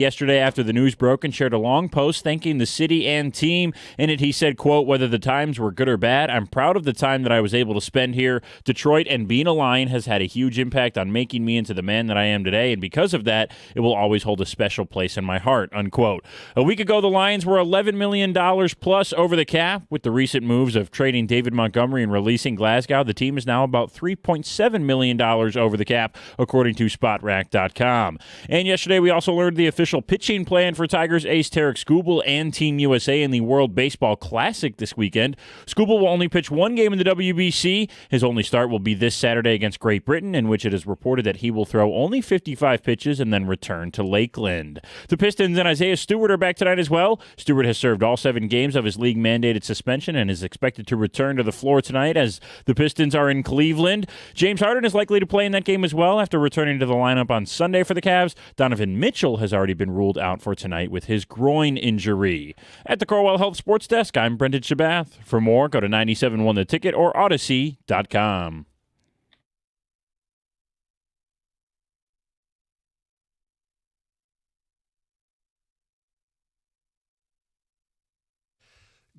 yesterday after the news broke and shared a long post thanking the city and team. In it, he said, quote, "Whether the times were good or bad, I'm proud of the time that I was able to spend here. Detroit and being a Lion has had a huge impact on making me into the man that I am today, and because of that, it will always hold a special place in my heart," unquote. A week ago, the Lions were $11 million plus over the cap. With the recent moves of trading David Montgomery and releasing Glasgow, the team is now about $3.7 million over the cap, according to Spotrac.com. And yesterday, we also learned the official pitching plan for Tigers ace Tarik Skubal and Team USA in the World Baseball Classic this weekend. Skubal will only pitch one game in the WBC. His only start will be this Saturday against Great Britain, in which it is reported that he will throw only 55 pitches and then return to Lakeland. The Pistons and Isaiah Stewart are back tonight as well. Stewart has served all 7 games of his league-mandated suspension and is expected to return to the floor tonight as the Pistons are in Cleveland. James Harden is likely to play in that game as well after returning to the lineup on Sunday for the Cavs. Donovan Mitchell has already been ruled out for tonight with his groin injury. At the Corwell Health Sports Desk, I'm Brendan Shabath. For more, go to 97.1 The Ticket or Odyssey.com.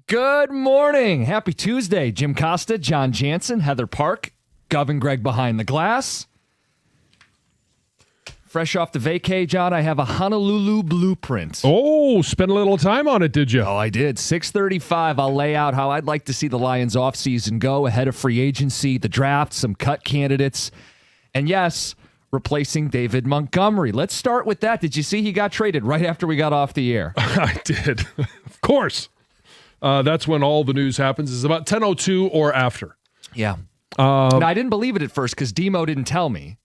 Good morning. Happy Tuesday. Jim Costa, John Jansen, Heather Park, Gov and Greg behind the glass. Fresh off the vacay, John, I have a Honolulu blueprint. Oh, spent a little time on it, did you? Oh, I did. 6:35, I'll lay out how I'd like to see the Lions offseason go ahead of free agency, the draft, some cut candidates, and yes, replacing David Montgomery. Let's start with that. Did you see he got traded right after we got off the air? I did. Of course. That's when all the news happens. It's about 10:02 or after. Yeah. Now, I didn't believe it at first because Demo didn't tell me.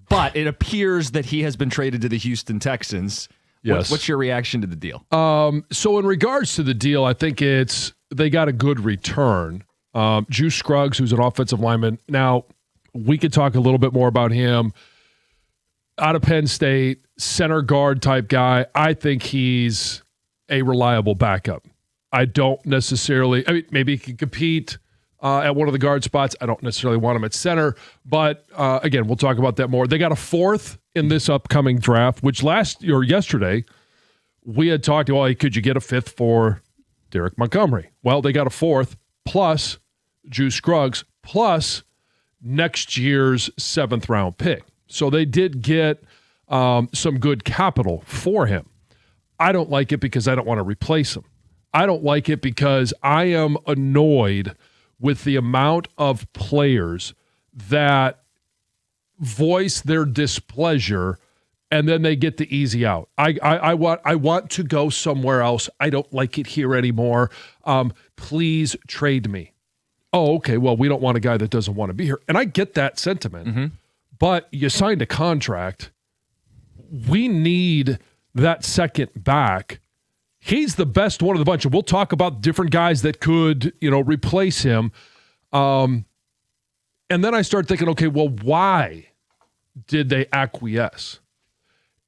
But it appears that he has been traded to the Houston Texans. Yes. What's your reaction to the deal? So in regards to the deal, I think they got a good return. Juice Scruggs, who's an offensive lineman. Now, we could talk a little bit more about him. Out of Penn State, center guard type guy. I think he's a reliable backup. I don't necessarily, maybe he can compete at one of the guard spots. I don't necessarily want him at center, but again, we'll talk about that more. They got a 4th in this upcoming draft, which yesterday we had talked, well, could you get a 5th for Derek Montgomery? Well, they got a 4th plus Juice Scruggs plus next year's 7th round pick. So they did get some good capital for him. I don't like it because I don't want to replace him. I don't like it because I am annoyed with the amount of players that voice their displeasure and then they get the easy out. I want to go somewhere else. I don't like it here anymore. Please trade me. Oh, okay. Well, we don't want a guy that doesn't want to be here. And I get that sentiment, but you signed a contract. We need that second back. He's the best one of the bunch, and we'll talk about different guys that could, replace him. And then I start thinking, okay, well, why did they acquiesce?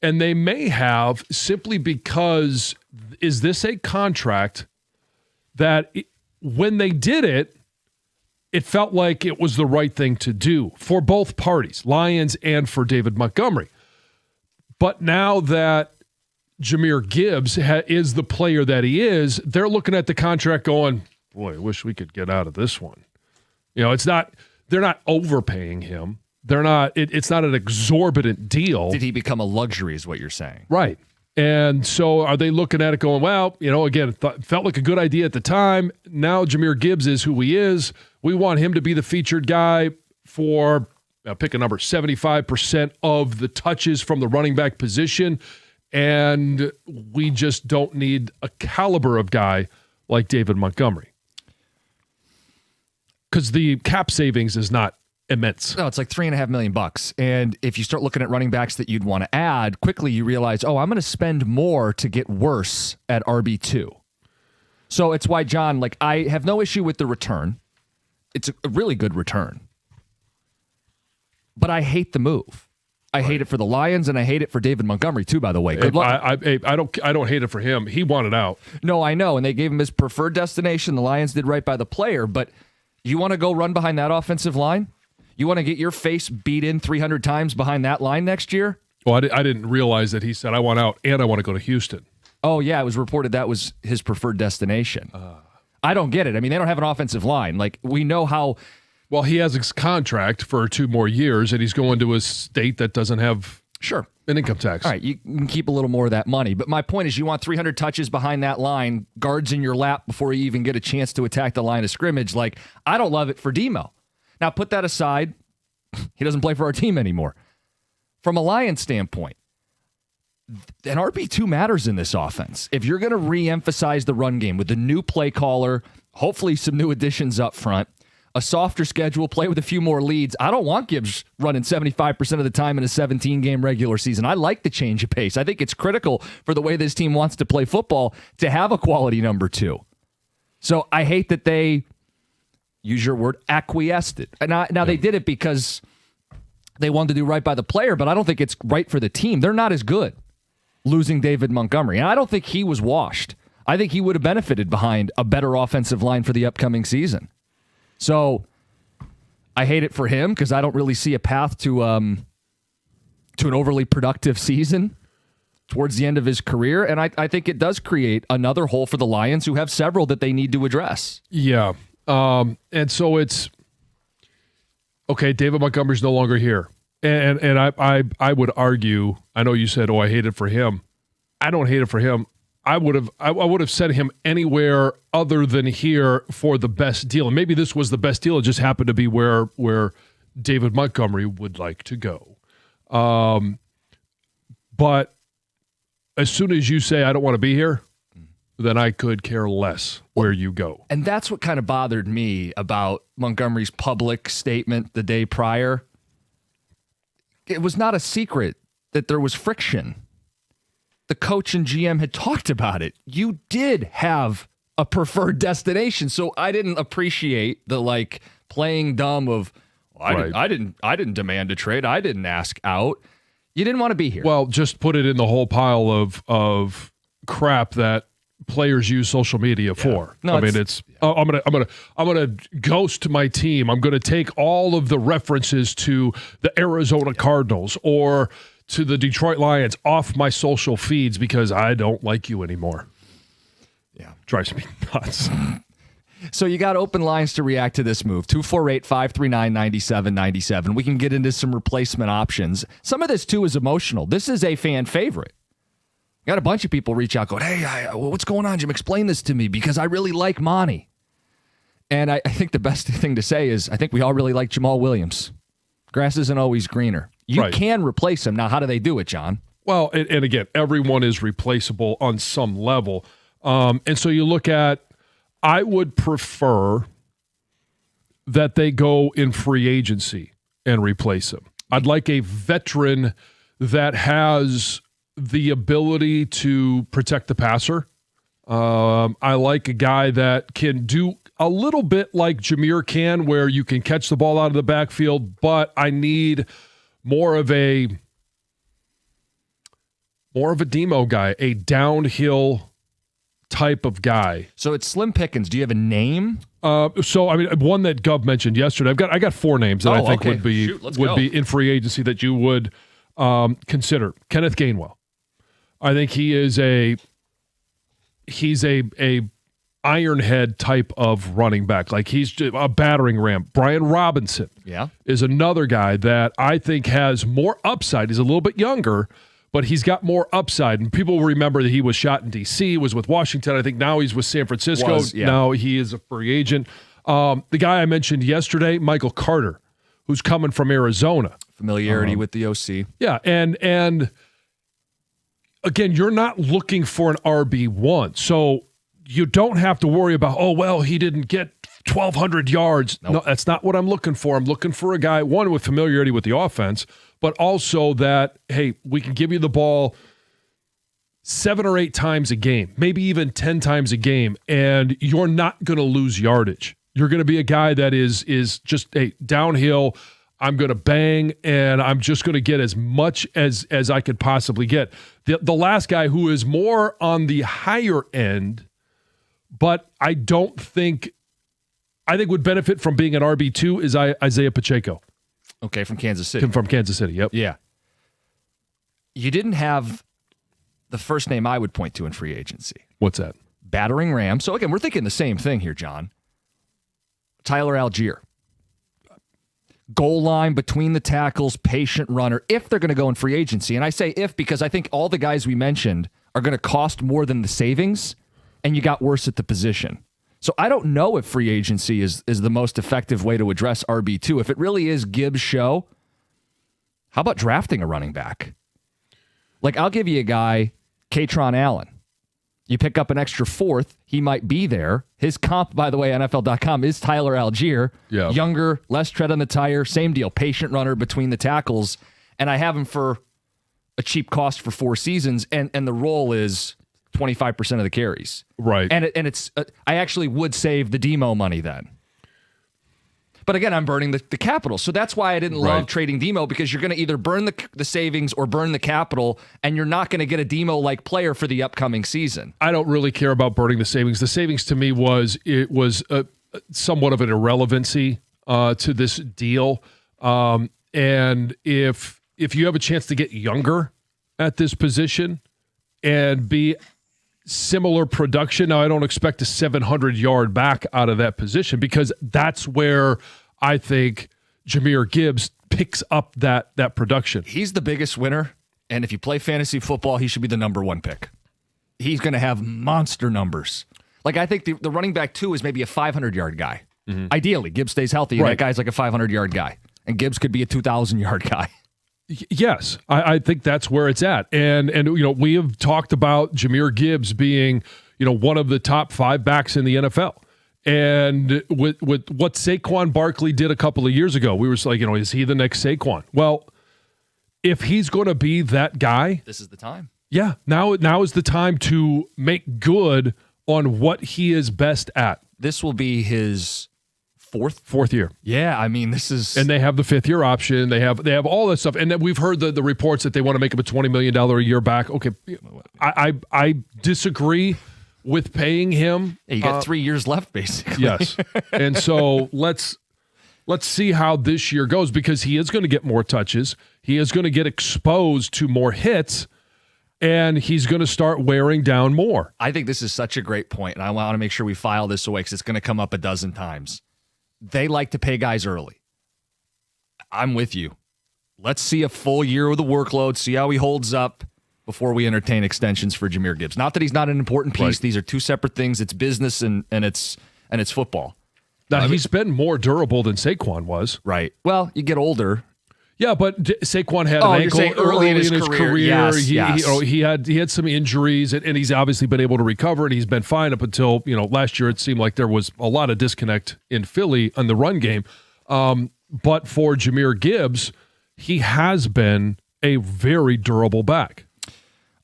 And they may have simply because, is this a contract that when they did it, it felt like it was the right thing to do for both parties, Lions and for David Montgomery. But now that Jahmyr Gibbs is the player that he is, they're looking at the contract going, boy, I wish we could get out of this one. They're not overpaying him. It's not an exorbitant deal. Did he become a luxury is what you're saying? Right. And so are they looking at it going, well, again, it felt like a good idea at the time. Now Jahmyr Gibbs is who he is. We want him to be the featured guy for, pick a number, 75% of the touches from the running back position. And we just don't need a caliber of guy like David Montgomery. Because the cap savings is not immense. No, it's like $3.5 million. And if you start looking at running backs that you'd want to add, quickly you realize, I'm going to spend more to get worse at RB2. So it's why, John, I have no issue with the return. It's a really good return. But I hate the move. I hate it for the Lions, and I hate it for David Montgomery, too, by the way. Good luck. I don't hate it for him. He wanted out. No, I know, and they gave him his preferred destination. The Lions did right by the player, but you want to go run behind that offensive line? You want to get your face beat in 300 times behind that line next year? Well, I didn't realize that he said, I want out and I want to go to Houston. Oh, yeah, it was reported that was his preferred destination. I don't get it. I mean, they don't have an offensive line. Like, we know how... Well, he has his contract for 2 more years, and he's going to a state that doesn't have an income tax. All right, you can keep a little more of that money. But my point is, you want 300 touches behind that line, guards in your lap before you even get a chance to attack the line of scrimmage. Like, I don't love it for Demo. Now, put that aside. He doesn't play for our team anymore. From a Lions standpoint, an RB2 matters in this offense. If you're going to re-emphasize the run game with the new play caller, hopefully some new additions up front, a softer schedule, play with a few more leads. I don't want Gibbs running 75% of the time in a 17-game regular season. I like the change of pace. I think it's critical for the way this team wants to play football to have a quality number 2. So I hate that they, use your word, acquiesced it. Now they did it because they wanted to do right by the player, but I don't think it's right for the team. They're not as good losing David Montgomery. And I don't think he was washed. I think he would have benefited behind a better offensive line for the upcoming season. So I hate it for him because I don't really see a path to an overly productive season towards the end of his career. And I think it does create another hole for the Lions, who have several that they need to address. Yeah. And so it's, okay, David Montgomery's no longer here. And I would argue, I know you said, I hate it for him. I don't hate it for him. I would have sent him anywhere other than here for the best deal. And maybe this was the best deal. It just happened to be where David Montgomery would like to go. But as soon as you say, I don't want to be here, then I could care less where you go. And that's what kind of bothered me about Montgomery's public statement the day prior. It was not a secret that there was friction. The coach and GM had talked about it. You did have a preferred destination, so I didn't appreciate the playing dumb of I didn't demand a trade. I didn't ask out. You didn't want to be here. Well, just put it in the whole pile of crap that players use social media for. No, I'm gonna ghost my team. I'm gonna take all of the references to the Arizona Cardinals or to the Detroit Lions off my social feeds because I don't like you anymore. Yeah. Drives me nuts. So you got open lines to react to this move. 248-539-9797. We can get into some replacement options. Some of this, too, is emotional. This is a fan favorite. Got a bunch of people reach out going, hey, what's going on, Jim? Explain this to me because I really like Monty. And I think the best thing to say is I think we all really like Jamal Williams. Grass isn't always greener. You can replace him. Now, how do they do it, John? Well, and again, everyone is replaceable on some level. And so you look at, I would prefer that they go in free agency and replace him. I'd like a veteran that has the ability to protect the passer. I like a guy that can do a little bit like Jameer can, where you can catch the ball out of the backfield, but I need more of a demo guy, a downhill type of guy. So it's slim pickings. Do you have a name? So I mean, one that Gov mentioned yesterday. I got 4 names that I think would be in free agency that you would consider. Kenneth Gainwell. I think he's a ironhead type of running back. Like he's a battering ram. Brian Robinson is another guy that I think has more upside. He's a little bit younger, but he's got more upside. And people will remember that he was shot in D.C., was with Washington. I think now he's with San Francisco. Now he is a free agent. The guy I mentioned yesterday, Michael Carter, who's coming from Arizona. Familiarity with the OC. Yeah, and again, you're not looking for an RB1. So you don't have to worry about, he didn't get 1,200 yards. Nope. No, that's not what I'm looking for. I'm looking for a guy, one, with familiarity with the offense, but also that, hey, we can give you the ball 7 or 8 times a game, maybe even 10 times a game, and you're not going to lose yardage. You're going to be a guy that is just downhill. I'm going to bang, and I'm just going to get as much as I could possibly get. The last guy who is more on the higher end, but I think would benefit from being an RB2 is Isaiah Pacheco. Okay, from Kansas City. From Kansas City, yep. Yeah. you didn't have the first name I would point to in free agency. What's that? Battering ram. So again, we're thinking the same thing here, John. Tyler Algier. Goal line between the tackles, patient runner, if they're going to go in free agency. And I say if because I think all the guys we mentioned are going to cost more than the savings, and you got worse at the position. So I don't know if free agency is the most effective way to address RB2. If it really is Gibbs' show, how about drafting a running back? Like, I'll give you a guy, Katron Allen. You pick up an extra fourth, he might be there. His comp, by the way, NFL.com, is Tyler Algier. Yeah. Younger, less tread on the tire, same deal. Patient runner between the tackles. And I have him for a cheap cost for 4 seasons, and the role is 25% of the carries. Right. And it's I actually would save the Demo money then. But again, I'm burning the capital. So that's why I didn't love trading Demo, because you're going to either burn the savings or burn the capital, and you're not going to get a Demo-like player for the upcoming season. I don't really care about burning the savings. The savings to me was somewhat of an irrelevancy to this deal. And if you have a chance to get younger at this position and be similar production, now I don't expect a 700-yard back out of that position, because that's where I think Jahmyr Gibbs picks up that production. He's the biggest winner, and if you play fantasy football, he should be the number 1 pick. He's going to have monster numbers. Like, I think the running back 2 is maybe a 500-yard guy. Mm-hmm. Ideally, Gibbs stays healthy, and that guy's like a 500-yard guy. And Gibbs could be a 2,000-yard guy. Yes, I think that's where it's at. And we have talked about Jahmyr Gibbs being, one of the top 5 backs in the NFL. And with what Saquon Barkley did a couple of years ago, we were like, is he the next Saquon? Well, if he's going to be that guy, this is the time. Yeah, now is the time to make good on what he is best at. This will be his fourth year. Yeah, I mean, this is, and they have the 5th year option. They have all that stuff, and then we've heard the reports that they want to make him a $20 million a year back. Okay, I disagree with paying him. Yeah, you got 3 years left, basically. Yes, and so let's see how this year goes, because he is going to get more touches. He is going to get exposed to more hits, and he's going to start wearing down more. I think this is such a great point, and I want to make sure we file this away because it's going to come up a dozen times. They like to pay guys early. I'm with you. Let's see a full year with the workload, see how he holds up before we entertain extensions for Jahmyr Gibbs. Not that he's not an important piece. Right. These are 2 separate things. It's business and it's football. Now, he's been more durable than Saquon was. Right. Well, you get older. Yeah, but Saquon had an ankle early in his career. Yes, he had some injuries, and he's obviously been able to recover, and he's been fine up until last year. It seemed like there was a lot of disconnect in Philly on the run game. But for Jahmyr Gibbs, he has been a very durable back.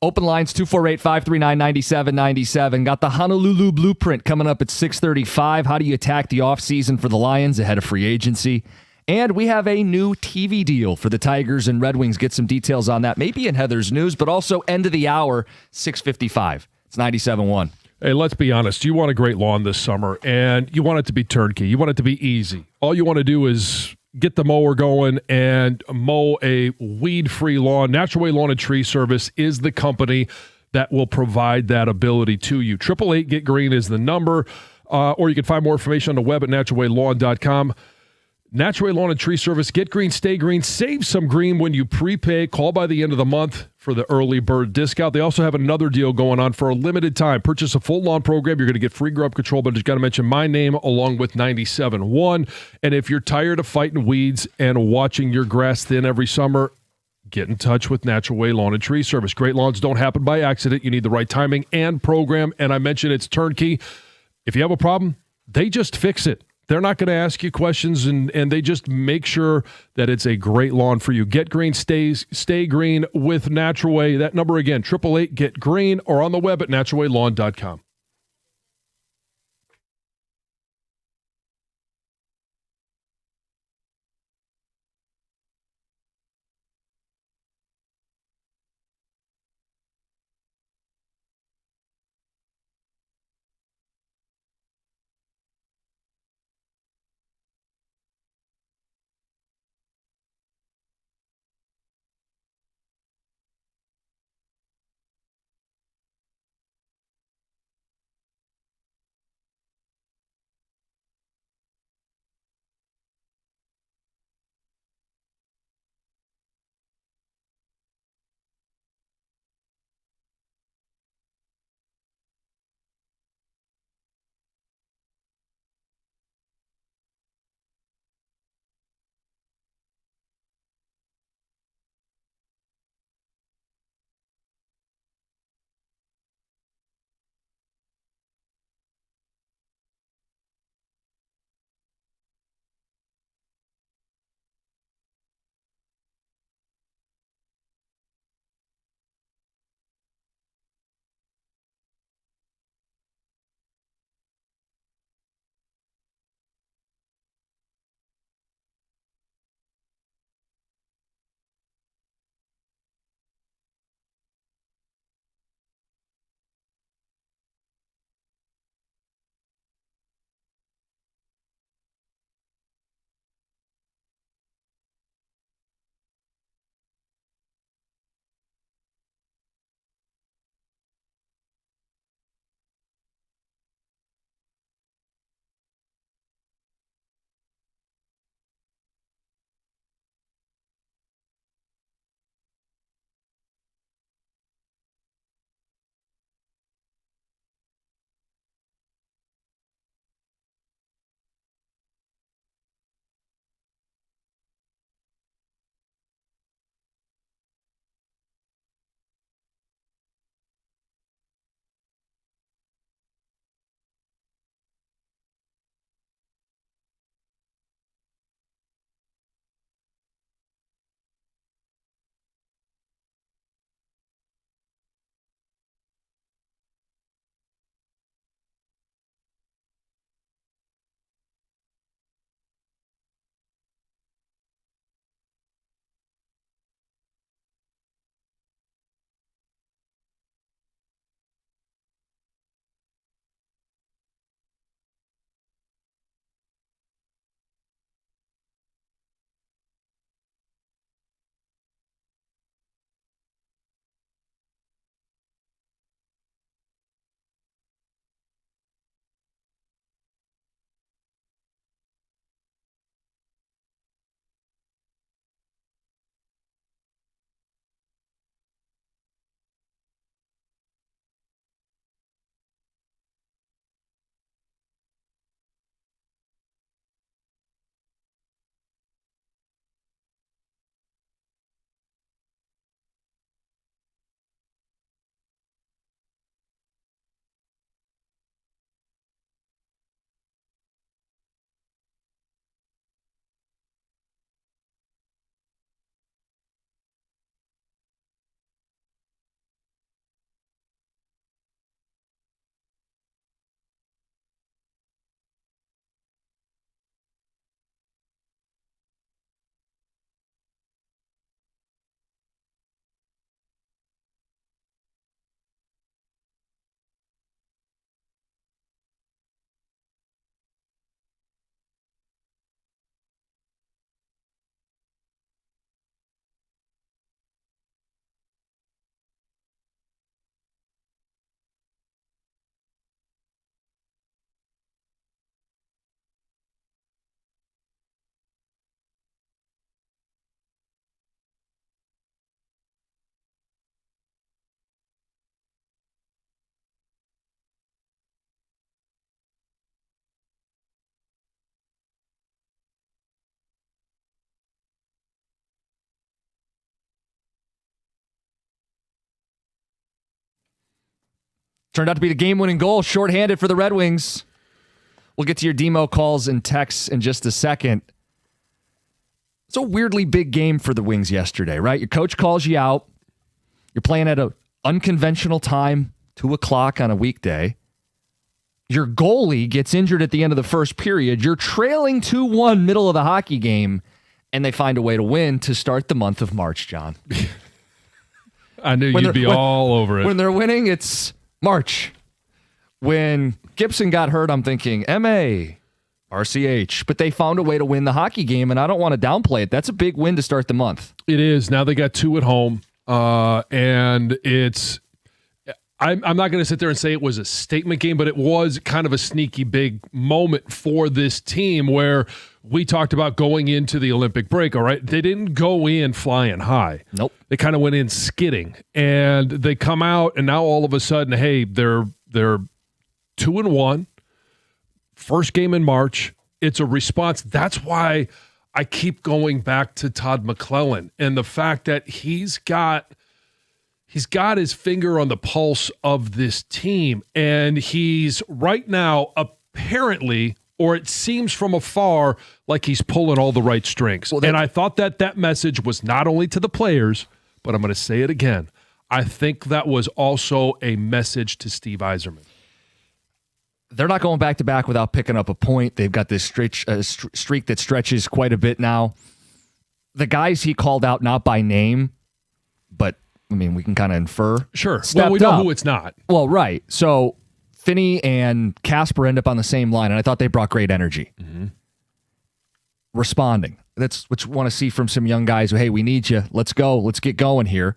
Open lines 248-539-9797. Got the Honolulu Blueprint coming up at 6:35. How do you attack the offseason for the Lions ahead of free agency? And we have a new TV deal for the Tigers and Red Wings. Get some details on that, maybe in Heather's news, but also end of the hour, 6:55. It's 97.1. Hey, let's be honest. You want a great lawn this summer, and you want it to be turnkey. You want it to be easy. All you want to do is get the mower going and mow a weed-free lawn. Natural Way Lawn and Tree Service is the company that will provide that ability to you. 888-GET-GREEN is the number, or you can find more information on the web at naturalwaylawn.com. Natural Way Lawn and Tree Service. Get green, stay green. Save some green when you prepay. Call by the end of the month for the early bird discount. They also have another deal going on for a limited time. Purchase a full lawn program. You're going to get free grub control, but you got to mention my name along with 97.1. And if you're tired of fighting weeds and watching your grass thin every summer, get in touch with Natural Way Lawn and Tree Service. Great lawns don't happen by accident. You need the right timing and program. And I mentioned it's turnkey. If you have a problem, they just fix it. They're not going to ask you questions, and they just make sure that it's a great lawn for you. Get green, stay green with Natural Way. That number again, 888-GET-GREEN, or on the web at naturalwaylawn.com. Turned out to be the game-winning goal, shorthanded for the Red Wings. We'll get to your Demo calls and texts in just a second. It's a weirdly big game for the Wings yesterday, right? Your coach calls you out. You're playing at an unconventional time, 2 o'clock on a weekday. Your goalie gets injured at the end of the first period. You're trailing 2-1 middle of the hockey game, and they find a way to win to start the month of March, John. I knew you'd be all over it. When they're winning, it's March. When Gibson got hurt, I'm thinking MA, RCH. But they found a way to win the hockey game, and I don't want to downplay it. That's a big win to start the month. It is. Now they got 2 at home, and it's... I'm not going to sit there and say it was a statement game, but it was kind of a sneaky big moment for this team where we talked about going into the Olympic break, all right? They didn't go in flying high. Nope. They kind of went in skidding, and they come out, and now all of a sudden, hey, they're 2-1, first game in March. It's a response. That's why I keep going back to Todd McClellan and the fact that he's got his finger on the pulse of this team, and he's right now apparently, or it seems from afar, like he's pulling all the right strings. Well, and I thought that message was not only to the players, but I'm going to say it again. I think that was also a message to Steve Yzerman. They're not going back-to-back without picking up a point. They've got this streak that stretches quite a bit now. The guys he called out, not by name, but I mean, we can kind of infer. Sure. Well, we know who it's not. Well, right. So Finney and Casper end up on the same line, and I thought they brought great energy. Mm-hmm. Responding. That's what you want to see from some young guys who, hey, we need you. Let's go. Let's get going here.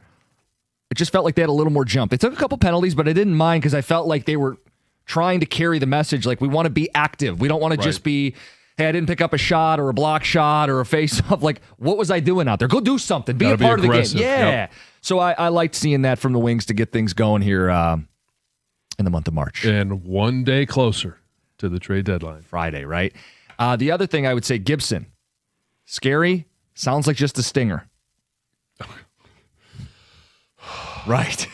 It just felt like they had a little more jump. They took a couple penalties, but I didn't mind because I felt like they were trying to carry the message. Like, we want to be active. We don't want to just be, hey, I didn't pick up a shot or a block shot or a face-off. Like, what was I doing out there? Go do something. Be a part of the game. Yeah. Yep. So I liked seeing that from the Wings to get things going here in the month of March. And one day closer to the trade deadline. Friday, right? The other thing I would say, Gibson. Scary. Sounds like just a stinger. Right.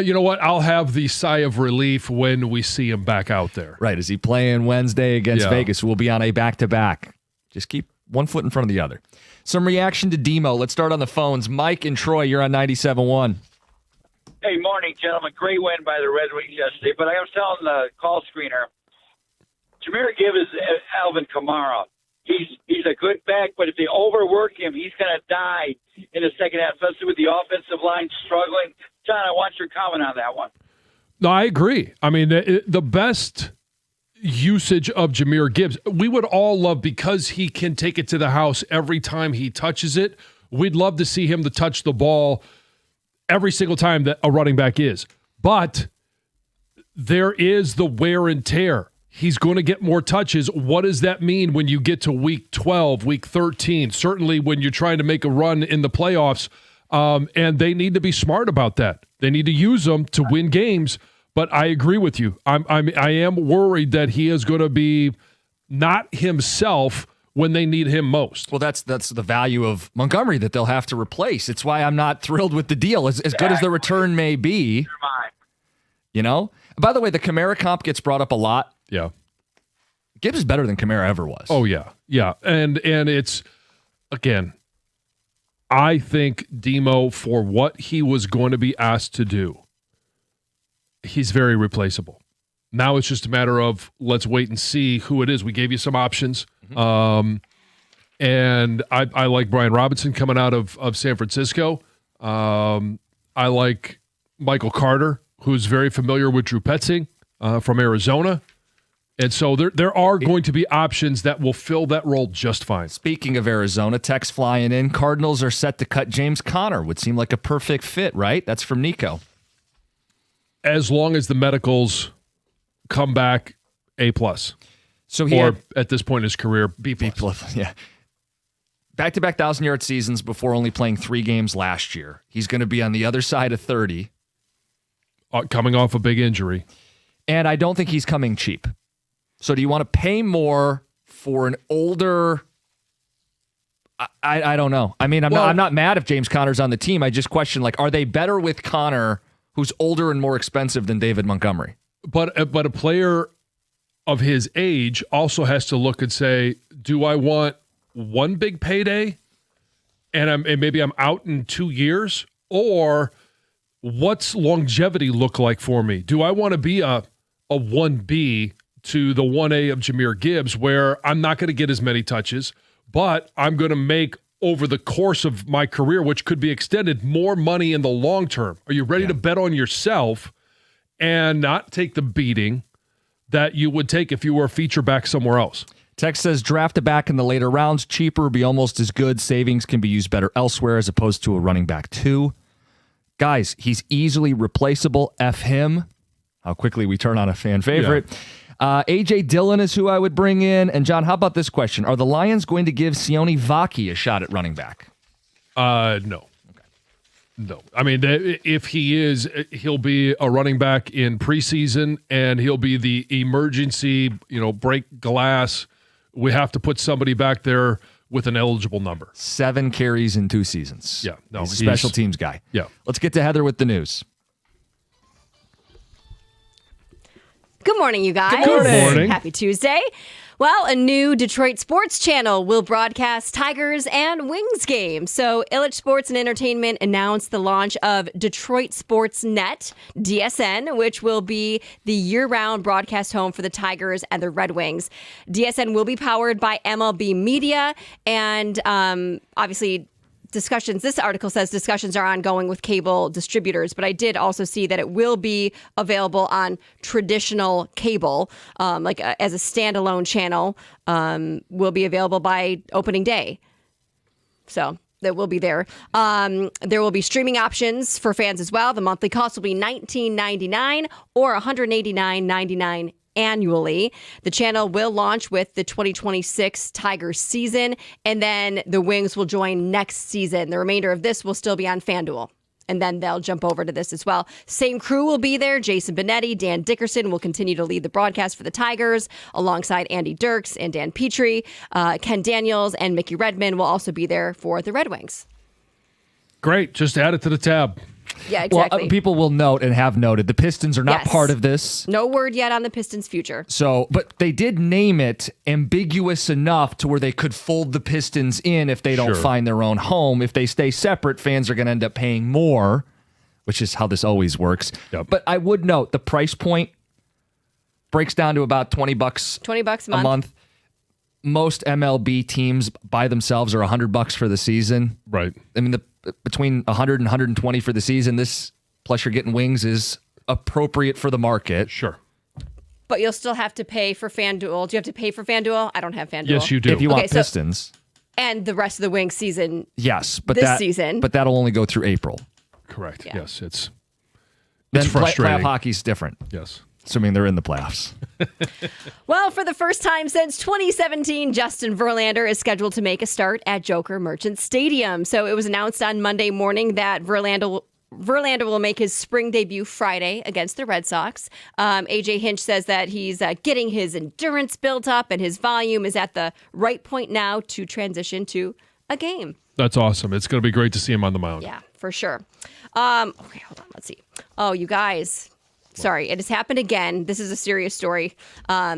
You know what? I'll have the sigh of relief when we see him back out there. Right. Is he playing Wednesday against Vegas? We'll be on a back-to-back. Just keep one foot in front of the other. Some reaction to Demo. Let's start on the phones. Mike and Troy, you're on 97.1. Hey, morning, gentlemen. Great win by the Red Wings yesterday. But I was telling the call screener, Jameer Gibbs is Alvin Kamara. He's a good back, but if they overwork him, he's going to die in the second half, especially with the offensive line struggling. John, I want your comment on that one. No, I agree. I mean, the best usage of Jameer Gibbs, we would all love, because he can take it to the house every time he touches it. We'd love to see him to touch the ball every single time that a running back is. But there is the wear and tear. He's going to get more touches. What does that mean when you get to week 12, week 13? Certainly when you're trying to make a run in the playoffs, and they need to be smart about that. They need to use them to win games. But I agree with you. I am worried that he is going to be not himself when they need him most. Well, that's the value of Montgomery that they'll have to replace. It's why I'm not thrilled with the deal. As good as the return may be, you know. By the way, the Kamara comp gets brought up a lot. Yeah, Gibbs is better than Kamara ever was. Oh yeah, and it's, again, I think Demo, for what he was going to be asked to do, he's very replaceable. Now it's just a matter of let's wait and see who it is. We gave you some options. Mm-hmm. And I like Brian Robinson coming out of San Francisco. I like Michael Carter, who's very familiar with Drew Petzing from Arizona. And so there are going to be options that will fill that role just fine. Speaking of Arizona, text flying in. Cardinals are set to cut James Conner. Would seem like a perfect fit, right? That's from Nico. As long as the medicals come back A+. So at this point in his career, B+. Yeah. Back-to-back 1,000-yard seasons before only playing 3 games last year. He's going to be on the other side of 30. Coming off a big injury. And I don't think he's coming cheap. So do you want to pay more for an older... I don't know. I mean, I'm not mad if James Conner's on the team. I just question, like, are they better with Conner, who's older and more expensive than David Montgomery? But a player of his age also has to look and say, do I want one big payday and maybe I'm out in 2 years? Or what's longevity look like for me? Do I want to be a 1B to the 1A of Jahmyr Gibbs, where I'm not going to get as many touches, but I'm going to make over the course of my career, which could be extended, more money in the long term? Are you ready to bet on yourself and not take the beating that you would take if you were a feature back somewhere else? Text says draft a back in the later rounds. Cheaper, be almost as good. Savings can be used better elsewhere as opposed to a running back 2. Guys, he's easily replaceable. F him. How quickly we turn on a fan favorite. Yeah. A.J. Dillon is who I would bring in. And, John, how about this question? Are the Lions going to give Sione Vaki a shot at running back? No. Okay. No. I mean, if he is, he'll be a running back in preseason, and he'll be the emergency, break glass. We have to put somebody back there with an eligible number. 7 carries in 2 seasons. Yeah. No, he's a special teams guy. Yeah. Let's get to Heather with the news. Good morning, you guys. Good morning. Happy Tuesday. Well, a new Detroit sports channel will broadcast Tigers and Wings games. So Illich Sports and Entertainment announced the launch of Detroit Sports Net, DSN, which will be the year-round broadcast home for the Tigers and the Red Wings. DSN will be powered by MLB Media, and obviously this article says discussions are ongoing with cable distributors, but I did also see that it will be available on traditional cable, as a standalone channel, will be available by opening day. So that will be there. There will be streaming options for fans as well. The monthly cost will be $19.99 or $189.99 annually. The channel will launch with the 2026 Tigers season, and then the Wings will join next season. The remainder of this will still be on FanDuel, and then they'll jump over to this as well. Same crew will be there. Jason Benetti, Dan Dickerson will continue to lead the broadcast for the Tigers alongside Andy Dirks and Dan Petrie. Ken Daniels and Mickey Redmond will also be there for the Red Wings. Great. Just add it to the tab. Yeah, exactly. Well, people will note and have noted the Pistons are not part of this. No word yet on the Pistons' future. So, but they did name it ambiguous enough to where they could fold the Pistons in if they don't find their own home. If they stay separate, fans are going to end up paying more, which is how this always works. Yep. But I would note the price point breaks down to about $20 $20 a month. Most MLB teams by themselves are $100 for the season. Right. I mean, between 100 and 120 for the season, this plus you're getting Wings is appropriate for the market. Sure. But you'll still have to pay for FanDuel. Do you have to pay for FanDuel? I don't have FanDuel. Yes, you do. If you want Pistons. And the rest of the Wings season. Yes, but this season. But that'll only go through April. Correct. Yeah. Yes, it's Playoff frustrating. hockey's different. Yes. Assuming they're in the playoffs. Well, for the first time since 2017, Justin Verlander is scheduled to make a start at Joker Merchant Stadium. So it was announced on Monday morning that Verlander will make his spring debut Friday against the Red Sox. AJ Hinch says that he's getting his endurance built up and his volume is at the right point now to transition to a game. That's awesome. It's going to be great to see him on the mound. Yeah, for sure. Okay, hold on. Let's see. Oh, you guys. Sorry, it has happened again. This is a serious story. A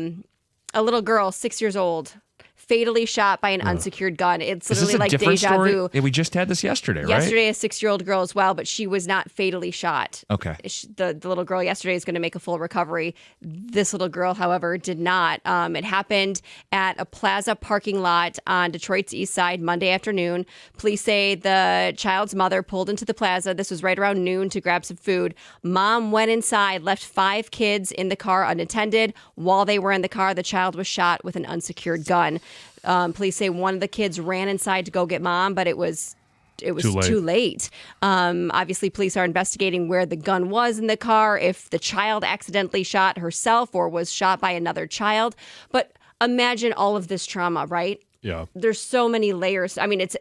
little girl, 6 years old, fatally shot by an unsecured gun. It's literally like deja vu. Yeah, we just had this yesterday, right? Yesterday, a 6-year-old girl as well, but she was not fatally shot. Okay. The little girl yesterday is going to make a full recovery. This little girl, however, did not. It happened at a plaza parking lot on Detroit's east side Monday afternoon. Police say the child's mother pulled into the plaza. This was right around noon to grab some food. Mom went inside, left 5 kids in the car unattended. While they were in the car, the child was shot with an unsecured gun. Police say one of the kids ran inside to go get mom, but it was too late. Obviously, police are investigating where the gun was in the car, if the child accidentally shot herself or was shot by another child. But imagine all of this trauma, right? Yeah. There's so many layers. I mean, it's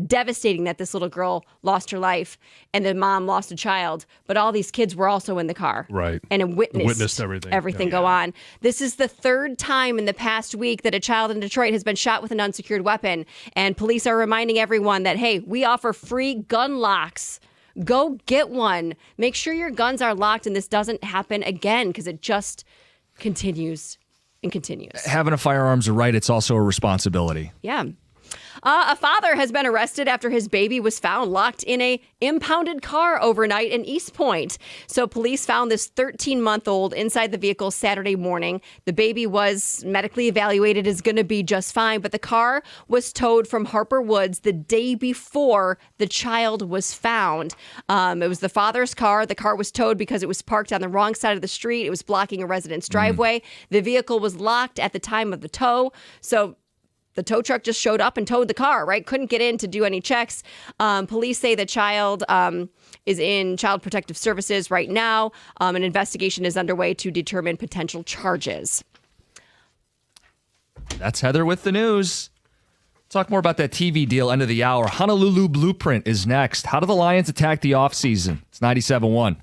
devastating that this little girl lost her life and the mom lost a child, but all these kids were also in the car. Right. And witnessed everything. Go on. This is the 3rd time in the past week that a child in Detroit has been shot with an unsecured weapon. And police are reminding everyone that, hey, we offer free gun locks go get one. Make sure your guns are locked and this doesn't happen again, because it just continues and continues. Having a firearm's a right. It's also a responsibility. Yeah. A father has been arrested after his baby was found locked in a impounded car overnight in East Point. So police found this 13-month-old inside the vehicle Saturday morning. The baby was medically evaluated as going to be just fine, but the car was towed from Harper Woods the day before the child was found. It was the father's car. The car was towed because it was parked on the wrong side of the street. It was blocking a resident's driveway. The vehicle was locked at the time of the tow. So the tow truck just showed up and towed the car, right? Couldn't get in to do any checks. Police say the child is in Child Protective Services right now. An investigation is underway to determine potential charges. That's Heather with the news. Talk more about that TV deal, end of the hour. Honolulu Blueprint is next. How do the Lions attack the offseason? It's 97.1.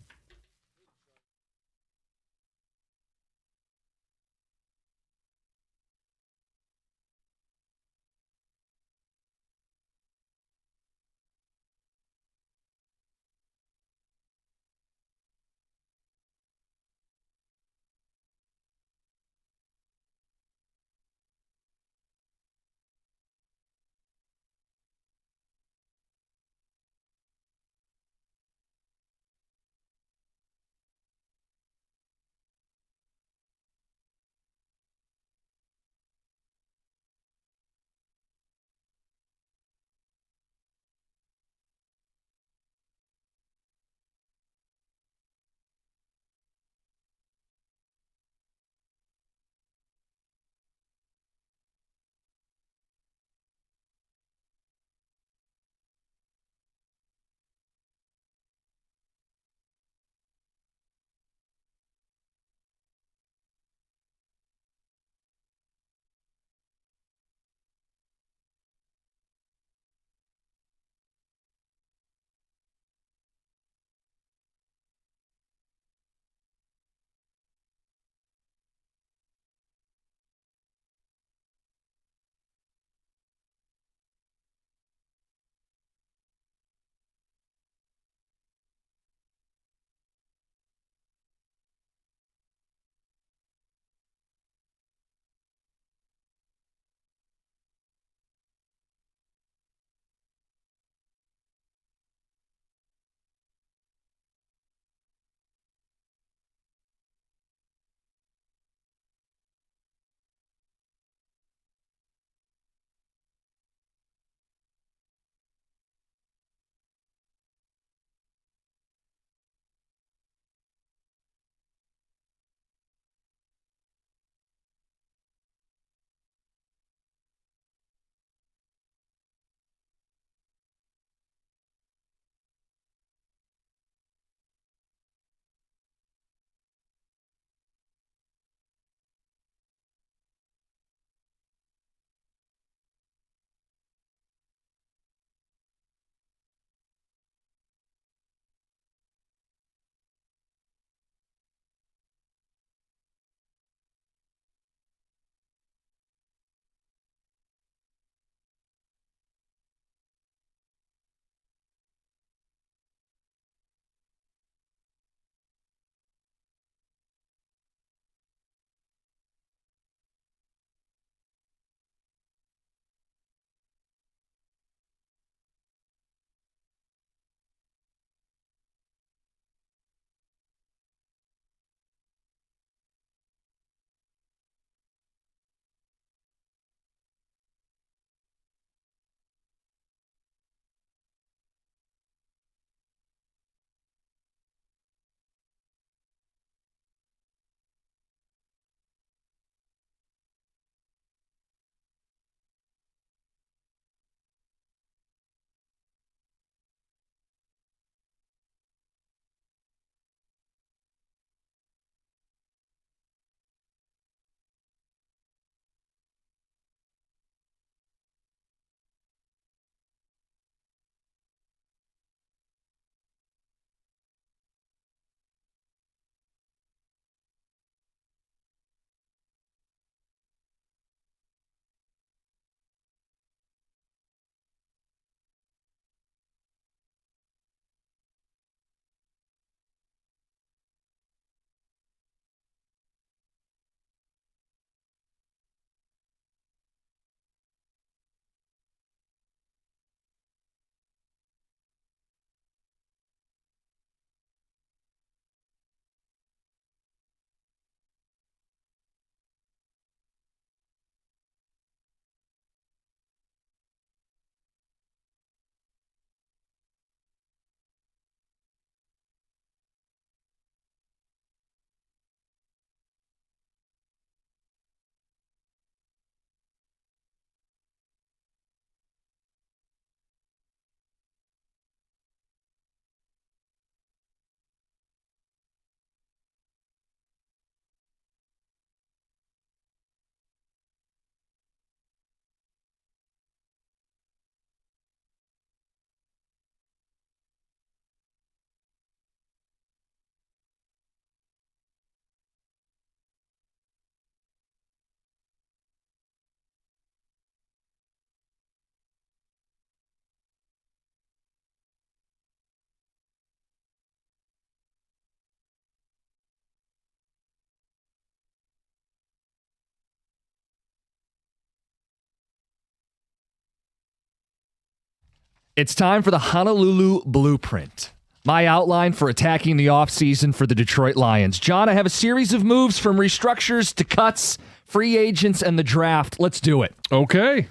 It's time for the Honolulu Blueprint. My outline for attacking the offseason for the Detroit Lions. John, I have a series of moves from restructures to cuts, free agents, and the draft. Let's do it. Okay.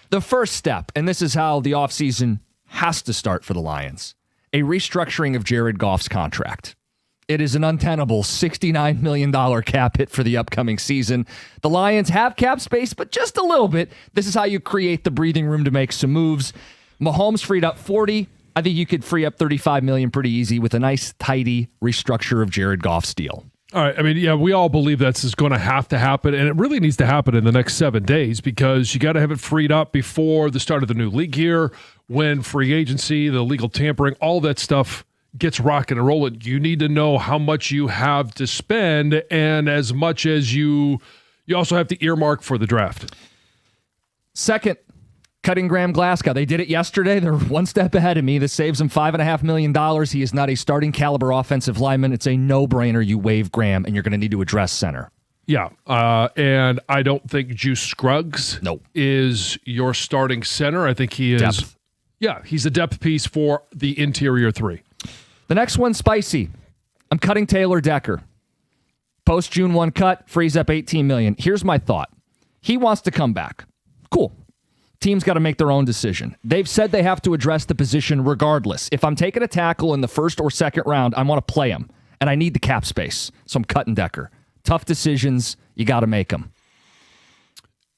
The first step, and this is how the offseason has to start for the Lions, a restructuring of Jared Goff's contract. It is an untenable $69 million cap hit for the upcoming season. The Lions have cap space, but just a little bit. This is how you create the breathing room to make some moves. Mahomes freed up 40. I think you could free up $35 million pretty easy with a nice, tidy restructure of Jared Goff's deal. All right. I mean, yeah, we all believe that's going to have to happen, and it really needs to happen in the next 7 days because you got to have it freed up before the start of the new league year, when free agency, the legal tampering, all that stuff gets rocking and rolling. You need to know how much you have to spend, and as much as you also have to earmark for the draft. Second, cutting Graham Glasgow. They did it yesterday. They're one step ahead of me. This saves them $5.5 million. He is not a starting caliber offensive lineman. It's a no-brainer. You waive Graham, and you're going to need to address center. Yeah, and I don't think Juice Scruggs is your starting center. I think he is. Depth. Yeah, he's a depth piece for the interior three. The next one's spicy. I'm cutting Taylor Decker. Post June 1 cut, frees up $18 million. Here's my thought. He wants to come back. Cool. Team's got to make their own decision. They've said they have to address the position regardless. If I'm taking a tackle in the first or second round, I want to play him, and I need the cap space, so I'm cutting Decker. Tough decisions. You got to make them.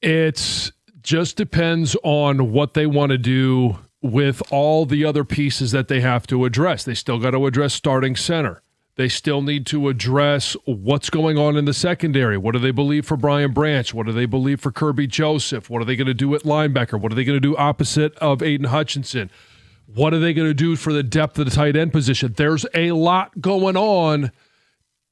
It just depends on what they want to do with all the other pieces that they have to address. They still got to address starting center. They still need to address what's going on in the secondary. What do they believe for Brian Branch? What do they believe for Kirby Joseph? What are they going to do at linebacker? What are they going to do opposite of Aiden Hutchinson? What are they going to do for the depth of the tight end position? There's a lot going on,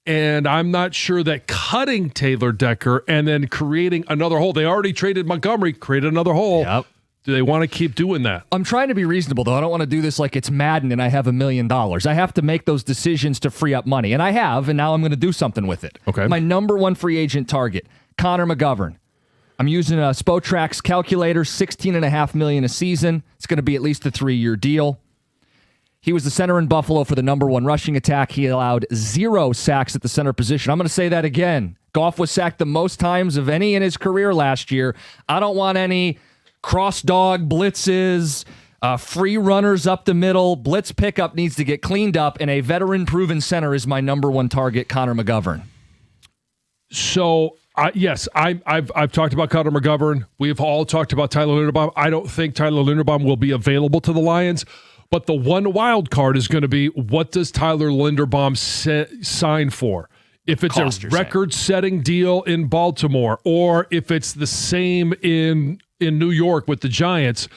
and I'm not sure that cutting Taylor Decker and then creating another hole. They already traded Montgomery, created another hole. Yep. Do they want to keep doing that? I'm trying to be reasonable, though. I don't want to do this like it's Madden and I have $1 million. I have to make those decisions to free up money, and I have, and now I'm going to do something with it. Okay. My number one free agent target, Connor McGovern. I'm using a Spotrax calculator, $16.5 million a season. It's going to be at least a 3-year deal. He was the center in Buffalo for the number one rushing attack. He allowed 0 sacks at the center position. I'm going to say that again. Goff was sacked the most times of any in his career last year. I don't want any cross dog blitzes, free runners up the middle. Blitz pickup needs to get cleaned up, and a veteran-proven center is my number one target, Connor McGovern. So, yes, I've talked about Connor McGovern. We've all talked about Tyler Linderbaum. I don't think Tyler Linderbaum will be available to the Lions, but the one wild card is going to be, what does Tyler Linderbaum sign for? If it's a record-setting deal in Baltimore, or if it's the same in New York with the Giants,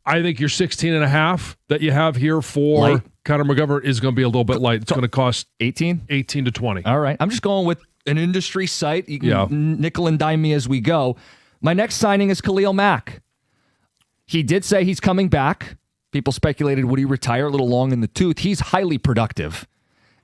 I think your 16.5 that you have here for Connor McGovern is going to be a little bit light. It's going to cost 18 to 20. All right. I'm just going with an industry site. You can nickel and dime me as we go. My next signing is Khalil Mack. He did say he's coming back. People speculated, would he retire a little long in the tooth? He's highly productive.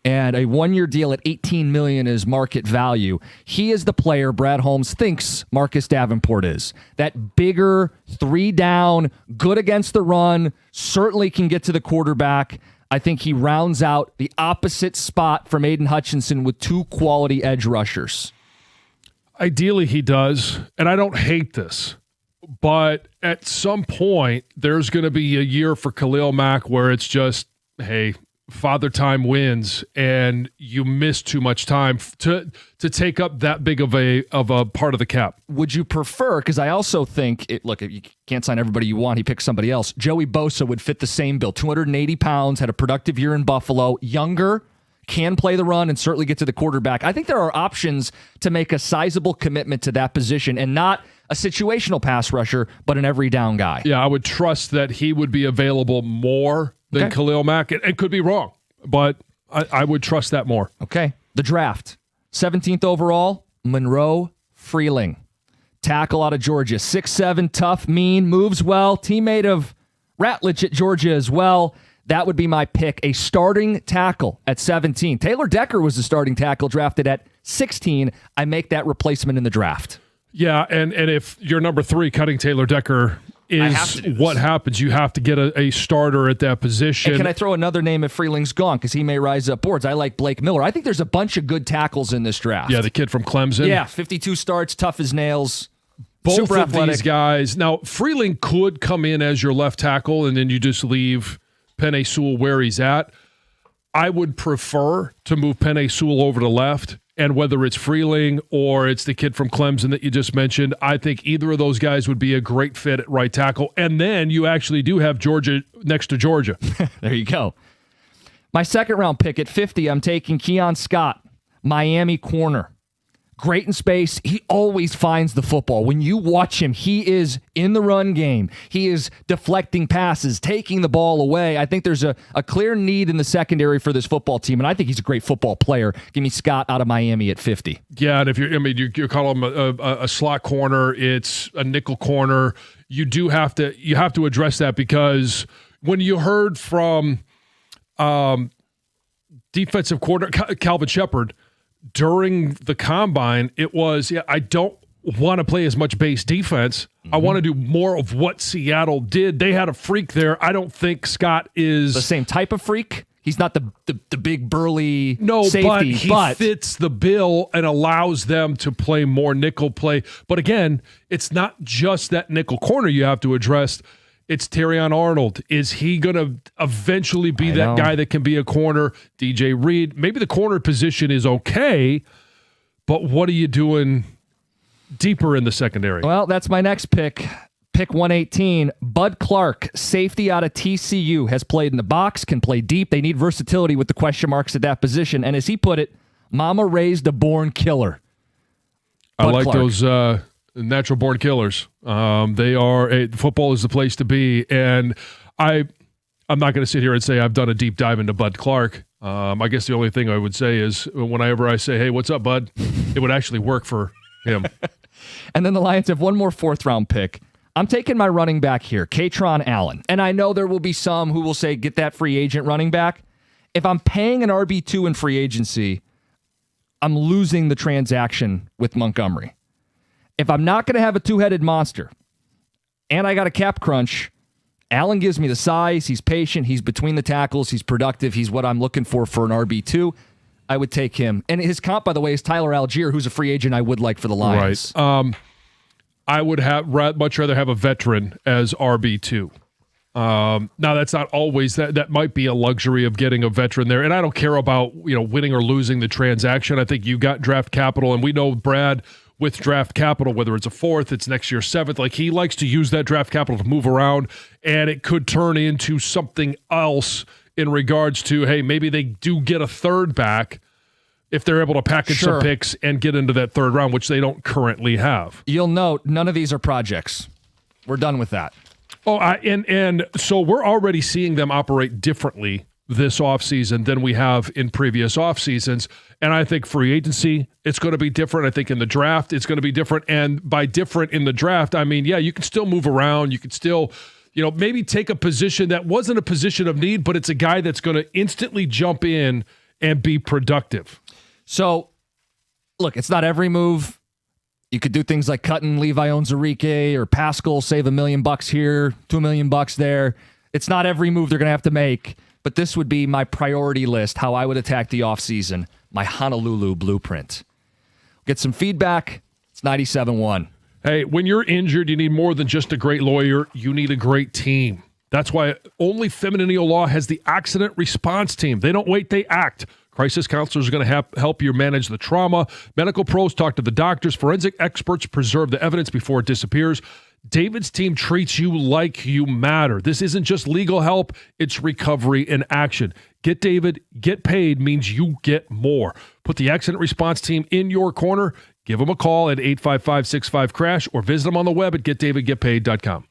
And a 1-year deal at $18 million is market value. He is the player Brad Holmes thinks Marcus Davenport is. That bigger, 3-down, good against the run, certainly can get to the quarterback. I think he rounds out the opposite spot from Aiden Hutchinson with 2 quality edge rushers. Ideally, he does, and I don't hate this. But at some point, there's going to be a year for Khalil Mack where it's just, hey, Father Time wins, and you miss too much time to take up that big of a part of the cap. Would you prefer, because I also think, look, if you can't sign everybody you want, he picks somebody else. Joey Bosa would fit the same bill. 280 pounds, had a productive year in Buffalo, younger, can play the run, and certainly get to the quarterback. I think there are options to make a sizable commitment to that position, and not a situational pass rusher, but an every down guy. Yeah, I would trust that he would be available more than Khalil Mack. It could be wrong, but I would trust that more. Okay. The draft. 17th overall, Monroe Freeling. Tackle out of Georgia. 6'7", tough, mean, moves well. Teammate of Ratledge at Georgia as well. That would be my pick. A starting tackle at 17. Taylor Decker was the starting tackle drafted at 16. I make that replacement in the draft. Yeah, and if you're number 3, cutting Taylor Decker have to do this. what happens. You have to get a starter at that position. And can I throw another name if Freeling's gone because he may rise up boards? I like Blake Miller. I think there's a bunch of good tackles in this draft. Yeah, the kid from Clemson. Yeah, 52 starts, tough as nails. Both super of athletic. these guys. Now, Freeling could come in as your left tackle, and then you just leave Penei Sewell where he's at. I would prefer to move Penei Sewell over to left, and whether it's Freeling or it's the kid from Clemson that you just mentioned, I think either of those guys would be a great fit at right tackle. And then you actually do have Georgia next to Georgia. There you go. My second round pick at 50, I'm taking Keon Scott, Miami corner. Great in space. He always finds the football. When you watch him, he is in the run game. He is deflecting passes, taking the ball away. I think there's a clear need in the secondary for this football team, and I think he's a great football player. Give me Scott out of Miami at 50. Yeah, and if you're calling him a slot corner, it's a nickel corner. You have to address that because when you heard from defensive coordinator Calvin Shepard during the combine, it was, I don't want to play as much base defense. I want to do more of what Seattle did. They had a freak there. I don't think Scott is the same type of freak. He's not the big burly safety, safety, but he fits the bill and allows them to play more nickel play. But again, it's not just that nickel corner you have to address. It's Terrion Arnold. Is he going to eventually be that guy that can be a corner? DJ Reed. Maybe the corner position is okay, but what are you doing deeper in the secondary? Well, that's my next pick. Pick 118, Bud Clark, safety out of TCU, has played in the box, can play deep. They need versatility with the question marks at that position. And as he put it, Mama raised a born killer. I Bud like Clark. those natural born killers. They are football is the place to be, and I'm not going to sit here and say I've done a deep dive into Bud Clark. I guess the only thing I would say is whenever I say, "Hey, what's up, Bud?" it would actually work for him. And then the Lions have one more fourth-round pick. I'm taking my running back here, Katron Allen. And I know there will be some who will say, get that free agent running back. If I'm paying an RB2 in free agency, I'm losing the transaction with Montgomery. If I'm not going to have a two-headed monster and I got a cap crunch, Allen gives me the size. He's patient. He's between the tackles. He's productive. He's what I'm looking for an RB2. I would take him. And his comp, by the way, is Tyler Algier, who's a free agent I would like for the Lions. Right. I would much rather have a veteran as RB2. Now, that's not always that might be a luxury of getting a veteran there. And I don't care about winning or losing the transaction. I think you got draft capital, and we know Brad with draft capital, whether it's a fourth, it's next year's seventh. Like, he likes to use that draft capital to move around, and it could turn into something else in regards to, hey, maybe they do get a third back if they're able to package some picks and get into that third round, which they don't currently have. You'll note none of these are projects. We're done with that. Oh, and so we're already seeing them operate differently this offseason than we have in previous offseasons. And I think free agency, it's going to be different. I think in the draft, it's going to be different. And by different in the draft, I mean, yeah, you can still move around. You can still, maybe take a position that wasn't a position of need, but it's a guy that's going to instantly jump in and be productive. So, look, it's not every move. You could do things like cutting Levi Onwuzurike or Pascal, save $1 million here, $2 million there. It's not every move they're going to have to make, but this would be my priority list, how I would attack the offseason, my Honolulu blueprint. Get some feedback. It's 97.1. Hey, when you're injured, you need more than just a great lawyer. You need a great team. That's why only Femininio Law has the accident response team. They don't wait, they act. Crisis counselors are going to help you manage the trauma. Medical pros talk to the doctors. Forensic experts preserve the evidence before it disappears. David's team treats you like you matter. This isn't just legal help. It's recovery in action. Get David, get paid means you get more. Put the accident response team in your corner. Give them a call at 855-65-CRASH or visit them on the web at getdavidgetpaid.com.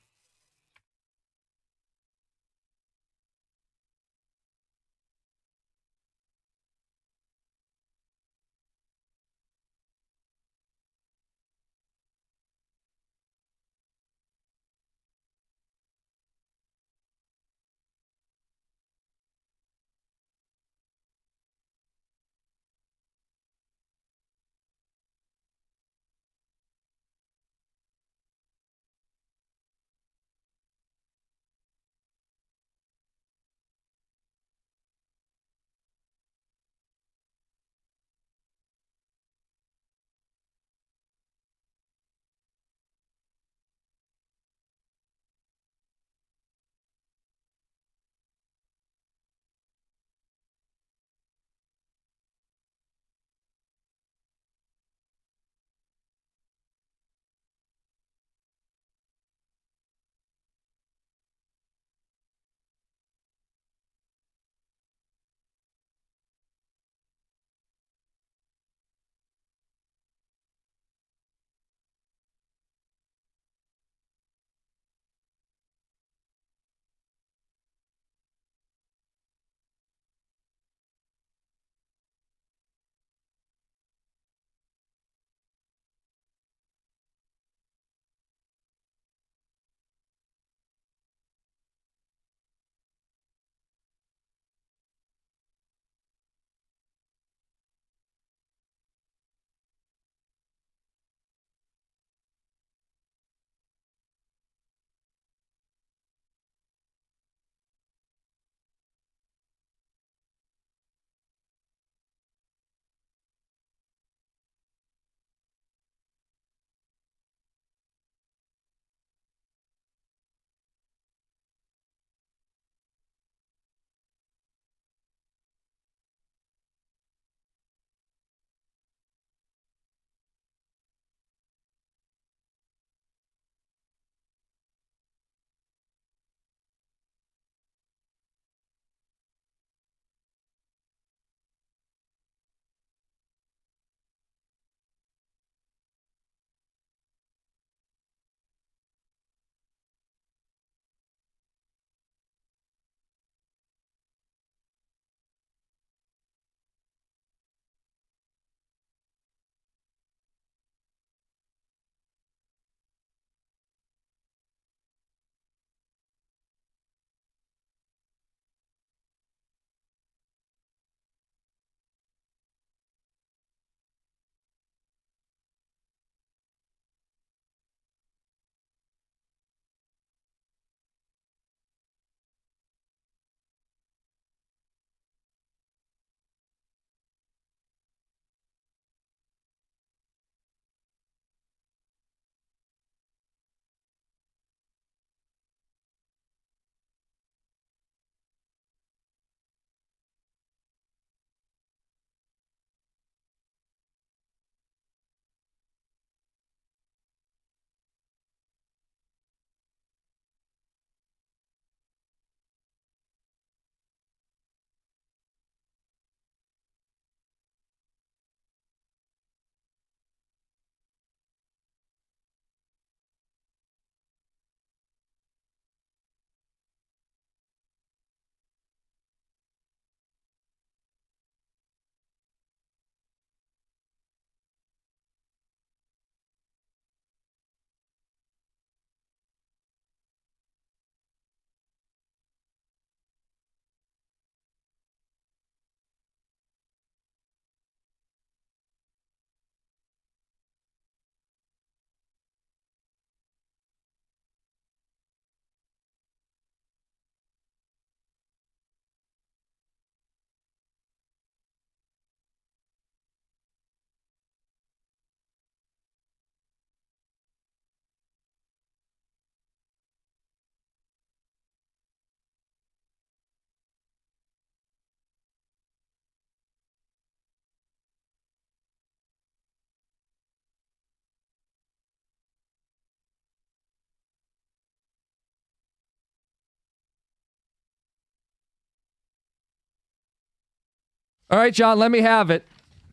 All right, John, let me have it.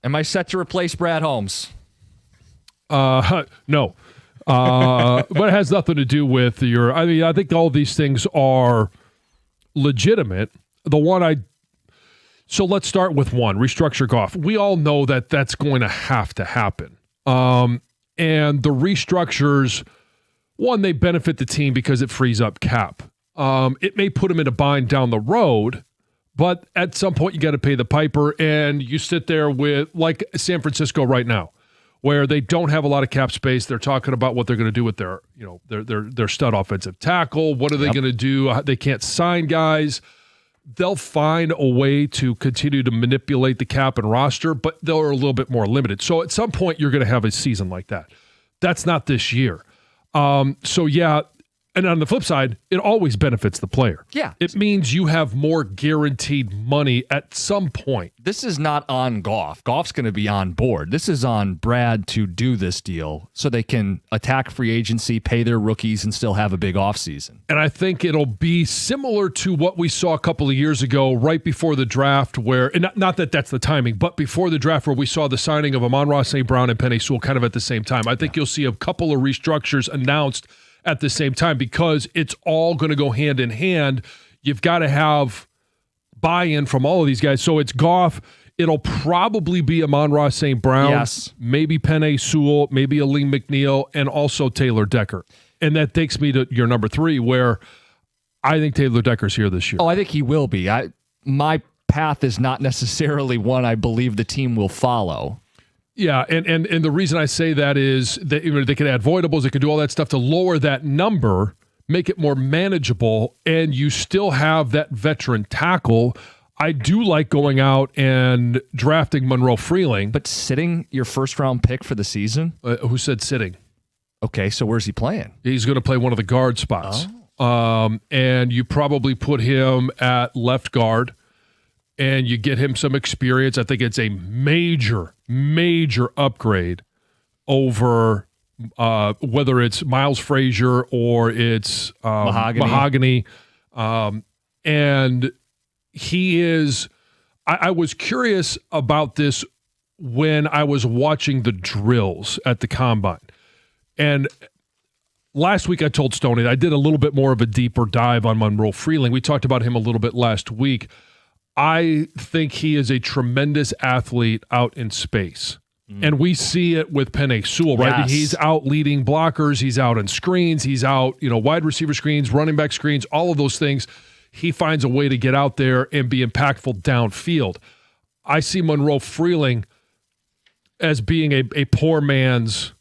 Am I set to replace Brad Holmes? No. But it has nothing to do with your. I mean, I think all these things are legitimate. So let's start with one, restructure Goff. We all know that that's going to have to happen. And the restructures, one, they benefit the team because it frees up cap. It may put them in a bind down the road, but at some point you got to pay the piper, and you sit there with, like San Francisco right now, where they don't have a lot of cap space. They're talking about what they're going to do with their stud offensive tackle. What are they going to do? They can't sign guys. They'll find a way to continue to manipulate the cap and roster, but they're a little bit more limited. So at some point, you're going to have a season like that. That's not this year. And on the flip side, it always benefits the player. Yeah. It means you have more guaranteed money at some point. This is not on Goff. Goff's going to be on board. This is on Brad to do this deal so they can attack free agency, pay their rookies, and still have a big offseason. And I think it'll be similar to what we saw a couple of years ago, right before the draft, where, and not that that's the timing, but before the draft, where we saw the signing of Amon-Ra St. Brown and Penei Sewell kind of at the same time. I think you'll see a couple of restructures announced at the same time because it's all going to go hand in hand. You've got to have buy-in from all of these guys. So it's Goff. It'll probably be Amon-Ra St. Brown, yes, maybe Penei Sewell, maybe Aleem McNeil, and also Taylor Decker. And that takes me to your number 3, where I think Taylor Decker's here this year. Oh, I think he will be. My path is not necessarily one I believe the team will follow. Yeah, and the reason I say that is that they can add voidables, they can do all that stuff to lower that number, make it more manageable, and you still have that veteran tackle. I do like going out and drafting Monroe Freeling. But sitting your first-round pick for the season? Who said sitting? Okay, so where's he playing? He's going to play one of the guard spots. And you probably put him at left guard, and you get him some experience. I think it's a major upgrade over whether it's Miles Frazier or it's Mahogany. And he is – I was curious about this when I was watching the drills at the Combine. And last week I told Stoney I did a little bit more of a deeper dive on Monroe Freeling. We talked about him a little bit last week. I think he is a tremendous athlete out in space. And we see it with Penei Sewell, right? Yes. He's out leading blockers. He's out in screens. He's out, wide receiver screens, running back screens, all of those things. He finds a way to get out there and be impactful downfield. I see Monroe Freeling as being a poor man's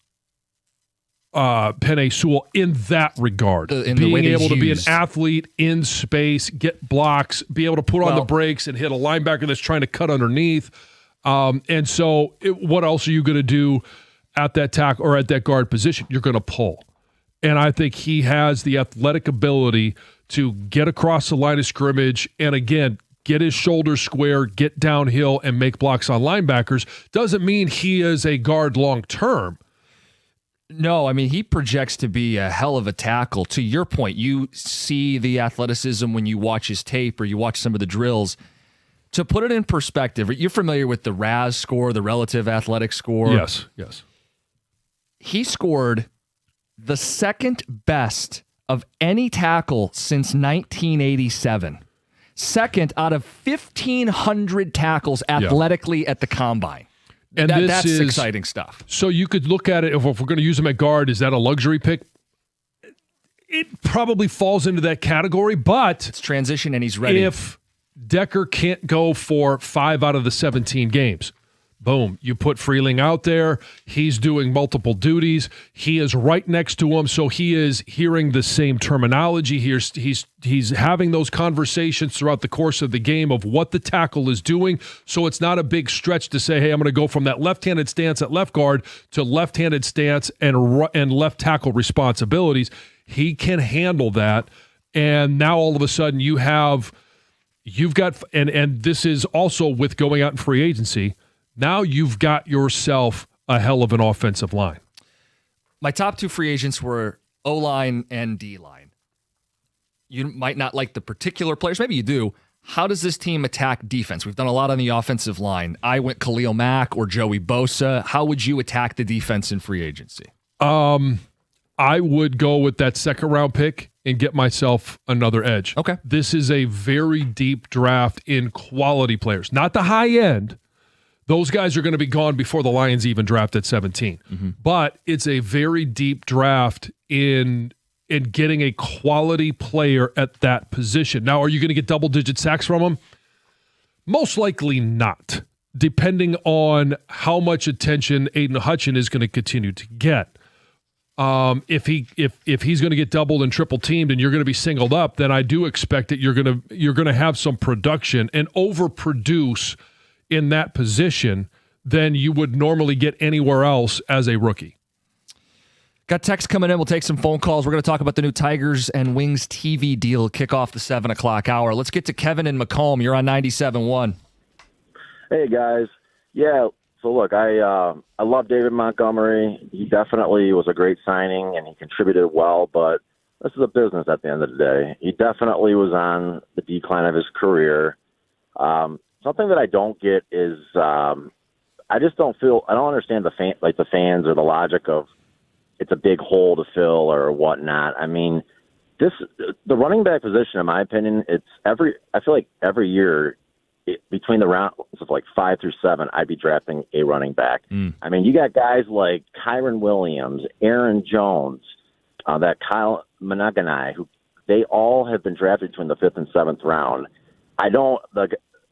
Penei Sewell in that regard. Being able to be an athlete in space, get blocks, be able to put on the brakes and hit a linebacker that's trying to cut underneath. And so what else are you going to do at that tackle or at that guard position? You're going to pull. And I think he has the athletic ability to get across the line of scrimmage and, again, get his shoulders square, get downhill, and make blocks on linebackers. Doesn't mean he is a guard long term. No, I mean, he projects to be a hell of a tackle. To your point, you see the athleticism when you watch his tape or you watch some of the drills. To put it in perspective, you're familiar with the RAS score, the relative athletic score? Yes. He scored the second best of any tackle since 1987. Second out of 1,500 tackles athletically at the Combine. And that's exciting stuff. So you could look at it, if we're going to use him at guard, is that a luxury pick? It probably falls into that category, but it's transition and he's ready. If Decker can't go for 5 out of the 17 games, boom, you put Freeling out there. He's doing multiple duties. He is right next to him, so he is hearing the same terminology. He's having those conversations throughout the course of the game of what the tackle is doing. So it's not a big stretch to say, hey, I'm going to go from that left-handed stance at left guard to left-handed stance and left tackle responsibilities. He can handle that, and now all of a sudden you've got, and this is also with going out in free agency. Now you've got yourself a hell of an offensive line. My top 2 free agents were O-line and D-line. You might not like the particular players. Maybe you do. How does this team attack defense? We've done a lot on the offensive line. I went Khalil Mack or Joey Bosa. How would you attack the defense in free agency? I would go with that second round pick and get myself another edge. Okay. This is a very deep draft in quality players, not the high end. Those guys are going to be gone before the Lions even draft at 17. Mm-hmm. But it's a very deep draft in getting a quality player at that position. Now, are you going to get double-digit sacks from them? Most likely not, depending on how much attention Aiden Hutchin is going to continue to get. If he's going to get doubled and triple teamed and you're going to be singled up, then I do expect that you're going to have some production and overproduce in that position than you would normally get anywhere else as a rookie. Got text coming in. We'll take some phone calls. We're going to talk about the new Tigers and Wings TV deal, kick off the 7 o'clock hour. Let's get to Kevin in Macomb. You're on 97.1. Hey, guys. Yeah, so look, I love David Montgomery. He definitely was a great signing, and he contributed well, but this is a business at the end of the day. He definitely was on the decline of his career. Something that I don't get is I don't understand the fans or the logic of it's a big hole to fill or whatnot. I mean, the running back position, in my opinion, I feel like every year between the rounds of like 5 through 7, I'd be drafting a running back. I mean, you got guys like Kyron Williams, Aaron Jones, that Kyle Monaghanai, who they all have been drafted between the 5th and 7th round.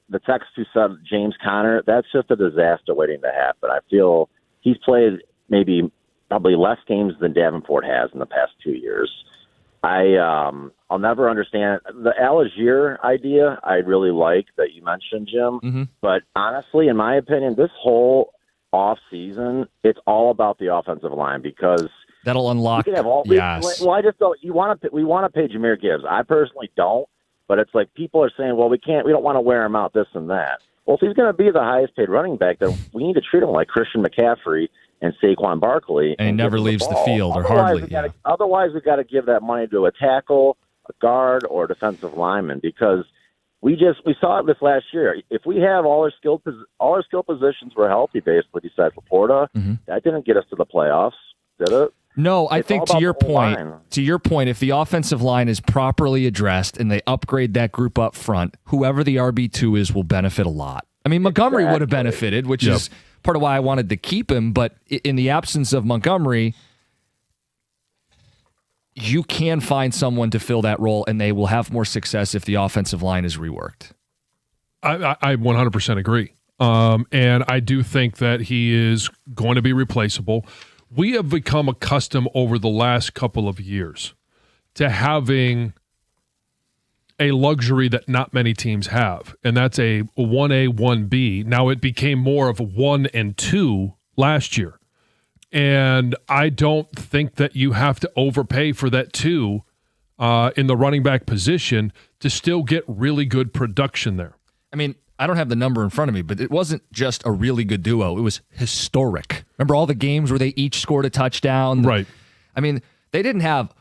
The text who said James Conner, that's just a disaster waiting to happen. I feel he's played probably less games than Davenport has in the past 2 years. I'll never understand the Algier idea. I really like that you mentioned, Jim. Mm-hmm. But honestly, in my opinion, this whole off season, it's all about the offensive line because that'll unlock. Yes. Well, I just don't. We want to pay Jahmyr Gibbs. I personally don't. But it's like people are saying, well, we don't want to wear him out, this and that. Well, if he's going to be the highest paid running back, then we need to treat him like Christian McCaffrey and Saquon Barkley. And he never leaves the field, or hardly. Otherwise, we've got to give that money to a tackle, a guard, or a defensive lineman because we saw it this last year. If we have all our skill positions were healthy, basically, besides Laporta, that didn't get us to the playoffs, did it? No, I think to your point, if the offensive line is properly addressed and they upgrade that group up front, whoever the RB2 is will benefit a lot. I mean, Montgomery would have benefited, which is part of why I wanted to keep him. But in the absence of Montgomery, you can find someone to fill that role, and they will have more success if the offensive line is reworked. I 100% agree. And I do think that he is going to be replaceable. We have become accustomed over the last couple of years to having a luxury that not many teams have, and that's a 1A, 1B. Now it became more of 1 and 2 last year. And I don't think that you have to overpay for that 2 in the running back position to still get really good production there. I mean, I don't have the number in front of me, but it wasn't just a really good duo. It was historic. Remember all the games where they each scored a touchdown? Right. I mean, they didn't have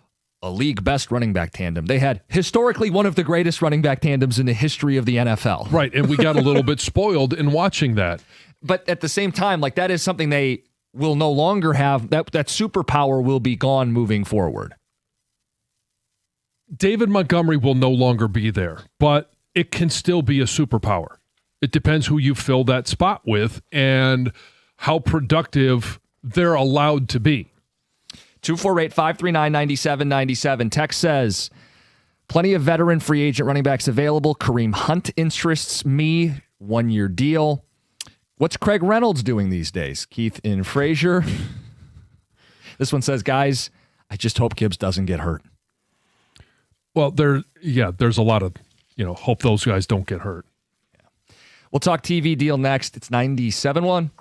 a league best running back tandem. They had historically one of the greatest running back tandems in the history of the NFL. Right, and we got a little bit spoiled in watching that. But at the same time, like that is something they will no longer have. That superpower will be gone moving forward. David Montgomery will no longer be there, but it can still be a superpower. It depends who you fill that spot with and how productive they're allowed to be. 248-539-9797. Text says, plenty of veteran free agent running backs available. Kareem Hunt interests me. 1-year deal. What's Craig Reynolds doing these days? Keith in Frazier. This one says, guys, I just hope Gibbs doesn't get hurt. Well, there's a lot of, hope those guys don't get hurt. We'll talk TV deal next. It's 97.1.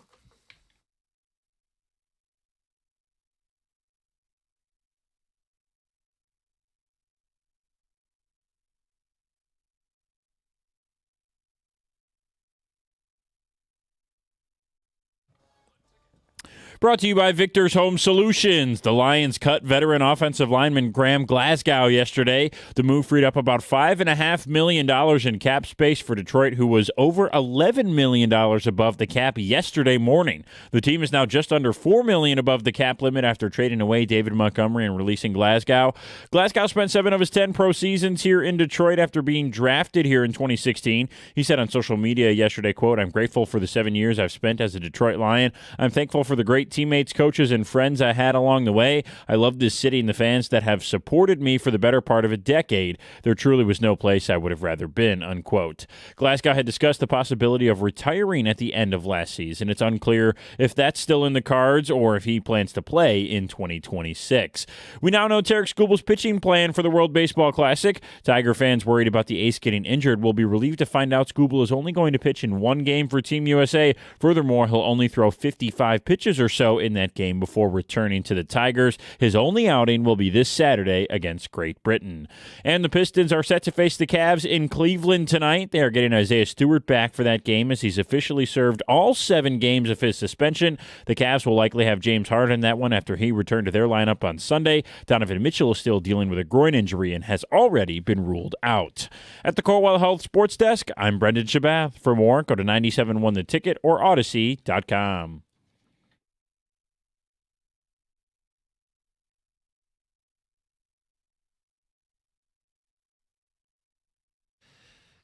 Brought to you by Victor's Home Solutions. The Lions cut veteran offensive lineman Graham Glasgow yesterday. The move freed up about $5.5 million in cap space for Detroit, who was over $11 million above the cap yesterday morning. The team is now just under $4 million above the cap limit after trading away David Montgomery and releasing Glasgow. Glasgow spent 7 of his 10 pro seasons here in Detroit after being drafted here in 2016. He said on social media yesterday, quote, "I'm grateful for the 7 years I've spent as a Detroit Lion. I'm thankful for the great teammates, coaches, and friends I had along the way. I love this city and the fans that have supported me for the better part of a decade. There truly was no place I would have rather been," unquote. Glasgow had discussed the possibility of retiring at the end of last season. It's unclear if that's still in the cards or if he plans to play in 2026. We now know Tarek Skubal's pitching plan for the World Baseball Classic. Tiger fans worried about the ace getting injured will be relieved to find out Skubal is only going to pitch in one game for Team USA. Furthermore, he'll only throw 55 pitches or so in that game before returning to the Tigers. His only outing will be this Saturday against Great Britain. And the Pistons are set to face the Cavs in Cleveland tonight. They are getting Isaiah Stewart back for that game as he's officially served all 7 games of his suspension. The Cavs will likely have James Harden that one after he returned to their lineup on Sunday. Donovan Mitchell is still dealing with a groin injury and has already been ruled out. At the Corewell Health Sports Desk, I'm Brendan Shabath. For more, go to 97.1 The Ticket or Odyssey.com.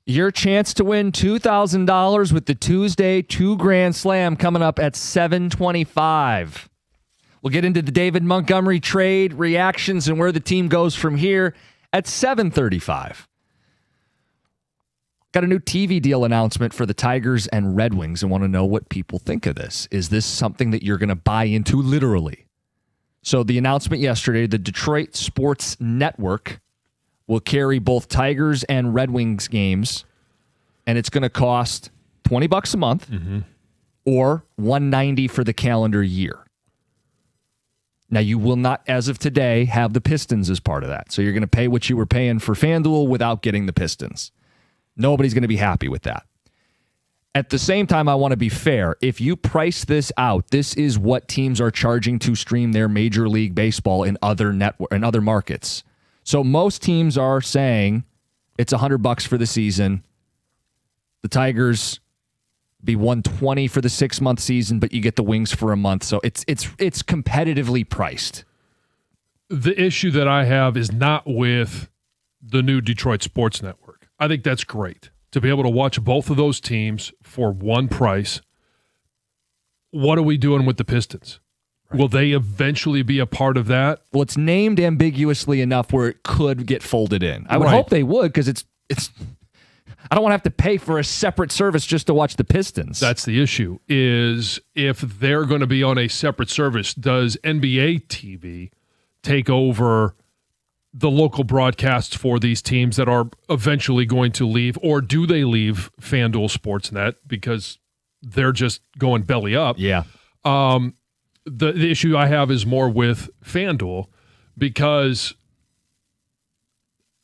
Your chance to win $2,000 with the Tuesday 2 Grand Slam coming up at 7:25. We'll get into the David Montgomery trade, reactions, and where the team goes from here at 7:35. Got a new TV deal announcement for the Tigers and Red Wings and want to know what people think of this. Is this something that you're going to buy into literally? So the announcement yesterday, the Detroit Sports Network will carry both Tigers and Red Wings games, and it's going to cost $20 a month or $190 for the calendar year. Now, you will not, as of today, have the Pistons as part of that. So you're going to pay what you were paying for FanDuel without getting the Pistons. Nobody's going to be happy with that. At the same time, I want to be fair. If you price this out, this is what teams are charging to stream their Major League Baseball in other markets. So most teams are saying it's $100 for the season. The Tigers be $120 for the 6-month season, but you get the Wings for a month. So it's competitively priced. The issue that I have is not with the new Detroit Sports Network. I think that's great to be able to watch both of those teams for one price. What are we doing with the Pistons? Right. Will they eventually be a part of that? Well, it's named ambiguously enough where it could get folded in. I would hope they would, because it's. I don't want to have to pay for a separate service just to watch the Pistons. That's the issue, is if they're going to be on a separate service, does NBA TV take over the local broadcasts for these teams that are eventually going to leave, or do they leave FanDuel Sportsnet because they're just going belly up? Yeah. The issue I have is more with FanDuel, because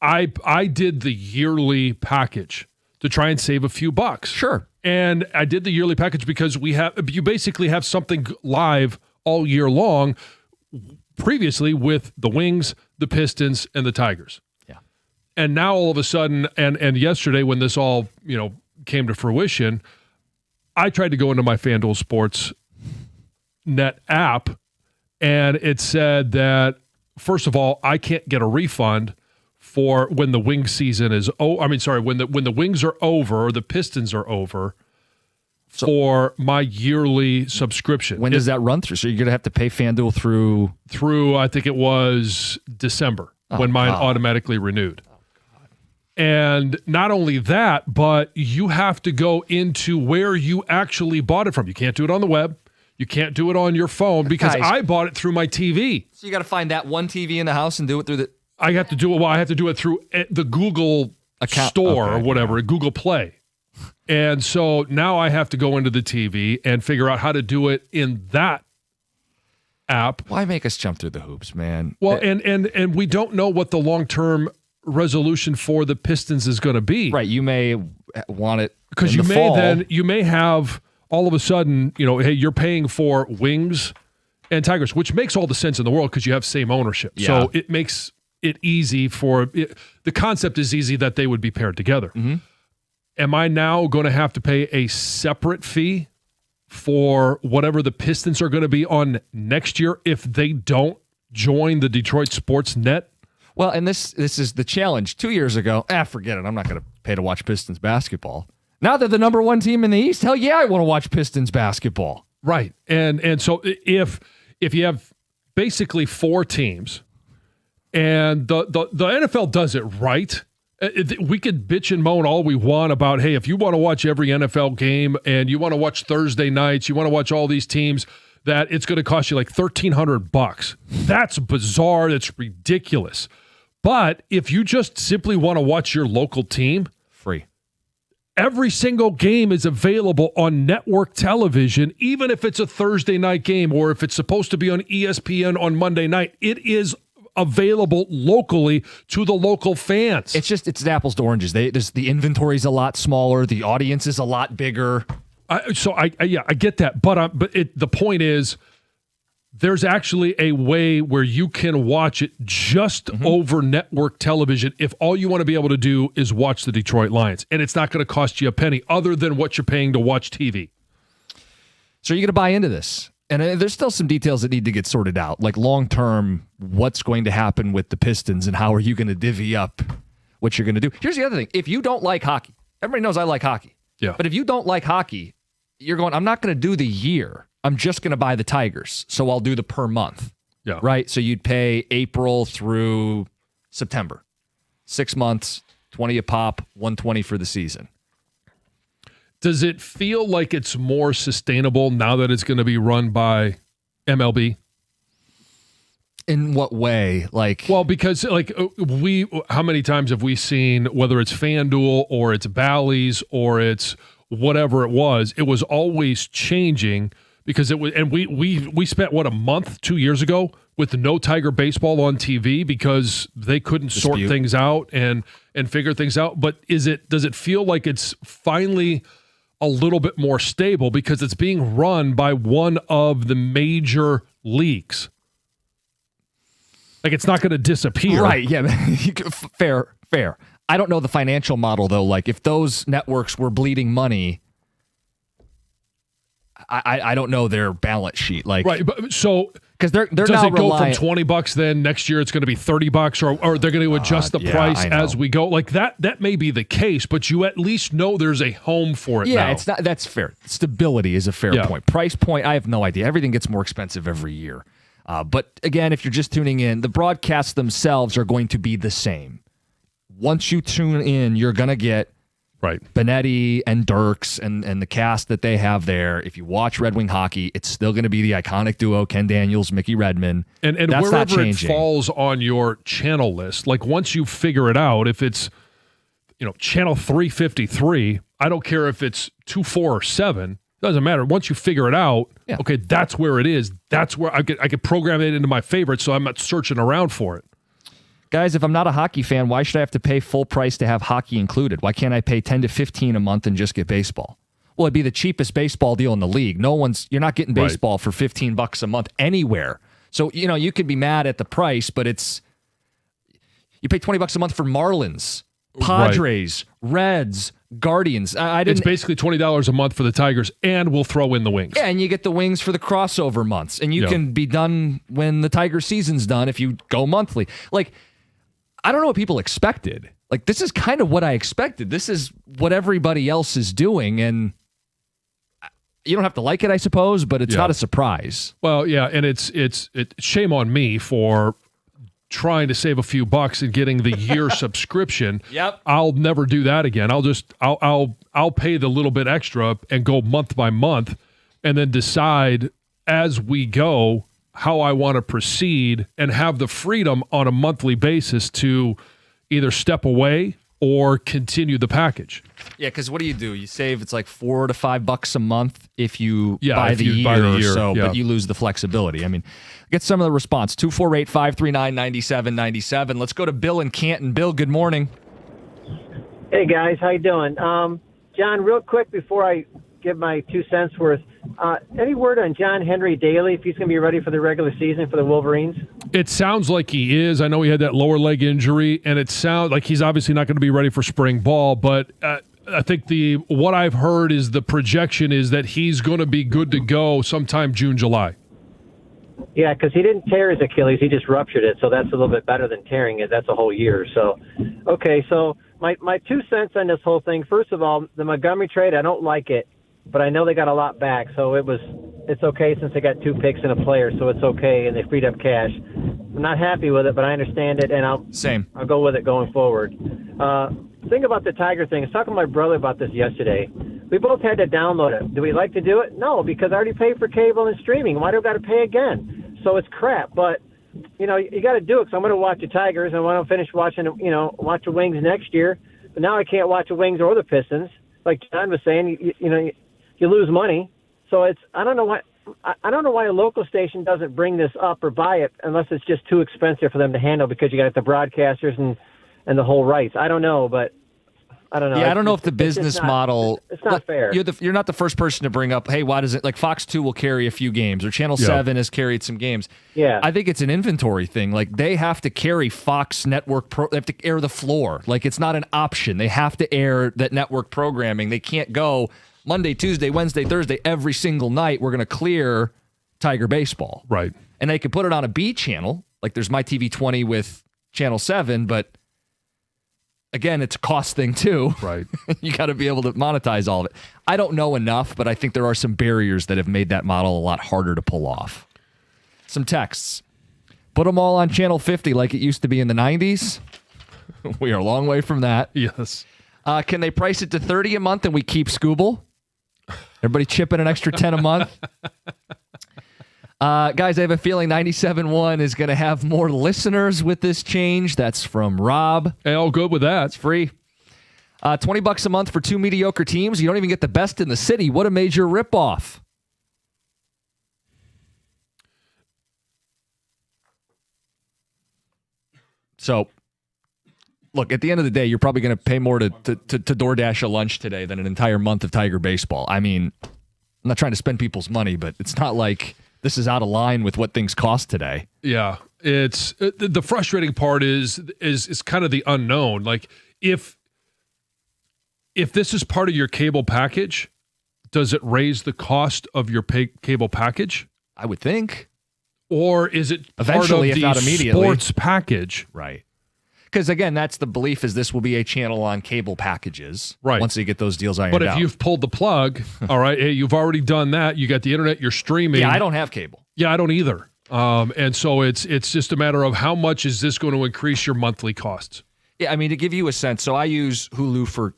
I did the yearly package to try and save a few bucks. Sure. And I did the yearly package because you basically have something live all year long previously with the Wings, the Pistons, and the Tigers. Yeah. And now all of a sudden, and yesterday when this all, came to fruition, I tried to go into my FanDuel Sports Net app, and it said that, first of all, I can't get a refund for when the Wings season is when the Wings are over or the Pistons are over for my yearly subscription. When does that run through? So you're going to have to pay FanDuel through I think it was December when mine automatically renewed. And not only that, but you have to go into where you actually bought it from. You can't do it on the web. You can't do it on your phone because I bought it through my TV. So you got to find that one TV in the house and do it through the... I have to do it. Well, I have to do it through the Google Store or whatever, Google Play. And so now I have to go into the TV and figure out how to do it in that app. Why make us jump through the hoops, man? Well, and we don't know what the long-term resolution for the Pistons is going to be. Right. You may want it because you may have all of a sudden, hey, you're paying for Wings and Tigers, which makes all the sense in the world because you have same ownership. Yeah. So it makes it easy the concept is easy that they would be paired together. Mm-hmm. Am I now going to have to pay a separate fee for whatever the Pistons are going to be on next year if they don't join the Detroit Sports Net? Well, and this is the challenge. 2 years ago, forget it. I'm not going to pay to watch Pistons basketball. Now they're the number one team in the East. Hell yeah, I want to watch Pistons basketball. Right. And so if you have basically 4 teams and the NFL does it right, we could bitch and moan all we want about, hey, if you want to watch every NFL game and you want to watch Thursday nights, you want to watch all these teams, that it's going to cost you like $1,300. That's bizarre. That's ridiculous. But if you just simply want to watch your local team, free. Every single game is available on network television, even if it's a Thursday night game or if it's supposed to be on ESPN on Monday night. It is available locally to the local fans. It's apples to oranges. The inventory's a lot smaller. The audience is a lot bigger. I get that, but the point is, there's actually a way where you can watch it just over network television if all you want to be able to do is watch the Detroit Lions, and it's not going to cost you a penny other than what you're paying to watch TV. So you're going to buy into this. And there's still some details that need to get sorted out, like long-term, what's going to happen with the Pistons and how are you going to divvy up what you're going to do. Here's the other thing. If you don't like hockey, everybody knows I like hockey. Yeah. But if you don't like hockey, you're going, I'm not going to do the year. I'm just going to buy the Tigers, so I'll do the per month. Yeah. Right? So you'd pay April through September. 6 months, 20 a pop, 120 for the season. Does it feel like it's more sustainable now that it's going to be run by MLB? In what way? Well, because how many times have we seen, whether it's FanDuel or it's Bally's or it's whatever it was always changing because it was, and we spent a month 2 years ago with no Tiger baseball on TV because they couldn't sort things out and figure things out. But does it feel like it's finally a little bit more stable because it's being run by one of the major leagues? Like, it's not going to disappear. Right, yeah. Fair. I don't know the financial model, though. Like, if those networks were bleeding money, I don't know their balance sheet. Like, right, but so because they're does now it go from $20 then next year it's going to be $30 or they're going to adjust the price as we go? Like that may be the case, but you at least know there's a home for it. Yeah, now. it's not. That's fair. Stability is a fair point. Price point, I have no idea. Everything gets more expensive every year. But again, if you're just tuning in, the broadcasts themselves are going to be the same. Once you tune in, you're going to get Benetti and Dirks and the cast that they have there. If you watch Red Wing hockey, it's still going to be the iconic duo, Ken Daniels, Mickey Redmond. And that's wherever it falls on your channel list, like once you figure it out, if it's channel 353, I don't care if it's 2, 4, or 7. Doesn't matter. Once you figure it out, okay, that's where it is. That's where I could program it into my favorites, so I'm not searching around for it. Guys, if I'm not a hockey fan, why should I have to pay full price to have hockey included? Why can't I pay $10 to $15 a month and just get baseball? Well, it'd be the cheapest baseball deal in the league. You're not getting baseball for $15 a month anywhere. So, you could be mad at the price, but you pay $20 a month for Marlins, Padres, Reds, Guardians. It's basically $20 a month for the Tigers, and we'll throw in the Wings. Yeah, and you get the Wings for the crossover months, and you can be done when the Tiger season's done if you go monthly. Like, I don't know what people expected. Like, this is kind of what I expected. This is what everybody else is doing, and you don't have to like it, I suppose, but it's not a surprise. Well, yeah, and it's shame on me for trying to save a few bucks and getting the year subscription. Yep. I'll never do that again. I'll pay the little bit extra and go month by month and then decide as we go how I want to proceed and have the freedom on a monthly basis to either step away or continue the package. Yeah, because what do? You save, it's like $4 to $5 a month if you buy the year or so, but you lose the flexibility. I mean, get some of the response. 248-539-9797. Let's go to Bill in Canton. Bill, good morning. Hey, guys. How you doing? John, real quick before I give my 2 cents worth. Any word on John Henry Daly, if he's going to be ready for the regular season for the Wolverines? It sounds like he is. I know he had that lower leg injury, and it sounds like he's obviously not going to be ready for spring ball, but I think what I've heard is the projection is that he's going to be good to go sometime June, July. Yeah, because he didn't tear his Achilles. He just ruptured it, so that's a little bit better than tearing it. That's a whole year. So, okay, so my 2 cents on this whole thing, first of all, the Montgomery trade, I don't like it, but I know they got a lot back, so it's okay since they got 2 picks and a player, so it's okay, and they freed up cash. I'm not happy with it, but I understand it, and I'll go with it going forward. Think about the Tiger thing. I was talking to my brother about this yesterday. We both had to download it. Do we like to do it? No, because I already paid for cable and streaming. Why do I got to pay again? So it's crap. But, you got to do it. So I'm going to watch the Tigers, and when I'm finished watching, watch the Wings next year. But now I can't watch the Wings or the Pistons. Like John was saying, you lose money. So I don't know why a local station doesn't bring this up or buy it unless it's just too expensive for them to handle because you got the broadcasters and the whole rights. I don't know, but I don't know. Yeah, I don't know if the business model. It's not fair. You're not the first person to bring up, hey, why does it, like Fox 2 will carry a few games or Channel 7 has carried some games. Yeah. I think it's an inventory thing. Like they have to carry Fox network, they have to air the floor. Like it's not an option. They have to air that network programming. They can't go Monday, Tuesday, Wednesday, Thursday, every single night. We're going to clear Tiger baseball. Right. And they could put it on a B channel. Like there's My TV 20 with Channel 7, but again, it's a cost thing too. Right. You got to be able to monetize all of it. I don't know enough, but I think there are some barriers that have made that model a lot harder to pull off. Some texts. Put them all on Channel 50 like it used to be in the 90s. We are a long way from that. Yes. Can they price it to $30 a month and we keep Scooble? Everybody chipping an extra $10 a month? Guys, I have a feeling 97.1 is going to have more listeners with this change. That's from Rob. Hey, all good with that. It's free. $20 a month for 2 mediocre teams. You don't even get the best in the city. What a major ripoff. So, look, at the end of the day, you're probably going to pay more to DoorDash a lunch today than an entire month of Tiger baseball. I mean, I'm not trying to spend people's money, but it's not like this is out of line with what things cost today. Yeah, it's the frustrating part is kind of the unknown. Like if this is part of your cable package, does it raise the cost of your cable package? I would think. Or is it eventually, part of if not the immediately, sports package? Right. Because again, that's the belief is this will be a channel on cable packages. Right. Once you get those deals ironed But if out. you've pulled the plug, all right, hey, you've already done that. You got the internet, you're streaming. Yeah, I don't have cable. Yeah, I don't either. And so it's just a matter of how much is this going to increase your monthly costs? Yeah, I mean, to give you a sense, so I use Hulu for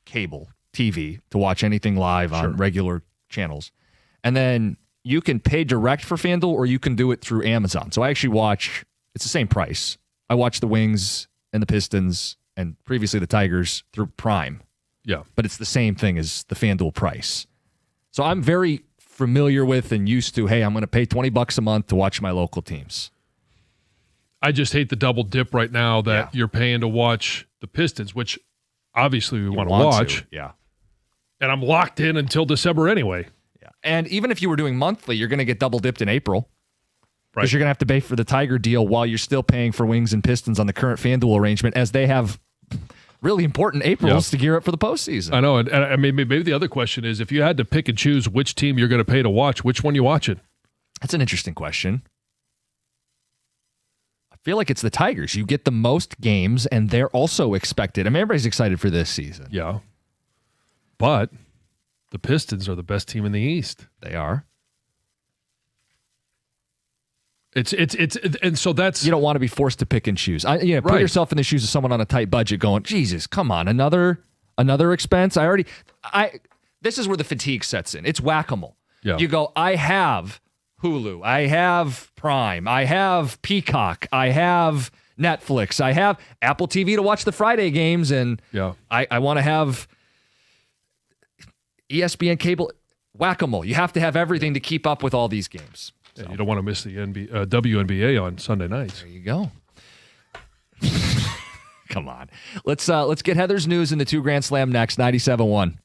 cable TV to watch anything live on regular channels. And then you can pay direct for FanDuel or you can do it through Amazon. So I actually watch, it's the same price. I watch the Wings and the Pistons and previously the Tigers through Prime. Yeah. But it's the same thing as the FanDuel price. So I'm very familiar with and used to, hey, I'm going to pay $20 a month to watch my local teams. I just hate the double dip right now that you're paying to watch the Pistons, which obviously we want to watch. Yeah. And I'm locked in until December anyway. Yeah. And even if you were doing monthly, you're going to get double dipped in April. Right. Because you're going to have to pay for the Tiger deal while you're still paying for Wings and Pistons on the current FanDuel arrangement, as they have really important Aprils to gear up for the postseason. I know. And I mean, maybe the other question is if you had to pick and choose which team you're going to pay to watch, which one you watching? That's an interesting question. I feel like it's the Tigers. You get the most games, and they're also expected. I mean, everybody's excited for this season. Yeah. But the Pistons are the best team in the East. They are. It's and so that's you don't want to be forced to pick and choose. Put yourself in the shoes of someone on a tight budget going, Jesus, come on, another expense. This is where the fatigue sets in. It's whack-a-mole. Yeah. You go, I have Hulu, I have Prime, I have Peacock, I have Netflix, I have Apple TV to watch the Friday games, and I want to have ESPN cable. Whack-a-mole. You have to have everything to keep up with all these games. So. You don't want to miss the WNBA on Sunday nights. There you go. Come on. Let's get Heather's news in the 2 Grand Slam next. 97.1.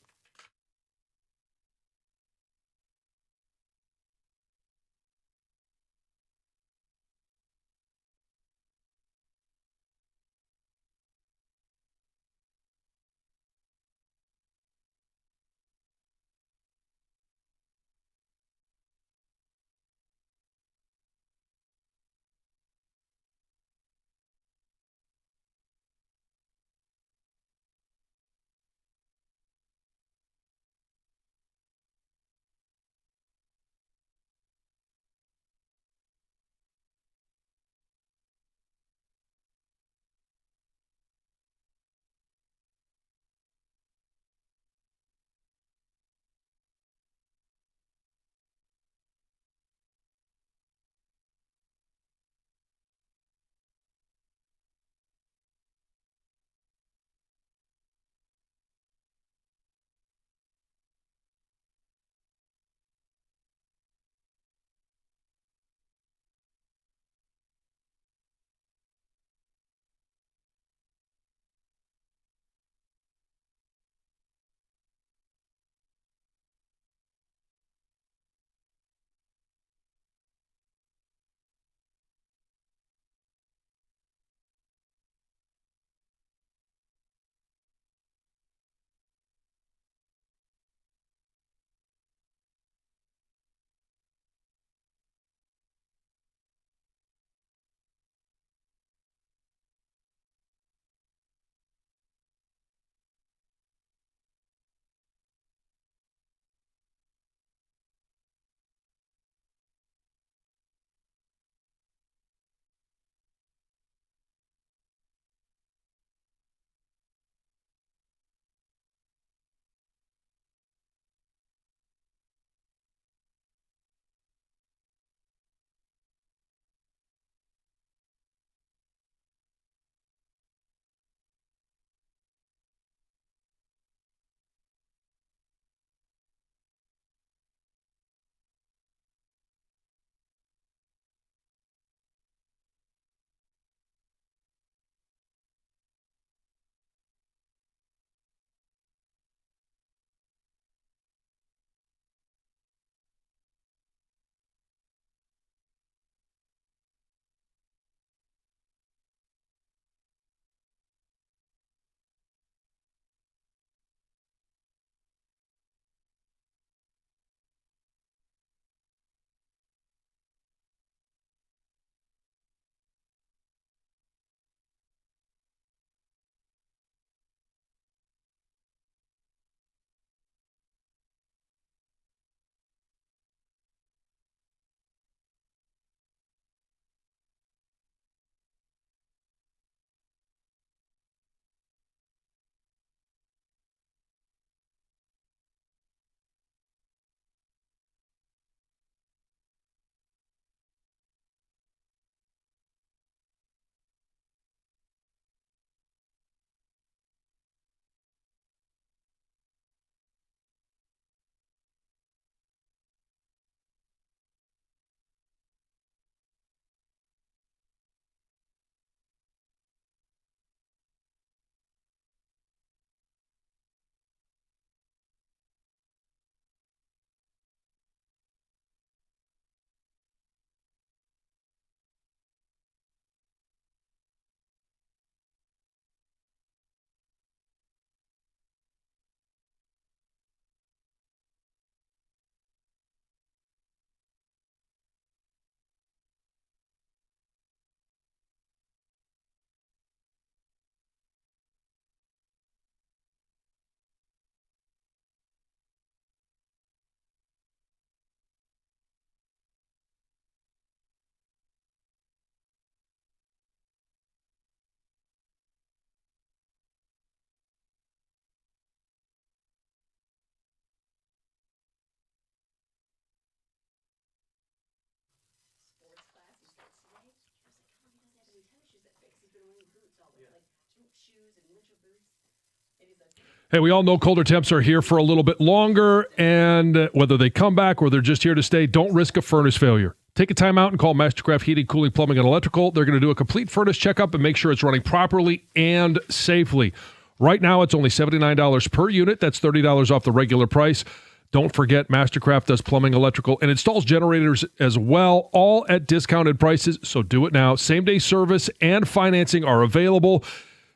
Hey, we all know colder temps are here for a little bit longer, and whether they come back or they're just here to stay, don't risk a furnace failure. Take a time out and call Mastercraft Heating, Cooling, Plumbing, and Electrical. They're going to do a complete furnace checkup and make sure it's running properly and safely. Right now, it's only $79 per unit. That's $30 off the regular price. Don't forget, Mastercraft does plumbing, electrical, and installs generators as well, all at discounted prices, so do it now. Same-day service and financing are available.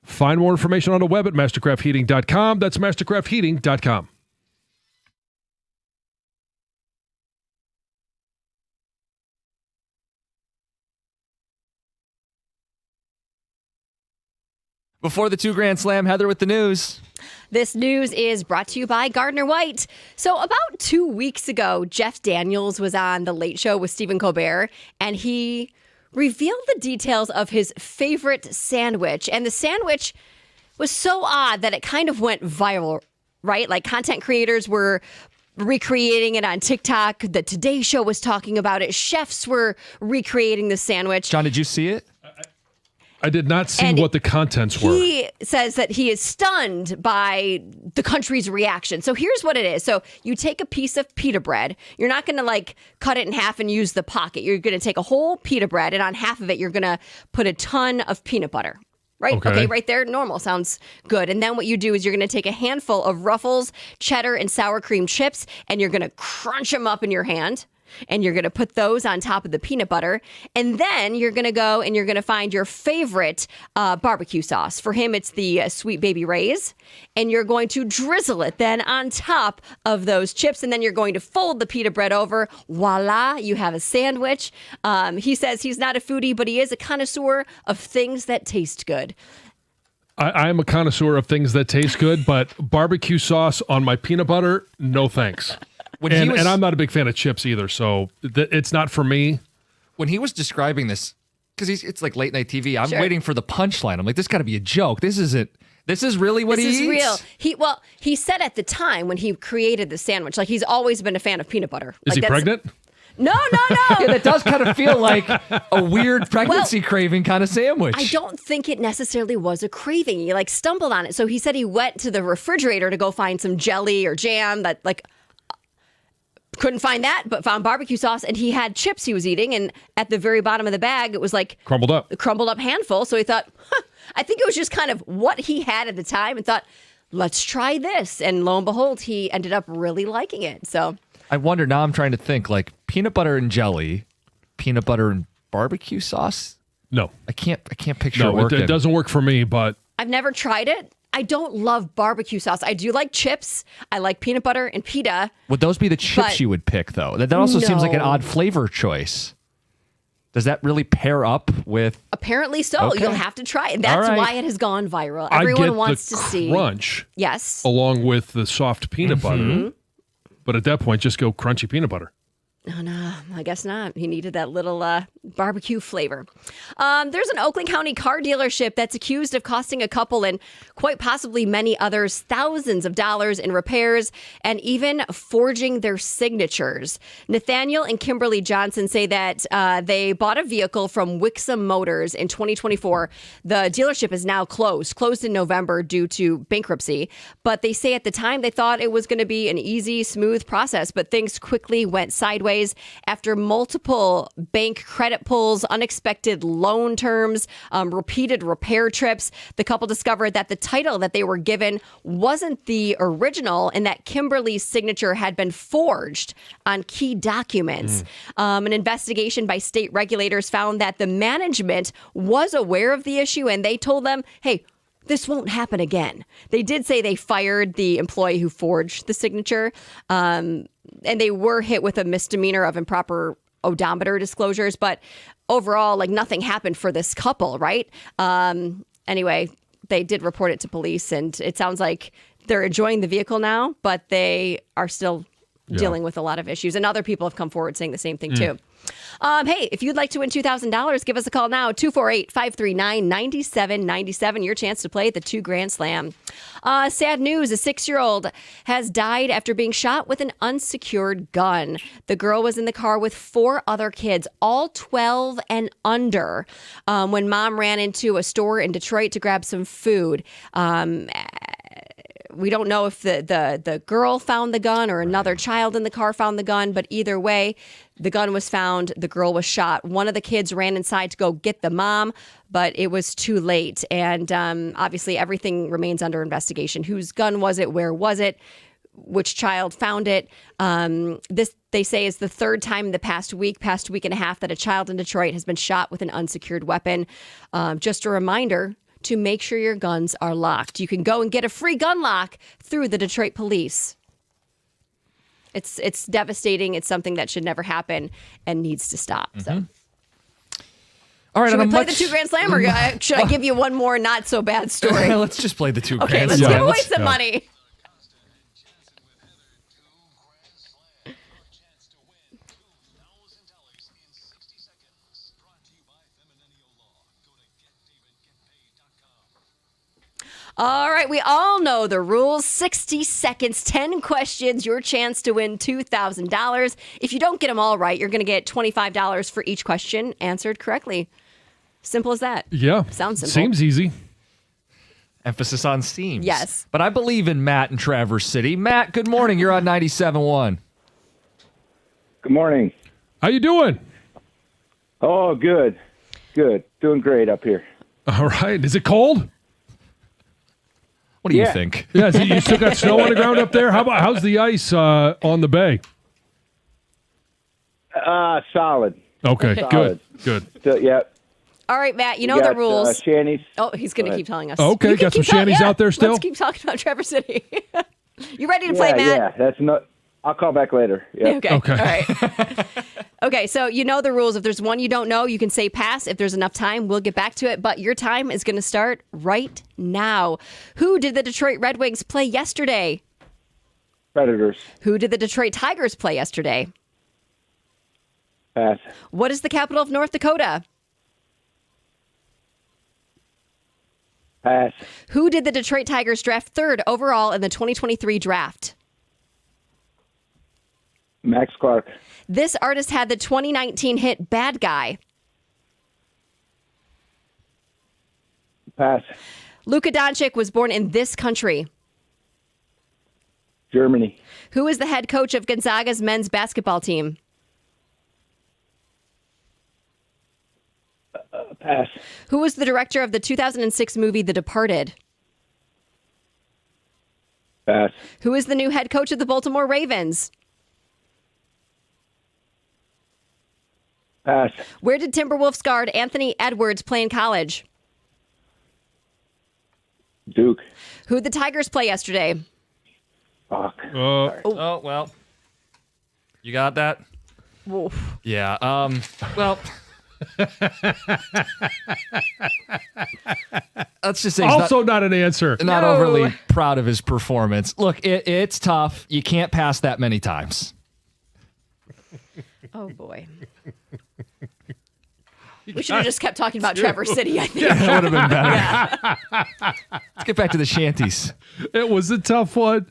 Find more information on the web at mastercraftheating.com. That's mastercraftheating.com. Before the 2 Grand Slam, Heather with the news. This news is brought to you by Gardner White. So about 2 weeks ago, Jeff Daniels was on The Late Show with Stephen Colbert, and he revealed the details of his favorite sandwich. And the sandwich was so odd that it kind of went viral, right? Like content creators were recreating it on TikTok. The Today Show was talking about it. Chefs were recreating the sandwich. John, did you see it? I did not see what the contents were. He says that he is stunned by the country's reaction. So here's what it is. So you take a piece of pita bread. You're not going to like cut it in half and use the pocket. You're going to take a whole pita bread, and on half of it, you're going to put a ton of peanut butter. Right? Okay, right there. Normal. Sounds good. And then what you do is you're going to take a handful of Ruffles, cheddar, and sour cream chips, and you're going to crunch them up in your hand. And you're going to put those on top of the peanut butter. And then you're going to go and you're going to find your favorite barbecue sauce. For him, it's the Sweet Baby Ray's. And you're going to drizzle it then on top of those chips. And then you're going to fold the pita bread over. Voila, you have a sandwich. He says he's not a foodie, but he is a connoisseur of things that taste good. I am a connoisseur of things that taste good, but barbecue sauce on my peanut butter, no thanks. And I'm not a big fan of chips either, so it's not for me. When he was describing this, because it's like late night TV, I'm waiting for the punchline. I'm like, this got to be a joke. This isn't. This is really what he eats? This is real. He said at the time when he created the sandwich, like he's always been a fan of peanut butter. Is he pregnant? No. Yeah, that does kind of feel like a weird pregnancy craving kind of sandwich. I don't think it necessarily was a craving. He like stumbled on it. So he said he went to the refrigerator to go find some jelly or jam that like couldn't find that, but found barbecue sauce, and he had chips he was eating, and at the very bottom of the bag, it was like crumbled up handful. So he thought, I think it was just kind of what he had at the time, and thought, let's try this. And lo and behold, he ended up really liking it. So I wonder, now I'm trying to think, like peanut butter and jelly, peanut butter and barbecue sauce. No, I can't picture it working. It doesn't work for me, but I've never tried it. I don't love barbecue sauce. I do like chips. I like peanut butter and pita. Would those be the chips you would pick, though? That also seems like an odd flavor choice. Does that really pair up with? Apparently so. Okay. You'll have to try it. That's why it has gone viral. Everyone wants to see crunch. Yes. Along with the soft peanut butter. But at that point, just go crunchy peanut butter. Oh, no, I guess not. He needed that little barbecue flavor. There's an Oakland County car dealership that's accused of costing a couple and quite possibly many others thousands of dollars in repairs and even forging their signatures. Nathaniel and Kimberly Johnson say that they bought a vehicle from Wixom Motors in 2024. The dealership is now closed in November due to bankruptcy. But they say at the time they thought it was going to be an easy, smooth process, but things quickly went sideways. After multiple bank credit pulls, unexpected loan terms, repeated repair trips, the couple discovered that the title that they were given wasn't the original and that Kimberly's signature had been forged on key documents. An investigation by state regulators found that the management was aware of the issue and they told them, hey, this won't happen again. They did say they fired the employee who forged the signature, and they were hit with a misdemeanor of improper odometer disclosures. But overall, like nothing happened for this couple, right? Anyway, they did report it to police, and it sounds like they're enjoying the vehicle now, but they are still dealing with a lot of issues. And other people have come forward saying the same thing too. Hey, if you'd like to win $2,000, give us a call now, 248-539-9797. Your chance to play at the 2 Grand Slam. Sad news, a 6-year-old has died after being shot with an unsecured gun. The girl was in the car with 4 other kids, all 12 and under, when mom ran into a store in Detroit to grab some food. We don't know if the girl found the gun or another child in the car found the gun, but either way, the gun was found. The girl was shot. One of the kids ran inside to go get the mom, but it was too late. And obviously, everything remains under investigation. Whose gun was it? Where was it? Which child found it? This, they say, is the 3rd time in the past week and a half that a child in Detroit has been shot with an unsecured weapon. Just a reminder to make sure your guns are locked. You can go and get a free gun lock through the Detroit Police. It's devastating. It's something that should never happen and needs to stop. So, All right, should we on a play much- the 2 Grand Slam, or should I give you one more not so bad story? Let's just play the 2 Okay, Grand let's Slam. give away Let's some go. money. All right, we all know the rules. 60 seconds, 10 questions, your chance to win $2,000. If you don't get them all right, you're going to get $25 for each question answered correctly. Simple as that. Yeah. Sounds simple. Seems easy. Emphasis on seems. Yes. But I believe in Matt in Traverse City. Matt, good morning. You're on 97.1. Good morning. How you doing? Oh, good. Good. Doing great up here. All right. Is it cold? What do you Yeah. think? Yeah. You still got snow on the ground up there? How's the ice on the bay? Solid. Okay. Solid. Good. So, yeah. All right, Matt, you We know the got, rules. Shanties. Oh, he's going to keep telling us. Okay, You can got some keep telling- shanties out there still? Let's keep talking about Traverse City. You ready to play, Matt? Yeah. That's not. I'll call back later. Yeah. Okay. Okay. All right. Okay, so you know the rules. If there's one you don't know, you can say pass. If there's enough time, we'll get back to it. But your time is going to start right now. Who did the Detroit Red Wings play yesterday? Predators. Who did the Detroit Tigers play yesterday? Pass. What is the capital of North Dakota? Pass. Who did the Detroit Tigers draft 3rd overall in the 2023 draft? Max Clark. This artist had the 2019 hit Bad Guy. Pass. Luka Doncic was born in this country. Germany. Who is the head coach of Gonzaga's men's basketball team? Pass. Who was the director of the 2006 movie The Departed? Pass. Who is the new head coach of the Baltimore Ravens? Pass. Where did Timberwolves guard Anthony Edwards play in college? Duke. Who did the Tigers play yesterday? Fuck. Oh, well. You got that? Oof. Yeah. Well. Let's just say he's Also not an answer. not No. overly proud of his performance. Look, it's tough. You can't pass that many times. Oh, boy. We should have just kept talking about Traverse City, I think. That would have been better. Let's get back to the shanties. It was a tough one.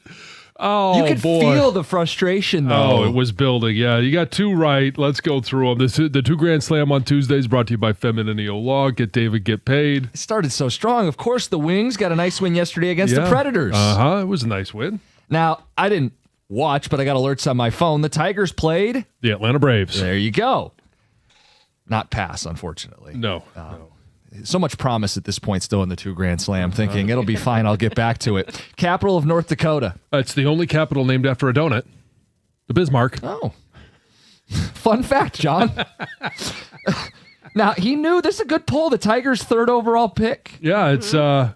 Oh, You could boy. feel the frustration, though. Oh, it was building. Yeah, you got 2 right. Let's go through them. The 2 Grand Slam on Tuesdays brought to you by Feminine Law. Get David, get paid. It started so strong. Of course, the Wings got a nice win yesterday against the Predators. It was a nice win. Now, I didn't watch, but I got alerts on my phone. The Tigers played. The Atlanta Braves. There you go. Not pass, unfortunately. No. So much promise at this point still in the 2 Grand Slam, thinking it'll be fine. I'll get back to it. Capital of North Dakota. It's the only capital named after a donut. The Bismarck. Oh. Fun fact, John. Now, he knew this is a good poll. The Tigers' 3rd overall pick. Yeah, it's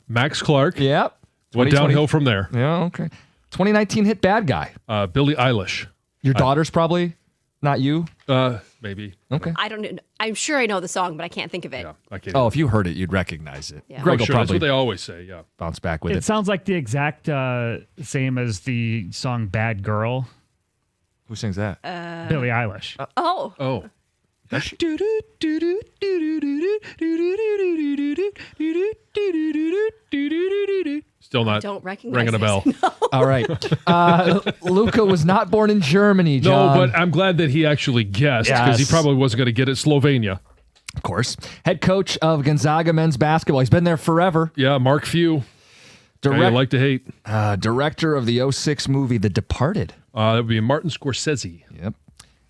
Max Clark. Yep. Went 2020 downhill from there. Yeah, okay. 2019 hit Bad Guy. Billie Eilish. Your daughter's probably not you? Maybe. Okay. I don't know. I'm sure I know the song, but I can't think of it. Yeah, I can't. Oh, if you heard it, you'd recognize it. Yeah. Greg will sure. That's probably what they always say. Yeah. bounce back with It it. sounds like the exact same as the song Bad Girl. Who sings that? Billie Eilish. Oh, Oh, still not don't recognize ringing a bell. this. No. All right. Luka was not born in Germany, No, John. but I'm glad that he actually guessed because he Yes. probably wasn't going to get it. Slovenia. Of course. Head coach of Gonzaga men's basketball. He's been there forever. Yeah, Mark Few. Guy you like to hate. Director of the 06 movie The Departed. That would be Martin Scorsese. Yep.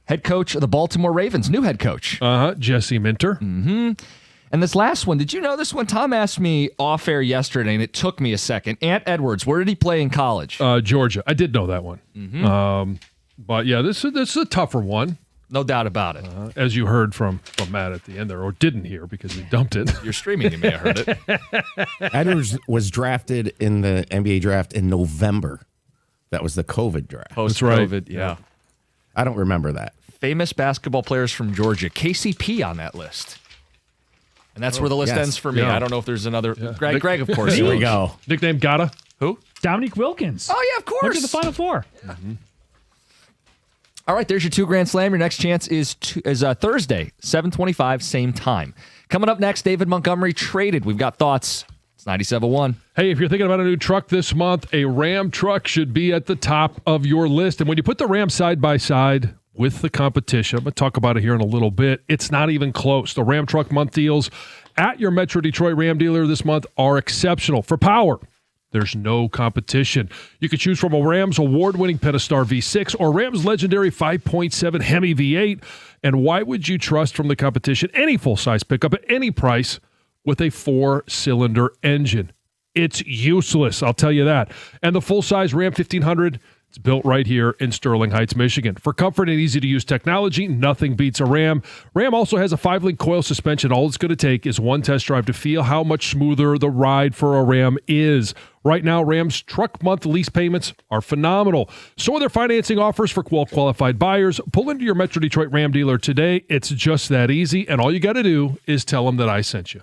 Head coach of the Baltimore Ravens. New head coach. Jesse Minter. And this last one, did you know this one? Tom asked me off air yesterday, and it took me a second. Ant Edwards, where did he play in college? Georgia. I did know that one. But yeah, this is a tougher one, No doubt about it. as you heard from Matt at the end there, or didn't hear because he dumped it. You're streaming, you may have heard it. Edwards was drafted in the NBA draft in November. That was the COVID draft. Post-COVID, yeah. I don't remember that. Famous basketball players from Georgia. KCP on that list. And that's where the list yes. ends for me. Yeah. I don't know if there's another. Greg, of course. Here we go. Nickname Gata. Who? Dominique Wilkins. Oh, yeah, of Went course. to the Final Four. All right, there's your 2 Grand Slam. Your next chance is Thursday, 7:25, same time. Coming up next, David Montgomery traded. We've got thoughts. It's 97.1. Hey, if you're thinking about a new truck this month, a Ram truck should be at the top of your list. And when you put the Ram side by side with the competition, I'm going to talk about it here in a little bit. It's not even close. The Ram Truck Month deals at your Metro Detroit Ram dealer this month are exceptional. For power, there's no competition. You can choose from a Rams award-winning Pentastar V6 or Rams legendary 5.7 Hemi V8. And why would you trust from the competition any full-size pickup at any price with a 4-cylinder engine? It's useless, I'll tell you that. And the full-size Ram 1500, it's built right here in Sterling Heights, Michigan. For comfort and easy-to-use technology, nothing beats a Ram. Ram also has a 5-link coil suspension. All it's going to take is one test drive to feel how much smoother the ride for a Ram is. Right now, Ram's truck month lease payments are phenomenal. So are their financing offers for well-qualified buyers. Pull into your Metro Detroit Ram dealer today. It's just that easy, and all you got to do is tell them that I sent you.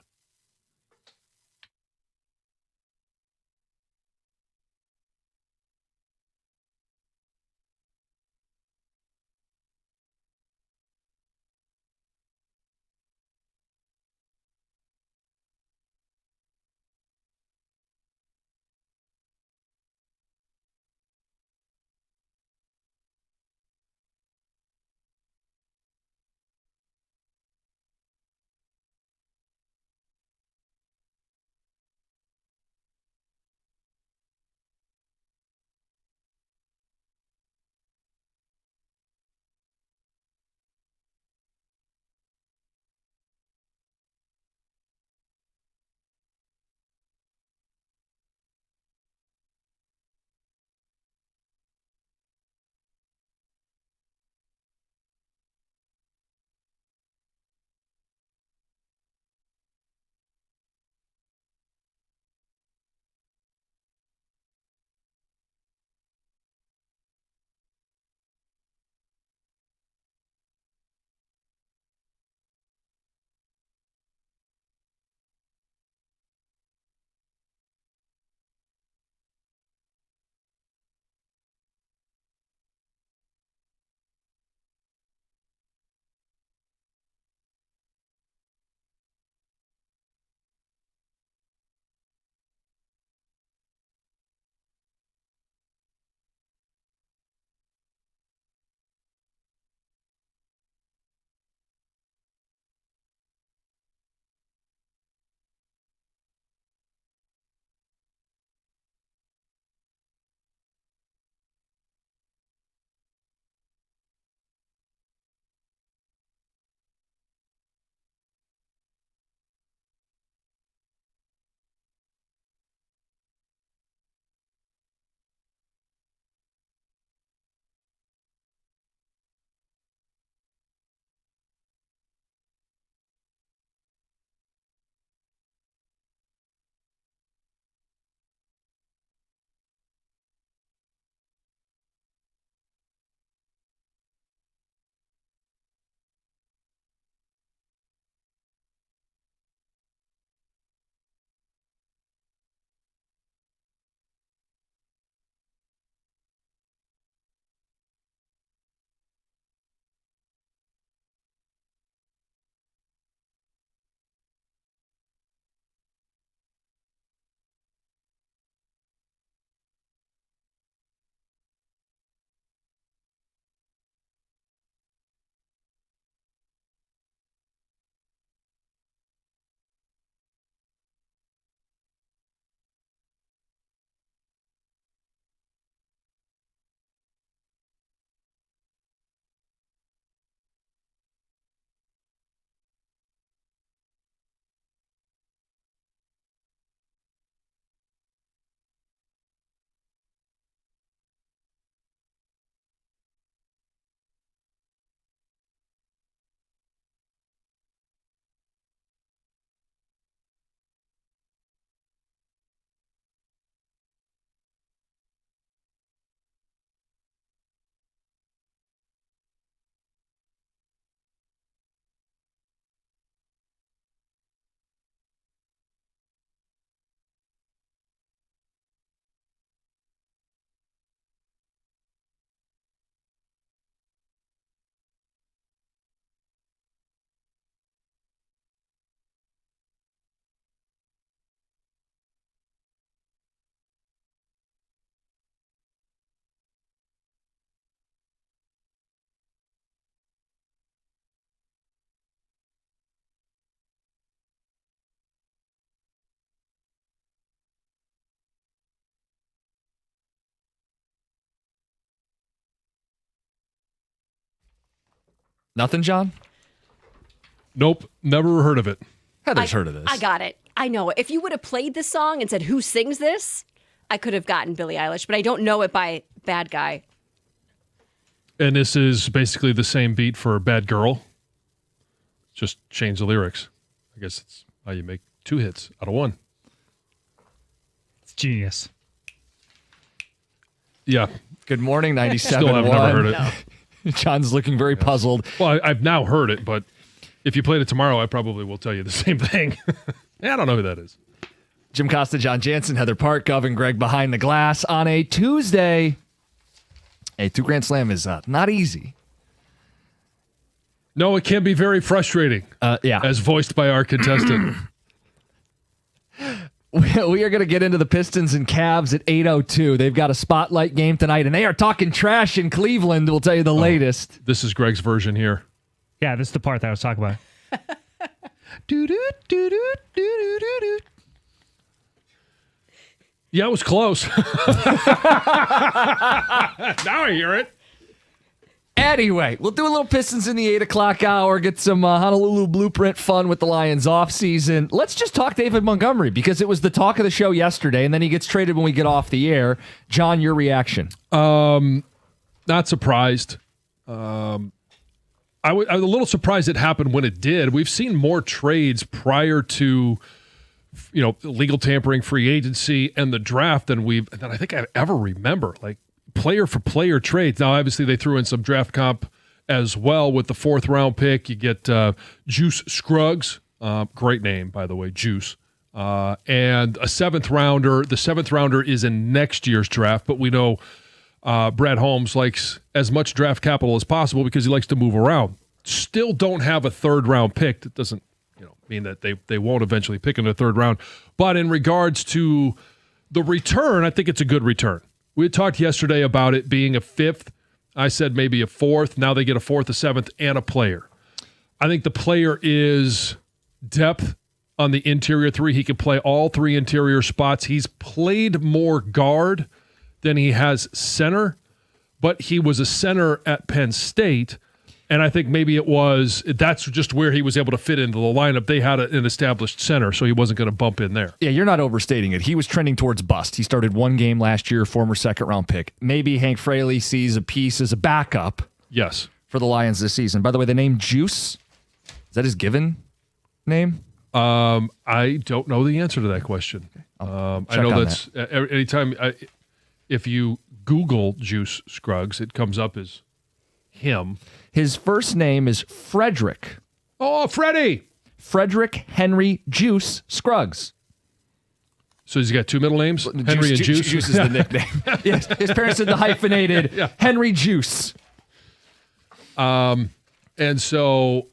Nothing, John? Nope, never heard of it. Heather's heard of this. I got it. I know. If you would have played this song and said, who sings this? I could have gotten Billie Eilish, but I don't know it by Bad Guy. And this is basically the same beat for Bad Girl. Just change the lyrics. I guess it's how you make 2 hits out of 1. It's genius. Yeah. Good morning, 97.1. Still have never heard it. No. John's looking very puzzled. Well, I've now heard it, but if you played it tomorrow, I probably will tell you the same thing. I don't know who that is. Jim Costa, John Jansen, Heather Park, Gov, and Greg behind the glass on a Tuesday. A 2 Grand Slam is not easy. No, it can be very frustrating. Yeah. As voiced by our contestant. We are going to get into the Pistons and Cavs at 8:02. They've got a spotlight game tonight, and they are talking trash in Cleveland. We'll tell you the latest. This is Greg's version here. Yeah, this is the part that I was talking about. Yeah, it was close. Now I hear it. Anyway, we'll do a little Pistons in the 8 o'clock hour, get some Honolulu Blueprint fun with the Lions offseason. Let's just talk David Montgomery because it was the talk of the show yesterday, and then he gets traded when we get off the air. John, your reaction? Not surprised. I was a little surprised it happened when it did. We've seen more trades prior to legal tampering, free agency, and the draft than I think I ever remember. Like player for player trades. Now, obviously, they threw in some draft comp as well with the 4th round pick. You get Juice Scruggs, great name by the way, Juice, and a 7th rounder. The 7th rounder is in next year's draft, but we know Brad Holmes likes as much draft capital as possible because he likes to move around. Still don't have a 3rd round pick. That doesn't mean that they won't eventually pick in the 3rd round. But in regards to the return, I think it's a good return. We had talked yesterday about it being a 5th. I said maybe a 4th. Now they get a 4th, a 7th, and a player. I think the player is depth on the interior 3. He can play all 3 interior spots. He's played more guard than he has center, but he was a center at Penn State. And I think maybe that's just where he was able to fit into the lineup. They had an established center, so he wasn't going to bump in there. Yeah, you're not overstating it. He was trending towards bust. He started 1 game last year, former 2nd round pick. Maybe Hank Fraley sees a piece as a backup. Yes. For the Lions this season. By the way, the name Juice, is that his given name? I don't know the answer to that question. I know that's anytime if you Google Juice Scruggs, it comes up as him. His first name is Frederick. Oh, Freddie! Frederick Henry Juice Scruggs. So he's got 2 middle names? Henry and Juice? Juice is the nickname. Yes, his parents did the hyphenated Henry Juice. And so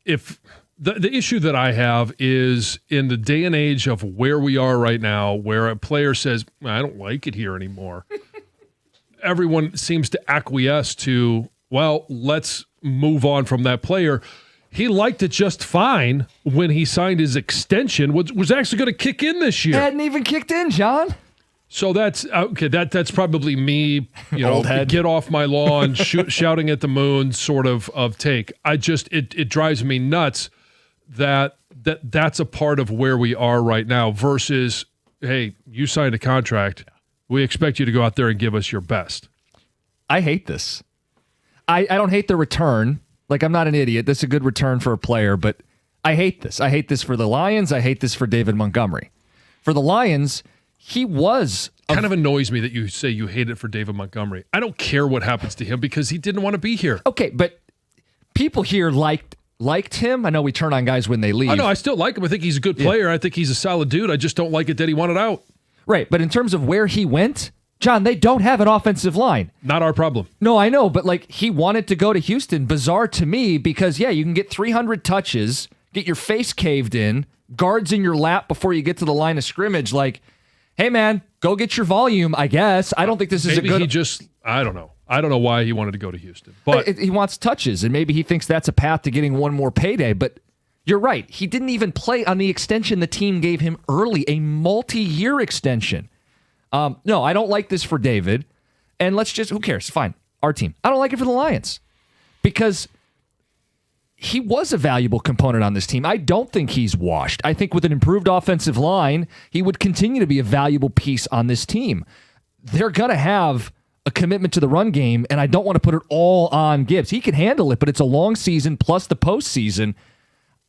if the issue that I have is in the day and age of where we are right now, where a player says, I don't like it here anymore. Everyone seems to acquiesce to, well, let's move on from that player. He liked it just fine when he signed his extension, which was actually going to kick in this year. It hadn't even kicked in, John. So that's okay. That's probably me, Old head. Get off my lawn, shouting at the moon, sort of take. It drives me nuts that's a part of where we are right now. Versus, hey, you signed a contract. We expect you to go out there and give us your best. I hate this. I don't hate the return. Like, I'm not an idiot. This is a good return for a player, but I hate this. I hate this for the Lions. I hate this for David Montgomery. For the Lions, he was... Kind of annoys me that you say you hate it for David Montgomery. I don't care what happens to him because he didn't want to be here. Okay, but people here liked him. I know we turn on guys when they leave. I know. I still like him. I think he's a good player. Yeah. I think he's a solid dude. I just don't like it that he wanted out. Right, but in terms of where he went, John, they don't have an offensive line. Not our problem. No, I know, but like he wanted to go to Houston. Bizarre to me because, yeah, you can get 300 touches, get your face caved in, guards in your lap before you get to the line of scrimmage. Like, hey, man, go get your volume, I guess. I don't think this is maybe a good... he just, I don't know. I don't know why he wanted to go to Houston. But he wants touches, and maybe he thinks that's a path to getting one more payday, but... You're right. He didn't even play on the extension the team gave him early, a multi-year extension. No, I don't like this for David. And let's just, who cares? Fine. our team. I don't like it for the Lions because he was a valuable component on this team. I don't think he's washed. I think with an improved offensive line, he would continue to be a valuable piece on this team. They're going to have a commitment to the run game, and I don't want to put it all on Gibbs. He can handle it, but it's a long season plus the postseason.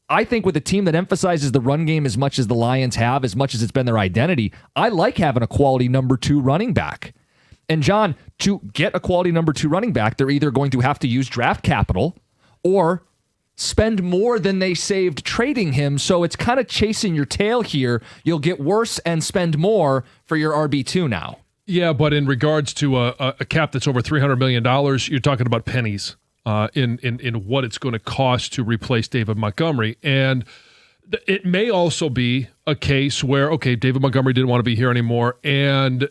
I think with a team that emphasizes the run game as much as the Lions have, as much as it's been their identity, I like having a quality number 2 running back. And John, to get a quality number 2 running back, they're either going to have to use draft capital or spend more than they saved trading him. So it's kind of chasing your tail here. You'll get worse and spend more for your RB2 now. Yeah, but in regards to a cap that's over $300 million, you're talking about pennies in what it's going to cost to replace David Montgomery. And it may also be a case where, okay, David Montgomery didn't want to be here anymore, and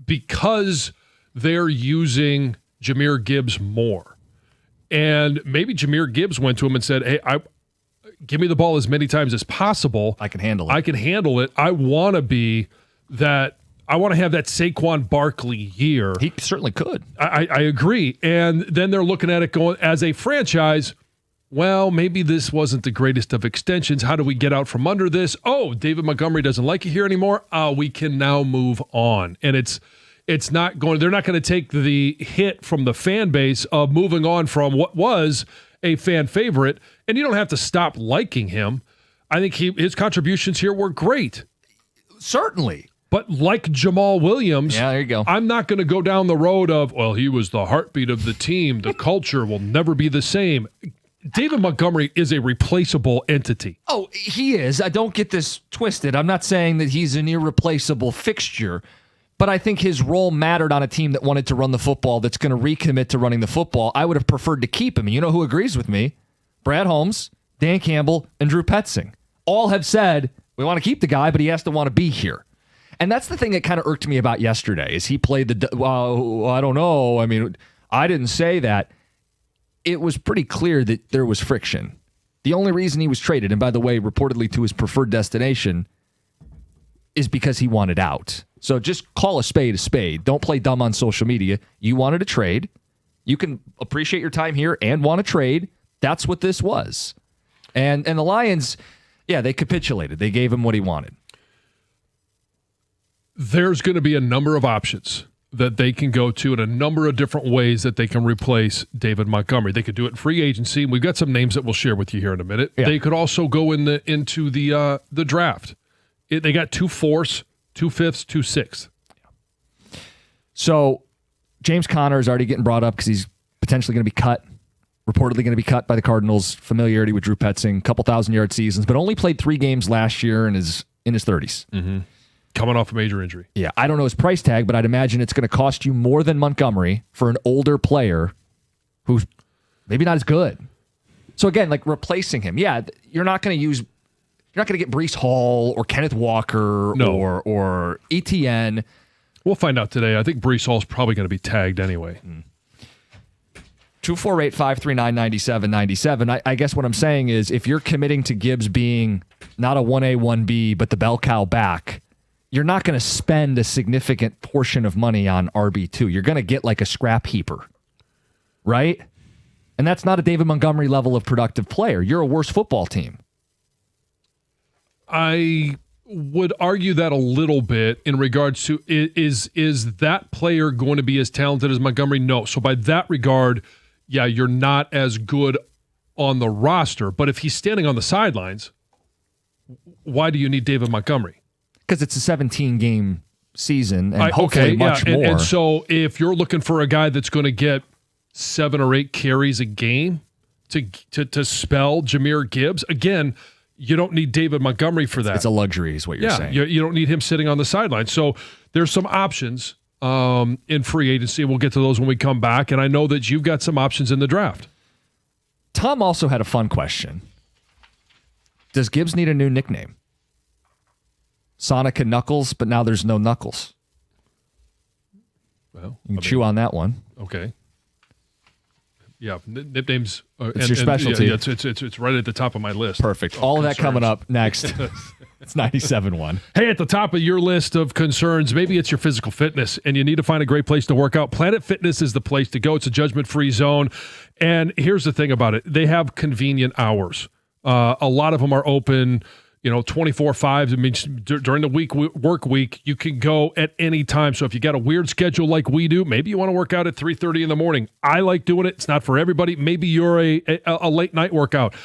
because they're using Jahmyr Gibbs more, and maybe Jahmyr Gibbs went to him and said, hey, give me the ball as many times as possible. I can handle it. I can handle it. I want to have that Saquon Barkley year. He certainly could. I agree. And then they're looking at it going, as a franchise, well, maybe this wasn't the greatest of extensions. How do we get out from under this? Oh, David Montgomery doesn't like it here anymore. We can now move on. And it's not going, they're not going to take the hit from the fan base of moving on from what was a fan favorite. And you don't have to stop liking him. I think his contributions here were great. Certainly. But like Jamal Williams, yeah, there you go. I'm not going to go down the road of, well, he was the heartbeat of the team. The culture will never be the same. David Montgomery is a replaceable entity. Oh, he is. I don't get this twisted. I'm not saying that he's an irreplaceable fixture, but I think his role mattered on a team that wanted to run the football, that's going to recommit to running the football. I would have preferred to keep him. And you know who agrees with me? Brad Holmes, Dan Campbell, and Drew Petzing. All have said, we want to keep the guy, but he has to want to be here. And that's the thing that kind of irked me about yesterday is he played well, I don't know. I mean, I didn't say that. It was pretty clear that there was friction. The only reason he was traded, and by the way, reportedly to his preferred destination, is because he wanted out. So just call a spade a spade. Don't play dumb on social media. You wanted to trade. You can appreciate your time here and want to trade. That's what this was. And the Lions, yeah, they capitulated. They gave him what he wanted. There's going to be a number of options that they can go to and a number of different ways that they can replace David Montgomery. They could do it in free agency. We've got some names that we'll share with you here in a minute. Yeah. They could also go into the draft. They got 2 4s, 2 5s, 2 6s. So James Conner is already getting brought up because he's potentially going to be cut. Reportedly going to be cut by the Cardinals. Familiarity with Drew Petzing, couple 1,000-yard seasons, but only played 3 games last year and is in his 30s. Mm-hmm. Coming off a major injury. Yeah, I don't know his price tag, but I'd imagine it's going to cost you more than Montgomery for an older player who's maybe not as good. So again, like replacing him, yeah, you're not going to get Breece Hall or Kenneth Walker or ETN. We'll find out today. I think Breece Hall's probably going to be tagged anyway. 248-539-9797. I guess what I'm saying is if you're committing to Gibbs being not a 1A, 1B, but the bell cow back, you're not going to spend a significant portion of money on RB2. You're going to get like a scrap heaper, right? And that's not a David Montgomery level of productive player. You're a worse football team. I would argue that a little bit in regards to is that player going to be as talented as Montgomery? No. So by that regard, yeah, you're not as good on the roster. But if he's standing on the sidelines, why do you need David Montgomery? Because it's a 17-game season and hopefully much more. And so if you're looking for a guy that's going to get 7 or 8 carries a game to spell Jahmyr Gibbs, again, you don't need David Montgomery for that. It's a luxury is what you're saying. You don't need him sitting on the sideline. So there's some options in free agency. We'll get to those when we come back. And I know that you've got some options in the draft. Tom also had a fun question. Does Gibbs need a new nickname? Sonic and Knuckles, but now there's no Knuckles. Well, you can chew on that one. Okay. Yeah, nicknames. It's your specialty. Yeah, it's right at the top of my list. Perfect. All of that coming up next. It's 97.1. Hey, at the top of your list of concerns, maybe it's your physical fitness and you need to find a great place to work out. Planet Fitness is the place to go. It's a judgment-free zone. And here's the thing about it. They have convenient hours. A lot of them are open, 24/5. It means during the work week, you can go at any time. So if you got a weird schedule like we do, maybe you want to work out at 3:30 in the morning. I like doing it. It's not for everybody. Maybe you're a late night workout.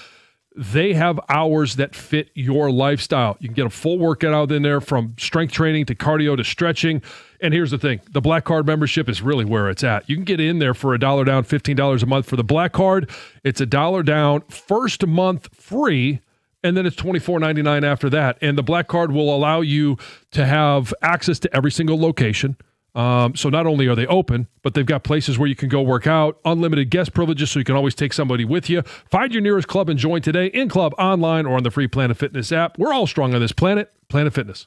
They have hours that fit your lifestyle. You can get a full workout out in there, from strength training to cardio to stretching. And here's the thing. The Black Card membership is really where it's at. You can get in there for $1 down, $15 a month for the Black Card. It's $1 down, first month free, and then it's $24.99 after that. And the Black Card will allow you to have access to every single location. So not only are they open, but they've got places where you can go work out, unlimited guest privileges, so you can always take somebody with you. Find your nearest club and join today, in club, online, or on the free Planet Fitness app. We're all strong on this planet. Planet Fitness.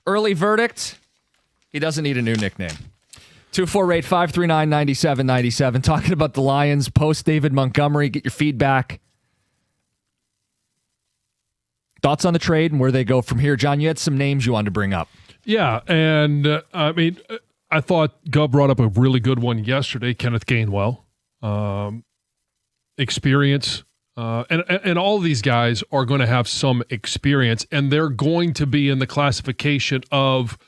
Early verdict, he doesn't need a new nickname. 248-539-9797. Talking about the Lions post David Montgomery. Get your feedback. Thoughts on the trade and where they go from here. John, you had some names you wanted to bring up. Yeah, and I thought Gov brought up a really good one yesterday, Kenneth Gainwell. Experience. And all of these guys are going to have some experience, and they're going to be in the classification of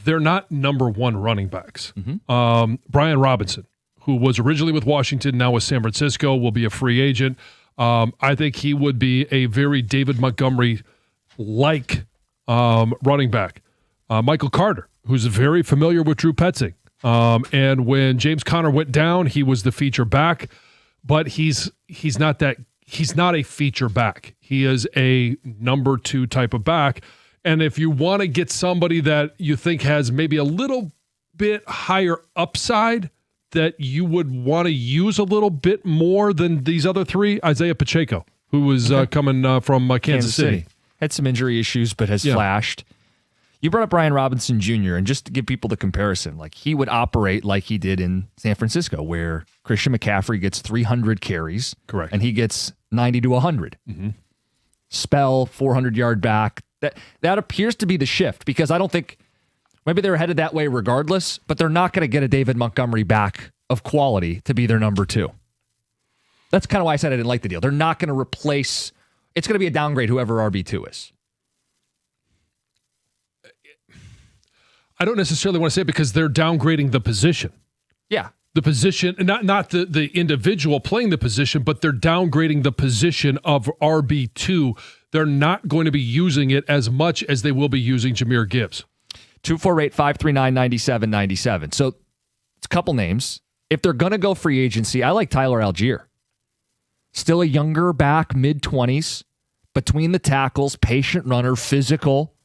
they're not number one running backs. Mm-hmm. Brian Robinson, who was originally with Washington, now with San Francisco, will be a free agent. I think he would be a very David Montgomery-like running back. Michael Carter, who's very familiar with Drew Petzing. And when James Conner went down, he was the feature back, but he's not a feature back. He is a number 2 type of back. And if you want to get somebody that you think has maybe a little bit higher upside that you would want to use a little bit more than these other 3, Isaiah Pacheco, who was coming from Kansas City. Had some injury issues, but has flashed. You brought up Brian Robinson Jr., and just to give people the comparison, like he would operate like he did in San Francisco, where Christian McCaffrey gets 300 carries. Correct. And he gets 90 to 100. Mm-hmm. Spell, 400-yard back. That appears to be the shift, because I don't think maybe they're headed that way regardless, but they're not going to get a David Montgomery back of quality to be their number 2. That's kind of why I said I didn't like the deal. They're not going to replace. It's going to be a downgrade whoever RB2 is. I don't necessarily want to say it because they're downgrading the position. Yeah. The position, not the individual playing the position, but they're downgrading the position of RB2. They're not going to be using it as much as they will be using Jahmyr Gibbs. 248-539-9797. So it's a couple names. If they're going to go free agency, I like Tyler Algier. Still a younger back, mid-20s, between the tackles, patient runner, physical.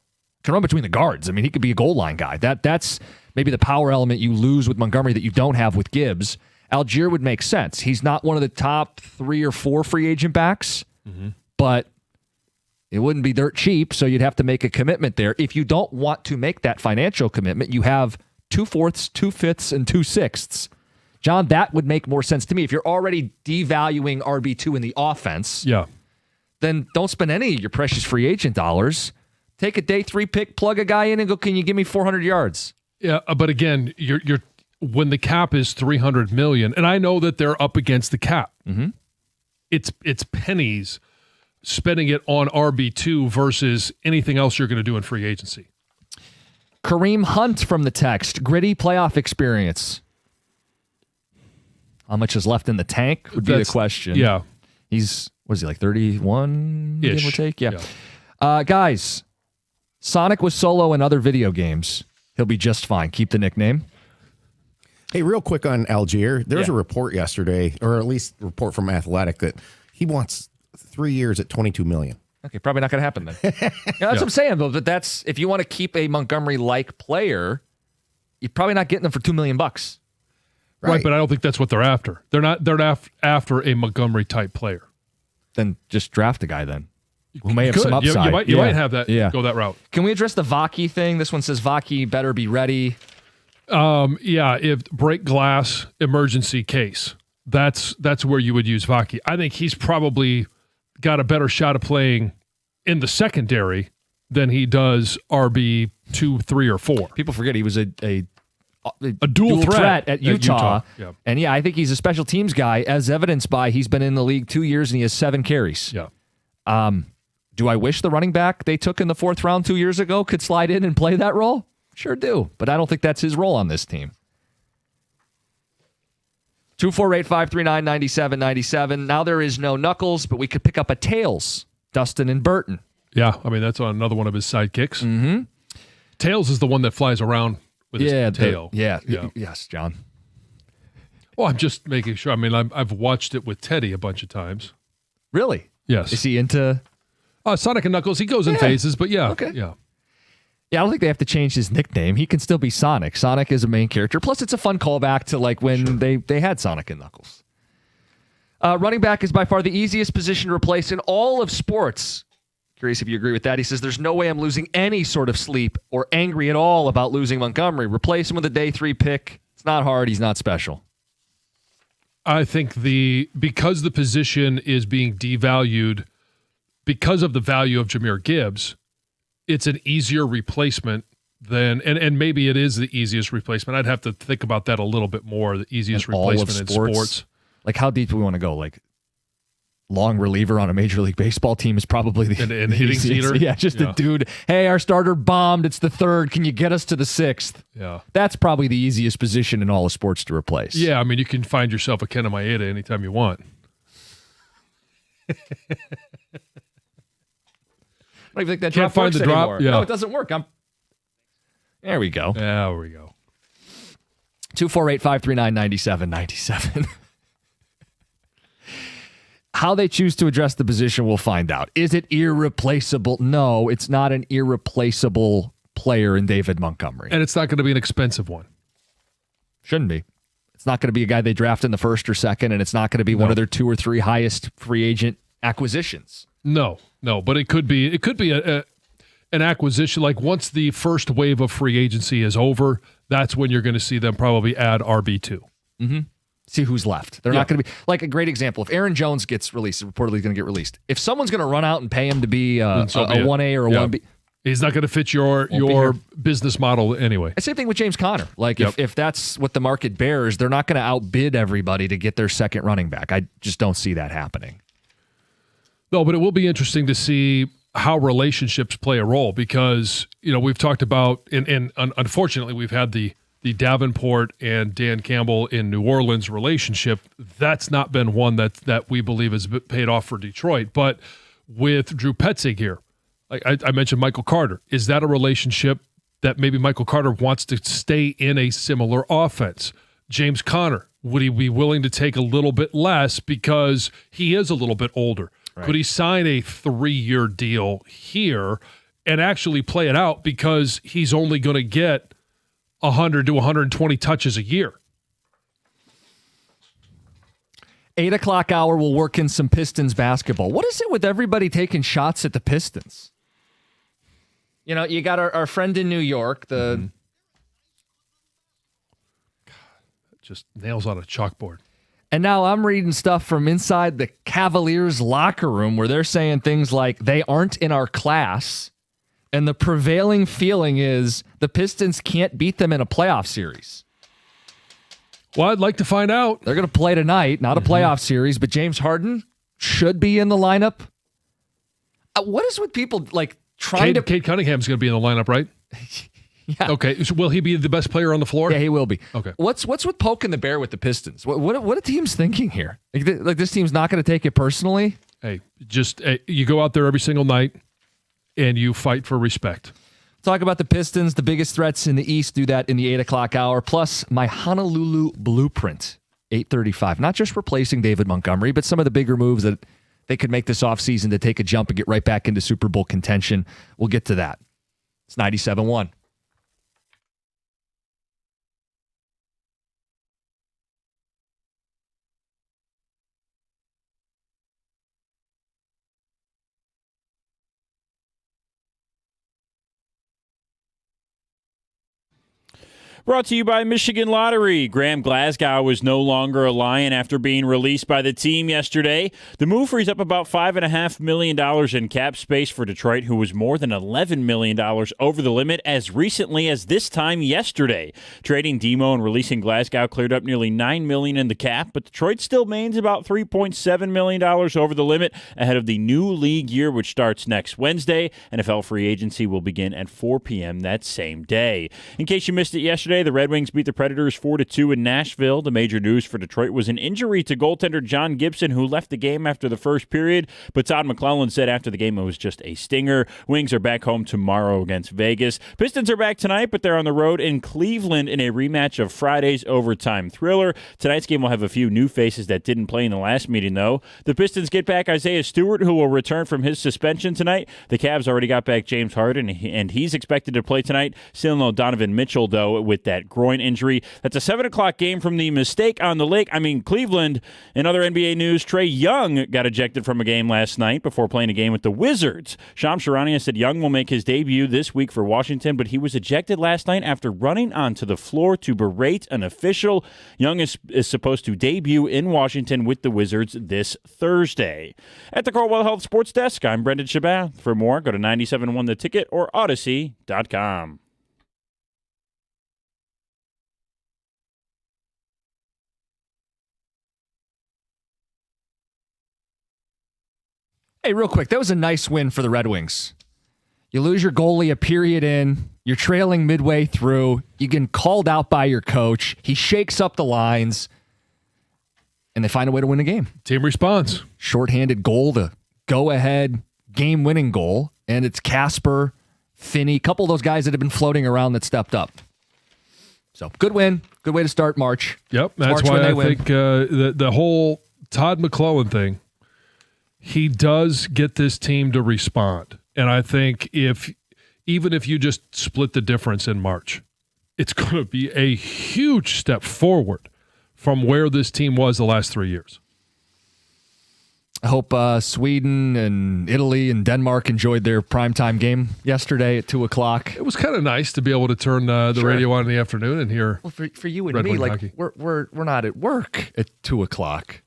Can run between the guards. I mean, he could be a goal line guy. That's maybe the power element you lose with Montgomery that you don't have with Gibbs. Algier would make sense. He's not one of the top 3 or 4 free agent backs, but it wouldn't be dirt cheap, so you'd have to make a commitment there. If you don't want to make that financial commitment, you have 2/4, 2/5, and 2/6. John, that would make more sense to me. If you're already devaluing RB2 in the offense, then don't spend any of your precious free agent dollars. Take a day 3 pick, plug a guy in, and go, can you give me 400 yards? Yeah, but again, you're when the cap is $300 million, and I know that they're up against the cap. Mm-hmm. It's pennies spending it on RB2 versus anything else you're going to do in free agency. Kareem Hunt from the text, gritty playoff experience. How much is left in the tank would be the question. Yeah. He's, what is he, like 31, Ish. give or take? Yeah. Guys, Sonic was solo in other video games. He'll be just fine. Keep the nickname. Hey, real quick on Algier. There was a report yesterday, or at least a report from Athletic, that he wants 3 years at $22 million. Okay, probably not going to happen then. That's what I'm saying, though. That's if you want to keep a Montgomery-like player, you're probably not getting them for $2 million. Right, but I don't think that's what they're after. They're not after a Montgomery type player. Then just draft a guy then, who may have some upside. You might have that. Go that route. Can we address the Vaki thing? This one says Vaki better be ready. If break glass emergency case, that's where you would use Vaki. I think he's probably got a better shot of playing in the secondary than he does RB 2, 3, or 4. People forget he was a dual threat at Utah. Yeah. And I think he's a special teams guy, as evidenced by he's been in the league 2 years and he has 7 carries. Yeah. Do I wish the running back they took in the 4th round 2 years ago could slide in and play that role? Sure do. But I don't think that's his role on this team. 248-539-9797. Now there is no Knuckles, but we could pick up a Tails. Dustin and Burton. Yeah, I mean, that's on another one of his sidekicks. Mm-hmm. Tails is the one that flies around with his tail. Yes, John. Well, I'm just making sure. I mean, I've watched it with Teddy a bunch of times. Really? Yes. Is he into... Sonic and Knuckles, he goes in phases, but Okay. Yeah. Yeah, I don't think they have to change his nickname. He can still be Sonic. Sonic is a main character. Plus, it's a fun callback to like when they had Sonic and Knuckles. Running back is by far the easiest position to replace in all of sports. Curious if you agree with that. He says, there's no way I'm losing any sort of sleep or angry at all about losing Montgomery. Replace him with a day 3 pick. It's not hard. He's not special. I think because the position is being devalued because of the value of Jahmyr Gibbs, it's an easier replacement than, and maybe it is the easiest replacement. I'd have to think about that a little bit more, the easiest replacement in sports. Like, how deep do we want to go? Like, long reliever on a Major League Baseball team is probably the and hitting seater. Yeah, just a dude. Hey, our starter bombed. It's the 3rd. Can you get us to the 6th? Yeah. That's probably the easiest position in all of sports to replace. Yeah, I mean, you can find yourself a Kenta Maeda anytime you want. I don't even think that Can't drop find works the drop. anymore. Yeah. No, it doesn't work. There we go. There we go. 248-539-9797. How they choose to address the position, we'll find out. Is it irreplaceable? No, it's not an irreplaceable player in David Montgomery. And it's not going to be an expensive one. Shouldn't be. It's not going to be a guy they draft in the 1st or 2nd, and it's not going to be one of their 2 or 3 highest free agent acquisitions. No, but it could be an acquisition. Like, once the first wave of free agency is over, that's when you're going to see them probably add RB2. Mm-hmm. See who's left. They're not going to be, like, a great example. If Aaron Jones gets released, reportedly going to get released. If someone's going to run out and pay him to be a 1A or a 1B, he's not going to fit your business model anyway. Same thing with James Conner. Like, if that's what the market bears, they're not going to outbid everybody to get their second running back. I just don't see that happening. No, but it will be interesting to see how relationships play a role, because, we've talked about, and unfortunately we've had the Davenport and Dan Campbell in New Orleans relationship. That's not been one that we believe has paid off for Detroit. But with Drew Petzing here, like I mentioned Michael Carter, is that a relationship that maybe Michael Carter wants to stay in a similar offense? James Conner, would he be willing to take a little bit less because he is a little bit older? Right. Could he sign a 3-year deal here and actually play it out because he's only going to get 100 to 120 touches a year? 8 o'clock hour, we'll work in some Pistons basketball. What is it with everybody taking shots at the Pistons? You got our friend in New York, just nails on a chalkboard. And now I'm reading stuff from inside the Cavaliers locker room where they're saying things like, they aren't in our class, and the prevailing feeling is the Pistons can't beat them in a playoff series. Well, I'd like to find out. They're going to play tonight, not a playoff series, but James Harden should be in the lineup. What is with people like trying to... Cade Cunningham's going to be in the lineup, right? Yeah. Okay. So will he be the best player on the floor? Yeah, he will be. Okay. What's with poking the bear with the Pistons? What are teams thinking here? Like this team's not going to take it personally? Hey, you go out there every single night and you fight for respect. Talk about the Pistons, the biggest threats in the East. Do that in the 8 o'clock hour. Plus, my Honolulu blueprint, 8:35. Not just replacing David Montgomery, but some of the bigger moves that they could make this offseason to take a jump and get right back into Super Bowl contention. We'll get to that. It's 97.1. Brought to you by Michigan Lottery. Graham Glasgow is no longer a Lion after being released by the team yesterday. The move frees up about $5.5 million in cap space for Detroit, who was more than $11 million over the limit as recently as this time yesterday. Trading Demo and releasing Glasgow cleared up nearly $9 million in the cap, but Detroit still remains about $3.7 million over the limit ahead of the new league year, which starts next Wednesday. NFL free agency will begin at 4 p.m. that same day. In case you missed it yesterday, the Red Wings beat the Predators 4-2 in Nashville. The major news for Detroit was an injury to goaltender John Gibson, who left the game after the first period, but Todd McClellan said after the game it was just a stinger. Wings are back home tomorrow against Vegas. Pistons are back tonight, but they're on the road in Cleveland in a rematch of Friday's overtime thriller. Tonight's game will have a few new faces that didn't play in the last meeting, though. The Pistons get back Isaiah Stewart, who will return from his suspension tonight. The Cavs already got back James Harden, and he's expected to play tonight. Still no Donovan Mitchell, though, with that groin injury. That's a 7 o'clock game from the mistake on the lake. Cleveland. In other NBA news, Trae Young got ejected from a game last night before playing a game with the Wizards. Shams Charania said Young will make his debut this week for Washington, but he was ejected last night after running onto the floor to berate an official. Young is supposed to debut in Washington with the Wizards this Thursday. At the Coldwell Health Sports Desk, I'm Brendan Shabbat. For more, go to 97.1 The Ticket or Odyssey.com. Hey, real quick, that was a nice win for the Red Wings. You lose your goalie a period in. You're trailing midway through. You get called out by your coach. He shakes up the lines, and they find a way to win the game. Team response. Shorthanded goal, the go-ahead game-winning goal, and it's Casper, Finney, a couple of those guys that have been floating around that stepped up. So, good win. Good way to start March. Yep, that's why I think the whole Todd McClellan thing, he does get this team to respond. And I think even if you just split the difference in March, it's going to be a huge step forward from where this team was the last 3 years. I hope Sweden and Italy and Denmark enjoyed their primetime game yesterday at 2 o'clock. It was kind of nice to be able to turn the radio on in the afternoon and hear. Well, for you and Red me, Wing like hockey. we're not at work at 2 o'clock.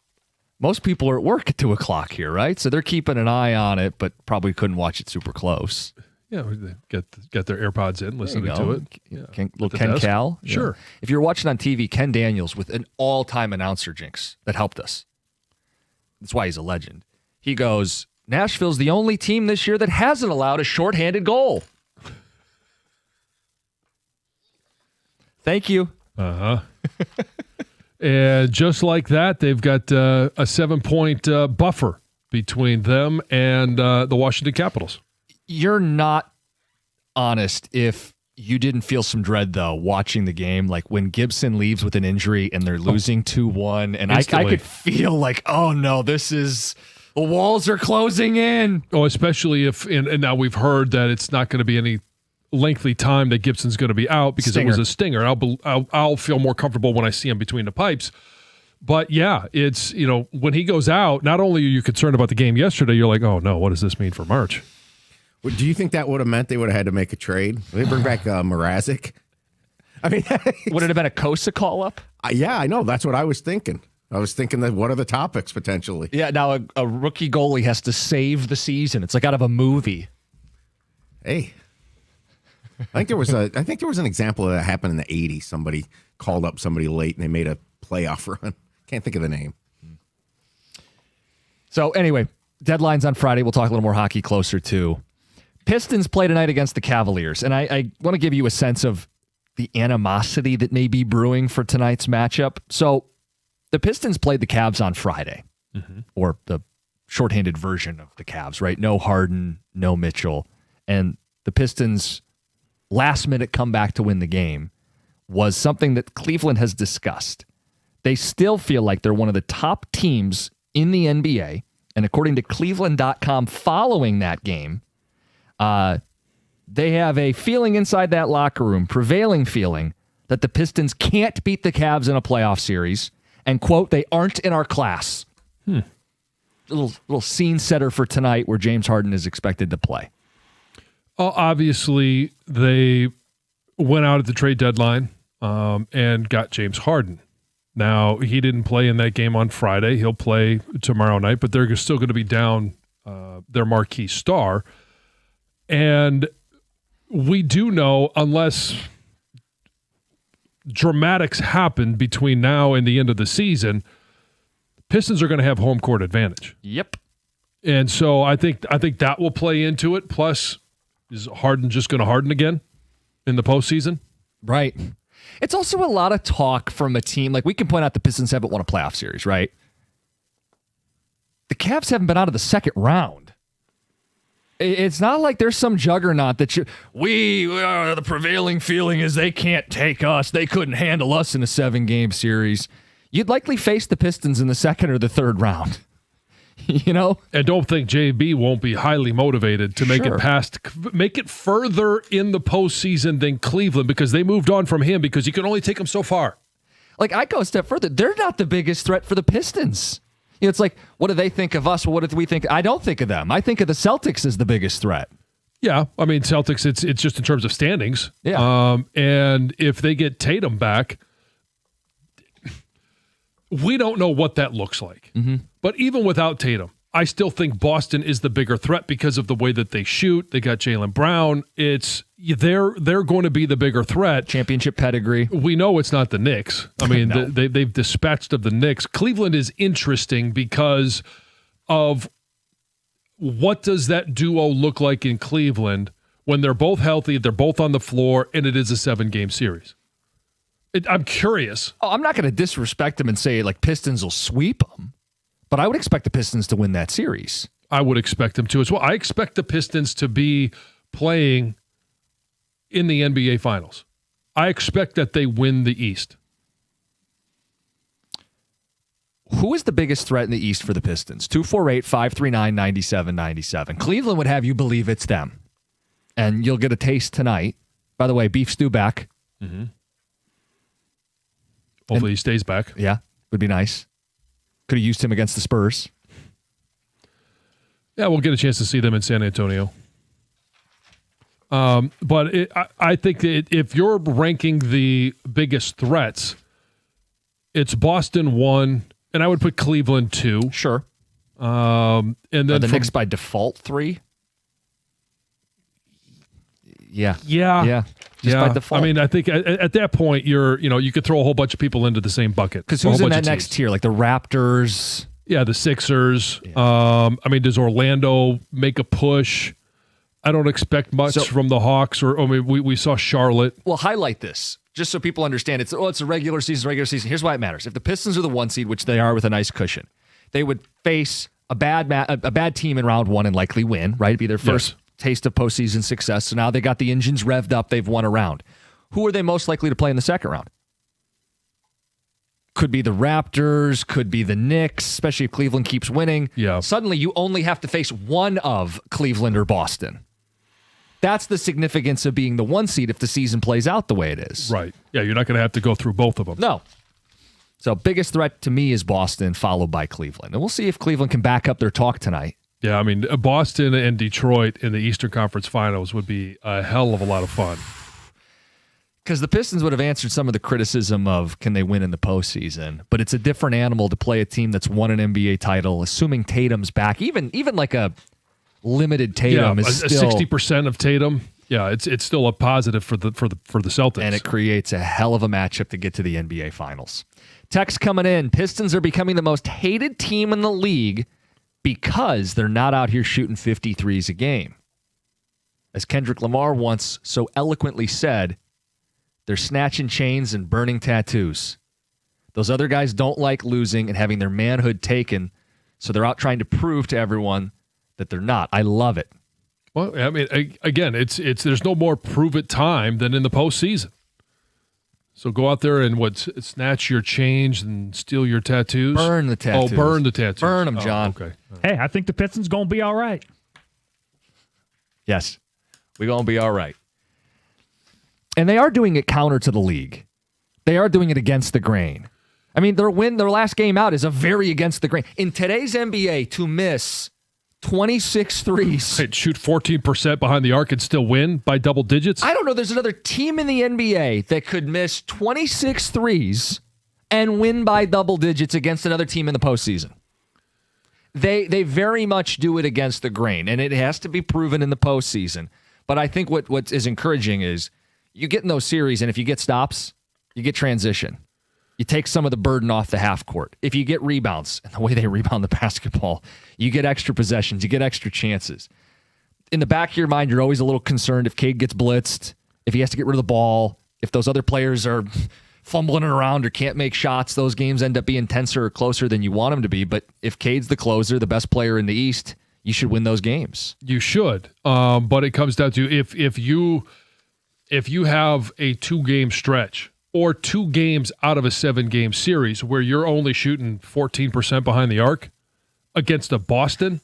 Most people are at work at 2 o'clock here, right? So they're keeping an eye on it, but probably couldn't watch it super close. Yeah, they get their AirPods in, listening to it. Yeah, Little Ken desk. Cal. Sure. Yeah. If you're watching on TV, Ken Daniels with an all-time announcer jinx that helped us. That's why he's a legend. He goes, Nashville's the only team this year that hasn't allowed a shorthanded goal. Thank you. Uh-huh. And just like that, they've got a 7-point buffer between them and the Washington Capitals. You're not honest if you didn't feel some dread, though, watching the game. Like when Gibson leaves with an injury and they're losing 2-1, and I could feel like, oh, no, the walls are closing in. Oh, especially if, and now we've heard that it's not going to be any lengthy time that Gibson's going to be out because it was a stinger. I'll feel more comfortable when I see him between the pipes. But yeah, it's, when he goes out, not only are you concerned about the game yesterday, you're like, oh no, what does this mean for March? Do you think that would have meant they would have had to make a trade? Would they bring back Mrazek? I mean, would it have been a Kosa call up? Yeah, I know. That's what I was thinking. I was thinking that what are the topics potentially? Yeah, now a rookie goalie has to save the season. It's like out of a movie. Hey. I think there was an example of that happened in the 80s. Somebody called up somebody late and they made a playoff run. Can't think of the name. So anyway, deadline's on Friday. We'll talk a little more hockey closer to. Pistons play tonight against the Cavaliers, and I want to give you a sense of the animosity that may be brewing for tonight's matchup. So the Pistons played the Cavs on Friday, or the shorthanded version of the Cavs, right? No Harden, no Mitchell, and the Pistons' last-minute comeback to win the game was something that Cleveland has discussed. They still feel like they're one of the top teams in the NBA, and according to Cleveland.com, following that game, they have a feeling inside that locker room, prevailing feeling, that the Pistons can't beat the Cavs in a playoff series, and, quote, they aren't in our class. A little scene setter for tonight where James Harden is expected to play. Obviously, they went out at the trade deadline and got James Harden. Now, he didn't play in that game on Friday. He'll play tomorrow night, but they're still going to be down their marquee star. And we do know, unless dramatics happen between now and the end of the season, Pistons are going to have home court advantage. Yep. And so I think that will play into it. Plus, is Harden just going to harden again in the postseason? Right. It's also a lot of talk from a team. Like, we can point out the Pistons haven't won a playoff series, right? The Cavs haven't been out of the second round. It's not like there's some juggernaut that the prevailing feeling is they can't take us. They couldn't handle us in a 7-game series. You'd likely face the Pistons in the second or the third round. You know? And don't think JB won't be highly motivated to make Sure. make it further in the postseason than Cleveland, because they moved on from him because you can only take him so far. Like, I go a step further. They're not the biggest threat for the Pistons. You know, it's like, what do they think of us? Well, what do we think? I don't think of them. I think of the Celtics as the biggest threat. Yeah, I mean, Celtics, it's just in terms of standings. Yeah. And if they get Tatum back, we don't know what that looks like. Mm-hmm. But even without Tatum, I still think Boston is the bigger threat because of the way that they shoot. They got Jaylen Brown. They're going to be the bigger threat. Championship pedigree. We know it's not the Knicks. I mean, No. they've dispatched of the Knicks. Cleveland is interesting because of what does that duo look like in Cleveland when they're both healthy, they're both on the floor, and it is a 7-game series. I'm curious. Oh, I'm not going to disrespect them and say, like, Pistons will sweep them, but I would expect the Pistons to win that series. I would expect them to as well. I expect the Pistons to be playing in the NBA Finals. I expect that they win the East. Who is the biggest threat in the East for the Pistons? 248-539-9797. Cleveland would have you believe it's them. And you'll get a taste tonight. By the way, beef stew back. Mm-hmm. Hopefully he stays back. Yeah, would be nice. Could have used him against the Spurs. Yeah, we'll get a chance to see them in San Antonio. But I think that if you're ranking the biggest threats, it's Boston 1, and I would put Cleveland 2. Sure. And then Are the Knicks by default 3? Yeah. Yeah. Just by default. I mean, I think at that point you could throw a whole bunch of people into the same bucket. Because who's in that next tier? Like the Raptors? Yeah, the Sixers. Yeah. I mean, does Orlando make a push? I don't expect much from the Hawks. We saw Charlotte. Well, highlight this just so people understand. It's a regular season. Here's why it matters. If the Pistons are the 1 seed, which they are with a nice cushion, they would face a bad team in round 1 and likely win. Right, it'd be their first taste of postseason success. So now they got the engines revved up. They've won a round. Who are they most likely to play in the second round? Could be the Raptors, could be the Knicks, especially if Cleveland keeps winning. Yeah. Suddenly you only have to face one of Cleveland or Boston. That's the significance of being the 1 seed if the season plays out the way it is. Right. Yeah, you're not going to have to go through both of them. No. So biggest threat to me is Boston, followed by Cleveland. And we'll see if Cleveland can back up their talk tonight. Yeah, I mean, Boston and Detroit in the Eastern Conference Finals would be a hell of a lot of fun. Because the Pistons would have answered some of the criticism of can they win in the postseason, but it's a different animal to play a team that's won an NBA title, assuming Tatum's back. Even like a limited Tatum is still 60% of Tatum. Yeah, it's still a positive for the Celtics, and it creates a hell of a matchup to get to the NBA Finals. Text coming in: Pistons are becoming the most hated team in the league because they're not out here shooting 53s a game. As Kendrick Lamar once so eloquently said, they're snatching chains and burning tattoos. Those other guys don't like losing and having their manhood taken, so they're out trying to prove to everyone that they're not. I love it. Well, I mean, again, it's there's no more prove it time than in the postseason. So go out there and snatch your change and steal your tattoos. Burn the tattoos. Oh, burn the tattoos. Burn them, John. Okay. Hey, I think the Pistons going to be all right. Yes, we're going to be all right. And they are doing it counter to the league. They are doing it against the grain. I mean, their last game out is a very against the grain. In today's NBA, to miss 26 threes. They'd shoot 14% behind the arc and still win by double digits. I don't know. There's another team in the NBA that could miss 26 threes and win by double digits against another team in the postseason. They very much do it against the grain, and it has to be proven in the postseason. But I think what is encouraging is you get in those series, and if you get stops, you get transition. You take some of the burden off the half court. If you get rebounds, and the way they rebound the basketball, you get extra possessions, you get extra chances. In the back of your mind, you're always a little concerned if Cade gets blitzed, if he has to get rid of the ball, if those other players are fumbling around or can't make shots, those games end up being tenser or closer than you want them to be. But if Cade's the closer, the best player in the East, you should win those games. You should. But it comes down to if you have a 2-game stretch or 2 games out of a 7-game series where you're only shooting 14% behind the arc, against a Boston.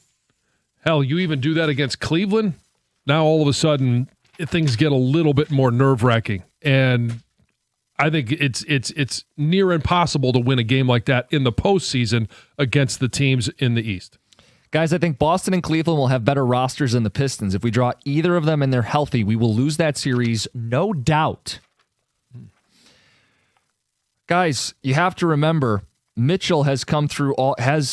Hell, you even do that against Cleveland. Now all of a sudden things get a little bit more nerve-wracking, and I think it's near impossible to win a game like that in the postseason against the teams in the East. Guys, I think Boston and Cleveland will have better rosters than the Pistons. If we draw either of them and they're healthy, we will lose that series, no doubt. Guys, you have to remember Mitchell has come through at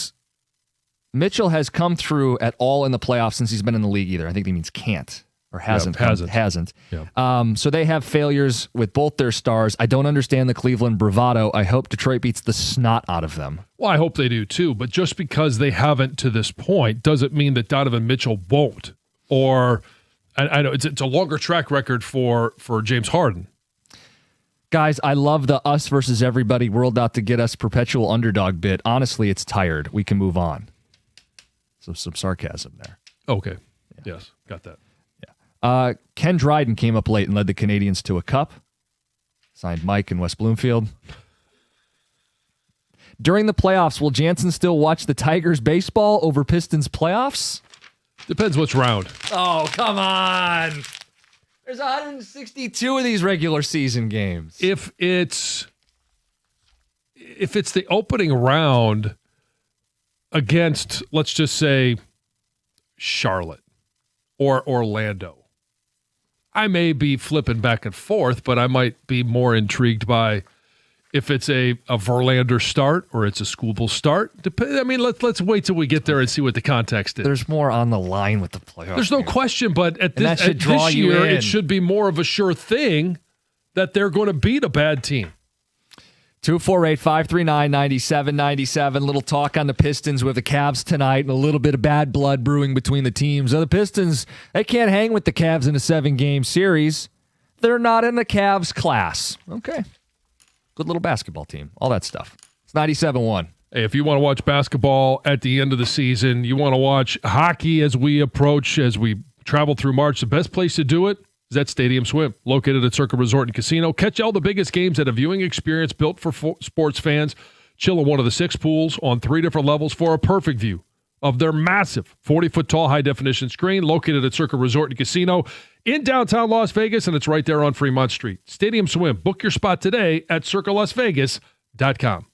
all in the playoffs since he's been in the league either. I think he means can't or hasn't. Hasn't. Yeah. So they have failures with both their stars. I don't understand the Cleveland bravado. I hope Detroit beats the snot out of them. Well, I hope they do too, but just because they haven't to this point doesn't mean that Donovan Mitchell won't. Or I know it's a longer track record for James Harden. Guys, I love the us versus everybody world out to get us perpetual underdog bit. Honestly, it's tired. We can move on. So some sarcasm there. Okay. Yeah. Yes, got that. Ken Dryden came up late and led the Canadians to a cup. Signed Mike in West Bloomfield. During the playoffs, will Jansen still watch the Tigers baseball over Pistons playoffs? Depends which round. Oh, come on. There's 162 of these regular season games. If it's the opening round against, let's just say, Charlotte or Orlando, I may be flipping back and forth, but I might be more intrigued by if it's a Verlander start or it's a Skubal start. Let's wait till we get there and see what the context is. There's more on the line with the playoffs. There's no question, but at this year, it should be more of a sure thing that they're going to beat a bad team. 248-539-9797. Little talk on the Pistons with the Cavs tonight and a little bit of bad blood brewing between the teams. The Pistons, they can't hang with the Cavs in a 7-game series. They're not in the Cavs class. Okay. Good little basketball team. All that stuff. It's 97-1. Hey, if you want to watch basketball at the end of the season, you want to watch hockey as we travel through March, the best place to do it is at Stadium Swim, located at Circa Resort and Casino. Catch all the biggest games at a viewing experience built for sports fans. Chill in one of the 6 pools on 3 different levels for a perfect view of their massive 40-foot tall high-definition screen located at Circa Resort and Casino in downtown Las Vegas, and it's right there on Fremont Street. Stadium Swim. Book your spot today at circalasvegas.com.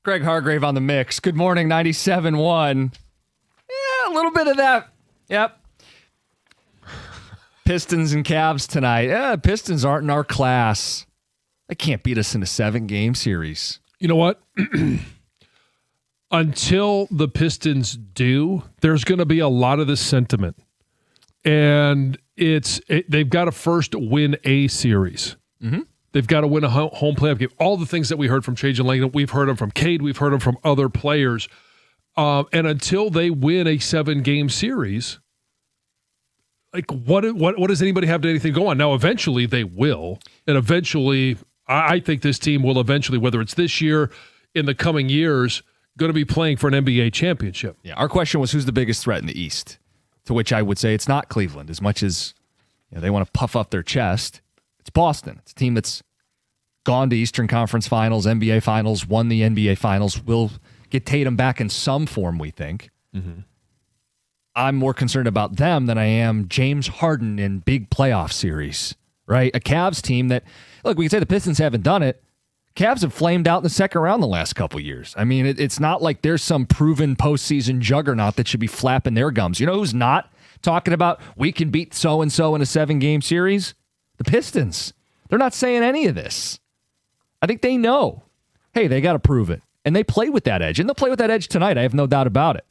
Greg Hargrave on the mix. Good morning, 97.1. Yeah, a little bit of that. Yep. Pistons and Cavs tonight. Yeah, Pistons aren't in our class. They can't beat us in a 7-game series. You know what? Until the Pistons do, there's going to be a lot of this sentiment. And they've got to first win a series. Mm-hmm. They've got to win a home playoff game. All the things that we heard from Trajan Langdon, we've heard them from Cade, we've heard them from other players. And until they win a 7-game series, like what does anybody have to anything go on? Now, eventually they will. And eventually, I think this team will eventually, whether it's this year, in the coming years, going to be playing for an NBA championship. Yeah, our question was, who's the biggest threat in the East? To which I would say it's not Cleveland. As much as they want to puff up their chest, it's Boston. It's a team that's gone to Eastern Conference Finals, NBA Finals, won the NBA Finals, will get Tatum back in some form, we think. Mm-hmm. I'm more concerned about them than I am James Harden in big playoff series, right? A Cavs team that, look, we can say the Pistons haven't done it. Cavs have flamed out in the second round the last couple years. I mean, it's not like there's some proven postseason juggernaut that should be flapping their gums. You know who's not talking about we can beat so-and-so in a 7-game series? The Pistons. They're not saying any of this. I think they know, hey, they got to prove it. And they play with that edge. And they'll play with that edge tonight. I have no doubt about it.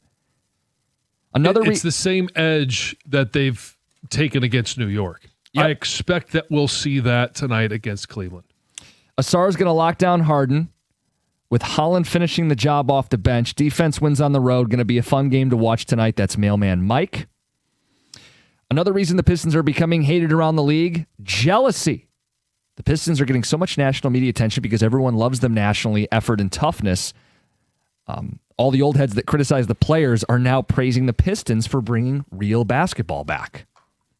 It's the same edge that they've taken against New York. Yep. I expect that we'll see that tonight against Cleveland. Asar's going to lock down Harden with Holland finishing the job off the bench. Defense wins on the road. Going to be a fun game to watch tonight. That's Mailman Mike. Another reason the Pistons are becoming hated around the league, jealousy. The Pistons are getting so much national media attention because everyone loves them nationally, effort and toughness. All the old heads that criticize the players are now praising the Pistons for bringing real basketball back.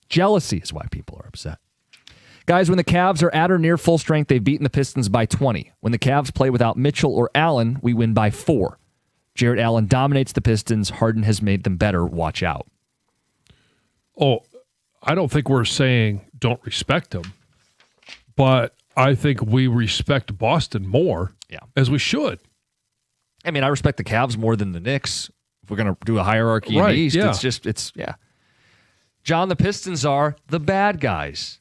Jealousy is why people are upset. Guys, when the Cavs are at or near full strength, they've beaten the Pistons by 20. When the Cavs play without Mitchell or Allen, we win by 4. Jarrett Allen dominates the Pistons. Harden has made them better. Watch out. Oh, I don't think we're saying don't respect them, but I think we respect Boston more, as we should. I mean, I respect the Cavs more than the Knicks. If we're going to do a hierarchy in the East, it's John, the Pistons are the bad guys.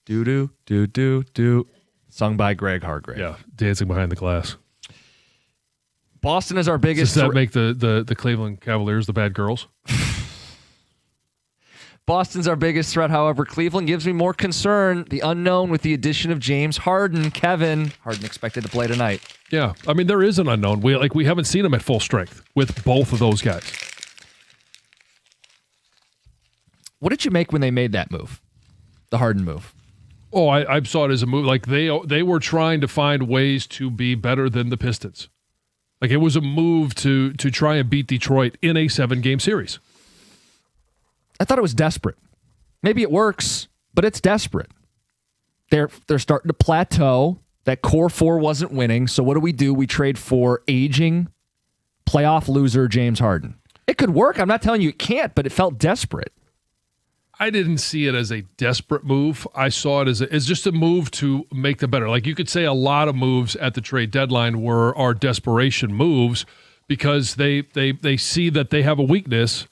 Do, do, do, do. Sung by Greg Hargrave. Yeah, dancing behind the glass. Boston is our biggest... Does that make the Cleveland Cavaliers the bad girls? Boston's our biggest threat, however. Cleveland gives me more concern. The unknown with the addition of James Harden. Kevin, Harden expected to play tonight. Yeah, I mean, there is an unknown. We haven't seen him at full strength with both of those guys. What did you make when they made that move? The Harden move? Oh, I saw it as a move. Like they were trying to find ways to be better than the Pistons. Like it was a move to try and beat Detroit in a 7-game series. I thought it was desperate. Maybe it works, but it's desperate. They're starting to plateau. That core 4 wasn't winning. So what do? We trade for aging playoff loser James Harden. It could work. I'm not telling you it can't, but it felt desperate. I didn't see it as a desperate move. I saw it as just a move to make them better. Like you could say a lot of moves at the trade deadline are desperation moves because they see that they have a weakness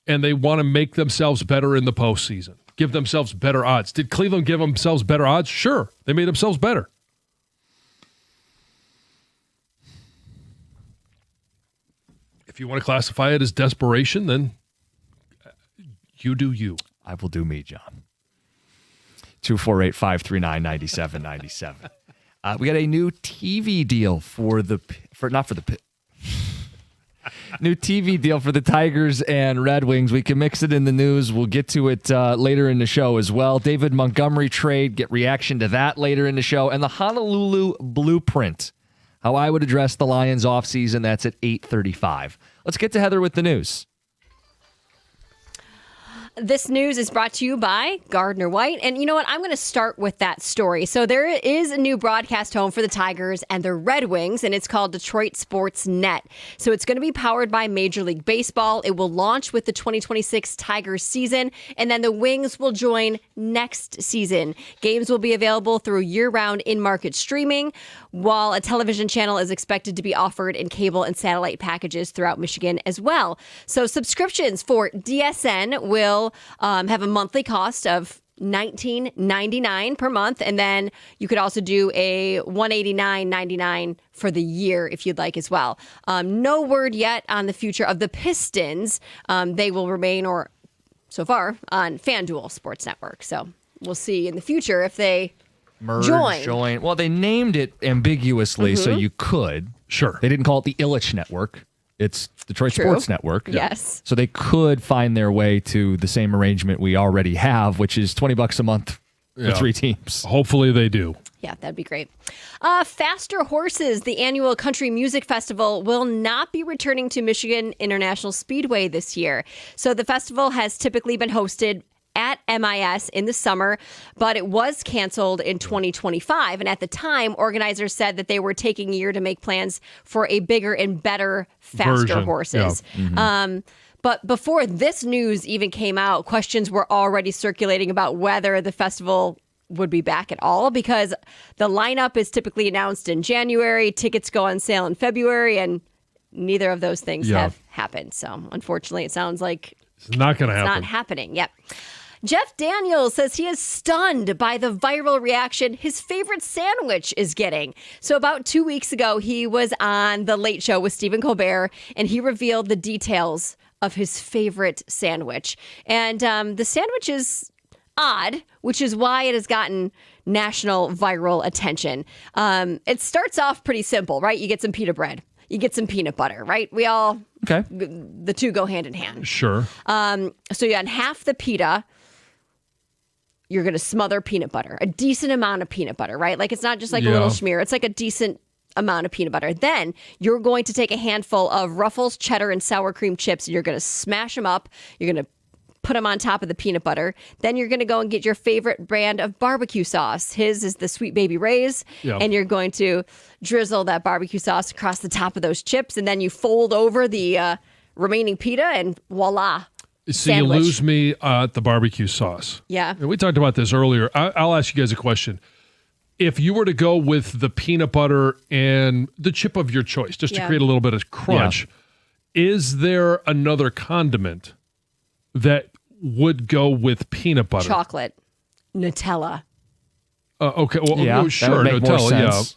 and they want to make themselves better in the postseason, give themselves better odds. Did Cleveland give themselves better odds? Sure. They made themselves better. If you want to classify it as desperation, then you do you. I will do me, John. 248-539-9797. We got a new TV deal new TV deal for the Tigers and Red Wings. We can mix it in the news. We'll get to it later in the show as well. David Montgomery trade, get reaction to that later in the show. And the Honolulu Blueprint, how I would address the Lions offseason. That's at 8:35. Let's get to Heather with the news. This news is brought to you by Gardner White. And you know what? I'm going to start with that story. So there is a new broadcast home for the Tigers and the Red Wings, and it's called Detroit Sports Net. So it's going to be powered by Major League Baseball. It will launch with the 2026 Tigers season, and then the Wings will join next season. Games will be available through year-round in-market streaming, while a television channel is expected to be offered in cable and satellite packages throughout Michigan as well. So subscriptions for DSN will have a monthly cost of $19.99 per month, and then you could also do a $189.99 for the year if you'd like as well. No word yet on the future of the Pistons. They will remain, or so far, on FanDuel Sports Network. So we'll see in the future if they join. Well, they named it ambiguously, so you could. Sure. They didn't call it the Illich Network. It's Detroit True. Sports Network. Yes. So they could find their way to the same arrangement we already have, which is $20 a month for 3 teams. Hopefully they do. Yeah, that'd be great. Faster Horses, the annual country music festival, will not be returning to Michigan International Speedway this year. So the festival has typically been hosted at MIS in the summer, but it was canceled in 2025. And at the time, organizers said that they were taking a year to make plans for a bigger and better, faster version. horses. Yeah. But before this news even came out, questions were already circulating about whether the festival would be back at all, because the lineup is typically announced in January, tickets go on sale in February, and neither of those things have happened. So unfortunately, it sounds like It's not going to happen. not happening. Yep. Jeff Daniels says he is stunned by the viral reaction his favorite sandwich is getting. So about 2 weeks ago, he was on The Late Show with Stephen Colbert, and he revealed the details of his favorite sandwich. And the sandwich is odd, which is why it has gotten national viral attention. It starts off pretty simple, right? You get some pita bread. You get some peanut butter, right? We all, the two go hand in hand. Sure. So you add half the pita. You're going to smother peanut butter, a decent amount of peanut butter, right? Like it's not just like a little schmear. It's like a decent amount of peanut butter. Then you're going to take a handful of Ruffles cheddar and sour cream chips, and you're going to smash them up. You're going to put them on top of the peanut butter. Then you're going to go and get your favorite brand of barbecue sauce. His is the Sweet Baby Ray's. And you're going to drizzle that barbecue sauce across the top of those chips. And then you fold over the remaining pita, and voila. So sandwich. you lose me at the barbecue sauce. Yeah. And we talked about this earlier. I'll ask you guys a question. If you were to go with the peanut butter and the chip of your choice, just to create a little bit of crunch, is there another condiment that would go with peanut butter? Chocolate. Nutella. Okay. Well, that sure. would make more sense.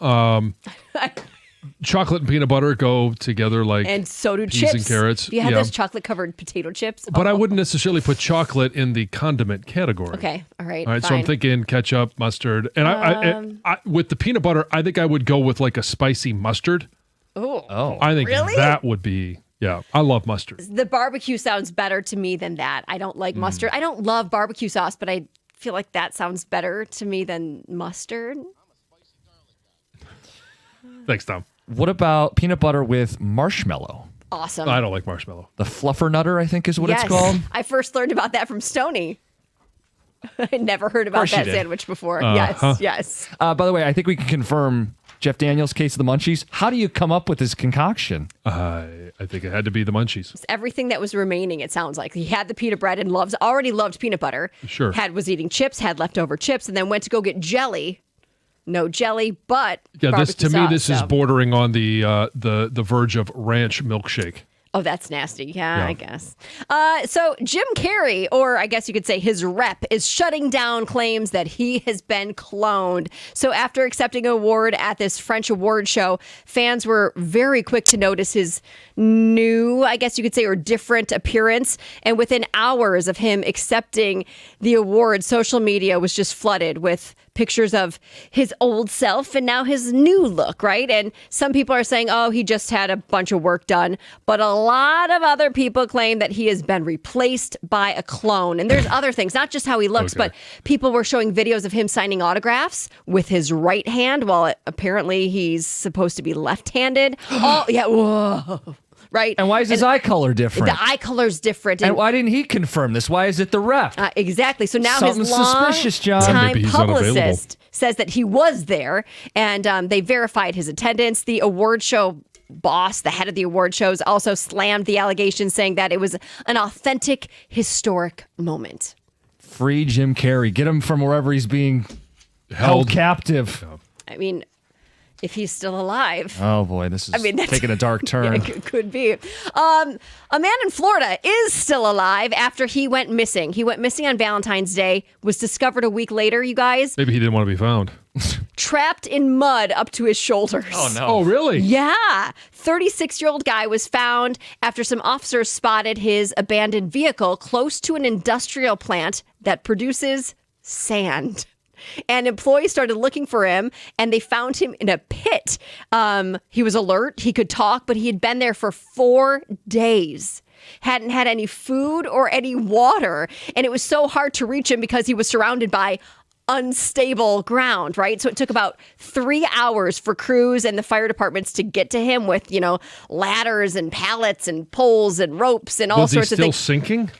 Chocolate and peanut butter go together like And so do peas chips. and carrots. You have those chocolate-covered potato chips. But I wouldn't necessarily put chocolate in the condiment category. Okay. All right. All right, fine. so I'm thinking ketchup, mustard, and I with the peanut butter, I think I would go with like a spicy mustard. Oh. I think Really? that would be I love mustard. The barbecue sounds better to me than that. I don't like mustard. I don't love barbecue sauce, but I feel like that sounds better to me than mustard. Thanks, Tom. What about peanut butter with marshmallow? Awesome. I don't like marshmallow. The fluffernutter, I think, is what it's called. I first learned about that from Stoney. I never heard about that sandwich before. Yes. By the way, I think we can confirm Jeff Daniels' case of the munchies. How do you come up with this concoction? I think it had to be the munchies. It's everything that was remaining, it sounds like. He had the pita bread and already loved peanut butter. Sure. Was eating chips, had leftover chips, and then went to go get jelly. No jelly, but Yeah, barbecue this sauce, this is bordering on the verge of ranch milkshake. Oh, that's nasty. Yeah, I guess. So Jim Carrey, or I guess you could say his rep, is shutting down claims that he has been cloned. So after accepting an award at this French award show, fans were very quick to notice his new, I guess you could say, or different appearance. And within hours of him accepting the award, social media was just flooded with pictures of his old self and now his new look, right? And some people are saying, oh, he just had a bunch of work done. But a lot of other people claim that he has been replaced by a clone. And there's other things, not just how he looks, but people were showing videos of him signing autographs with his right hand while apparently he's supposed to be left-handed. Oh, yeah. Whoa. right? And why is his eye color different? The eye color's different. And why didn't he confirm this? Why is it the ref? Exactly. So now Something's his suspicious, John. long-time Maybe he's unavailable. publicist says that he was there, and they verified his attendance. The award show boss, the head of the award shows, also slammed the allegations, saying that it was an authentic, historic moment. Free Jim Carrey. Get him from wherever he's being held captive. I mean, if he's still alive. Oh boy, this is that's taking a dark turn. Yeah, it could be. A man in Florida is still alive after he went missing. He went missing on Valentine's Day, was discovered a week later, you guys, Maybe he didn't want to be found. trapped in mud up to his shoulders. Oh no. Oh, really? Yeah. 36-year-old guy was found after some officers spotted his abandoned vehicle close to an industrial plant that produces sand. And employees started looking for him, and they found him in a pit. He was alert. He could talk, but he had been there for 4 days. Hadn't had any food or any water. And it was so hard to reach him because he was surrounded by unstable ground, right? So it took about 3 hours for crews and the fire departments to get to him with, ladders and pallets and poles and ropes and all Was he sorts of still things. sinking?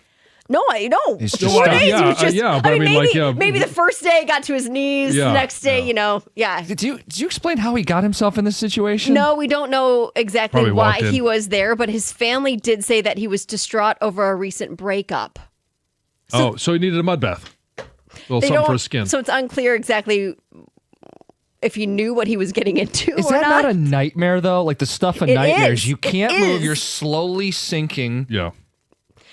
No, I know. He's 4 just- days. He Yeah, was just, yeah, but I mean, maybe, like, maybe the first day got to his knees. Yeah, The next day, yeah. Did you explain how he got himself in this situation? No, we don't know exactly Probably why walked in. he was there, but his family did say that he was distraught over a recent breakup. So he needed a mud bath. A little They something for don't- his skin. So it's unclear exactly if he knew what he was getting into Is or that not. not a nightmare though? Like the stuff of It nightmares. is. You can't It move. is. You're slowly sinking. Yeah.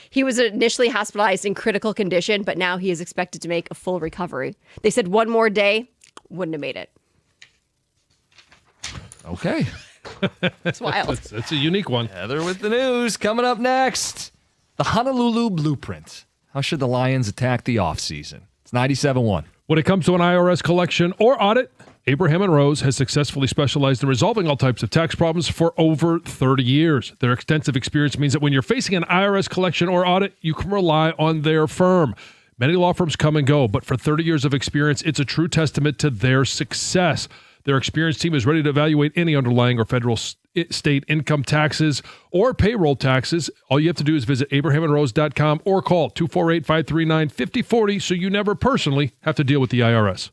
He was initially hospitalized in critical condition, but now he is expected to make a full recovery. They said one more day wouldn't have made it. Okay. It's wild. That's a unique one. Heather with the news coming up next. The Honolulu Blueprint. How should the Lions attack the offseason? It's 97.1. When it comes to an IRS collection or audit, Abraham and Rose has successfully specialized in resolving all types of tax problems for over 30 years. Their extensive experience means that when you're facing an IRS collection or audit, you can rely on their firm. Many law firms come and go, but for 30 years of experience, it's a true testament to their success. Their experienced team is ready to evaluate any underlying or federal state income taxes or payroll taxes. All you have to do is visit abrahamandrose.com or call 248-539-5040 so you never personally have to deal with the IRS.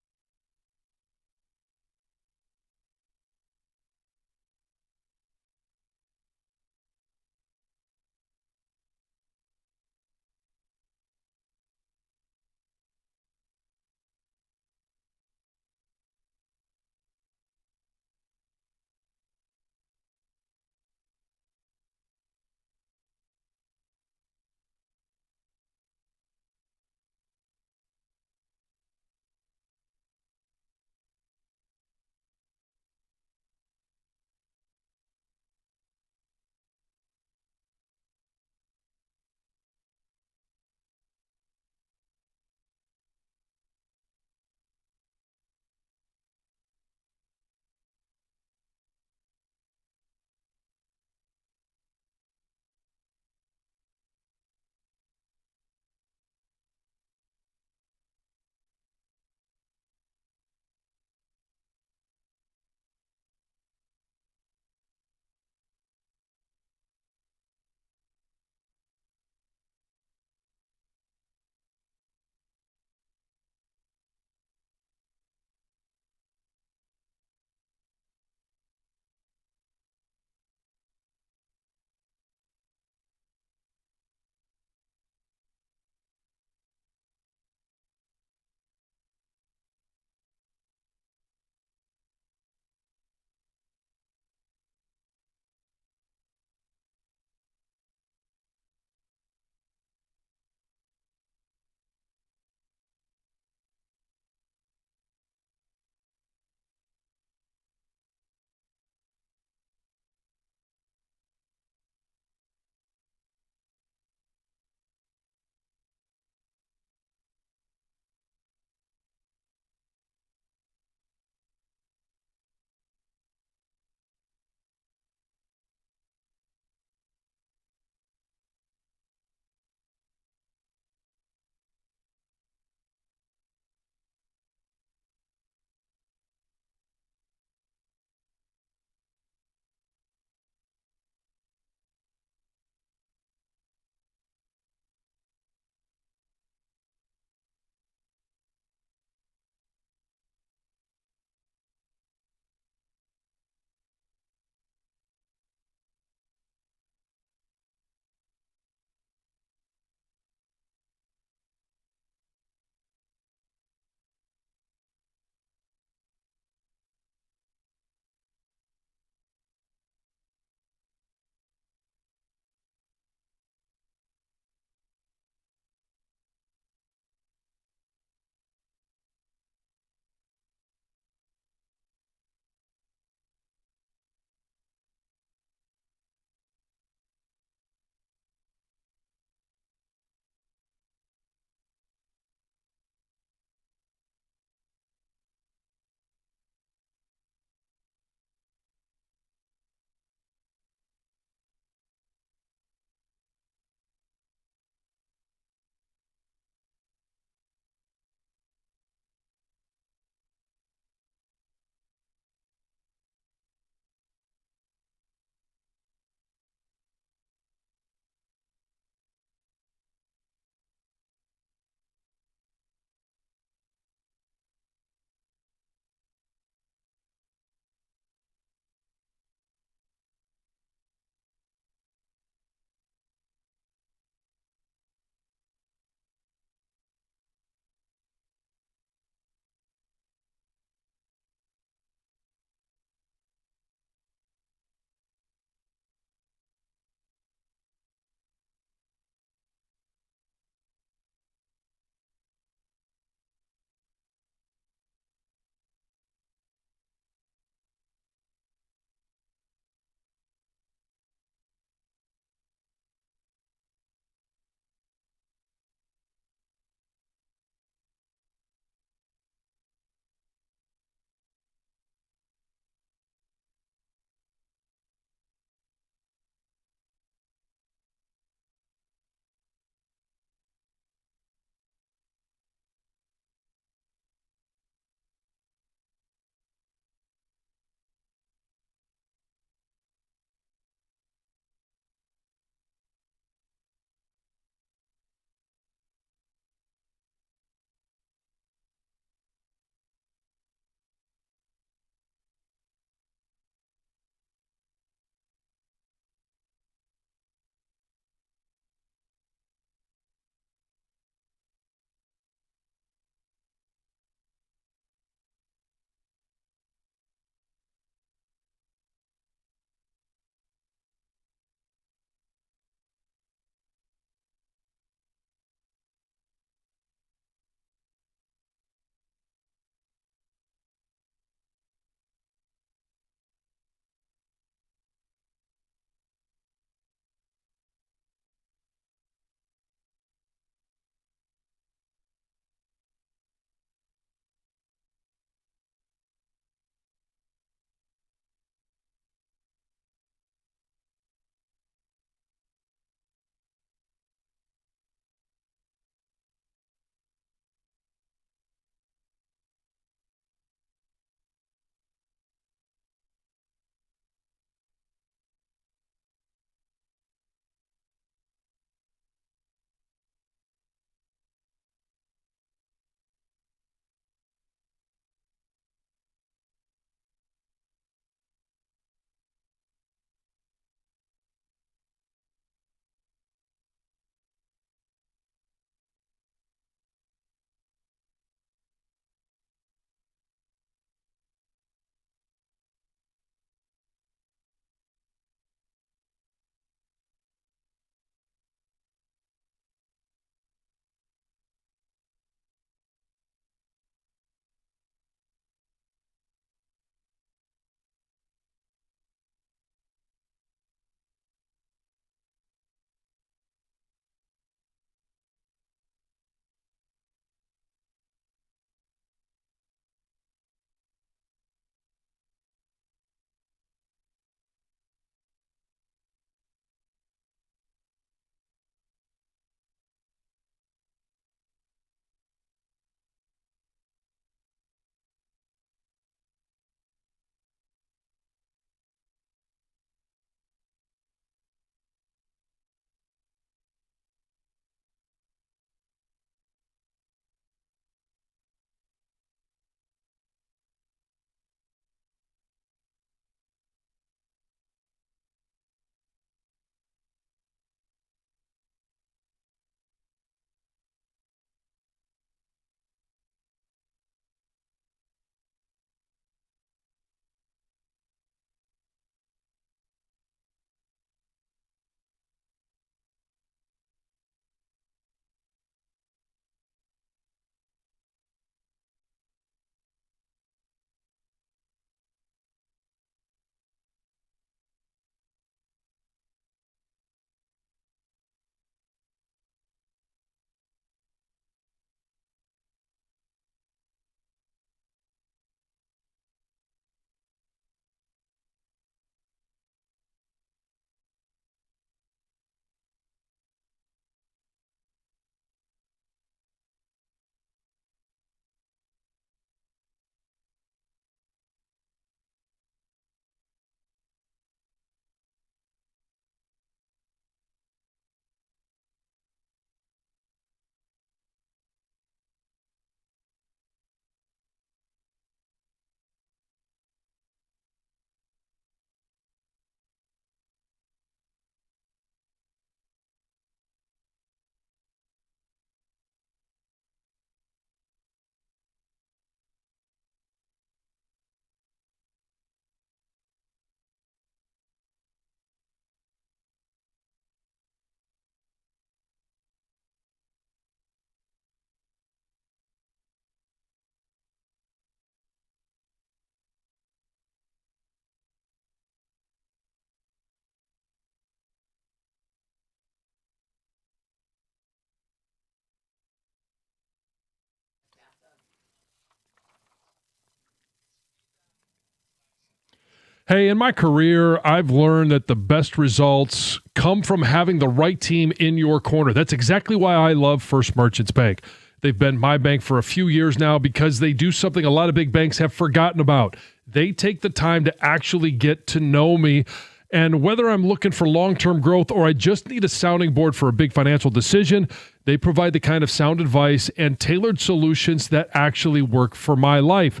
Hey, in my career, I've learned that the best results come from having the right team in your corner. That's exactly why I love First Merchants Bank. They've been my bank for a few years now because they do something a lot of big banks have forgotten about. They take the time to actually get to know me. And whether I'm looking for long-term growth or I just need a sounding board for a big financial decision, they provide the kind of sound advice and tailored solutions that actually work for my life.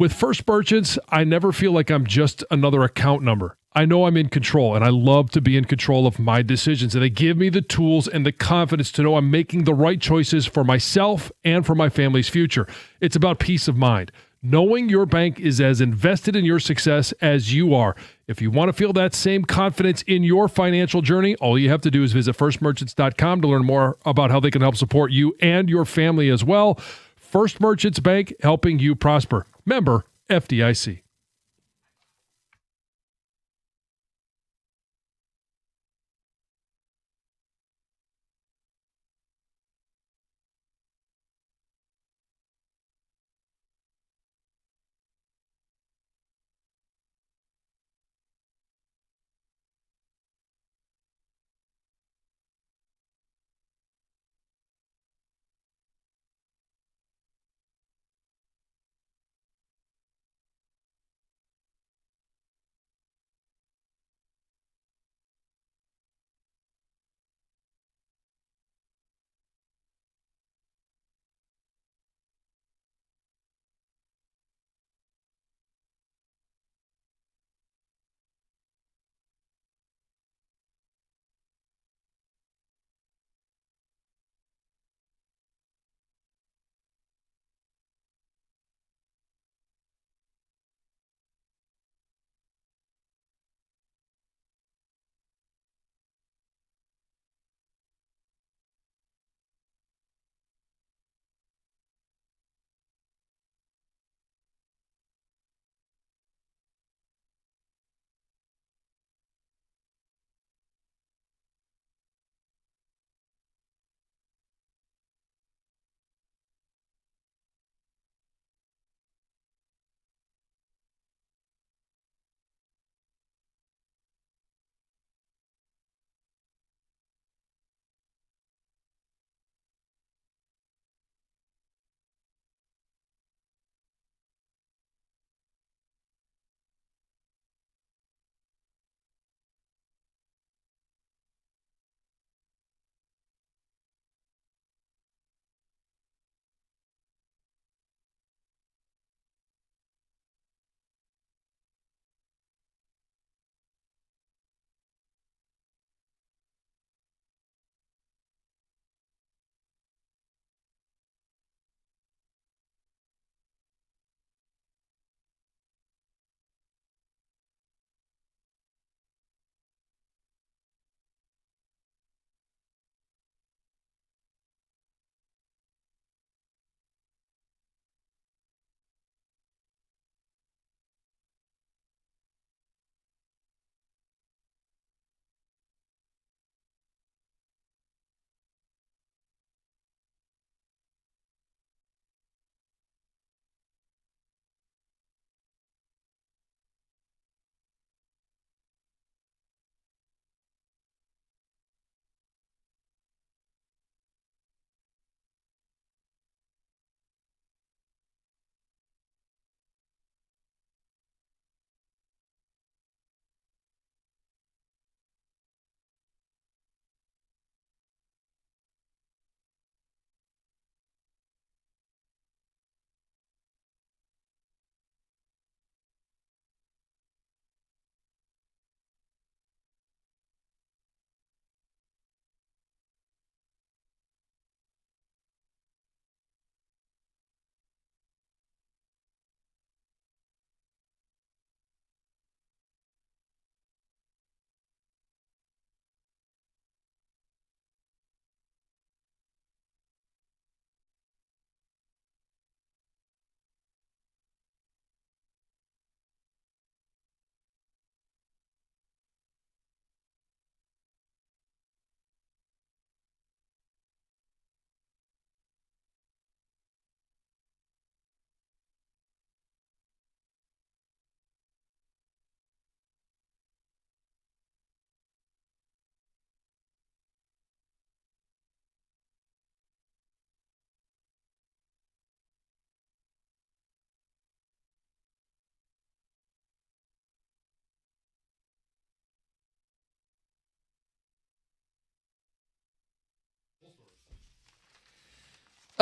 With First Merchants, I never feel like I'm just another account number. I know I'm in control, and I love to be in control of my decisions. And they give me the tools and the confidence to know I'm making the right choices for myself and for my family's future. It's about peace of mind. Knowing your bank is as invested in your success as you are. If you want to feel that same confidence in your financial journey, all you have to do is visit firstmerchants.com to learn more about how they can help support you and your family as well. First Merchants Bank, helping you prosper. Member FDIC.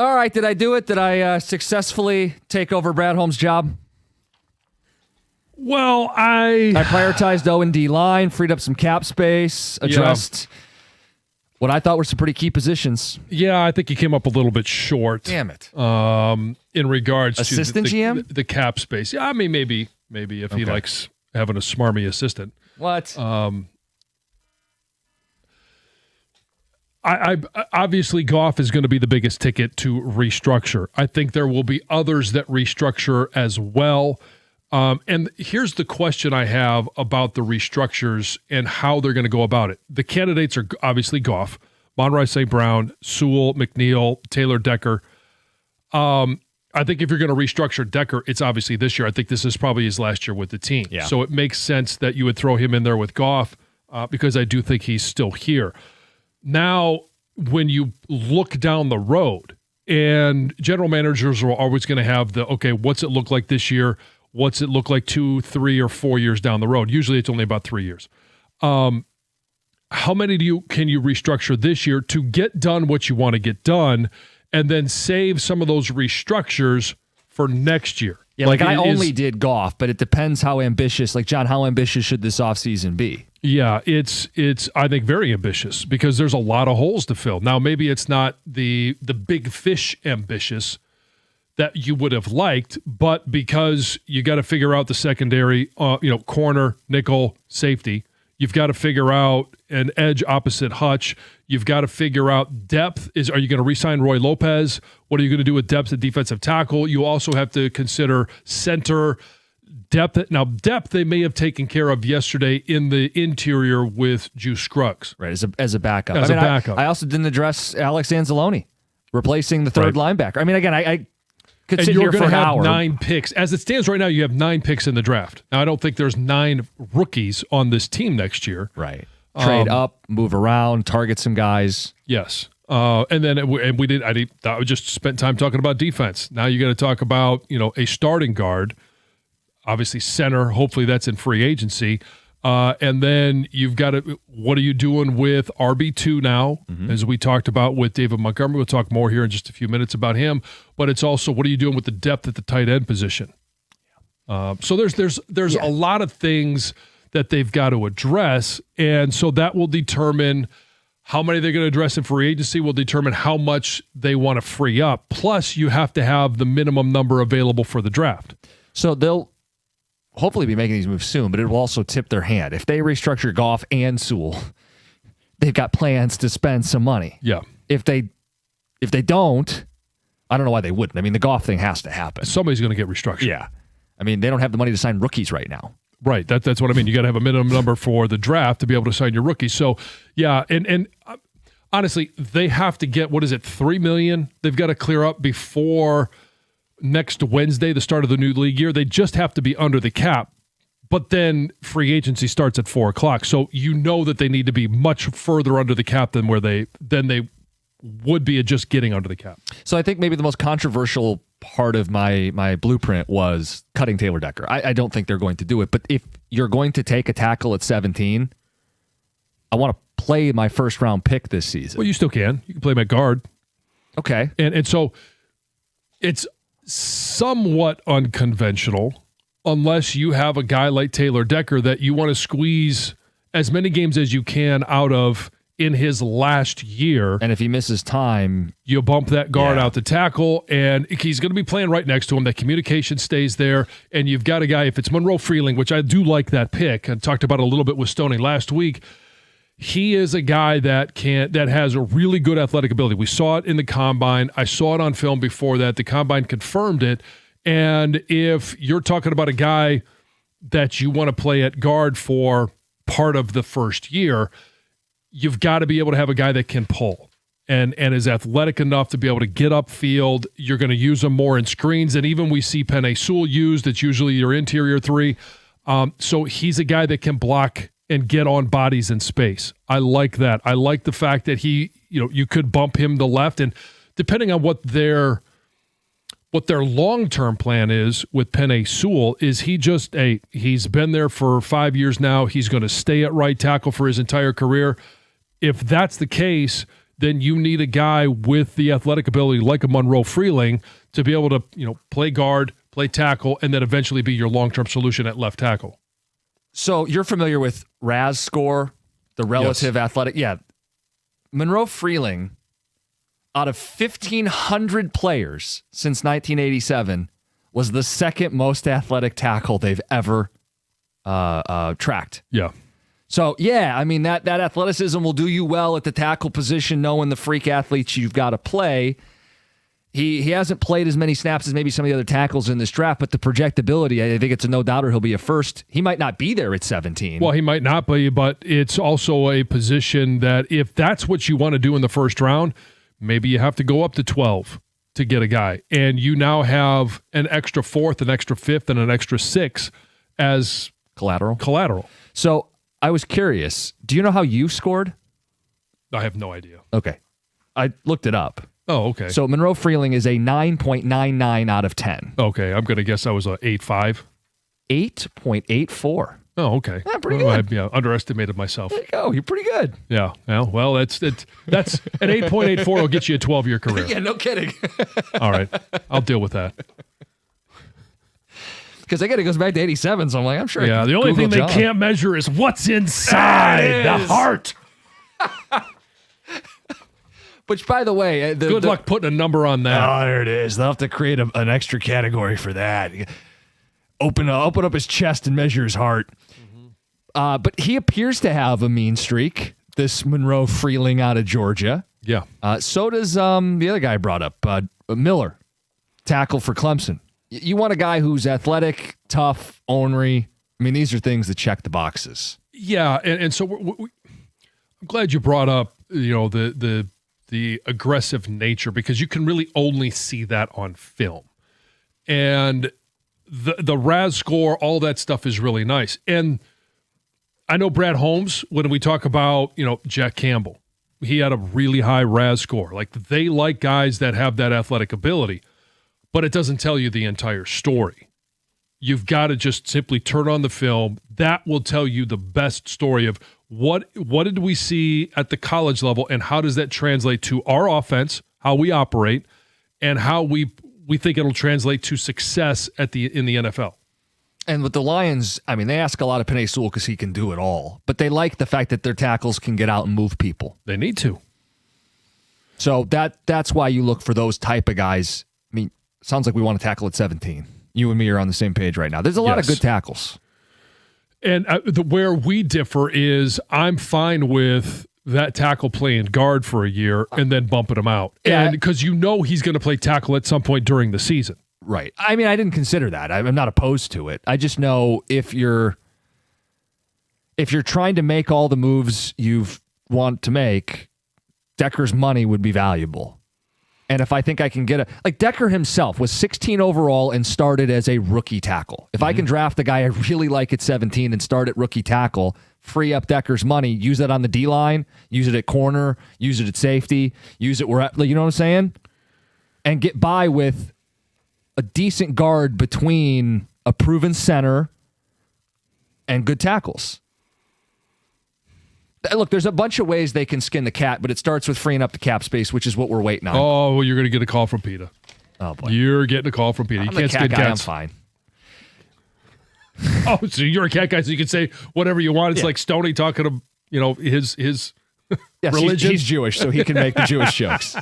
All right, did I do it? Did I successfully take over Brad Holmes' job? Well, I prioritized O&D line, freed up some cap space, addressed what I thought were some pretty key positions. Yeah, I think he came up a little bit short. Damn it. In regards Assistant to GM? the cap space. Yeah, I mean, maybe if he likes having a smarmy assistant. What? I obviously Goff is going to be the biggest ticket to restructure. I think there will be others that restructure as well. And here's the question I have about the restructures and how they're going to go about it. The candidates are obviously Goff, Monroe St. Brown, Sewell, McNeil, Taylor Decker. I think if you're going to restructure Decker, it's obviously this year. I think this is probably his last year with the team. Yeah. So it makes sense that you would throw him in there with Goff because I do think he's still here. Now, when you look down the road, and general managers are always going to have what's it look like this year? What's it look like 2, 3, or 4 years down the road? Usually it's only about 3 years. How many can you restructure this year to get done what you want to get done and then save some of those restructures for next year? Yeah, like I only did Goff, but it depends how ambitious, like John, how ambitious should this offseason be? Yeah, it's I think very ambitious because there's a lot of holes to fill. Now maybe it's not the big fish ambitious that you would have liked, but because you got to figure out the secondary, corner, nickel, safety, you've got to figure out an edge opposite Hutch. You've got to figure out depth. Are you going to re-sign Roy Lopez? What are you going to do with depth at defensive tackle? You also have to consider center depth. Now, depth they may have taken care of yesterday in the interior with Juice Scruggs. Right, as a backup. As a backup. I also didn't address Alex Anzalone, replacing the third linebacker. I mean, again, I could sit here for an hour. 9 picks. As it stands right now, you have 9 picks in the draft. Now, I don't think there's 9 rookies on this team next year. Right. Trade up, move around, target some guys. Yes. And then I just spent time talking about defense. Now you got to talk about, a starting guard, obviously center. Hopefully that's in free agency. And then you've got what are you doing with RB2 now? Mm-hmm. As we talked about with David Montgomery, we'll talk more here in just a few minutes about him. But it's also what are you doing with the depth at the tight end position? So there's a lot of things that they've got to address, and so that will determine how many they're going to address in free agency. Will determine how much they want to free up. Plus, you have to have the minimum number available for the draft. So they'll hopefully be making these moves soon, but it will also tip their hand. If they restructure Goff and Sewell, they've got plans to spend some money. Yeah. If they don't, I don't know why they wouldn't. I mean, the Goff thing has to happen. Somebody's going to get restructured. Yeah. I mean, they don't have the money to sign rookies right now. Right. That's what I mean. You got to have a minimum number for the draft to be able to sign your rookies. So, yeah, and honestly, they have to get, $3 million they've got to clear up before next Wednesday, the start of the new league year. They just have to be under the cap. But then free agency starts at 4:00. So you know that they need to be much further under the cap than they would be at just getting under the cap. So I think maybe the most controversial part of my blueprint was cutting Taylor Decker. I don't think they're going to do it. But if you're going to take a tackle at 17, I want to play my first round pick this season. Well, you still can. You can play him at guard. Okay. And so it's somewhat unconventional unless you have a guy like Taylor Decker that you want to squeeze as many games as you can out of in his last year. And if he misses time, you bump that guard out to tackle, and he's going to be playing right next to him. That communication stays there, and you've got a guy, if it's Monroe Freeling, which I do like that pick, I talked about it a little bit with Stoney last week, he is a guy that has a really good athletic ability. We saw it in the Combine. I saw it on film before that. The Combine confirmed it. And if you're talking about a guy that you want to play at guard for part of the first year, you've got to be able to have a guy that can pull and is athletic enough to be able to get upfield. You're going to use him more in screens. And even we see Penei Sewell used. It's usually your interior 3. So he's a guy that can block and get on bodies in space. I like that. I like the fact that you could bump him to left, and depending on what their long-term plan is with Penei Sewell, is he's been there for 5 years now. He's going to stay at right tackle for his entire career. If that's the case, then you need a guy with the athletic ability like a Monroe Freeling to be able to, play guard, play tackle, and then eventually be your long-term solution at left tackle. So you're familiar with RAS score, the relative athletic. Yeah. Monroe Freeling, out of 1,500 players since 1987, was the second most athletic tackle they've ever tracked. Yeah. So, that athleticism will do you well at the tackle position, knowing the freak athletes you've got to play. He hasn't played as many snaps as maybe some of the other tackles in this draft, but the projectability, I think it's a no-doubter he'll be a first. He might not be there at 17. Well, he might not be, but it's also a position that if that's what you want to do in the first round, maybe you have to go up to 12 to get a guy. And you now have an extra fourth, an extra fifth, and an extra six as collateral. So I was curious. Do you know how you scored? I have no idea. Okay. I looked it up. Oh, okay. So Monroe Freeling is a 9.99 out of 10. Okay, I'm going to guess I was a 8.5. 8.84. Oh, okay. Yeah, pretty good. I underestimated myself. There you go. You're pretty good. Yeah. Well, that's an 8.84 will get you a 12-year career. Yeah, no kidding. All right. I'll deal with that. Because again, it goes back to 87, so I'm like, I'm sure. Yeah, the only thing they can't measure is what's inside the heart. Which, by the way, good luck putting a number on that. Oh, there it is. They'll have to create an extra category for that. Open up his chest and measure his heart. But he appears to have a mean streak, this Monroe Freeling out of Georgia. Yeah. So does the other guy I brought up, Miller, tackle for Clemson. You want a guy who's athletic, tough, ornery. I mean, these are things that check the boxes. Yeah, and so I'm glad you brought up, the aggressive nature, because you can really only see that on film. And the RAS score, all that stuff is really nice. And I know Brad Holmes, when we talk about, Jack Campbell, he had a really high RAS score. Like, they like guys that have that athletic ability, but it doesn't tell you the entire story. You've got to just simply turn on the film. That will tell you the best story of what did we see at the college level, and how does that translate to our offense, how we operate, and how we think it'll translate to success in the NFL. And with the Lions, I mean, they ask a lot of Penei Sewell because he can do it all, but they like the fact that their tackles can get out and move people. They need to. So that's why you look for those type of guys. I mean, sounds like we want to tackle at 17. You and me are on the same page right now. There's a lot of good tackles. And where we differ is I'm fine with that tackle playing guard for a year and then bumping him out. Yeah. And because he's going to play tackle at some point during the season. Right. I mean, I didn't consider that. I'm not opposed to it. I just know if you're trying to make all the moves you want to make, Decker's money would be valuable. And if I think I can get like Decker himself was 16 overall and started as a rookie tackle. If I can draft a guy I really like at 17 and start at rookie tackle, free up Decker's money, use it on the D-line, use it at corner, use it at safety, use it where, you know what I'm saying? And get by with a decent guard between a proven center and good tackles. Look, there's a bunch of ways they can skin the cat, but it starts with freeing up the cap space, which is what we're waiting on. Oh, well, you're going to get a call from PETA. Oh, boy. You're getting a call from PETA. You can't skin cats. I'm fine. Oh, so you're a cat guy, so you can say whatever you want. It's like Stoney talking to, his yes, religion. He's Jewish, so he can make the Jewish jokes.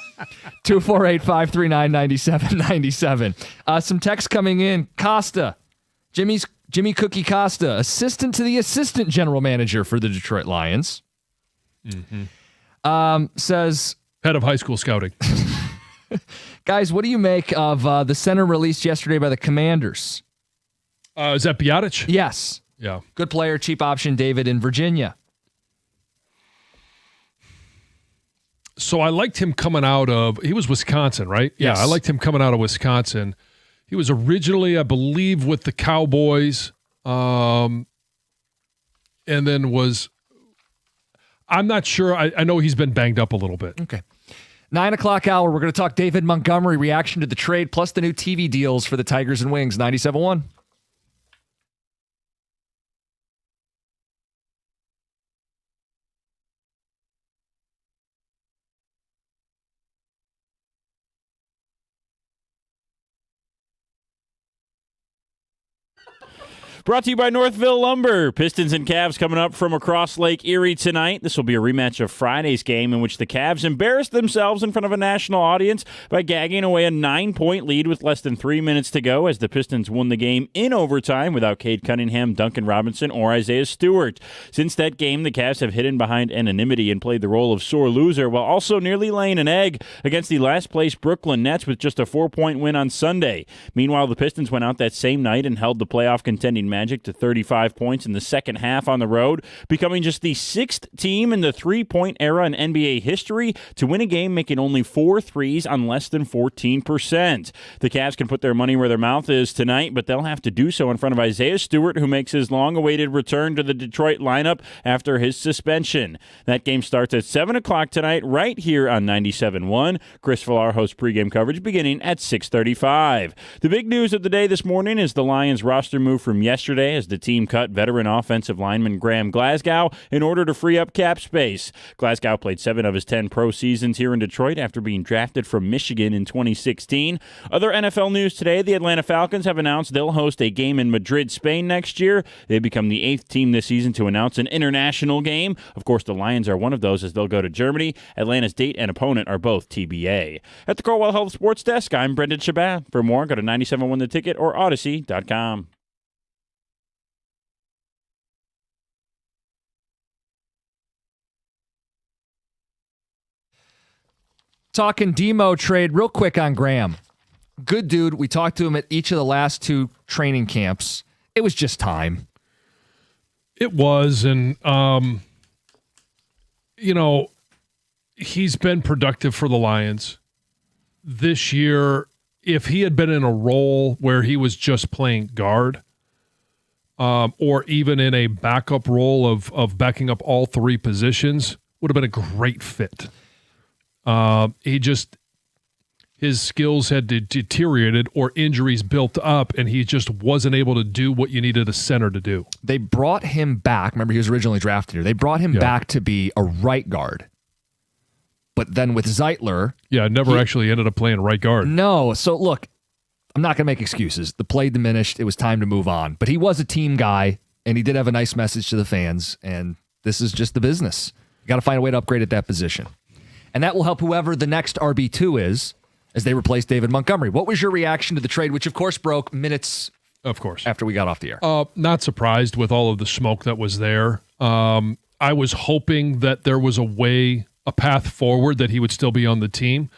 248-539-9797. Some text coming in. Costa, Jimmy Cookie Costa, assistant to the assistant general manager for the Detroit Lions. Says, head of high school scouting. Guys, what do you make of the center released yesterday by the Commanders? Is that Biotic? Yes. Yeah. Good player, cheap option, David in Virginia. So I liked him coming out of, he was Wisconsin, right? Yes. Yeah, I liked him coming out of Wisconsin. He was originally, I believe, with the Cowboys, and then I'm not sure. I know he's been banged up a little bit. Okay. 9 o'clock hour, we're going to talk David Montgomery, reaction to the trade, plus the new TV deals for the Tigers and Wings, 97.1. Brought to you by Northville Lumber. Pistons and Cavs coming up from across Lake Erie tonight. This will be a rematch of Friday's game in which the Cavs embarrassed themselves in front of a national audience by gagging away a 9-point lead with less than 3 minutes to go as the Pistons won the game in overtime without Cade Cunningham, Duncan Robinson, or Isaiah Stewart. Since that game, the Cavs have hidden behind anonymity and played the role of sore loser while also nearly laying an egg against the last-place Brooklyn Nets with just a 4-point win on Sunday. Meanwhile, the Pistons went out that same night and held the playoff contending Magic to 35 points in the second half on the road, becoming just the 6th team in the three-point era in NBA history to win a game making only 4 threes on less than 14%. The Cavs can put their money where their mouth is tonight, but they'll have to do so in front of Isaiah Stewart, who makes his long-awaited return to the Detroit lineup after his suspension. That game starts at 7 o'clock tonight right here on 97.1. Chris Villar hosts pregame coverage beginning at 6:35. The big news of the day this morning is the Lions roster move from yesterday as the team cut veteran offensive lineman Graham Glasgow in order to free up cap space. Glasgow played 7 of his 10 pro seasons here in Detroit after being drafted from Michigan in 2016. Other NFL news today, the Atlanta Falcons have announced they'll host a game in Madrid, Spain next year. They become the 8th team this season to announce an international game. Of course, the Lions are one of those as they'll go to Germany. Atlanta's date and opponent are both TBA. At the Corwell Health Sports Desk, I'm Brendan Shabat. For more, go to 97.1 The Ticket or Odyssey.com. Talking Demo trade real quick on Graham. Good dude. We talked to him at each of the last 2 training camps. It was just time. It was, and he's been productive for the Lions this year. If he had been in a role where he was just playing guard, or even in a backup role of backing up all 3 positions, would have been a great fit. His skills had deteriorated or injuries built up, and he just wasn't able to do what you needed a center to do. They brought him back. Remember, he was originally drafted here. They brought him back to be a right guard. But then with Zeitler... Yeah, never actually ended up playing right guard. No. So, look, I'm not going to make excuses. The play diminished. It was time to move on. But he was a team guy, and he did have a nice message to the fans, and this is just the business. You got to find a way to upgrade at that position. And that will help whoever the next RB2 is as they replace David Montgomery. What was your reaction to the trade, which, of course, broke minutes after we got off the air? Not surprised with all of the smoke that was there. I was hoping that there was a path forward that he would still be on the team.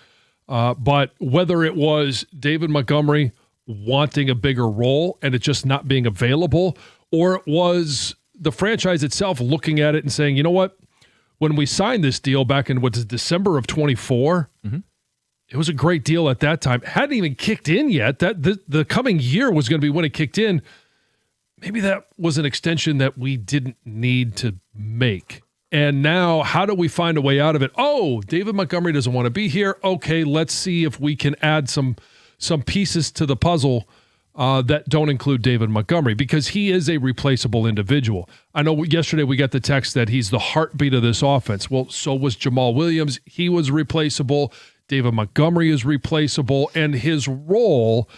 But whether it was David Montgomery wanting a bigger role and it just not being available, or it was the franchise itself looking at it and saying, you know what? When we signed this deal back in December of 24, it was a great deal at that time. Hadn't even kicked in yet. That the coming year was going to be when it kicked in. Maybe that was an extension that we didn't need to make. And now, how do we find a way out of it? Oh, David Montgomery doesn't want to be here. Okay, let's see if we can add some pieces to the puzzle that don't include David Montgomery, because he is a replaceable individual. I know yesterday we got the text that he's the heartbeat of this offense. Well, so was Jamal Williams. He was replaceable. David Montgomery is replaceable, and his role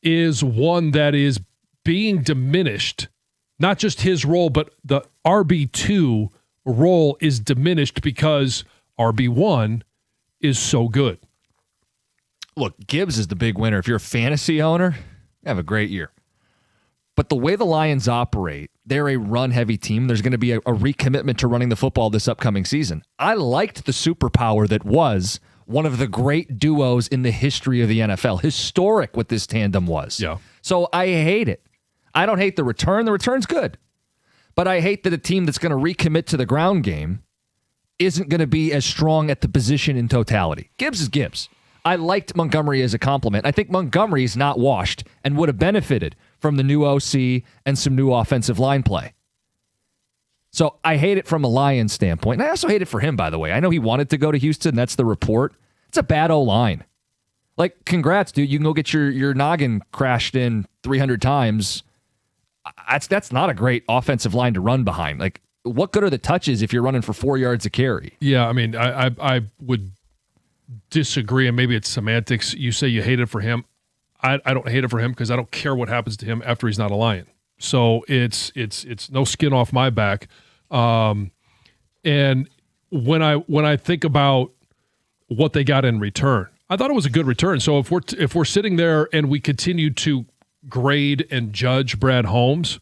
is one that is being diminished. Not just his role, but the RB2 role is diminished because RB1 is so good. Look, Gibbs is the big winner. If you're a fantasy owner, have a great year. But the way the Lions operate, they're a run-heavy team. There's going to be a recommitment to running the football this upcoming season. I liked the superpower that was one of the great duos in the history of the NFL. Historic what this tandem was. Yeah. So I hate it. I don't hate the return. The return's good. But I hate that a team that's going to recommit to the ground game isn't going to be as strong at the position in totality. Gibbs is Gibbs. I liked Montgomery as a compliment. I think Montgomery's not washed and would have benefited from the new OC and some new offensive line play. So I hate it from a Lions standpoint. And I also hate it for him, by the way. I know he wanted to go to Houston. That's the report. It's a bad O-line. Like, congrats, dude. You can go get your noggin crashed in 300 times. That's not a great offensive line to run behind. Like, what good are the touches if you're running for 4 yards a carry? Yeah, I mean, I would disagree, and maybe it's semantics. You say you hate it for him. I don't hate it for him because I don't care what happens to him after he's not a Lion. So it's no skin off my back. And when I think about what they got in return, I thought it was a good return. So if we're sitting there and we continue to grade and judge Brad Holmes,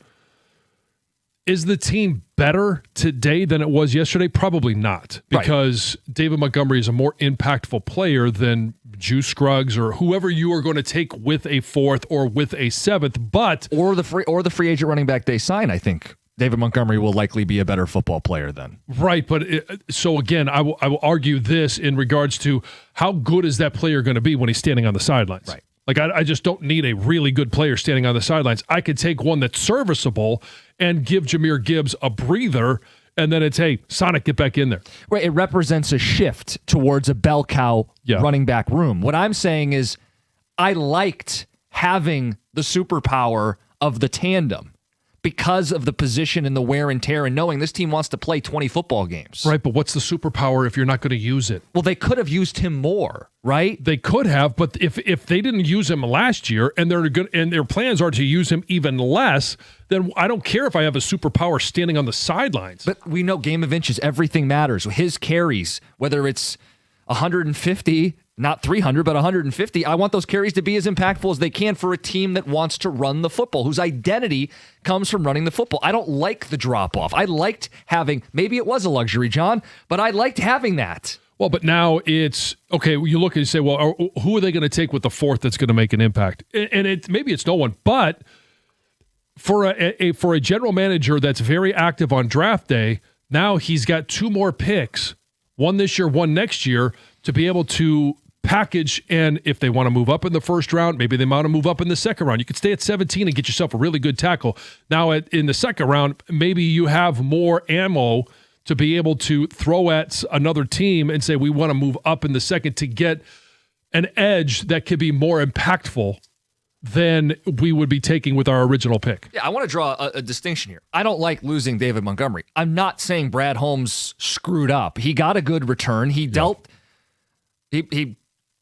is the team better today than it was yesterday? Probably not, because David Montgomery is a more impactful player than Juice Scruggs or whoever you are going to take with a fourth or with a seventh. But or the free agent running back they sign, I think David Montgomery will likely be a better football player then. Right, but so again, I will argue this in regards to how good is that player going to be when he's standing on the sidelines. Right. Like, I just don't need a really good player standing on the sidelines. I could take one that's serviceable and give Jahmyr Gibbs a breather, and then it's, hey, Sonic, get back in there. Right, it represents a shift towards a bell cow running back room. What I'm saying is I liked having the superpower of the tandem because of the position and the wear and tear and knowing this team wants to play 20 football games. Right, but what's the superpower if you're not going to use it? Well, they could have used him more, right? They could have, but if they didn't use him last year and their plans are to use him even less, then I don't care if I have a superpower standing on the sidelines. But we know game of inches, everything matters. His carries, whether it's 150, not 300, but 150, I want those carries to be as impactful as they can for a team that wants to run the football, whose identity comes from running the football. I don't like the drop-off. I liked having, maybe it was a luxury, John, but I liked having that. Well, but now it's, okay, you look and you say, well, who are they going to take with the fourth that's going to make an impact? And maybe it's no one, but for a general manager that's very active on draft day, now he's got 2 more picks, one this year, one next year, to be able to package, and if they want to move up in the first round, maybe they want to move up in the second round. You could stay at 17 and get yourself a really good tackle. Now, in the second round, maybe you have more ammo to be able to throw at another team and say, we want to move up in the second to get an edge that could be more impactful than we would be taking with our original pick. Yeah, I want to draw a distinction here. I don't like losing David Montgomery. I'm not saying Brad Holmes screwed up. He got a good return. He dealt... He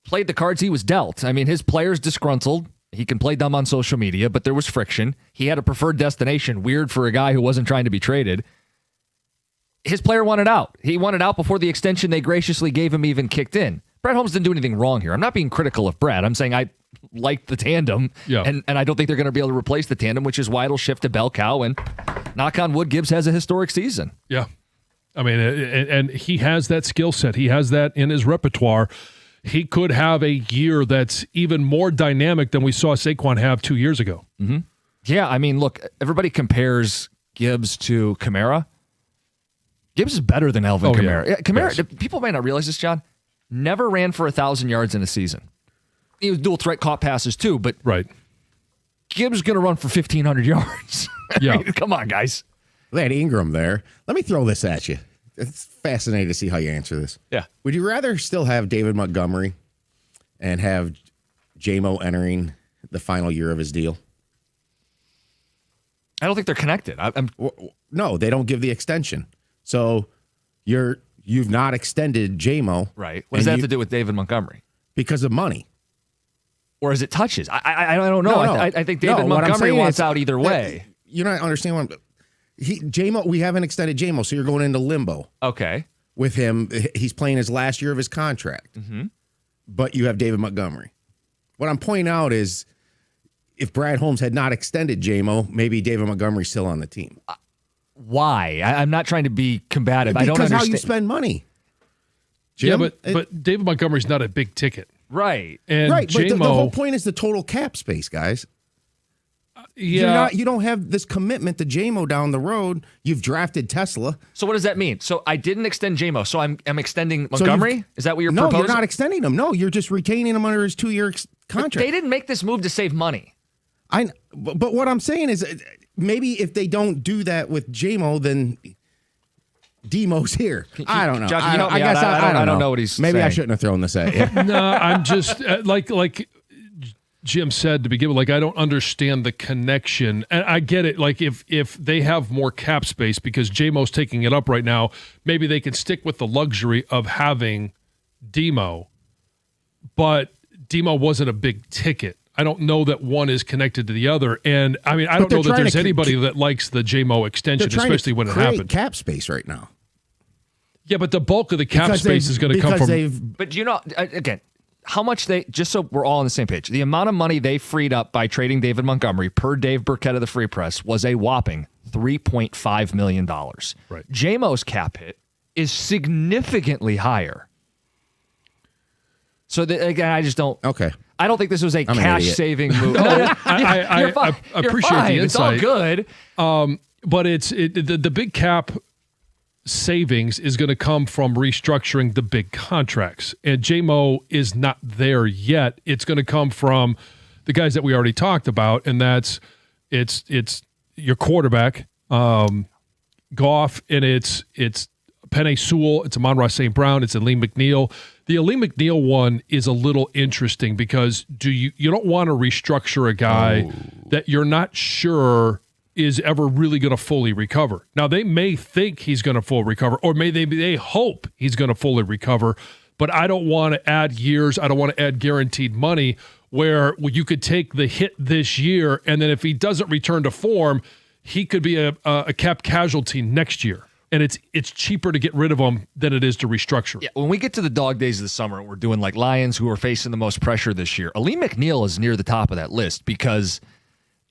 played the cards he was dealt. I mean, his players disgruntled. He can play dumb on social media, but there was friction. He had a preferred destination. Weird for a guy who wasn't trying to be traded. His player wanted out. He wanted out before the extension they graciously gave him even kicked in. Brad Holmes didn't do anything wrong here. I'm not being critical of Brad. I'm saying I liked the tandem, and I don't think they're going to be able to replace the tandem, which is why it'll shift to bell cow, and knock on wood, Gibbs has a historic season. Yeah. I mean, and he has that skill set. He has that in his repertoire. He could have a year that's even more dynamic than we saw Saquon have 2 years ago. Mm-hmm. Yeah, I mean, look, everybody compares Gibbs to Kamara. Gibbs is better than Alvin Kamara. Yeah, Kamara, people might not realize this, John, never ran for 1,000 yards in a season. He was dual threat, caught passes too, but Gibbs is going to run for 1,500 yards. Yeah. I mean, come on, guys. They had Ingram there. Let me throw this at you. It's fascinating to see how you answer this. Yeah. Would you rather still have David Montgomery and have J-Mo entering the final year of his deal? I don't think they're connected. No, they don't give the extension. So you've not extended J-Mo. Right. What does that have to do with David Montgomery? Because of money. Or is it touches? I don't know. No. I think David Montgomery wants out either way. You don't understand what J-Mo, we haven't extended J-Mo, so you're going into limbo. Okay. With him, he's playing his last year of his contract. Mm-hmm. But you have David Montgomery. What I'm pointing out is if Brad Holmes had not extended J-Mo, maybe David Montgomery's still on the team. Why? I'm not trying to be combative. Because I don't understand. how you spend money. Jim, yeah, but David Montgomery's not a big ticket. Right. And right, J-Mo, but the whole point is the total cap space, guys. Yeah. You don't have this commitment to J-Mo down the road. You've drafted Tesla. So what does that mean? So I didn't extend J-Mo, so I'm extending Montgomery? Is that what you're proposing? No, you're not extending him. No, you're just retaining him under his 2-year contract. But they didn't make this move to save money. But what I'm saying is maybe if they don't do that with J-Mo, then Demo's here. I don't know. John, I guess I don't know what he's Maybe saying. I shouldn't have thrown this at you. No, I'm just like Jim said to begin with, like, I don't understand the connection. And I get it. Like, if they have more cap space because J-Mo's taking it up right now, maybe they can stick with the luxury of having Demo. But Demo wasn't a big ticket. I don't know that one is connected to the other. And I mean, I don't they're know that trying there's to anybody that likes the JMO extension, especially when it happened. Cap space right now. Yeah, but the bulk of the cap space is going to come from. But again, how much just so we're all on the same page, the amount of money they freed up by trading David Montgomery per Dave Burkett of the Free Press was a whopping $3.5 million. Right. JMO's cap hit is significantly higher. So again, I just don't. Okay. I don't think this was a cash-saving move. I appreciate the insight. It's all good. But the big cap savings is going to come from restructuring the big contracts. And JMO is not there yet. It's going to come from the guys that we already talked about, and it's your quarterback, Goff, and it's Penei Sewell, it's Amon-Ra St. Brown, it's Aleem McNeil. The Aleem McNeil one is a little interesting because you don't want to restructure a guy that you're not sure is ever really going to fully recover. Now, they may think he's going to fully recover, or they hope he's going to fully recover, but I don't want to add years. I don't want to add guaranteed money where you could take the hit this year, and then if he doesn't return to form, he could be a cap casualty next year. And it's cheaper to get rid of him than it is to restructure. Yeah, when we get to the dog days of the summer and we're doing like Lions who are facing the most pressure this year, Aleem McNeil is near the top of that list because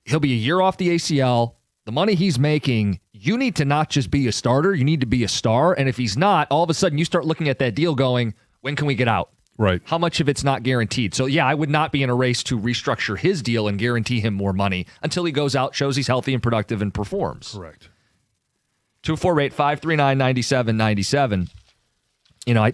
he'll be a year off the ACL. The money he's making, you need to not just be a starter, you need to be a star. And if he's not, all of a sudden you start looking at that deal going, when can we get out? Right. How much of it's not guaranteed? So, yeah, I would not be in a race to restructure his deal and guarantee him more money until he goes out, shows he's healthy and productive, and performs. Correct. 248-539-9797. You know, I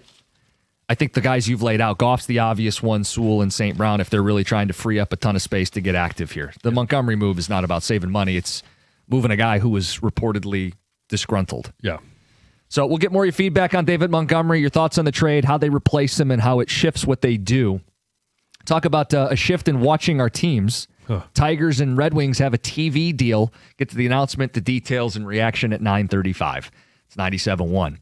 think the guys you've laid out, Goff's the obvious one, Sewell and St. Brown, if they're really trying to free up a ton of space to get active here. The Montgomery move is not about saving money. It's moving a guy who was reportedly disgruntled. Yeah. So we'll get more of your feedback on David Montgomery, your thoughts on the trade, how they replace him, and how it shifts what they do. Talk about a shift in watching our teams. Tigers and Red Wings have a TV deal. Get to the announcement, the details, and reaction at 9:35. It's 97.1.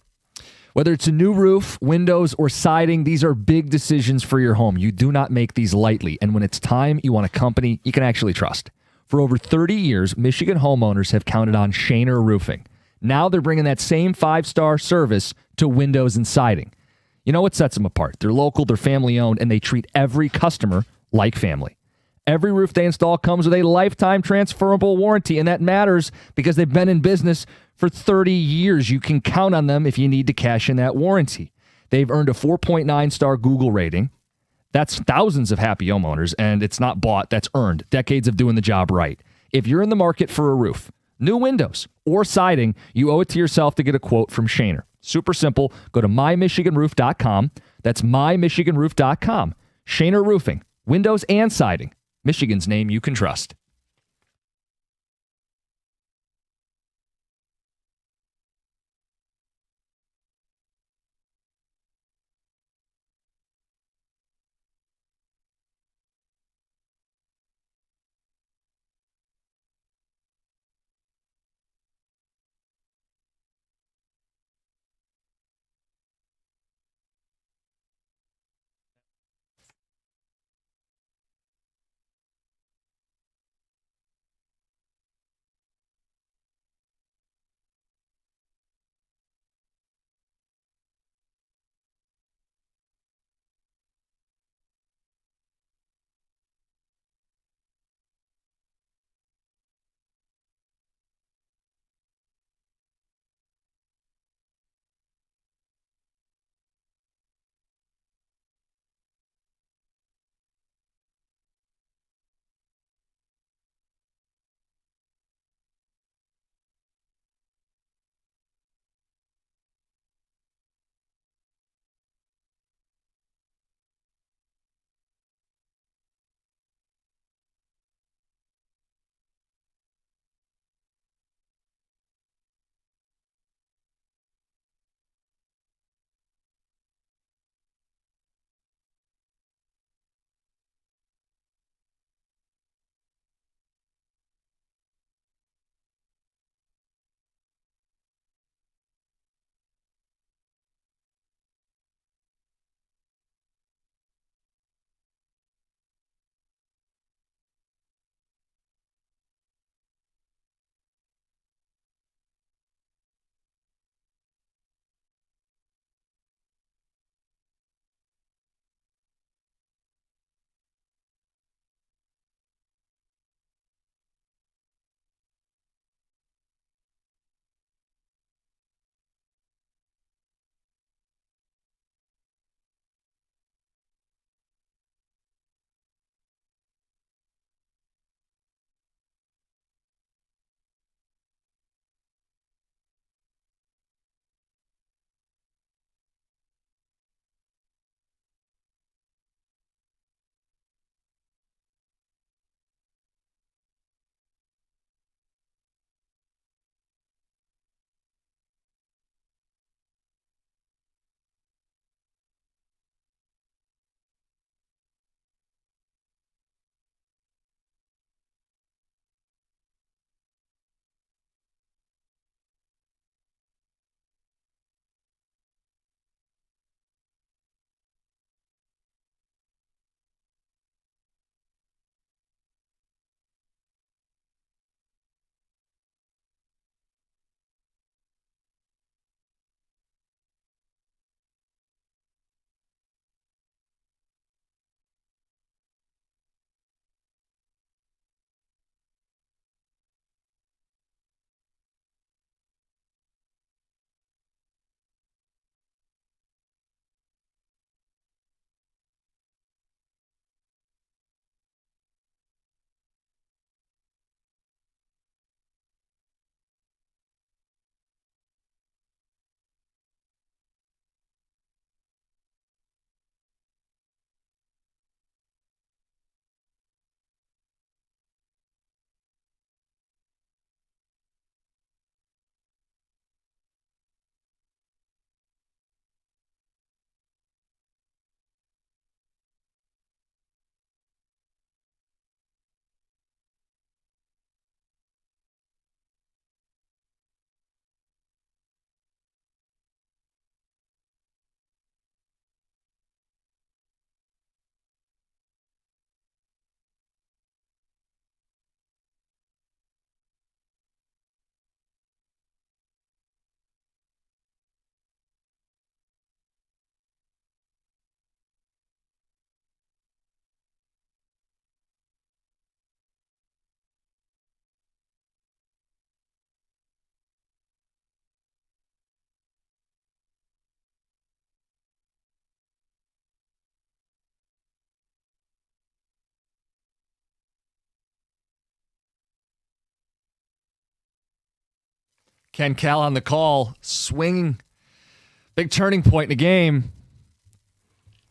Whether it's a new roof, windows, or siding, these are big decisions for your home. You do not make these lightly. And when it's time, you want a company you can actually trust. For over 30 years, Michigan homeowners have counted on Shaner Roofing. Now they're bringing that same 5-star service to windows and siding. You know what sets them apart? They're local, they're family-owned, and they treat every customer like family. Every roof they install comes with a lifetime transferable warranty, and that matters because they've been in business for 30 years. You can count on them if you need to cash in that warranty. They've earned a 4.9-star Google rating. That's thousands of happy homeowners, and it's not bought, that's earned. Decades of doing the job right. If you're in the market for a roof, new windows, or siding, you owe it to yourself to get a quote from Shaner. Super simple. Go to mymichiganroof.com. That's mymichiganroof.com. Shaner Roofing, windows and siding. Michigan's name you can trust. Ken Cal on the call, swinging. Big turning point in the game.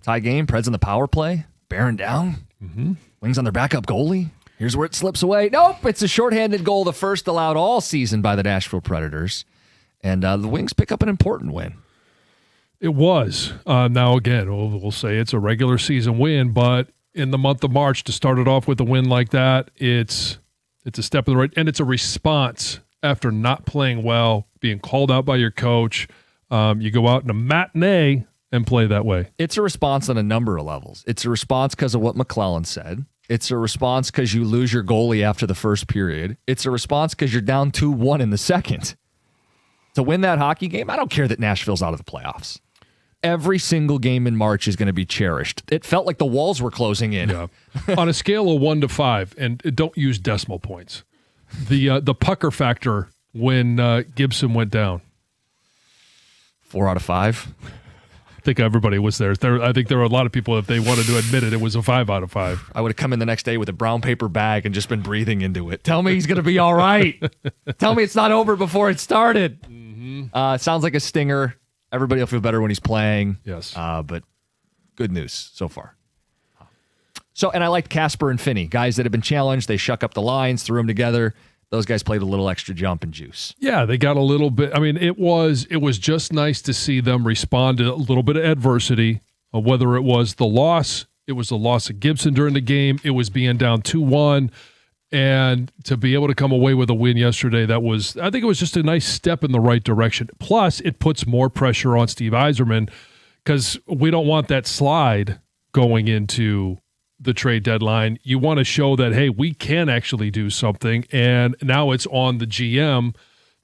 Tie game, Preds on the power play. Bearing down. Wings on their backup goalie. Here's where it slips away. Nope, it's a shorthanded goal, the first allowed all season by the Nashville Predators. And the Wings pick up an important win. It was. Now, again, we'll say it's a regular season win, but in the month of March, to start it off with a win like that, it's a step in the right, and it's a response after not playing well, being called out by your coach. You go out in a matinee and play that way. It's a response on a number of levels. It's a response because of what McClellan said. It's a response because you lose your goalie after the first period. It's a response because you're down 2-1 in the second. To win that hockey game, I don't care that Nashville's out of the playoffs. Every single game in March is going to be cherished. It felt like the walls were closing in. Yeah. On a scale of 1 to 5, and don't use decimal points, the pucker factor when Gibson went down. 4 out of 5. I think everybody was there. I think there were a lot of people, if they wanted to admit it, it was a 5 out of 5. I would have come in the next day with a brown paper bag and just been breathing into it. Tell me he's going to be all right. Tell me it's not over before it started. Sounds like a stinger. Everybody will feel better when he's playing. Yes. But good news so far. So, and I liked Casper and Finney, guys that have been challenged. They shuck up the lines, threw them together. Those guys played a little extra jump and juice. Yeah, they got a little bit. I mean, it was just nice to see them respond to a little bit of adversity, whether it was the loss, it was the loss of Gibson during the game, it was being down 2-1, and to be able to come away with a win yesterday, I think it was just a nice step in the right direction. Plus, it puts more pressure on Steve Yzerman because we don't want that slide going into the trade deadline. You want to show that, hey, we can actually do something, and now it's on the GM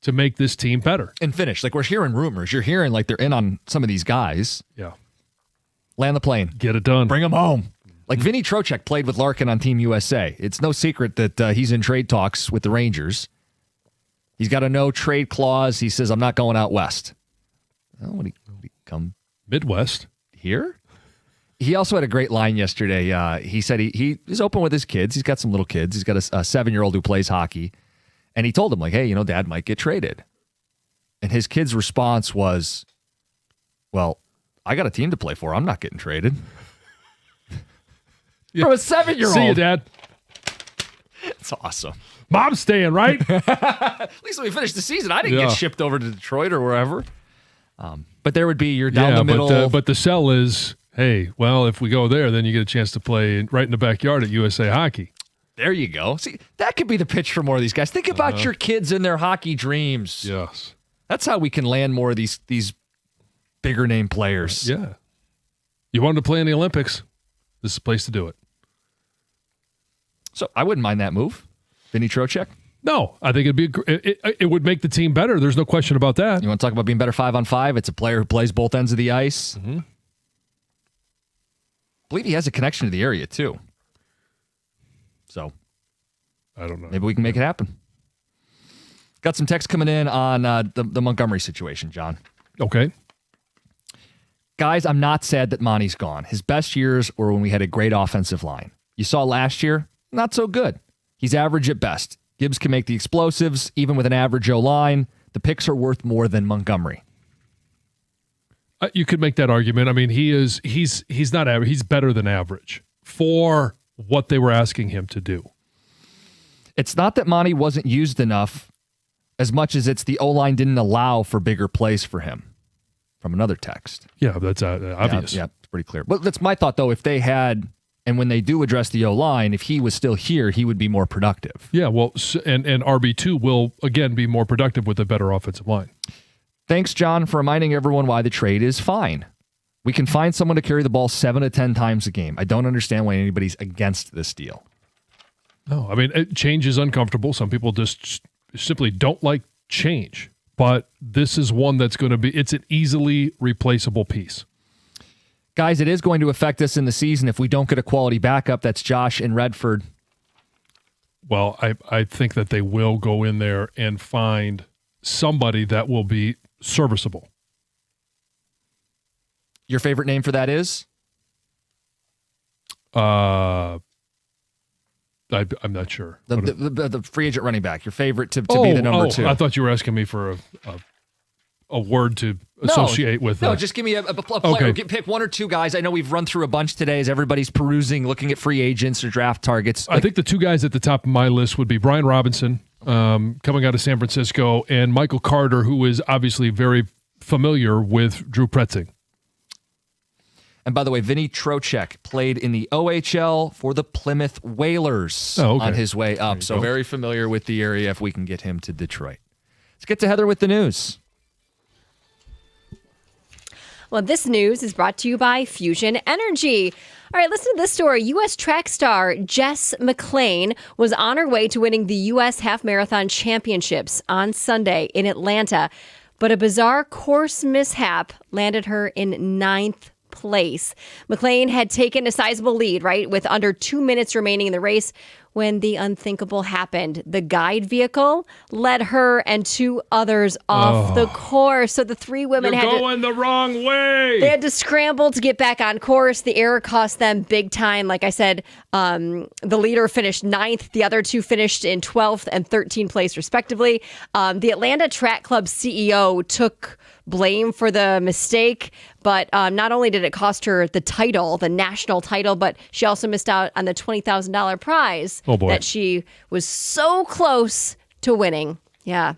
to make this team better. And finish. Like, we're hearing rumors. You're hearing like they're in on some of these guys. Yeah. Land the plane. Get it done. Bring them home. Like Vinny Trocheck played with Larkin on Team USA. It's no secret that he's in trade talks with the Rangers. He's got a no trade clause. He says, I'm not going out west. Well, would he come Midwest here? He also had a great line yesterday. He said he is open with his kids. He's got some little kids. He's got a 7-year-old who plays hockey. And he told them, like, hey, Dad might get traded. And his kid's response was, well, I got a team to play for. I'm not getting traded. Yeah. From a 7-year-old. See you, Dad. It's awesome. Mom's staying, right? At least when we finished the season, I didn't get shipped over to Detroit or wherever. But there would be your down the middle. But the sell is, hey, well, if we go there, then you get a chance to play right in the backyard at USA Hockey. There you go. See, that could be the pitch for more of these guys. Think about your kids and their hockey dreams. Yes. That's how we can land more of these bigger name players. Yeah. You wanted to play in the Olympics. This is the place to do it. So I wouldn't mind that move. Vinny Trocheck? No, I think it would make the team better. There's no question about that. You want to talk about being better 5-on-5? It's a player who plays both ends of the ice. Mm-hmm. I believe he has a connection to the area, too. So I don't know. Maybe we can make it happen. Got some text coming in on the Montgomery situation, John. Okay. Guys, I'm not sad that Monty's gone. His best years were when we had a great offensive line. You saw last year, not so good. He's average at best. Gibbs can make the explosives, even with an average O-line. The picks are worth more than Montgomery. You could make that argument. I mean, he's not average. He's better than average for what they were asking him to do. It's not that Monty wasn't used enough as much as it's the O-line didn't allow for bigger plays for him. From another text. Yeah, that's obvious. Yeah, it's pretty clear. But that's my thought, though. If they had, and when they do address the O-line, if he was still here, he would be more productive. Yeah, well, and RB2 will, again, be more productive with a better offensive line. Thanks, John, for reminding everyone why the trade is fine. We can find someone to carry the ball 7 to 10 times a game. I don't understand why anybody's against this deal. No, I mean, change is uncomfortable. Some people just simply don't like change. But this is one that's going to be, it's an easily replaceable piece. Guys, it is going to affect us in the season if we don't get a quality backup. That's Josh in Redford. Well, I think that they will go in there and find somebody that will be serviceable. Your favorite name for that is? I'm not sure. The free agent running back, your favorite to be the number 2. I thought you were asking me for a word to associate with. No, just give me a player. Okay. Pick 1 or 2 guys. I know we've run through a bunch today as everybody's perusing, looking at free agents or draft targets. I think the 2 guys at the top of my list would be Brian Robinson, coming out of San Francisco, and Michael Carter, who is obviously very familiar with Drew Pretzing. And by the way, Vinny Trocheck played in the OHL for the Plymouth Whalers on his way up. So very familiar with the area if we can get him to Detroit. Let's get to Heather with the news. Well, this news is brought to you by Fusion Energy. All right, listen to this story. U.S. track star Jess McLean was on her way to winning the U.S. Half Marathon Championships on Sunday in Atlanta, but a bizarre course mishap landed her in 9th place. McLean had taken a sizable lead, right, with under 2 minutes remaining in the race when the unthinkable happened. The guide vehicle led her and 2 others off the course. So the 3 women You're going the wrong way. They had to scramble to get back on course. The error cost them big time. Like I said, the leader finished 9th. The other 2 finished in 12th and 13th place, respectively. The Atlanta Track Club CEO took blame for the mistake, but not only did it cost her the title, the national title, but she also missed out on the $20,000 prize that she was so close to winning. Yeah.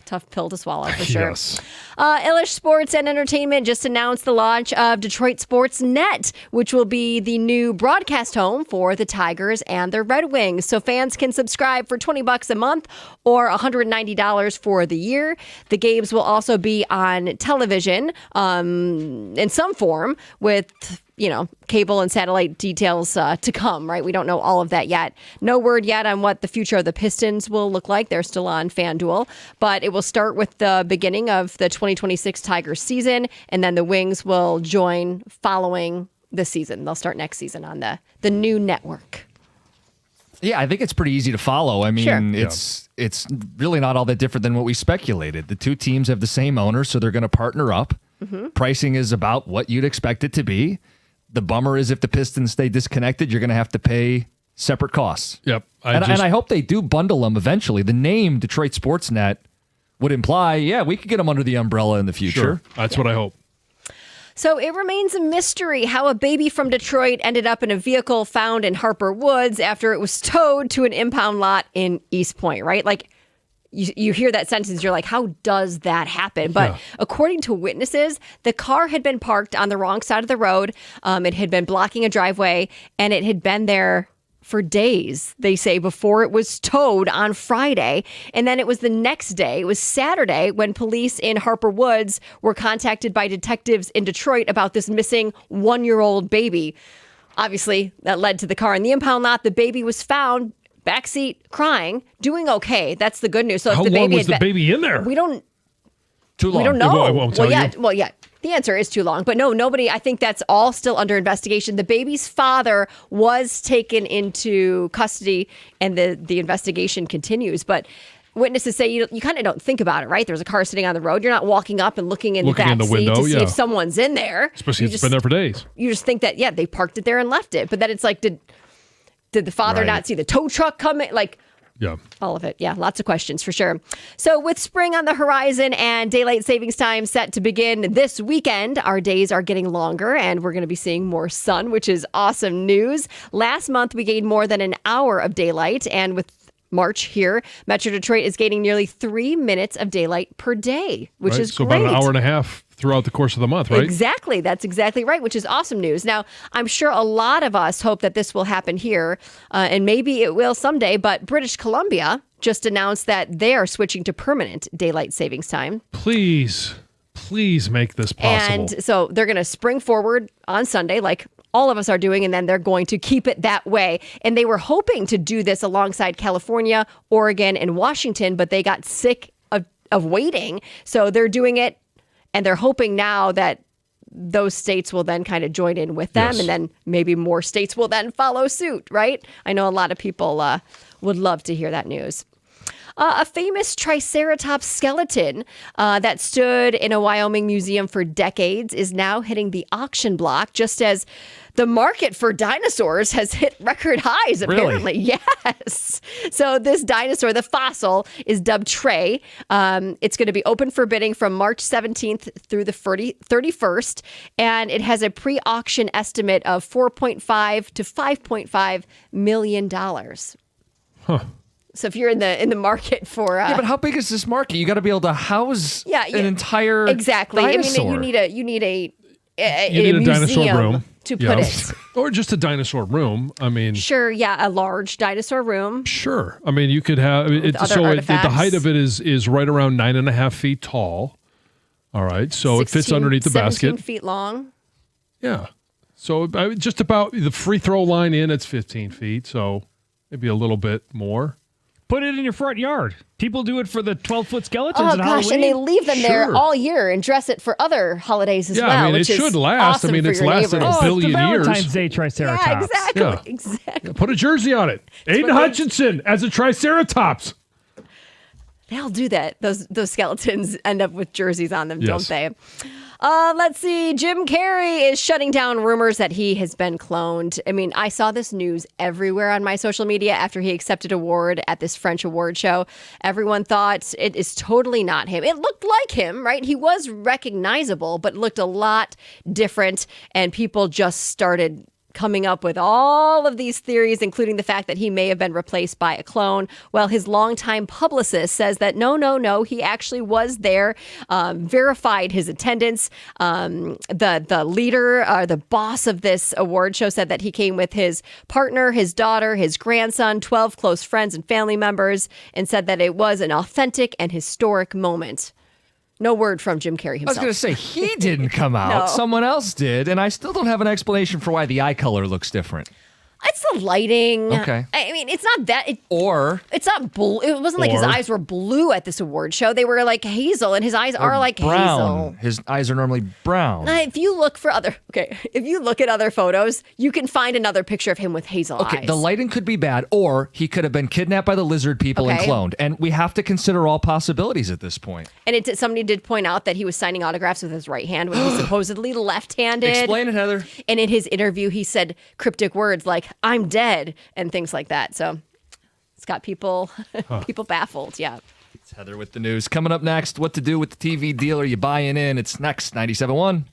Tough pill to swallow for sure. Yes. Illish Sports and Entertainment just announced the launch of Detroit Sports Net, which will be the new broadcast home for the Tigers and the Red Wings. So fans can subscribe for $20 a month or $190 for the year. The games will also be on television in some form with cable and satellite details to come, right? We don't know all of that yet. No word yet on what the future of the Pistons will look like. They're still on FanDuel, but it will start with the beginning of the 2026 Tigers season, and then the Wings will join following the season. They'll start next season on the new network. Yeah, I think it's pretty easy to follow. I mean, Sure. it's really not all that different than what we speculated. The 2 teams have the same owner, so they're going to partner up. Mm-hmm. Pricing is about what you'd expect it to be. The bummer is if the Pistons stay disconnected, you're going to have to pay separate costs. Yep. And I hope they do bundle them eventually. The name Detroit Sports Net would imply, we could get them under the umbrella in the future. Sure. That's what I hope. So it remains a mystery how a baby from Detroit ended up in a vehicle found in Harper Woods after it was towed to an impound lot in East Point, right? Like, you hear that sentence, you're like, how does that happen? But according to witnesses, the car had been parked on the wrong side of the road. It had been blocking a driveway, and it had been there for days, they say, before it was towed on Friday. And then it was the next day, it was Saturday, when police in Harper Woods were contacted by detectives in Detroit about this missing 1-year-old baby. Obviously, that led to the car in the impound lot. The baby was found backseat, crying, doing okay. That's the good news. So how if the long baby was the baby in there? We don't. Too long. We don't know. I won't tell you. Well, yeah. The answer is too long. But no, nobody. I think that's all still under investigation. The baby's father was taken into custody, and the investigation continues. But witnesses say you kind of don't think about it, right? There's a car sitting on the road. You're not walking up and looking in the back the seat window, to see if someone's in there. Especially if it's been there for days. You just think that they parked it there and left it. But then it's like, did the father not see the tow truck coming? Like, yeah. All of it. Yeah, lots of questions for sure. So with spring on the horizon and daylight savings time set to begin this weekend, our days are getting longer and we're going to be seeing more sun, which is awesome news. Last month, we gained more than an hour of daylight, and with March here, Metro Detroit is gaining nearly 3 minutes of daylight per day, which is so great. about an hour and a half throughout the course of the month, right? Exactly. That's exactly right, which is awesome news. Now, I'm sure a lot of us hope that this will happen here, and maybe it will someday, but British Columbia just announced that they are switching to permanent daylight savings time. Please make this possible. And so they're going to spring forward on Sunday, like all of us are doing, and then they're going to keep it that way. And they were hoping to do this alongside California, Oregon, and Washington, but they got sick of waiting. So they're doing it, and they're hoping now that those states will then kind of join in with them, and then maybe more states will then follow suit, right? I know a lot of people would love to hear that news. A famous Triceratops skeleton that stood in a Wyoming museum for decades is now hitting the auction block, just as the market for dinosaurs has hit record highs, apparently. Really? Yes. So this dinosaur, the fossil, is dubbed Trey. It's going to be open for bidding from March 17th through the 31st, and it has a pre-auction estimate of $4.5 to $5.5 million. Huh. So if you're in the market for Yeah, but how big is this market? You got to be able to house an entire exactly. dinosaur. I mean, you need a dinosaur museum room to put it. Or just a dinosaur room. I mean, Sure, yeah, a large dinosaur room. sure. I mean, you could have it. other So the artifacts. height of it is right around 9.5 feet tall. All right, so it fits 16, underneath the 17 basket. feet long. Yeah. So just about the free throw line in, it's 15 feet. So maybe a little bit more. Put it in your front yard. People do it for the 12-foot skeletons Oh at gosh, Halloween. and they leave them there Sure. all year and dress it for other holidays as Yeah, well. I mean, which it is should last. I awesome mean, for it's your lasted neighbors. a billion it's the years. Valentine's Day Triceratops. Yeah, exactly, Yeah. exactly. Put a jersey on it. Aiden what they- Hutchinson as a Triceratops. They'll do that. Those skeletons end up with jerseys on them, Yes. don't they? Let's see. Jim Carrey is shutting down rumors that he has been cloned. I mean, I saw this news everywhere on my social media after he accepted award at this French award show. Everyone thought it is totally not him. It looked like him, right? He was recognizable, but looked a lot different. And people just started coming up with all of these theories, including the fact that he may have been replaced by a clone. Well, his longtime publicist says that no, he actually was there, verified his attendance. The leader, the boss of this award show, said that he came with his partner, his daughter, his grandson, 12 close friends and family members, and said that it was an authentic and historic moment. No word from Jim Carrey I was himself. going to say, he didn't come out. No. Someone else did. And I still don't have an explanation for why the eye color looks different. It's the lighting. Okay. I mean, it's not that. It's not blue. It wasn't like his Or- eyes were blue at this award show. They were like hazel, and his eyes are like brown. hazel. His eyes are normally brown. If you look at other photos, you can find another picture of him with hazel Okay, eyes. the lighting could be bad, or he could have been kidnapped by the lizard people and Okay. cloned. And we have to consider all possibilities at this point. And somebody did point out that he was signing autographs with his right hand when he's supposedly left-handed. Explain it, Heather. And in his interview, he said cryptic words like "I'm dead" and things like that. So it's got people baffled. Yeah. It's Heather with the news. Coming up next, what to do with the TV deal. Are you buying in? It's next, 97.1.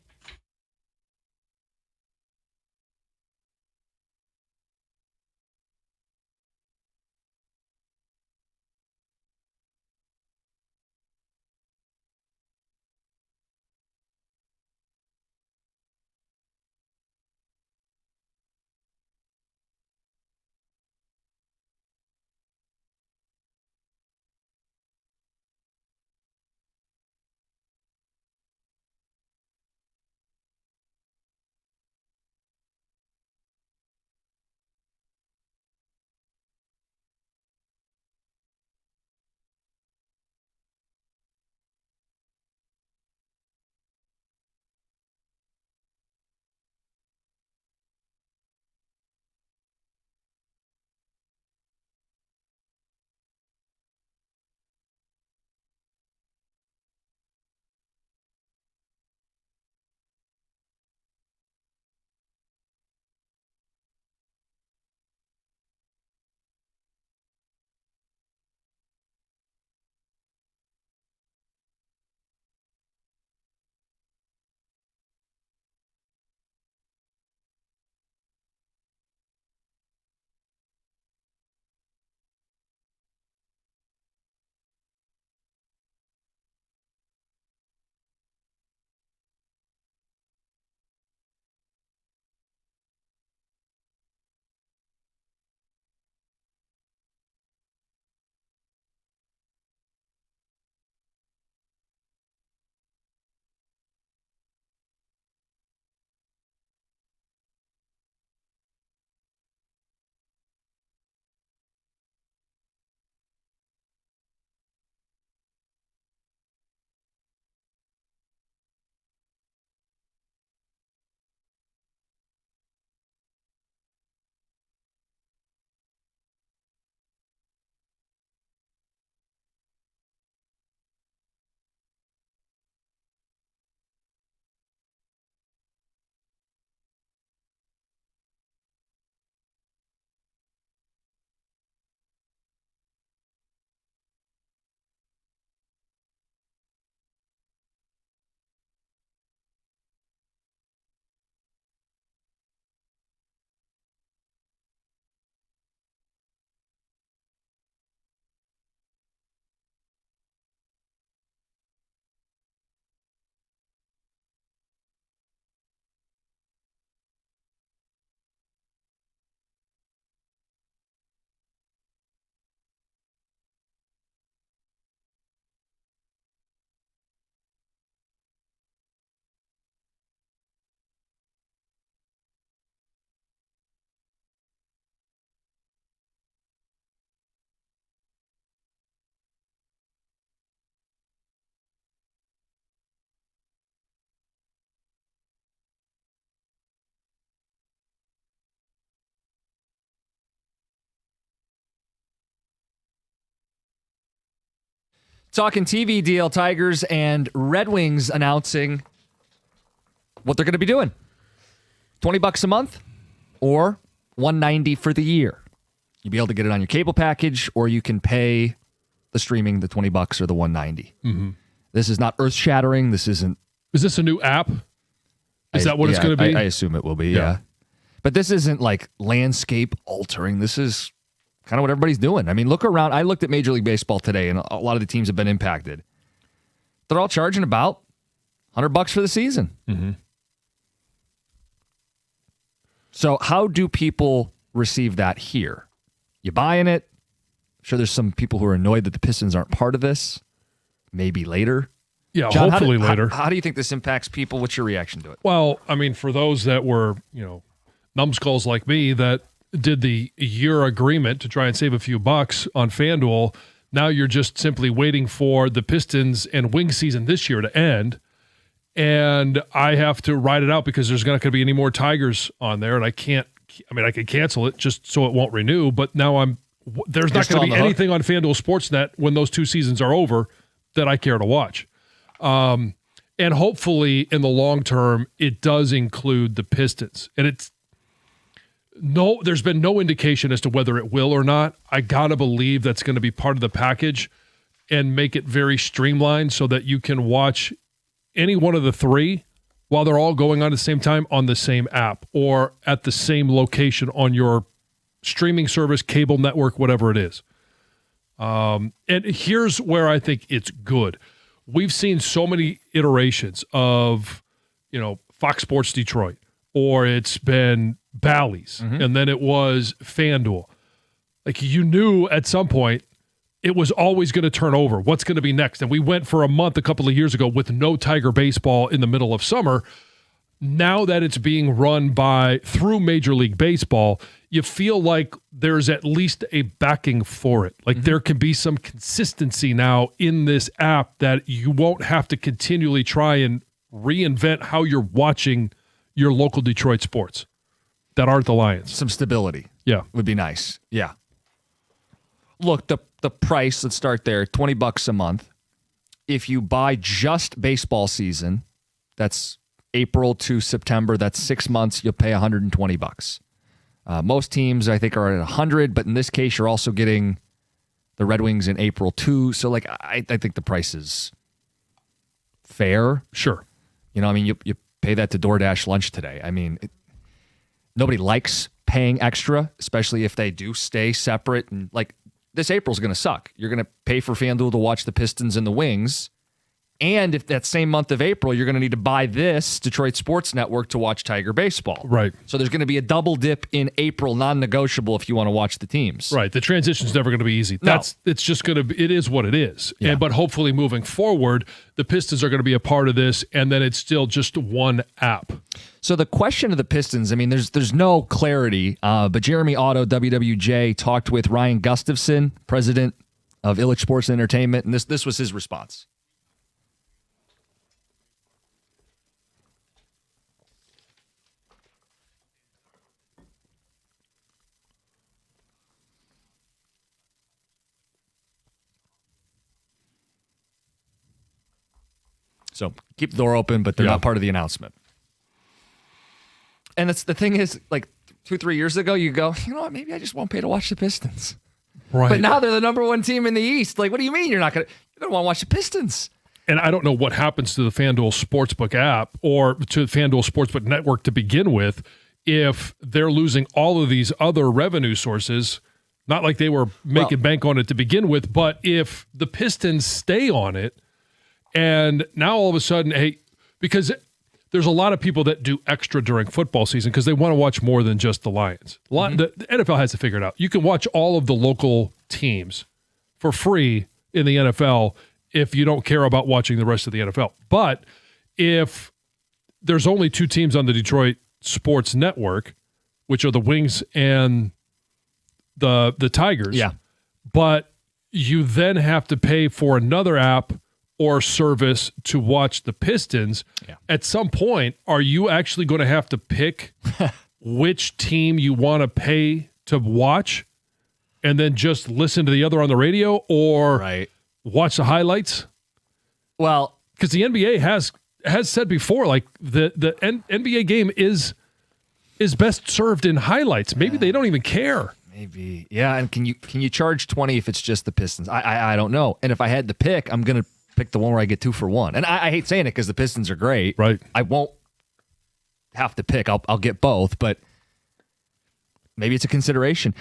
Talking TV deal, Tigers and Red Wings announcing what they're going to be doing. $20 a month or $190 for the year. You'll be able to get it on your cable package, or you can pay the streaming, the $20 or the $190. Mm-hmm. This is not earth-shattering. This isn't... Is this a new app? Is that what it's going to be? I assume it will be, yeah. But this isn't like landscape altering. This is kind of what everybody's doing. I mean, look around. I looked at Major League Baseball today, and a lot of the teams have been impacted. They're all charging about $100 for the season. Mm-hmm. So how do people receive that here? You buying it? I'm sure there's some people who are annoyed that the Pistons aren't part of this. Maybe later. Yeah, John, hopefully later. How do you think this impacts people? What's your reaction to it? Well, I mean, for those that were, numbskulls like me that did the year agreement to try and save a few bucks on FanDuel, now you're just simply waiting for the Pistons and Wings season this year to end. And I have to ride it out because there's not going to be any more Tigers on there. And I could cancel it just so it won't renew. But now there's not going to be anything on FanDuel Sportsnet when those two seasons are over that I care to watch. And hopefully in the long term, it does include the Pistons. And there's been no indication as to whether it will or not. I got to believe that's going to be part of the package and make it very streamlined so that you can watch any one of the three while they're all going on at the same time on the same app or at the same location on your streaming service, cable network, whatever it is. And here's where I think it's good. We've seen so many iterations of, Fox Sports Detroit, or it's been Bally's, and then it was FanDuel. Like, you knew at some point it was always going to turn over. What's going to be next? And we went for a month a couple of years ago with no Tiger baseball in the middle of summer. Now that it's being run through Major League Baseball, you feel like there's at least a backing for it. Like there can be some consistency now in this app that you won't have to continually try and reinvent how you're watching your local Detroit sports that aren't the Lions. Some stability. Yeah. Would be nice. Yeah. Look, the price, let's start there, $20 a month. If you buy just baseball season, that's April to September, that's 6 months, you'll pay $120. Most teams, I think, are at 100, but in this case, you're also getting the Red Wings in April too. So, I think the price is fair. Sure. You pay that to DoorDash lunch today. I mean, nobody likes paying extra, especially if they do stay separate. And this April's going to suck. You're going to pay for FanDuel to watch the Pistons and the Wings. And if that same month of April, you're going to need to buy this Detroit Sports Network to watch Tiger baseball. Right. So there's going to be a double dip in April, non-negotiable if you want to watch the teams. Right. The transition's never going to be easy. No. It's just going to be, it is what it is. Yeah. But hopefully moving forward, the Pistons are going to be a part of this, and then it's still just one app. So the question of the Pistons, I mean, there's no clarity, but Jeremy Otto, WWJ, talked with Ryan Gustafson, president of Illich Sports and Entertainment, and this was his response. So keep the door open, but they're not part of the announcement. And the thing is, 2-3 years ago, you go, you know what, maybe I just won't pay to watch the Pistons. Right. But now they're the number one team in the East. What do you mean you're not going to? You don't want to watch the Pistons. And I don't know what happens to the FanDuel Sportsbook app or to the FanDuel Sportsbook network to begin with if they're losing all of these other revenue sources. Not like they were making bank on it to begin with, but if the Pistons stay on it, and now all of a sudden, because there's a lot of people that do extra during football season because they want to watch more than just the Lions. The NFL has to figure it out. You can watch all of the local teams for free in the NFL if you don't care about watching the rest of the NFL. But if there's only two teams on the Detroit Sports Network, which are the Wings and the Tigers, but you then have to pay for another app or service to watch the Pistons, at some point, are you actually going to have to pick which team you want to pay to watch and then just listen to the other on the radio? Or watch the highlights? Well, because the NBA has said before, like the NBA game is best served in highlights. Maybe they don't even care. Maybe, yeah. And can you charge $20 if it's just the Pistons? I don't know. And if I had to pick, I'm gonna pick the one where I get 2 for 1. And I hate saying it because the Pistons are great. Right. I won't have to pick. I'll get both, but maybe it's a consideration.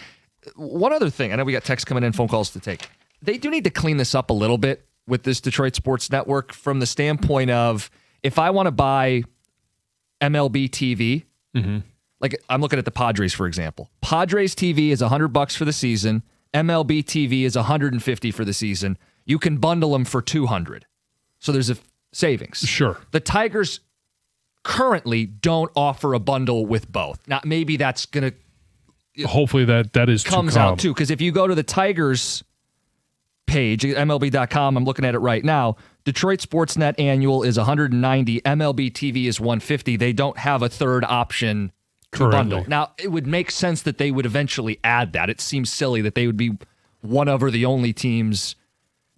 One other thing, I know we got texts coming in, phone calls to take. They do need to clean this up a little bit with this Detroit Sports Network from the standpoint of if I want to buy MLB TV, like I'm looking at the Padres, for example. Padres TV is $100 for the season. MLB TV is $150 for the season. You can bundle them for $200. So there's a savings. Sure. The Tigers currently don't offer a bundle with both. Now, maybe that's going to hopefully that is comes to come. out too, because if you go to the Tigers page, MLB.com, I'm looking at it right now. Detroit Sportsnet annual is $190. MLB TV is $150. They don't have a third option to bundle. Now, it would make sense that they would eventually add that. It seems silly that they would be one of or the only teams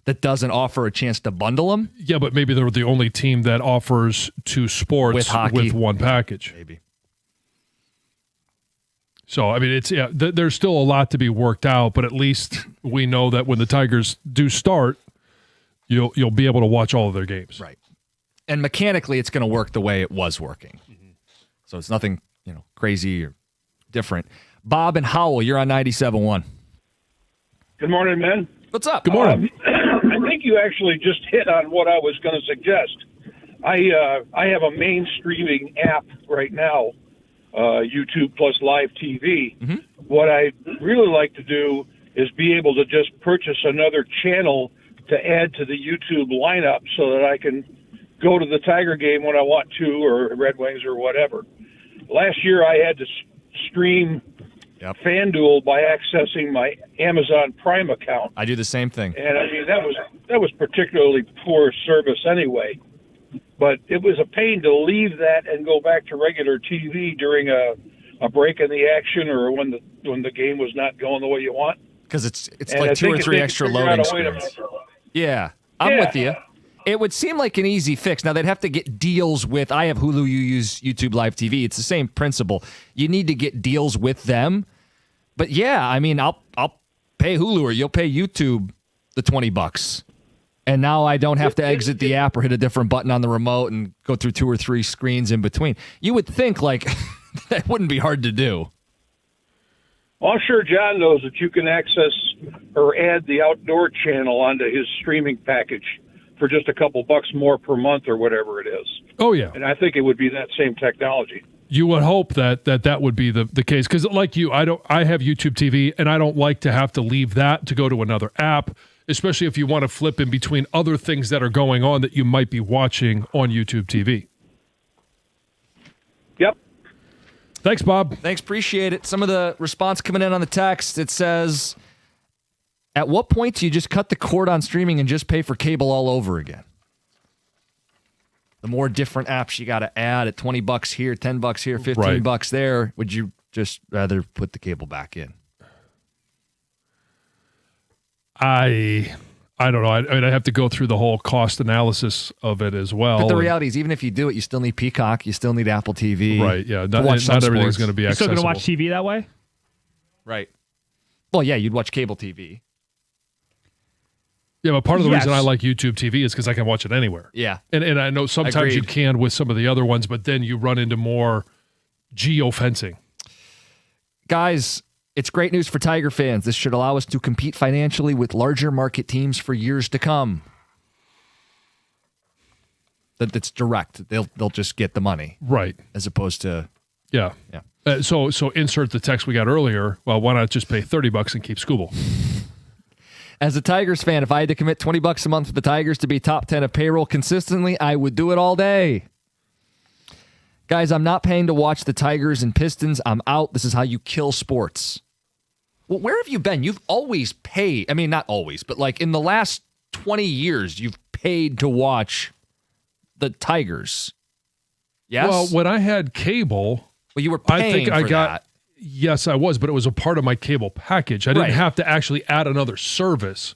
that doesn't offer a chance to bundle them. Yeah, but maybe they're the only team that offers 2 sports with hockey, with one package. Maybe. So, I mean, there's still a lot to be worked out, but at least we know that when the Tigers do start, you'll be able to watch all of their games. Right. And mechanically, it's going to work the way it was working. So it's nothing, crazy or different. Bob and Howell, you're on 97.1. Good morning, man. What's up? Good morning. I think you actually just hit on what I was going to suggest. I have a main streaming app right now, YouTube plus live TV. What I really like to do is be able to just purchase another channel to add to the YouTube lineup so that I can go to the Tiger game when I want to, or Red Wings or whatever. Last year I had to stream FanDuel by accessing my Amazon Prime account. I do the same thing. And I mean, that was particularly poor service anyway. But it was a pain to leave that and go back to regular TV during a break in the action or when the game was not going the way you want. Because it's like 2 or 3 extra loading screens. Yeah, I'm with you. It would seem like an easy fix. Now, they'd have to get deals with, I have Hulu, you use YouTube Live TV. It's the same principle. You need to get deals with them. But yeah, I mean, I'll pay Hulu or you'll pay YouTube the $20. And now I don't have to exit the app or hit a different button on the remote and go through 2 or 3 screens in between. You would think, like, that wouldn't be hard to do. Well, I'm sure John knows that you can access or add the outdoor channel onto his streaming package for just a couple bucks more per month or whatever it is. Oh, yeah. And I think it would be that same technology. You would hope that would be the case. Because like you, I have YouTube TV, and I don't like to have to leave that to go to another app, especially if you want to flip in between other things that are going on that you might be watching on YouTube TV. Yep. Thanks, Bob. Thanks, appreciate it. Some of the response coming in on the text, it says, at what point do you just cut the cord on streaming and just pay for cable all over again? The more different apps you got to add at $20 here, $10 here, $15 there, would you just rather put the cable back in? I don't know. I mean, I have to go through the whole cost analysis of it as well. But the reality is, even if you do it, you still need Peacock, you still need Apple TV. Right, yeah. Not everything's going to be accessible. You're still going to watch TV that way? Right. Well, yeah, you'd watch cable TV. Yeah, but part of the reason I like YouTube TV is because I can watch it anywhere. Yeah. And I know sometimes you can with some of the other ones, but then you run into more geofencing. Guys, it's great news for Tiger fans. This should allow us to compete financially with larger market teams for years to come. That's direct. They'll just get the money. Right. As opposed to... Yeah. So insert the text we got earlier. Well, why not just pay $30 and keep Scooble? As a Tigers fan, if I had to commit $20 a month for the Tigers to be top 10 of payroll consistently, I would do it all day. Guys, I'm not paying to watch the Tigers and Pistons. I'm out. This is how you kill sports. Well, where have you been? You've always paid. I mean, not always, but like in the last 20 years, you've paid to watch the Tigers. Yes? Well, when I had cable, you were paying for that. Yes, I was, but it was a part of my cable package. I didn't have to actually add another service.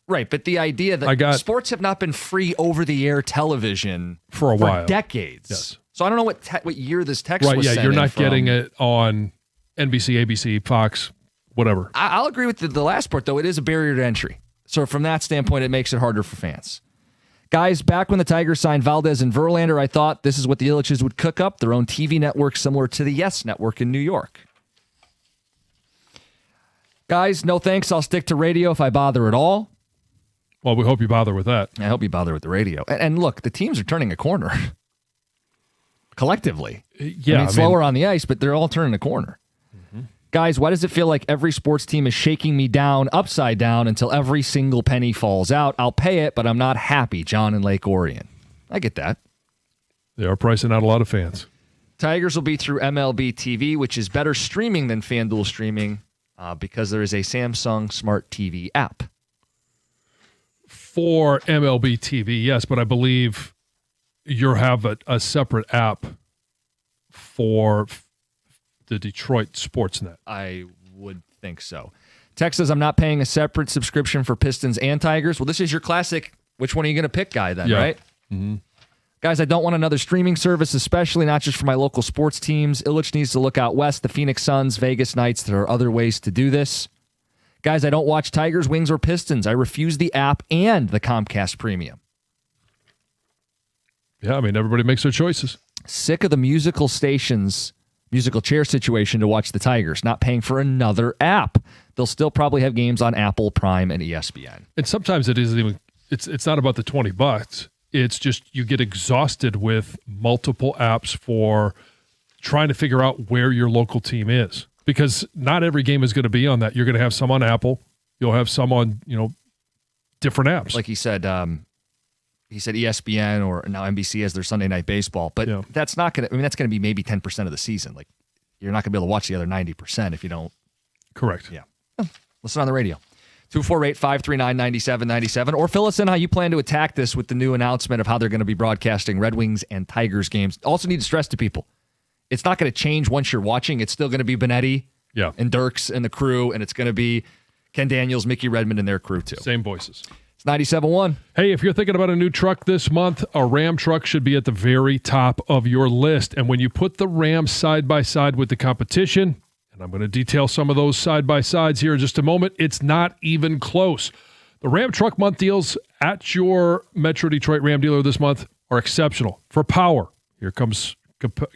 Right, but the idea that sports have not been free over-the-air television for a while, decades. Yes. So I don't know what year this text was right. Yeah, sent you're in not from. getting it on NBC, ABC, Fox, whatever. I'll agree with the last part, though. It is a barrier to entry. So from that standpoint, it makes it harder for fans. Guys, back when the Tigers signed Valdez and Verlander, I thought this is what the Ilitches would cook up, their own TV network similar to the Yes Network in New York. Guys, no thanks. I'll stick to radio if I bother at all. Well, we hope you bother with that. I hope you bother with the radio. And look, the teams are turning a corner. Collectively. Yeah. I mean, slower on the ice, but they're all turning a corner. Mm-hmm. Guys, why does it feel like every sports team is shaking me down, upside down, until every single penny falls out? I'll pay it, but I'm not happy, John in Lake Orion. I get that. They are pricing out a lot of fans. Tigers will be through MLB TV, which is better streaming than FanDuel streaming because there is a Samsung Smart TV app. For MLB TV, yes, but I believe you have a separate app for the Detroit Sportsnet. I would think so. Tex says, I'm not paying a separate subscription for Pistons and Tigers. Well, this is your classic, which one are you going to pick guy then, right? Mm-hmm. Guys, I don't want another streaming service, especially not just for my local sports teams. Illich needs to look out west, the Phoenix Suns, Vegas Knights. There are other ways to do this. Guys, I don't watch Tigers, Wings, or Pistons. I refuse the app and the Comcast Premium. Yeah, I mean, everybody makes their choices. Sick of the musical stations, musical chair situation to watch the Tigers, not paying for another app. They'll still probably have games on Apple, Prime, and ESPN. And sometimes it isn't even, it's not about the $20. It's just you get exhausted with multiple apps for trying to figure out where your local team is. Because not every game is going to be on that. You're going to have some on Apple. You'll have some on, different apps. Like he said ESPN or now NBC has their Sunday Night Baseball. But that's not going to, that's going to be maybe 10% of the season. Like, you're not going to be able to watch the other 90% if you don't. Correct. Yeah. Listen on the radio. 248-539-9797. Or fill us in how you plan to attack this with the new announcement of how they're going to be broadcasting Red Wings and Tigers games. Also need to stress to people, it's not going to change once you're watching. It's still going to be Benetti and Dirks and the crew, and it's going to be Ken Daniels, Mickey Redmond, and their crew, too. Same voices. It's 97.1. Hey, if you're thinking about a new truck this month, a Ram truck should be at the very top of your list. And when you put the Ram side by side with the competition, and I'm going to detail some of those side by sides here in just a moment, it's not even close. The Ram Truck Month deals at your Metro Detroit Ram dealer this month are exceptional. For power, here comes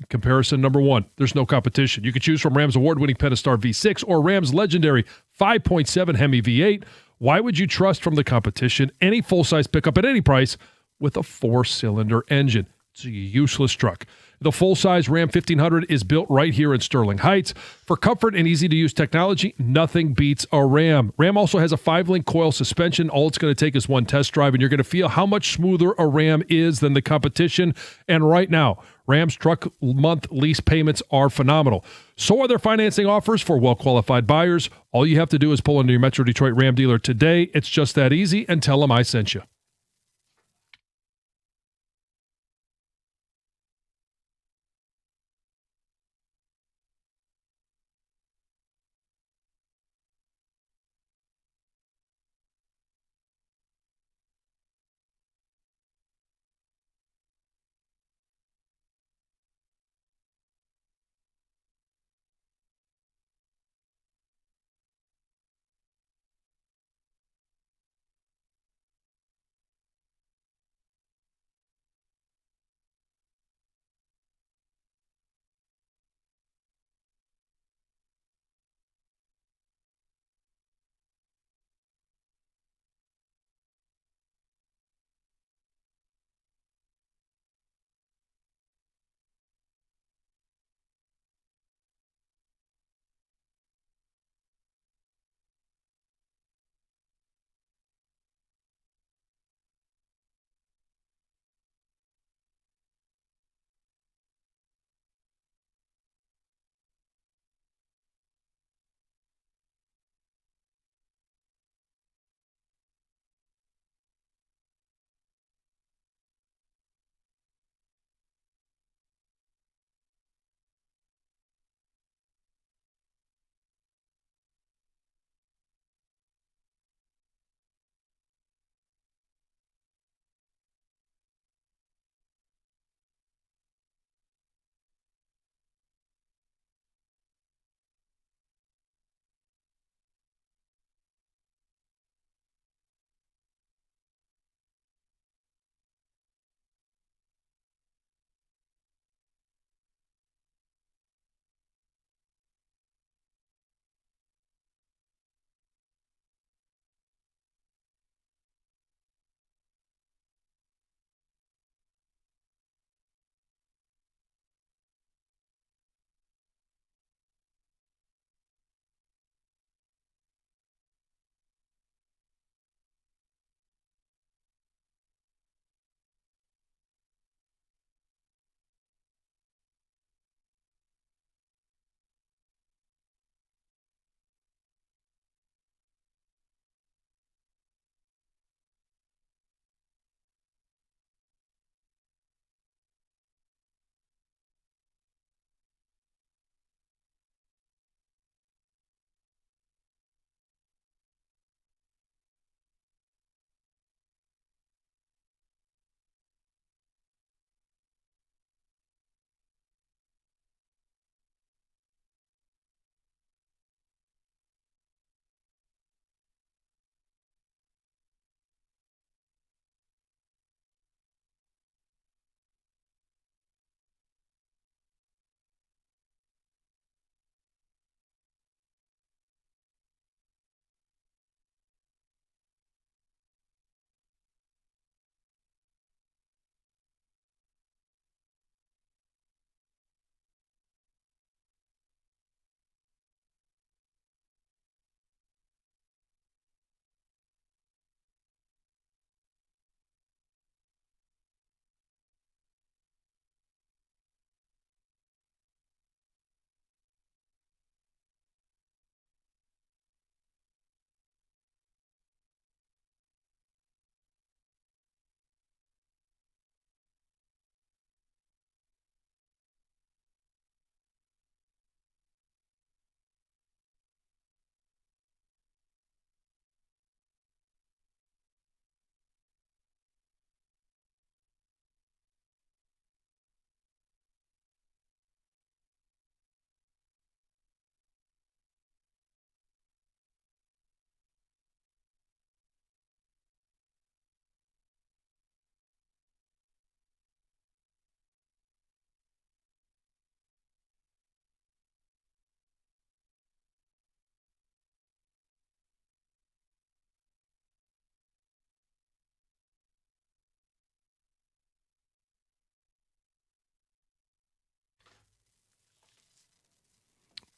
comparison number one. There's no competition. You can choose from Ram's award-winning Pentastar V6 or Ram's legendary 5.7 Hemi V8. Why would you trust from the competition any full-size pickup at any price with a 4-cylinder engine? It's a useless truck. The full-size Ram 1500 is built right here in Sterling Heights. For comfort and easy-to-use technology, nothing beats a Ram. Ram also has a 5-link coil suspension. All it's going to take is one test drive, and you're going to feel how much smoother a Ram is than the competition. And right now, Ram's Truck Month lease payments are phenomenal. So are their financing offers for well-qualified buyers. All you have to do is pull into your Metro Detroit Ram dealer today. It's just that easy, and tell them I sent you.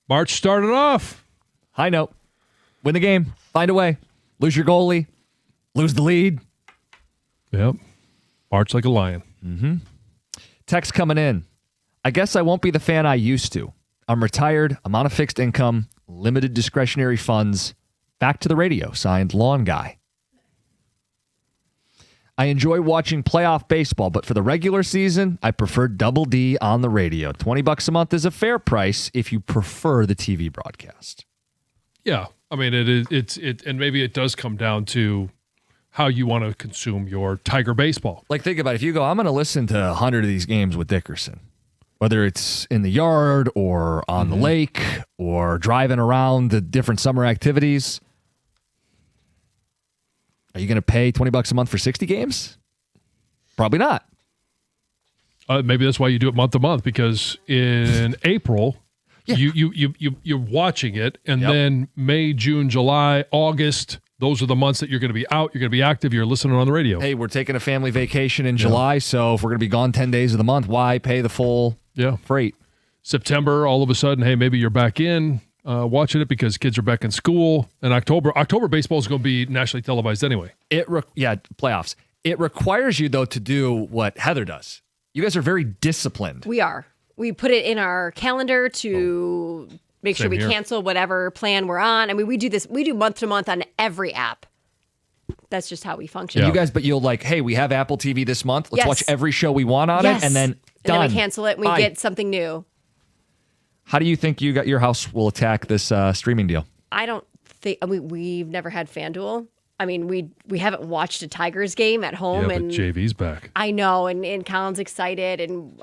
March started off. High note. Win the game. Find a way. Lose your goalie. Lose the lead. Yep. March like a lion. Mm-hmm. Text coming in. I guess I won't be the fan I used to. I'm retired. I'm on a fixed income. Limited discretionary funds. Back to the radio. Signed, Lawn Guy. I enjoy watching playoff baseball, but for the regular season, I prefer Double D on the radio. $20 a month is a fair price if you prefer the TV broadcast. Yeah. I mean, and maybe it does come down to how you want to consume your Tiger baseball. Like, think about it. If you go, I'm going to listen to 100 of these games with Dickerson, whether it's in the yard or on the lake or driving around the different summer activities. Are you going to pay $20 a month for 60 games? Probably not. Maybe that's why you do it month to month, because in April, you're watching it, and then May, June, July, August, those are the months that you're going to be out, you're going to be active, you're listening on the radio. Hey, we're taking a family vacation in July, so if we're going to be gone 10 days of the month, why pay the full freight? September, all of a sudden, hey, maybe you're back in. Watching it because kids are back in school. And October baseball is going to be nationally televised anyway. Playoffs. It requires you, though, to do what Heather does. You guys are very disciplined. We are. We put it in our calendar to make sure we cancel whatever plan we're on. I mean, we do this. We do month to month on every app. That's just how we function. Yeah. You guys, but you'll hey, we have Apple TV this month. Let's watch every show we want on it, and then done. And then we cancel it and we get something new. How do you think your house will attack this streaming deal? I don't think we've never had FanDuel. I mean, we haven't watched a Tigers game at home. Yeah, and but JV's back. I know, and Colin's excited, and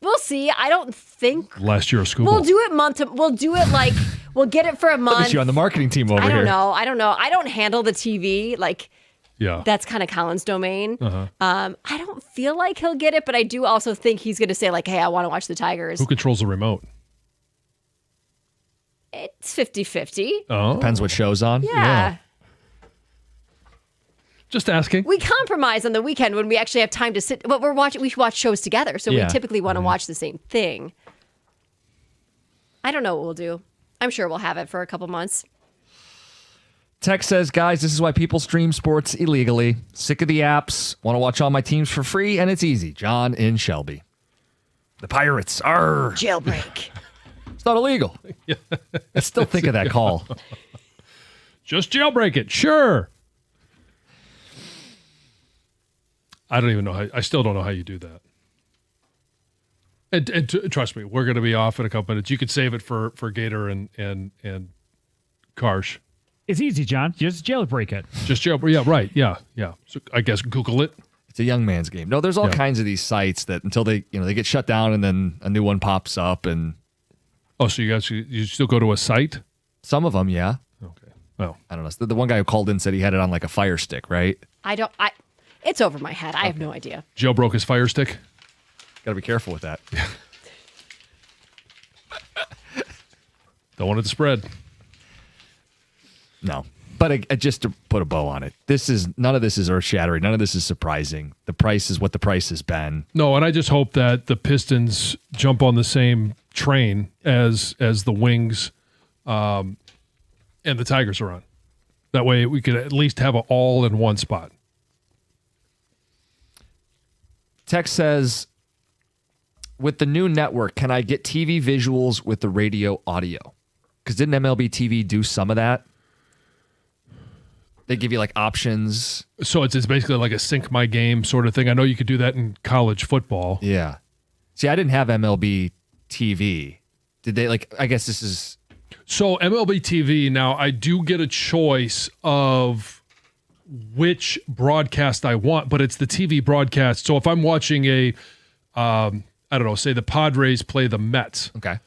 we'll see. I don't think last year a scoop. We'll do it We'll do it like we'll get it for a month. Look at you on the marketing team over here. I don't know. I don't handle the TV like. Yeah, that's kind of Colin's domain. Uh-huh. I don't feel like he'll get it, but I do also think he's going to say like, "Hey, I want to watch the Tigers." Who controls the remote? It's 50-50. Oh, depends what show's on. Yeah. Just asking. We compromise on the weekend when we actually have time to sit. But we watch shows together, so we typically want to watch the same thing. I don't know what we'll do. I'm sure we'll have it for a couple months. Tech says, guys, this is why people stream sports illegally. Sick of the apps. Want to watch all my teams for free, and it's easy. John in Shelby. The Pirates are jailbreak. It's not illegal. I still think of that call. Just jailbreak it. Sure. I don't even know I still don't know how you do that. And trust me, we're going to be off in a couple minutes. You could save it for Gator and Karsh. It's easy, John. Just jailbreak it. Just jailbreak. Yeah, right. Yeah. So I guess Google it. It's a young man's game. No, there's all kinds of these sites that until they get shut down and then a new one pops up and. Oh, so you still go to a site? Some of them, yeah. Okay. Well, I don't know. The one guy who called in said he had it on like a Fire Stick, right? It's over my head. I have no idea. Jailbroke his Fire Stick. Got to be careful with that. Don't want it to spread. No. But just to put a bow on it, none of this is earth-shattering. None of this is surprising. The price is what the price has been. No, and I just hope that the Pistons jump on the same train as the Wings and the Tigers are on. That way we could at least have it all in one spot. Tex says, with the new network, can I get TV visuals with the radio audio? Because didn't MLB TV do some of that? They give you like options. So it's basically like a sync my game sort of thing. I know you could do that in college football. Yeah. See, I didn't have MLB TV. Did they I guess this is. So MLB TV, now I do get a choice of which broadcast I want, but it's the TV broadcast. So if I'm watching I don't know, say the Padres play the Mets. Okay.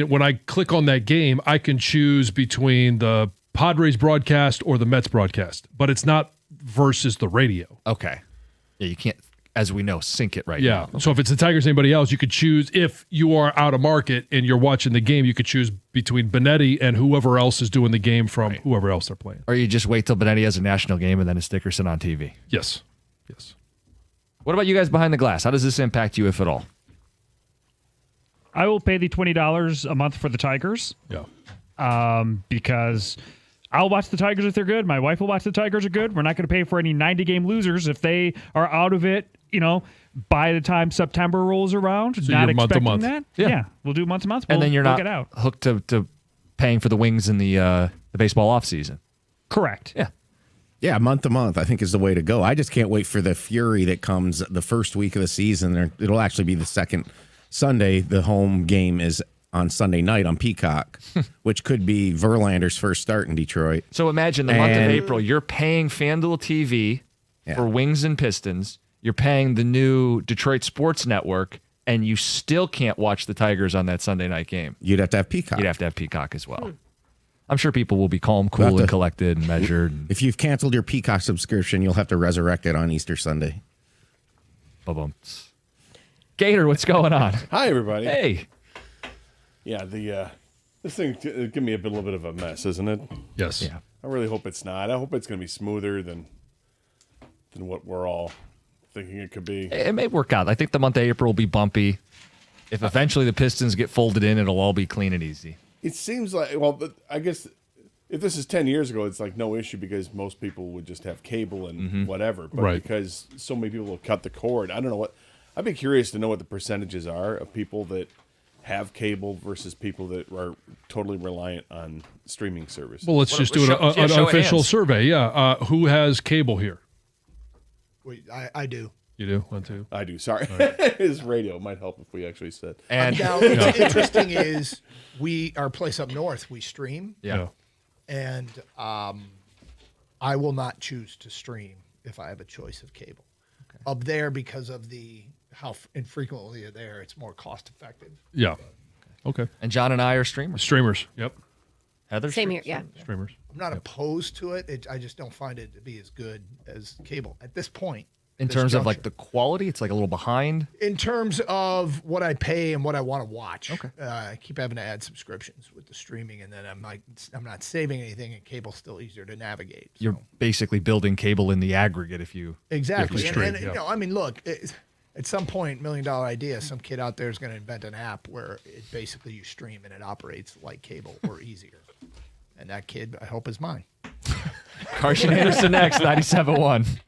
When I click on that game, I can choose between the Padres broadcast or the Mets broadcast, but it's not versus the radio. Okay. Yeah, you can't, as we know, sync it right now. Yeah. Okay. So if it's the Tigers, anybody else, you could choose, if you are out of market and you're watching the game, you could choose between Benetti and whoever else is doing the game from whoever else they're playing. Or you just wait till Benetti has a national game and then it's Dickerson on TV. Yes. What about you guys behind the glass? How does this impact you, if at all? I will pay the $20 a month for the Tigers. Yeah. Because I'll watch the Tigers if they're good. My wife will watch the Tigers are good. We're not going to pay for any 90-game losers if they are out of it, by the time September rolls around. So not you're month to expecting month. that. Yeah. We'll do month to month. And then you're we'll not get out. hooked to paying for the wings in the baseball offseason. Correct. Yeah. Yeah, month to month, I think is the way to go. I just can't wait for the fury that comes the first week of the season. It'll actually be the second Sunday. The home game is on Sunday night on Peacock, which could be Verlander's first start in Detroit. So imagine the month of April, you're paying FanDuel TV for Wings and Pistons. You're paying the new Detroit Sports Network, and you still can't watch the Tigers on that Sunday night game. You'd have to have Peacock. You'd have to have Peacock as well. I'm sure people will be calm, cool, and collected and measured. If you've canceled your Peacock subscription, you'll have to resurrect it on Easter Sunday. Ba-bum. Gator, what's going on? Hi, everybody. Hey. Yeah, this thing give me a little bit of a mess, isn't it? Yes. Yeah. I really hope it's not. I hope it's going to be smoother than what we're all thinking it could be. It may work out. I think the month of April will be bumpy. If eventually the Pistons get folded in, it'll all be clean and easy. It seems like, well, I guess if this is 10 years ago, it's like no issue because most people would just have cable and whatever. But Right. because so many people will cut the cord, I don't know what. I'd be curious to know what the percentages are of people that have cable versus people that are totally reliant on streaming services. Well, let's just do an unofficial survey. Yeah. Who has cable here? Wait, I do. You do? One, two. I do. Sorry. His radio might help if we actually said. And now, what's interesting is our place up north, we stream. Yeah. And I will not choose to stream if I have a choice of cable. Okay. Up there, because of how infrequently you're there, it's more cost effective. Yeah. Okay. And John and I are streamers. Streamers. Yep. Heather? Same here, yeah. Streamers. I'm not opposed to it. I just don't find it to be as good as cable at this point. In terms of like the quality, it's like a little behind. In terms of what I pay and what I want to watch. Okay. I keep having to add subscriptions with the streaming, and then I'm not saving anything, and cable's still easier to navigate. So. You're basically building cable in the aggregate if you exactly. If you stream, and I mean, look, at some point, $1 million idea, some kid out there is going to invent an app where it basically you stream and it operates like cable or easier. And that kid, I hope, is mine. Carson Anderson next, 97.1.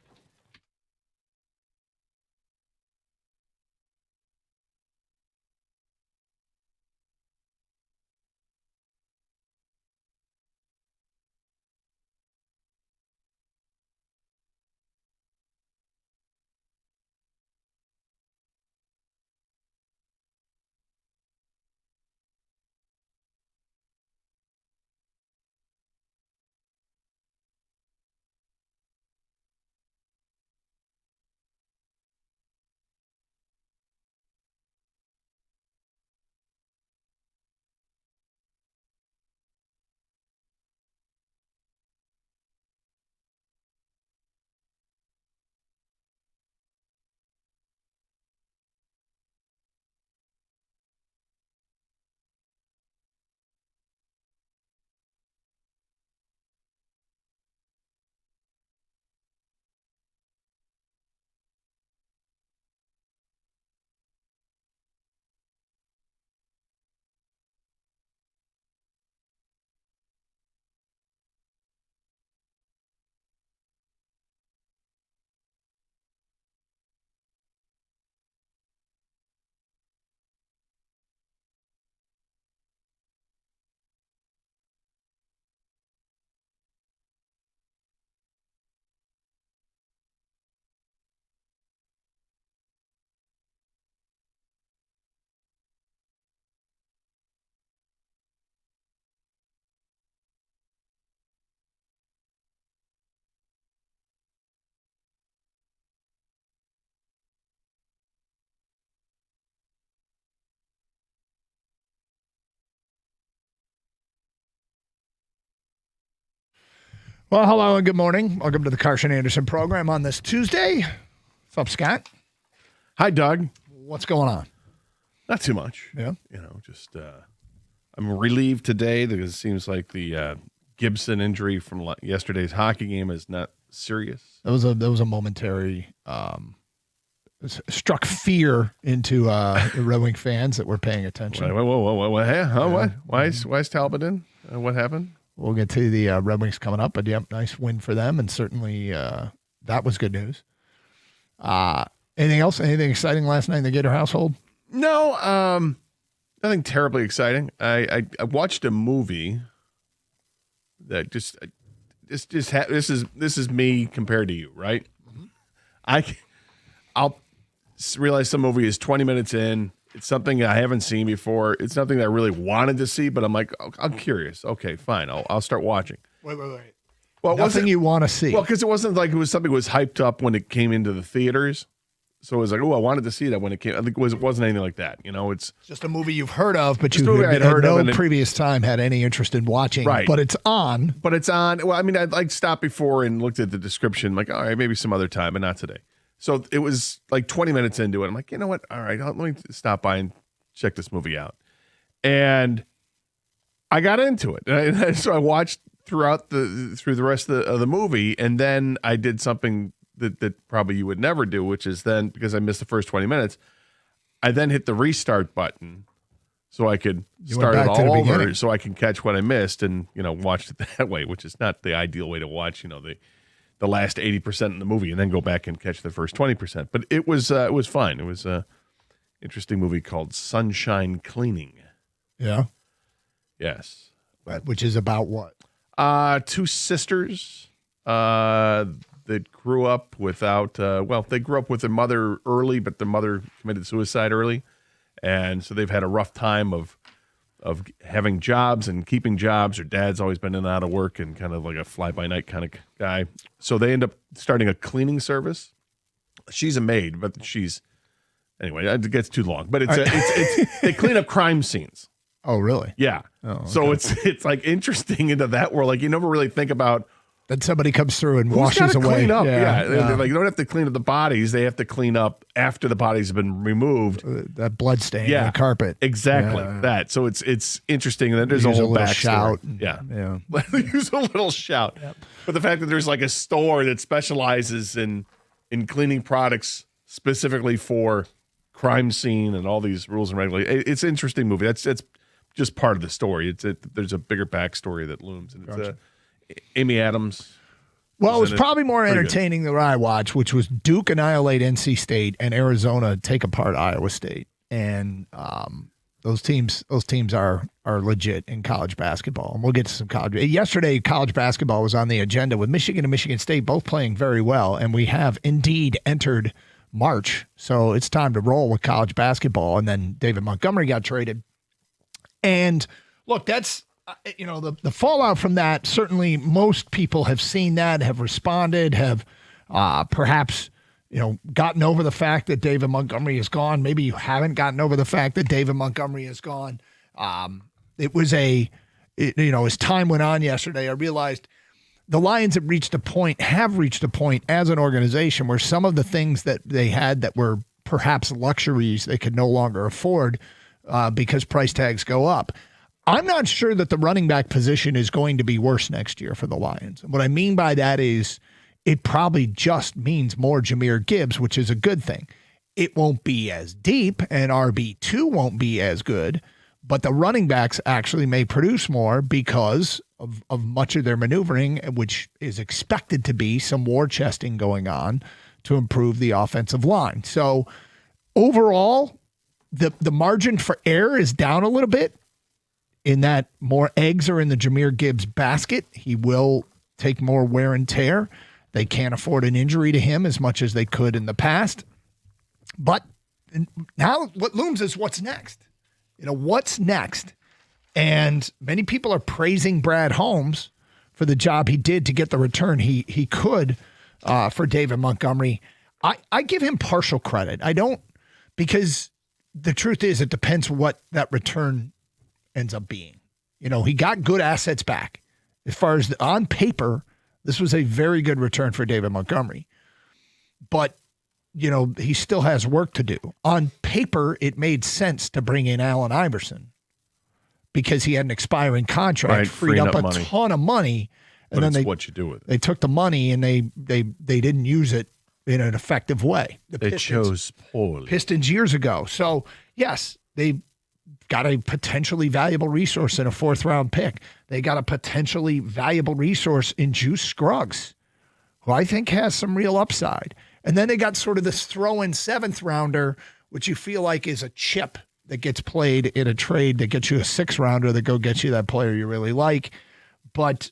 Well, hello and good morning. Welcome to the Carson Anderson program on this Tuesday. What's up, Scott? Hi, Doug. What's going on? Not too much. Yeah. Just I'm relieved today because it seems like the Gibson injury from yesterday's hockey game is not serious. That was a momentary struck fear into the Red Wing fans that were paying attention. What? Huh? What? Why is Talbot in? What happened? We'll get to the Red Wings coming up, but yep, nice win for them, and certainly that was good news. Anything else? Anything exciting last night in the Gator household? No, nothing terribly exciting. I watched a movie that this is me compared to you, right? Mm-hmm. I'll realize some movie is 20 minutes in. It's something I haven't seen before. It's something that I really wanted to see, but I'm like, I'm curious. Okay, fine. I'll start watching. Wait. Well, nothing you want to see. Well, because it wasn't like it was something that was hyped up when it came into the theaters. So it was like, oh, I wanted to see that when it came. I think it wasn't anything like that. You know, it's just a movie you've heard of, but just you had at no previous time had any interest in watching. Right. But it's on. Well, I mean, I'd like stopped before and looked at the description, like, all right, maybe some other time, but not today. So it was like 20 minutes into it. I'm like, you know what? All right, let me stop by and check this movie out. And I got into it. And so I watched through the rest of the movie, and then I did something that probably you would never do, which is then, because I missed the first 20 minutes, I then hit the restart button so I could start it all over, so I can catch what I missed and, watch it that way, which is not the ideal way to watch, the last 80% in the movie and then go back and catch the first 20%. But it was fine. It was a interesting movie called Sunshine Cleaning. Yeah. Yes. Which is about what? Two sisters that grew up without, they grew up with their mother early, but their mother committed suicide early. And so they've had a rough time of having jobs and keeping jobs. Her dad's always been in and out of work and kind of like a fly-by-night kind of guy. So they end up starting a cleaning service. She's a maid, but anyway, it gets too long. But it's they clean up crime scenes. Oh, really? Yeah. Oh, okay. So it's like interesting into that world. Like you never really think about that somebody comes through and who's washes away. Clean up. Yeah. Like you don't have to clean up the bodies; they have to clean up after the bodies have been removed. That blood stain on the carpet. Exactly that. So it's interesting. And then there's a whole backstory. Shout. Yeah. Use a little shout. Yep. But the fact that there's like a store that specializes in cleaning products specifically for crime scene and all these rules and regulations. It's an interesting movie. That's just part of the story. There's a bigger backstory that looms. And it's Amy Adams. Well, it was probably more entertaining than what I watched, which was Duke annihilate NC State and Arizona take apart Iowa State. And those teams are legit in college basketball. And we'll get to some college. Yesterday, college basketball was on the agenda with Michigan and Michigan State both playing very well. And we have indeed entered March. So it's time to roll with college basketball. And then David Montgomery got traded. And look, that's, the fallout from that, certainly most people have seen that, have responded, have perhaps, gotten over the fact that David Montgomery is gone. Maybe you haven't gotten over the fact that David Montgomery is gone. It was as time went on yesterday, I realized the Lions have reached a point as an organization where some of the things that they had that were perhaps luxuries they could no longer afford because price tags go up. I'm not sure that the running back position is going to be worse next year for the Lions. What I mean by that is it probably just means more Jahmyr Gibbs, which is a good thing. It won't be as deep, and RB2 won't be as good, but the running backs actually may produce more because of much of their maneuvering, which is expected to be some war chesting going on to improve the offensive line. So overall, the margin for error is down a little bit in that more eggs are in the Jahmyr Gibbs basket. He will take more wear and tear. They can't afford an injury to him as much as they could in the past. But now what looms is what's next. What's next? And many people are praising Brad Holmes for the job he did to get the return he could for David Montgomery. I give him partial credit. I don't, because the truth is it depends what that return ends up being. He got good assets back. As far as on paper, this was a very good return for David Montgomery. But, he still has work to do. On paper, it made sense to bring in Allen Iverson because he had an expiring contract, freed up a ton of money. And but then what you do with it. They took the money and they didn't use it in an effective way. They chose poorly. Pistons years ago. So, yes, they got a potentially valuable resource in a 4th-round pick. They got a potentially valuable resource in Juice Scruggs, who I think has some real upside. And then they got sort of this throw-in 7th-rounder, which you feel like is a chip that gets played in a trade that gets you a 6th-rounder that go get you that player you really like. But,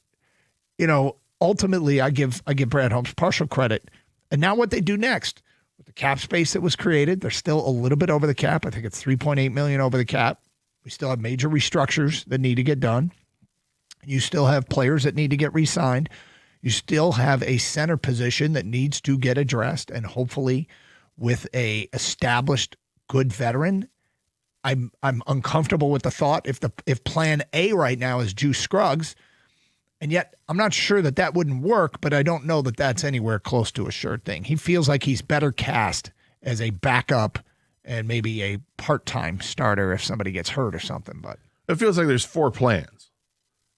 ultimately, I give Brad Holmes partial credit. And now what they do next, with the cap space that was created, they're still a little bit over the cap. I think it's $3.8 million over the cap. We still have major restructures that need to get done. You still have players that need to get re-signed. You still have a center position that needs to get addressed, and hopefully with a established good veteran. I'm uncomfortable with the thought if plan A right now is Juice Scruggs, and yet I'm not sure that wouldn't work, but I don't know that that's anywhere close to a sure thing. He feels like he's better cast as a backup and maybe a part-time starter if somebody gets hurt or something. But it feels like there's 4 plans,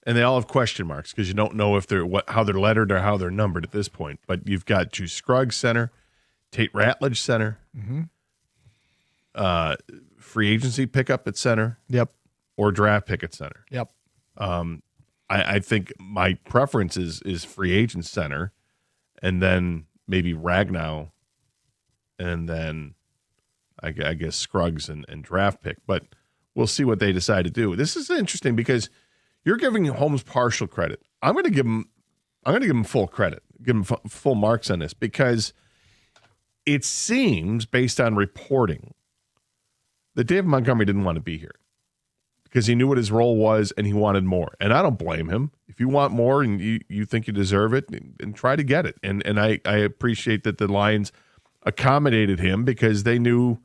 and they all have question marks because you don't know if how they're lettered or how they're numbered at this point. But you've got Juice Scruggs center, Tate Ratledge center, free agency pickup at center, or draft pick at center. I think my preference is free agent center, and then maybe Ragnow, and then I guess Scruggs and draft pick. But we'll see what they decide to do. This is interesting because you're giving Holmes partial credit. I'm going to give him full credit, give him full marks on this, because it seems, based on reporting, that David Montgomery didn't want to be here, because he knew what his role was and he wanted more. And I don't blame him. If you want more and you think you deserve it, and try to get it. And I appreciate that the Lions accommodated him because they knew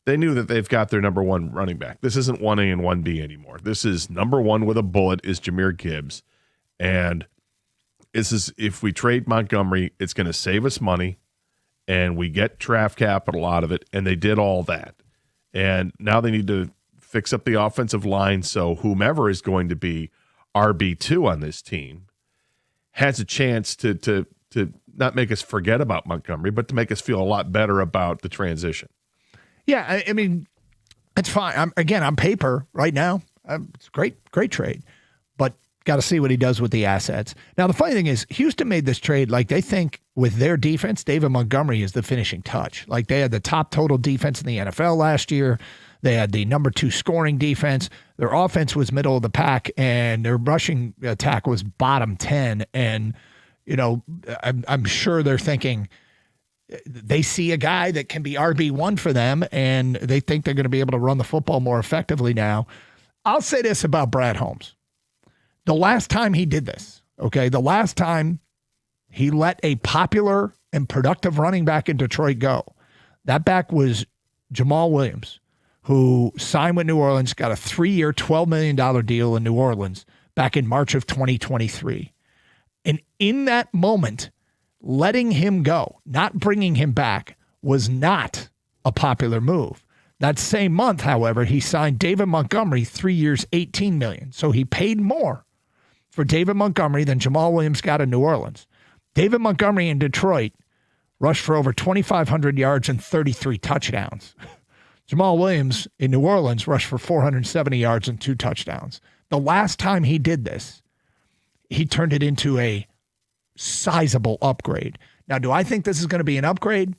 that they've got their number one running back. This isn't 1A and 1B anymore. This is number one with a bullet is Jahmyr Gibbs. And this is, if we trade Montgomery, it's going to save us money and we get draft capital out of it. And they did all that. And now they need to fix up the offensive line so whomever is going to be RB2 on this team has a chance to not make us forget about Montgomery, but to make us feel a lot better about the transition. Yeah, I mean, it's fine. On paper right now, it's a great trade, but got to see what he does with the assets. Now, the funny thing is, Houston made this trade like they think with their defense, David Montgomery is the finishing touch. Like they had the top total defense in the NFL last year. They had the number 2 scoring defense. Their offense was middle of the pack, and their rushing attack was bottom 10. And, I'm sure they're thinking they see a guy that can be RB1 for them, and they think they're going to be able to run the football more effectively now. I'll say this about Brad Holmes. The last time he did this, the last time he let a popular and productive running back in Detroit go, that back was Jamal Williams, who signed with New Orleans, got a 3-year, $12 million deal in New Orleans back in March of 2023. And in that moment, letting him go, not bringing him back, was not a popular move. That same month, however, he signed David Montgomery, 3 years, $18 million. So he paid more for David Montgomery than Jamal Williams got in New Orleans. David Montgomery in Detroit rushed for over 2,500 yards and 33 touchdowns. Jamal Williams in New Orleans rushed for 470 yards and 2 touchdowns. The last time he did this, he turned it into a sizable upgrade. Now, do I think this is going to be an upgrade?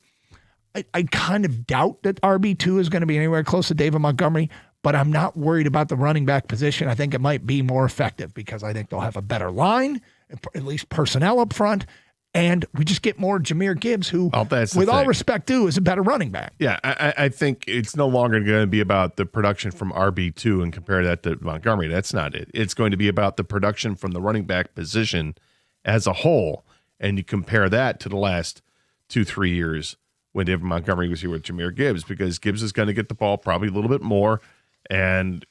I kind of doubt that RB2 is going to be anywhere close to David Montgomery, but I'm not worried about the running back position. I think it might be more effective because I think they'll have a better line, at least personnel up front, and we just get more Jahmyr Gibbs, who, with all respect due, is a better running back. Yeah, I think it's no longer going to be about the production from RB2 and compare that to Montgomery. That's not it. It's going to be about the production from the running back position as a whole, and you compare that to the last 2-3 years when David Montgomery was here with Jahmyr Gibbs, because Gibbs is going to get the ball probably a little bit more and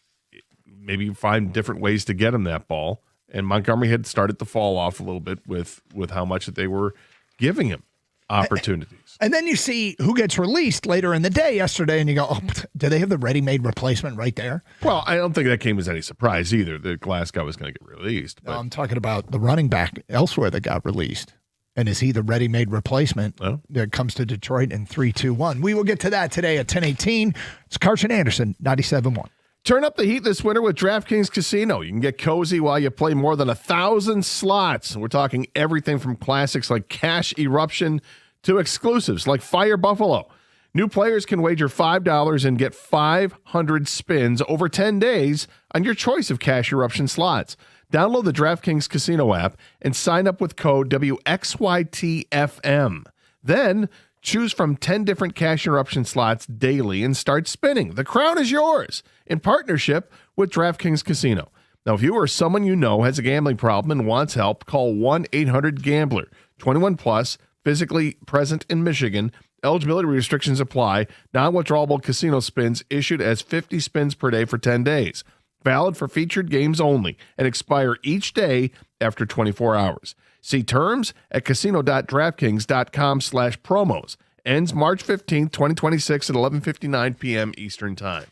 maybe find different ways to get him that ball. And Montgomery had started to fall off a little bit with how much that they were giving him opportunities. And then you see who gets released later in the day yesterday, and you go, oh, do they have the ready-made replacement right there? Well, I don't think that came as any surprise either, that Glasgow was going to get released. But no, I'm talking about the running back elsewhere that got released. And is he the ready-made replacement that comes to Detroit in 3-2-1? We will get to that today at 10:18. It's Carson Anderson, 97.1. Turn up the heat this winter with DraftKings Casino. You can get cozy while you play more than 1,000 slots. We're talking everything from classics like Cash Eruption to exclusives like Fire Buffalo. New players can wager $5 and get 500 spins over 10 days on your choice of Cash Eruption slots. Download the DraftKings Casino app and sign up with code WXYTFM. Then choose from 10 different Cash Eruption slots daily and start spinning. The crown is yours in partnership with DraftKings Casino. Now, if you or someone you know has a gambling problem and wants help, call 1-800-GAMBLER. 21 plus, physically present in Michigan. Eligibility restrictions apply. Non-withdrawable casino spins issued as 50 spins per day for 10 days. Valid for featured games only and expire each day after 24 hours. See terms at casino.draftkings.com/promos. Ends March 15th, 2026 at 11:59 p.m. Eastern Time.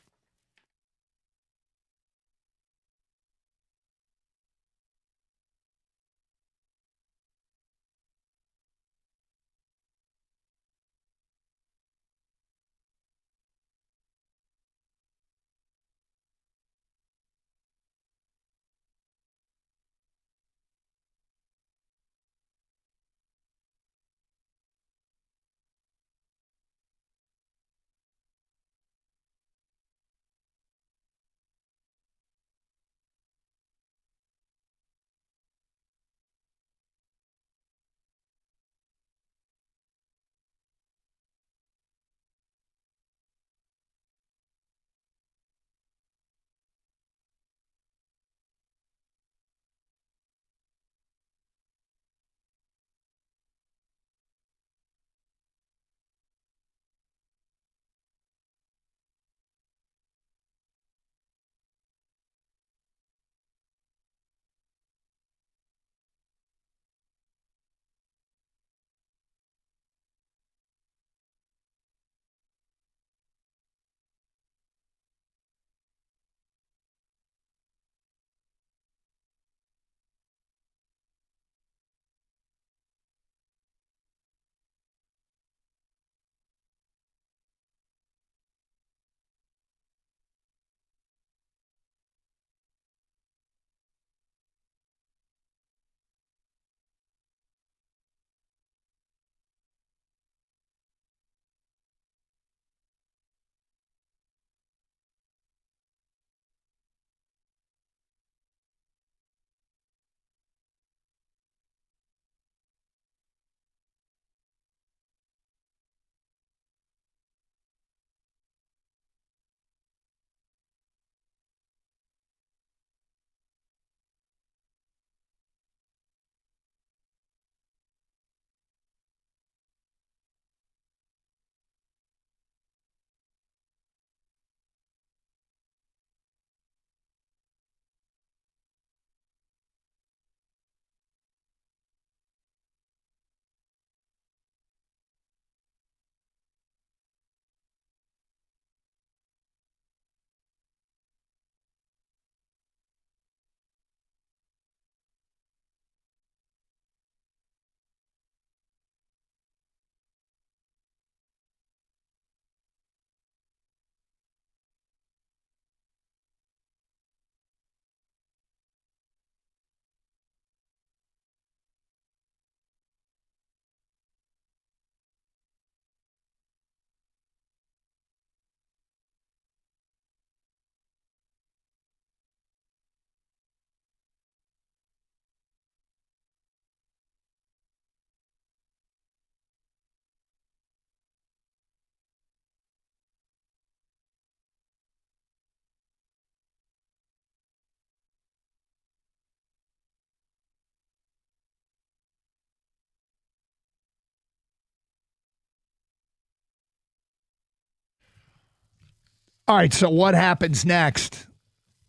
All right, so what happens next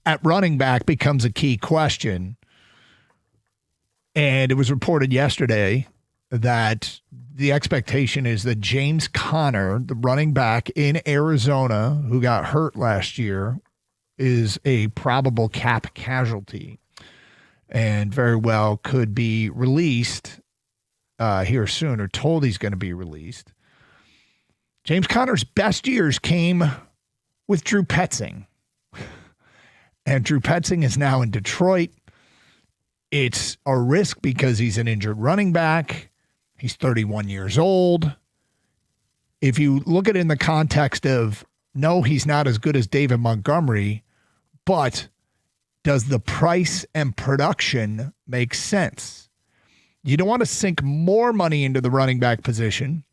at running back becomes a key question. And it was reported yesterday that the expectation is that James Conner, the running back in Arizona who got hurt last year, is a probable cap casualty and very well could be released here soon, or told he's going to be released. James Conner's best years came with Drew Petzing. And Drew Petzing is now in Detroit. It's a risk because he's an injured running back. He's 31 years old. If you look at it in the context of, no, he's not as good as David Montgomery, but does the price and production make sense? You don't want to sink more money into the running back position,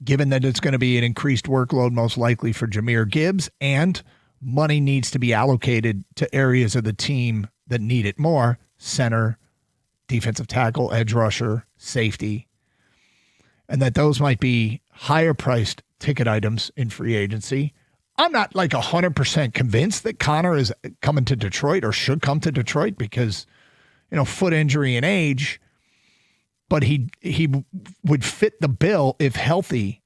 given that it's going to be an increased workload most likely for Jahmyr Gibbs, and money needs to be allocated to areas of the team that need it more: center, defensive tackle, edge rusher, safety, and that those might be higher priced ticket items in free agency. I'm not like 100% convinced that Conner is coming to Detroit or should come to Detroit because, foot injury and age, but he would fit the bill if healthy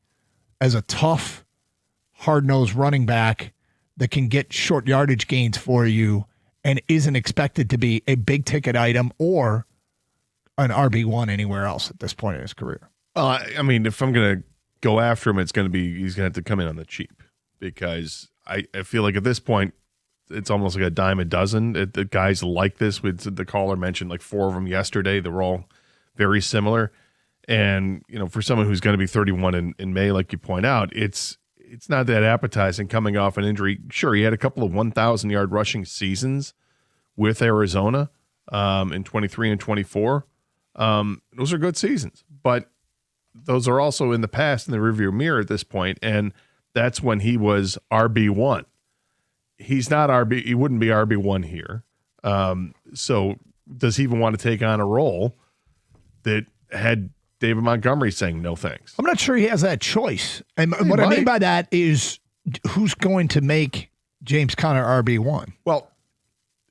as a tough, hard-nosed running back that can get short yardage gains for you and isn't expected to be a big ticket item or an RB1 anywhere else at this point in his career. I mean, if I'm going to go after him, he's going to have to come in on the cheap, because I feel like at this point, it's almost like a dime a dozen. The guys like this. The caller mentioned like 4 of them yesterday. They were all very similar. And, for someone who's going to be 31 in May, like you point out, it's not that appetizing coming off an injury. Sure, he had a couple of 1,000-yard rushing seasons with Arizona in 23 and 24. Those are good seasons, but those are also in the past in the rearview mirror at this point, and that's when he was RB1. He's not RB. He wouldn't be RB1 here. So does he even want to take on a role that had David Montgomery saying no thanks? I'm not sure he has that choice. And what I mean by that is, who's going to make James Conner RB1? Well,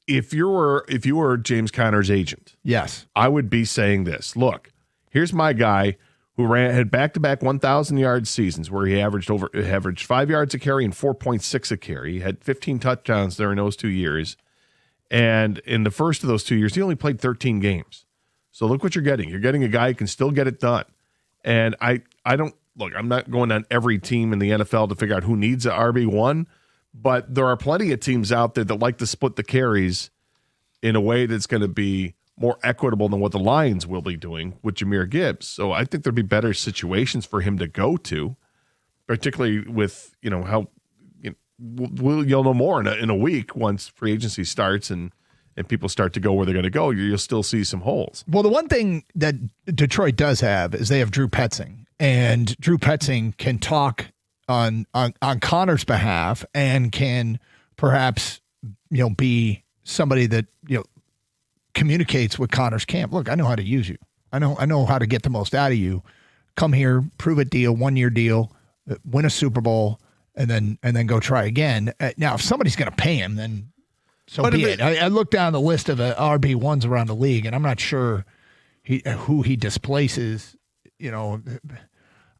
if you were James Conner's agent, yes, I would be saying this. Look, here's my guy who had back-to-back 1,000-yard seasons where he averaged 5 yards a carry and 4.6 a carry. He had 15 touchdowns during those 2 years. And in the first of those 2 years, he only played 13 games. So look what you're getting. You're getting a guy who can still get it done. And I don't – look, I'm not going on every team in the NFL to figure out who needs an RB1, but there are plenty of teams out there that like to split the carries in a way that's going to be more equitable than what the Lions will be doing with Jahmyr Gibbs. So I think there'd be better situations for him to go to, particularly with, how you'll know more in a week once free agency starts and people start to go where they're going to go. You'll still see some holes. Well, the one thing that Detroit does have is they have Drew Petzing, and Drew Petzing can talk on Conner's behalf and can perhaps, be somebody that, communicates with Conner's camp. Look, I know how to use you. I know how to get the most out of you. Come here, prove a deal, 1-year deal, win a Super Bowl, and then go try again. Now, if somebody's going to pay him, then so be it. I look down the list of RB1s around the league, and I'm not sure who he displaces. I don't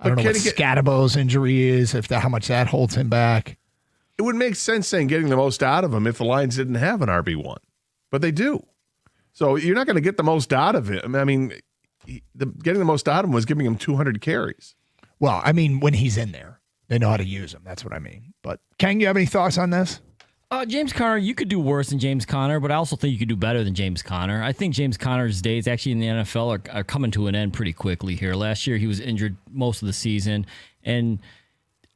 know what Scadabo's injury is, how much that holds him back. It would make sense saying getting the most out of him if the Lions didn't have an RB1, but they do. So you're not going to get the most out of him. I mean, getting the most out of him was giving him 200 carries. Well, I mean, when he's in there, they know how to use him. That's what I mean. But Ken, you have any thoughts on this? James Conner, you could do worse than James Conner, but I also think you could do better than James Conner. I think James Conner's days actually in the NFL are coming to an end pretty quickly here. Last year, he was injured most of the season, and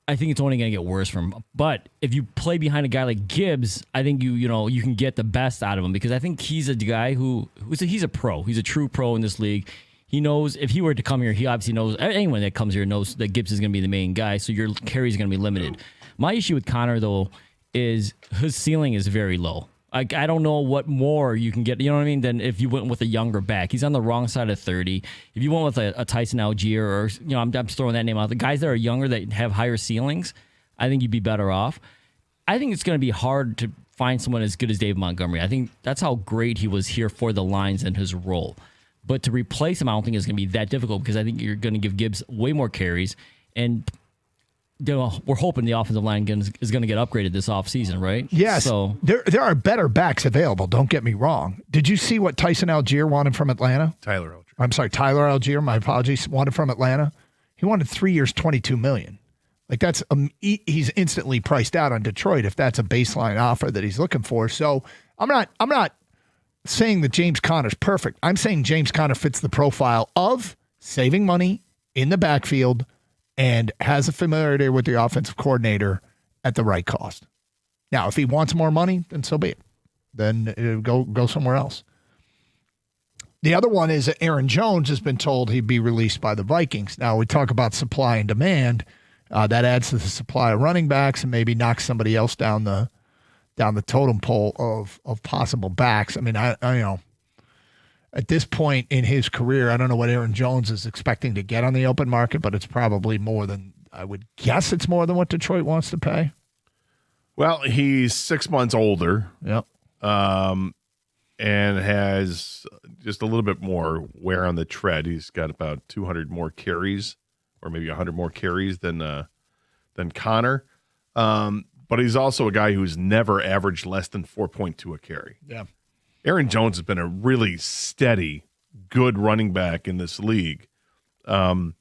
I think it's only going to get worse for him. But if you play behind a guy like Gibbs, I think you can get the best out of him, because I think he's a guy he's a pro. He's a true pro in this league. He knows if he were to come here, he obviously knows, anyone that comes here knows that Gibbs is going to be the main guy, so your carry is going to be limited. My issue with Conner, though, is his ceiling is very low. I don't know what more you can get, than if you went with a younger back. He's on the wrong side of 30. If you went with a Tyson Algier or, I'm just throwing that name out. The guys that are younger that have higher ceilings, I think you'd be better off. I think it's going to be hard to find someone as good as David Montgomery. I think that's how great he was here for the Lions and his role. But to replace him, I don't think it's going to be that difficult, because I think you're going to give Gibbs way more carries. And we're hoping the offensive line is going to get upgraded this offseason, right? Yes. So there are better backs available. Don't get me wrong. Did you see what Tyson Algier wanted from Atlanta? Tyler I'm sorry, Tyler Algier, my apologies, wanted from Atlanta. He wanted 3 years, $22 million. Like that's he's instantly priced out on Detroit if that's a baseline offer that he's looking for. So I'm not saying that James Conner's perfect. I'm saying James Conner fits the profile of saving money in the backfield and has a familiarity with the offensive coordinator at the right cost. Now, if he wants more money, then so be it. Then go somewhere else. The other one is that Aaron Jones has been told he'd be released by the Vikings. Now, we talk about supply and demand. That adds to the supply of running backs and maybe knocks somebody else down the totem pole of possible backs. I mean, I at this point in his career, I don't know what Aaron Jones is expecting to get on the open market, but it's probably more than, I would guess it's more than what Detroit wants to pay. Well, he's 6 months older. Yep. And has just a little bit more wear on the tread. He's got about 200 more carries, or maybe 100 more carries than Conner. But he's also a guy who's never averaged less than 4.2 a carry. Yeah. Aaron Jones has been a really steady, good running back in this league. And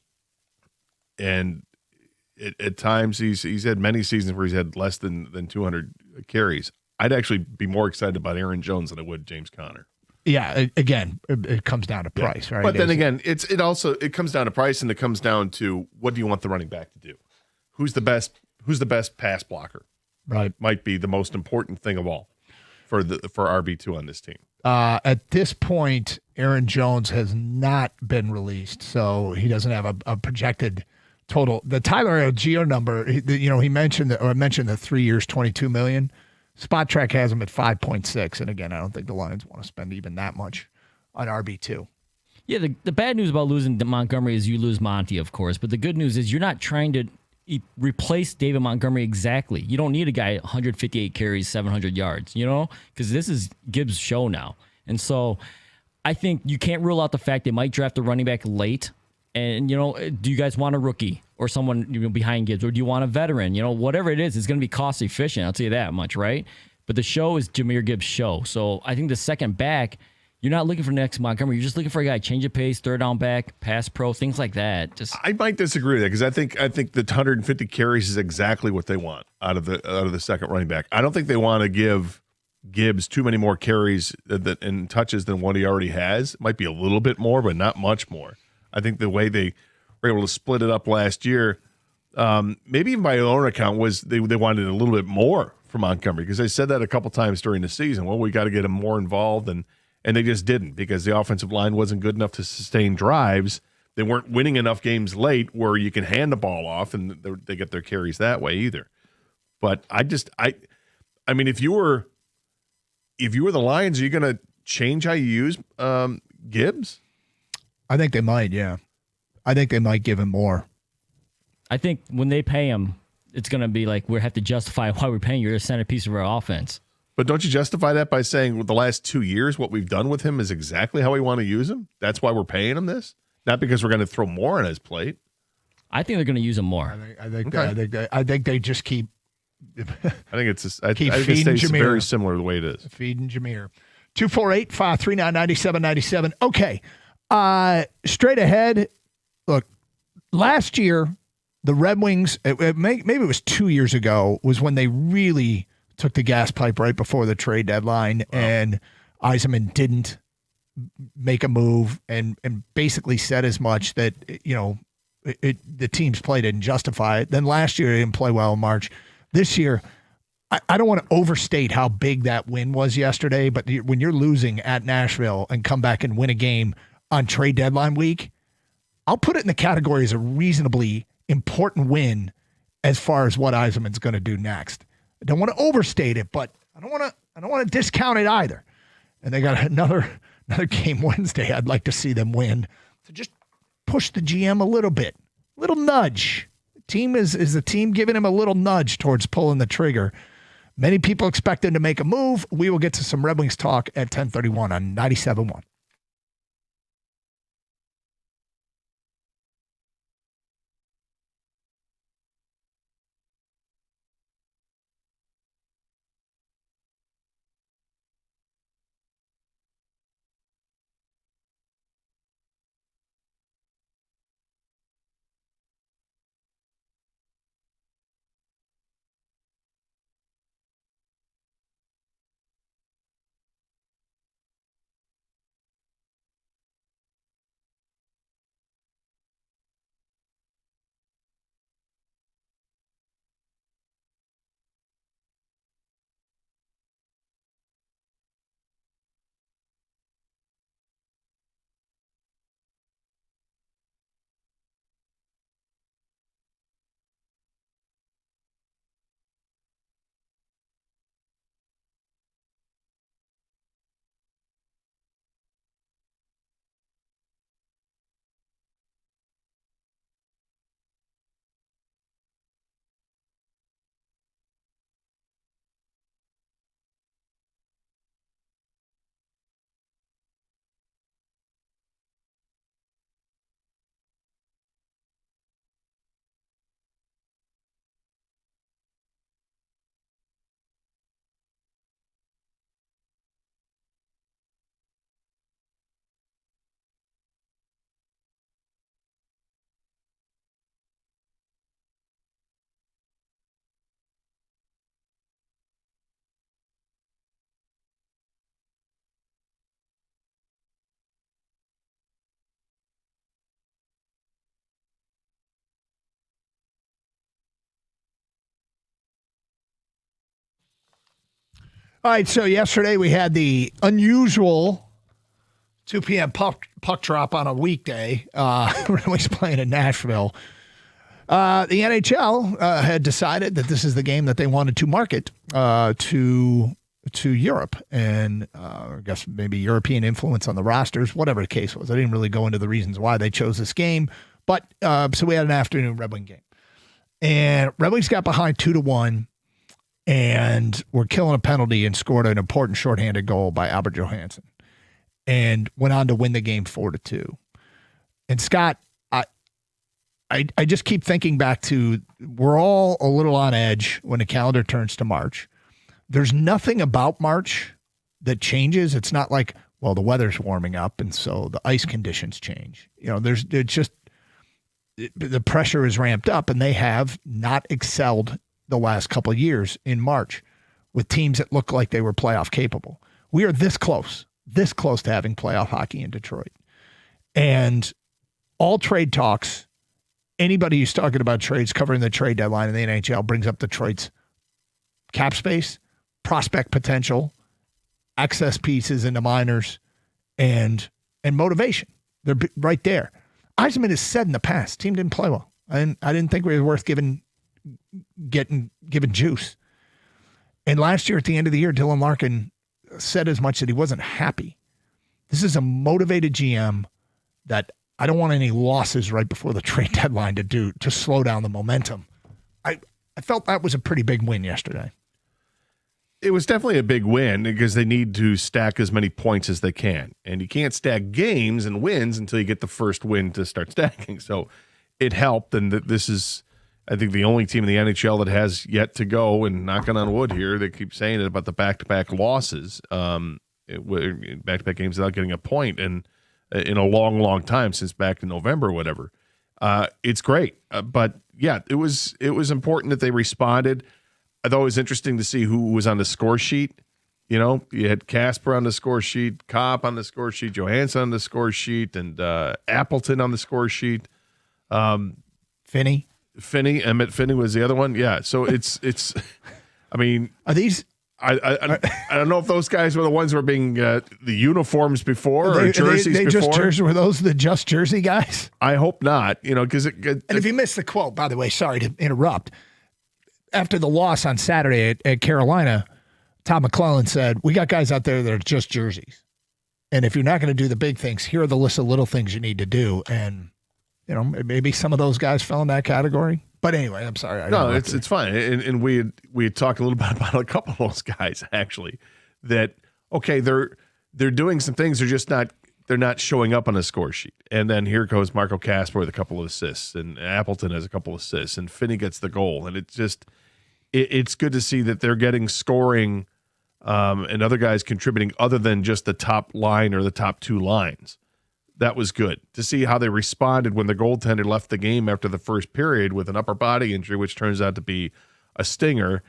at times he's had many seasons where he's had less than 200 carries. I'd actually be more excited about Aaron Jones than I would James Conner. Yeah, again, it comes down to price, right? But then again, it comes down to price, and it comes down to what do you want the running back to do? Who's the best pass blocker? Right. Might be the most important thing of all for RB2 on this team. At this point, Aaron Jones has not been released, so he doesn't have a projected total. The Tyler Algier number, he mentioned I mentioned the 3 years, $22 million. Spot Track has him at 5.6, and again, I don't think the Lions want to spend even that much on RB2. Yeah, the bad news about losing Montgomery is you lose Monty, of course, but the good news is you're not trying to replace David Montgomery exactly. You don't need a guy 158 carries, 700 yards, because this is Gibbs' show now. And so I think you can't rule out the fact they might draft a running back late. And, do you guys want a rookie or someone behind Gibbs, or do you want a veteran? Whatever it is, it's going to be cost efficient. I'll tell you that much, right? But the show is Jahmyr Gibbs' show. So I think the second back, you're not looking for next Montgomery. You're just looking for a guy, change of pace, third down back, pass pro, things like that. I might disagree with that because I think the 150 carries is exactly what they want out of the second running back. I don't think they want to give Gibbs too many more carries and touches than what he already has. It might be a little bit more, but not much more. I think the way they were able to split it up last year, maybe even by their own account, was they wanted a little bit more for Montgomery because they said that a couple times during the season. Well, we got to get him more involved, and they just didn't because the offensive line wasn't good enough to sustain drives. They weren't winning enough games late where you can hand the ball off and they get their carries that way either. But I mean, if you were the Lions, are you going to change how you use Gibbs? I think they might, yeah. I think they might give him more. I think when they pay him, it's going to be like we have to justify why we're paying you. You're a centerpiece of our offense. But don't you justify that by saying the last 2 years what we've done with him is exactly how we want to use him? That's why we're paying him this? Not because we're going to throw more on his plate. I think they're going to use him more. I think they just keep. I think it's I keep think feeding it's Jahmyr. very similar to the way it is. Feeding Jahmyr. 248-539-9797. Okay. Straight ahead, look, last year, the Red Wings, maybe it was 2 years ago, was when they really took the gas pipe right before the trade deadline, and Yzerman didn't make a move and basically said as much that, the team's play didn't justify it. Then last year, they didn't play well in March. This year, I don't want to overstate how big that win was yesterday, but when you're losing at Nashville and come back and win a game on trade deadline week, I'll put it in the category as a reasonably important win as far as what Yzerman's going to do next. I don't want to overstate it, but I don't want to discount it either. And they got another game Wednesday. I'd like to see them win to just push the GM a little bit, little nudge. The team is the team giving him a little nudge towards pulling the trigger. Many people expect him to make a move. We will get to some Red Wings talk at 10:31 on 97.1. All right, so yesterday we had the unusual 2 p.m. puck drop on a weekday. Red Wings playing in Nashville. The NHL had decided that this is the game that they wanted to market to Europe, and I guess maybe European influence on the rosters, whatever the case was. I didn't really go into the reasons why they chose this game, but so we had an afternoon Red Wing game, and Red Wings got behind 2-1. And were killing a penalty and scored an important shorthanded goal by Albert Johansson and went on to win the game 4-2. And Scott, I just keep thinking back to, we're all a little on edge when the calendar turns to March. There's nothing about March that changes. It's not like, well, the weather's warming up and so the ice conditions change. You know, it's just the pressure is ramped up, and they have not excelled the last couple of years in March with teams that look like they were playoff capable. We are this close to having playoff hockey in Detroit. And all trade talks, anybody who's talking about trades, covering the trade deadline in the NHL, brings up Detroit's cap space, prospect potential, access pieces into minors, and motivation. They're right there. Yzerman has said in the past, team didn't play well. I didn't think we were worth giving juice. And last year at the end of the year, Dylan Larkin said as much that he wasn't happy. This is a motivated GM that I don't want any losses right before the trade deadline to slow down the momentum. I felt that was a pretty big win yesterday. It was definitely a big win because they need to stack as many points as they can. And you can't stack games and wins until you get the first win to start stacking. So it helped, and this is, I think, the only team in the NHL that has yet to go, and knocking on wood here, they keep saying it about the back-to-back losses, back-to-back games without getting a point, and in a long, long time since back in November or whatever. It's great. But, yeah, it was important that they responded. I thought it was interesting to see who was on the score sheet. You know, you had Casper on the score sheet, Kopp on the score sheet, Johansson on the score sheet, and Appleton on the score sheet. Finney, Emmett Finney was the other one. Yeah. So it's, I mean, are these, I don't know if those guys were the ones who were being the uniforms before or jerseys before. Were those the just jersey guys? I hope not, you know, because and if you missed the quote, by the way, sorry to interrupt. After the loss on Saturday at Carolina, Tom McClellan said, we got guys out there that are just jerseys. And if you're not going to do the big things, here are the list of little things you need to do. And, you know, maybe some of those guys fell in that category. But anyway, I'm sorry. No, it's fine. And we had talked a little bit about a couple of those guys, actually, that, okay, they're doing some things. They're not showing up on a score sheet. And then here goes Marco Casper with a couple of assists, and Appleton has a couple of assists, and Finney gets the goal. And it's good to see that they're getting scoring and other guys contributing other than just the top line or the top two lines. That was good to see how they responded when the goaltender left the game after the first period with an upper body injury, which turns out to be a stinger,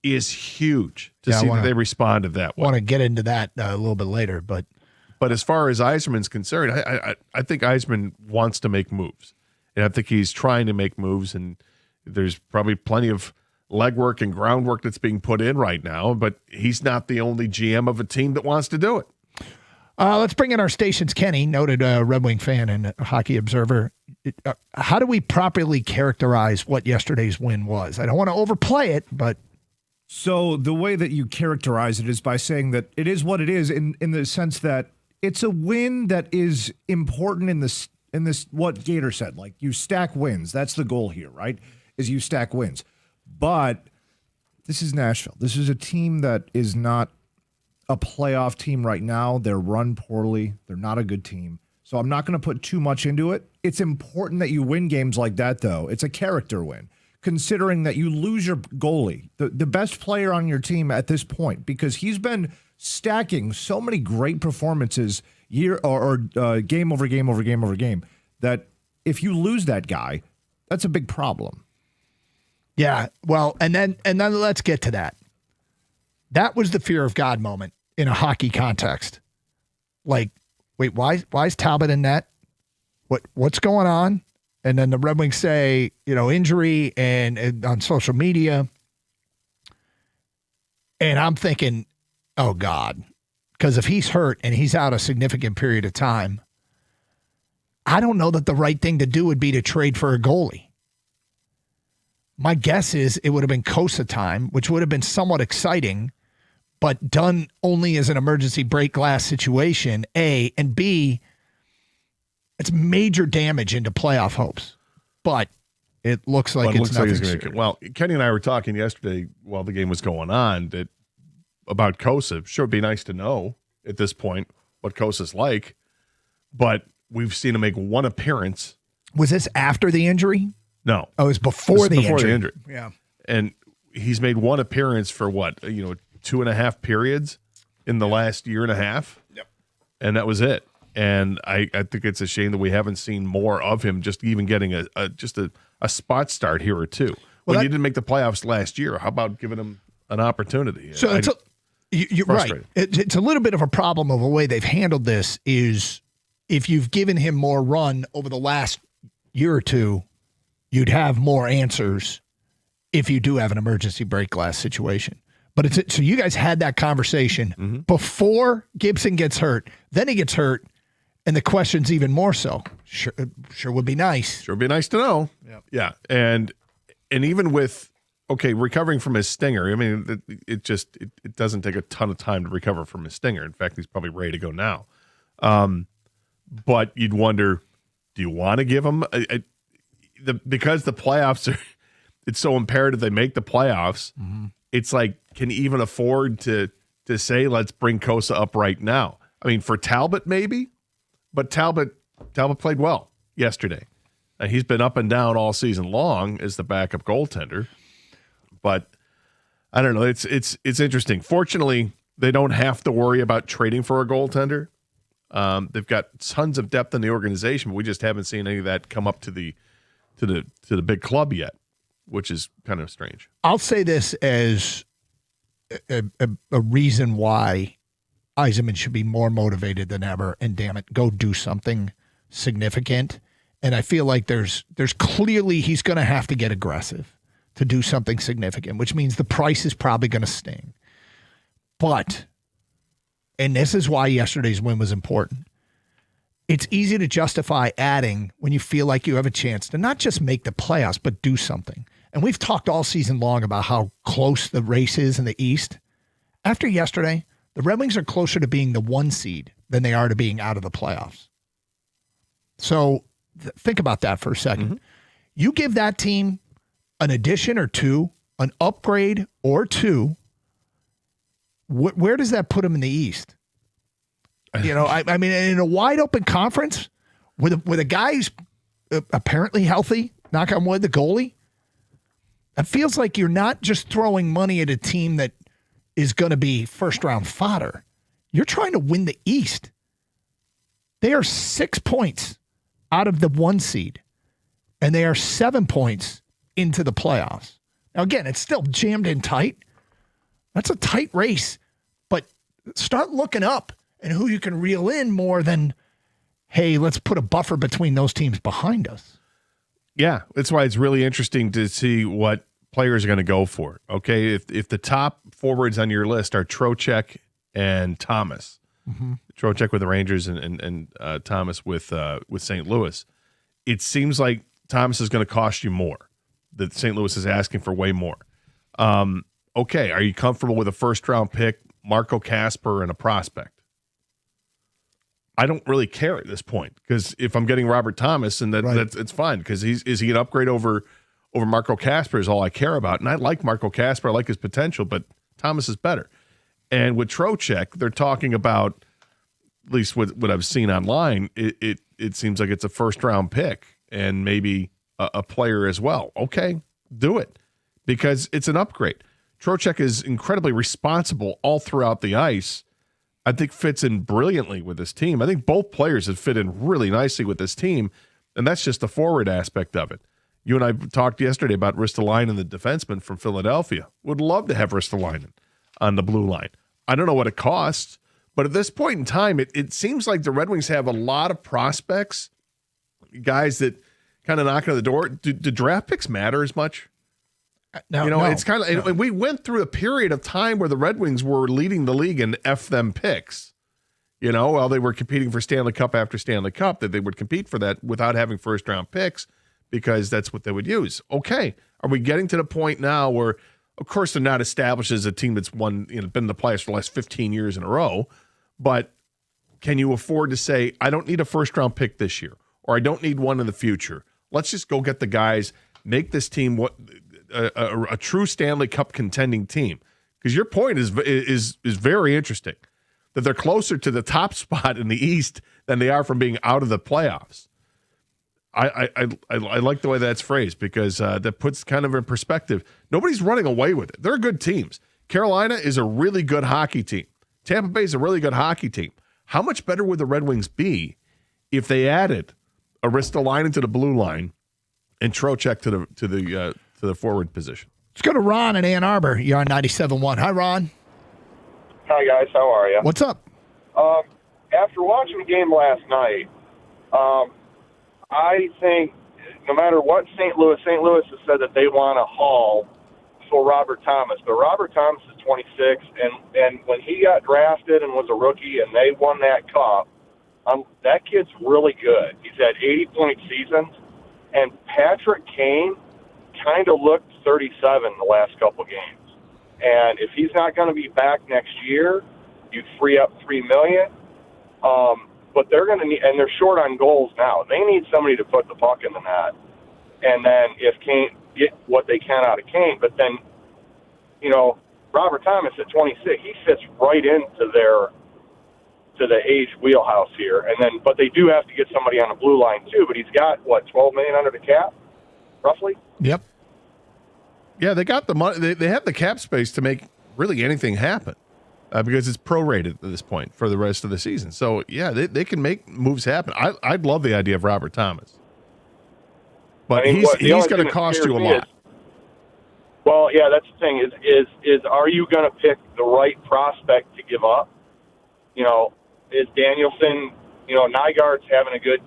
is huge to see that they responded that way. I want to get into that a little bit later, but as far as Yzerman's concerned, I think Yzerman wants to make moves, and I think he's trying to make moves, and there's probably plenty of legwork and groundwork that's being put in right now, but he's not the only GM of a team that wants to do it. Let's bring in our station's Kenny, noted Red Wing fan and hockey observer. How do we properly characterize what yesterday's win was? I don't want to overplay it, but... So the way that you characterize it is by saying that it is what it is in the sense that it's a win that is important in this what Gator said. Like, you stack wins. That's the goal here, right? Is you stack wins. But this is Nashville. This is a team that is not a playoff team right now. They're run poorly. They're not a good team. So I'm not going to put too much into it. It's important that you win games like that, though. It's a character win, considering that you lose your goalie, the best player on your team at this point, because he's been stacking so many great performances year or game over game over game over game, that if you lose that guy, that's a big problem. Yeah, well, and then let's get to that. That was the fear of God moment in a hockey context. Like, wait, why is Talbot in net? What's going on? And then the Red Wings say, injury and on social media. And I'm thinking, Oh, God. Because if he's hurt and he's out a significant period of time, I don't know that the right thing to do would be to trade for a goalie. My guess is it would have been Kosa time, which would have been somewhat exciting, but done only as an emergency break glass situation, A, and B, it's major damage into playoff hopes. But it looks like it's nothing serious. Well, Kenny and I were talking yesterday while the game was going on about Kosa. Sure, it'd be nice to know at this point what Kosa's like, but we've seen him make one appearance. Was this after the injury? No. Oh, it was before the injury. Yeah. And he's made one appearance for 2.5 periods in the last year and a half. Yep. And that was it. And I think it's a shame that we haven't seen more of him, just even getting a spot start here or two. Well, he didn't make the playoffs last year. How about giving him an opportunity? So you're right. It's a little bit of a problem of the way they've handled this is if you've given him more run over the last year or two, you'd have more answers if you do have an emergency break glass situation. But so you guys had that conversation before Gibson gets hurt. Then he gets hurt, and the question's even more so. Sure would be nice. Sure would be nice to know. Yep. Yeah, and even with recovering from his stinger. I mean, it doesn't take a ton of time to recover from his stinger. In fact, he's probably ready to go now. But you'd wonder, do you want to give him because the playoffs are? It's so imperative they make the playoffs. It's like, can he even afford to say, let's bring Kosa up right now? I mean, for Talbot, maybe, but Talbot played well yesterday. And he's been up and down all season long as the backup goaltender. But I don't know. It's interesting. Fortunately, they don't have to worry about trading for a goaltender. They've got tons of depth in the organization, but we just haven't seen any of that come up to the big club yet, which is kind of strange. I'll say this as a reason why Yzerman should be more motivated than ever, and damn it, go do something significant. And I feel like there's clearly he's going to have to get aggressive to do something significant, which means the price is probably going to sting. But, and this is why yesterday's win was important, it's easy to justify adding when you feel like you have a chance to not just make the playoffs, but do something. And we've talked all season long about how close the race is in the East. After yesterday, the Red Wings are closer to being the 1 seed than they are to being out of the playoffs. So think about that for a second. You give that team an addition or two, an upgrade or two, where does that put them in the East? I mean, in a wide open conference with a guy who's apparently healthy, knock on wood, the goalie, it feels like you're not just throwing money at a team that is going to be first round fodder. You're trying to win the East. They are 6 points out of the 1 seed, and they are 7 points into the playoffs. Now, again, it's still jammed in tight. That's a tight race, but start looking up and who you can reel in more than, hey, let's put a buffer between those teams behind us. Yeah, that's why it's really interesting to see what players are going to go for. Okay, if the top forwards on your list are Trocheck and Thomas, Trocheck with the Rangers and Thomas with St. Louis, it seems like Thomas is going to cost you more. That St. Louis is asking for way more. Okay, are you comfortable with a first-round pick, Marco Kasper, and a prospect? I don't really care at this point because if I'm getting Robert Thomas, and that's it's fine because is he an upgrade over Marco Kasper is all I care about. And I like Marco Kasper, I like his potential, but Thomas is better. And with Trocheck, they're talking about, at least what I've seen online, it seems like it's a first-round pick and maybe a player as well. Okay, do it because it's an upgrade. Trocheck is incredibly responsible all throughout the ice. I think fits in brilliantly with this team. I think both players have fit in really nicely with this team, and that's just the forward aspect of it. You and I talked yesterday about Ristolainen, the defenseman from Philadelphia. Would love to have Ristolainen on the blue line. I don't know what it costs, but at this point in time, it seems like the Red Wings have a lot of prospects, guys that kind of knock on the door. Do draft picks matter as much? It's kind of we went through a period of time where the Red Wings were leading the league in F them picks. While they were competing for Stanley Cup after Stanley Cup, that they would compete for that without having first round picks because that's what they would use. Okay, are we getting to the point now where, of course, they're not established as a team that's been in the playoffs for the last 15 years in a row, but can you afford to say, I don't need a first round pick this year, or I don't need one in the future? Let's just go get the guys, make this team a true Stanley Cup contending team. Because your point is very interesting, that they're closer to the top spot in the East than they are from being out of the playoffs. I like the way that's phrased because that puts kind of in perspective. Nobody's running away with it. They're good teams. Carolina is a really good hockey team. Tampa Bay is a really good hockey team. How much better would the Red Wings be if they added Ristolainen to the blue line and Trocheck to the forward position? Let's go to Ron in Ann Arbor. You're on 97.1. Hi, Ron. Hi, guys. How are you? What's up? After watching the game last night, I think no matter what St. Louis has said that they want to haul for Robert Thomas. But Robert Thomas is 26, and when he got drafted and was a rookie and they won that cup, that kid's really good. He's had 80-point seasons, and Patrick Kane kind of looked 37 the last couple games. And if he's not going to be back next year, you free up $3 million. But they're going to need, and they're short on goals now. They need somebody to put the puck in the net. And then if Kane get what they can out of Kane, but then, Robert Thomas at 26, he fits right into the age wheelhouse here. And then, but they do have to get somebody on the blue line too. But he's got $12 million under the cap, roughly. Yep. Yeah, they got the money. They have the cap space to make really anything happen because it's prorated at this point for the rest of the season. So yeah, they can make moves happen. I'd love the idea of Robert Thomas, but he's going to cost you a lot. Well, yeah, that's the thing. Is are you going to pick the right prospect to give up? Is Danielson? Nygaard's having a good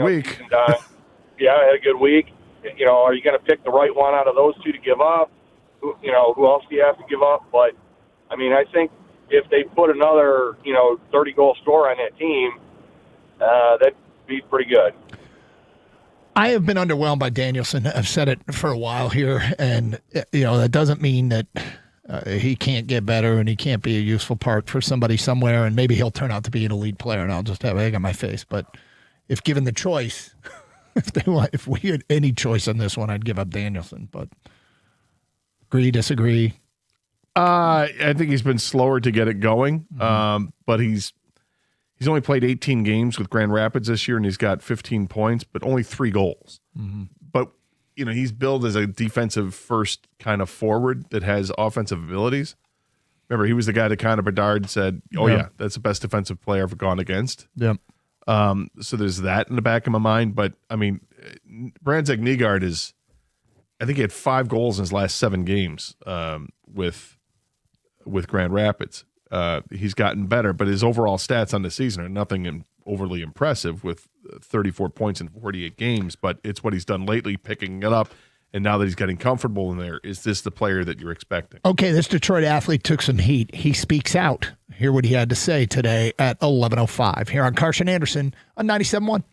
week. Yeah, had a good week. Are you going to pick the right one out of those two to give up? Who else do you have to give up? But, I think if they put another, 30-goal scorer on that team, that'd be pretty good. I have been underwhelmed by Danielson. I've said it for a while here, and, that doesn't mean that he can't get better and he can't be a useful part for somebody somewhere, and maybe he'll turn out to be an elite player, and I'll just have egg on my face. But if given the choice... If we had any choice on this one, I'd give up Danielson. But agree, disagree. I think he's been slower to get it going. But he's only played 18 games with Grand Rapids this year, and he's got 15 points, but only 3 goals. But he's billed as a defensive first kind of forward that has offensive abilities. Remember, he was the guy that Connor Bedard said, "Yeah, that's the best defensive player I've gone against." Yep. So there's that in the back of my mind. But, Brandzeck Nygaard I think he had 5 goals in his last 7 games with Grand Rapids. He's gotten better, but his overall stats on the season are nothing overly impressive with 34 points in 48 games. But it's what he's done lately, picking it up. And now that he's getting comfortable in there, is this the player that you're expecting? Okay, this Detroit athlete took some heat. He speaks out. Hear what he had to say today at 11:05 here on Karsch and Anderson on 97.1.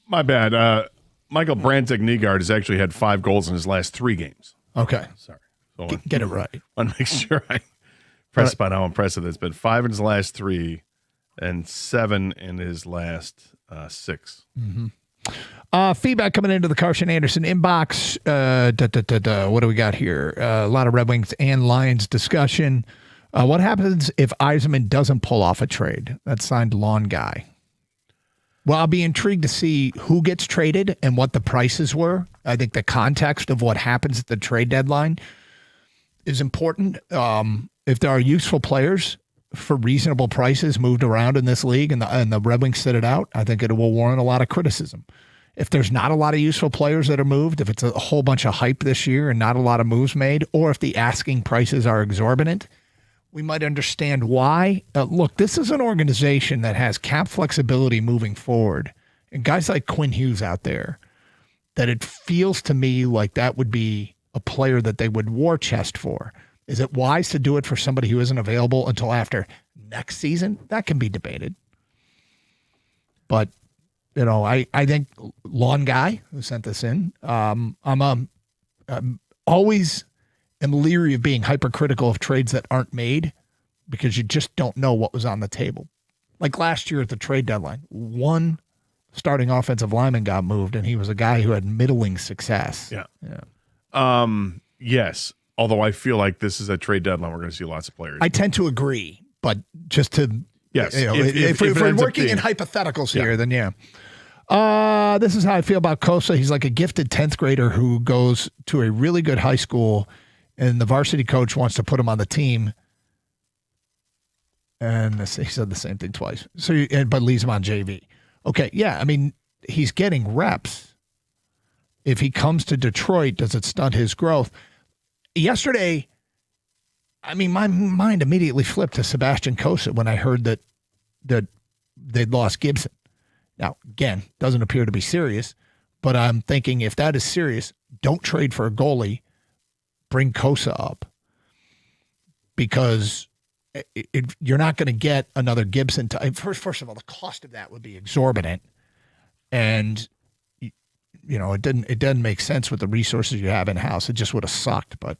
My bad. Michael Brantig-Nygaard has actually had 5 goals in his last 3 games. Okay. Sorry. So Get it right. I want to make sure I press about how impressive it's been. 5 in his last 3 and 7 in his last 6. Feedback coming into the Carson Anderson inbox. What do we got here? A lot of Red Wings and Lions discussion. What happens if Yzerman doesn't pull off a trade? That's signed Lawn Guy. Well, I'll be intrigued to see who gets traded and what the prices were. I think the context of what happens at the trade deadline is important. If there are useful players for reasonable prices moved around in this league and the Red Wings sit it out, I think it will warrant a lot of criticism. If there's not a lot of useful players that are moved, if it's a whole bunch of hype this year and not a lot of moves made, or if the asking prices are exorbitant, we might understand why. Look, this is an organization that has cap flexibility moving forward. And guys like Quinn Hughes out there, that it feels to me like that would be a player that they would war chest for. Is it wise to do it for somebody who isn't available until after next season? That can be debated. But, I think Lawn Guy, who sent this in, I'm always am leery of being hypercritical of trades that aren't made because you just don't know what was on the table. Like last year at the trade deadline, one starting offensive lineman got moved, and he was a guy who had middling success. Yeah. Yes. Although I feel like this is a trade deadline, we're going to see lots of players. I tend to agree, but just to yes, if we're working in hypotheticals here, then yeah. This is how I feel about Kosa. He's like a gifted 10th grader who goes to a really good high school, and the varsity coach wants to put him on the team. And he said the same thing twice. But leaves him on JV. Okay, yeah. I mean, he's getting reps. If he comes to Detroit, does it stunt his growth? Yesterday, I mean, my mind immediately flipped to Sebastian Kosa when I heard that they'd lost Gibson. Now, again, doesn't appear to be serious, but I'm thinking if that is serious, don't trade for a goalie. Bring Kosa up, because you're not going to get another Gibson. First of all, the cost of that would be exorbitant, and it doesn't make sense with the resources you have in house. It just would have sucked. But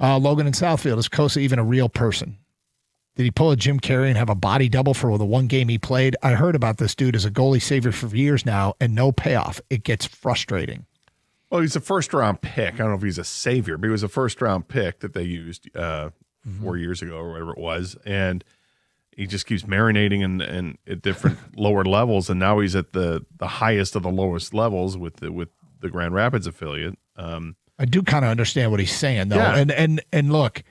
Logan in Southfield, is Kosa even a real person? Did he pull a Jim Carrey and have a body double for the one game he played? I heard about this dude as a goalie savior for years now, and no payoff. It gets frustrating. Well, he's a first-round pick. I don't know if he's a savior, but he was a first-round pick that they used 4 years ago or whatever it was, and he just keeps marinating in at different lower levels, and now he's at the highest of the lowest levels with the Grand Rapids affiliate. I do kind of understand what he's saying, though. Yeah. And look,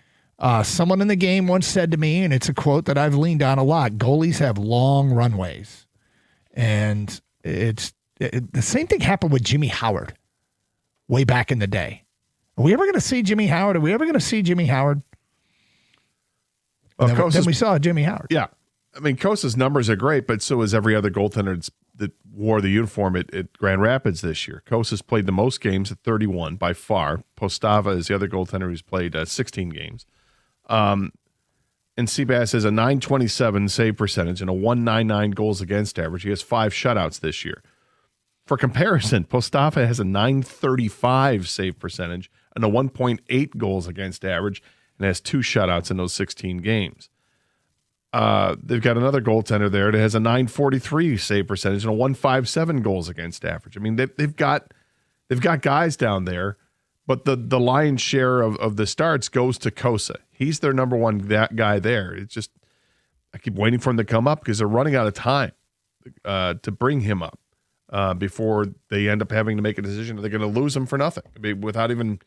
someone in the game once said to me, and it's a quote that I've leaned on a lot, goalies have long runways. And the same thing happened with Jimmy Howard way back in the day. Are we ever going to see Jimmy Howard? Then we saw Jimmy Howard. Yeah. I mean, Kosa's numbers are great, but so is every other goaltender that wore the uniform at Grand Rapids this year. Kosa's played the most games at 31 by far. Postava is the other goaltender who's played 16 games. And Seabass has a .927 save percentage and a .199 goals against average. He has 5 shutouts this year. For comparison, Postava has a .935 save percentage and a 1.8 goals against average and has 2 shutouts in those 16 games. They've got another goaltender there that has a .943 save percentage and a .157 goals against average. I mean, they've got guys down there, but the lion's share of the starts goes to Kosa. He's their number one guy there. It's just I keep waiting for him to come up because they're running out of time to bring him up before they end up having to make a decision that they're going to lose him for nothing without even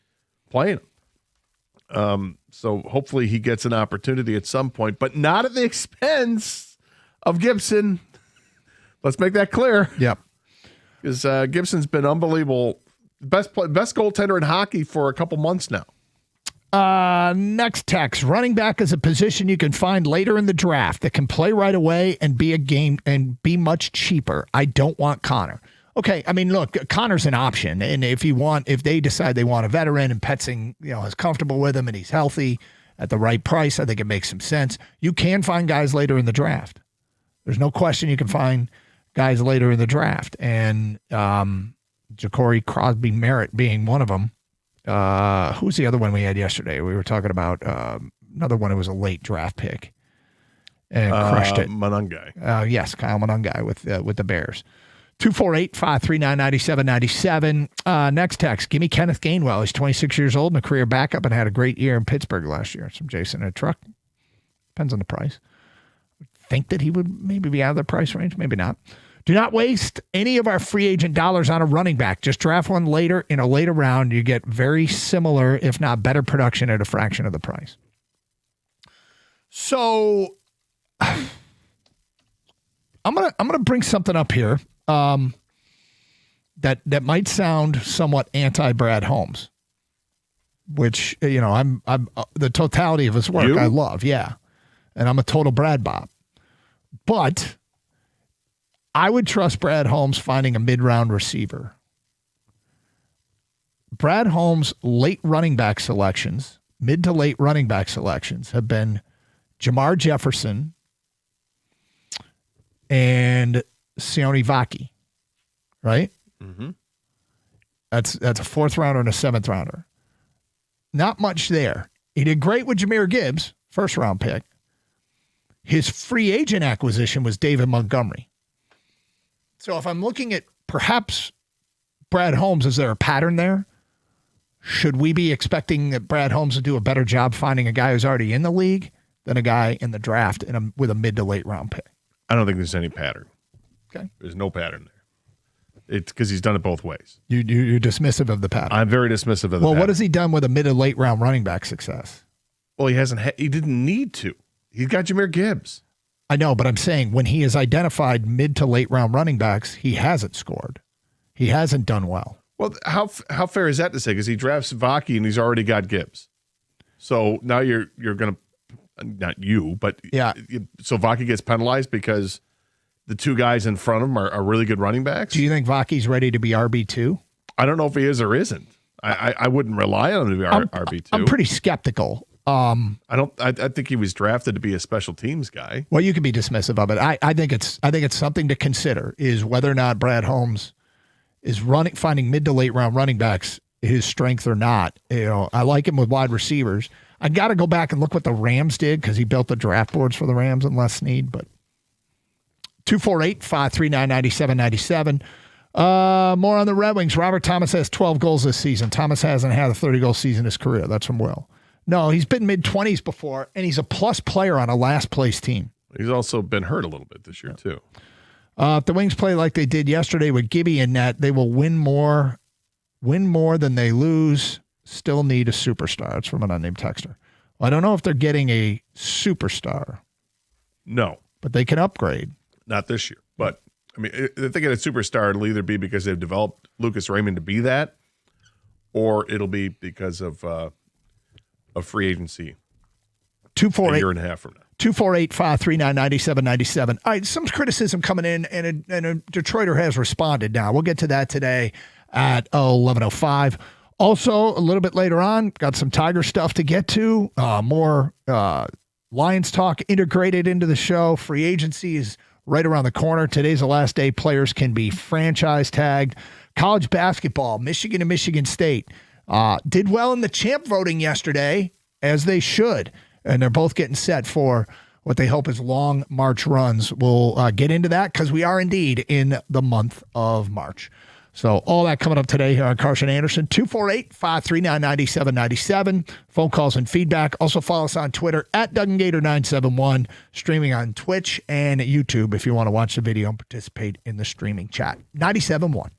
playing him. So hopefully he gets an opportunity at some point, but not at the expense of Gibson. Let's make that clear. Yep. Because Gibson's been unbelievable. Best goaltender in hockey for a couple months now. Next text. Running back is a position you can find later in the draft that can play right away and be much cheaper. I don't want Connor. Okay, I mean, look, Connor's an option, and if they decide they want a veteran and Petzing, is comfortable with him and he's healthy at the right price, I think it makes some sense. You can find guys later in the draft. There's no question you can find guys later in the draft, and Ja'Cory Crosby Merritt being one of them. Who's the other one we had yesterday? We were talking about another one who was a late draft pick and crushed it. Monangai. Yes, Kyle Monangai with the Bears. 248-539-9797. Next text. Give me Kenneth Gainwell. He's 26 years old and a career backup and had a great year in Pittsburgh last year. Some Jason in a truck. Depends on the price. Think that he would maybe be out of the price range. Maybe not. Do not waste any of our free agent dollars on a running back. Just draft one later in a later round. You get very similar, if not better, production at a fraction of the price. So I'm gonna bring something up here that might sound somewhat anti Brad Holmes, which I'm the totality of his work I love, yeah, and I'm a total Brad Bob, but I would trust Brad Holmes finding a mid-round receiver. Brad Holmes' late running back selections, mid to late running back selections, have been Jamar Jefferson and Sione Vaki, right? Mm-hmm. That's a fourth rounder and a seventh rounder. Not much there. He did great with Jahmyr Gibbs, first round pick. His free agent acquisition was David Montgomery. So if I'm looking at perhaps Brad Holmes, is there a pattern there? Should we be expecting that Brad Holmes to do a better job finding a guy who's already in the league than a guy in the draft with a mid to late round pick? I don't think there's any pattern. Okay. There's no pattern there. It's because he's done it both ways. You're dismissive of the pattern. I'm very dismissive of the Well, pattern. what has he done with a mid to late round running back success? Well, he hasn't. He didn't need to. He's got Jahmyr Gibbs. I know, but I'm saying when he has identified mid to late round running backs, he hasn't scored. He hasn't done well. Well, how fair is that to say? Because he drafts Vaki and he's already got Gibbs. So now you're going to, not you, but yeah. So Vaki gets penalized because the two guys in front of him are really good running backs. Do you think Vaki's ready to be RB2? I don't know if he is or isn't. I wouldn't rely on him to be RB2. I'm pretty skeptical. I think he was drafted to be a special teams guy. Well, you can be dismissive of it. I think it's something to consider is whether or not Brad Holmes is finding mid to late round running backs his strength or not. I like him with wide receivers. I got to go back and look what the Rams did because he built the draft boards for the Rams and Les Snead. But 248-539-9797. More on the Red Wings. Robert Thomas has 12 goals this season. Thomas hasn't had a 30-goal season in his career. That's from Will. No, he's been mid-20s before, and he's a plus player on a last-place team. He's also been hurt a little bit this year, too. If the Wings play like they did yesterday with Gibby in net, they will win more than they lose. Still need a superstar. It's from an unnamed texter. Well, I don't know if they're getting a superstar. No. But they can upgrade. Not this year. But, I mean, if they get a superstar, it'll either be because they've developed Lucas Raymond to be that, or it'll be because of free agency 248 a year and a half from now. 248-539-9797. All right, some criticism coming in, and a Detroiter has responded now. We'll get to that today at 11:05. Also, a little bit later on, got some Tiger stuff to get to. More Lions talk integrated into the show. Free agency is right around the corner. Today's the last day players can be franchise tagged. College basketball, Michigan and Michigan State did well in the champ voting yesterday, as they should. And they're both getting set for what they hope is long March runs. We'll get into that because we are indeed in the month of March. So all that coming up today here on Carson Anderson. 248-539-9797. Phone calls and feedback. Also follow us on Twitter at DougAndGator971. Streaming on Twitch and YouTube if you want to watch the video and participate in the streaming chat. 97.1.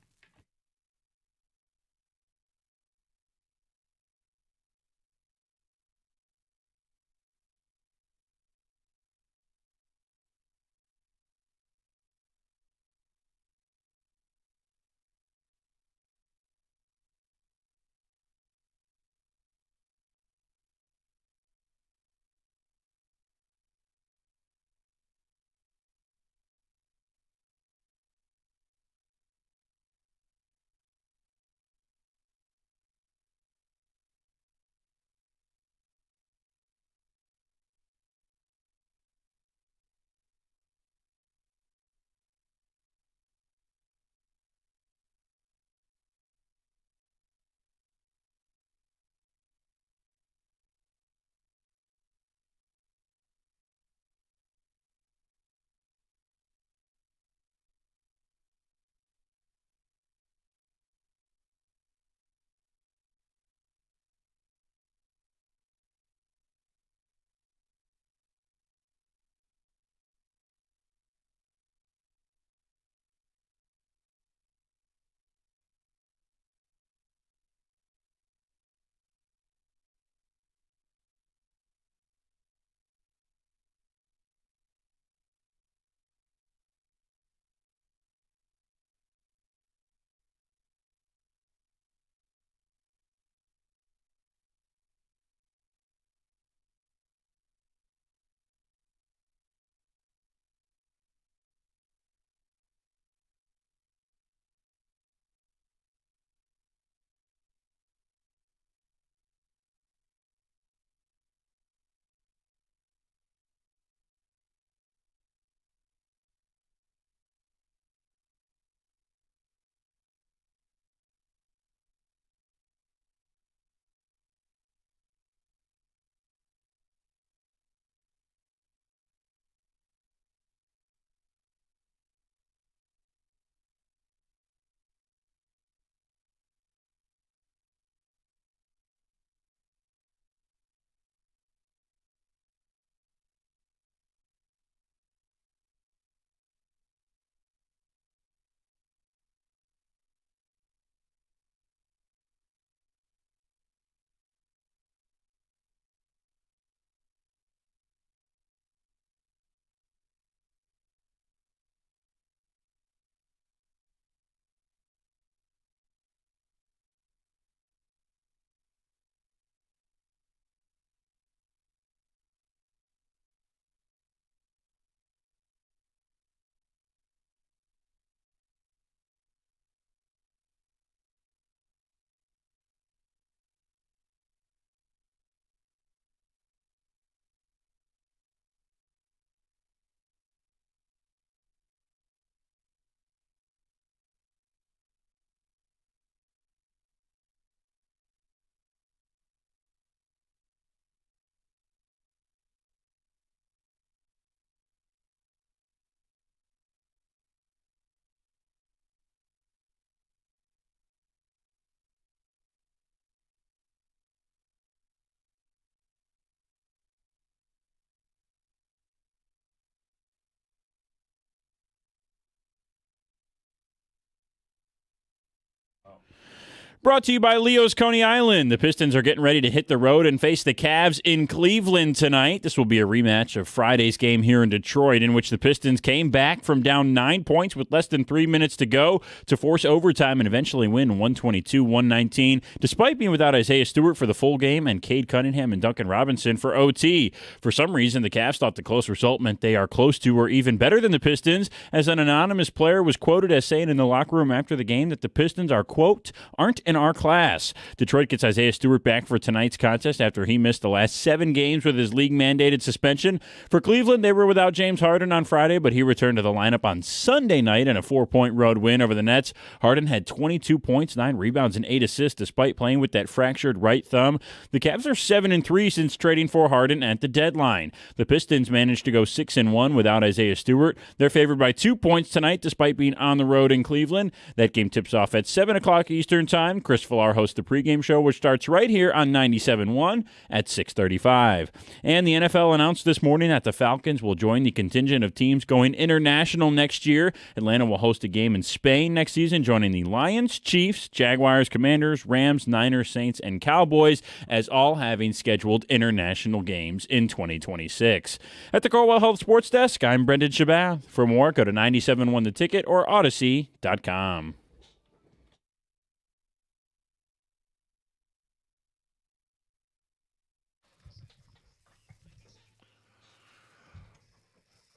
Brought to you by Leo's Coney Island. The Pistons are getting ready to hit the road and face the Cavs in Cleveland tonight. This will be a rematch of Friday's game here in Detroit, in which the Pistons came back from down 9 points with less than 3 minutes to go to force overtime and eventually win 122-119, despite being without Isaiah Stewart for the full game and Cade Cunningham and Duncan Robinson for OT. For some reason, the Cavs thought the close result meant they are close to or even better than the Pistons, as an anonymous player was quoted as saying in the locker room after the game that the Pistons are, quote, aren't in our class. Detroit gets Isaiah Stewart back for tonight's contest after he missed the last 7 games with his league-mandated suspension. For Cleveland, they were without James Harden on Friday, but he returned to the lineup on Sunday night in a 4-point road win over the Nets. Harden had 22 points, 9 rebounds, and 8 assists despite playing with that fractured right thumb. The Cavs are 7-3 since trading for Harden at the deadline. The Pistons managed to go 6-1 without Isaiah Stewart. They're favored by 2 points tonight despite being on the road in Cleveland. That game tips off at 7 o'clock Eastern Time. Chris Villar hosts the pregame show, which starts right here on 97.1 at 6:35. And the NFL announced this morning that the Falcons will join the contingent of teams going international next year. Atlanta will host a game in Spain next season, joining the Lions, Chiefs, Jaguars, Commanders, Rams, Niners, Saints, and Cowboys, as all having scheduled international games in 2026. At the Corwell Health Sports Desk, I'm Brendan Shabath. For more, go to 97.1 The Ticket or Odyssey.com.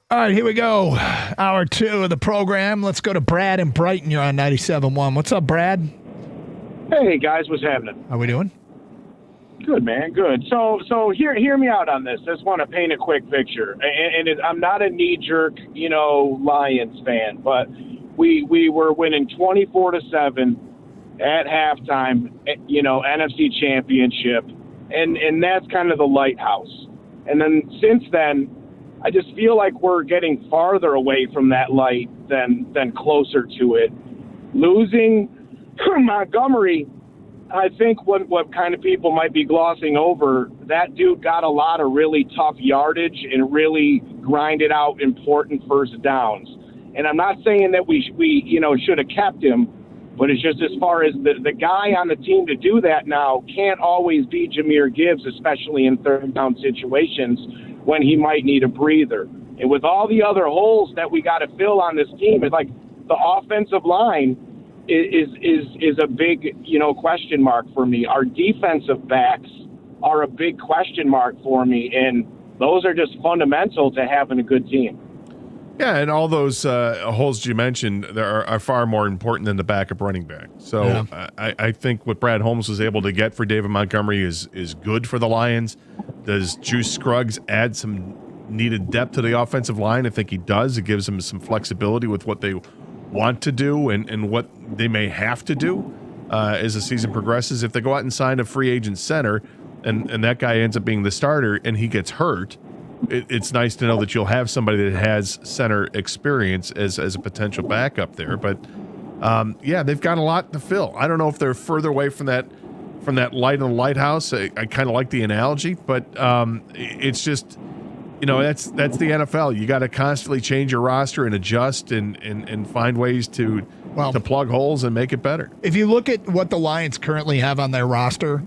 All right, here we go. Hour 2 of the program. Let's go to Brad in Brighton. You're on 97.1. What's up, Brad? Hey, guys. What's happening? How we doing? Good, man. Good. So hear me out on this. Just want to paint a quick picture. And I'm not a knee-jerk, Lions fan, but we were winning 24-7 at halftime, NFC Championship, and that's kind of the lighthouse. And then since then, I just feel like we're getting farther away from that light than closer to it. Losing Montgomery, I think what kind of people might be glossing over, that dude got a lot of really tough yardage and really grinded out important first downs. And I'm not saying that we should have kept him, but it's just as far as the guy on the team to do that now can't always be Jahmyr Gibbs, especially in third down situations when he might need a breather. And with all the other holes that we got to fill on this team, it's like the offensive line is a big, question mark for me. Our defensive backs are a big question mark for me, and those are just fundamental to having a good team. Yeah, and all those holes you mentioned are far more important than the backup running back. So yeah. I think what Brad Holmes was able to get for David Montgomery is good for the Lions. Does Juice Scruggs add some needed depth to the offensive line? I think he does. It gives them some flexibility with what they want to do and what they may have to do as the season progresses. If they go out and sign a free agent center and that guy ends up being the starter and he gets hurt, it's nice to know that you'll have somebody that has center experience as a potential backup there. But they've got a lot to fill. I don't know if they're further away from that light in the lighthouse. I kind of like the analogy, but it's just, that's the NFL. You got to constantly change your roster and adjust and find ways to plug holes and make it better. If you look at what the Lions currently have on their roster,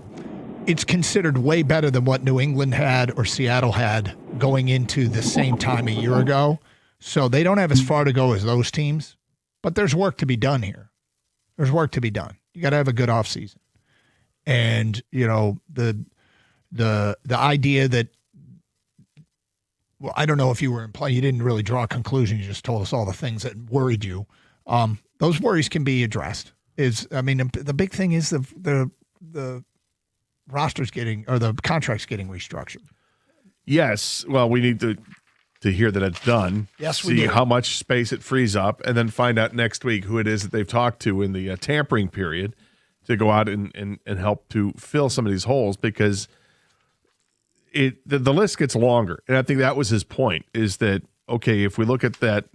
it's considered way better than what New England had or Seattle had going into the same time a year ago. So they don't have as far to go as those teams, but there's work to be done here. There's work to be done. You got to have a good offseason. And, the idea that, well, I don't know if you were implying, you didn't really draw a conclusion. You just told us all the things that worried you. Those worries can be addressed. The big thing is the roster's getting, or the contract's getting restructured. Yes. Well, we need to hear that it's done. Yes, we see do. How much space it frees up, and then find out next week who it is that they've talked to in the tampering period to go out and help to fill some of these holes, because the list gets longer. And I think that was his point, is that, okay, if we look at that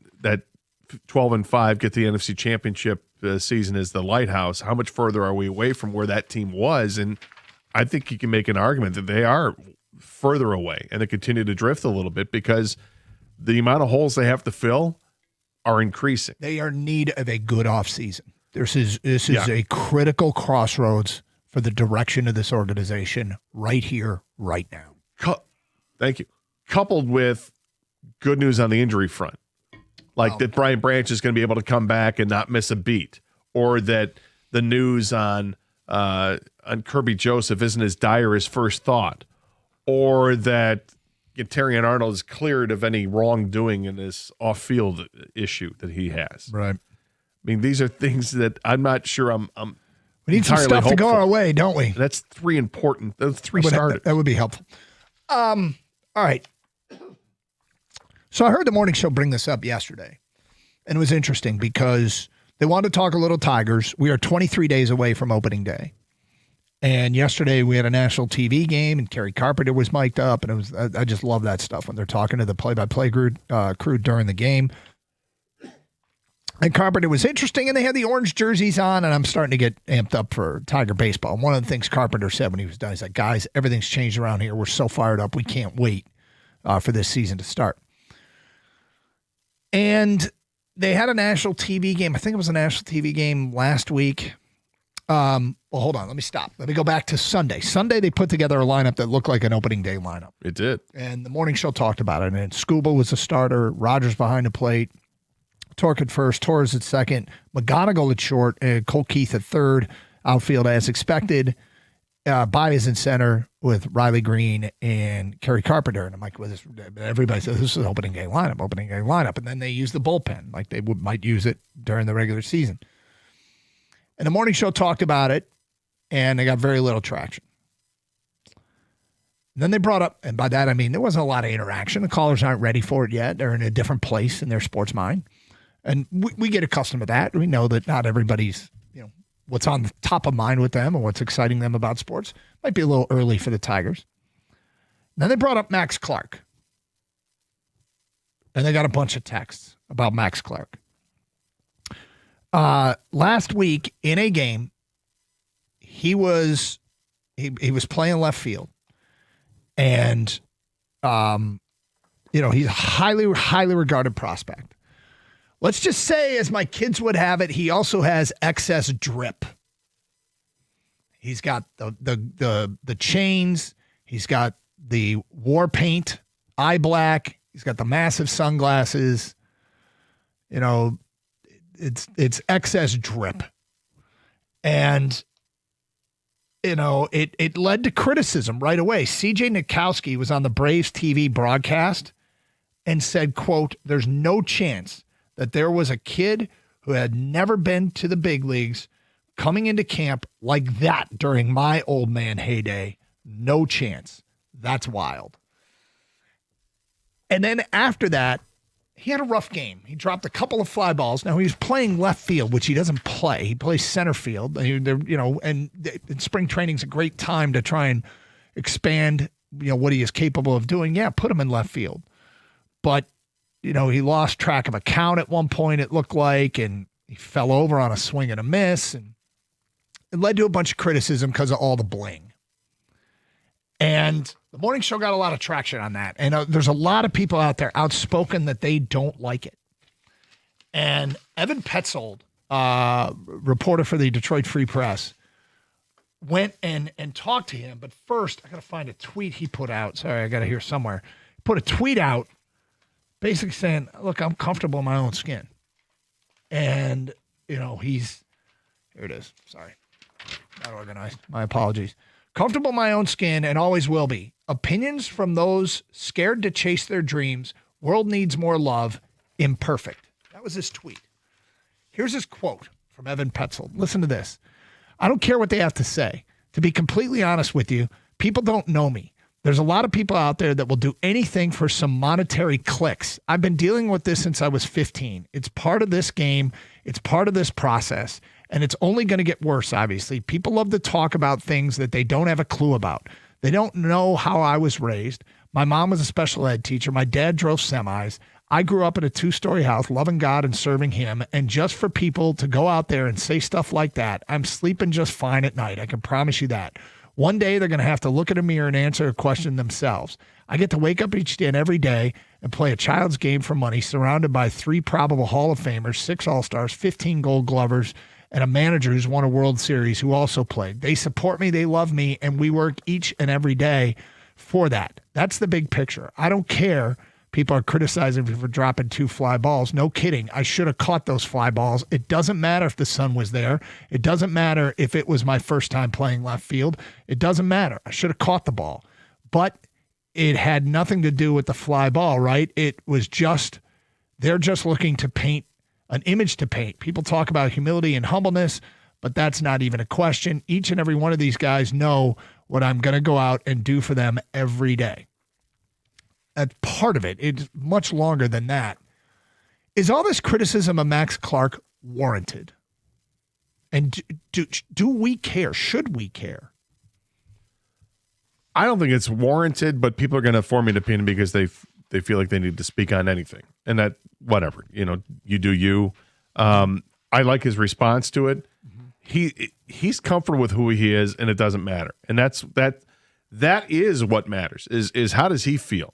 12-5, get the NFC Championship season as the lighthouse, how much further are we away from where that team was? And I think you can make an argument that they are further away and they continue to drift a little bit because the amount of holes they have to fill are increasing. They are in need of a good offseason. This is a critical crossroads for the direction of this organization right here, right now. Thank you. Coupled with good news on the injury front, like that Brian Branch is going to be able to come back and not miss a beat, or that the news on Kirby Joseph isn't as dire as first thought, or that Terrion Arnold is cleared of any wrongdoing in this off-field issue that he has. Right. I mean, these are things that I'm not sure I'm we need some stuff to go our way, don't we? That's three starters. That would be helpful. All right. So I heard the morning show bring this up yesterday, and it was interesting because they wanted to talk a little Tigers. We are 23 days away from opening day. And yesterday we had a national TV game, and Kerry Carpenter was mic'd up, and it was I just love that stuff when they're talking to the play-by-play crew during the game. And Carpenter was interesting, and they had the orange jerseys on, and I'm starting to get amped up for Tiger baseball. And one of the things Carpenter said when he was done, he's like, guys, everything's changed around here. We're so fired up. We can't wait for this season to start. And they had a national TV game. I think it was a national TV game last week. Well, hold on. Let me stop. Let me go back to Sunday. Sunday, they put together a lineup that looked like an opening day lineup. It did. And the morning show talked about it. And Scuba was the starter. Rogers behind the plate. Torque at first. Torres at second. McGonigal at short. And Cole Keith at third. Outfield as expected. Baez in center with Riley Green and Kerry Carpenter. And I'm like, well, everybody says this is an opening day lineup. And then they use the bullpen like they might use it during the regular season. And the morning show talked about it, and they got very little traction. And then they brought up, and by that I mean there wasn't a lot of interaction. The callers aren't ready for it yet. They're in a different place in their sports mind. And we get accustomed to that. We know that not everybody's, what's on the top of mind with them and what's exciting them about sports. Might be a little early for the Tigers. And then they brought up Max Clark. And they got a bunch of texts about Max Clark. Last week in a game, he was playing left field, and he's a highly regarded prospect. Let's just say, as my kids would have it, he also has excess drip. He's got the chains, he's got the war paint, eye black, he's got the massive sunglasses, It's excess drip. And, it led to criticism right away. CJ Nikowski was on the Braves TV broadcast and said, quote, there's no chance that there was a kid who had never been to the big leagues coming into camp like that during my old man heyday. No chance. That's wild. And then after that, he had a rough game. He dropped a couple of fly balls. Now, he was playing left field, which he doesn't play. He plays center field. And spring training's a great time to try and expand, what he is capable of doing. Yeah, put him in left field. But, he lost track of a count at one point, it looked like, and he fell over on a swing and a miss. And it led to a bunch of criticism because of all the bling. And the morning show got a lot of traction on that. And there's a lot of people out there outspoken that they don't like it. And Evan Petzold, reporter for the Detroit Free Press, went and talked to him. But first, I got to find a tweet he put out. Sorry, I got to hear somewhere. He put a tweet out basically saying, look, I'm comfortable in my own skin. And, here it is. Sorry. Not organized. My apologies. Comfortable in my own skin and always will be. Opinions from those scared to chase their dreams. World needs more love. Imperfect. That was his tweet. Here's his quote from Evan Petzold. Listen to this. I don't care what they have to say. To be completely honest with you, people don't know me. There's a lot of people out there that will do anything for some monetary clicks. I've been dealing with this since I was 15. It's part of this game. It's part of this process. And it's only going to get worse, obviously. People love to talk about things that they don't have a clue about. They don't know how I was raised. My mom was a special ed teacher. My dad drove semis. I grew up in a 2-story house, loving God and serving him. And just for people to go out there and say stuff like that, I'm sleeping just fine at night. I can promise you that. One day they're going to have to look in a mirror and answer a question themselves. I get to wake up each day and every day and play a child's game for money, surrounded by 3 probable Hall of Famers, 6 All-Stars, 15 Gold Glovers, and a manager who's won a World Series who also played. They support me, they love me, and we work each and every day for that. That's the big picture. I don't care. People are criticizing me for dropping 2 fly balls. No kidding. I should have caught those fly balls. It doesn't matter if the sun was there. It doesn't matter if it was my first time playing left field. It doesn't matter. I should have caught the ball. But it had nothing to do with the fly ball, right? It was just, they're just looking to paint an image to paint. People talk about humility and humbleness, but that's not even a question. Each and every one of these guys know what I'm going to go out and do for them every day. That's part of it. It's much longer than that. Is all this criticism of Max Clark warranted? And do we care? Should we care? I don't think it's warranted, but people are going to form an opinion because they feel like they need to speak on anything. And that, whatever, you do you. I like his response to it. He's comfortable with who he is, and it doesn't matter. And that is what matters, is how does he feel?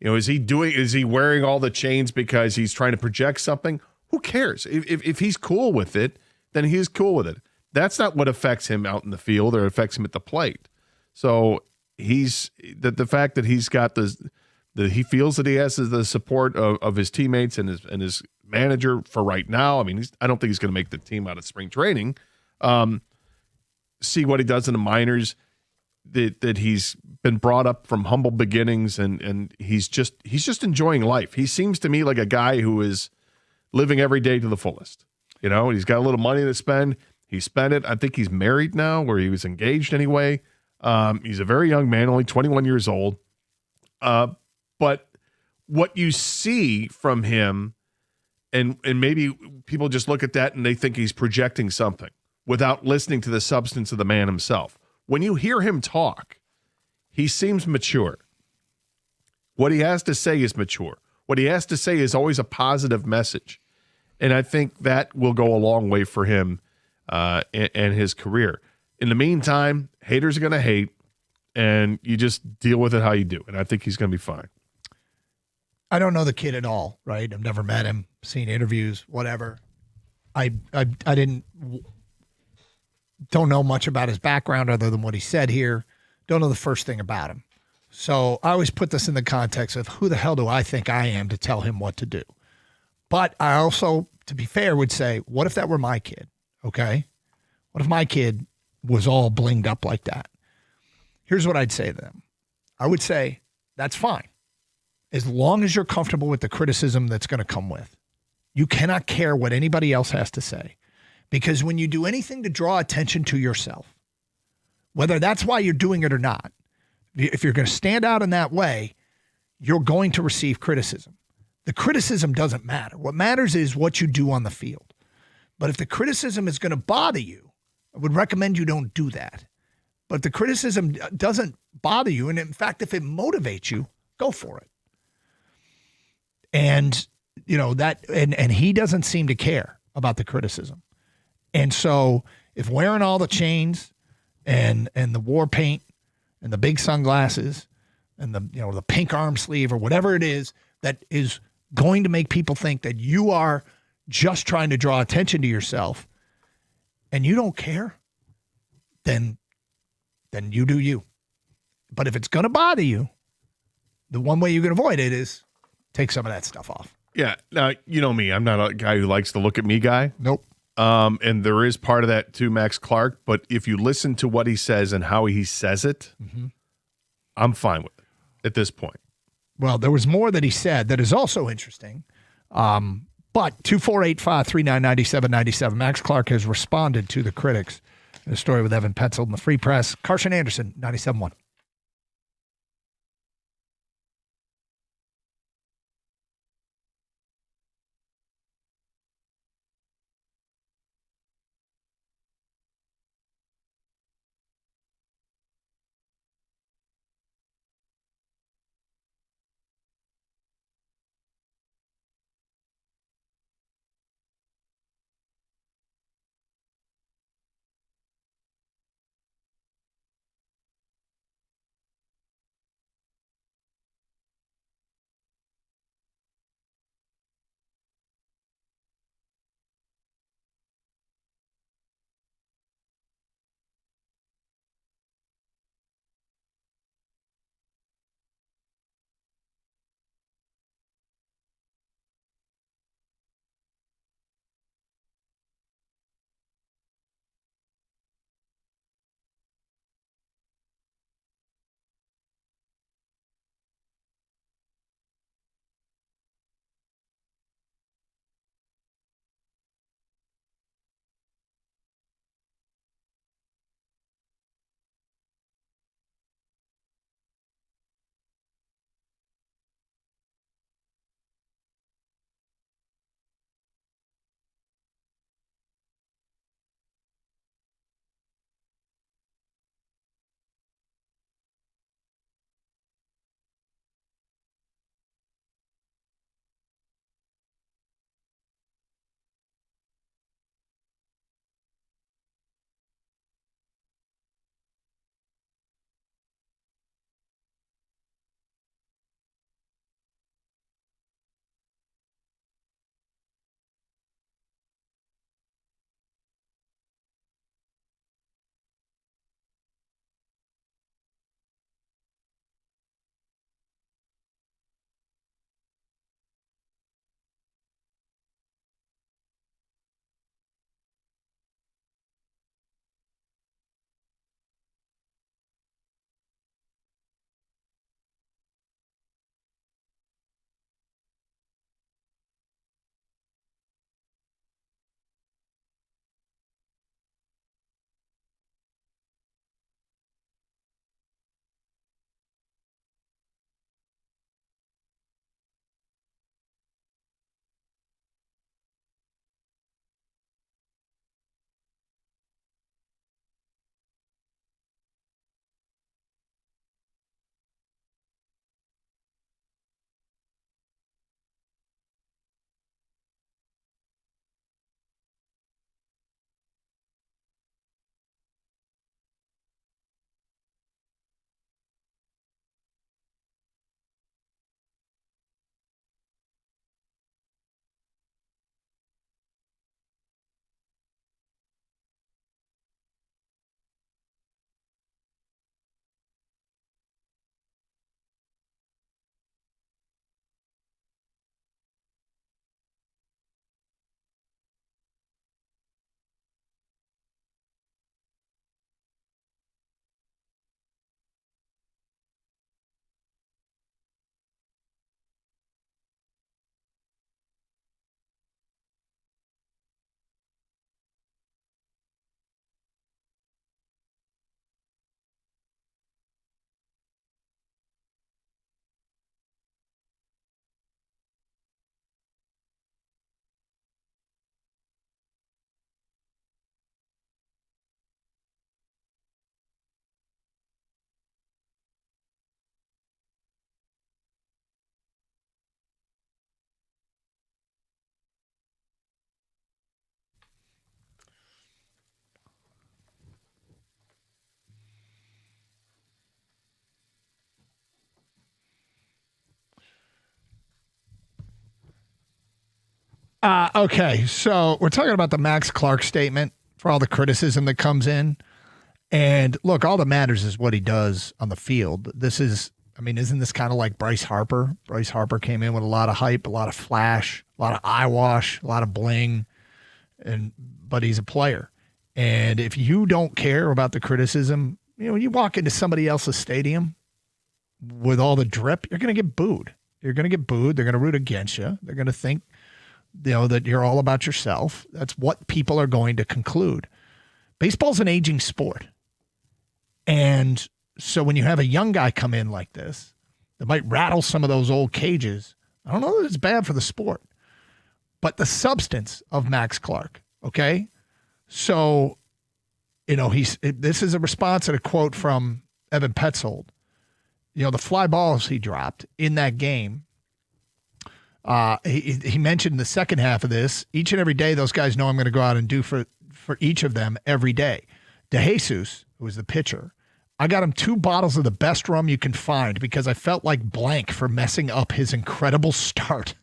Is he wearing all the chains because he's trying to project something? Who cares? If he's cool with it, then he's cool with it. That's not what affects him out in the field or affects him at the plate. So the fact that he's got he feels that he has the support of his teammates and his manager for right now. I mean, I don't think he's going to make the team out of spring training. See what he does in the minors. That he's been brought up from humble beginnings, and he's just enjoying life. He seems to me like a guy who is living every day to the fullest. He's got a little money to spend. He spent it. I think he's married now, where he was engaged anyway. He's a very young man, only 21 years old. But what you see from him, and maybe people just look at that and they think he's projecting something without listening to the substance of the man himself. When you hear him talk, he seems mature. What he has to say is mature. What he has to say is always a positive message. And I think that will go a long way for him and his career. In the meantime, haters are going to hate, and you just deal with it how you do. And I think he's going to be fine. I don't know the kid at all, right? I've never met him, seen interviews, whatever. I don't know much about his background other than what he said here. Don't know the first thing about him. So I always put this in the context of who the hell do I think I am to tell him what to do? But I also, to be fair, would say, what if that were my kid? Okay. What if my kid was all blinged up like that? Here's what I'd say to them. I would say, that's fine. As long as you're comfortable with the criticism that's going to come with. You cannot care what anybody else has to say. Because when you do anything to draw attention to yourself, whether that's why you're doing it or not, if you're going to stand out in that way, you're going to receive criticism. The criticism doesn't matter. What matters is what you do on the field. But if the criticism is going to bother you, I would recommend you don't do that. But if the criticism doesn't bother you, and in fact, if it motivates you, go for it. And, and he doesn't seem to care about the criticism. And so if wearing all the chains and the war paint and the big sunglasses and the pink arm sleeve or whatever it is that is going to make people think that you are just trying to draw attention to yourself and you don't care, then you do you. But if it's going to bother you, the one way you can avoid it is take some of that stuff off. Yeah. Now, you know me. I'm not a guy who likes to look at me guy. Nope. And there is part of that to Max Clark, but if you listen to what he says and how he says it, I'm fine with it at this point. Well, there was more that he said that is also interesting. But 248-539-9797, Max Clark has responded to the critics in a story with Evan Petzold in the Free Press. Carson Anderson, 97.1. Okay, so we're talking about the Max Clark statement for all the criticism that comes in. And look, all that matters is what he does on the field. Isn't this kind of like Bryce Harper? Bryce Harper came in with a lot of hype, a lot of flash, a lot of eyewash, a lot of bling, but he's a player. And if you don't care about the criticism, when you walk into somebody else's stadium with all the drip, you're going to get booed. You're going to get booed. They're going to root against you. They're going to think, that you're all about yourself. That's what people are going to conclude. Baseball's an aging sport. And so when you have a young guy come in like this, that might rattle some of those old cages, I don't know that it's bad for the sport. But the substance of Max Clark, okay? So, this is a response to a quote from Evan Petzold. The fly balls he dropped in that game, he mentioned in the second half of this, each and every day those guys know I'm going to go out and do for each of them every day. DeJesus, who was the pitcher, I got him 2 bottles of the best rum you can find because I felt like blank for messing up his incredible start.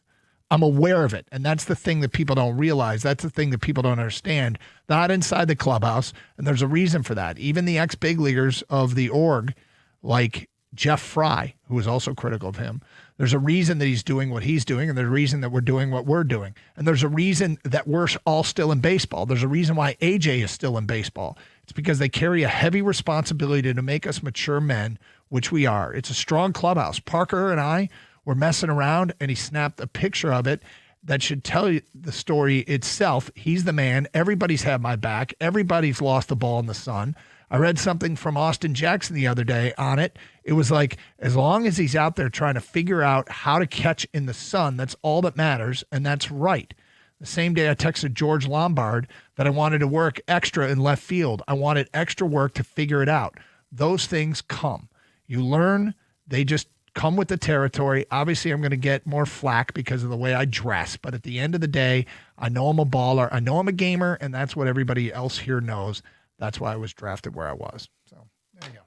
I'm aware of it, and that's the thing that people don't realize. That's the thing that people don't understand. Not inside the clubhouse, and there's a reason for that. Even the ex-big leaguers of the org, like Jeff Fry, who was also critical of him, there's a reason that he's doing what he's doing, and there's a reason that we're doing what we're doing. And there's a reason that we're all still in baseball. There's a reason why AJ is still in baseball. It's because they carry a heavy responsibility to make us mature men, which we are. It's a strong clubhouse. Parker and I were messing around, and he snapped a picture of it that should tell you the story itself. He's the man. Everybody's had my back. Everybody's lost the ball in the sun. I read something from Austin Jackson the other day on it. It was like, as long as he's out there trying to figure out how to catch in the sun, that's all that matters, and that's right. The same day I texted George Lombard that I wanted to work extra in left field. I wanted extra work to figure it out. Those things come. You learn. They just come with the territory. Obviously, I'm going to get more flack because of the way I dress. But at the end of the day, I know I'm a baller. I know I'm a gamer, and that's what everybody else here knows. That's why I was drafted where I was. So there you go.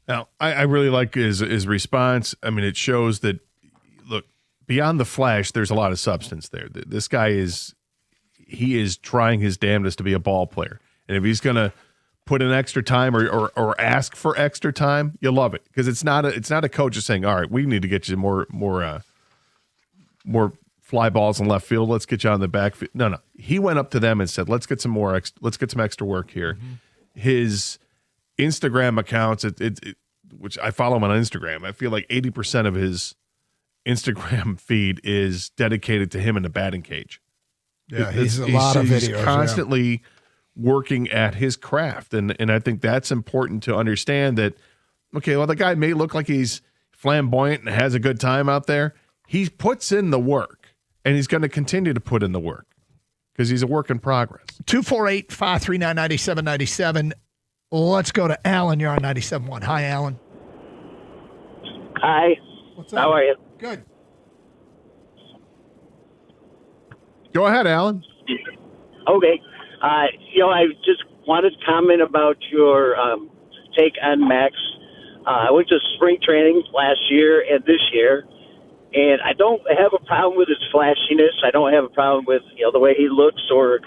Now, I really like his response. I mean, it shows that, look, beyond the flash, there's a lot of substance there. This guy is trying his damnedest to be a ball player. And if he's going to put in extra time or ask for extra time, you love it. Because it's not a coach just saying, all right, we need to get you more fly balls in left field. Let's get you on the backfield. No. He went up to them and said, let's get some extra work here. Mm-hmm. His Instagram accounts, which I follow him on Instagram, I feel like 80% of his Instagram feed is dedicated to him in the batting cage. Yeah, he's a lot of videos. He's constantly working at his craft. And I think that's important to understand that, okay, well, the guy may look like he's flamboyant and has a good time out there. He puts in the work, and he's going to continue to put in the work because he's a work in progress. 248-539-9797. Let's go to Alan. You're on 97.1. Hi, Alan. Hi. What's up? How are you? Good. Go ahead, Alan. Okay. I just wanted to comment about your take on Max. I went to spring training last year and this year, and I don't have a problem with his flashiness. I don't have a problem with the way he looks. Or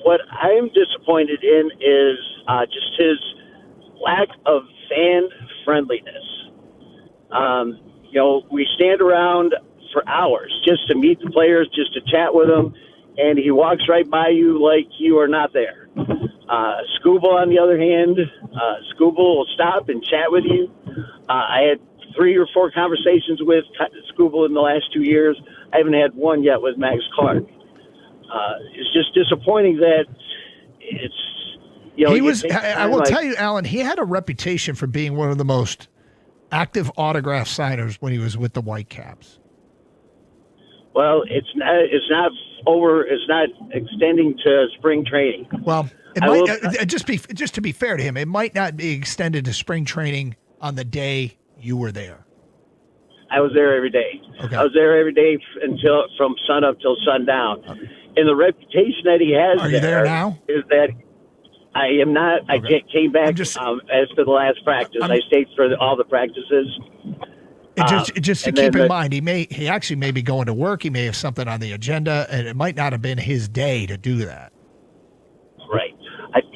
what I'm disappointed in is just his lack of fan friendliness. We stand around for hours just to meet the players, just to chat with them, and he walks right by you like you are not there. Scooble, on the other hand, Scooble will stop and chat with you. I had 3 or 4 conversations with Scooble in the last 2 years. I haven't had one yet with Max Clark. It's just disappointing that it's, he was. I will tell you, Alan, he had a reputation for being one of the most active autograph signers when he was with the Whitecaps. Well, it's not extending to spring training. Well, it might just to be fair to him, it might not be extended to spring training on the day you were there. I was there every day. Okay. I was there every day from sun up till sundown. Okay. And the reputation that he has Are you there now? Is that I am not. Okay. I came back as for the last practice. I stayed for all the practices. Just to and keep then in mind, he actually may be going to work. He may have something on the agenda, and it might not have been his day to do that. Right.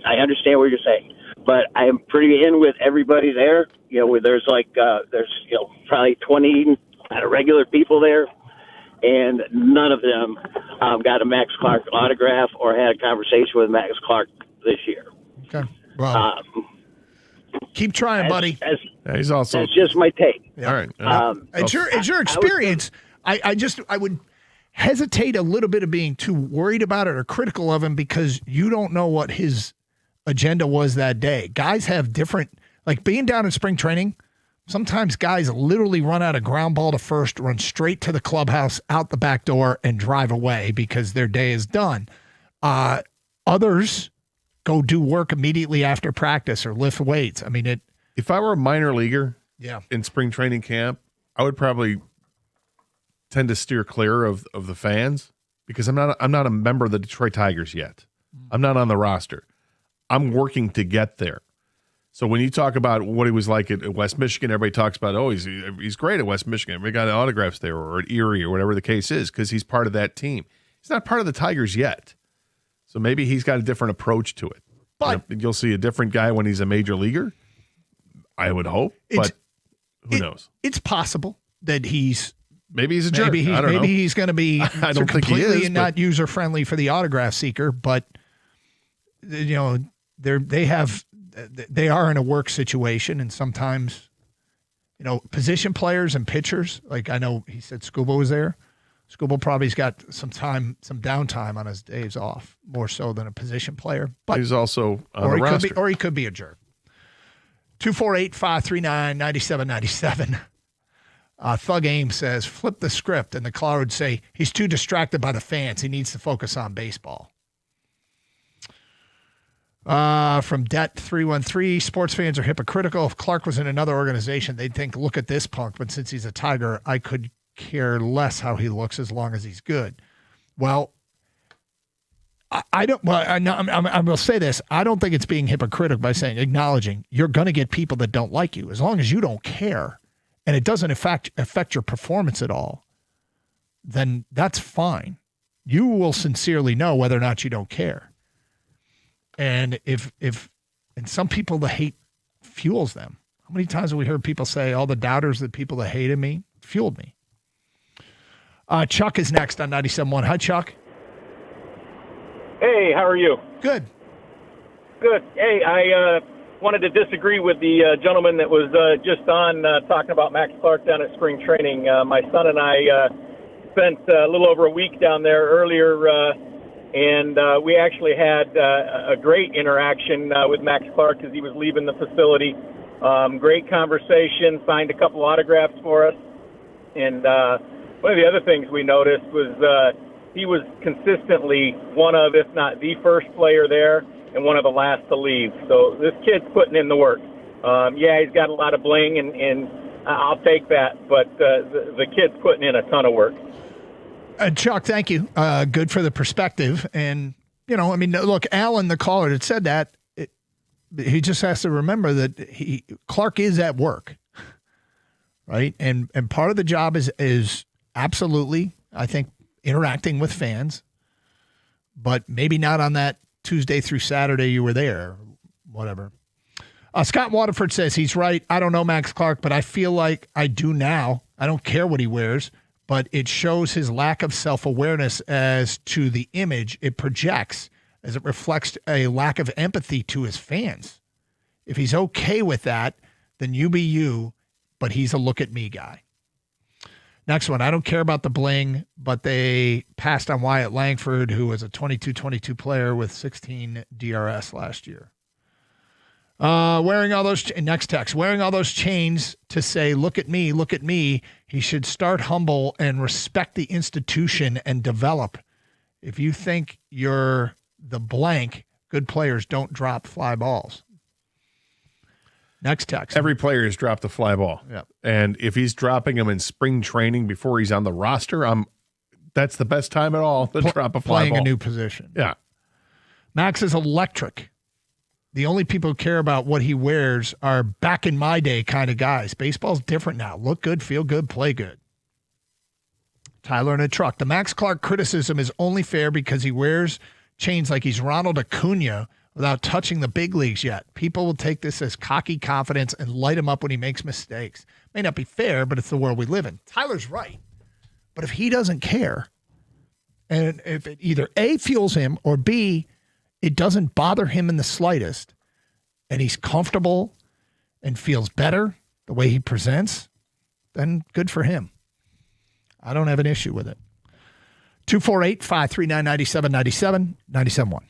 I understand what you're saying, but I am pretty in with everybody there. You know, where there's probably 20 kind of regular people there, and none of them got a Max Clark autograph or had a conversation with Max Clark this year. Okay. Well, keep trying, buddy. He's also. That's just my take. All right. It's your experience. I would hesitate a little bit of being too worried about it or critical of him because you don't know what his agenda was that day. Guys have different, like being down in spring training. Sometimes guys literally run out of ground ball to first, run straight to the clubhouse, out the back door, and drive away because their day is done. Others go do work immediately after practice or lift weights. I mean, if I were a minor leaguer Yeah. in spring training camp, I would probably tend to steer clear of the fans because I'm not a member of the Detroit Tigers yet. I'm not on the roster. I'm working to get there. So when you talk about what he was like at West Michigan, everybody talks about, oh, he's great at West Michigan. We got autographs there, or at Erie, or whatever the case is, because he's part of that team. He's not part of the Tigers yet. So maybe he's got a different approach to it. But you'll see a different guy when he's a major leaguer, I would hope. But who knows? It's possible that maybe he's a jerk. Maybe he's going to be I don't think he completely is, not user friendly for the autograph seeker, but you know, they are in a work situation, and sometimes, you know, position players and pitchers, like I know he said Scuba was there. Scuba probably's got some downtime on his days off, more so than a position player. But he's also on the roster. He could be a jerk. 248-539-9797. Thug Aim says, flip the script, and the caller would say, he's too distracted by the fans. He needs to focus on baseball. From Det 313, sports fans are hypocritical. If Clark was in another organization, they'd think, look at this punk. But since he's a Tiger, I could care less how he looks as long as he's good. Well, I will say this. I don't think it's being hypocritical by acknowledging you're going to get people that don't like you as long as you don't care and it doesn't affect your performance at all. Then that's fine. You will sincerely know whether or not you don't care. And and some people, the hate fuels them. How many times have we heard people say, all the doubters, the people that hated me, fueled me? Chuck is next on 97.1. Hi, Chuck. Hey, how are you? Good. Good. Hey, I wanted to disagree with the gentleman that was just on talking about Max Clark down at spring training. My son and I spent a little over a week down there earlier, and we actually had a great interaction with Max Clark as he was leaving the facility. Great conversation, signed a couple autographs for us. And one of the other things we noticed was he was consistently one of, if not the first player there and one of the last to leave. So this kid's putting in the work. Yeah, he's got a lot of bling, and I'll take that, but the kid's putting in a ton of work. Chuck, thank you. Good for the perspective. And, you know, I mean, look, Alan, the caller that said that, he just has to remember that Clark is at work, right? And part of the job is absolutely, I think, interacting with fans, but maybe not on that Tuesday through Saturday you were there, whatever. Scott Waterford says he's right. I don't know Max Clark, but I feel like I do now. I don't care what he wears, but it shows his lack of self-awareness as to the image it projects, as it reflects a lack of empathy to his fans. If he's okay with that, then you be you, but he's a look-at-me guy. Next one, I don't care about the bling, but they passed on Wyatt Langford, who was a 22-22 player with 16 DRS last year. Wearing all those chains to say, look at me, he should start humble and respect the institution and develop. If you think you're the blank, good players don't drop fly balls. Next text. Every player has dropped a fly ball. Yep. And if he's dropping them in spring training before he's on the roster, that's the best time at all to drop a fly playing ball. a new position. Yeah. Max is electric. The only people who care about what he wears are back in my day kind of guys. Baseball's different now. Look good, feel good, play good. Tyler in a truck. The Max Clark criticism is only fair because he wears chains like he's Ronald Acuna without touching the big leagues yet. People will take this as cocky confidence and light him up when he makes mistakes. May not be fair, but it's the world we live in. Tyler's right. But if he doesn't care, and if it either A, fuels him, or B, it doesn't bother him in the slightest, and he's comfortable and feels better the way he presents, then good for him. I don't have an issue with it. 248-539-9797, 97.1.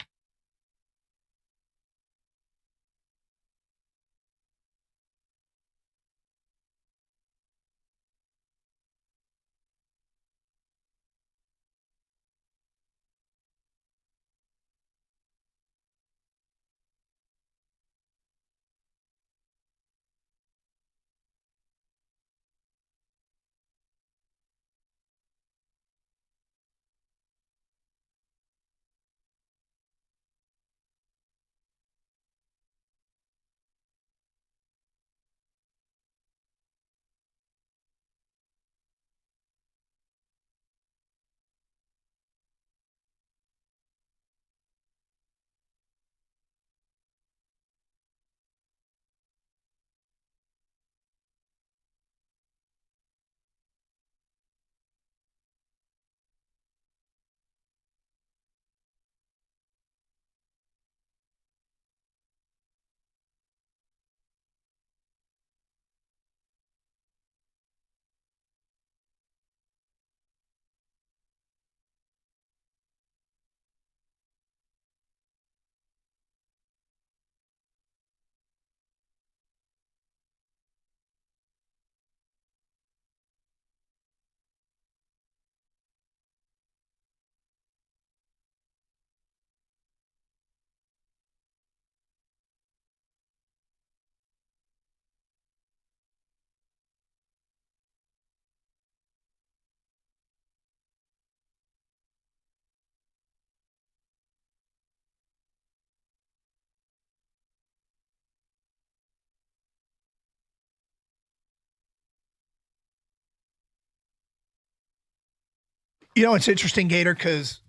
You know, it's interesting, Gator, because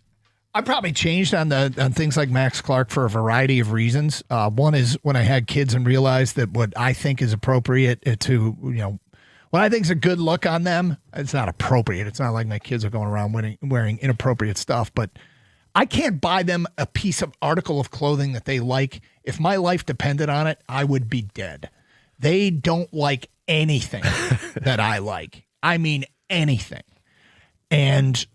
I probably changed on things like Max Clark for a variety of reasons. One is when I had kids and realized that what I think is appropriate to, what I think is a good look on them, it's not appropriate. It's not like my kids are going around wearing inappropriate stuff, but I can't buy them a piece of article of clothing that they like. If my life depended on it, I would be dead. They don't like anything that I like. I mean, anything. And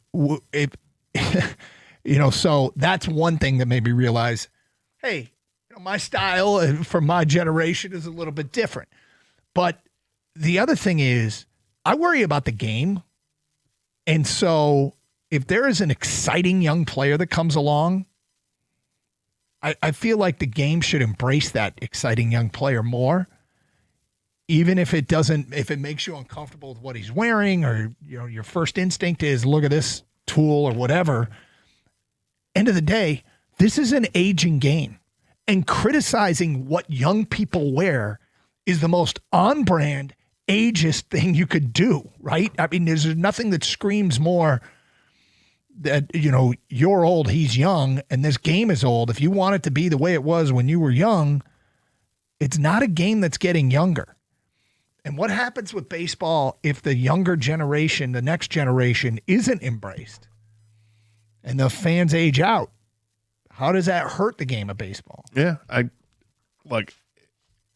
so that's one thing that made me realize, hey, my style from my generation is a little bit different. But the other thing is, I worry about the game. And so if there is an exciting young player that comes along, I feel like the game should embrace that exciting young player more. Even if it makes you uncomfortable with what he's wearing, or your first instinct is look at this tool or whatever. End of the day, this is an aging game, and criticizing what young people wear is the most on-brand, ageist thing you could do, right? I mean, there's nothing that screams more that you're old, he's young, and this game is old. If you want it to be the way it was when you were young, it's not a game that's getting younger. And what happens with baseball if the younger generation, the next generation, isn't embraced and the fans age out? How does that hurt the game of baseball? Yeah,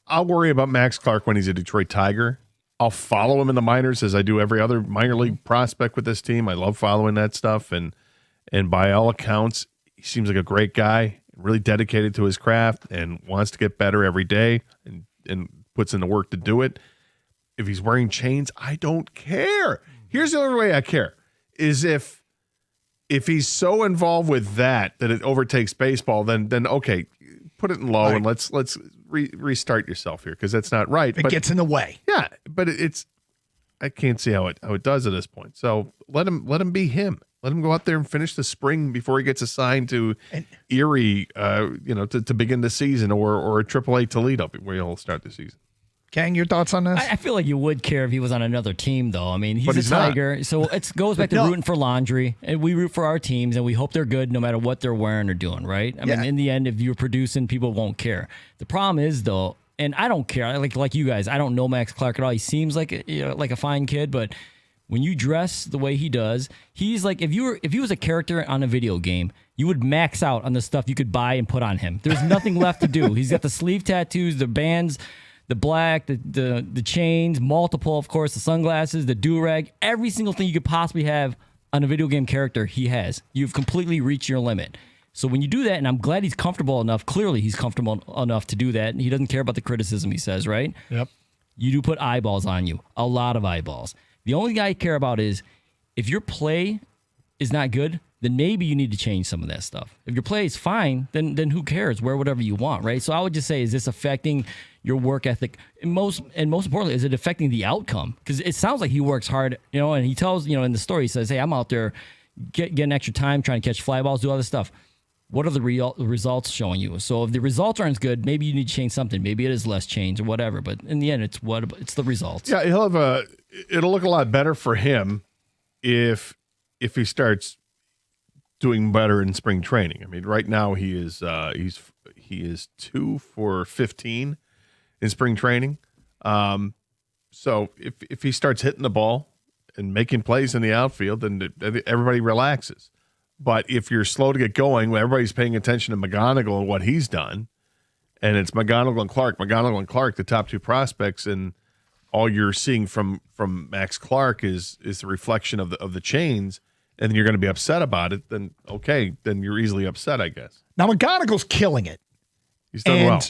I'll worry about Max Clark when he's a Detroit Tiger. I'll follow him in the minors as I do every other minor league prospect with this team. I love following that stuff, and by all accounts, he seems like a great guy, really dedicated to his craft, and wants to get better every day, and puts in the work to do it. If he's wearing chains, I don't care. Here's the only way I care is if he's so involved with that it overtakes baseball, then okay, put it in low, right, and let's restart yourself here, because that's not right. It gets in the way. Yeah, but I can't see how it does at this point. So let him be him. Let him go out there and finish the spring before he gets assigned to Erie, to begin the season, or a AAA Toledo where he'll start the season. Kang, your thoughts on this? I feel like you would care if he was on another team, though. I mean, But he's he's a not. Tiger, so it goes back to rooting for laundry, and we root for our teams, and we hope they're good no matter what they're wearing or doing, right? I mean, in the end, if you're producing, people won't care. The problem is, though, and I don't care. Like you guys, I don't know Max Clark at all. He seems like a fine kid, but when you dress the way he does, he's like if he was a character on a video game, you would max out on the stuff you could buy and put on him. There's nothing left to do. He's got the sleeve tattoos, the bands, the black, the chains, multiple, of course, the sunglasses, the do-rag, every single thing you could possibly have on a video game character, he has. You've completely reached your limit. So when you do that, and I'm glad he's comfortable enough, clearly he's comfortable enough to do that, and he doesn't care about the criticism, he says, right? Yep. You do put eyeballs on you, a lot of eyeballs. The only guy I care about is if your play is not good, then maybe you need to change some of that stuff. If your play is fine, then who cares? Wear whatever you want, right? So I would just say, is this affecting your work ethic? And most importantly, is it affecting the outcome? Because it sounds like he works hard, and he tells, in the story, he says, hey, I'm out there getting extra time, trying to catch fly balls, do all this stuff. What are the results showing you? So if the results aren't as good, maybe you need to change something. Maybe it is less change or whatever. But in the end, it's the results. Yeah, it'll look a lot better for him if he starts doing better in spring training. I mean, right now he is 2 for 15 in spring training. So if he starts hitting the ball and making plays in the outfield, then everybody relaxes. But if you're slow to get going, when everybody's paying attention to McGonigal and what he's done, and it's McGonigal and Clark, the top two prospects, and all you're seeing from Max Clark is the reflection of the chains, and then you're going to be upset about it, then okay, then you're easily upset, I guess. Now McGonigal's killing it. He's done well.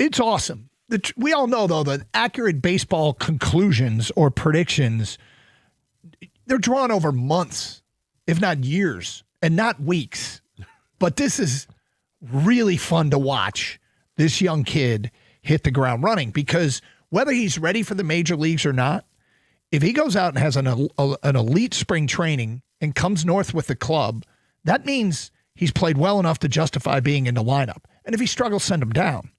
It's awesome. We all know, though, that accurate baseball conclusions or predictions, they're drawn over months, if not years, and not weeks. But this is really fun to watch this young kid hit the ground running, because whether he's ready for the major leagues or not, if he goes out and has an elite spring training and comes north with the club, that means he's played well enough to justify being in the lineup. And if he struggles, send him down.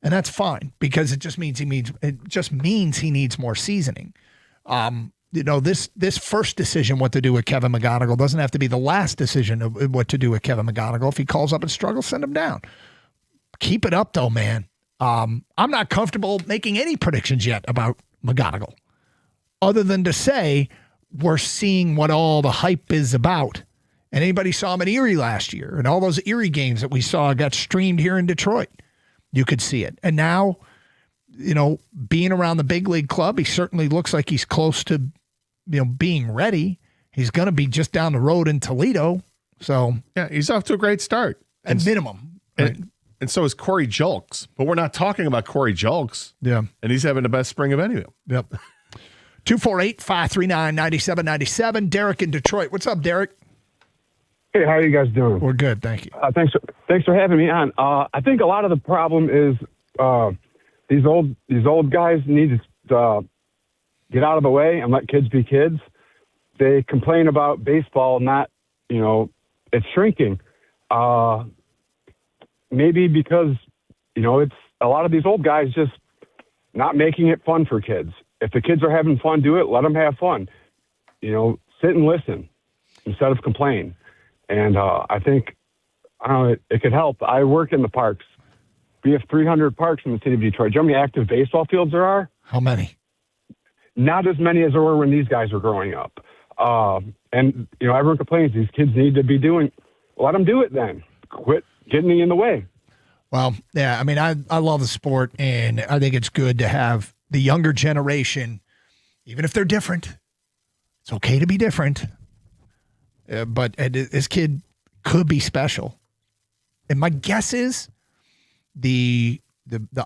And that's fine, because it just means he needs more seasoning. This first decision what to do with Kevin McGonigal doesn't have to be the last decision of what to do with Kevin McGonigal. If he calls up and struggles, send him down. Keep it up, though, man. I'm not comfortable making any predictions yet about McGonigal, other than to say we're seeing what all the hype is about. And anybody saw him at Erie last year, and all those Erie games that we saw got streamed here in Detroit. You could see it. And now, being around the big league club, he certainly looks like he's close to, being ready. He's going to be just down the road in Toledo. So yeah, he's off to a great start. At minimum. And so is Corey Julks. But we're not talking about Corey Julks. Yeah. And he's having the best spring of any of them. Yep. 248-539-9797. Derek in Detroit. What's up, Derek? Hey, how are you guys doing? We're good, thank you. Thanks for having me on. I think a lot of the problem is these old guys need to get out of the way and let kids be kids. They complain about baseball not, it's shrinking. Maybe because, it's a lot of these old guys just not making it fun for kids. If the kids are having fun, do it. Let them have fun. Sit and listen instead of complain. And I think, it could help. I work in the parks. We have 300 parks in the city of Detroit. Do you know how many active baseball fields there are? How many? Not as many as there were when these guys were growing up. And everyone complains these kids need to be doing. Let them do it then. Quit getting in the way. Well, yeah, I mean, I love the sport, and I think it's good to have the younger generation, even if they're different. It's okay to be different. But this kid could be special. And my guess is the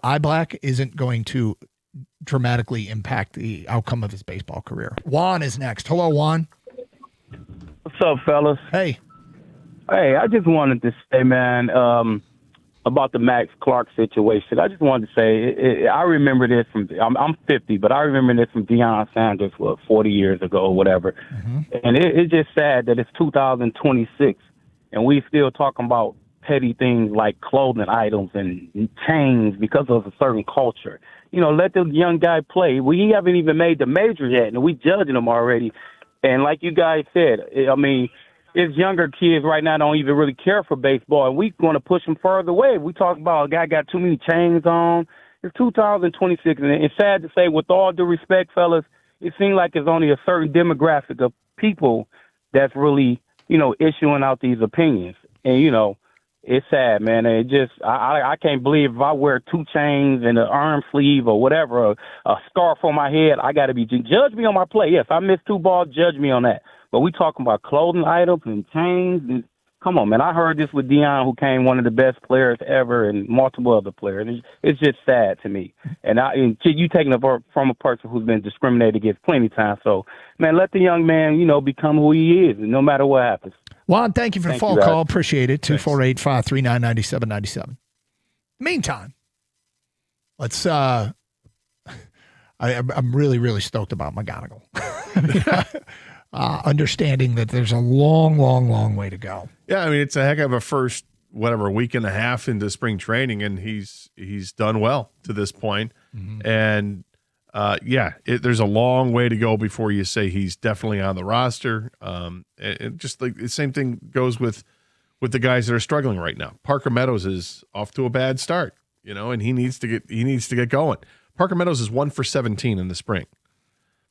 eye black isn't going to dramatically impact the outcome of his baseball career. Juan is next. Hello, Juan. What's up, fellas? Hey. Hey, I just wanted to say, man, about the Max Clark situation. I just wanted to say, I remember this from, I'm 50, but I remember this from Deion Sanders, 40 years ago or whatever. And it's just sad that it's 2026 and we still talking about petty things like clothing items and chains because of a certain culture. You know, let the young guy play. We haven't even made the majors yet, and we judging them already. And like you guys said, I mean, it's younger kids right now don't even really care for baseball, and we're going to push them further away. We talk about a guy got too many chains on. It's 2026, and it's sad to say, with all due respect, fellas, it seems like it's only a certain demographic of people that's really, you know, issuing out these opinions. And, you know, it's sad, man. It just, I can't believe if I wear 2 chains and an arm sleeve or whatever, a scarf on my head, I got to be, judge me on my play. Yes, I missed 2 balls, judge me on that. But we talking about clothing items and chains. And, come on, man. I heard this with Deion, who came one of the best players ever, and multiple other players. It's just sad to me. And you taking it from a person who's been discriminated against plenty of times. So, man, let the young man, you know, become who he is, no matter what happens. Juan, thank you for the phone call. Appreciate it. 248-539-9797. Meantime, let's I'm really, really stoked about McGonigal. Understanding that there's a long, long, long way to go. Yeah, I mean, it's a heck of a first, week and a half into spring training, and he's done well to this point. And there's a long way to go before you say he's definitely on the roster. And just like the same thing goes with the guys that are struggling right now. Parker Meadows is off to a bad start, you know, and he needs to get going. Parker Meadows is 1 for 17 in the spring.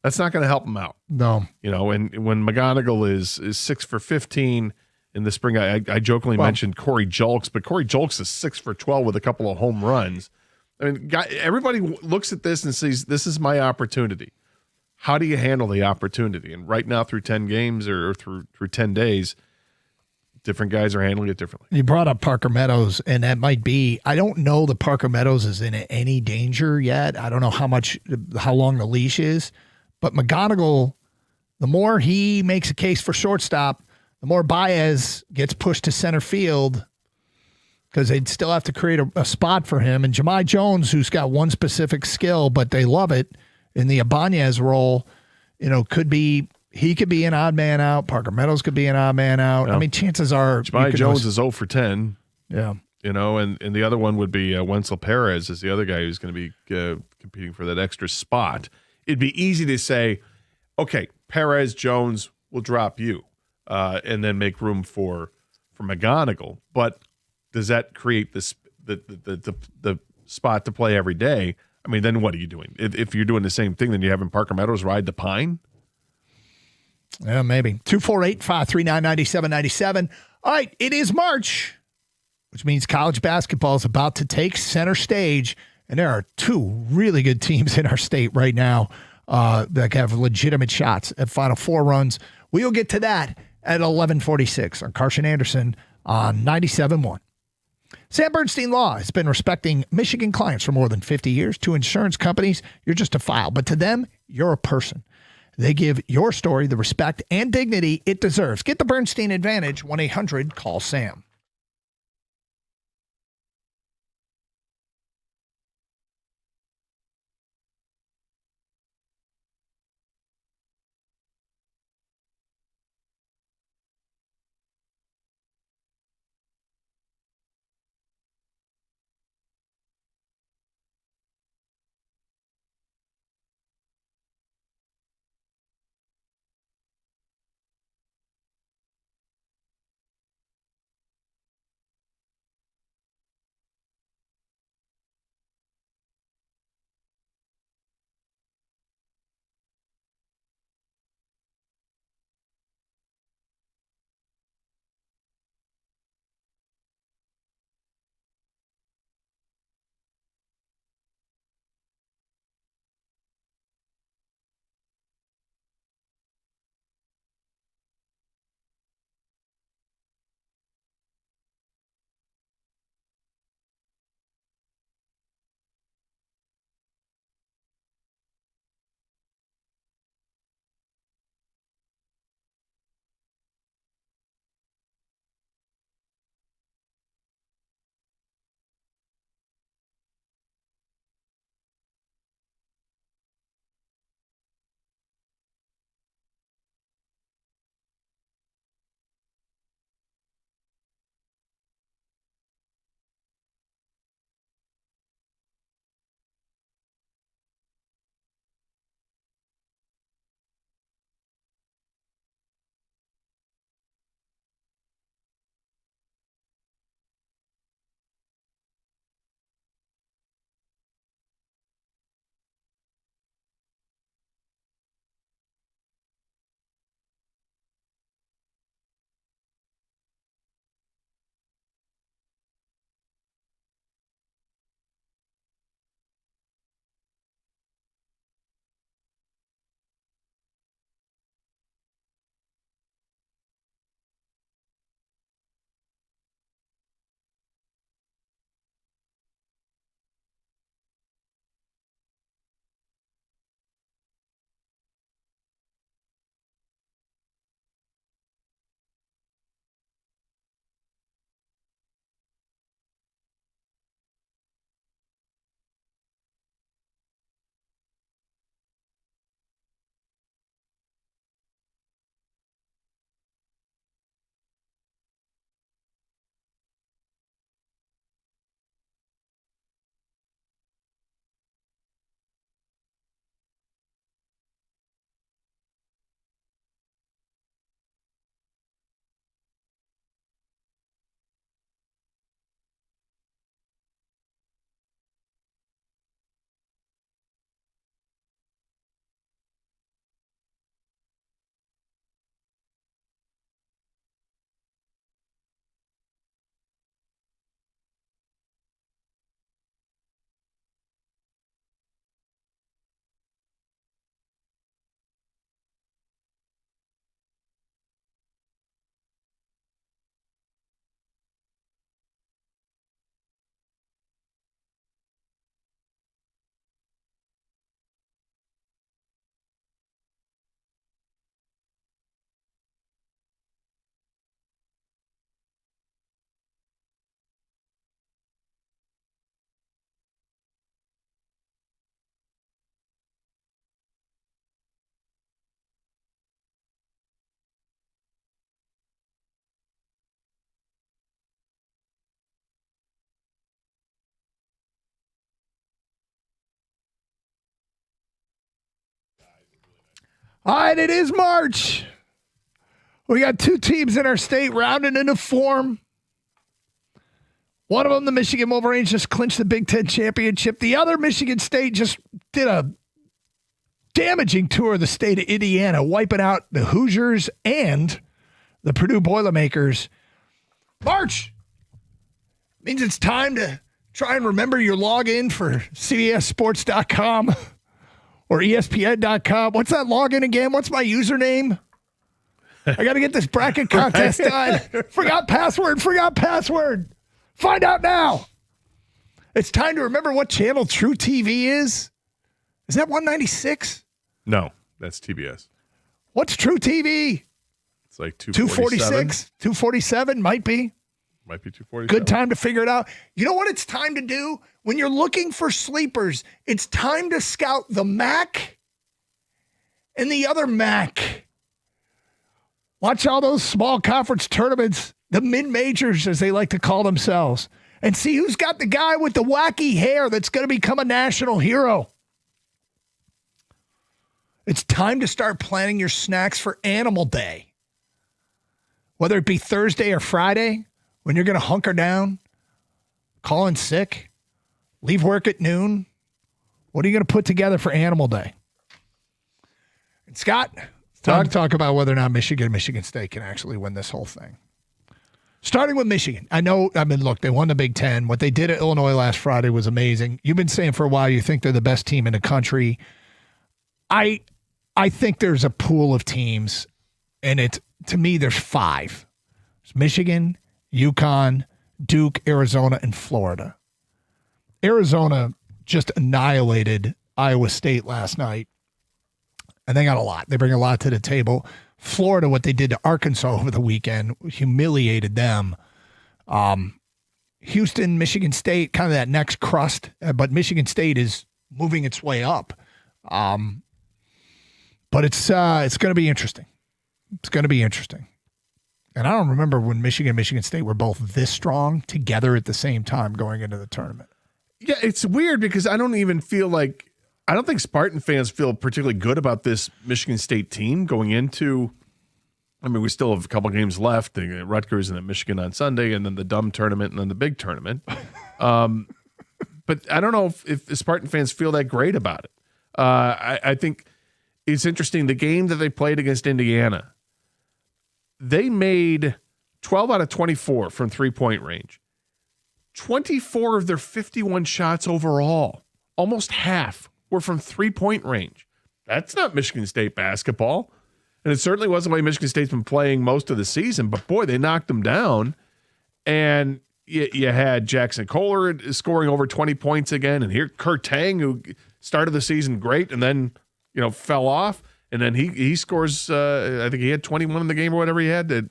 That's not going to help him out. No. You know, and when McGonigal is 6 for 15 in the spring, I jokingly mentioned Corey Julks, but Corey Julks is 6 for 12 with a couple of home runs. I mean, everybody looks at this and says, this is my opportunity. How do you handle the opportunity? And right now, through 10 games or through 10 days, different guys are handling it differently. You brought up Parker Meadows, and that might be, I don't know that Parker Meadows is in any danger yet. I don't know how long the leash is. But McGonigal, the more he makes a case for shortstop, the more Baez gets pushed to center field because they'd still have to create a spot for him. And Jahmai Jones, who's got one specific skill, but they love it in the Ibanez role, you know, could be an odd man out. Parker Meadows could be an odd man out. Yeah. I mean, chances are Jahmai Jones is 0 for 10. Yeah. You know, and the other one would be Wenzel Perez is the other guy who's going to be competing for that extra spot. It'd be easy to say, okay, Perez, Jones will drop you and then make room for McGonigal. But does that create the spot to play every day? I mean, then what are you doing? If you're doing the same thing, then you're having Parker Meadows ride the pine? Yeah, maybe. 248-539-9797. All right, it is March, which means college basketball is about to take center stage. And there are 2 really good teams in our state right now that have legitimate shots at Final Four runs. We'll get to that at 11:46 on Carson Anderson on 97.1. Sam Bernstein Law has been respecting Michigan clients for more than 50 years. To insurance companies, you're just a file, but to them, you're a person. They give your story the respect and dignity it deserves. Get the Bernstein Advantage, 1-800-CALL-SAM. All right, it is March. We got 2 teams in our state rounding into form. One of them, the Michigan Wolverines, just clinched the Big Ten championship. The other, Michigan State, just did a damaging tour of the state of Indiana, wiping out the Hoosiers and the Purdue Boilermakers. March means it's time to try and remember your login for CBSSports.com or ESPN.com. What's that login again? What's my username? I got to get this bracket contest done. Forgot password. Find out now. It's time to remember what channel True TV is. Is that 196? No, that's TBS. What's True TV? It's like 246, 247, might be. Might be 247. Good time to figure it out. You know what it's time to do? When you're looking for sleepers, it's time to scout the MAC and the other MAC. Watch all those small conference tournaments, the mid-majors, as they like to call themselves, and see who's got the guy with the wacky hair that's going to become a national hero. It's time to start planning your snacks for Animal Day. Whether it be Thursday or Friday, when you're going to hunker down, call in sick, leave work at noon, what are you going to put together for Animal Day? And Scott, talk about whether or not Michigan State can actually win this whole thing. Starting with Michigan. Look, they won the Big Ten. What they did at Illinois last Friday was amazing. You've been saying for a while you think they're the best team in the country. I think there's a pool of teams, and to me, there's 5. It's Michigan, UConn, Duke, Arizona, and Florida. Arizona just annihilated Iowa State last night, and they got a lot. They bring a lot to the table. Florida, what they did to Arkansas over the weekend, humiliated them. Houston, Michigan State, kind of that next crust, but Michigan State is moving its way up. But it's going to be interesting. It's going to be interesting. And I don't remember when Michigan and Michigan State were both this strong together at the same time going into the tournament. Yeah, it's weird because I don't think Spartan fans feel particularly good about this Michigan State team going into, we still have a couple games left, Rutgers and then Michigan on Sunday, and then the dumb tournament and then the big tournament. But I don't know if the Spartan fans feel that great about it. I think it's interesting. The game that they played against Indiana, they made 12 out of 24 from three-point range. 24 of their 51 shots overall, almost half, were from three-point range. That's not Michigan State basketball. And it certainly wasn't the way Michigan State's been playing most of the season. But, boy, they knocked them down. And you had Jackson Kohler scoring over 20 points again. And here Kurt Tang, who started the season great and then, fell off. And then he scores, I think he had 21 in the game or whatever he had,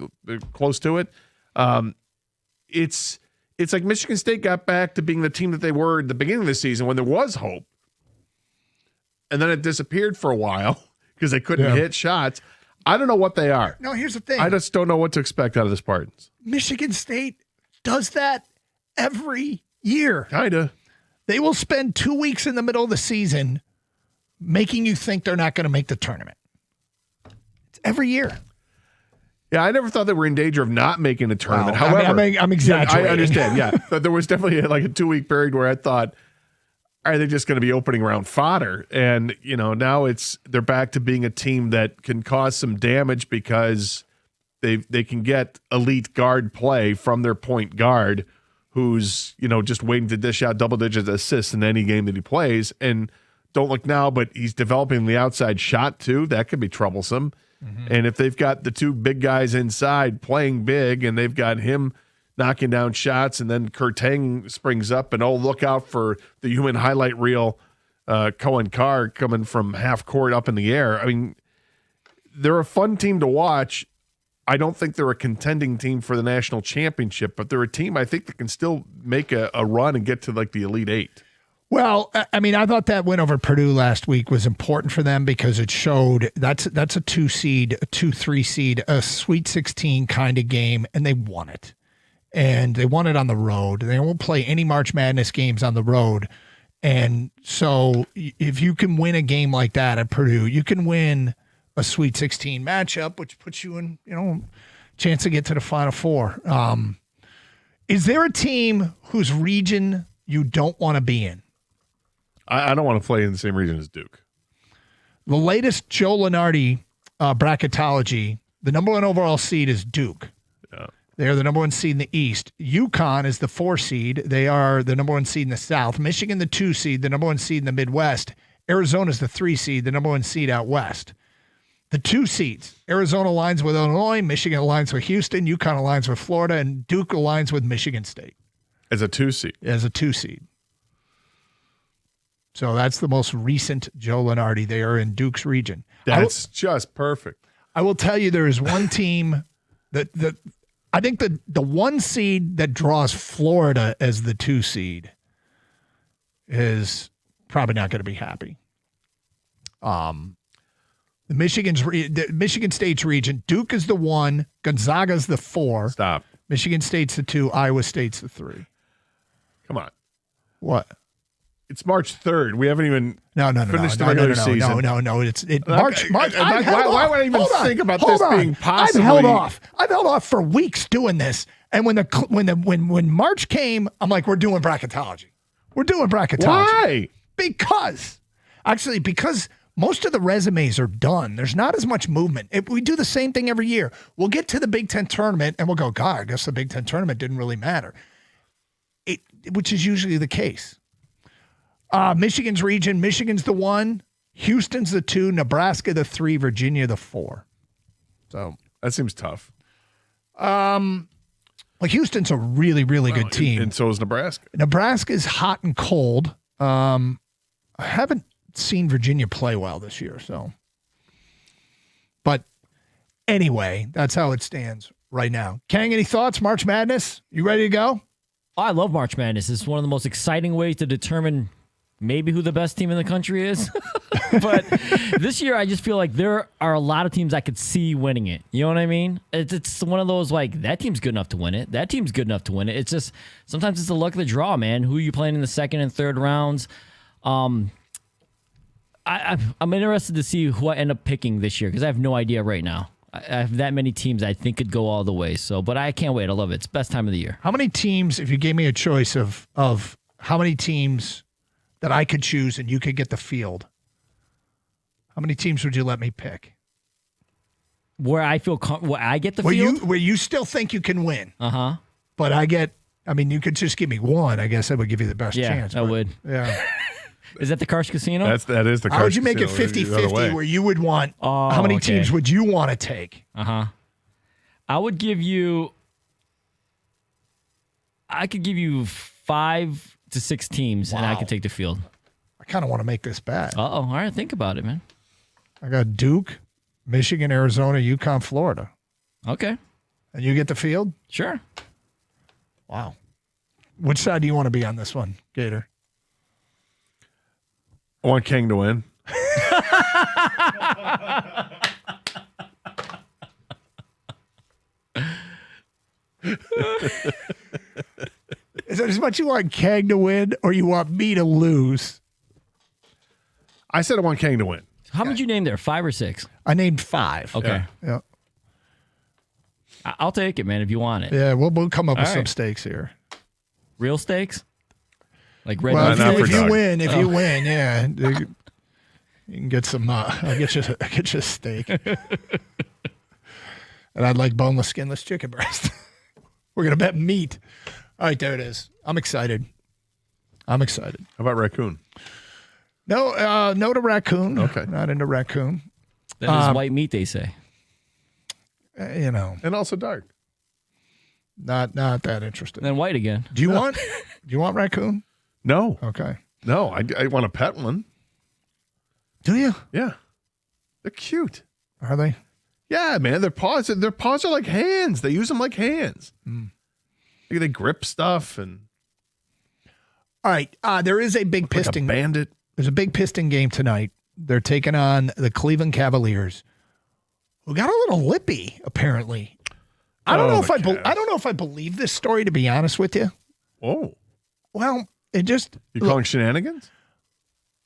close to it. It's like Michigan State got back to being the team that they were at the beginning of the season when there was hope. And then it disappeared for a while because they couldn't hit shots. I don't know what they are. No, here's the thing. I just don't know what to expect out of the Spartans. Michigan State does that every year. Kinda. They will spend 2 weeks in the middle of the season making you think they're not going to make the tournament. It's every year. Yeah, I never thought they were in danger of not making a tournament. Wow. However, I'm exaggerating. I understand, yeah. But there was definitely like a 2 week period where I thought, are they just going to be opening round fodder? And, now they're back to being a team that can cause some damage because they can get elite guard play from their point guard who's, just waiting to dish out double-digit assists in any game that he plays. And don't look now, but he's developing the outside shot too. That could be troublesome. Mm-hmm. And if they've got the two big guys inside playing big and they've got him knocking down shots and then Kurt Tang springs up and look out for the human highlight reel, Cohen Carr coming from half court up in the air. They're a fun team to watch. I don't think they're a contending team for the national championship, but they're a team I think that can still make a run and get to like the Elite Eight. Well, I thought that win over Purdue last week was important for them because it showed that's a 2 seed, a 2-3 seed, a Sweet 16 kind of game, and they won it. And they won it on the road. They won't play any March Madness games on the road. And so if you can win a game like that at Purdue, you can win a Sweet 16 matchup, which puts you in, chance to get to the Final Four. Is there a team whose region you don't want to be in? I don't want to play in the same region as Duke. The latest Joe Lunardi bracketology, the number 1 overall seed is Duke. Yeah. They're the number 1 seed in the East. UConn is the 4 seed. They are the number 1 seed in the South. Michigan, the 2 seed, the number 1 seed in the Midwest. Arizona is the 3 seed, the number 1 seed out West. The 2 seeds, Arizona aligns with Illinois, Michigan aligns with Houston, UConn aligns with Florida, and Duke aligns with Michigan State. As a 2 seed. As a 2 seed. So that's the most recent Joe Lunardi. They are in Duke's region. That's just perfect. I will tell you there is one team that I think the 1 seed that draws Florida as the 2 seed is probably not going to be happy. The Michigan State's region, Duke is the 1, Gonzaga's the 4. Stop. Michigan State's the 2, Iowa State's the 3. Come on. What? It's March 3rd. We haven't even finished the regular season. No. It's March. Why would I even think about this being possibly? I've held off for weeks doing this. And when March came, I'm like, we're doing bracketology. We're doing bracketology. Why? Because most of the resumes are done. There's not as much movement. We do the same thing every year. We'll get to the Big Ten tournament and we'll go, God, I guess the Big Ten tournament didn't really matter. Which is usually the case. Michigan's region, Michigan's the 1, Houston's the 2, Nebraska the 3, Virginia the 4. So that seems tough. Houston's a really, really good team. And so is Nebraska. Nebraska's hot and cold. I haven't seen Virginia play well this year, so. But anyway, that's how it stands right now. Kang, any thoughts? March Madness? You ready to go? I love March Madness. It's one of the most exciting ways to determine maybe who the best team in the country is. But this year, I just feel like there are a lot of teams I could see winning it. You know what I mean? It's one of those, like, that team's good enough to win it. That team's good enough to win it. It's just, sometimes it's the luck of the draw, man. Who are you playing in the second and third rounds? I'm interested to see who I end up picking this year because I have no idea right now. I have that many teams I think could go all the way. So, but I can't wait. I love it. It's the best time of the year. How many teams, if you gave me a choice of how many teams that I could choose and you could get the field, how many teams would you let me pick? Where I feel where I get the field? Where you still think you can win. Uh-huh. But you could just give me one. I guess that would give you the best chance. I would. Yeah. Is that the Karsh Casino? That is the Karsh Casino. How would you make it 50-50 where you would want, how many teams would you want to take? Uh-huh. I could give you 5 to 6 teams, and I could take the field. I kind of want to make this bet. Uh-oh. All right, think about it, man. I got Duke, Michigan, Arizona, UConn, Florida. Okay. And you get the field? Sure. Wow. Which side do you want to be on this one, Gator? I want King to win. Is it as much you want Kang to win or you want me to lose? I said I want King to win. How many did you name there? 5 or 6? I named 5. Okay. Yeah. I'll take it, man, if you want it. Yeah, we'll come up with All some right. stakes here. Real stakes? Like red Well, dog? if you win, yeah. You can get some, I'll get you a steak. And I'd like boneless, skinless chicken breast. We're going to bet meat. All right, there it is. I'm excited. How about raccoon? No, no to raccoon. Okay. Not into raccoon. That is white meat, they say. And also dark. Not that interested. Then white again. Do you want raccoon? No. Okay. No, I want a pet one. Do you? Yeah. They're cute. Are they? Yeah, man. Their paws are like hands. They use them like hands. They grip stuff and. All right. There is a big piston bandit. There's a big piston game tonight. They're taking on the Cleveland Cavaliers, who got a little lippy apparently. I don't know if I believe this story, to be honest with you. Oh. Well, it just you calling shenanigans?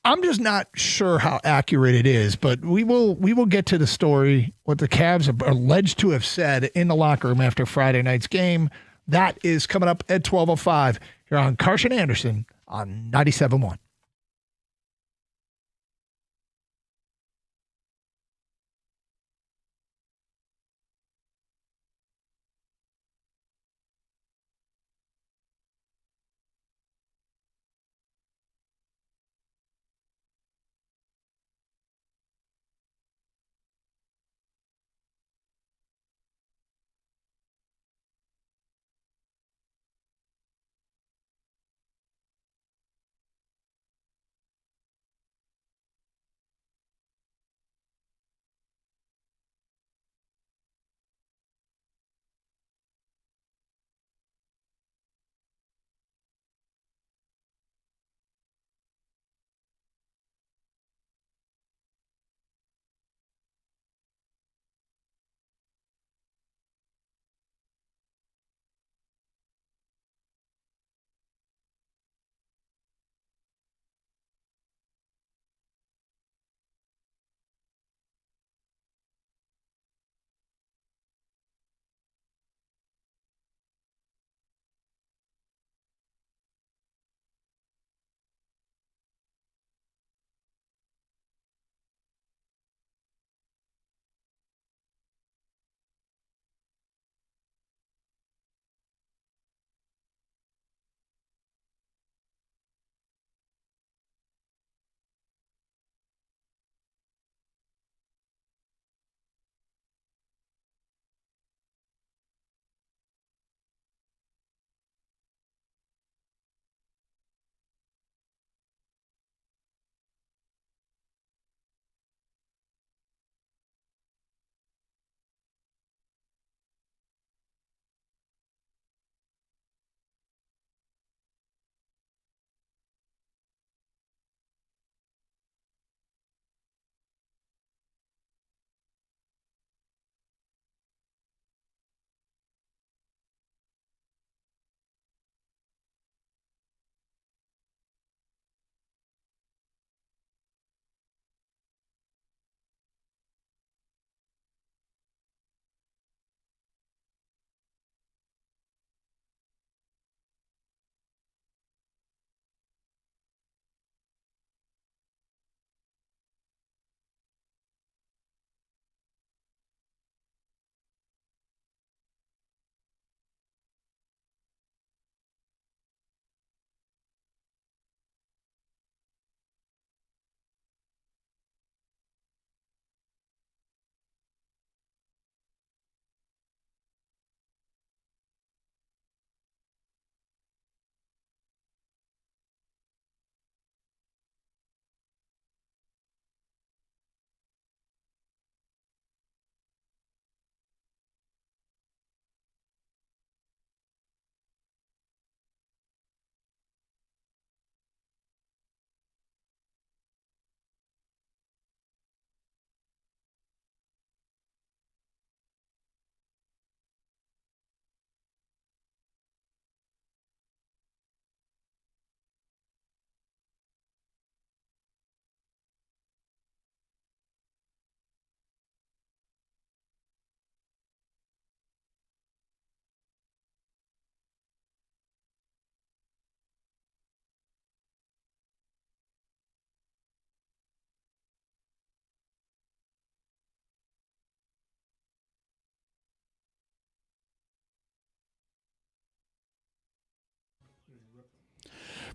I'm just not sure how accurate it is, but we will get to the story, what the Cavs are alleged to have said in the locker room after Friday night's game. That is coming up at 12:05 here on Carson Anderson on 97.1.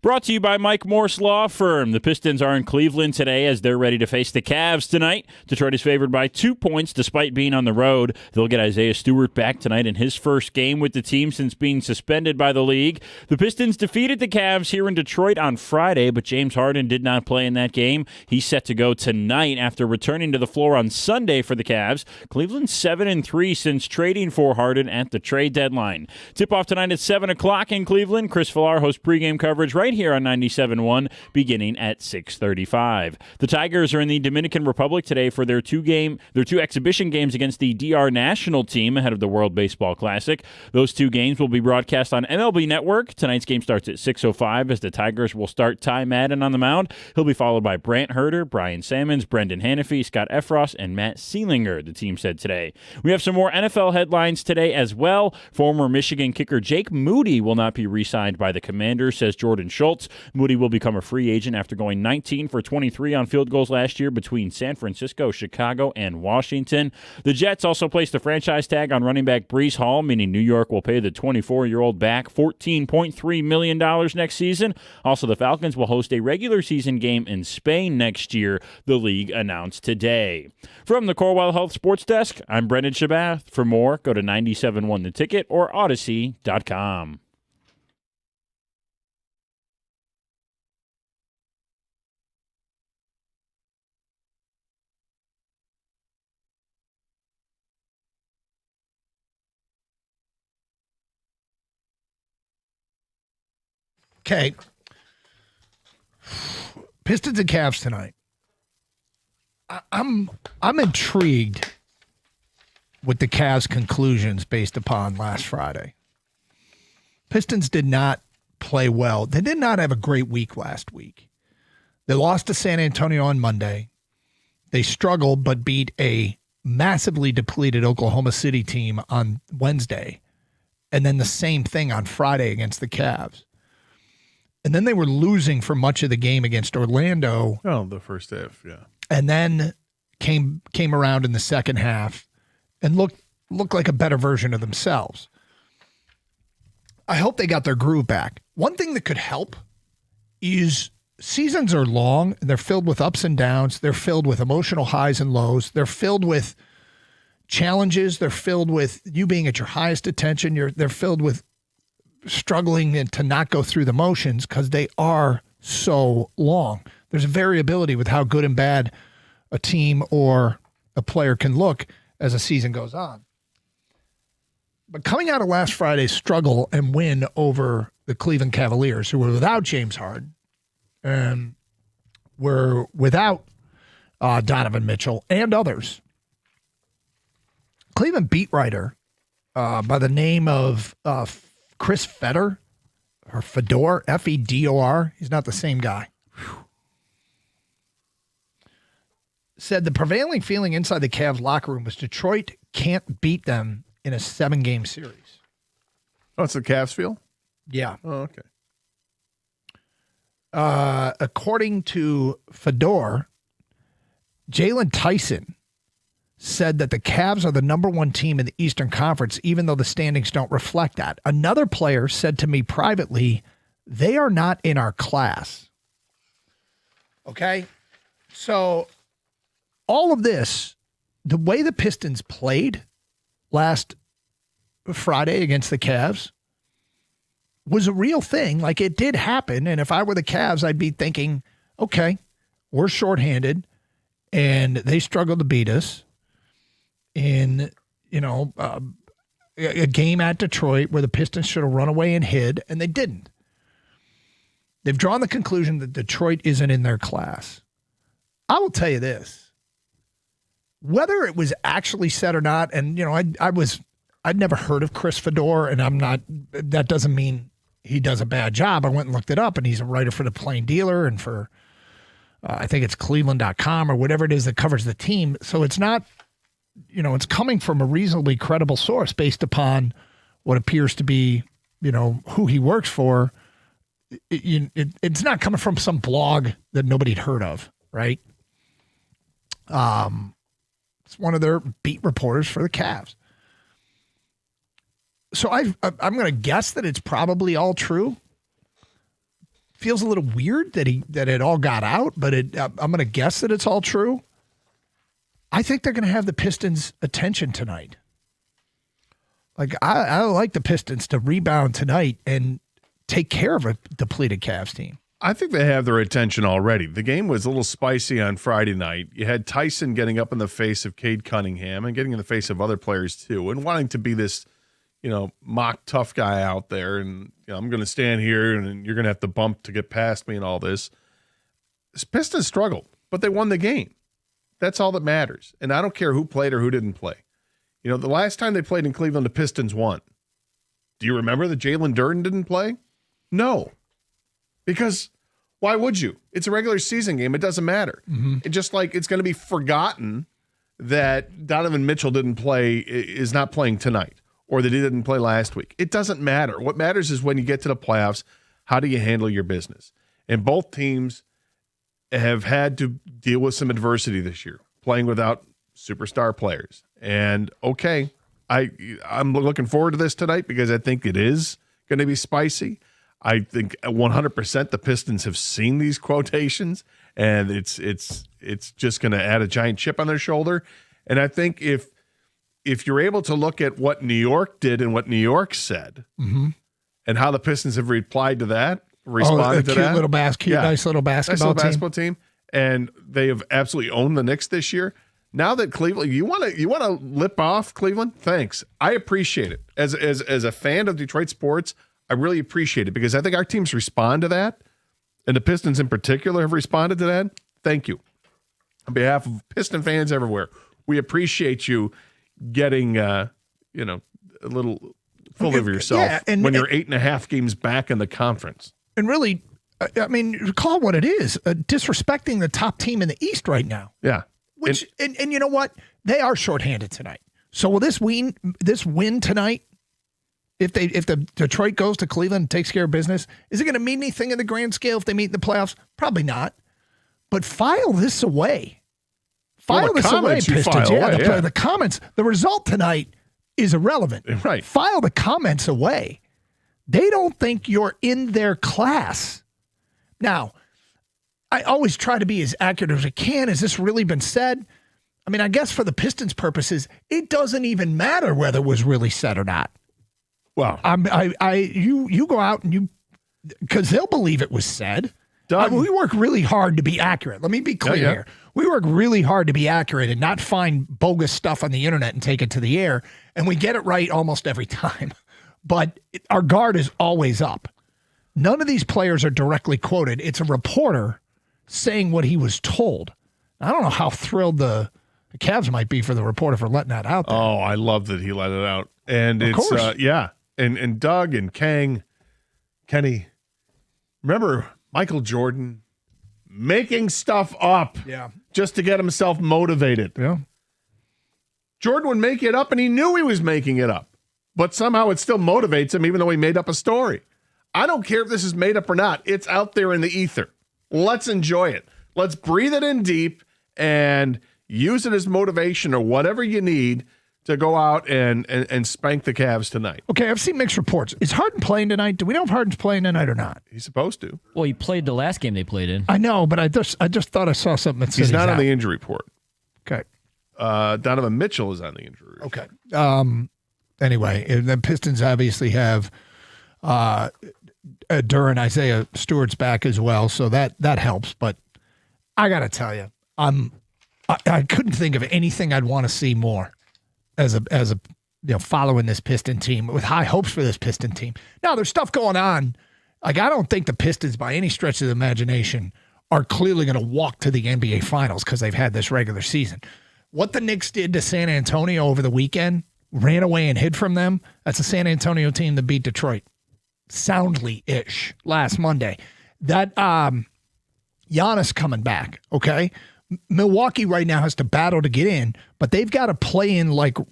Brought to you by Mike Morse Law Firm. The Pistons are in Cleveland today as they're ready to face the Cavs tonight. Detroit is favored by 2 points despite being on the road. They'll get Isaiah Stewart back tonight in his first game with the team since being suspended by the league. The Pistons defeated the Cavs here in Detroit on Friday, but James Harden did not play in that game. He's set to go tonight after returning to the floor on Sunday for the Cavs. Cleveland's 7-3 since trading for Harden at the trade deadline. Tip-off tonight at 7 o'clock in Cleveland. Chris Villar hosts pregame coverage right here on 97.1 beginning at 6:35. The Tigers are in the Dominican Republic today for their two exhibition games against the DR national team ahead of the World Baseball Classic. Those two games will be broadcast on MLB Network. Tonight's game starts at 6:05 as the Tigers will start Ty Madden on the mound. He'll be followed by Brant Herter, Brian Sammons, Brendan Hanafy, Scott Effross, and Matt Seelinger, the team said today. We have some more NFL headlines today as well. Former Michigan kicker Jake Moody will not be re-signed by the Commanders, says Jordan Schultz. Moody will become a free agent after going 19 for 23 on field goals last year between San Francisco, Chicago, and Washington. The Jets also placed a franchise tag on running back Breece Hall, meaning New York will pay the 24-year-old back $14.3 million next season. Also, the Falcons will host a regular season game in Spain next year, the league announced today. From the Corewell Health Sports Desk, I'm Brendan Shabath. For more, go to 97.1 The Ticket or Odyssey.com. Okay. Pistons and Cavs tonight. I'm intrigued with the Cavs' conclusions based upon last Friday. Pistons did not play well. They did not have a great week last week. They lost to San Antonio on Monday. They struggled but beat a massively depleted Oklahoma City team on Wednesday. And then the same thing on Friday against the Cavs. And then they were losing for much of the game against Orlando. Oh, the first half, yeah. And then came around in the second half and looked like a better version of themselves. I hope they got their groove back. One thing that could help is seasons are long. They're filled with ups and downs. They're filled with emotional highs and lows. They're filled with challenges. They're filled with you being at your highest attention. They're filled with struggling to not go through the motions because they are so long. There's a variability with how good and bad a team or a player can look as a season goes on. But coming out of last Friday's struggle and win over the Cleveland Cavaliers, who were without James Harden and were without Donovan Mitchell and others, Cleveland beat writer by the name of Chris Fedor, or Fedor, Fedor, he's not the same guy, said the prevailing feeling inside the Cavs locker room was Detroit can't beat them in a 7-game series. Oh, it's the Cavs feel? Yeah. Oh, okay. According to Fedor, Jalen Tyson said that the Cavs are the number one team in the Eastern Conference, even though the standings don't reflect that. Another player said to me privately, they are not in our class. Okay? So all of this, the way the Pistons played last Friday against the Cavs was a real thing. Like, it did happen. And if I were the Cavs, I'd be thinking, okay, we're shorthanded and they struggled to beat us in, a game at Detroit where the Pistons should have run away and hid, and they didn't. They've drawn the conclusion that Detroit isn't in their class. I will tell you this. Whether it was actually said or not, and, I'd never heard of Chris Fedor, and that doesn't mean he does a bad job. I went and looked it up, and he's a writer for the Plain Dealer and for, I think it's Cleveland.com or whatever it is that covers the team. So it's not, it's coming from a reasonably credible source based upon what appears to be, who he works for. It's not coming from some blog that nobody'd heard of, right? It's one of their beat reporters for the Cavs. So I'm going to guess that it's probably all true. Feels a little weird that it all got out, but I'm going to guess that it's all true. I think they're going to have the Pistons' attention tonight. Like, I like the Pistons to rebound tonight and take care of a depleted Cavs team. I think they have their attention already. The game was a little spicy on Friday night. You had Tyson getting up in the face of Cade Cunningham and getting in the face of other players too, and wanting to be this, mock tough guy out there, and I'm going to stand here, and you're going to have to bump to get past me and all this. Pistons struggled, but they won the game. That's all that matters. And I don't care who played or who didn't play. The last time they played in Cleveland, the Pistons won. Do you remember that Jalen Durden didn't play? No. Because why would you? It's a regular season game. It doesn't matter. It just like it's going to be forgotten that Donovan Mitchell is not playing tonight, or that he didn't play last week. It doesn't matter. What matters is when you get to the playoffs, how do you handle your business? And both teams have had to deal with some adversity this year, playing without superstar players. And okay, I'm looking forward to this tonight because I think it is going to be spicy. I think 100% the Pistons have seen these quotations, and it's just going to add a giant chip on their shoulder. And I think if you're able to look at what New York did and what New York said, and how the Pistons have replied to that, responded to that, nice little basketball team, and they have absolutely owned the Knicks this year. Now that Cleveland, you want to lip off Cleveland? Thanks, I appreciate it. As a fan of Detroit sports, I really appreciate it because I think our teams respond to that, and the Pistons in particular have responded to that. Thank you, on behalf of Piston fans everywhere. We appreciate you getting a little full of yourself when you're 8.5 games back in the conference. And really, I mean, call it what it is, disrespecting the top team in the East right now. Yeah. Which and you know what? They are shorthanded tonight. So will this win tonight, if the Detroit goes to Cleveland and takes care of business, is it going to mean anything in the grand scale if they meet in the playoffs? Probably not. But file this away. File this away, Pistons. The comments, the result tonight is irrelevant. Right. File the comments away. They don't think you're in their class. Now, I always try to be as accurate as I can. Has this really been said? I mean, I guess for the Pistons' purposes, it doesn't even matter whether it was really said or not. Well, you go out and because they'll believe it was said. We work really hard to be accurate. Let me be clear here. We work really hard to be accurate and not find bogus stuff on the internet and take it to the air. And we get it right almost every time. But our guard is always up. None of these players are directly quoted. It's a reporter saying what he was told. I don't know how thrilled the Cavs might be for the reporter for letting that out there. Oh, I love that he let it out. And of course. And Doug and Kenny, remember Michael Jordan making stuff up just to get himself motivated. Yeah. Jordan would make it up, and he knew he was making it up. But somehow it still motivates him, even though he made up a story. I don't care if this is made up or not. It's out there in the ether. Let's enjoy it. Let's breathe it in deep and use it as motivation or whatever you need to go out and spank the Cavs tonight. Okay, I've seen mixed reports. Is Harden playing tonight? Do we know if Harden's playing tonight or not? He's supposed to. Well, he played the last game they played in. I know, but I just thought I saw something that said he's not on out. the injury report. Okay. Donovan Mitchell is on the injury report. Okay. Anyway, the Pistons obviously have Duran, Isaiah Stewart's back as well, so that helps. But I got to tell you, I couldn't think of anything I'd want to see more as a following this Piston team with high hopes for this Piston team. Now there's stuff going on. Like I don't think the Pistons, by any stretch of the imagination, are clearly going to walk to the NBA Finals because they've had this regular season. What the Knicks did to San Antonio over the weekend, ran away and hid from them. That's a San Antonio team that beat Detroit soundly-ish last Monday. That Giannis coming back, okay? Milwaukee right now has to battle to get in, but they've got to play in like a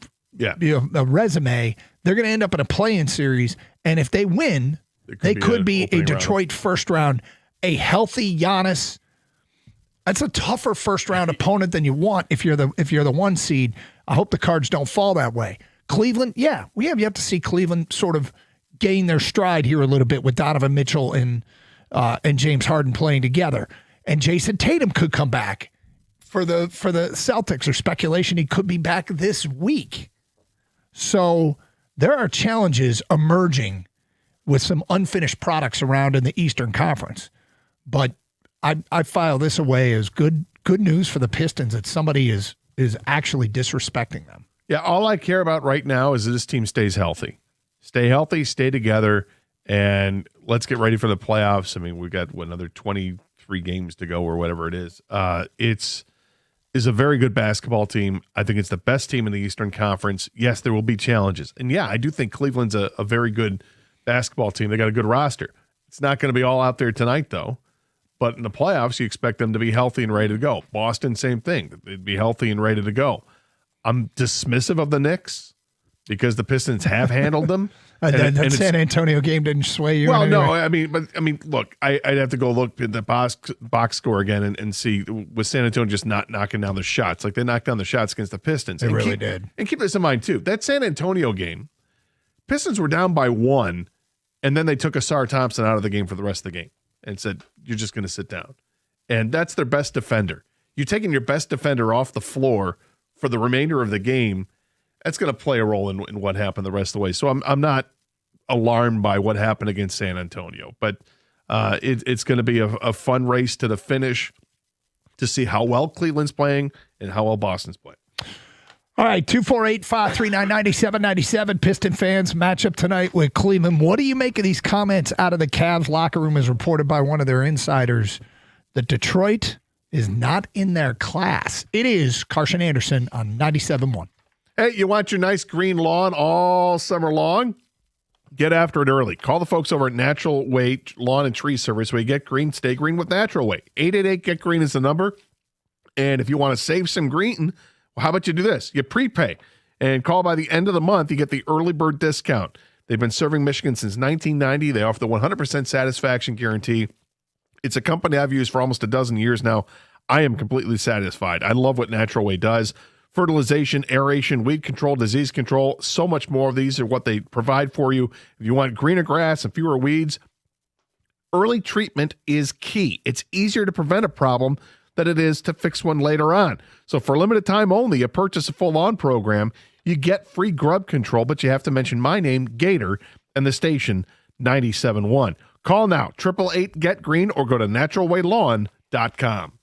resume. They're going to end up in a play-in series, and if they win, they could be a Detroit first round. A healthy Giannis, that's a tougher first round opponent than you want if you're the one seed. I hope the cards don't fall that way. Cleveland, we have yet to see Cleveland sort of gain their stride here a little bit with Donovan Mitchell and James Harden playing together. And Jason Tatum could come back for the Celtics. There's speculation he could be back this week. So there are challenges emerging with some unfinished products around in the Eastern Conference. But I file this away as good news for the Pistons that somebody is actually disrespecting them. Yeah, all I care about right now is that this team stays healthy. Stay healthy, stay together, and let's get ready for the playoffs. I mean, we've got another 23 games to go or whatever it is. It's a very good basketball team. I think it's the best team in the Eastern Conference. Yes, there will be challenges. And yeah, I do think Cleveland's a very good basketball team. They got a good roster. It's not going to be all out there tonight, though. But in the playoffs, you expect them to be healthy and ready to go. Boston, same thing. They'd be healthy and ready to go. I'm dismissive of the Knicks because the Pistons have handled them. And that San Antonio game didn't sway you. Well, in any no, way? I mean, look, I'd have to go look at the box score again and see, was San Antonio just not knocking down the shots? Like, they knocked down the shots against the Pistons. They really did. And keep this in mind, too. That San Antonio game, Pistons were down by 1, and then they took Asar Thompson out of the game for the rest of the game and said, you're just going to sit down. And that's their best defender. You're taking your best defender off the floor for the remainder of the game. That's going to play a role in what happened the rest of the way. So I'm not alarmed by what happened against San Antonio, but it's going to be a fun race to the finish to see how well Cleveland's playing and how well Boston's playing. All right, 248-539-9797. Piston fans matchup tonight with Cleveland. What do you make of these comments out of the Cavs locker room as reported by one of their insiders that Detroit is not in their class? It is Carson Anderson on 97.1. Hey, you want your nice green lawn all summer long? Get after it early. Call the folks over at Natural Way Lawn and Tree Service where you get green, stay green with Natural Way. 888-GET-GREEN is the number. And if you want to save some green, well, how about you do this? You prepay and call by the end of the month. You get the early bird discount. They've been serving Michigan since 1990. They offer the 100% satisfaction guarantee. It's a company I've used for almost a dozen years now. I am completely satisfied. I love what Natural Way does. Fertilization, aeration, weed control, disease control, so much more of these are what they provide for you. If you want greener grass and fewer weeds, early treatment is key. It's easier to prevent a problem than it is to fix one later on. So for a limited time only, you purchase a full lawn program, you get free grub control, but you have to mention my name, Gator, and the station 97.1. Call now, 888-GET-GREEN, or go to naturalwaylawn.com.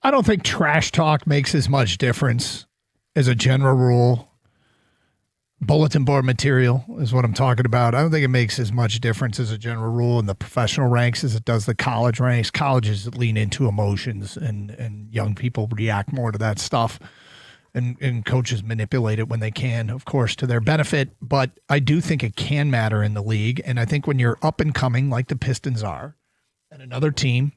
I don't think trash talk makes as much difference as a general rule. Bulletin board material is what I'm talking about. I don't think it makes as much difference as a general rule in the professional ranks as it does the college ranks. Colleges lean into emotions, and young people react more to that stuff. And coaches manipulate it when they can, of course, to their benefit. But I do think it can matter in the league. And I think when you're up and coming, like the Pistons are, and another team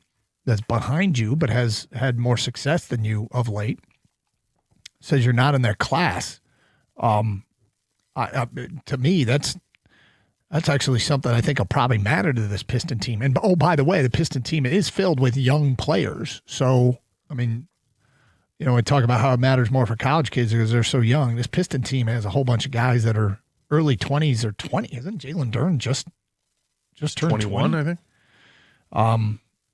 that's behind you but has had more success than you of late, says you're not in their class, to me, that's actually something I think will probably matter to this Piston team. And, oh, by the way, the Piston team is filled with young players. So, I mean, you know, we talk about how it matters more for college kids because they're so young. This Piston team has a whole bunch of guys that are early 20s or 20. Isn't Jalen Duren just turned 21, 20? I think?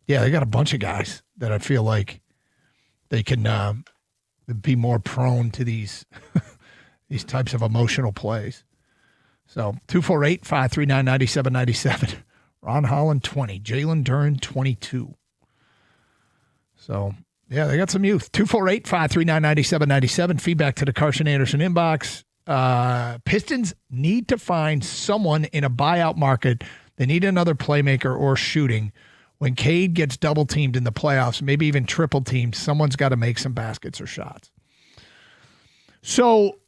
Yeah, they got a bunch of guys that I feel like they can be more prone to these these types of emotional plays. So 248-539-9797. Ron Holland 20, Jalen Duren 22. So yeah, they got some youth. 248-539-9797. Feedback to the Carson Anderson inbox. Pistons need to find someone in a buyout market. They need another playmaker or shooting. When Cade gets double teamed in the playoffs, maybe even triple teamed, someone's got to make some baskets or shots. So,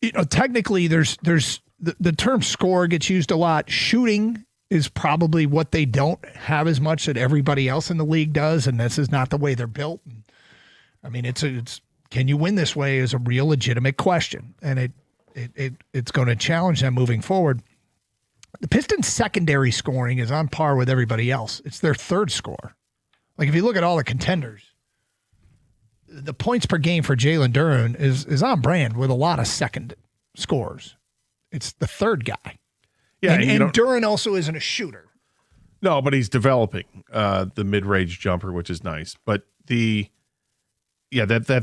you know, technically there's the term score gets used a lot. Shooting is probably what they don't have as much that everybody else in the league does, and this is not the way they're built. I mean, it's can you win this way is a real legitimate question, and it's going to challenge them moving forward. The Pistons' secondary scoring is on par with everybody else. It's their third score. Like, if you look at all the contenders, the points per game for Jalen Duren is on brand with a lot of second scores. It's the third guy. Yeah, and Duren also isn't a shooter. No, but he's developing the mid-range jumper, which is nice. But that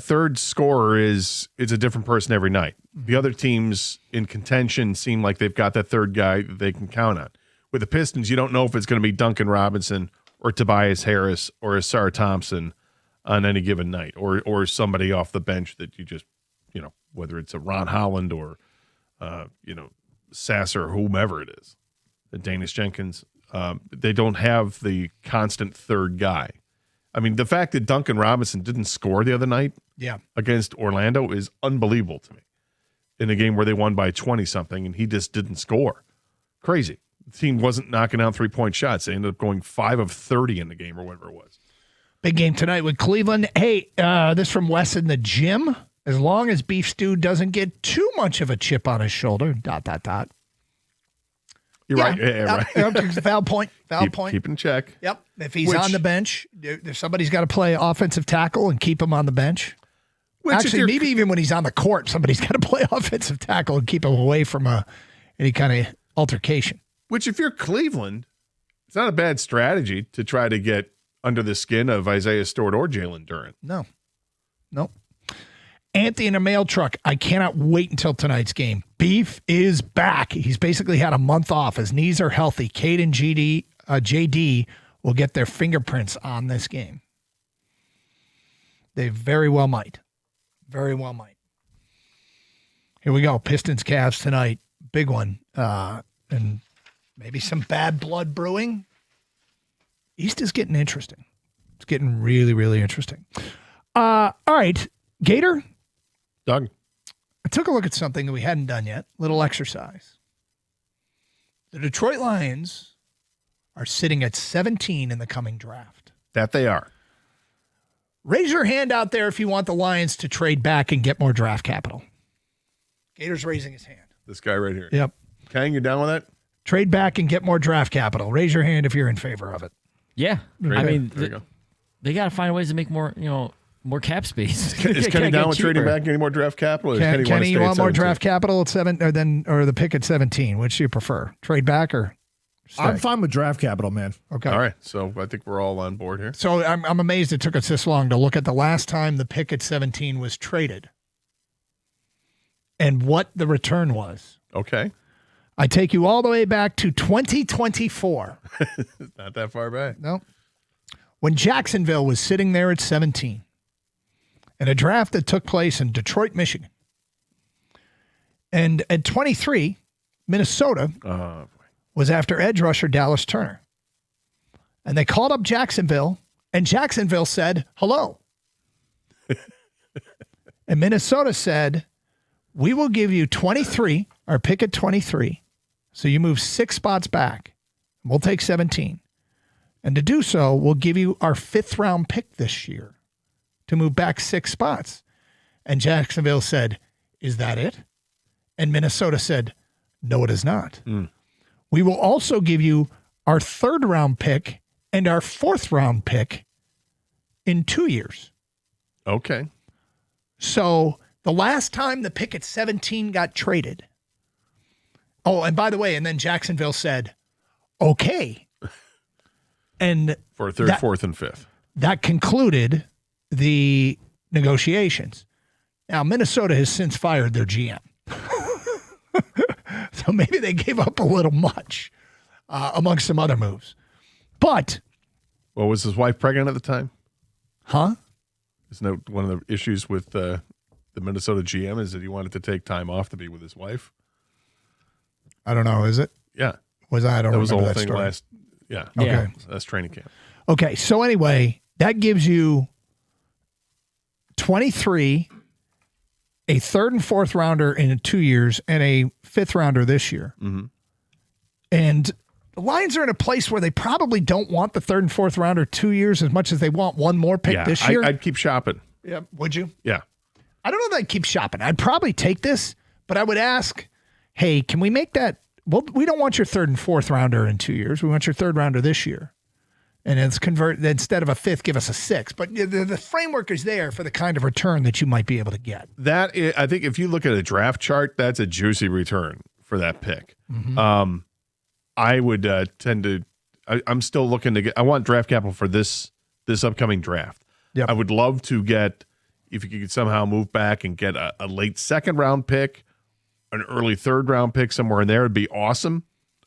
third scorer is a different person every night. The other teams in contention seem like they've got that third guy that they can count on. With the Pistons, you don't know if it's going to be Duncan Robinson or Tobias Harris or Asar Thompson on any given night, or somebody off the bench that you just, you know, whether it's a Ron Holland or, Sasser or whomever it is, Danius Jenkins. They don't have the constant third guy. I mean, the fact that Duncan Robinson didn't score the other night against Orlando is unbelievable to me. In a game where they won by 20-something and he just didn't score. Crazy. The team wasn't knocking down three-point shots. They ended up going 5 of 30 in the game or whatever it was. Big game tonight with Cleveland. Hey, this from Wes in the gym. As long as Beef Stew doesn't get too much of a chip on his shoulder, ... You're right. Yeah, right. Foul point. Point. Keep in check. Yep. If he's on the bench, if somebody's got to play offensive tackle and keep him on the bench. Actually, maybe even when he's on the court, somebody's got to play offensive tackle and keep him away from any kind of altercation. Which, if you're Cleveland, it's not a bad strategy to try to get under the skin of Isaiah Stewart or Jalen Duren. No. Anthony in a mail truck. I cannot wait until tonight's game. Beef is back. He's basically had a month off. His knees are healthy. Cade and JD will get their fingerprints on this game. They very well might. Very well might. Here we go. Pistons Cavs tonight. Big one. And maybe some bad blood brewing. East is getting interesting. It's getting really, really interesting. All right. Gator. Doug. I took a look at something that we hadn't done yet. Little exercise. The Detroit Lions are sitting at 17 in the coming draft. That they are. Raise your hand out there if you want the Lions to trade back and get more draft capital. Gator's raising his hand. This guy right here. Yep. Kang, you down with that? Trade back and get more draft capital. Raise your hand if you're in favor of it. Yeah. I mean, they got to find ways to make more, more cap space. Is Kenny down with trading back any more draft capital? Or Kenny, you want more draft capital at 7 or the pick at 17? Which do you prefer? Trade back or stay? I'm fine with draft capital, man. Okay. All right. So I think we're all on board here. So I'm amazed it took us this long to look at the last time the pick at 17 was traded and what the return was. Okay. I take you all the way back to 2024. Not that far back. No. When Jacksonville was sitting there at 17. in a draft that took place in Detroit, Michigan. And at 23, Minnesota was after edge rusher Dallas Turner. And they called up Jacksonville, and Jacksonville said, hello. And Minnesota said, we will give you 23, our pick at 23. So you move 6 spots back. We'll take 17. And to do so, we'll give you our 5th round pick this year to move back 6 spots. And Jacksonville said, is that it? And Minnesota said, no, it is not. We will also give you our 3rd round pick and our 4th round pick in 2 years. Okay. So the last time the pick at 17 got traded. Oh, and by the way, and then Jacksonville said, okay. And for a 3rd, 4th, and 5th. That concluded the negotiations. Now, Minnesota has since fired their GM. So maybe they gave up a little much amongst some other moves. But. Well, was his wife pregnant at the time? Huh? Isn't that one of the issues with the Minnesota GM is that he wanted to take time off to be with his wife? I don't know. Is it? Yeah. I don't that was the remember whole that thing story. last. Yeah. Okay. That's training camp. Okay. So anyway, that gives you 23, a 3rd and 4th rounder in 2 years, and a 5th rounder this year. Mm-hmm. And the Lions are in a place where they probably don't want the 3rd and 4th rounder 2 years as much as they want one more pick this year. I'd keep shopping. Yeah. Would you? Yeah. I don't know that I'd keep shopping. I'd probably take this, but I would ask, hey, can we make that? Well, we don't want your 3rd and 4th rounder in 2 years. We want your 3rd rounder this year. And it's convert, instead of a 5th, give us a 6th. But the framework is there for the kind of return that you might be able to get. That is, I think if you look at a draft chart, that's a juicy return for that pick. Mm-hmm. I would tend to. I'm still looking to get. I want draft capital for this upcoming draft. Yep. I would love to get, if you could somehow move back and get a late 2nd round pick, an early 3rd round pick somewhere in there, it'd be awesome.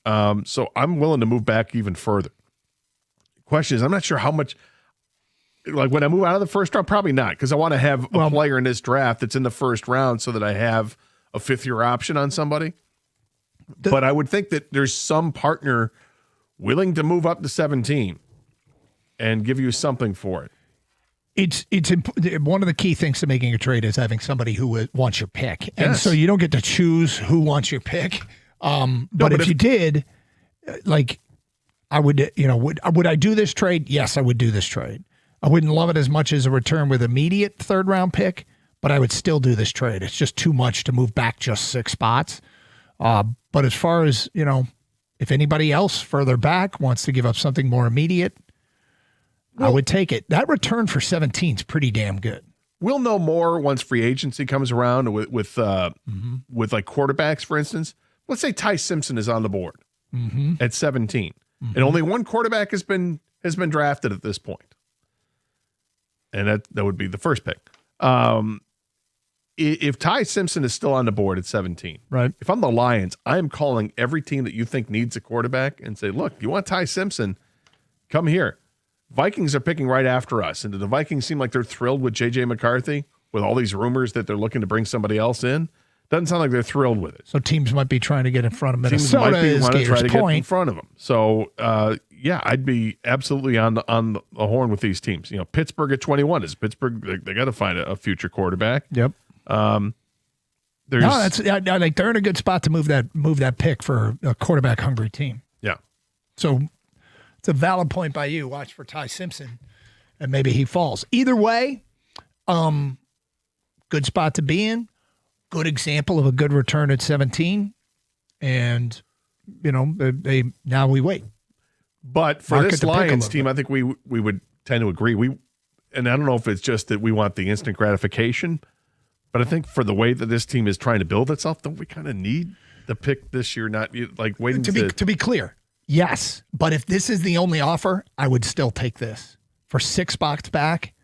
So I'm willing to move back even further. Question is, I'm not sure how much. Like when I move out of the 1st round, probably not, because I want to have a player in this draft that's in the 1st round so that I have a 5th-year option on somebody. But I would think that there's some partner willing to move up to 17 and give you something for it. It's one of the key things to making a trade is having somebody who wants your pick. And Yes. so you don't get to choose who wants your pick. But if you did, like I would, would I do this trade? Yes, I would do this trade. I wouldn't love it as much as a return with immediate 3rd round pick, but I would still do this trade. It's just too much to move back just 6 spots. But as far as, if anybody else further back wants to give up something more immediate, I would take it. That return for 17 is pretty damn good. We'll know more once free agency comes around with like quarterbacks, for instance. Let's say Ty Simpson is on the board at 17, and only one quarterback has been drafted at this point, and that would be the 1st pick. If Ty Simpson is still on the board at 17, right? If I'm the Lions, I'm calling every team that you think needs a quarterback and say, look, you want Ty Simpson, come here. Vikings are picking right after us. And do the Vikings seem like they're thrilled with J.J. McCarthy with all these rumors that they're looking to bring somebody else in? Doesn't sound like they're thrilled with it. So teams might be trying to get in front of Teams Minnesota. might be want to try to get in point. front of them. So, yeah, I'd be absolutely on the horn with these teams. Pittsburgh at 21 is Pittsburgh. They got to find a future quarterback. Yep. There's like they're in a good spot to move that pick for a quarterback hungry team. Yeah. So it's a valid point by you. Watch for Ty Simpson, and maybe he falls. Either way, good spot to be in. Good example of a good return at 17, and now we wait. But for Market this to pick a Lions little team, I think we would tend to agree. And I don't know if it's just that we want the instant gratification, but I think for the way that this team is trying to build itself, don't we kind of need the pick this year? Not like waiting To be clear, yes. But if this is the only offer, I would still take this for 6 spots back,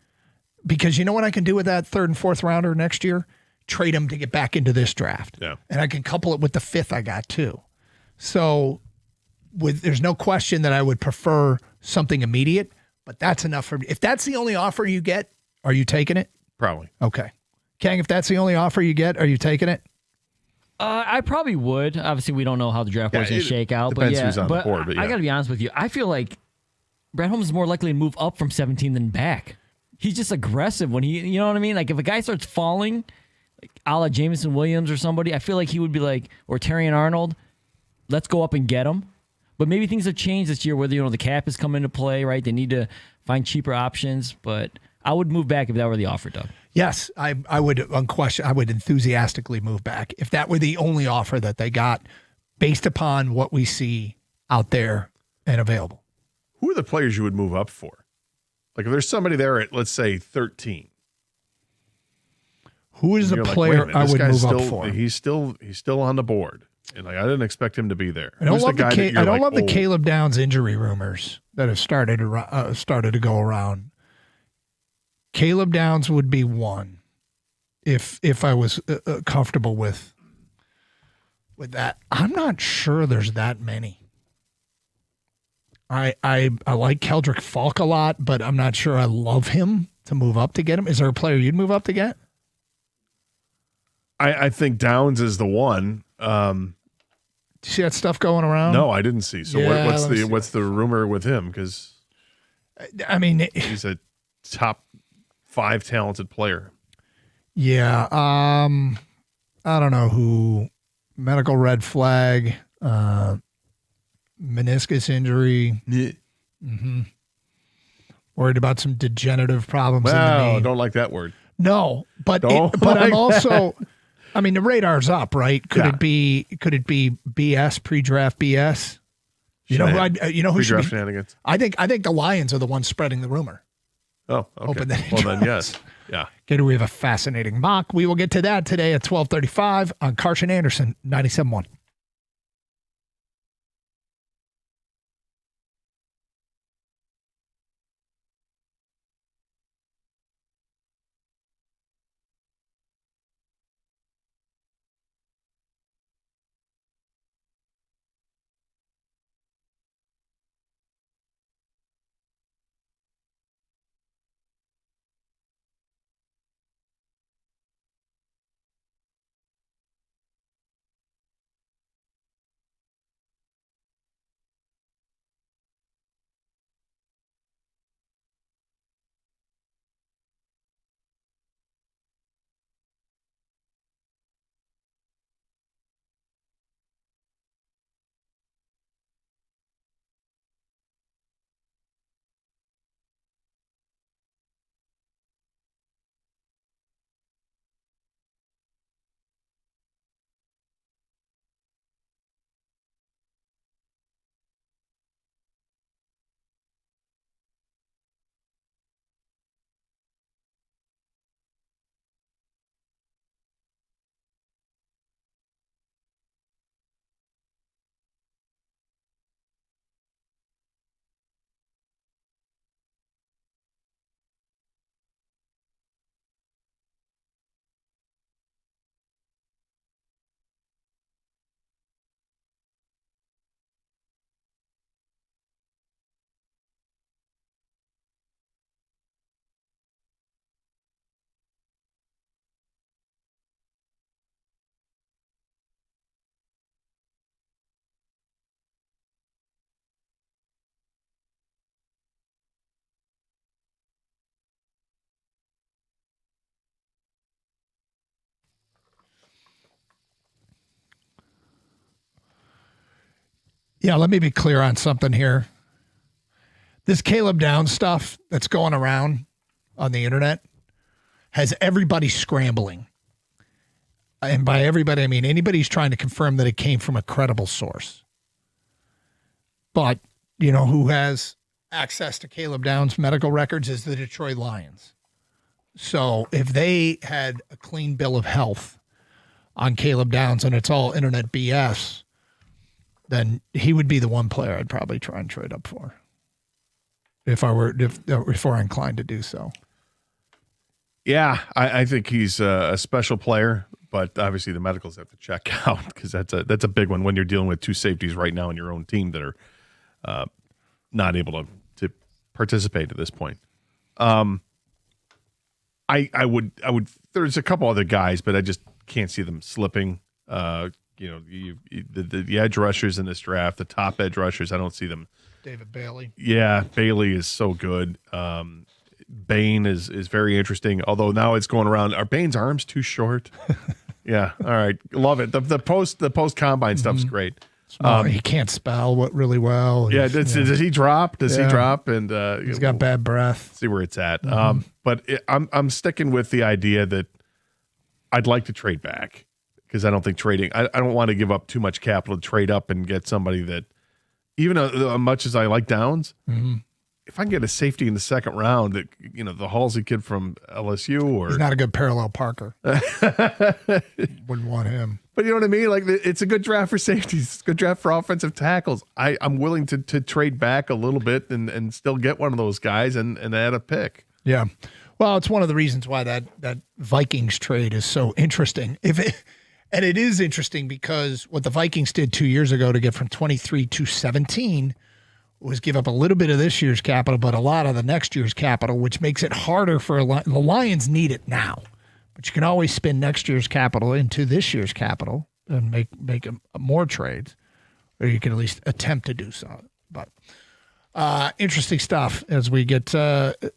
because you know what I can do with that 3rd and 4th rounder next year? Trade them to get back into this draft. Yeah. And I can couple it with the 5th I got too. So there's no question that I would prefer something immediate, but that's enough for me. If that's the only offer you get, are you taking it? Probably. Okay. Kang, if that's the only offer you get, are you taking it? I probably would. Obviously, we don't know how the draft board's going to shake out. Depends But who's on the board. But yeah. I got to be honest with you. I feel like Brad Holmes is more likely to move up from 17 than back. He's just aggressive when he, you know what I mean? Like if a guy starts falling, like a la Jameson Williams or somebody, I feel like he would be like, or Terrion Arnold, let's go up and get him. But maybe things have changed this year where, the cap has come into play, right? They need to find cheaper options. But I would move back if that were the offer, Doug. Yes, I would I would enthusiastically move back if that were the only offer that they got based upon what we see out there and available. Who are the players you would move up for? Like if there's somebody there at, let's say, 13. Who is the player I would move up for? He's still on the board. And like I didn't expect him to be there. I don't love the Caleb Downs injury rumors that have started to go around. Caleb Downs would be one if I was comfortable with that. I'm not sure there's that many. I like Keldrick Falk a lot, but I'm not sure I love him to move up to get him. Is there a player you'd move up to get? I think Downs is the one. Do you see that stuff going around? No, I didn't see. So what's the rumor with him? Because I mean, he's a top 5 talented player. Yeah. I don't know who. Medical red flag. Meniscus injury. Yeah. Mm-hmm. Worried about some degenerative problems in the Wow, knee. don't like that word. No, but I'm also. I mean, the radar's up, right? Could it be BS pre-draft BS? You know who should be, shenanigans. I think the Lions are the ones spreading the rumor. Oh, okay. Hoping that Well, then yes, yeah. Okay, we have a fascinating mock. We will get to that today at 12:35 on Karsch Anderson 97.1. Yeah, let me be clear on something here. This Caleb Downs stuff that's going around on the internet has everybody scrambling. And by everybody, I mean anybody who's trying to confirm that it came from a credible source. But, who has access to Caleb Downs' medical records is the Detroit Lions. So if they had a clean bill of health on Caleb Downs and it's all internet BS, then he would be the one player I'd probably try and trade up for if we're inclined to do so. Yeah, I think he's a special player, but obviously the medicals have to check out because that's a big one when you're dealing with 2 safeties right now in your own team that are not able to participate at this point. I would. There's a couple other guys, but I just can't see them slipping. The edge rushers in this draft, the top edge rushers, I don't see them. David Bailey. Yeah, Bailey is so good. Bain is very interesting. Although now it's going around. Are Bain's arms too short? Yeah. All right. Love it. The post combine stuff's great. He can't spell really well. Yeah. Does he drop? Does he drop? And he's got bad breath. See where it's at. But I'm sticking with the idea that I'd like to trade back because I don't think trading. I don't want to give up too much capital to trade up and get somebody that, even as much as I like Downs, if I can get a safety in the second round, that the Halsey kid from LSU, or he's not a good parallel Parker. Wouldn't want him. But you know what I mean? Like, it's a good draft for safeties. It's a good draft for offensive tackles. I'm willing to trade back a little bit and still get one of those guys and add a pick. Yeah. Well, it's one of the reasons why that Vikings trade is so interesting. And it is interesting because what the Vikings did 2 years ago to get from 23 to 17 was give up a little bit of this year's capital, but a lot of the next year's capital, which makes it harder for the Lions need it now. But you can always spin next year's capital into this year's capital and make more trades, or you can at least attempt to do so. But interesting stuff as we get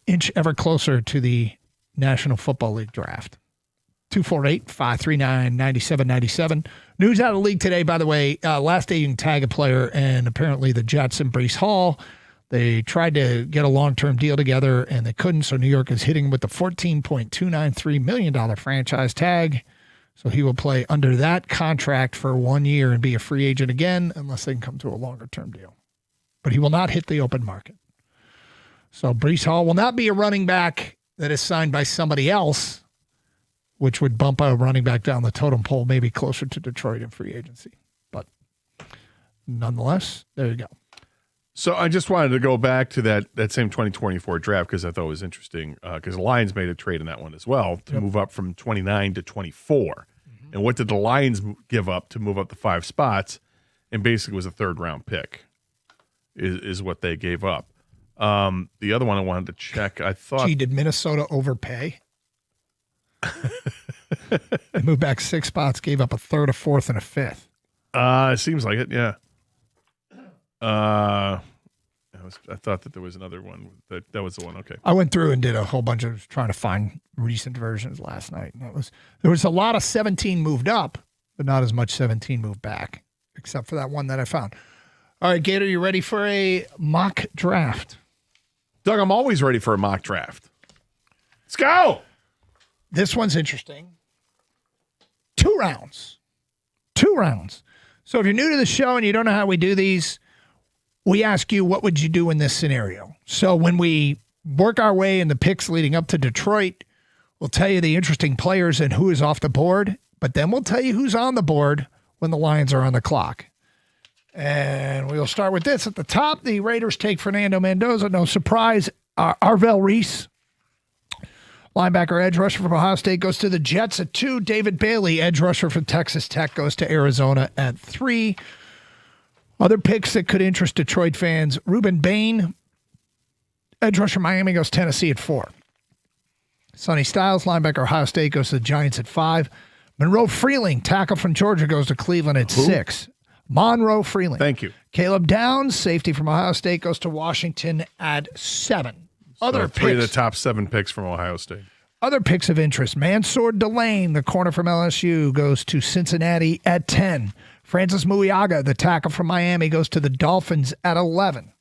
inch ever closer to the National Football League draft. 248-539-9797. News out of the league today, by the way, last day you can tag a player, and apparently the Jets and Breece Hall, they tried to get a long-term deal together, and they couldn't, so New York is hitting with the $14.293 million franchise tag. So he will play under that contract for 1 year and be a free agent again unless they can come to a longer-term deal. But he will not hit the open market. So Breece Hall will not be a running back that is signed by somebody else, which would bump a running back down the totem pole, maybe closer to Detroit in free agency. But nonetheless, there you go. So I just wanted to go back to that same 2024 draft because I thought it was interesting because the Lions made a trade in that one as well to move up from 29 to 24. And what did the Lions give up to move up the 5 spots? And basically was a third-round pick is what they gave up. The other one I wanted to check, I thought... Gee, did Minnesota overpay? They moved back 6 spots, gave up a third, a fourth, and a fifth. It seems like it, yeah. I thought that there was another one. That was the one. Okay. I went through and did a whole bunch of trying to find recent versions last night. And there was a lot of 17 moved up, but not as much 17 moved back, except for that one that I found. All right, Gator, you ready for a mock draft? Doug, I'm always ready for a mock draft. Let's go. This one's interesting. 2 rounds. 2 rounds. So if you're new to the show and you don't know how we do these, we ask you, what would you do in this scenario? So when we work our way in the picks leading up to Detroit, we'll tell you the interesting players and who is off the board, but then we'll tell you who's on the board when the Lions are on the clock. And we'll start with this. At the top, the Raiders take Fernando Mendoza. No surprise. Arvell Reese, linebacker, edge rusher from Ohio State, goes to the Jets at 2. David Bailey, edge rusher from Texas Tech, goes to Arizona at 3. Other picks that could interest Detroit fans: Ruben Bain, edge rusher, Miami, goes Tennessee at 4. Sonny Styles, linebacker, Ohio State, goes to the Giants at 5. Monroe Freeling, tackle from Georgia, goes to Cleveland at 6. Monroe Freeling. Thank you. Caleb Downs, safety from Ohio State, goes to Washington at 7. Other picks. 3 of the top 7 picks from Ohio State. Other picks of interest: Mansour Delane, the corner from LSU, goes to Cincinnati at 10. Francis Muiaga, the tackle from Miami, goes to the Dolphins at 11.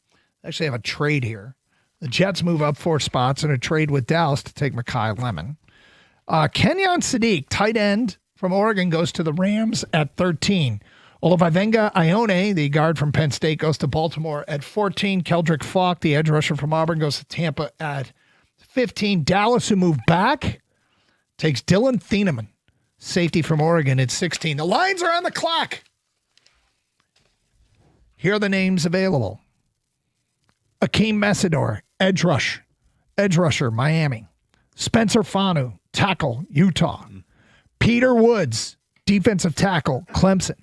They actually have a trade here. The Jets move up 4 spots in a trade with Dallas to take Mekhi Lemon. Kenyon Sadiq, tight end from Oregon, goes to the Rams at 13. Olavivenga Ione, the guard from Penn State, goes to Baltimore at 14. Keldrick Falk, the edge rusher from Auburn, goes to Tampa at 15. Dallas, who moved back, takes Dylan Thieneman, safety from Oregon, at 16. The Lions are on the clock. Here are the names available: Akeem Messidor, edge rusher, Miami. Spencer Fanu, tackle, Utah. Peter Woods, defensive tackle, Clemson.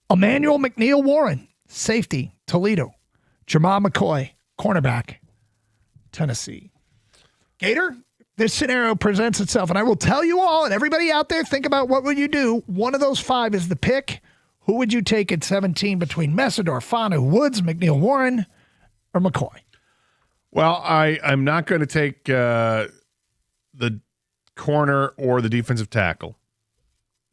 Emmanuel McNeil Warren, safety, Toledo. Jamal McCoy, cornerback, Tennessee. Gator, this scenario presents itself, and I will tell you all, and everybody out there, think about what would you do. One of those 5 is the pick. Who would you take at 17 between Messidor, Fanu, Woods, McNeil Warren, or McCoy? Well, I'm not going to take the corner or the defensive tackle.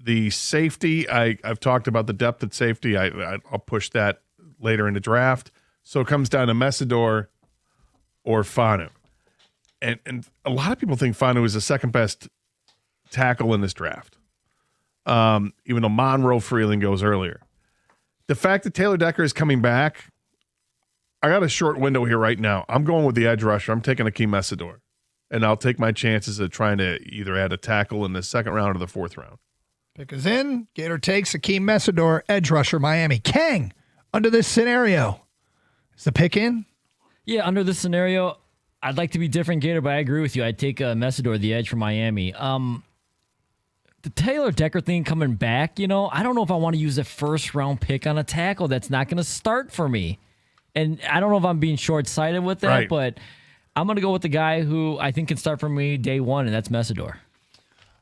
The safety, I've talked about the depth at safety. I'll push that later in the draft. So it comes down to Messidor or Fanu. And a lot of people think Fanu is the second best tackle in this draft, even though Monroe Freeling goes earlier. The fact that Taylor Decker is coming back, I got a short window here right now. I'm going with the edge rusher. I'm taking Akeem Messidor, and I'll take my chances of trying to either add a tackle in the second round or the fourth round. Pick is in. Gator takes Akeem Messidor, edge rusher, Miami. Kang, under this scenario, is the pick in? Yeah, under this scenario, I'd like to be different, Gator, but I agree with you. I'd take Messidor, the edge for Miami. The Taylor Decker thing coming back, I don't know if I want to use a first-round pick on a tackle that's not going to start for me. And I don't know if I'm being short-sighted with that, right, but I'm going to go with the guy who I think can start for me day one, and that's Messidor.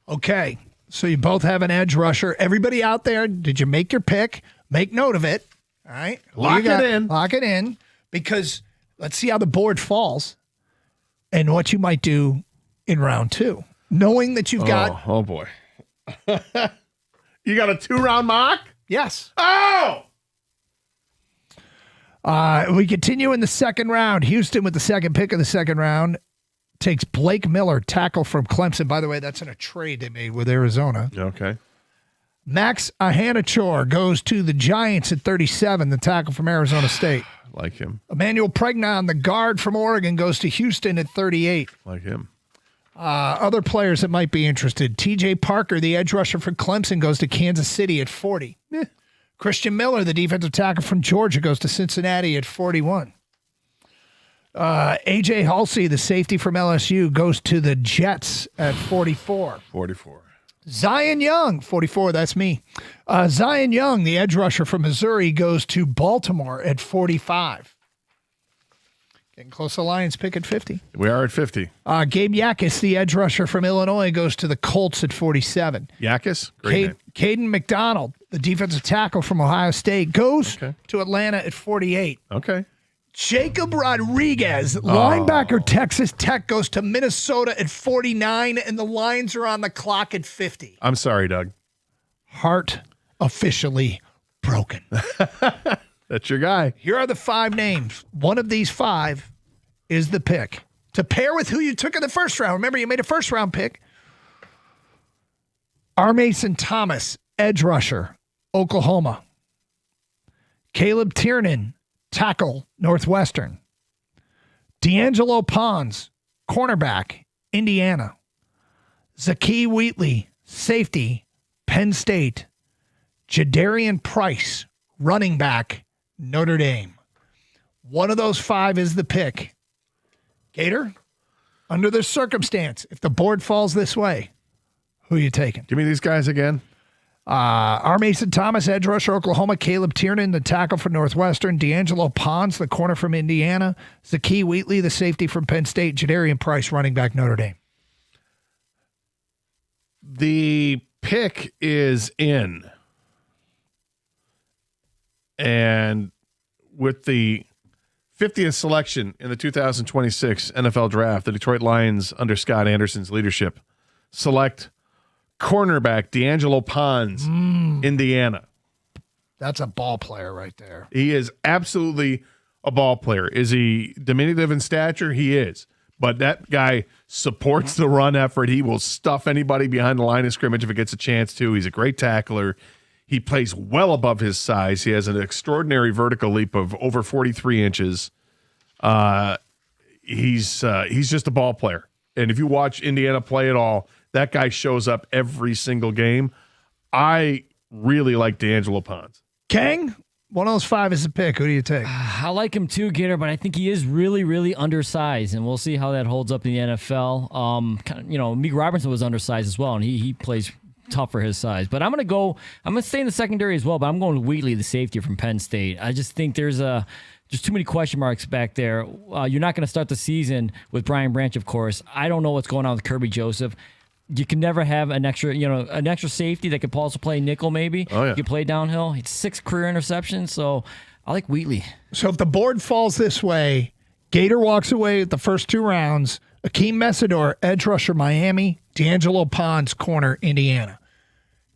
Okay, so you both have an edge rusher. Everybody out there, did you make your pick? Make note of it. All right? Lock it in. Because let's see how the board falls and what you might do in round 2. Knowing that you've got... Oh, boy. You got a 2-round mock? Yes. Oh! We continue in the second round. Houston with the second pick of the second round takes Blake Miller, tackle from Clemson. By the way, that's in a trade they made with Arizona. Okay. Max Ahanachor goes to the Giants at 37, the tackle from Arizona State. Like him. Emmanuel Pregnon, the guard from Oregon, goes to Houston at 38. Like him. Other players that might be interested. TJ Parker, the edge rusher for Clemson, goes to Kansas City at 40. Christian Miller, the defensive tackle from Georgia, goes to Cincinnati at 41. AJ Halsey, the safety from LSU, goes to the Jets at 44. 44. Zion Young, 44, that's me. Zion Young, the edge rusher from Missouri, goes to Baltimore at 45. Getting close to Lions pick at 50. We are at 50. Gabe Yakis, the edge rusher from Illinois, goes to the Colts at 47. Yakis? Great name. Caden McDonald, the defensive tackle from Ohio State, goes to Atlanta at 48. Okay. Jacob Rodriguez, linebacker, Texas Tech, goes to Minnesota at 49, and the Lions are on the clock at 50. I'm sorry, Doug. Heart officially broken. That's your guy. Here are the 5 names. One of these 5 is the pick to pair with who you took in the first round. Remember, you made a first-round pick. Armason Thomas, edge rusher, Oklahoma. Caleb Tiernan, tackle, Northwestern. D'Angelo Pons, cornerback, Indiana. Zakee Wheatley, safety, Penn State. Jadarian Price, running back, Notre Dame. One of those 5 is the pick. Gator, under this circumstance, if the board falls this way, who are you taking? Give me these guys again. Armason Thomas, edge rusher, Oklahoma. Caleb Tiernan, the tackle from Northwestern. D'Angelo Pons, the corner from Indiana. Zakee Wheatley, the safety from Penn State. Jadarian Price, running back, Notre Dame. The pick is in. And with the 50th selection in the 2026 NFL Draft, the Detroit Lions, under Scott Anderson's leadership, select cornerback D'Angelo Pons, Indiana. That's a ball player right there. He is absolutely a ball player. Is he diminutive in stature? He is. But that guy supports the run effort. He will stuff anybody behind the line of scrimmage if it gets a chance to. He's a great tackler. He plays well above his size. He has an extraordinary vertical leap of over 43 inches. He's just a ball player. And if you watch Indiana play at all, that guy shows up every single game. I really like D'Angelo Pons. Kang, one of those 5 is the pick. Who do you take? I like him too, Gator, but I think he is really, really undersized, and we'll see how that holds up in the NFL. Meek Robertson was undersized as well, and he plays tough for his size. But I'm going to stay in the secondary as well, but I'm going with Wheatley, the safety from Penn State. I just think there's a There's too many question marks back there. You're not going to start the season with Brian Branch, of course. I don't know what's going on with Kirby Joseph. You can never have an extra safety that could also play nickel. Maybe Oh, yeah. you can play downhill. It's 6 career interceptions, so I like Wheatley. So if the board falls this way, Gator walks away at the first 2 rounds. Akeem Messidor, edge rusher, Miami. D'Angelo Pons, corner, Indiana.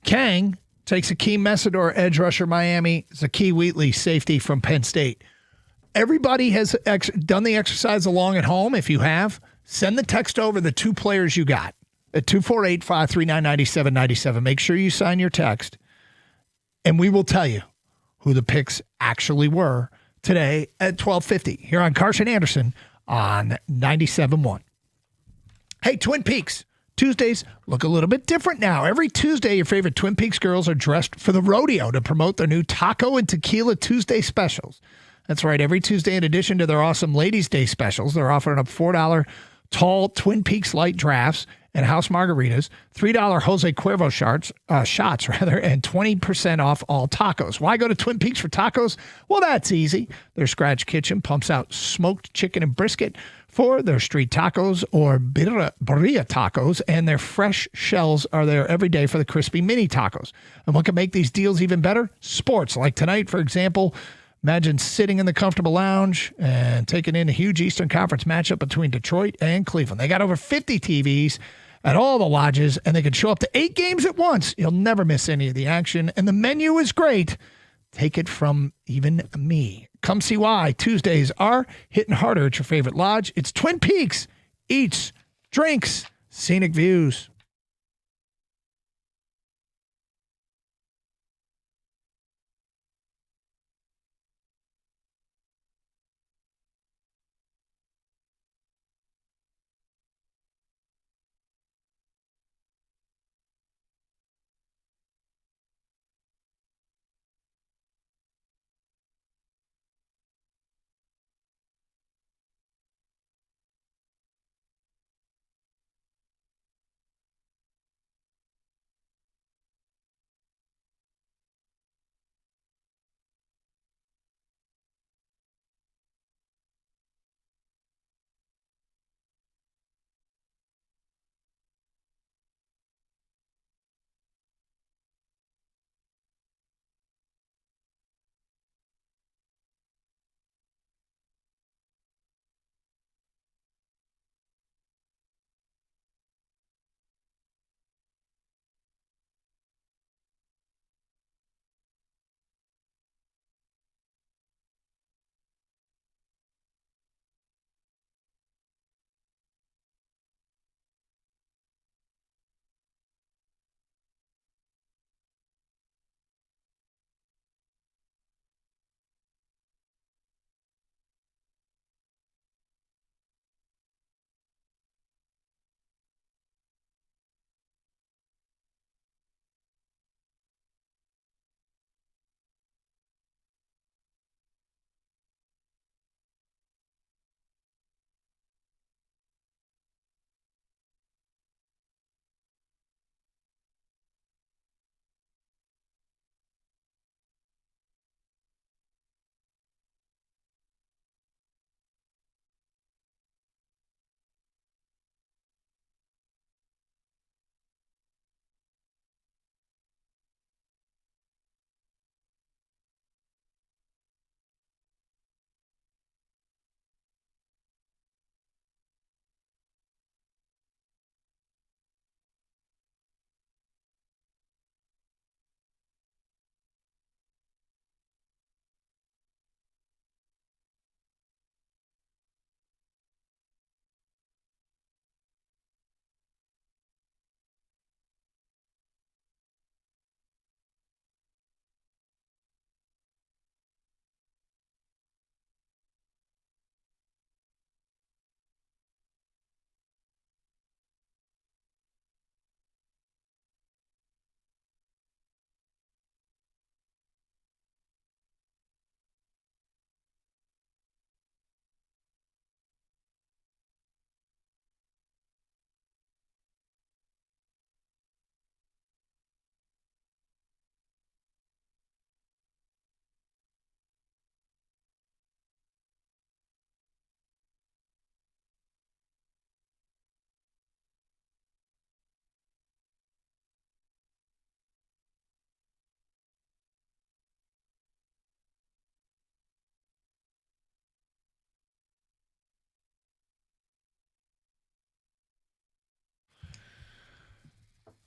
Kang takes Akeem Messidor, edge rusher, Miami. Zakee Wheatley, safety from Penn State. Everybody has done the exercise along at home. If you have, send the text over the 2 players you got at 248-539-9797. Make sure you sign your text, and we will tell you who the picks actually were today at 12:50 here on Carson Anderson on 97.1. Hey, Twin Peaks. Tuesdays look a little bit different now. Every Tuesday, your favorite Twin Peaks girls are dressed for the rodeo to promote their new Taco and Tequila Tuesday specials. That's right. Every Tuesday, in addition to their awesome Ladies' Day specials, they're offering up $4 tall Twin Peaks light drafts and house margaritas, $3 Jose Cuervo shots, and 20% off all tacos. Why go to Twin Peaks for tacos? Well, that's easy. Their Scratch Kitchen pumps out smoked chicken and brisket for their street tacos or birria tacos, and their fresh shells are there every day for the crispy mini tacos. And what can make these deals even better? Sports. Like tonight, for example, imagine sitting in the comfortable lounge and taking in a huge Eastern Conference matchup between Detroit and Cleveland. They got over 50 TVs at all the lodges, and they can show up to 8 games at once. You'll never miss any of the action, and the menu is great. Take it from even me. Come see why Tuesdays are hitting harder at your favorite lodge. It's Twin Peaks. Eats, drinks, scenic views.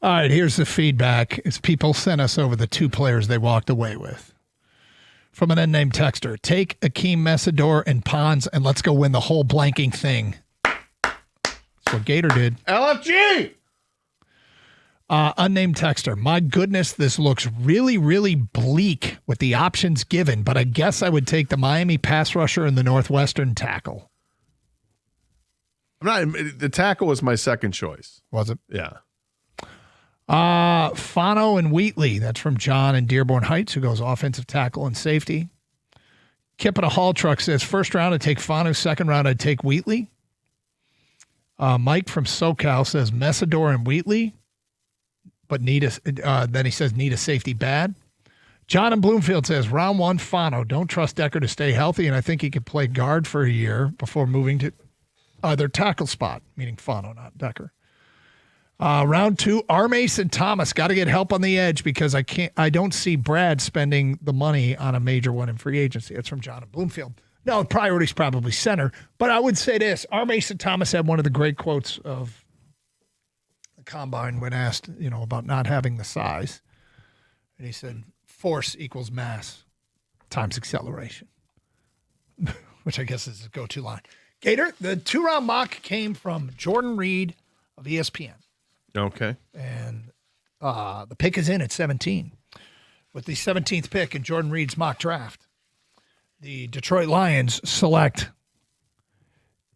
All right, here's the feedback. As people sent us over the 2 players they walked away with. From an unnamed texter, take Akeem Messidor and Pons, and let's go win the whole blanking thing. That's what Gator did. LFG! Unnamed texter, my goodness, this looks really, really bleak with the options given, but I guess I would take the Miami pass rusher and the Northwestern tackle. The tackle was my second choice. Was it? Yeah. Fano and Wheatley. That's from John in Dearborn Heights, who goes offensive tackle and safety. Kip in a haul truck says, first round, I'd take Fano. Second round, I'd take Wheatley. Mike from SoCal says Messidor and Wheatley, but then he says need a safety bad. John in Bloomfield says round 1, Fano. Don't trust Decker to stay healthy, and I think he could play guard for a year before moving to their tackle spot, meaning Fano, not Decker. Round 2, Armace and Thomas got to get help on the edge because I don't see Brad spending the money on a major one in free agency. That's from John in Bloomfield. No, priority's probably center, but I would say this: Armace and Thomas had one of the great quotes of the combine when asked, about not having the size, and he said, "Force equals mass times acceleration," which I guess is his go-to line. Gator, the 2-round mock came from Jordan Reed of ESPN. Okay. And the pick is in at 17. With the 17th pick in Jordan Reed's mock draft, the Detroit Lions select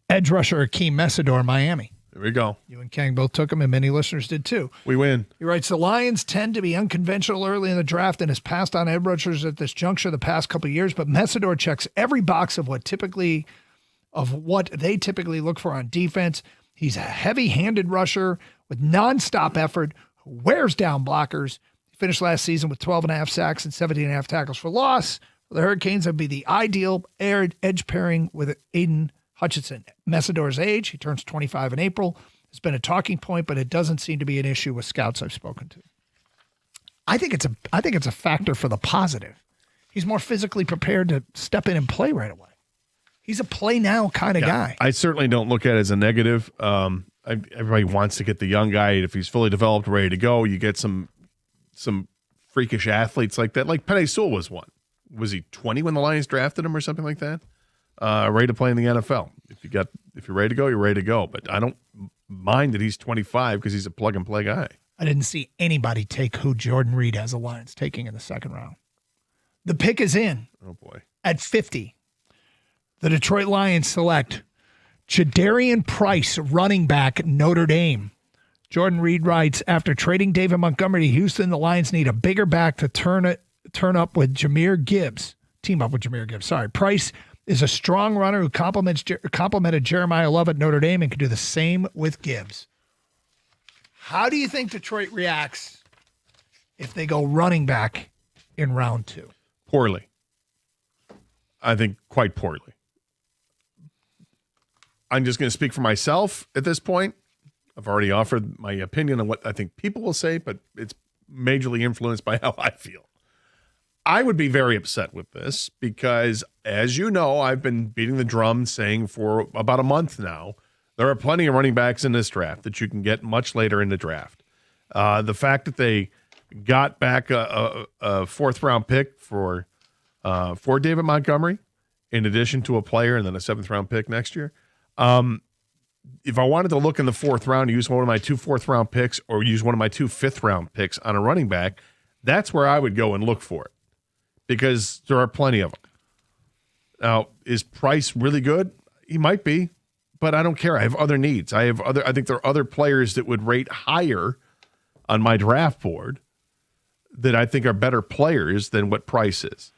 edge rusher Akeem Messidor, Miami. There we go. You and Kang both took him, and many listeners did too. We win. He writes, the Lions tend to be unconventional early in the draft and has passed on edge rushers at this juncture the past couple of years, but Messidor checks every box of what they typically look for on defense. He's a heavy-handed rusher with nonstop effort, who wears down blockers. He finished last season with 12.5 sacks and 17.5 tackles for loss. For the Hurricanes, that would be the ideal edge pairing with Aiden Hutchinson. Messidor's age, he turns 25 in April, has been a talking point, but it doesn't seem to be an issue with scouts I've spoken to. I think it's a factor for the positive. He's more physically prepared to step in and play right away. He's a play now kind of guy. I certainly don't look at it as a negative. Everybody wants to get the young guy. If he's fully developed, ready to go, you get some freakish athletes like that. Like Penei Sewell was one. Was he 20 when the Lions drafted him or something like that? Ready to play in the NFL. If you're ready to go, you're ready to go. But I don't mind that he's 25 because he's a plug and play guy. I didn't see anybody take who Jordan Reed has a Lions taking in the second round. The pick is in. Oh boy. At 50. The Detroit Lions select Jadarian Price, running back, Notre Dame. Jordan Reed writes, after trading David Montgomery to Houston, the Lions need a bigger back to turn up with Jahmyr Gibbs. Team up with Jahmyr Gibbs. Sorry. Price is a strong runner who complimented Jeremiah Love at Notre Dame and can do the same with Gibbs. How do you think Detroit reacts if they go running back in round 2? Poorly. I think quite poorly. I'm just going to speak for myself at this point. I've already offered my opinion on what I think people will say, but it's majorly influenced by how I feel. I would be very upset with this because, as you know, I've been beating the drum saying for about a month now, there are plenty of running backs in this draft that you can get much later in the draft. The fact that they got back a fourth-round pick for David Montgomery, in addition to a player and then a seventh-round pick next year, if I wanted to look in the fourth round, use one of my 2 fourth-round picks or use one of my 2 fifth-round picks on a running back, that's where I would go and look for it because there are plenty of them. Now, is Price really good? He might be, but I don't care. I have other needs. I think there are other players that would rate higher on my draft board that I think are better players than what Price is.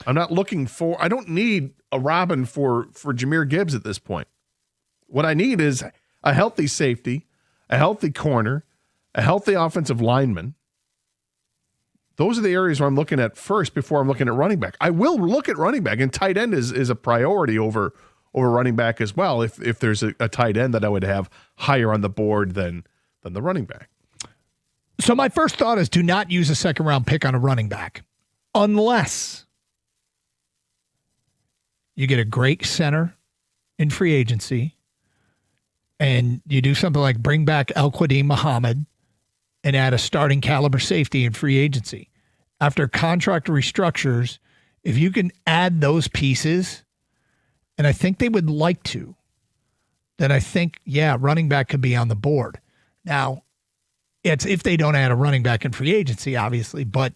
I don't need a Robin for Jahmyr Gibbs at this point. What I need is a healthy safety, a healthy corner, a healthy offensive lineman. Those are the areas where I'm looking at first before I'm looking at running back. I will look at running back, and tight end is a priority over running back as well if there's a tight end that I would have higher on the board than the running back. So my first thought is do not use a second-round pick on a running back unless you get a great center in free agency and you do something like bring back Al-Quadin Muhammad and add a starting caliber safety in free agency. After contract restructures, if you can add those pieces, and I think they would like to, then I think, running back could be on the board. Now, it's if they don't add a running back in free agency, obviously, but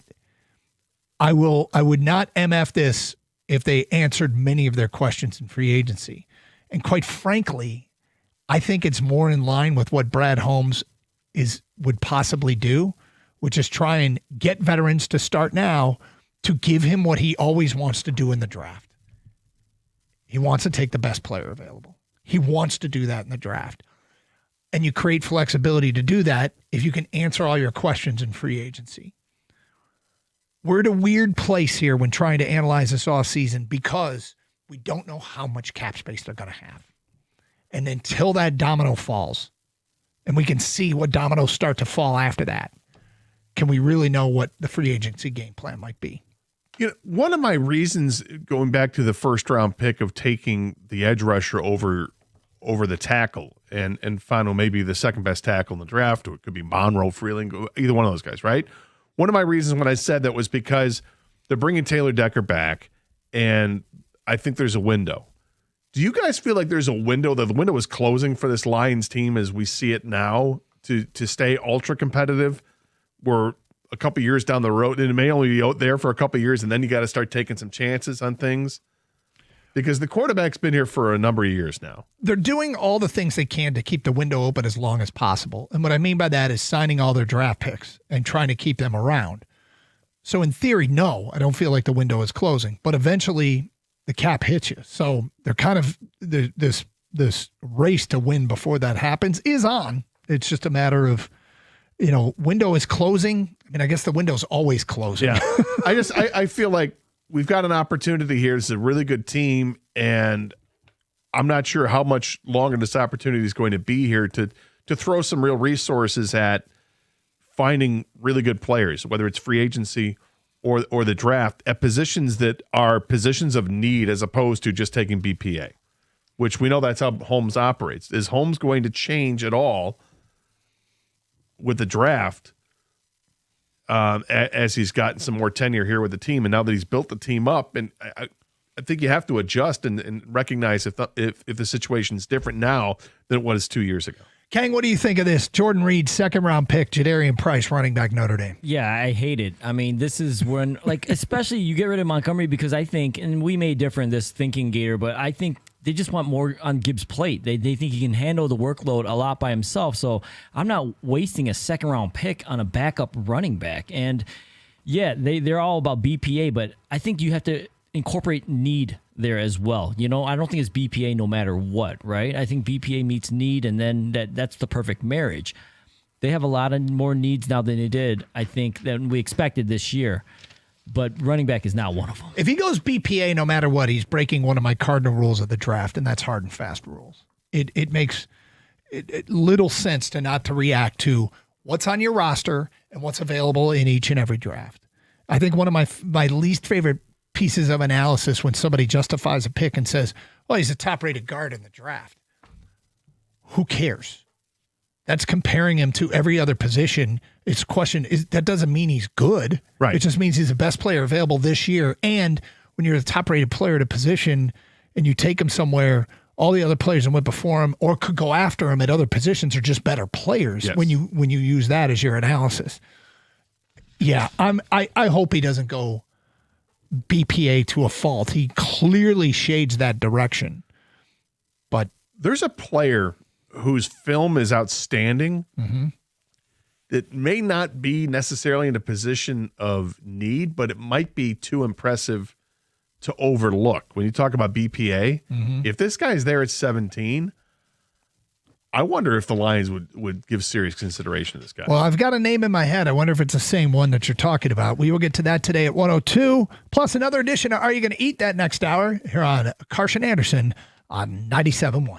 I would not MF this if they answered many of their questions in free agency. And quite frankly, I think it's more in line with what Brad Holmes would possibly do, which is try and get veterans to start now to give him what he always wants to do in the draft. He wants to take the best player available. He wants to do that in the draft. And you create flexibility to do that if you can answer all your questions in free agency. We're at a weird place here when trying to analyze this offseason because we don't know how much cap space they're going to have. And until that domino falls, and we can see what dominoes start to fall after that, can we really know what the free agency game plan might be? One of my reasons, going back to the first round pick of taking the edge rusher over the tackle and final maybe the second best tackle in the draft, or it could be Monroe, Freeling, either one of those guys, right? One of my reasons when I said that was because they're bringing Taylor Decker back, and I think there's a window. Do you guys feel like there's a window, that the window is closing for this Lions team as we see it now to stay ultra competitive? We're a couple years down the road, and it may only be out there for a couple years, and then you got to start taking some chances on things. Because the quarterback's been here for a number of years now. They're doing all the things they can to keep the window open as long as possible. And what I mean by that is signing all their draft picks and trying to keep them around. So in theory, no, I don't feel like the window is closing. But eventually, the cap hits you. So they're kind of this race to win before that happens is on. It's just a matter of, window is closing. I mean, I guess the window's always closing. Yeah. I feel like we've got an opportunity here. It's a really good team, and I'm not sure how much longer this opportunity is going to be here to throw some real resources at finding really good players, whether it's free agency or the draft, at positions that are positions of need as opposed to just taking BPA, which we know that's how Holmes operates. Is Holmes going to change at all with the draft as he's gotten some more tenure here with the team, and now that he's built the team up? And I think you have to adjust and recognize if the situation is different now than it was 2 years ago. Kang, what do you think of this? Jordan Reed, second-round pick, Jadarian Price, running back, Notre Dame. Yeah, I hate it. I mean, this is when, especially you get rid of Montgomery, because I think, and we may differ in this thinking, Gator, but I think they just want more on Gibbs' plate. They think he can handle the workload a lot by himself. So I'm not wasting a second-round pick on a backup running back. And, yeah, they're all about BPA, but I think you have to incorporate need there as well. I don't think it's BPA no matter what, right? I think BPA meets need, and then that's the perfect marriage. They have a lot of more needs now than they did, I think, than we expected this year. But running back is not one of them. If he goes BPA no matter what, he's breaking one of my cardinal rules of the draft, and that's hard and fast rules. It makes little sense to not to react to what's on your roster and what's available in each and every draft. I think one of my least favorite pieces of analysis when somebody justifies a pick and says, well, he's a top-rated guard in the draft. Who cares? That's comparing him to every other position. It's question is that doesn't mean he's good. Right. It just means he's the best player available this year. And when you're the top-rated player at a position and you take him somewhere, all the other players that went before him or could go after him at other positions are just better players. Yes. When you use that as your analysis. Yeah, I hope he doesn't go BPA to a fault. He clearly shades that direction. But there's a player whose film is outstanding that may not be necessarily in a position of need, but it might be too impressive to overlook. When you talk about BPA, if this guy's there at 17, I wonder if the Lions would give serious consideration to this guy. Well, I've got a name in my head. I wonder if it's the same one that you're talking about. We will get to that today at 1:02, plus another edition of Are You Going to Eat That next hour here on Carson Anderson on 97.1.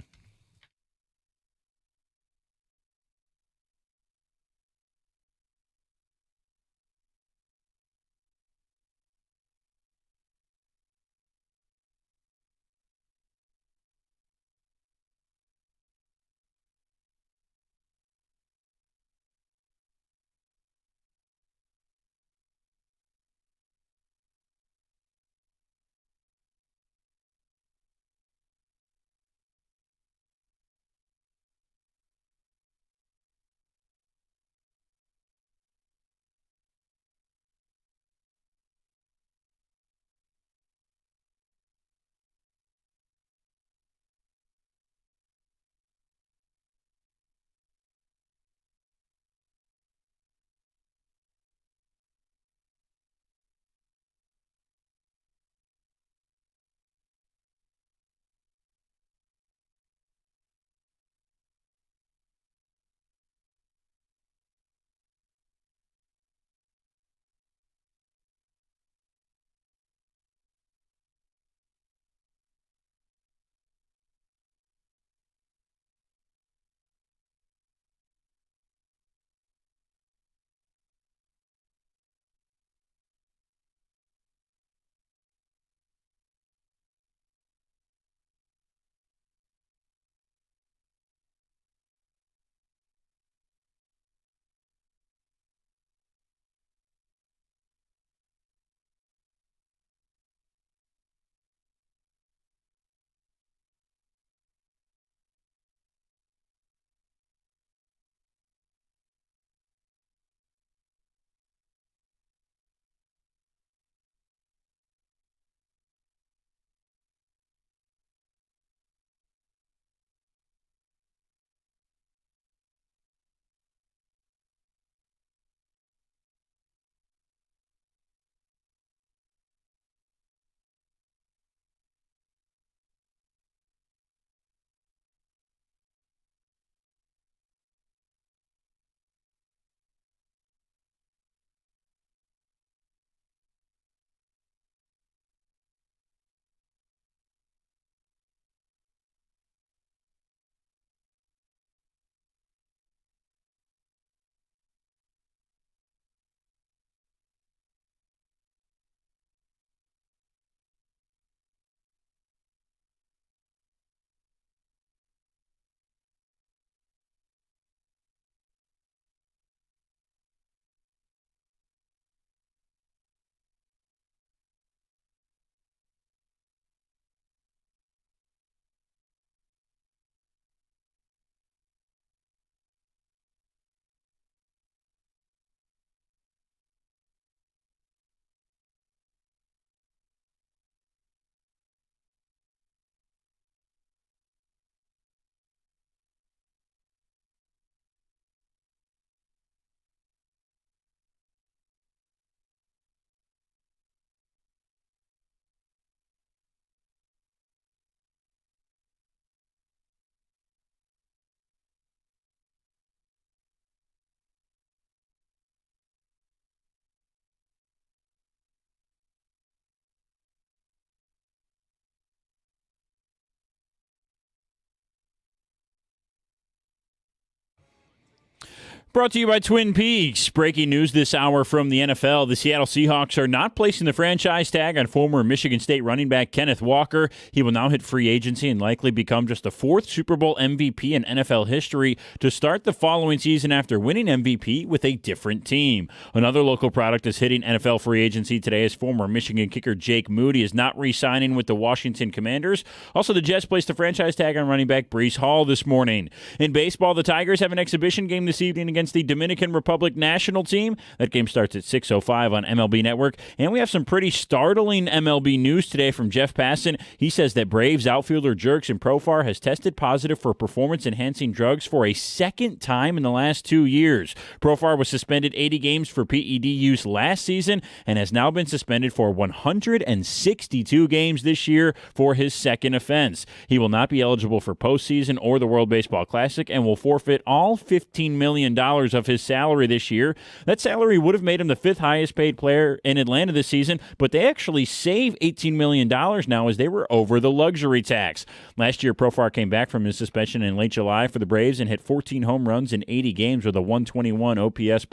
Brought to you by Twin Peaks. Breaking news this hour from the NFL. The Seattle Seahawks are not placing the franchise tag on former Michigan State running back Kenneth Walker. He will now hit free agency and likely become just the fourth Super Bowl MVP in NFL history to start the following season after winning MVP with a different team. Another local product is hitting NFL free agency today as former Michigan kicker Jake Moody is not re-signing with the Washington Commanders. Also, the Jets placed the franchise tag on running back Breece Hall this morning. In baseball, the Tigers have an exhibition game this evening against the Dominican Republic national team. That game starts at 6:05 on MLB Network. And we have some pretty startling MLB news today from Jeff Passan. He says that Braves outfielder Jurickson Profar has tested positive for performance-enhancing drugs for a second time in the last 2 years. Profar was suspended 80 games for PED use last season and has now been suspended for 162 games this year for his second offense. He will not be eligible for postseason or the World Baseball Classic and will forfeit all $15 million of his salary this year. That salary would have made him the fifth highest paid player in Atlanta this season, but they actually save $18 million now as they were over the luxury tax. Last year, Profar came back from his suspension in late July for the Braves and hit 14 home runs in 80 games with a 121 OPS+.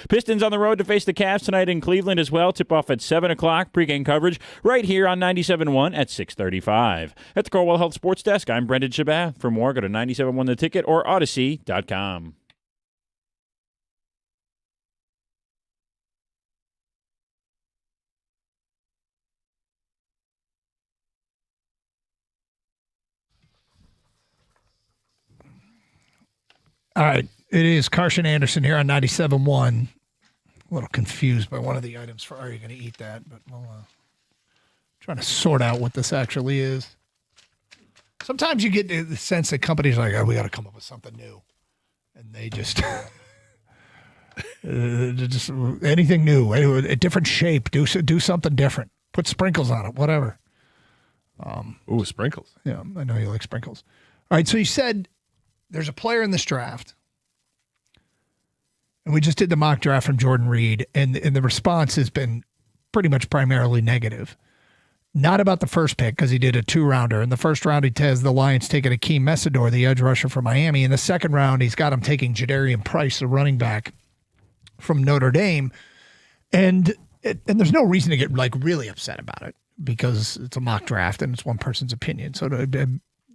Pistons on the road to face the Cavs tonight in Cleveland as well. Tip-off at 7 o'clock. Pre-game coverage right here on 97.1 at 6:35. At the Corewell Health Sports Desk, I'm Brendan Shabat. For more, go to 97.1 The Ticket or Odyssey.com. All right. It is Carson Anderson here on 97.1. A little confused by one of the items for Are You Going to Eat That? But we'll try to sort out what this actually is. Sometimes you get the sense that companies are like, oh, we got to come up with something new. And they just, just anything new, a different shape, do something different. Put sprinkles on it, whatever. Ooh, sprinkles. Yeah, I know you like sprinkles. All right, so you said there's a player in this draft, and we just did the mock draft from Jordan Reed, and the response has been pretty much primarily negative. Not about the first pick, because he did a 2-rounder. In the first round, he has the Lions taking Akeem Mesidor, the edge rusher from Miami. In the second round, he's got him taking Jadarian Price, the running back from Notre Dame. And there's no reason to get really upset about it, because it's a mock draft and it's one person's opinion. So,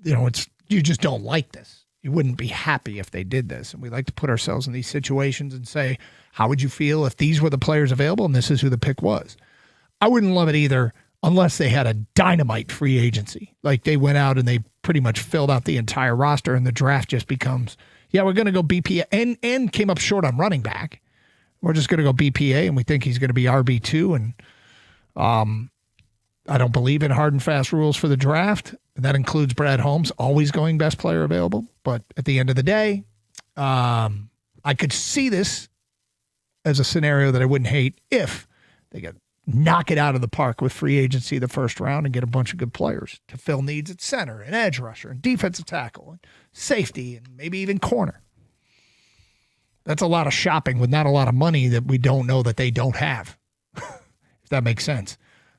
you just don't like this. You wouldn't be happy if they did this. And we like to put ourselves in these situations and say, how would you feel if these were the players available and this is who the pick was? I wouldn't love it either unless they had a dynamite free agency. Like they went out and they pretty much filled out the entire roster and the draft just becomes, yeah, we're going to go BPA and came up short on running back. We're just going to go BPA and we think he's going to be RB2. And I don't believe in hard and fast rules for the draft. That includes Brad Holmes always going best player available. But at the end of the day, I could see this as a scenario that I wouldn't hate if they could knock it out of the park with free agency the first round and get a bunch of good players to fill needs at center and edge rusher and defensive tackle and safety and maybe even corner. That's a lot of shopping with not a lot of money that we don't know that they don't have, if that makes sense.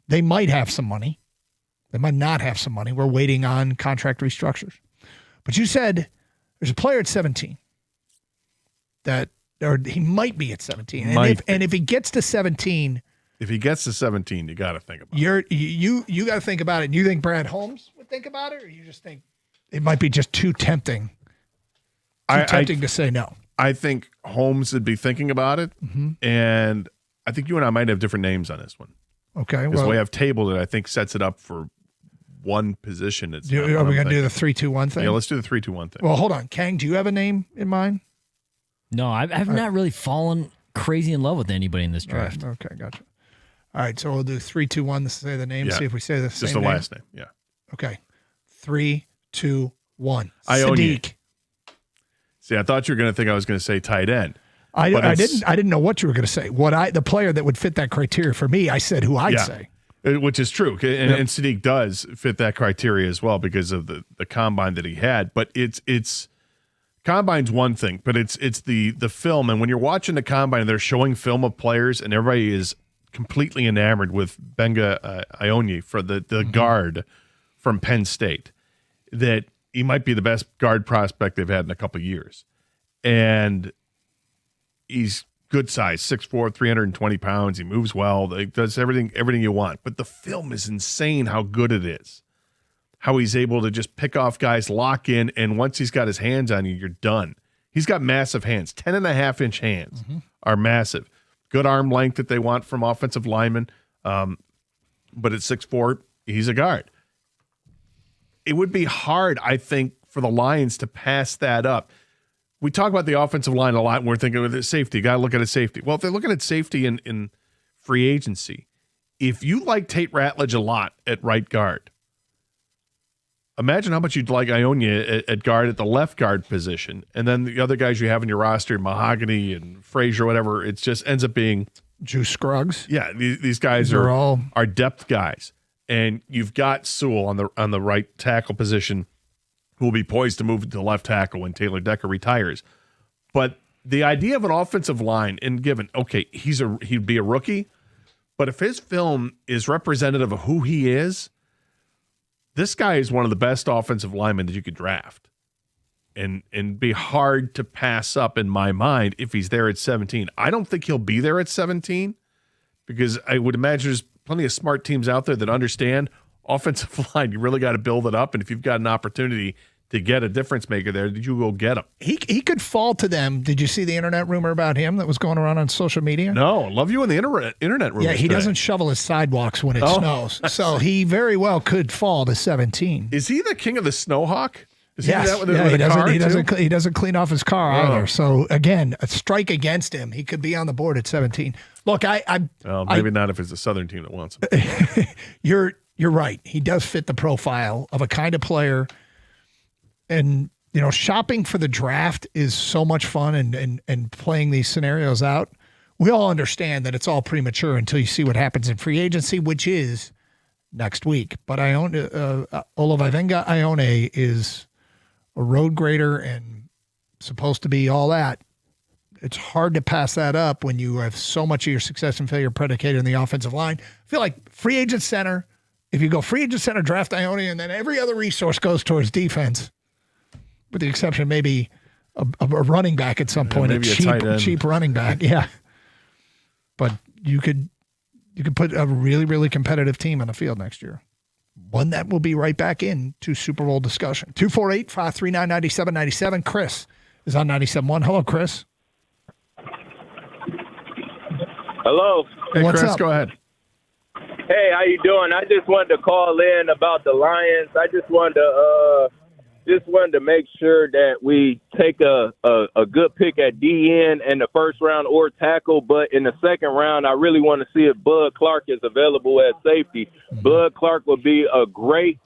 They might have some money. They might not have some money. We're waiting on contract restructures. But you said there's a player at 17 or he might be at 17. And if he gets to 17, if he gets to 17, you got to think about it. You got to think about it. And you think Brad Holmes would think about it, or you just think it might be just too tempting? Tempting to say no. I think Holmes would be thinking about it, and I think you and I might have different names on this one. Okay, because the way I've tabled it, I think sets it up for one position. Are we going to do the 3-2-1 thing? Yeah, let's do the 3-2-1 thing. Well, hold on. Kang, do you have a name in mind? No, I've not really fallen crazy in love with anybody in this draft. Right. Okay, gotcha. All right, so we'll do 3-2-1 to say the name. Yeah. See if we say the same just the name. last name. Yeah. Okay. 3, 2, 1. Sadiq. See, I thought you were going to think I was going to say tight end. I didn't know what you were going to say. The player that would fit that criteria for me, I said who I'd say. Which is true. And Sadiq does fit that criteria as well because of the combine that he had. But it's combine's one thing, but it's the film. And when you're watching the combine and they're showing film of players and everybody is completely enamored with Benga Ionye for the guard from Penn State, that he might be the best guard prospect they've had in a couple of years. And he's good size, 6'4", 320 pounds. He moves well. He does everything you want. But the film is insane how good it is. How he's able to just pick off guys, lock in, and once he's got his hands on you, you're done. He's got massive hands. 10.5-inch hands are massive. Good arm length that they want from offensive linemen. But at 6'4", he's a guard. It would be hard, I think, for the Lions to pass that up. We talk about the offensive line a lot, and we're thinking of the safety. Got to look at a safety. Well, if they're looking at safety in free agency, if you like Tate Ratledge a lot at right guard, imagine how much you'd like Ionia at guard at the left guard position, and then the other guys you have in your roster, Mahogany and Frazier, whatever. It just ends up being Juice Scruggs. Yeah, these guys are depth guys, and you've got Sewell on the right tackle position, who will be poised to move to left tackle when Taylor Decker retires. But the idea of an offensive line, and given, okay, he'd be a rookie, but if his film is representative of who he is, this guy is one of the best offensive linemen that you could draft. And be hard to pass up in my mind if he's there at 17. I don't think he'll be there at 17 because I would imagine there's plenty of smart teams out there that understand offensive line. You really got to build it up. And if you've got an opportunity to get a difference maker there, did you go get him? He could fall to them. Did you see the internet rumor about him that was going around on social media? No, love you in the internet rumors. Yeah, he doesn't shovel his sidewalks when it snows. So he very well could fall to 17. Is he the king of the Snowhawk? Is yes. He that he doesn't clean off his car either. So again, a strike against him. He could be on the board at 17. Look, maybe not if it's a Southern team that wants him. You're right. He does fit the profile of a kind of player. And shopping for the draft is so much fun, and playing these scenarios out. We all understand that it's all premature until you see what happens in free agency, which is next week. But Olavivenga Ione is a road grader and supposed to be all that. It's hard to pass that up when you have so much of your success and failure predicated in the offensive line. I feel like free agent center, if you go free agent center, draft Ione, and then every other resource goes towards defense, with the exception maybe a running back at some point, a cheap running back. Yeah. But you could put a really, really competitive team on the field next year. One that will be right back into Super Bowl discussion. 248-539-9797. Chris is on 97.1. Hello, Chris. Hello. Hey, What's Chris, up? go ahead. Hey, how you doing? I just wanted to call in about the Lions. I just wanted to make sure that we take a good pick at DN in the first round or tackle, but in the second round, I really want to see if Bud Clark is available at safety. Bud Clark would be a great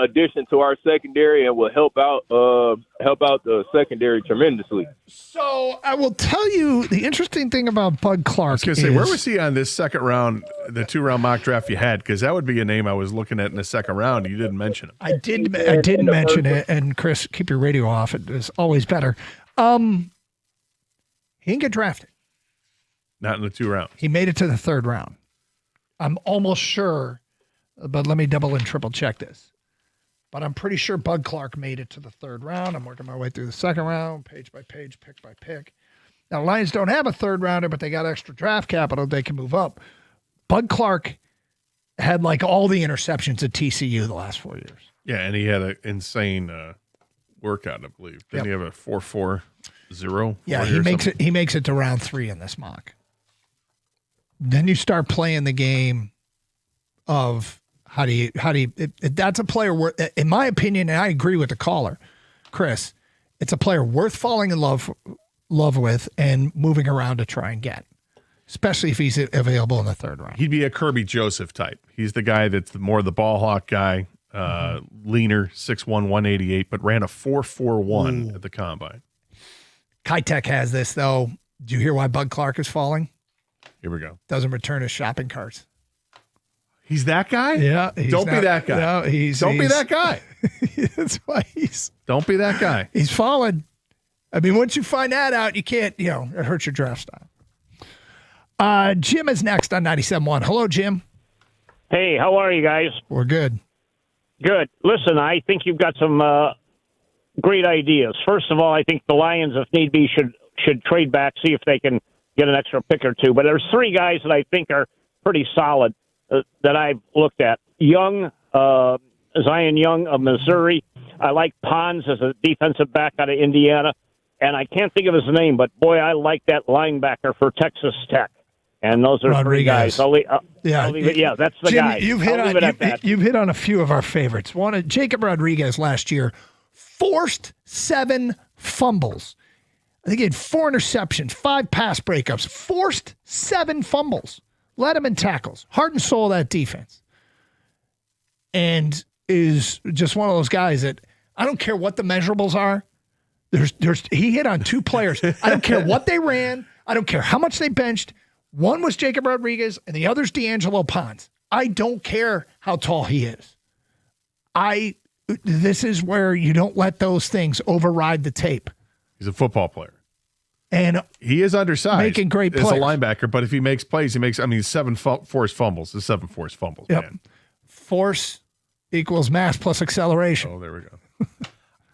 addition to our secondary and will help out the secondary tremendously. So I will tell you the interesting thing about Bud Clark. I was going to say, where was he on this second round, the 2-round mock draft you had? Because that would be a name I was looking at in the second round. You didn't mention him. I did mention it, and Chris, keep your radio off. It is always better. He didn't get drafted. Not in the 2 rounds. He made it to the 3rd round. I'm almost sure, but let me double and triple check this. But I'm pretty sure Bud Clark made it to the 3rd round. I'm working my way through the 2nd round, page by page, pick by pick. Now, Lions don't have a 3rd rounder, but they got extra draft capital. They can move up. Bud Clark had like all the interceptions at TCU the last 4 years. Yeah, and he had an insane workout, I believe. Didn't he have a 4.40? Yeah, he makes it to round 3 in this mock. Then you start playing the game of how do you that's a player where, in my opinion, and I agree with the caller, Chris, it's a player worth falling in love with and moving around to try and get, especially if he's available in the 3rd round. He'd be a Kirby Joseph type. He's the guy that's more the ball hawk guy, leaner, 6'1", 188, but ran a 4.41 at the combine. Kitech has this, though. Do you hear why Bud Clark is falling? Here we go. Doesn't return his shopping carts. He's that guy? Yeah. Don't be that guy. No, Don't be that guy. That's why Don't be that guy. He's fallen. I mean, once you find that out, you can't, it hurts your draft style. Jim is next on 97.1. Hello, Jim. Hey, how are you guys? We're good. Good. Listen, I think you've got some great ideas. First of all, I think the Lions, if need be, should should trade back, see if they can get an extra pick or two. But there's 3 guys that I think are pretty solid that I've looked at. Zion Young of Missouri. I like Pons as a defensive back out of Indiana. And I can't think of his name, but boy, I like that linebacker for Texas Tech. And those are Rodriguez. 3 guys. I'll leave it. Yeah, that's the Jim, guy. You've hit on a few of our favorites. Jacob Rodriguez last year forced 7 fumbles. I think he had 4 interceptions, 5 pass breakups, forced 7 fumbles, led him in tackles, heart and soul of that defense, and is just one of those guys that I don't care what the measurables are. He hit on 2 players. I don't care what they ran. I don't care how much they benched. One was Jacob Rodriguez, and the other's D'Angelo Pons. I don't care how tall he is. This is where you don't let those things override the tape. He's a football player. And he is undersized. Making great plays. As a linebacker, but if he makes plays, 7 forced fumbles. The 7 forced fumbles, Yep. man. Force equals mass plus acceleration. Oh, there we go.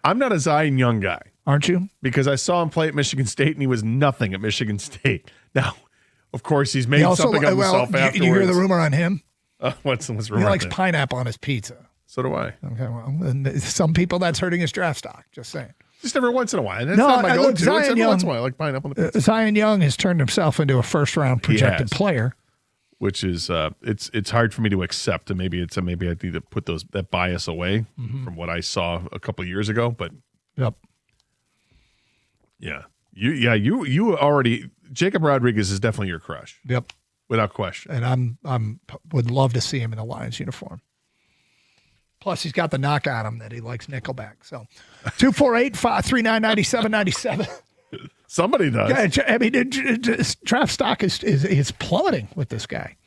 I'm not a Zion Young guy. Aren't you? Because I saw him play at Michigan State, and he was nothing at Michigan State. Now, of course, he's made something of himself afterwards. You hear the rumor on him? What's the rumor? He likes on that? pineapple on his pizza. So do I. Okay, well, and some people that's hurting his draft stock. Just saying. Just every once in a while. And that's not my go-to. It's every once in a while. I like pineapple on the pizza. Zion Young has turned himself into a first-round projected player. Which is it's hard for me to accept, and maybe I need to put that bias away from what I saw a couple of years ago. But you already Jacob Rodriguez is definitely your crush. Yep, without question. And I'm would love to see him in the Lions uniform. Plus, he's got the knock on him that he likes Nickelback. So, 248-539-9797. Somebody does. Yeah, I mean, draft stock is plummeting with this guy.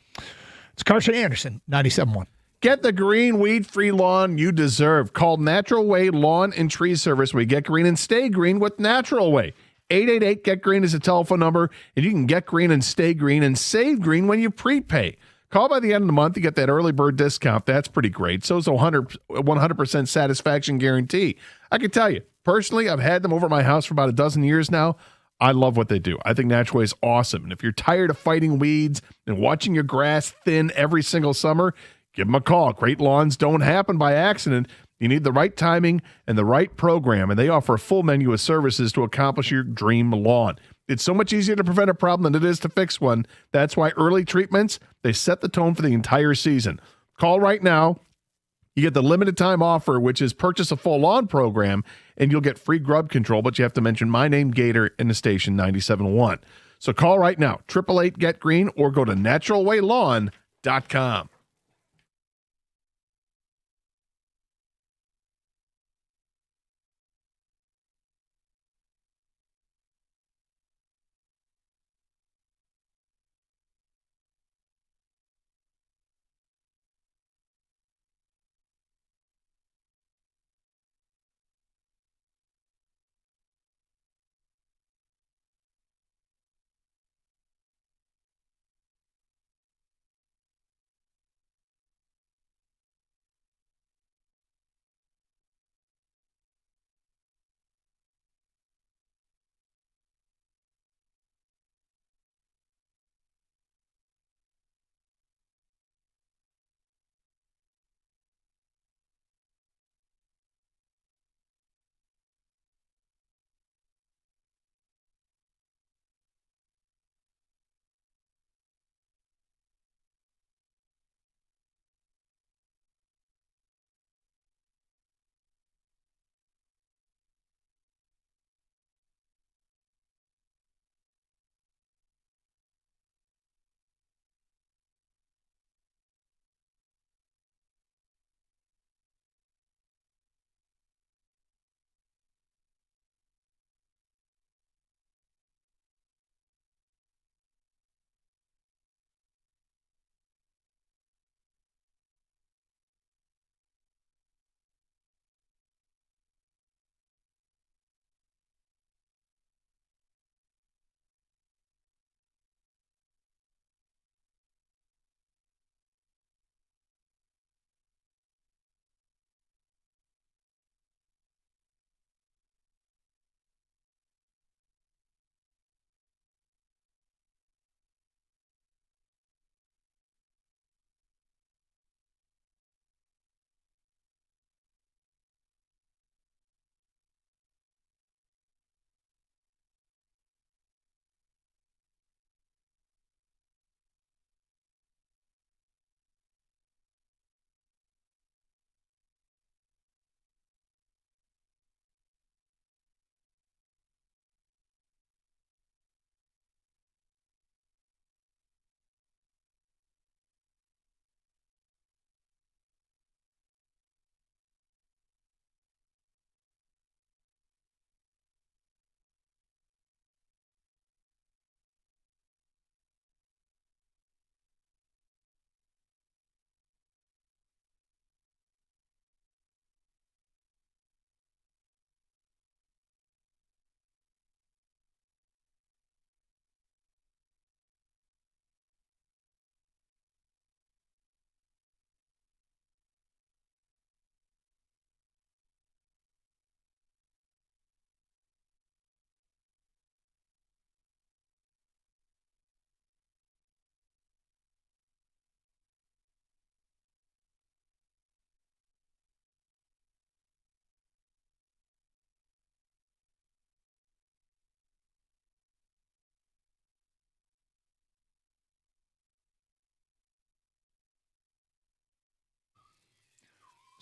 It's Carson Anderson, 97.1. Get the green, weed-free lawn you deserve. Call Natural Way Lawn and Tree Service. We get green and stay green with Natural Way. 888-GET-GREEN is a telephone number, and you can get green and stay green and save green when you prepay. Call by the end of the month. You get that early bird discount. That's pretty great. So it's a 100% satisfaction guarantee. I can tell you, personally, I've had them over at my house for about a dozen years now. I love what they do. I think Natural Way is awesome. And if you're tired of fighting weeds and watching your grass thin every single summer, give them a call. Great lawns don't happen by accident. You need the right timing and the right program, and they offer a full menu of services to accomplish your dream lawn. It's so much easier to prevent a problem than it is to fix one. That's why early treatments, they set the tone for the entire season. Call right now. You get the limited time offer, which is purchase a full lawn program, and you'll get free grub control, but you have to mention my name, Gator, in the station 97.1. So call right now, 888-GET-GREEN, or go to naturalwaylawn.com.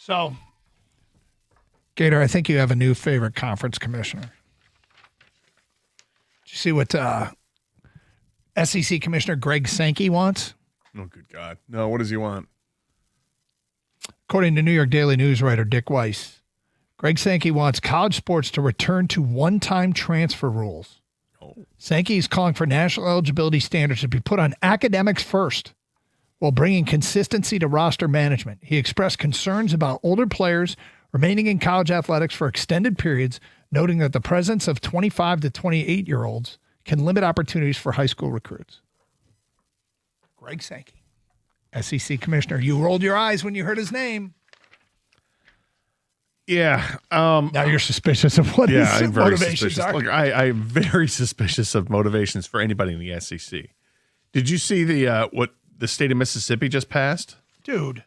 So, Gator, I think you have a new favorite conference commissioner. Did you see what SEC Commissioner Greg Sankey wants? Oh, good God. No, what does he want? According to New York Daily News writer Dick Weiss, Greg Sankey wants college sports to return to one-time transfer rules. Sankey is calling for national eligibility standards to be put on academics first while bringing consistency to roster management. He expressed concerns about older players remaining in college athletics for extended periods, noting that the presence of 25 to 28-year-olds can limit opportunities for high school recruits. Greg Sankey, SEC Commissioner. You rolled your eyes when you heard his name. Yeah. Now you're suspicious of what his I'm very motivations suspicious. are. Look, I'm very suspicious of motivations for anybody in the SEC. Did you see what the state of Mississippi just passed? Dude,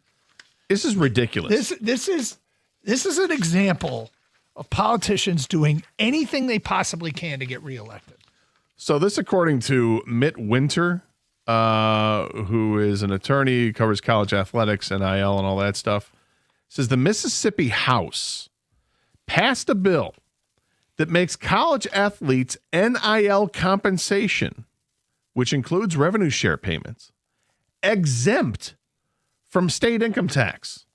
this is ridiculous. This is an example of politicians doing anything they possibly can to get reelected. So this, according to Mitt Winter, who is an attorney, covers college athletics, NIL, and all that stuff, says the Mississippi House passed a bill that makes college athletes NIL compensation, which includes revenue share payments, exempt from state income tax.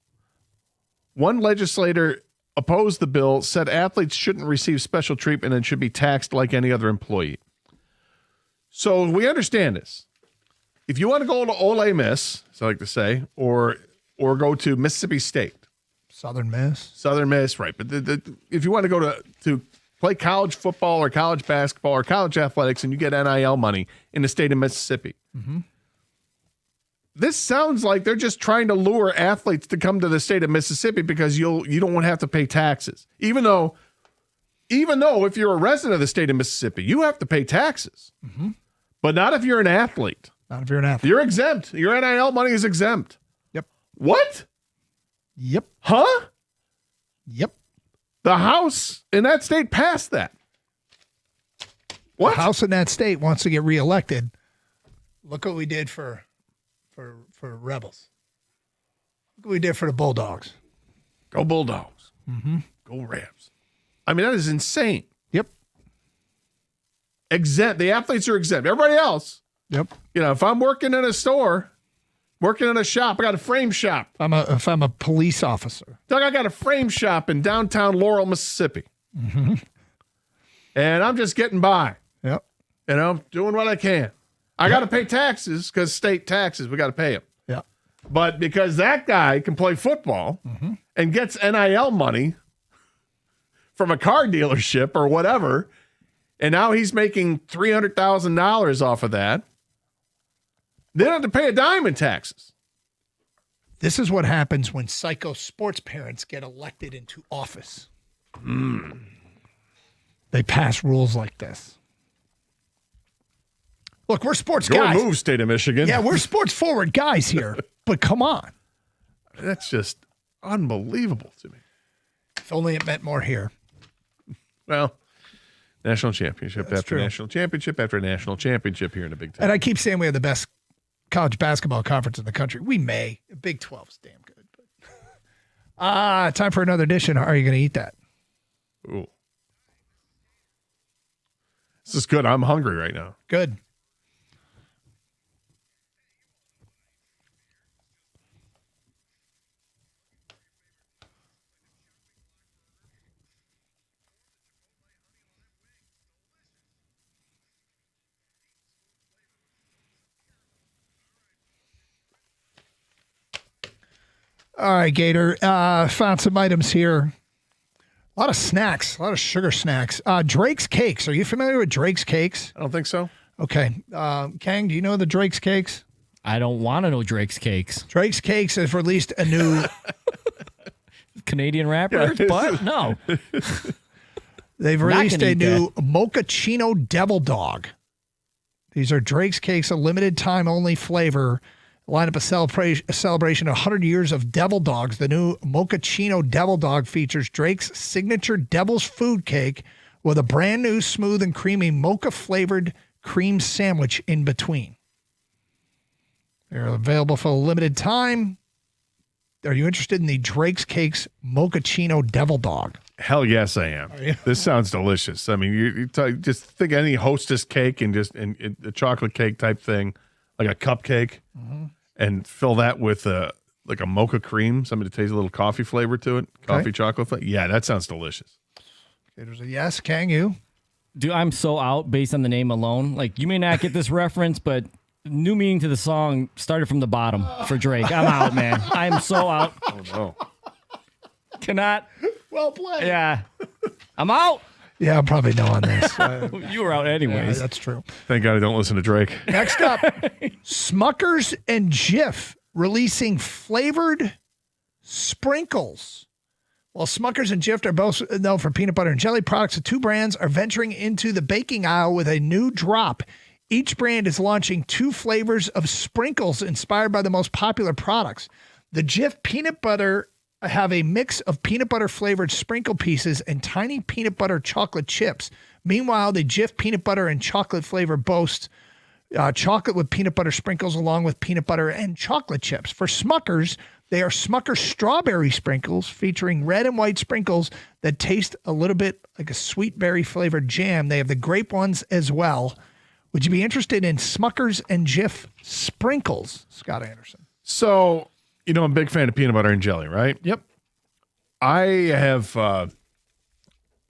One legislator opposed the bill, said athletes shouldn't receive special treatment and should be taxed like any other employee. So we understand this. If you want to go to Ole Miss, as I like to say, or go to Mississippi State. Southern Miss, right. But if you want to go to play college football or college basketball or college athletics and you get NIL money in the state of Mississippi, this sounds like they're just trying to lure athletes to come to the state of Mississippi because you don't want to have to pay taxes. Even though if you're a resident of the state of Mississippi, you have to pay taxes. But not if you're an athlete. Not if you're an athlete. You're exempt. Your NIL money is exempt. Yep. What? Yep. Huh? Yep. The House in that state passed that. What? The House in that state wants to get reelected. Look what we did for Rebels. Look what we did for the Bulldogs. Go Bulldogs. Go Rams. I mean, that is insane. Yep. Exempt. The athletes are exempt. Everybody else. Yep. You know, if I'm working in a store, working in a shop, I got a frame shop. If I'm a police officer. Doug, I got a frame shop in downtown Laurel, Mississippi. And I'm just getting by. Yep. You know, doing what I can. I got to pay taxes because state taxes, we got to pay them. Yeah. But because that guy can play football and gets NIL money from a car dealership or whatever, and now he's making $300,000 off of that, they don't have to pay a dime in taxes. This is what happens when psycho sports parents get elected into office. They pass rules like this. Look, we're sports guys. Your move, state of Michigan. Yeah, we're sports forward guys here. But come on. That's just unbelievable to me. If only it meant more here. Well, national championship That's after true. national championship after national championship here in the Big Ten. And I keep saying we have the best college basketball conference in the country. We may. Big 12 is damn good. But time for another edition. How are you going to eat that? Ooh. This is good. I'm hungry right now. Good. All right, Gator. Found some items here. A lot of snacks, a lot of sugar snacks. Drake's Cakes. Are you familiar with Drake's Cakes? I don't think so. Okay. Kang, do you know the Drake's Cakes? I don't want to know Drake's Cakes. Drake's Cakes has released a new Canadian rapper, but no. They've Not released gonna a eat new Mochaccino Devil Dog. These are Drake's Cakes, a limited time only flavor. Line up a celebration of 100 years of Devil Dogs. The new Mochaccino Devil Dog features Drake's signature Devil's Food Cake with a brand new smooth and creamy mocha-flavored cream sandwich in between. They're available for a limited time. Are you interested in the Drake's Cakes Mochaccino Devil Dog? Hell yes, I am. This sounds delicious. I mean, just think any Hostess cake and a chocolate cake type thing, like a cupcake, and fill that with like a mocha cream, something to taste a little coffee flavor to it, coffee chocolate flavor. Yeah, that sounds delicious. Okay, there's a yes. Kang, you? Dude, I'm so out based on the name alone. Like, you may not get this reference, but new meaning to the song started from the bottom for Drake. I'm out, man. I'm so out. Oh, no. Cannot. Well played. Yeah. I'm out. Yeah, I'm probably no on this. You were out anyways. Yeah, that's true. Thank God I don't listen to Drake. Next up, Smuckers and Jif releasing flavored sprinkles. While Smuckers and Jif are both known for peanut butter and jelly products, the two brands are venturing into the baking aisle with a new drop. Each brand is launching 2 flavors of sprinkles inspired by the most popular products. The Jif peanut butter have a mix of peanut butter flavored sprinkle pieces and tiny peanut butter chocolate chips. Meanwhile, the Jif peanut butter and chocolate flavor boasts chocolate with peanut butter sprinkles along with peanut butter and chocolate chips. For Smuckers, they are Smucker's strawberry sprinkles featuring red and white sprinkles that taste a little bit like a sweet berry flavored jam. They have the grape ones as well. Would you be interested in Smuckers and Jif sprinkles, Scott Anderson? So, I'm a big fan of peanut butter and jelly, right? Yep. I have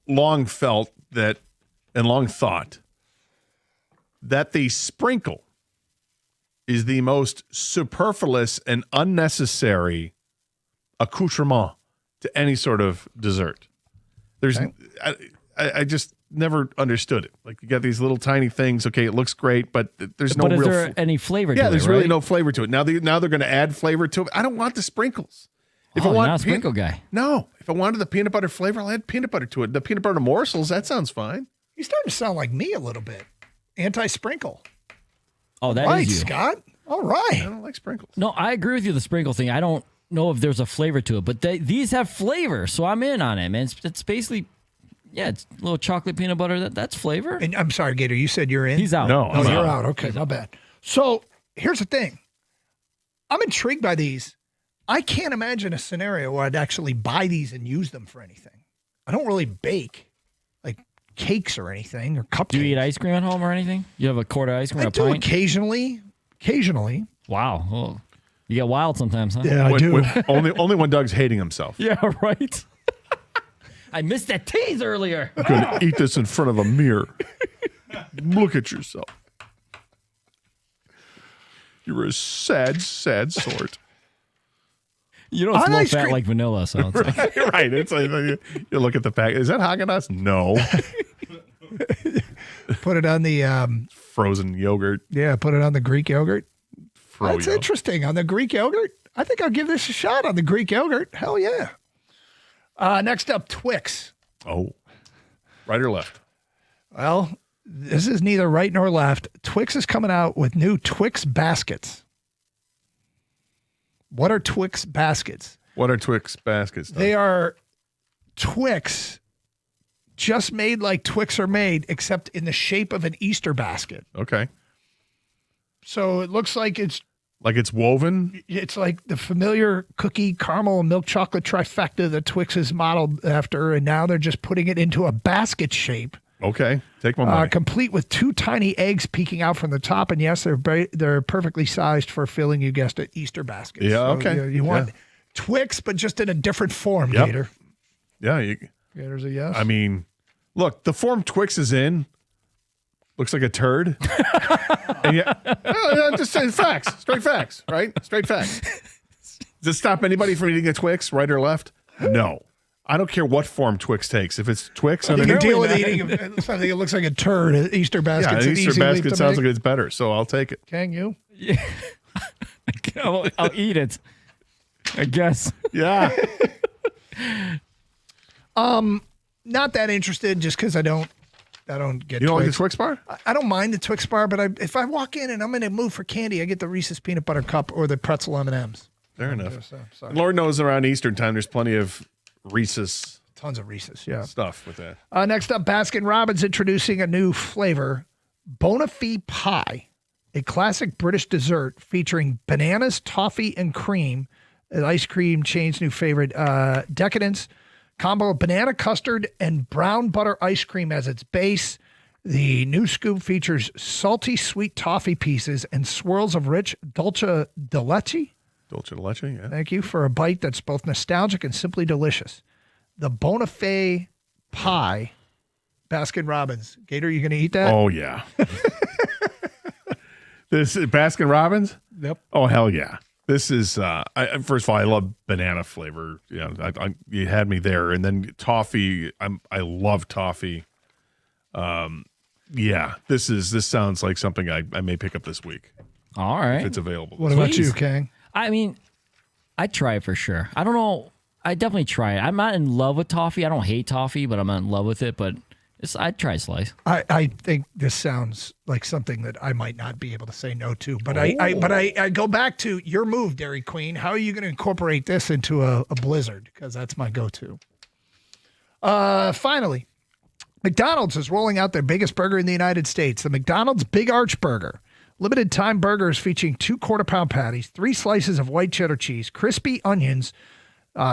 long felt that and long thought that the sprinkle is the most superfluous and unnecessary accoutrement to any sort of dessert. I just never understood it. Like, you got these little tiny things. Okay, it looks great, but there's no real. Is there any flavor to it? Yeah, there's really right? no flavor to it. Now they're going to add flavor to it. I don't want the sprinkles. If I You're want not a sprinkle guy. No, if I wanted the peanut butter flavor, I'll add peanut butter to it. The peanut butter morsels, that sounds fine. You're starting to sound like me a little bit. Anti-sprinkle. Oh, that is right, you. Scott. All right. I don't like sprinkles. No, I agree with you. The sprinkle thing. I don't know if there's a flavor to it, but these have flavor, so I'm in on it, man. It's basically, it's a little chocolate peanut butter. That's flavor. And I'm sorry, Gator. You said you're in. He's out. No, Oh, I'm you're out. out. Okay, not bad. So here's the thing. I'm intrigued by these. I can't imagine a scenario where I'd actually buy these and use them for anything. I don't really bake like cakes or anything or cupcakes. Do you eat ice cream at home or anything? You have a quart of ice cream or I a do pint? occasionally. Wow. Well, you get wild sometimes, huh? Yeah, I do. Only when Doug's hating himself. Yeah, right. I missed that tease earlier. I'm going to eat this in front of a mirror. Look at yourself. You're a sad, sad sort. You don't smell fat like vanilla, so it's like. Right. It's like you look at the pack. Is that Haagen-Dazs? No. Put it on the frozen yogurt. Yeah, put it on the Greek yogurt. That's Froyo. interesting. On the Greek yogurt, I think I'll give this a shot on the Greek yogurt. Hell yeah. Next up, Twix. Oh, right or left? Well, this is neither right nor left. Twix is coming out with new Twix baskets. What are Twix baskets? What are Twix baskets? They are Twix just made like Twix are made, except in the shape of an Easter basket. Okay. So it looks like it's woven? It's like the familiar cookie, caramel, and milk chocolate trifecta that Twix is modeled after, and now they're just putting it into a basket shape. Okay. Take my money. Complete with 2 tiny eggs peeking out from the top, and yes, they're perfectly sized for filling. You guessed it, Easter baskets. Yeah. So Okay. you want Twix, but just in a different form, Yep. Gator. Yeah. Gator's a yes. I mean, look, the form Twix is in looks like a turd. And I'm just saying facts, straight facts, right? Straight facts. Does it stop anybody from eating a Twix, right or left? No. I don't care what form Twix takes. If it's Twix, you can deal with eating something that looks like a turd. Easter baskets. Yeah, an an Easter easy leap basket to sounds make. like it's better, so I'll take it. Can you? Yeah. I'll eat it. I guess. Yeah. Not that interested, just because I don't get. You don't like the Twix. Twix bar? I don't mind the Twix bar, but if I walk in and I'm in a mood for candy, I get the Reese's peanut butter cup or the pretzel M&Ms. Fair enough. Sorry. Lord knows around Eastern time, there's plenty of Reese's. Tons of Reese's, yeah. Stuff with that. Next up, Baskin Robbins introducing a new flavor, Bonafide Pie, a classic British dessert featuring bananas, toffee, and cream. An ice cream chain's new favorite. Decadence combo of banana custard and brown butter ice cream as its base. The new scoop features salty sweet toffee pieces and swirls of rich dulce de leche. Dulce de leche, yeah. Thank you for a bite that's both nostalgic and simply delicious. The Bonafide pie, Baskin Robbins. Gator, you going to eat that? Oh, yeah. This Baskin Robbins? Yep. Oh, hell yeah. This is, first of all, I love banana flavor. You had me there. And then toffee, I love toffee. Yeah, this sounds like something I may pick up this week. All right. If it's available. What about you, Kang? I mean, I'd try it for sure. I don't know. I'd definitely try it. I'm not in love with toffee. I don't hate toffee, but I'm not in love with it. But I'd try a slice. I think this sounds like something that I might not be able to say no to. But I go back to your move, Dairy Queen. How are you going to incorporate this into a blizzard? Because that's my go-to. Finally, McDonald's is rolling out their biggest burger in the United States, the McDonald's Big Arch Burger. Limited time burgers featuring 2 quarter-pound patties, 3 slices of white cheddar cheese, crispy onions,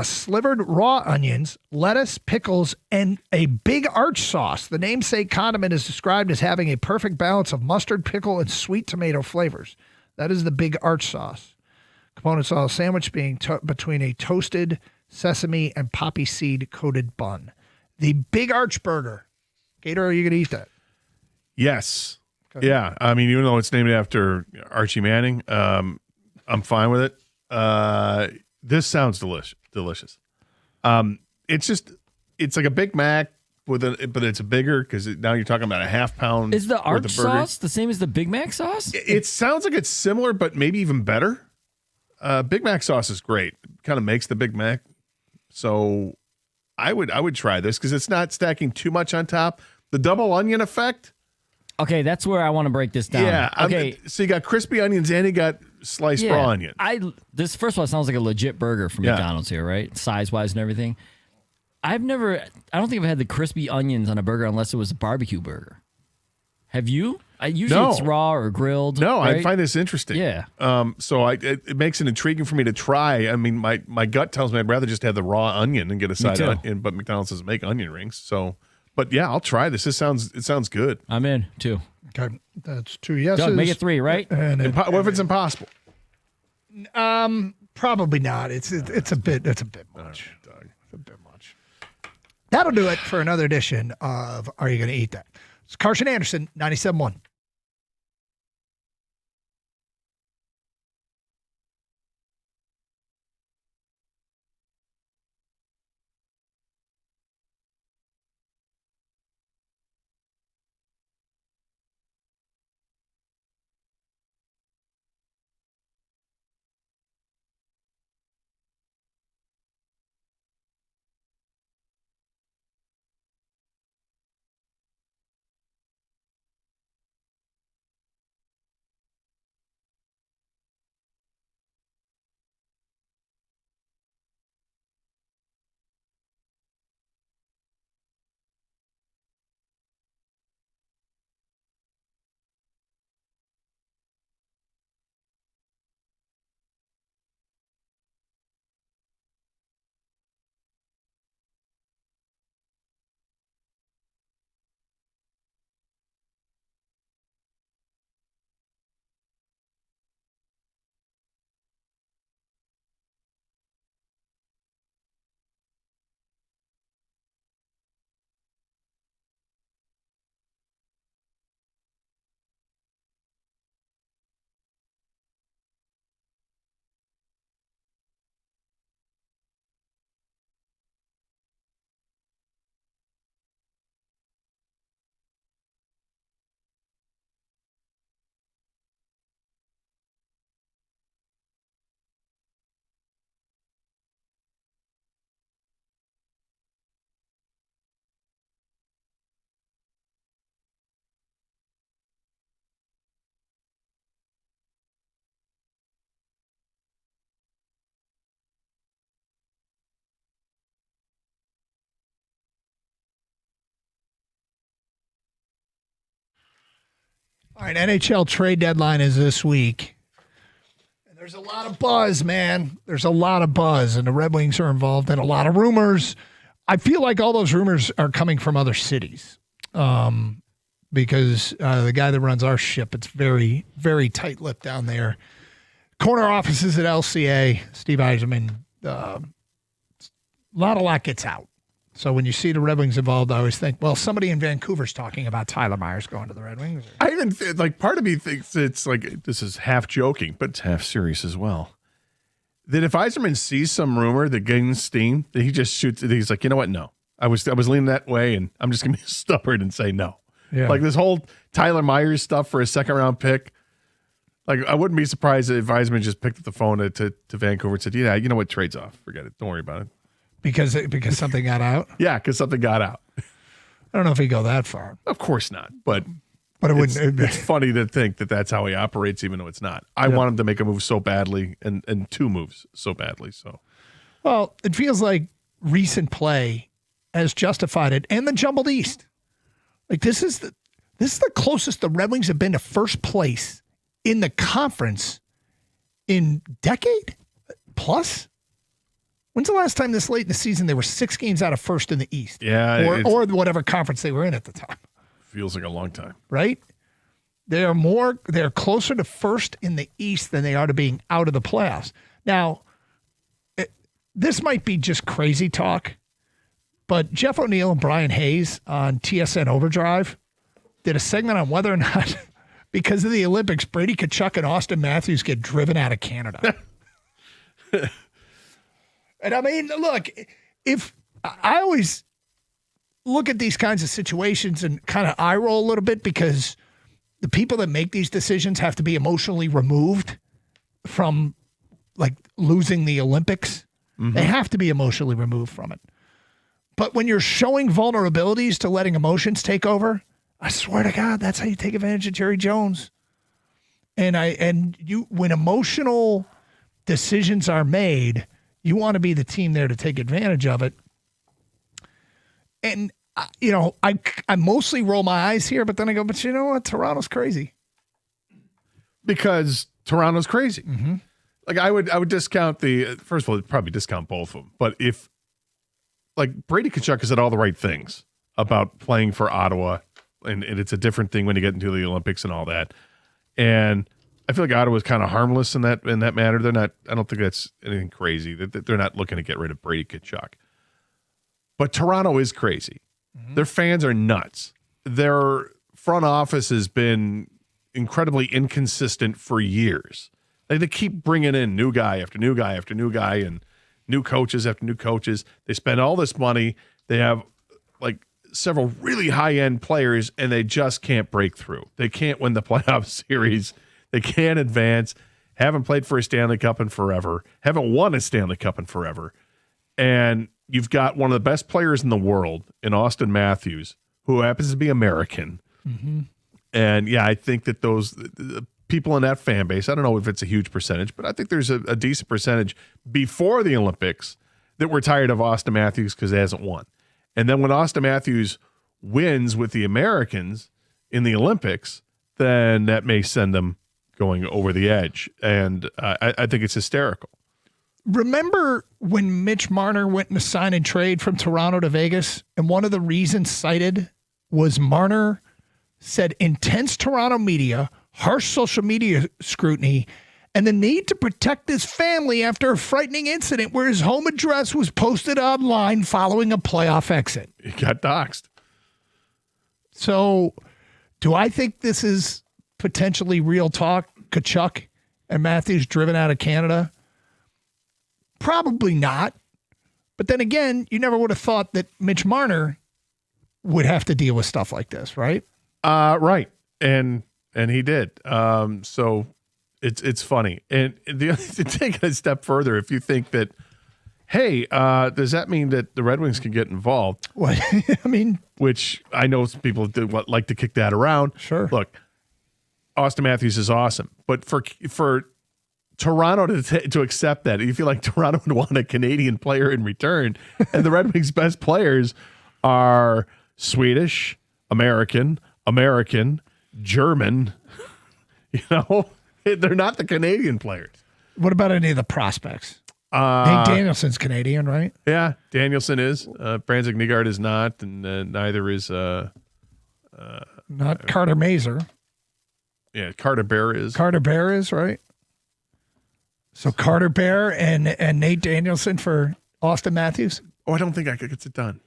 slivered raw onions, lettuce, pickles, and a Big Arch sauce. The namesake condiment is described as having a perfect balance of mustard, pickle, and sweet tomato flavors. That is the Big Arch sauce. Components of the sandwich being between a toasted sesame and poppy seed coated bun. The Big Arch Burger. Gator, are you going to eat that? Yes. Okay. Yeah. I mean, even though it's named after Archie Manning, I'm fine with it. This sounds delicious. It's like a Big Mac but it's bigger because now you're talking about a half pound. Is the Arch sauce the same as the Big Mac sauce? It sounds like it's similar, but maybe even better. Big Mac sauce is great. Kind of makes the Big Mac. So I would try this because it's not stacking too much on top. The double onion effect. Okay, that's where I want to break this down. Yeah. Okay. So you got crispy onions and you got sliced raw onion. This first of all sounds like a legit burger from McDonald's here, right? Size wise and everything. I don't think I've had the crispy onions on a burger unless it was a barbecue burger. Have you? Usually it's raw or grilled. No, right? I find this interesting. Yeah. So it makes it intriguing for me to try. I mean, my gut tells me I'd rather just have the raw onion and get a side onion, but McDonald's doesn't make onion rings. So, but yeah, I'll try this. It sounds good. I'm in too. Okay, that's 2 yeses. Doug, make it 3, right? What if it's impossible? Probably not. It's a bit much. It's a bit much. That'll do it for another edition of Are You Going to Eat That? It's Carson Anderson, 97.1. All right, NHL trade deadline is this week. And There's a lot of buzz, man. There's a lot of buzz, and the Red Wings are involved in a lot of rumors. I feel like all those rumors are coming from other cities because the guy that runs our ship, it's very, very tight-lipped down there. Corner offices at LCA, Steve Yzerman, a lot gets out. So when you see the Red Wings involved, I always think, well, somebody in Vancouver's talking about Tyler Myers going to the Red Wings. I even part of me thinks it's like, this is half joking, but it's half serious as well. That if Yzerman sees some rumor that gains steam, that he just shoots it. He's like, you know what? No, I was leaning that way, and I'm just gonna be stubborn and say no. Yeah. Like this whole Tyler Myers stuff for a second-round pick. Like I wouldn't be surprised if Yzerman just picked up the phone to Vancouver and said, yeah, you know what? Trade's off. Forget it. Don't worry about it. Because something got out? Yeah, because something got out. I don't know if he'd go that far. Of course not. But it wouldn't. It's funny to think that that's how he operates, even though it's not. I want him to make a move so badly, and two moves so badly. So, well, it feels like recent play has justified it, and the jumbled East. Like this is the closest the Red Wings have been to first place in the conference in decade plus. When's the last time this late in the season they were 6 games out of first in the East? Yeah, or whatever conference they were in at the time. Feels like a long time, right? They're closer to first in the East than they are to being out of the playoffs. Now, this might be just crazy talk, but Jeff O'Neill and Brian Hayes on TSN Overdrive did a segment on whether or not, because of the Olympics, Brady Tkachuk and Austin Matthews get driven out of Canada. And I mean, look, if I always look at these kinds of situations and kind of eye roll a little bit because the people that make these decisions have to be emotionally removed from like losing the Olympics. Mm-hmm. They have to be emotionally removed from it. But when you're showing vulnerabilities to letting emotions take over, I swear to God, that's how you take advantage of Jerry Jones. And when emotional decisions are made, you want to be the team there to take advantage of it. And, I mostly roll my eyes here, but then I go, but you know what? Toronto's crazy. Because Toronto's crazy. Mm-hmm. Like I would discount first of all, I'd probably discount both of them. But if like Brady Tkachuk has said all the right things about playing for Ottawa, and it's a different thing when you get into the Olympics and all that. And I feel like Ottawa's kind of harmless in that matter. They're not. I don't think that's anything crazy. They're not looking to get rid of Brady Tkachuk. But Toronto is crazy. Mm-hmm. Their fans are nuts. Their front office has been incredibly inconsistent for years. They keep bringing in new guy after new guy after new guy and new coaches after new coaches. They spend all this money. They have like several really high-end players, and they just can't break through. They can't win the playoff series. They can't advance, haven't played for a Stanley Cup in forever, haven't won a Stanley Cup in forever. And you've got one of the best players in the world in Austin Matthews, who happens to be American. Mm-hmm. And, yeah, I think that the people in that fan base, I don't know if it's a huge percentage, but I think there's a decent percentage before the Olympics that were tired of Austin Matthews because he hasn't won. And then when Austin Matthews wins with the Americans in the Olympics, then that may send them going over the edge. And I think it's hysterical. Remember when Mitch Marner went in a sign and trade from Toronto to Vegas? And one of the reasons cited was Marner said intense Toronto media, harsh social media scrutiny, and the need to protect his family after a frightening incident where his home address was posted online following a playoff exit. He got doxxed. So do I think this is potentially real talk? Tkachuk and Matthews driven out of Canada? Probably not. But then again, you never would have thought that Mitch Marner would have to deal with stuff like this, right? Right. And he did. So it's funny. And to take it a step further, if you think that, hey, does that mean that the Red Wings can get involved? What? I mean, which I know people like to kick that around. Sure. Look, Austin Matthews is awesome, but for Toronto to accept that, you feel like Toronto would want a Canadian player in return, and the Red Wings' best players are Swedish, American, German. You know, they're not the Canadian players. What about any of the prospects? Nate Danielson's Canadian, right? Yeah, Danielson is. Franzik Nygaard is not, and neither is. Not Carter Mazer. Yeah, Carter Bear is. Carter Bear is, right? So Carter Bear and Nate Danielson for Austin Matthews? Oh, I don't think I could get it done.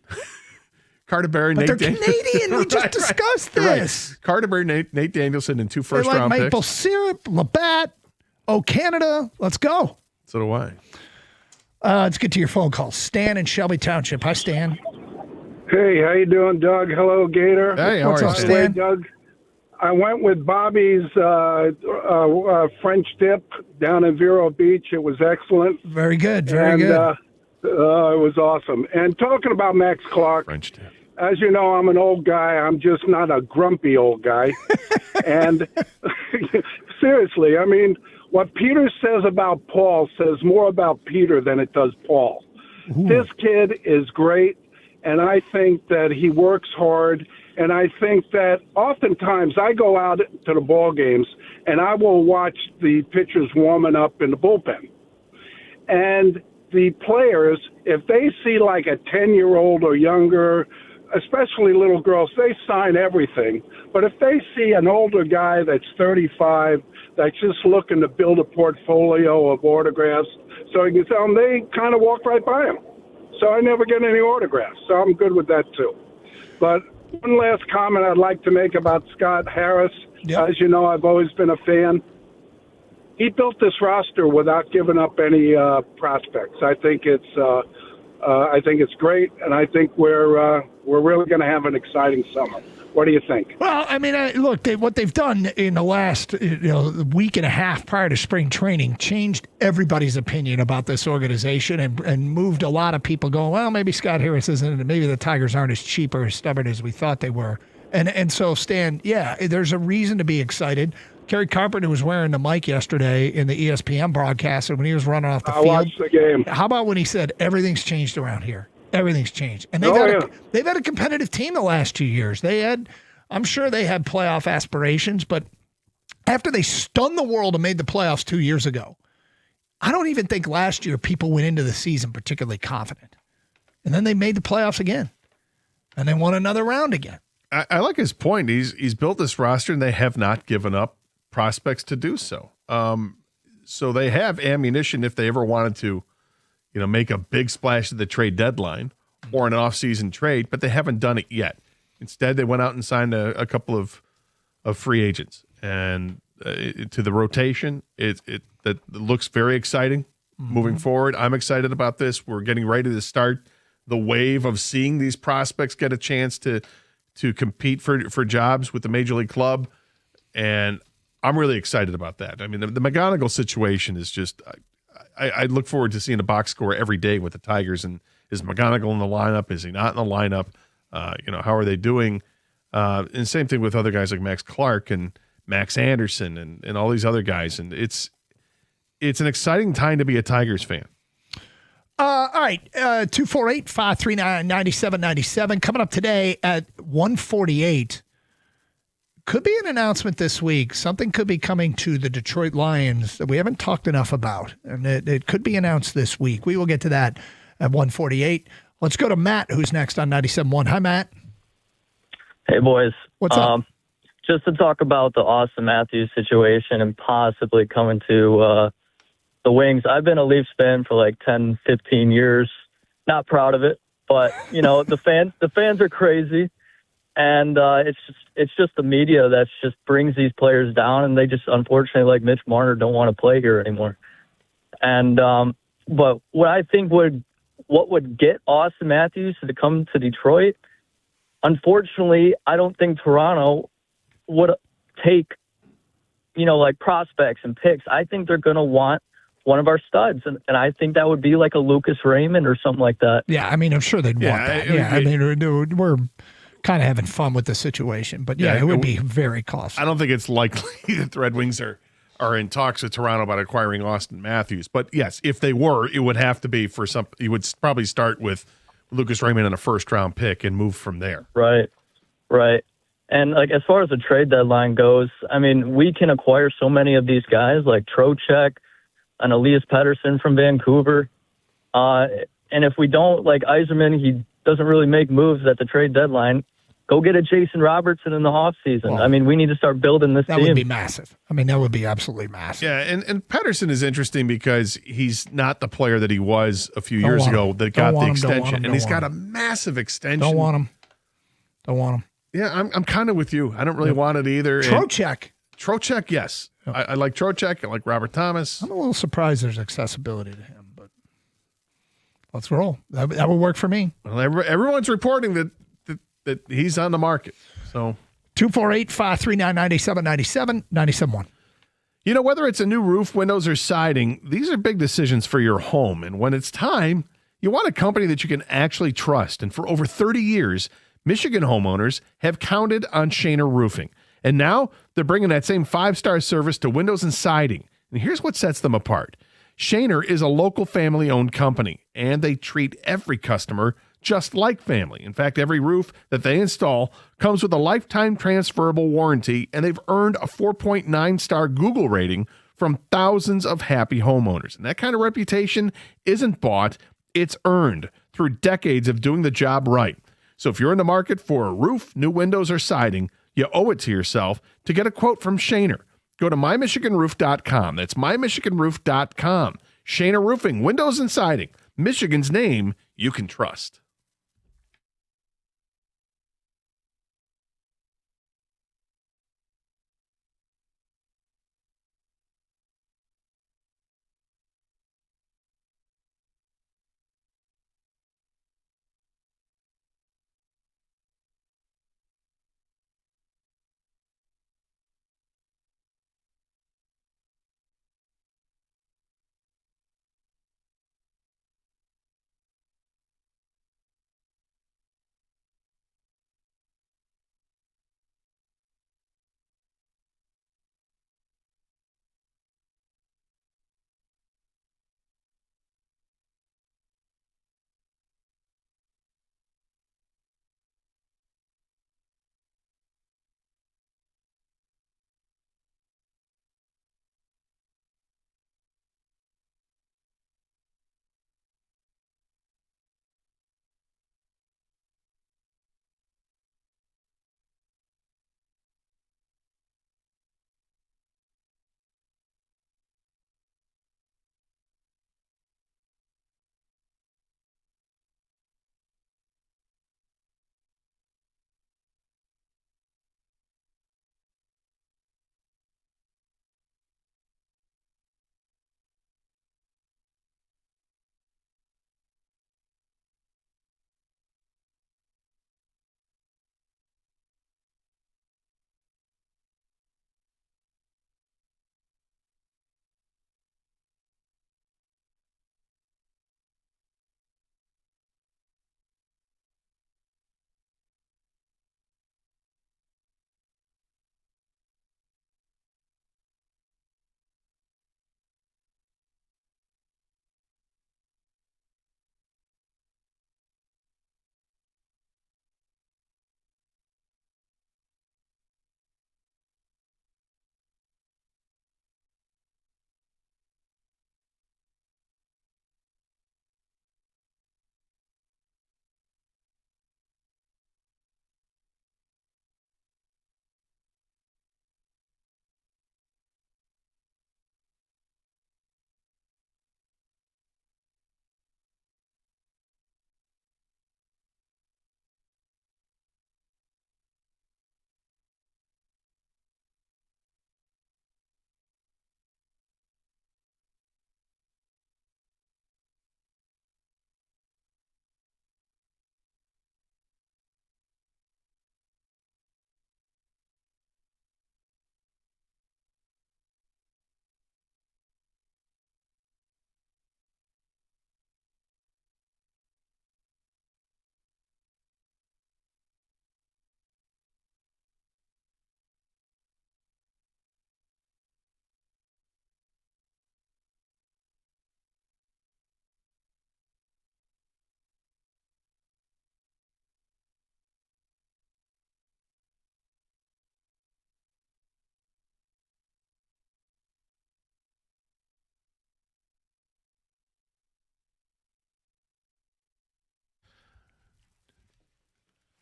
Carter Bear and But Nate they're Canadian. We just discussed this. Right. Carter Bear, Nate Danielson, and 2 They first-round like maple picks. syrup, Labatt, Canada. Let's go. So do I. Let's get to your phone call. Stan in Shelby Township. Hi, Stan. Hey, how you doing, Doug? Hello, Gator. Hey, how are you, By the Stan? way, Doug, I went with Bobby's French dip down in Vero Beach. It was excellent. Very good. Very and, good. It was awesome. And talking about Max Clark, French dip. As you know, I'm an old guy. I'm just not a grumpy old guy. And seriously, I mean, what Peter says about Paul says more about Peter than it does Paul. This kid is great, and I think that he works hard. And I think that oftentimes I go out to the ball games and I will watch the pitchers warming up in the bullpen. And the players, if they see like a 10-year-old or younger, especially little girls, they sign everything. But if they see an older guy that's 35, that's just looking to build a portfolio of autographs, so you can tell them, they kind of walk right by him. So I never get any autographs. So I'm good with that too. But one last comment I'd like to make about Scott Harris. As you know, I've always been a fan. He built this roster without giving up any prospects. I think it's great, and I think we're really going to have an exciting summer. What do you think? Well, I mean, look, what they've done in the last week and a half prior to spring training changed everybody's opinion about this organization and moved a lot of people going, well, maybe Scott Harris isn't, maybe the Tigers aren't as cheap or as stubborn as we thought they were. And so, Stan, yeah, there's a reason to be excited. Kerry Carpenter was wearing the mic yesterday in the ESPN broadcast, and when he was running off the field. I watched the game. How about when he said, everything's changed around here? Everything's changed. And they've had a competitive team the last 2 years. I'm sure they had playoff aspirations, but after they stunned the world and made the playoffs 2 years ago, I don't even think last year people went into the season particularly confident. And then they made the playoffs again. And they won another round again. I like his point. He's built this roster, and they have not given up prospects to do so. So they have ammunition if they ever wanted to, make a big splash at the trade deadline or an off-season trade, but they haven't done it yet. Instead, they went out and signed a couple of free agents, and to the rotation, that looks very exciting moving forward. I'm excited about this. We're getting ready to start the wave of seeing these prospects get a chance to compete for jobs with the major league club, and I'm really excited about that. I mean, the McGonigal situation is just. I look forward to seeing a box score every day with the Tigers. And is McGonigal in the lineup? Is he not in the lineup? How are they doing? And same thing with other guys like Max Clark and Max Anderson and all these other guys. And it's an exciting time to be a Tigers fan. All right, 248-539-9797. Coming up today at 1:48. Could be an announcement this week. Something could be coming to the Detroit Lions that we haven't talked enough about, and it could be announced this week. We will get to that at 1:48. Let's go to Matt, who's next on 97.1. Hi, Matt. Hey, boys. What's up? Just to talk about the Austin Matthews situation and possibly coming to the Wings. I've been a Leafs fan for like 10, 15 years. Not proud of it, but, the fans are crazy. And it's just the media that just brings these players down, and they just, unfortunately, like Mitch Marner, don't want to play here anymore. And but what I think would get Austin Matthews to come to Detroit, unfortunately, I don't think Toronto would take, like prospects and picks. I think they're going to want one of our studs, and I think that would be like a Lucas Raymond or something like that. Yeah, I mean, I'm sure they'd want that. I mean, we're kind of having fun with the situation, but it would be very costly. I don't think it's likely that the Red Wings are in talks with Toronto about acquiring Austin Matthews. But yes, if they were, it would have to be for some. You would probably start with Lucas Raymond and a first-round pick and move from there. Right. And like as far as the trade deadline goes, I mean, we can acquire so many of these guys like Trocheck, an Elias Pettersson from Vancouver. And if we don't, like Yzerman, he doesn't really make moves at the trade deadline. Go get a Jason Robertson in the offseason. Well, I mean, we need to start building this That team. would be massive. I mean, that would be absolutely massive. Yeah, and Pedersen is interesting because he's not the player that he was a few Don't years want ago him. that Don't got the want him, don't want extension, him, and he's don't got a want massive extension. Don't want him. Don't want him. Yeah, I'm kind of with you. I don't really want it either. And Trocheck, yes. I like Trocheck. I like Robert Thomas. I'm a little surprised there's accessibility to him, but let's roll. That would work for me. Well, everyone's reporting that he's on the market. So 248-539-9797, 97.1. You know, whether it's a new roof, windows, or siding, these are big decisions for your home. And when it's time, you want a company that you can actually trust. And for over 30 years, Michigan homeowners have counted on Shaner Roofing. And now they're bringing that same 5-star service to windows and siding. And here's what sets them apart. Shaner is a local family-owned company, and they treat every customer just like family. In fact, every roof that they install comes with a lifetime transferable warranty, and they've earned a 4.9-star Google rating from thousands of happy homeowners. And that kind of reputation isn't bought, it's earned through decades of doing the job right. So if you're in the market for a roof, new windows, or siding, you owe it to yourself to get a quote from Shaner. Go to mymichiganroof.com. That's mymichiganroof.com. Shaner Roofing, windows and siding. Michigan's name you can trust.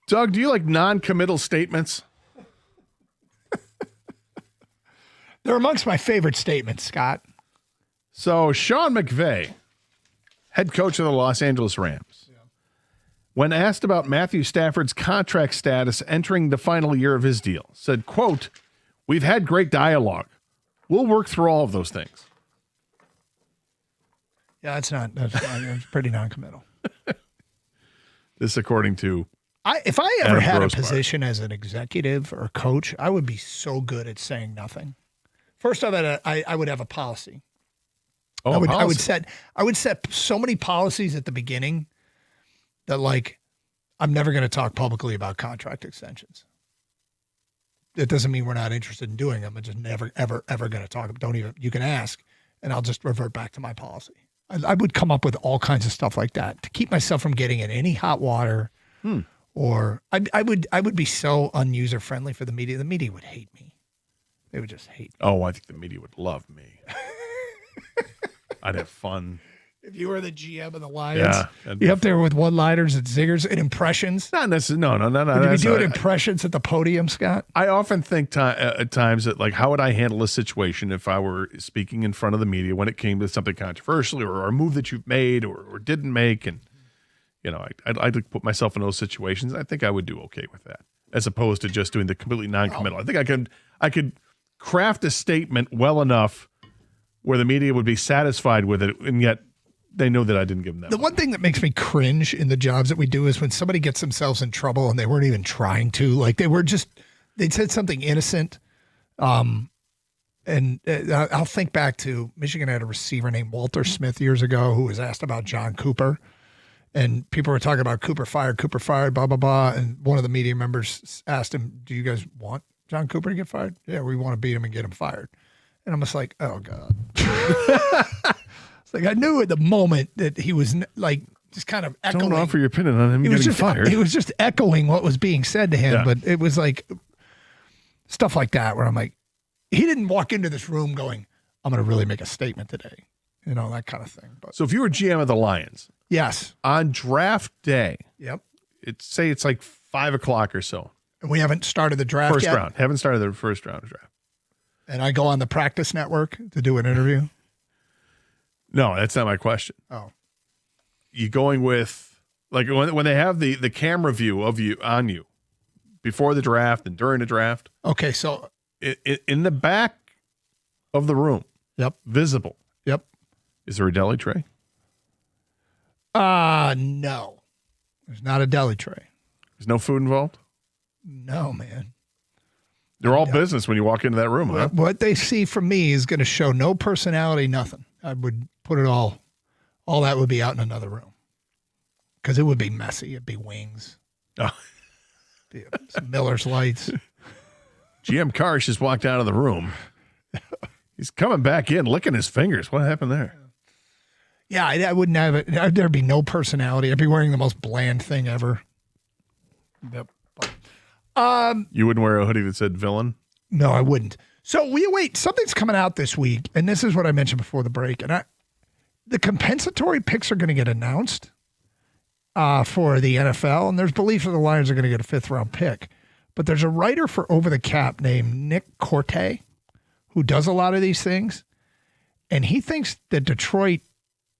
Doug, do you like non-committal statements? They're amongst my favorite statements, Scott. So Sean McVay, head coach of the Los Angeles Rams, when asked about Matthew Stafford's contract status entering the final year of his deal, said, quote, "We've had great dialogue. We'll work through all of those things." Yeah, that's pretty non-committal. This according to if I ever Adam had Grossbar. a position as an executive or coach, I would be so good at saying nothing. First of all, I would have a policy. Oh, I would set so many policies at the beginning that, like, I'm never going to talk publicly about contract extensions. It doesn't mean we're not interested in doing them. I'm just never, ever, ever going to talk. Don't even. You can ask, and I'll just revert back to my policy. I would come up with all kinds of stuff like that to keep myself from getting in any hot water. Or I would be so unuser friendly for the media. The media would hate me. They would just hate me. Oh, I think the media would love me. I'd have fun. If you were the GM of the Lions, Yeah, you up there with one-liners and zingers and impressions. Not necessarily. No. Would you be that's doing not- impressions at the podium, Scott? I often think at times that, like, how would I handle a situation if I were speaking in front of the media when it came to something controversial or a move that you've made or didn't make, and I'd put myself in those situations. I think I would do okay with that, as opposed to just doing the completely non-committal. I think I could craft a statement well enough where the media would be satisfied with it, and yet they know that I didn't give them that. The one thing that makes me cringe in the jobs that we do is when somebody gets themselves in trouble and they weren't even trying to. Like, they'd said something innocent. And I'll think back to Michigan had a receiver named Walter Smith years ago who was asked about John Cooper. And people were talking about Cooper fired, blah, blah, blah. And one of the media members asked him, "Do you guys want John Cooper to get fired?" "Yeah, we want to beat him and get him fired." And I'm just like, oh, God. It's like I knew at the moment that he was like just kind of echoing. Don't offer your opinion on him getting fired. He was just echoing what was being said to him. Yeah. But it was like stuff like that where I'm like, he didn't walk into this room going, "I'm going to really make a statement today." You know, that kind of thing. But So if you were GM of the Lions, yes, on draft day, yep, it's like 5 o'clock or so. And we haven't started the draft First yet. round. Haven't started the first round of draft. And I go on the practice network to do an interview. No, that's not my question. Oh. You going with, like, when they have the camera view of you on you before the draft and during the draft? Okay, so in the back of the room. Yep. Visible. Yep. Is there a deli tray? No. There's not a deli tray. There's no food involved? No, man. They're all business when you walk into that room, huh? What they see from me is going to show no personality, nothing. I would put it all that would be out in another room. Because it would be messy. It'd be wings. Oh. Be some Miller's Lights. GM Karsh just walked out of the room. He's coming back in, licking his fingers. What happened there? Yeah, I wouldn't have it. There'd be no personality. I'd be wearing the most bland thing ever. Yep. You wouldn't wear a hoodie that said villain? No, I wouldn't. So we wait. Something's coming out this week, and this is what I mentioned before the break. And the compensatory picks are going to get announced for the NFL, and there's belief that the Lions are going to get a 5th-round pick. But there's a writer for Over the Cap named Nick Corte who does a lot of these things, and he thinks that Detroit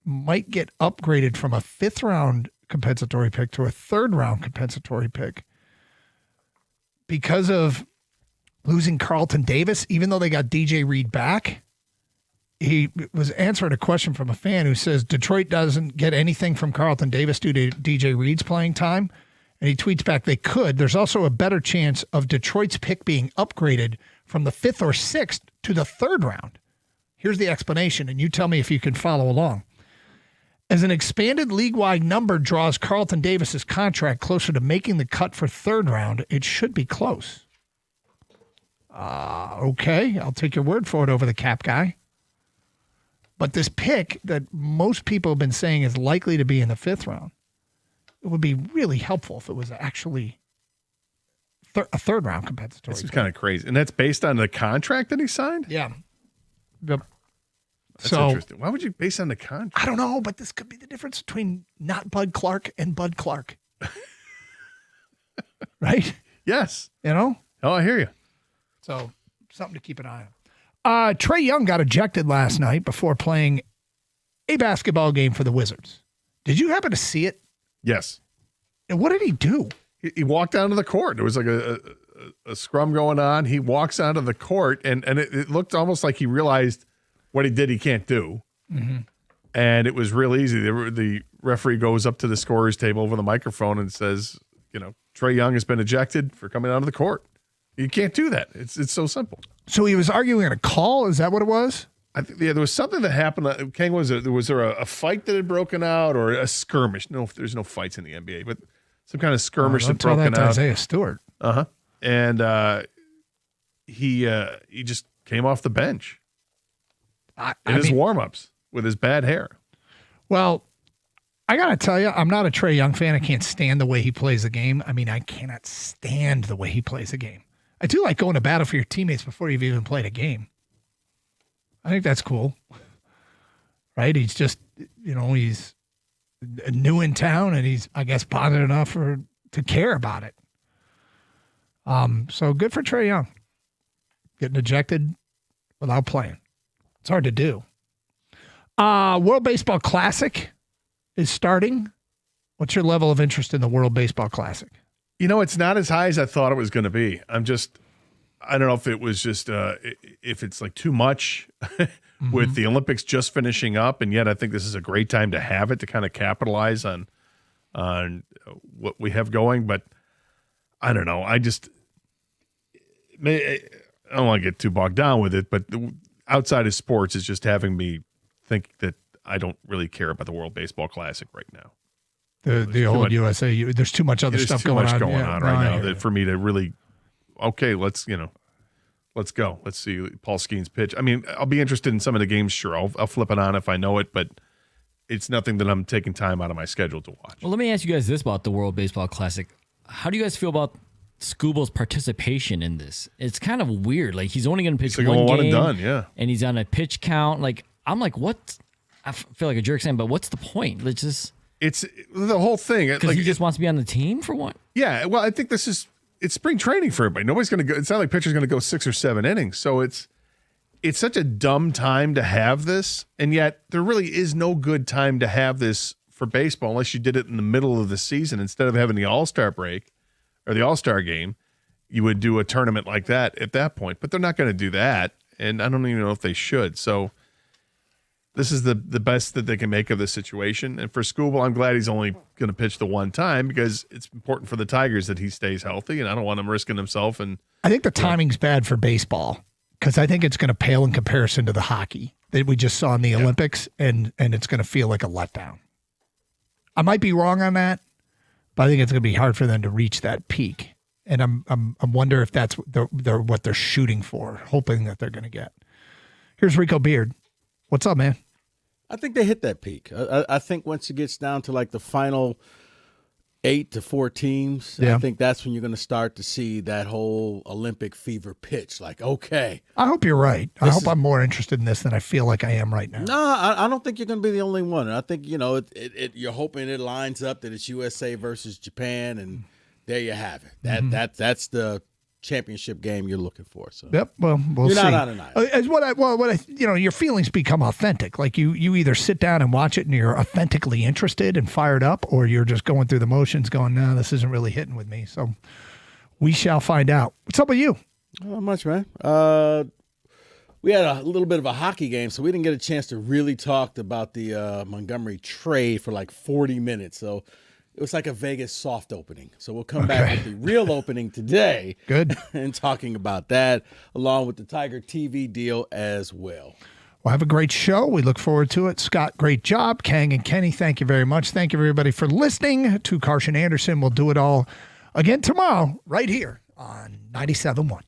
might get upgraded from a 5th-round compensatory pick to a 3rd-round compensatory pick because of losing Carlton Davis. Even though they got DJ Reed back, he was answering a question from a fan who says Detroit doesn't get anything from Carlton Davis due to DJ Reed's playing time. And he tweets back, they could. There's also a better chance of Detroit's pick being upgraded from the 5th or 6th to the 3rd round. Here's the explanation, and you tell me if you can follow along. As an expanded league-wide number draws Carlton Davis's contract closer to making the cut for 3rd round, it should be close. Okay, I'll take your word for it, Over the Cap guy. But this pick that most people have been saying is likely to be in the 5th round, it would be really helpful if it was actually a 3rd round compensatory. This is kind of crazy. And that's based on the contract that he signed? Yeah. Yep. That's So- interesting. Why would you base on the contract? I don't know, but this could be the difference between not Bud Clark and Bud Clark. right? Yes. You know? Oh, I hear you. So something to keep an eye on. Trae Young got ejected last night before playing a basketball game for the Wizards. Did you happen to see it? Yes. And what did he do? He walked down to the court. There was like a scrum going on. He walks onto the court, and it looked almost like he realized what he did he can't do. Mm-hmm. And it was real easy. The referee goes up to the scorer's table over the microphone and says, Trae Young has been ejected for coming onto the court. You can't do that. It's so simple. So he was arguing at a call? Is that what it was? I think there was something that happened. King, was there a fight that had broken out or a skirmish? No, there's no fights in the NBA, but some kind of skirmish that tell broken that to out. Isaiah Stewart. And he just came off the bench in his warm-ups with his bad hair. Well, I got to tell you, I'm not a Trae Young fan. I can't stand the way he plays the game. I mean, I cannot stand the way he plays the game. I do like going to battle for your teammates before you've even played a game. I think that's cool. Right? He's just, he's new in town and he's, I guess, bothered enough to care about it. So good for Trae Young. Getting ejected without playing. It's hard to do. World Baseball Classic is starting. What's your level of interest in the World Baseball Classic? It's not as high as I thought it was going to be. I don't know if it was just, if it's like too much with the Olympics just finishing up. And yet I think this is a great time to have it to kind of capitalize on what we have going. But I don't know. I don't want to get too bogged down with it, but outside of sports is just having me think that I don't really care about the World Baseball Classic right now. The old USA, there's too much other stuff going on. Right now that for me to really, okay, let's go. Let's see Paul Skeens pitch. I mean, I'll be interested in some of the games. Sure, I'll flip it on if I know it, but it's nothing that I'm taking time out of my schedule to watch. Well, let me ask you guys this about the World Baseball Classic. How do you guys feel about Skubal's participation in this? It's kind of weird. Like, he's only going to pitch like one one game. And done, yeah. And he's on a pitch count. Like, I'm like, what? I feel like a jerk saying, but what's the point? Let's just... It's the whole thing. Because he just wants to be on the team for what? Yeah, well, I think it's spring training for everybody. Nobody's going to go. It's not like pitcher's going to go 6 or 7 innings. So it's such a dumb time to have this, and yet there really is no good time to have this for baseball unless you did it in the middle of the season instead of having the All-Star break or the All-Star game. You would do a tournament like that at that point, but they're not going to do that, and I don't even know if they should. So this is the best that they can make of the situation. And for Skubal, I'm glad he's only going to pitch the one time because it's important for the Tigers that he stays healthy, and I don't want him risking himself. And I think the timing's bad for baseball because I think it's going to pale in comparison to the hockey that we just saw in the Olympics, and it's going to feel like a letdown. I might be wrong on that, but I think it's going to be hard for them to reach that peak. And I'm wonder if that's what they're shooting for, hoping that they're going to get. Here's Rico Beard. What's up, man? I think they hit that peak. I think once it gets down to like the final 8 to 4 teams, I think that's when you're going to start to see that whole Olympic fever pitch. Like, okay. I hope you're right. I hope I'm more interested in this than I feel like I am right now. No, I don't think you're going to be the only one. I think, you're hoping it lines up that it's USA versus Japan, and there you have it. That's the championship game you're looking for. So yep. Well, we'll see. You're not on an island. As what I your feelings become authentic. Like you either sit down and watch it and you're authentically interested and fired up, or you're just going through the motions, going, "No, this isn't really hitting with me." So we shall find out. What's up with you? Not much, man. We had a little bit of a hockey game, so we didn't get a chance to really talk about the Montgomery trade for like 40 minutes. So it was like a Vegas soft opening. So we'll come back with the real opening today. Good. And talking about that, along with the Tiger TV deal as well. Well, have a great show. We look forward to it. Scott, great job. Kang and Kenny, thank you very much. Thank you, everybody, for listening to Carson Anderson. We'll do it all again tomorrow right here on 97.1.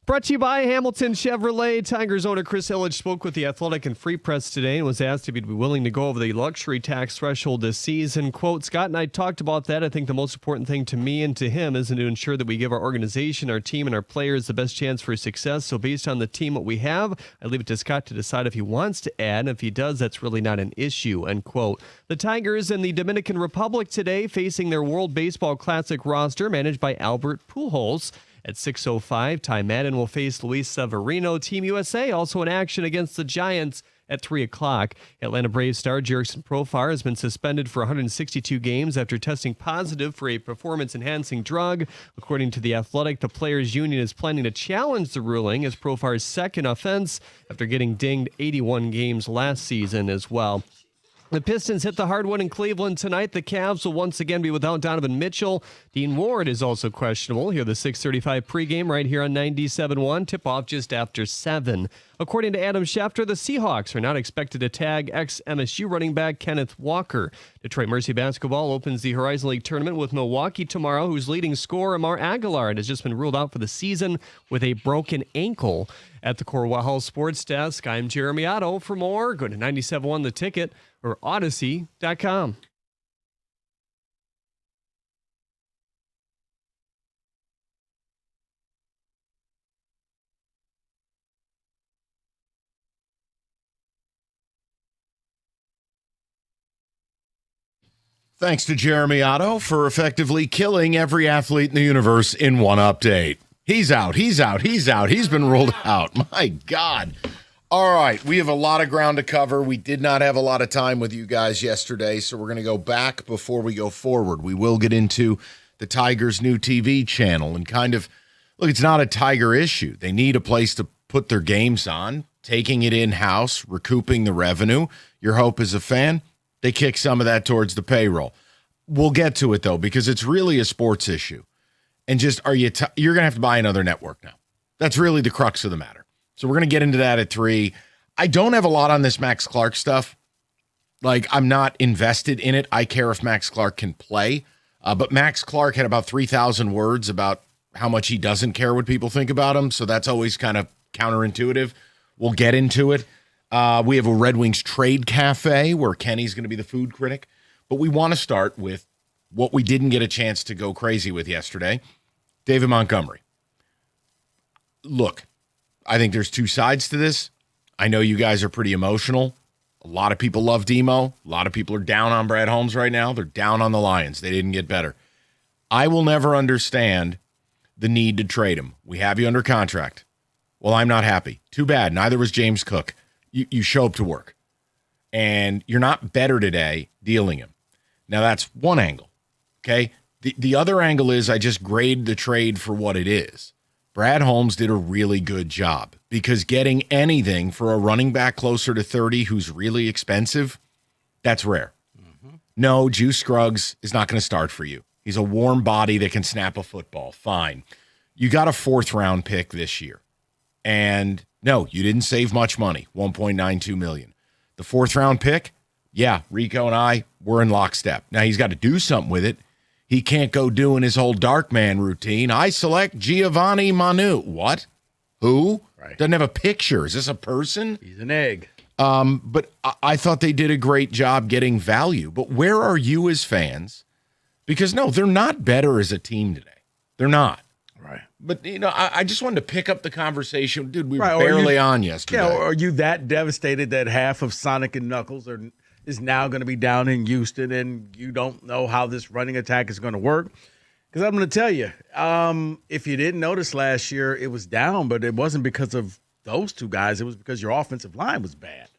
Brought to you by Hamilton Chevrolet. Tigers owner Chris Ilitch spoke with The Athletic and Free Press today and was asked if he'd be willing to go over the luxury tax threshold this season. Quote, Scott and I talked about that. I think the most important thing to me and to him is to ensure that we give our organization, our team, and our players the best chance for success. So based on the team what we have, I leave it to Scott to decide if he wants to add. And if he does, that's really not an issue, end quote. The Tigers in the Dominican Republic today facing their World Baseball Classic roster managed by Albert Pujols. At 6:05, Ty Madden will face Luis Severino. Team USA also in action against the Giants at 3 o'clock. Atlanta Braves star Jurickson Profar has been suspended for 162 games after testing positive for a performance-enhancing drug. According to The Athletic, the Players Union is planning to challenge the ruling as Profar's second offense after getting dinged 81 games last season as well. The Pistons hit the hardwood in Cleveland tonight. The Cavs will once again be without Donovan Mitchell. Dean Ward is also questionable. Hear the 6:35 pregame right here on 97.1. Tip-off just after 7. According to Adam Schefter, the Seahawks are not expected to tag ex-MSU running back Kenneth Walker. Detroit Mercy Basketball opens the Horizon League tournament with Milwaukee tomorrow, whose leading scorer, Amar Aguilar, has just been ruled out for the season with a broken ankle. At the Corwell Sports Desk, I'm Jeremy Otto. For more, go to 97.1 The Ticket or Odyssey.com. Thanks to Jeremy Otto for effectively killing every athlete in the universe in one update. He's out. He's been ruled out. My God. All right, we have a lot of ground to cover. We did not have a lot of time with you guys yesterday, so we're going to go back before we go forward. We will get into the Tigers' new TV channel and kind of, look, it's not a Tiger issue. They need a place to put their games on, taking it in-house, recouping the revenue. Your hope as a fan, they kick some of that towards the payroll. We'll get to it, though, because it's really a sports issue. And just, you're going to have to buy another network now. That's really the crux of the matter. So we're going to get into that at 3. I don't have a lot on this Max Clark stuff. Like, I'm not invested in it. I care if Max Clark can play. But Max Clark had about 3,000 words about how much he doesn't care what people think about him. So that's always kind of counterintuitive. We'll get into it. We have a Red Wings trade cafe where Kenny's going to be the food critic. But we want to start with what we didn't get a chance to go crazy with yesterday. David Montgomery. Look, I think there's two sides to this. I know you guys are pretty emotional. A lot of people love Demo. A lot of people are down on Brad Holmes right now. They're down on the Lions. They didn't get better. I will never understand the need to trade him. We have you under contract. Well, I'm not happy. Too bad. Neither was James Cook. You show up to work. And you're not better today dealing him. Now, that's one angle. Okay? The other angle is I just grade the trade for what it is. Brad Holmes did a really good job because getting anything for a running back closer to 30 who's really expensive, that's rare. Mm-hmm. No, Juice Scruggs is not going to start for you. He's a warm body that can snap a football. Fine. You got a 4th-round pick this year. And no, you didn't save much money, $1.92 million. The 4th-round pick, yeah, Rico and I, we're in lockstep. Now, he's got to do something with it. He can't go doing his whole dark man routine. I select Giovanni Manu. What? Who? Right. Doesn't have a picture. Is this a person? He's an egg. But I thought they did a great job getting value. But where are you as fans? Because, no, they're not better as a team today. They're not. Right. But, I just wanted to pick up the conversation. Dude, we were barely on yesterday. Yeah, or are you that devastated that half of Sonic and Knuckles is now going to be down in Houston and you don't know how this running attack is going to work? Because I'm going to tell you, if you didn't notice last year, it was down, but it wasn't because of those two guys. It was because your offensive line was bad.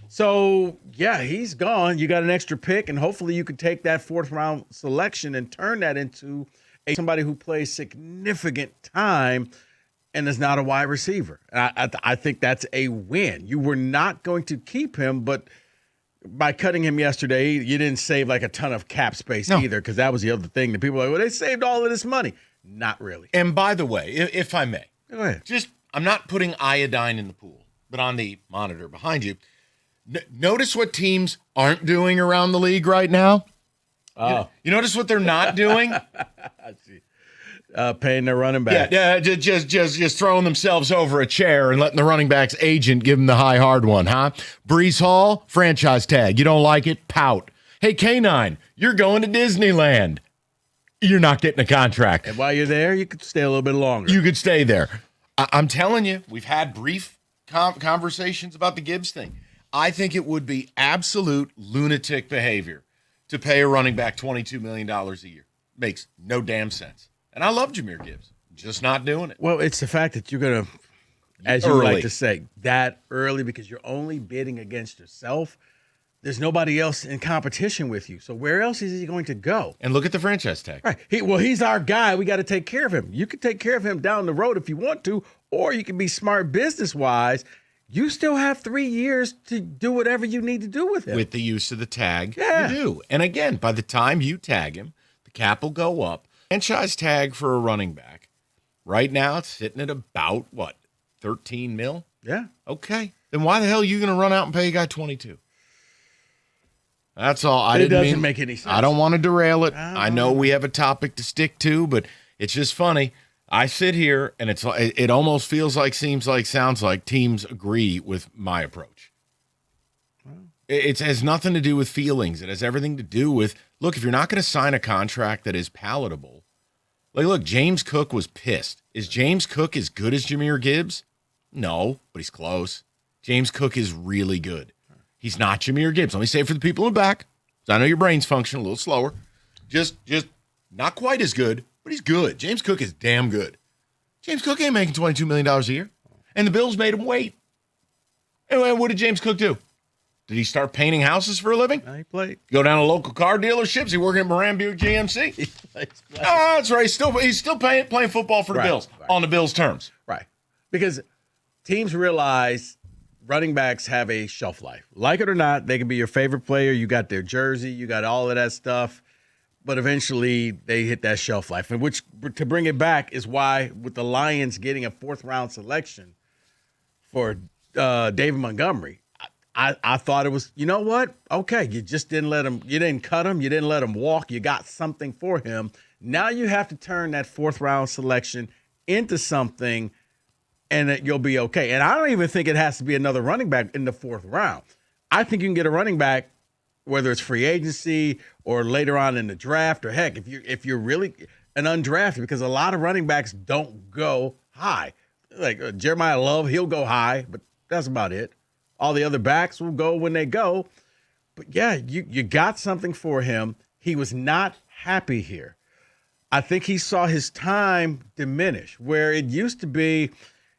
So, yeah, he's gone. You got an extra pick, and hopefully you could take that 4th-round selection and turn that into somebody who plays significant time and is not a wide receiver. I think that's a win. You were not going to keep him, but by cutting him yesterday, you didn't save like a ton of cap space either, because that was the other thing. The people were like, well, they saved all of this money. Not really. And by the way, if I may, go ahead. I'm not putting iodine in the pool, but on the monitor behind you, notice what teams aren't doing around the league right now? Oh. You notice what they're not doing? I see. Paying their running back. Yeah, just throwing themselves over a chair and letting the running back's agent give them the high hard one, huh? Brees Hall, franchise tag. You don't like it? Pout. Hey, K9, you're going to Disneyland. You're not getting a contract. And while you're there, you could stay a little bit longer. You could stay there. I'm telling you, we've had brief conversations about the Gibbs thing. I think it would be absolute lunatic behavior to pay a running back $22 million a year. Makes no damn sense. And I love Jahmyr Gibbs. Just not doing it. Well, it's the fact that you're going to, as you like to say, that early because you're only bidding against yourself. There's nobody else in competition with you. So where else is he going to go? And look at the franchise tag. Right. He's our guy. We got to take care of him. You can take care of him down the road if you want to, or you can be smart business-wise. You still have 3 years to do whatever you need to do with him. With the use of the tag, Yeah. you do. And again, by the time you tag him, the cap will go up. Franchise tag for a running back. Right now, it's sitting at about, 13 mil? Yeah. Okay. Then why the hell are you going to run out and pay a guy 22? That's all. It doesn't make any sense. I don't want to derail it. I know we have a topic to stick to, but it's just funny. I sit here, and it almost feels like, seems like, sounds like teams agree with my approach. It has nothing to do with feelings. It has everything to do with, look, if you're not going to sign a contract that is palatable, look, James Cook was pissed. Is James Cook as good as Jahmyr Gibbs? No, but he's close. James Cook is really good. He's not Jahmyr Gibbs. Let me say it for the people in the back. I know your brain's function a little slower. Just not quite as good, but he's good. James Cook is damn good. James Cook ain't making $22 million a year. And the Bills made him wait. And what did James Cook do? Did he start painting houses for a living? He played. Go down to local car dealerships? He working at Moran Buick GMC? That's right. He's still playing football for the Bills on the Bills' terms. Right. Because teams realize running backs have a shelf life. Like it or not, they can be your favorite player. You got their jersey. You got all of that stuff. But eventually, they hit that shelf life. And which, to bring it back, is why with the Lions getting a fourth-round selection for David Montgomery, I thought it was, you know what? Okay, you just didn't let him, you didn't cut him, you didn't let him walk, you got something for him. Now you have to turn that fourth-round selection into something, and that you'll be okay. And I don't even think it has to be another running back in the fourth round. I think you can get a running back, whether it's free agency or later on in the draft, or heck, if you're really an undrafted, because a lot of running backs don't go high. Like Jeremiah Love, he'll go high, but that's about it. All the other backs will go when they go. But yeah, you got something for him. He was not happy here. I think he saw his time diminish, where it used to be,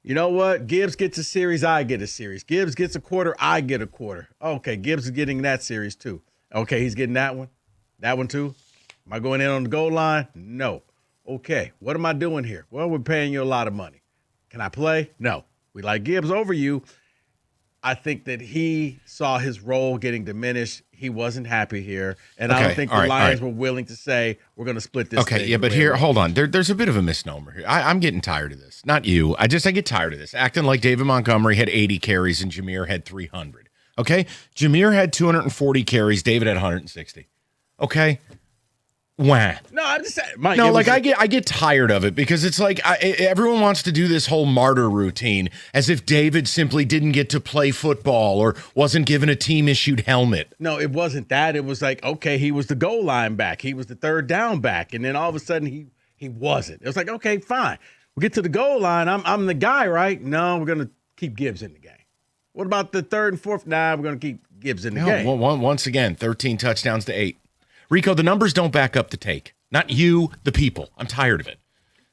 you know what? Gibbs gets a series, I get a series. Gibbs gets a quarter, I get a quarter. Okay, Gibbs is getting that series too. Okay, he's getting that one. That one too. Am I going in on the goal line? No. Okay, what am I doing here? Well, we're paying you a lot of money. Can I play? No. We like Gibbs over you. I think that he saw his role getting diminished. He wasn't happy here. And I don't think the Lions were willing to say, we're going to split this thing. Okay, yeah, but here, hold on. There's a bit of a misnomer here. I'm getting tired of this. Not you. I get tired of this. Acting like David Montgomery had 80 carries and Jahmyr had 300. Okay? Jahmyr had 240 carries. David had 160. Okay? Wah. No, I'm just saying. Mike, no, like I get tired of it because it's like everyone wants to do this whole martyr routine as if David simply didn't get to play football or wasn't given a team-issued helmet. No, it wasn't that. It was like, okay, he was the goal line back. He was the third down back. And then all of a sudden he wasn't. It was like, okay, fine. We get to the goal line. I'm the guy, right? No, we're going to keep Gibbs in the game. What about the third and fourth? Nah, we're going to keep Gibbs in the game. Well, once again, 13 touchdowns to 8. Rico, the numbers don't back up the take. Not you, the people. I'm tired of it.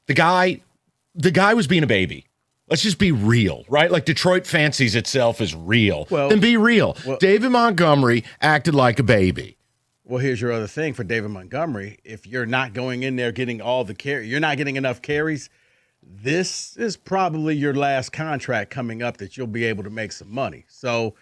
The guy was being a baby. Let's just be real, right? Like Detroit fancies itself as real. Well, then be real. Well, David Montgomery acted like a baby. Well, here's your other thing for David Montgomery. If you're not going in there getting all the carry, you're not getting enough carries, this is probably your last contract coming up that you'll be able to make some money. So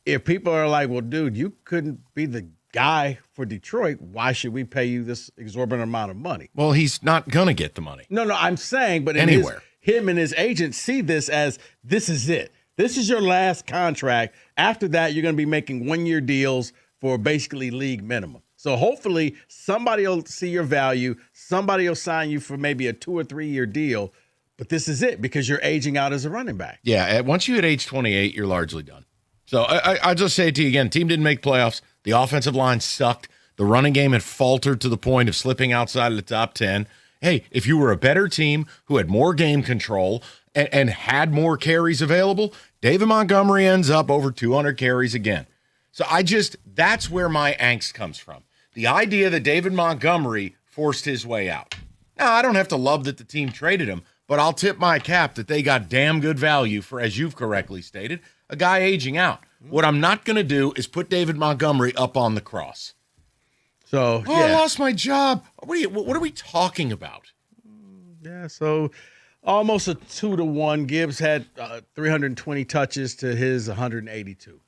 if people are like, well, dude, you couldn't be the guy for Detroit, why should we pay you this exorbitant amount of money? Well, he's not going to get the money. No, I'm saying, but anywhere. Him and his agent see this as this is it. This is your last contract. After that, you're going to be making 1-year deals for basically league minimum. So hopefully somebody will see your value. Somebody will sign you for maybe a 2 or 3 year deal. But this is it because you're aging out as a running back. Yeah, once you hit age 28, you're largely done. So I just say it to you again, team didn't make playoffs. The offensive line sucked. The running game had faltered to the point of slipping outside of the top 10. Hey, if you were a better team who had more game control and had more carries available, David Montgomery ends up over 200 carries again. So that's where my angst comes from. The idea that David Montgomery forced his way out. Now, I don't have to love that the team traded him, but I'll tip my cap that they got damn good value for, as you've correctly stated, a guy aging out. What I'm not going to do is put David Montgomery up on the cross. So, I lost my job. What are we talking about? Yeah, so almost a 2-to-1. Gibbs had 320 touches to his 182.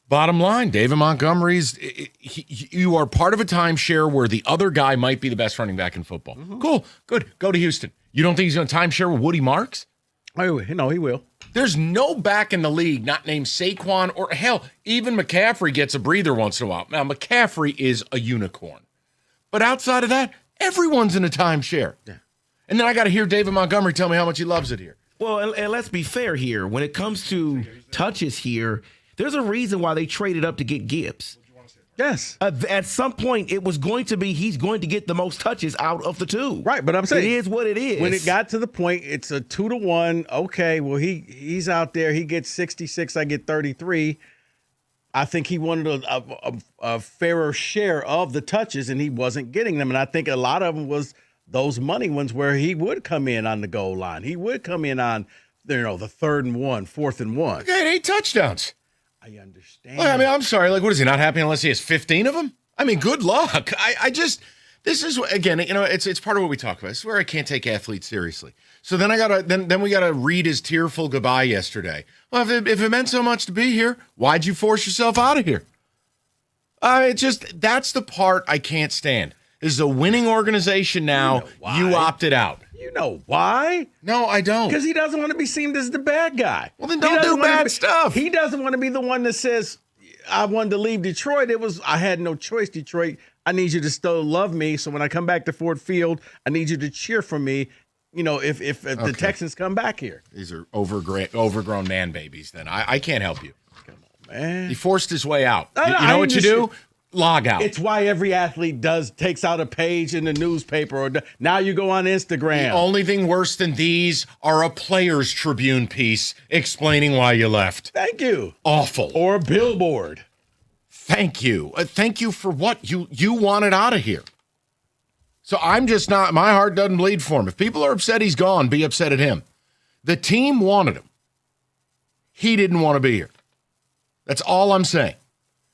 Bottom line, David Montgomery's, you are part of a timeshare where the other guy might be the best running back in football. Cool, good. Go to Houston. You don't think he's going to timeshare with Woody Marks? Oh, no, he will. There's no back in the league not named Saquon or, hell, even McCaffrey gets a breather once in a while. Now, McCaffrey is a unicorn. But outside of that, everyone's in a timeshare. Yeah. And then I got to hear David Montgomery tell me how much he loves it here. Well, and let's be fair here. When it comes to touches here, there's a reason why they traded up to get Gibbs. Yes. At some point, it was going to be he's going to get the most touches out of the two. Right, but I'm saying it is what it is. When it got to the point, it's a 2-to-1. Okay, well he's out there. He gets 66. I get 33. I think he wanted a fairer share of the touches, and he wasn't getting them. And I think a lot of them was those money ones where he would come in on the goal line. He would come in on the 3rd and 1, 4th and 1. He had 8 touchdowns. I understand. Well, I mean, I'm sorry. Like, what is he not happy unless he has 15 of them? I mean, good luck. This is again, it's part of what we talk about. This is where I can't take athletes seriously. So then then we gotta read his tearful goodbye yesterday. Well, if it meant so much to be here, why'd you force yourself out of here? That's the part I can't stand. This is a winning organization now. You opted out. You know why? No, I don't. Because he doesn't want to be seen as the bad guy. Well, then don't do bad stuff. He doesn't want to be the one that says, I wanted to leave Detroit. I had no choice, Detroit. I need you to still love me. So when I come back to Ford Field, I need you to cheer for me. If the Texans come back here. These are overgrown man babies then. I can't help you. Come on, man. He forced his way out. No, you know what you do? Log out. It's why every athlete takes out a page in the newspaper, or now you go on Instagram. The only thing worse than these are a Players Tribune piece explaining why you left. Thank you. Awful. Or a billboard. Thank you. Thank you for what? You wanted out of here. So I'm just not, my heart doesn't bleed for him. If people are upset he's gone, be upset at him. The team wanted him. He didn't want to be here. That's all I'm saying.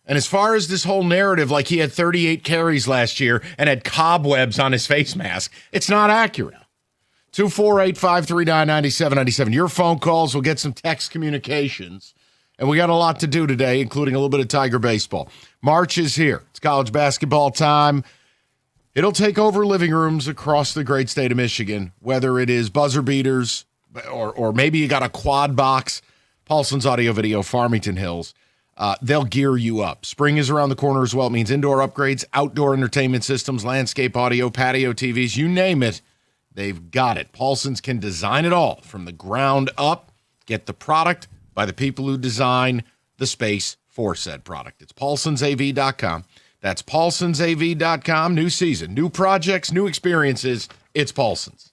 And as far as this whole narrative, like he had 38 carries last year and had cobwebs on his face mask, it's not accurate. 248-539-9797. Your phone calls, we'll get some text communications. And we got a lot to do today, including a little bit of Tiger baseball. March is here. It's college basketball time. It'll take over living rooms across the great state of Michigan, whether it is buzzer beaters or maybe you got a quad box. Paulson's Audio Video, Farmington Hills. They'll gear you up. Spring is around the corner as well. It means indoor upgrades, outdoor entertainment systems, landscape audio, patio TVs, you name it, they've got it. Paulson's can design it all from the ground up. Get the product by the people who design the space for said product. It's paulsonsav.com. That's paulsonsav.com. New season, new projects, new experiences. It's Paulson's.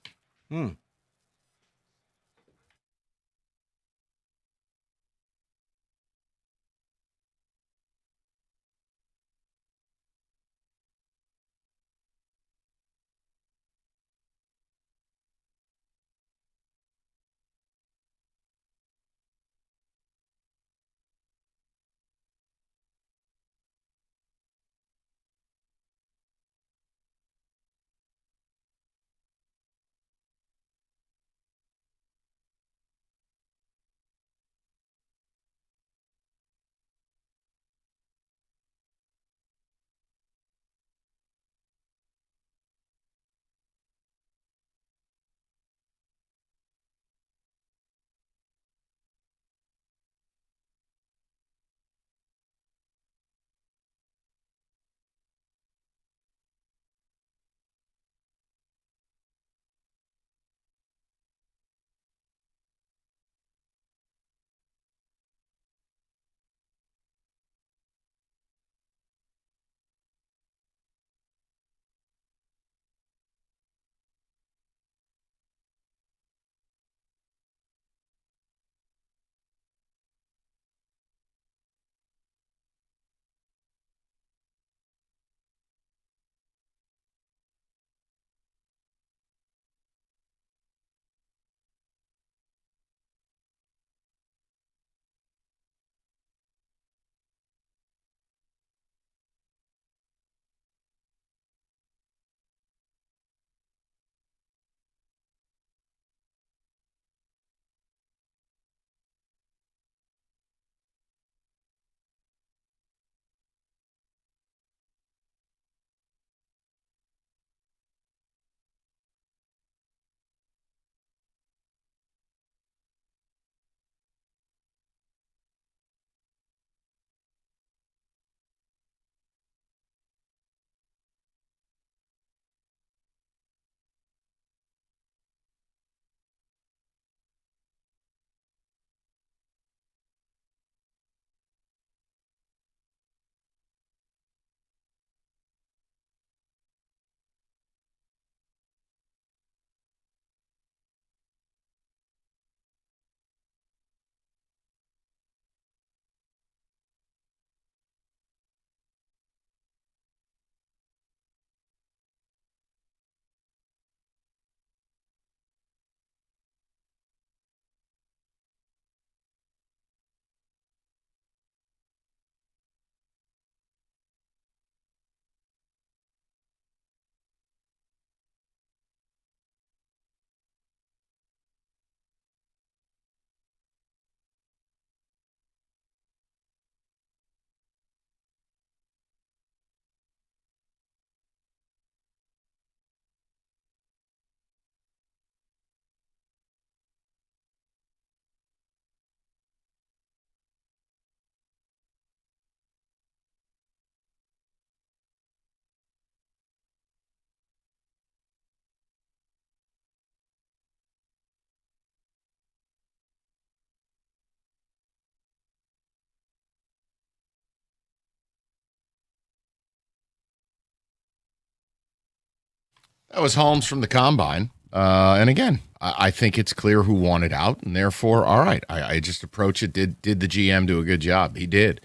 That was Holmes from the Combine. And again, I think it's clear who wanted out, and therefore, all right, I just approach it. Did the GM do a good job? He did.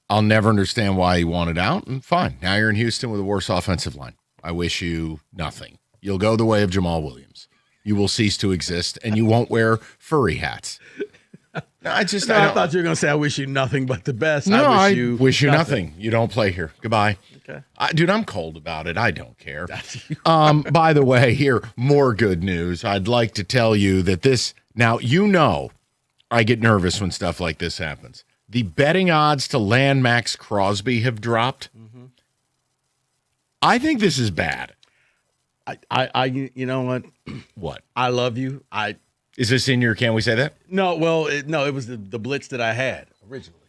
I'll never understand why he wanted out, and fine. Now you're in Houston with a worse offensive line. I wish you nothing. You'll go the way of Jamal Williams. You will cease to exist, and you won't wear furry hats. No, I thought you were going to say, I wish you nothing but the best. No, I wish you nothing. You don't play here. Goodbye. Okay. Dude, I'm cold about it. I don't care. By the way, here, more good news. I'd like to tell you that now, I get nervous when stuff like this happens. The betting odds to land Max Crosby have dropped. Mm-hmm. I think this is bad. You know what? What? I love you. Is this in your, can we say that? No, well, it was the blitz that I had originally.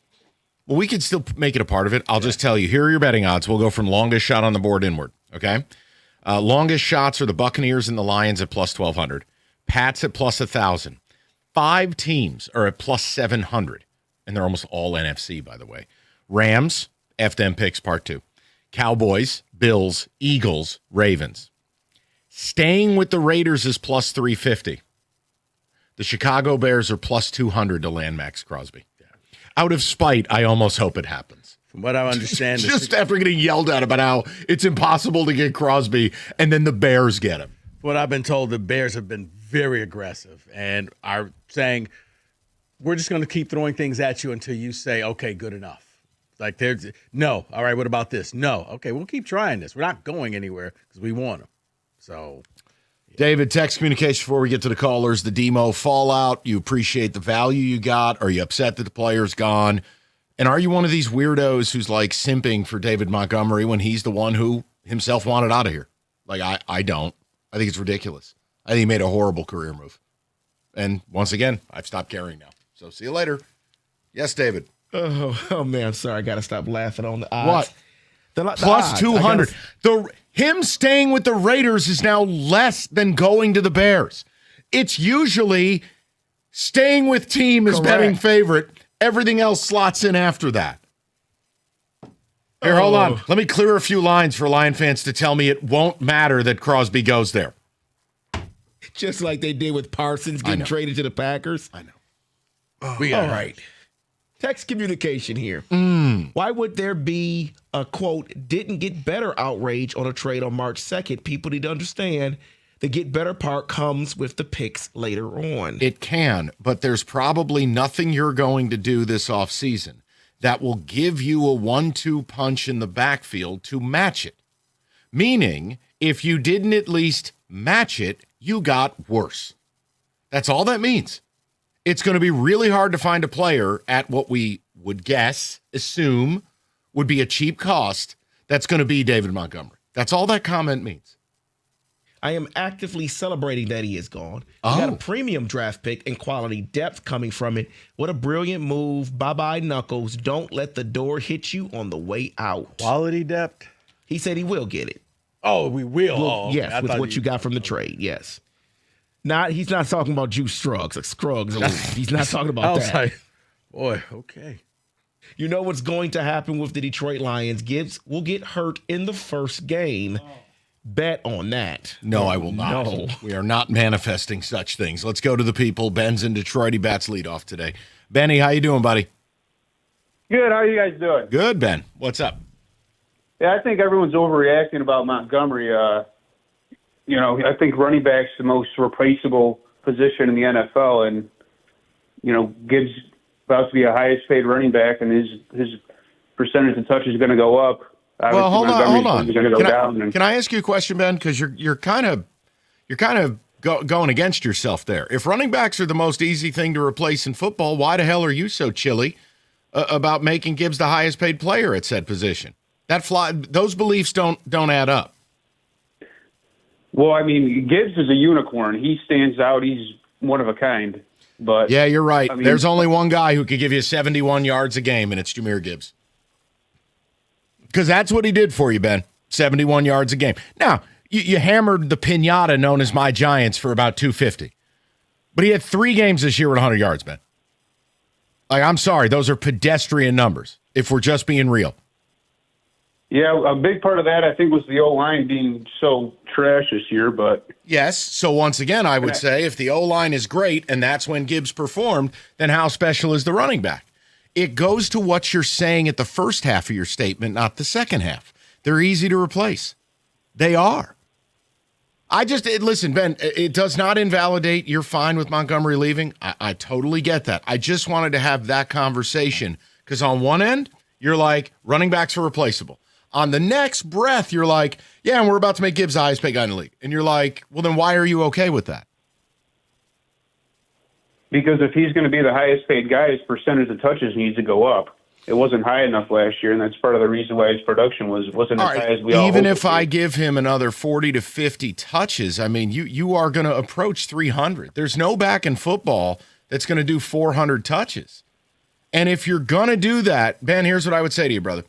Well, we could still make it a part of it. I'll just tell you, here are your betting odds. We'll go from longest shot on the board inward, okay? Longest shots are the Buccaneers and the Lions at plus 1,200. Pats at plus 1,000. 5 teams are at plus 700. And they're almost all NFC, by the way. Rams, F them picks, part 2. Cowboys, Bills, Eagles, Ravens. Staying with the Raiders is plus 350. The Chicago Bears are plus 200 to land Max Crosby. Yeah. Out of spite, I almost hope it happens. From what I understand. Just after getting yelled at about how it's impossible to get Crosby, and then the Bears get him. What I've been told, the Bears have been very aggressive and are saying, we're just going to keep throwing things at you until you say, okay, good enough. Like, there's no. All right, what about this? No. Okay, we'll keep trying this. We're not going anywhere because we want them. So... David, text communication before we get to the callers. The Demo fallout. You appreciate the value you got. Are you upset that the player's gone? And are you one of these weirdos who's like simping for David Montgomery when he's the one who himself wanted out of here? Like, I don't. I think it's ridiculous. I think he made a horrible career move. And once again, I've stopped caring now. So see you later. Yes, David. Oh man, I'm sorry. I got to stop laughing on the odds. What? Plus 200. Him staying with the Raiders is now less than going to the Bears. It's usually staying with team is betting favorite. Everything else slots in after that. Here, hold on. Let me clear a few lines for Lion fans to tell me it won't matter that Crosby goes there. Just like they did with Parsons getting traded to the Packers. I know. All right. Text communication here. Why would there be a, quote, didn't get better outrage on a trade on March 2nd? People need to understand the get better part comes with the picks later on. It can, but there's probably nothing you're going to do this offseason that will give you a 1-2 punch in the backfield to match it. Meaning, if you didn't at least match it, you got worse. That's all that means. It's going to be really hard to find a player at what we would assume would be a cheap cost that's going to be David Montgomery. That's all that comment means. I am actively celebrating that he is gone. You got a premium draft pick and quality depth coming from it. What a brilliant move. Bye-bye, Knuckles. Don't let the door hit you on the way out. Quality depth? He said he will get it. Oh, we will? Yes, with what you got from the trade, yes. He's not talking about Juice Scruggs. He's not talking about that. Like, boy, okay. You know what's going to happen with the Detroit Lions? Gibbs will get hurt in the first game. Bet on that. No, I will not. No. We are not manifesting such things. Let's go to the people. Ben's in Detroit. He bats leadoff today. Benny, how you doing, buddy? Good. How are you guys doing? Good, Ben. What's up? Yeah, I think everyone's overreacting about Montgomery. I think running back's the most replaceable position in the NFL, and Gibbs about to be a highest paid running back, and his percentage of touches is going to go up. Obviously, well, hold on. Going to go down. Can I ask you a question, Ben? Because you're kind of going against yourself there. If running backs are the most easy thing to replace in football, why the hell are you so chilly about making Gibbs the highest paid player at said position? Those beliefs don't add up. Well, I mean, Gibbs is a unicorn. He stands out. He's one of a kind. But yeah, you're right. There's only one guy who could give you 71 yards a game, and it's Jahmyr Gibbs. Because that's what he did for you, Ben. 71 yards a game. Now, you hammered the pinata known as My Giants for about 250. But he had 3 games this year with 100 yards, Ben. Like, I'm sorry. Those are pedestrian numbers, if we're just being real. Yeah, a big part of that, I think, was the O-line being so trash this year. But yes, so once again, I would say if the O-line is great and that's when Gibbs performed, then how special is the running back? It goes to what you're saying at the first half of your statement, not the second half. They're easy to replace. They are. Listen, Ben, it does not invalidate you're fine with Montgomery leaving. I totally get that. I just wanted to have that conversation because on one end, you're like, running backs are replaceable. On the next breath, you're like, yeah, and we're about to make Gibbs the highest paid guy in the league. And you're like, well, then why are you okay with that? Because if he's going to be the highest paid guy, his percentage of touches needs to go up. It wasn't high enough last year, and that's part of the reason why his production wasn't as high as we all Even hoped if it I would. give him another 40 to 50 touches, I mean, you are going to approach 300. There's no back in football that's going to do 400 touches. And if you're going to do that, Ben, here's what I would say to you, brother.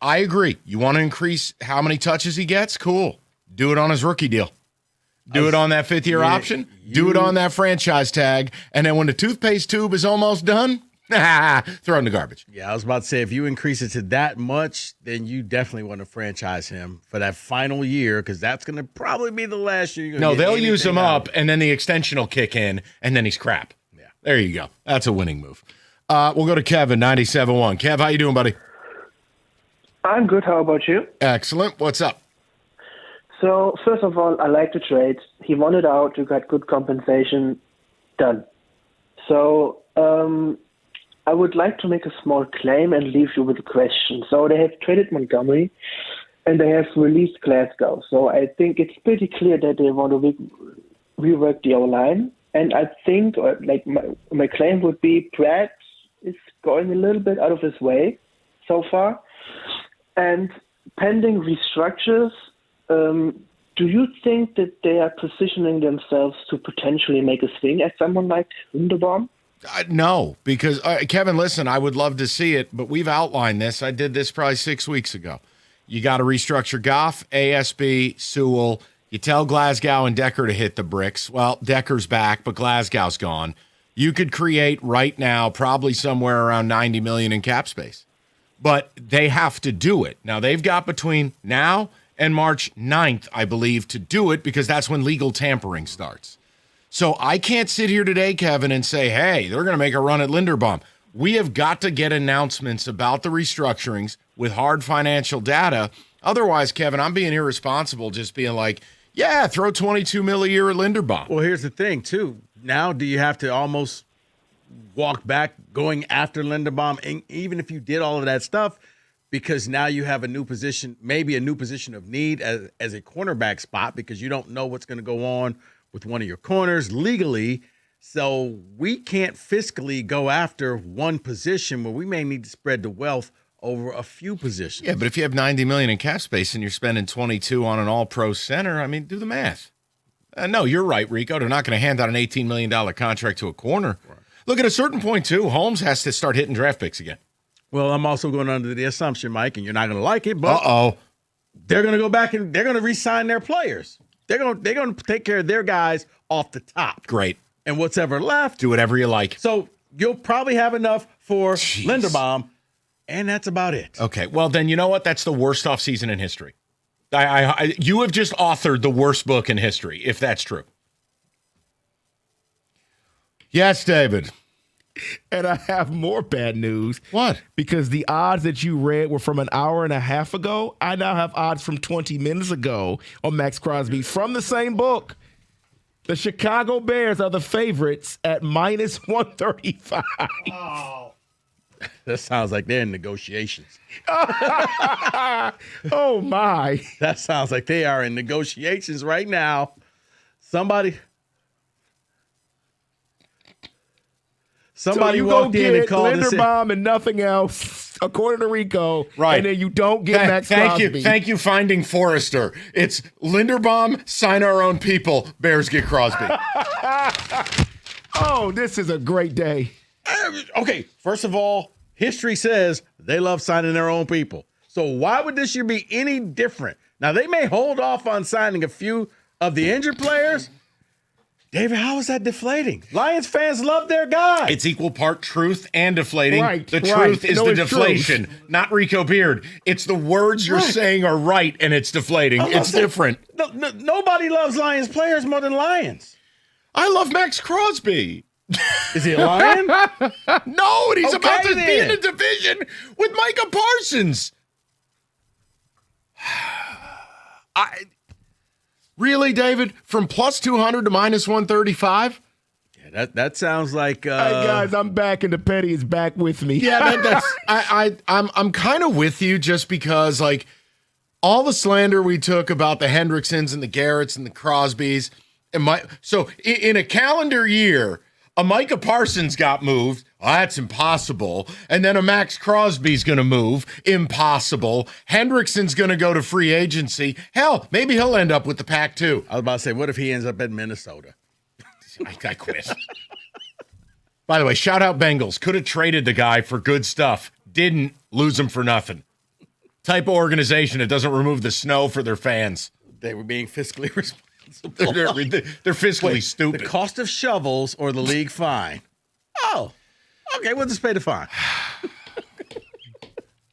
I agree. You want to increase how many touches he gets? Cool. Do it on his rookie deal. Do it on that fifth-year option. Do it on that franchise tag. And then when the toothpaste tube is almost done, throw it in the garbage. Yeah, I was about to say, if you increase it to that much, then you definitely want to franchise him for that final year because that's going to probably be the last year you're going to No, they'll use him up, and then the extension will kick in, and then he's crap. Yeah. There you go. That's a winning move. We'll go to Kevin, 97.1. Kev, how you doing, buddy? I'm good. How about you? Excellent. What's up? So, first of all, I like the trade. He wanted out. You got good compensation. Done. So, I would like to make a small claim and leave you with a question. So, they have traded Montgomery, and they have released Glasgow. So, I think it's pretty clear that they want to rework the O-line. And I think, my claim would be Pratt is going a little bit out of his way so far. And pending restructures, do you think that they are positioning themselves to potentially make a swing at someone like Linderbaum? No, because, Kevin, listen, I would love to see it, but we've outlined this. I did this probably 6 weeks ago. You got to restructure Goff, ASB, Sewell. You tell Glasgow and Decker to hit the bricks. Well, Decker's back, but Glasgow's gone. You could create right now probably somewhere around $90 million in cap space. But they have to do it. Now, they've got between now and March 9th, I believe, to do it because that's when legal tampering starts. So I can't sit here today, Kevin, and say, hey, they're going to make a run at Linderbaum. We have got to get announcements about the restructurings with hard financial data. Otherwise, Kevin, I'm being irresponsible just being like, yeah, throw $22 million a year at Linderbaum. Well, here's the thing, too. Now do you have to almost walk back going after Linderbaum, even if you did all of that stuff, because now you have a new position, maybe a new position of need as a cornerback spot because you don't know what's going to go on with one of your corners legally. So we can't fiscally go after one position where we may need to spread the wealth over a few positions. Yeah, but if you have $90 million in cap space and you're spending 22 on an all-pro center, I mean, do the math. No, you're right, Rico. They're not going to hand out an $18 million contract to a corner. Right. Look, at a certain point, too, Holmes has to start hitting draft picks again. Well, I'm also going under the assumption, Mike, and you're not going to like it, but they're going to go back and they're going to re-sign their players. They're going to take care of their guys off the top. Great. And what's ever left, do whatever you like. So you'll probably have enough for Linderbaum, and that's about it. Okay, well, then you know what? That's the worst offseason in history. You have just authored the worst book in history, if that's true. Yes, David. And I have more bad news. What? Because the odds that you read were from an hour and a half ago. I now have odds from 20 minutes ago on Max Crosby from the same book. The Chicago Bears are the favorites at minus 135. Oh. That sounds like they're in negotiations. Oh, my. That sounds like they are in negotiations right now. Somebody so you walked in and called Linderbaum and nothing else, according to Rico. Right. And then you don't get Max Crosby. Thank you, Finding Forrester. It's Linderbaum, sign our own people, Bears get Crosby. Oh, this is a great day. Okay, first of all, history says they love signing their own people. So why would this year be any different? Now, they may hold off on signing a few of the injured players, David, how is that deflating? Lions fans love their guy. It's equal part truth and deflating. Right, the right. truth is No, the it's deflation, not Rico Beard. It's the words you're saying are right, and it's deflating. It's different. Nobody loves Lions players more than Lions. I love Max Crosby. Is he a Lion? No, and he's about to be in then. a division with Micah Parsons. Really, David? From plus 200 to minus 135? Yeah, that sounds like. Hey guys, I'm back, and the petty is back with me. Yeah, that's. I'm kind of with you just because like all the slander we took about the Hendricksons and the Garretts and the Crosbys and so in a calendar year, a Micah Parsons got moved. Oh, that's impossible. And then a Max Crosby's going to move. Impossible. Hendrickson's going to go to free agency. Hell, maybe he'll end up with the pack too. I was about to say, what if he ends up in Minnesota? I quit. By the way, shout out Bengals. Could have traded the guy for good stuff. Didn't lose him for nothing. Type of organization that doesn't remove the snow for their fans. They were being fiscally responsible. They're fiscally stupid. The cost of shovels or the league fine? Oh, okay. We'll just pay the fine.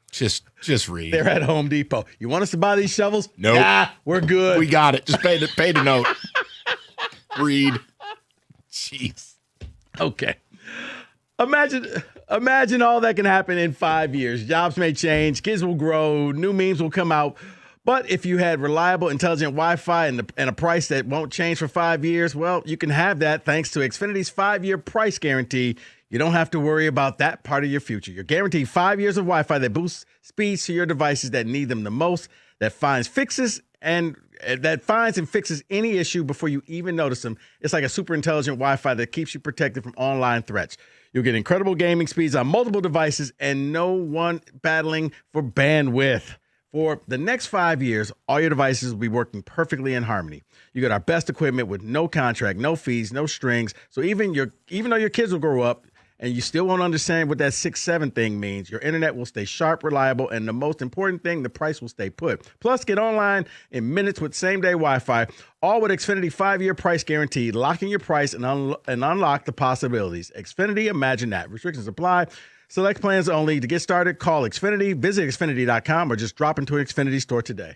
Just read. They're at Home Depot. You want us to buy these shovels? Nope. Nah, we're good. We got it. Just pay the note. Read. Jeez. Okay. Imagine all that can happen in 5 years. Jobs may change, kids will grow, new memes will come out. But if you had reliable, intelligent Wi-Fi and a price that won't change for 5 years, well, you can have that thanks to Xfinity's 5-year price guarantee. You don't have to worry about that part of your future. You're guaranteed 5 years of Wi-Fi that boosts speeds to your devices that need them the most, that finds and fixes any issue before you even notice them. It's like a super intelligent Wi-Fi that keeps you protected from online threats. You'll get incredible gaming speeds on multiple devices and no one battling for bandwidth. For the next 5 years, all your devices will be working perfectly in harmony. You got our best equipment with no contract, no fees, no strings. So even though your kids will grow up and you still won't understand what that 6-7 thing means, your internet will stay sharp, reliable, and the most important thing, the price will stay put. Plus, get online in minutes with same-day Wi-Fi, all with Xfinity 5-year price guarantee, locking your price and unlock the possibilities. Xfinity, imagine that. Restrictions apply. Select plans only. To get started, call Xfinity, visit Xfinity.com, or just drop into an Xfinity store today.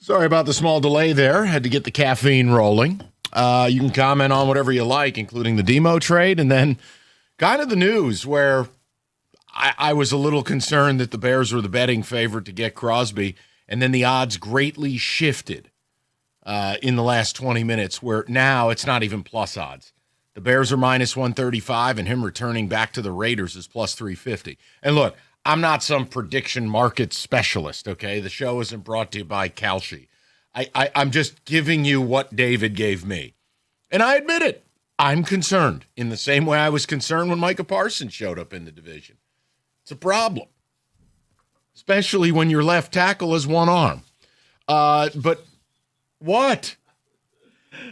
Sorry about the small delay there. Had to get the caffeine rolling. You can comment on whatever you like, including the Demo trade, and then kind of the news where I was a little concerned that the Bears were the betting favorite to get Crosby, and then the odds greatly shifted in the last 20 minutes, where now it's not even plus odds. The Bears are minus 135, and him returning back to the Raiders is plus 350. And look, I'm not some prediction market specialist, okay? The show isn't brought to you by Kalshi. I'm just giving you what David gave me. And I admit it. I'm concerned in the same way I was concerned when Micah Parsons showed up in the division. It's a problem, especially when your left tackle is one arm. But what?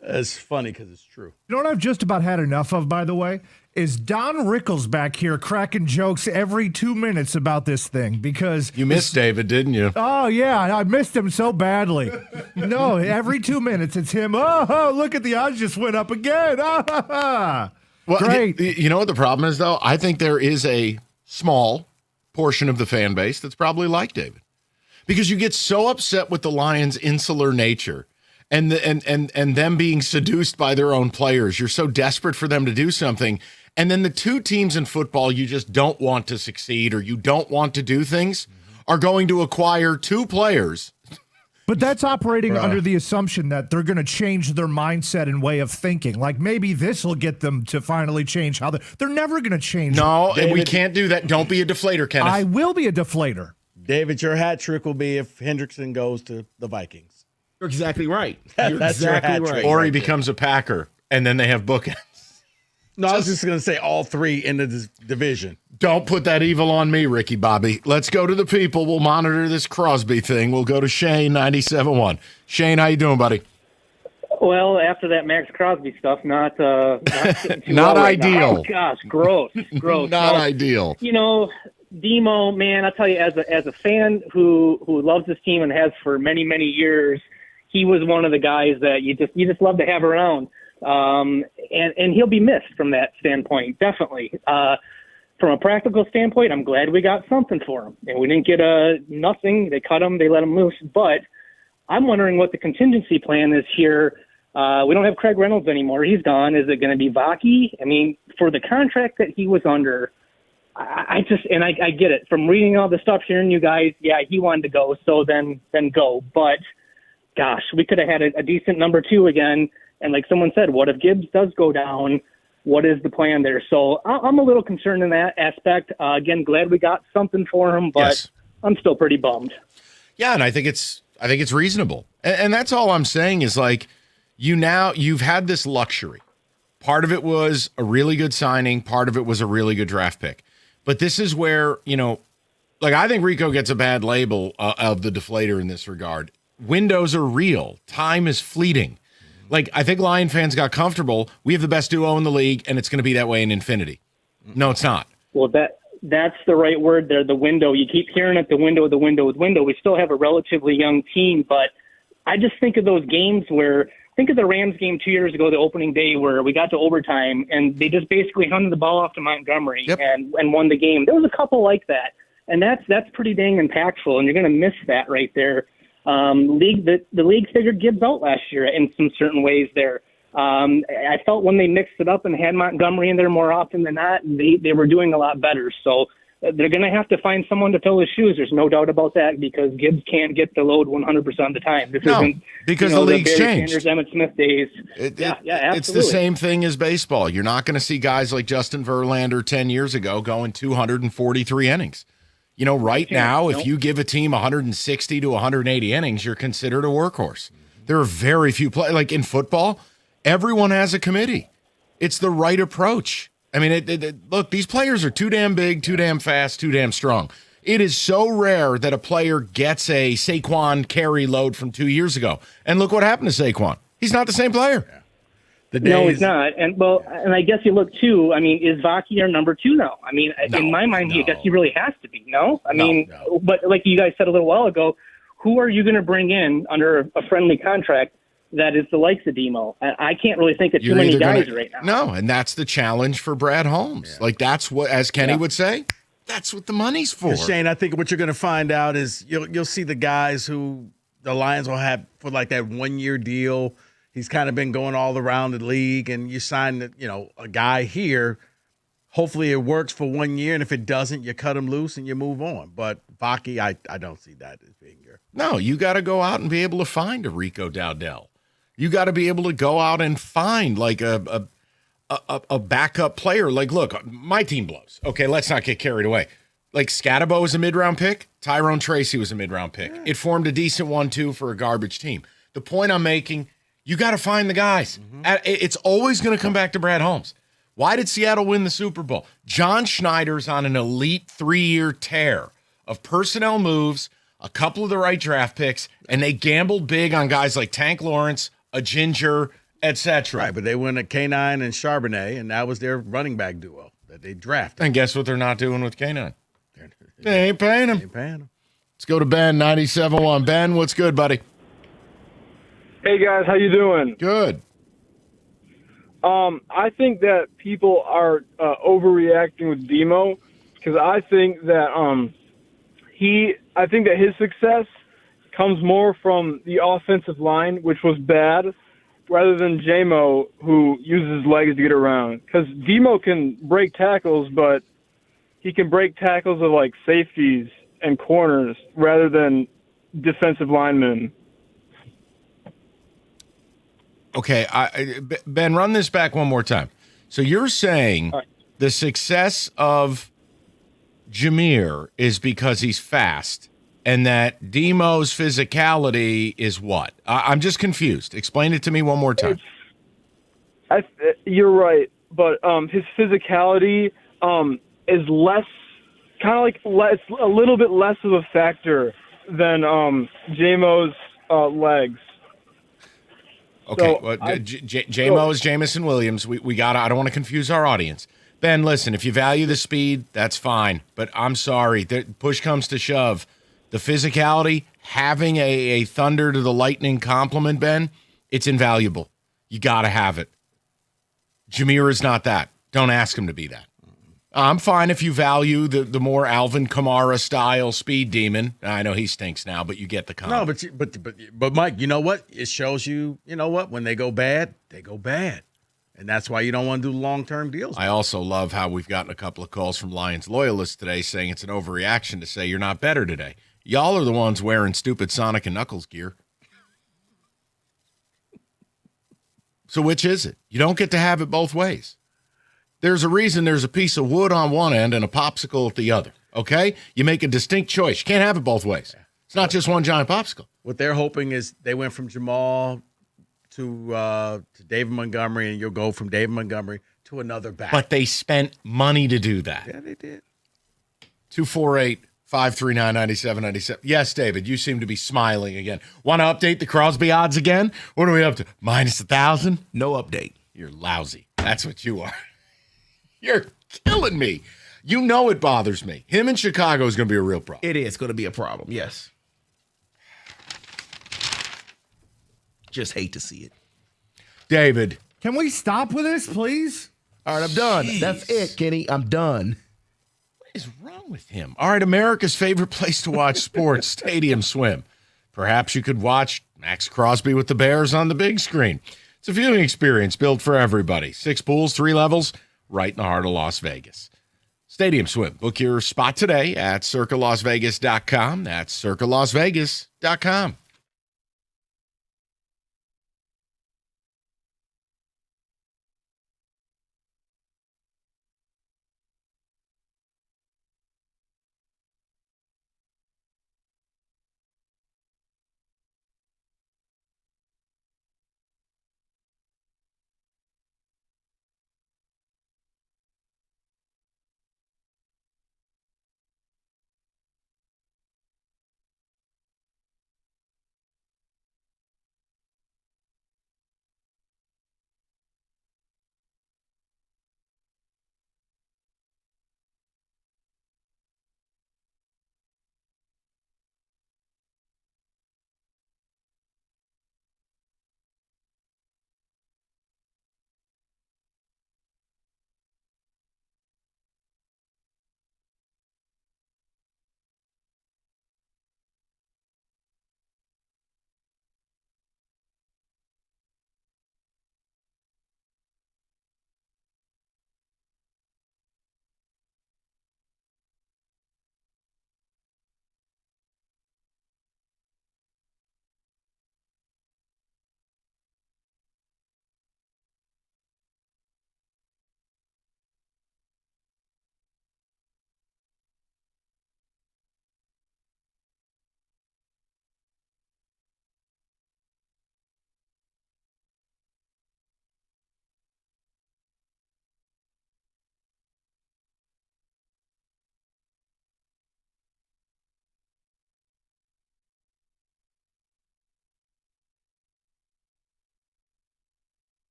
It's funny because it's true. You know what I've just about had enough of, by the way, is Don Rickles back here cracking jokes every 2 minutes about this thing because you missed David, didn't you? Oh yeah, I missed him so badly. No, every 2 minutes it's him. Oh, look at the odds just went up again. Well, great. You know what the problem is, though? I think there is a small portion of the fan base that's probably like David, because you get so upset with the Lions' insular nature. And them being seduced by their own players. You're so desperate for them to do something. And then the two teams in football you just don't want to succeed or you don't want to do things are going to acquire two players. But that's operating under the assumption that they're going to change their mindset and way of thinking. Like maybe this will get them to finally change how they're never going to change. No, David, and we can't do that. Don't be a deflator, Kenneth. I will be a deflator. David, your hat trick will be if Hendrickson goes to the Vikings. You're exactly right. That's exactly right. Or he becomes a Packer, and then they have bookends. No, I was just going to say all three in the division. Don't put that evil on me, Ricky Bobby. Let's go to the people. We'll monitor this Crosby thing. We'll go to Shane, 97.1. Shane, how you doing, buddy? Well, after that Max Crosby stuff, not not ideal. Oh, gosh, gross. Not ideal. You know, Demo, man, I tell you, as a fan who loves this team and has for many, many years, he was one of the guys that you just love to have around. And he'll be missed from that standpoint, definitely. From a practical standpoint, I'm glad we got something for him. And we didn't get nothing. They cut him. They let him loose. But I'm wondering what the contingency plan is here. We don't have Craig Reynolds anymore. He's gone. Is it going to be Vaki? I mean, for the contract that he was under, I get it. From reading all the stuff, hearing you guys, yeah, he wanted to go, so then go. But, gosh, we could have had a decent number two again. And like someone said, what if Gibbs does go down? What is the plan there? So I'm a little concerned in that aspect. Again, glad we got something for him, but yes. I'm still pretty bummed. Yeah, and I think it's reasonable. And that's all I'm saying is, like, you've had this luxury. Part of it was a really good signing. Part of it was a really good draft pick. But this is where, like, I think Rico gets a bad label of the deflator in this regard. Windows are real. Time is fleeting. Like, I think Lion fans got comfortable. We have the best duo in the league, and it's going to be that way in infinity. No, it's not. Well, that's the right word there, the window. You keep hearing it, the window. We still have a relatively young team, but I just think of those games where – think of the Rams game 2 years ago, the opening day, where we got to overtime, and they just basically handed the ball off to Montgomery and won the game. There was a couple like that, and that's pretty dang impactful, and you're going to miss that right there. The league figured Gibbs out last year in some certain ways there. I felt when they mixed it up and had Montgomery in there more often than not, they were doing a lot better. So they're going to have to find someone to fill his shoes. There's no doubt about that, because Gibbs can't get the load 100% of the time. This isn't because the league's changed. Sanders, Emmett Smith days. Absolutely. It's the same thing as baseball. You're not going to see guys like Justin Verlander 10 years ago going 243 innings. Right now, if you give a team 160 to 180 innings, you're considered a workhorse. There are very few players. Like in football, everyone has a committee. It's the right approach. I mean, look, these players are too damn big, too damn fast, too damn strong. It is so rare that a player gets a Saquon carry load from 2 years ago. And look what happened to Saquon. He's not the same player. Yeah. No, he's not. And I guess you look too. I mean, is Vaki our number two now? I mean, in my mind, I guess he really has to be. No, but like you guys said a little while ago, who are you going to bring in under a friendly contract that is the likes of Demo? I can't really think of too many guys right now. No, and that's the challenge for Brad Holmes. Yeah. Like that's what, as Kenny would say, that's what the money's for. Shane, I think what you're going to find out is you'll see the guys who the Lions will have for like that 1 year deal. He's kind of been going all around the league, and you sign a guy here. Hopefully it works for 1 year, and if it doesn't, you cut him loose and you move on. But Baki, I don't see that as being your. No, you got to go out and be able to find a Rico Dowdell. You got to be able to go out and find like a backup player. Like, look, my team blows. Okay, let's not get carried away. Like Scatabo was a mid-round pick. Tyrone Tracy was a mid-round pick. It formed a decent 1-2 for a garbage team. The point I'm making, you got to find the guys. It's always going to come back to Brad Holmes. Why did Seattle win the Super Bowl? John Schneider's on an elite 3-year tear of personnel moves, a couple of the right draft picks, and they gambled big on guys like Tank Lawrence, a Ginger, etc. Right, but they went at K9 and Charbonnet, and that was their running back duo that they drafted. And guess what they're not doing with K9? They ain't paying him. Let's go to Ben, 97.1. Ben, what's good, buddy? Hey, guys. How you doing? Good. I think that people are overreacting with Demo because I think that his success comes more from the offensive line, which was bad, rather than J-Mo, who uses his legs to get around. Because Demo can break tackles, but he can break tackles of like safeties and corners rather than defensive linemen. Okay, Ben, run this back one more time. So you're saying the success of Jameer is because he's fast, and that Demo's physicality is what? I'm just confused. Explain it to me one more time. You're right, but his physicality is less, kind of like a little bit less of a factor than J-Mo's legs. Okay, J-Mo is Jamison Williams. We got. I don't want to confuse our audience. Ben, listen, if you value the speed, that's fine. But I'm sorry, push comes to shove. The physicality, having a thunder to the lightning compliment, Ben, it's invaluable. You got to have it. Jameer is not that. Don't ask him to be that. I'm fine if you value the more Alvin Kamara style speed demon. I know he stinks now, but you get the comment. No, but Mike, you know what? It shows you know what? When they go bad, they go bad. And that's why you don't want to do long-term deals. I also love how we've gotten a couple of calls from Lions loyalists today saying it's an overreaction to say you're not better today. Y'all are the ones wearing stupid Sonic and Knuckles gear. So which is it? You don't get to have it both ways. There's a reason there's a piece of wood on one end and a popsicle at the other, okay? You make a distinct choice. You can't have it both ways. It's not just one giant popsicle. What they're hoping is they went from Jamal to David Montgomery, and you'll go from David Montgomery to another back. But they spent money to do that. Yeah, they did. 248-539-9797. Yes, David, you seem to be smiling again. Want to update the Crosby odds again? What are we up to? Minus 1,000? No update. You're lousy. That's what you are. You're killing me. You know it bothers me. Him in Chicago is going to be a real problem. It is going to be a problem, yes. Just hate to see it. David. Can we stop with this, please? All right, I'm done. Jeez. That's it, Kenny. I'm done. What is wrong with him? All right, America's favorite place to watch sports, Stadium Swim. Perhaps you could watch Max Crosby with the Bears on the big screen. It's a viewing experience built for everybody. 6 pools, 3 levels, right in the heart of Las Vegas. Stadium Swim. Book your spot today at circalasvegas.com. That's circalasvegas.com.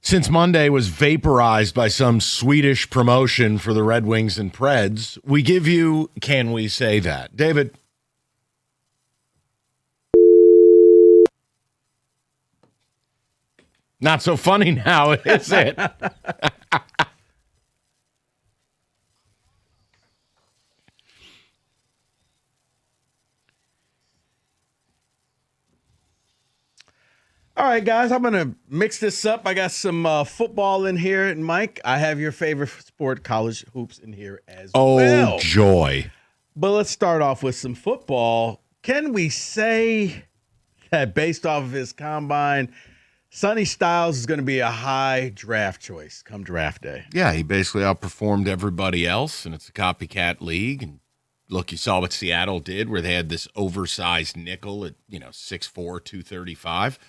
Since Monday was vaporized by some Swedish promotion for the Red Wings and Preds, we give you, can we say that? David. Not so funny now, is it? All right, guys, I'm going to mix this up. I got some football in here. And, Mike, I have your favorite sport, college hoops, in here as well. Oh, joy. But let's start off with some football. Can we say that based off of his combine, Sonny Styles is going to be a high draft choice come draft day? Yeah, he basically outperformed everybody else, and it's a copycat league. And look, you saw what Seattle did where they had this oversized nickel at, 6'4", 235.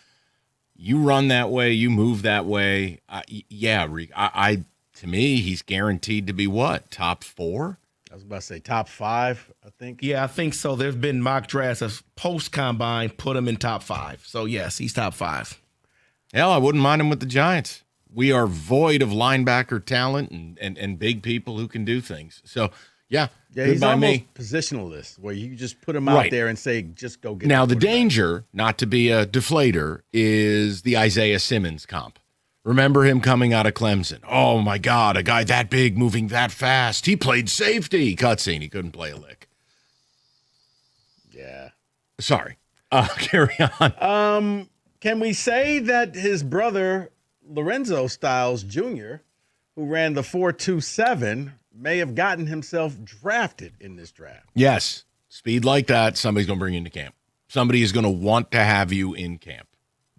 You run that way, you move that way. To me, he's guaranteed to be what? Top 4? I was about to say top 5, I think. Yeah, I think so. There's been mock drafts of post-combine put him in top 5. So, yes, he's top 5. Hell, I wouldn't mind him with the Giants. We are void of linebacker talent and big people who can do things. So, yeah he's by almost me. Positionalist, where you just put him out there and say, just go get Now, him. the danger, not to be a deflator, is the Isaiah Simmons comp. Remember him coming out of Clemson. Oh, my God, a guy that big moving that fast. He played safety. Cutscene, he couldn't play a lick. Yeah. Sorry. Carry on. Can we say that his brother, Lorenzo Styles Jr., who ran the 4.27, may have gotten himself drafted in this draft? Yes. Speed like that, somebody's going to bring you into camp. Somebody is going to want to have you in camp.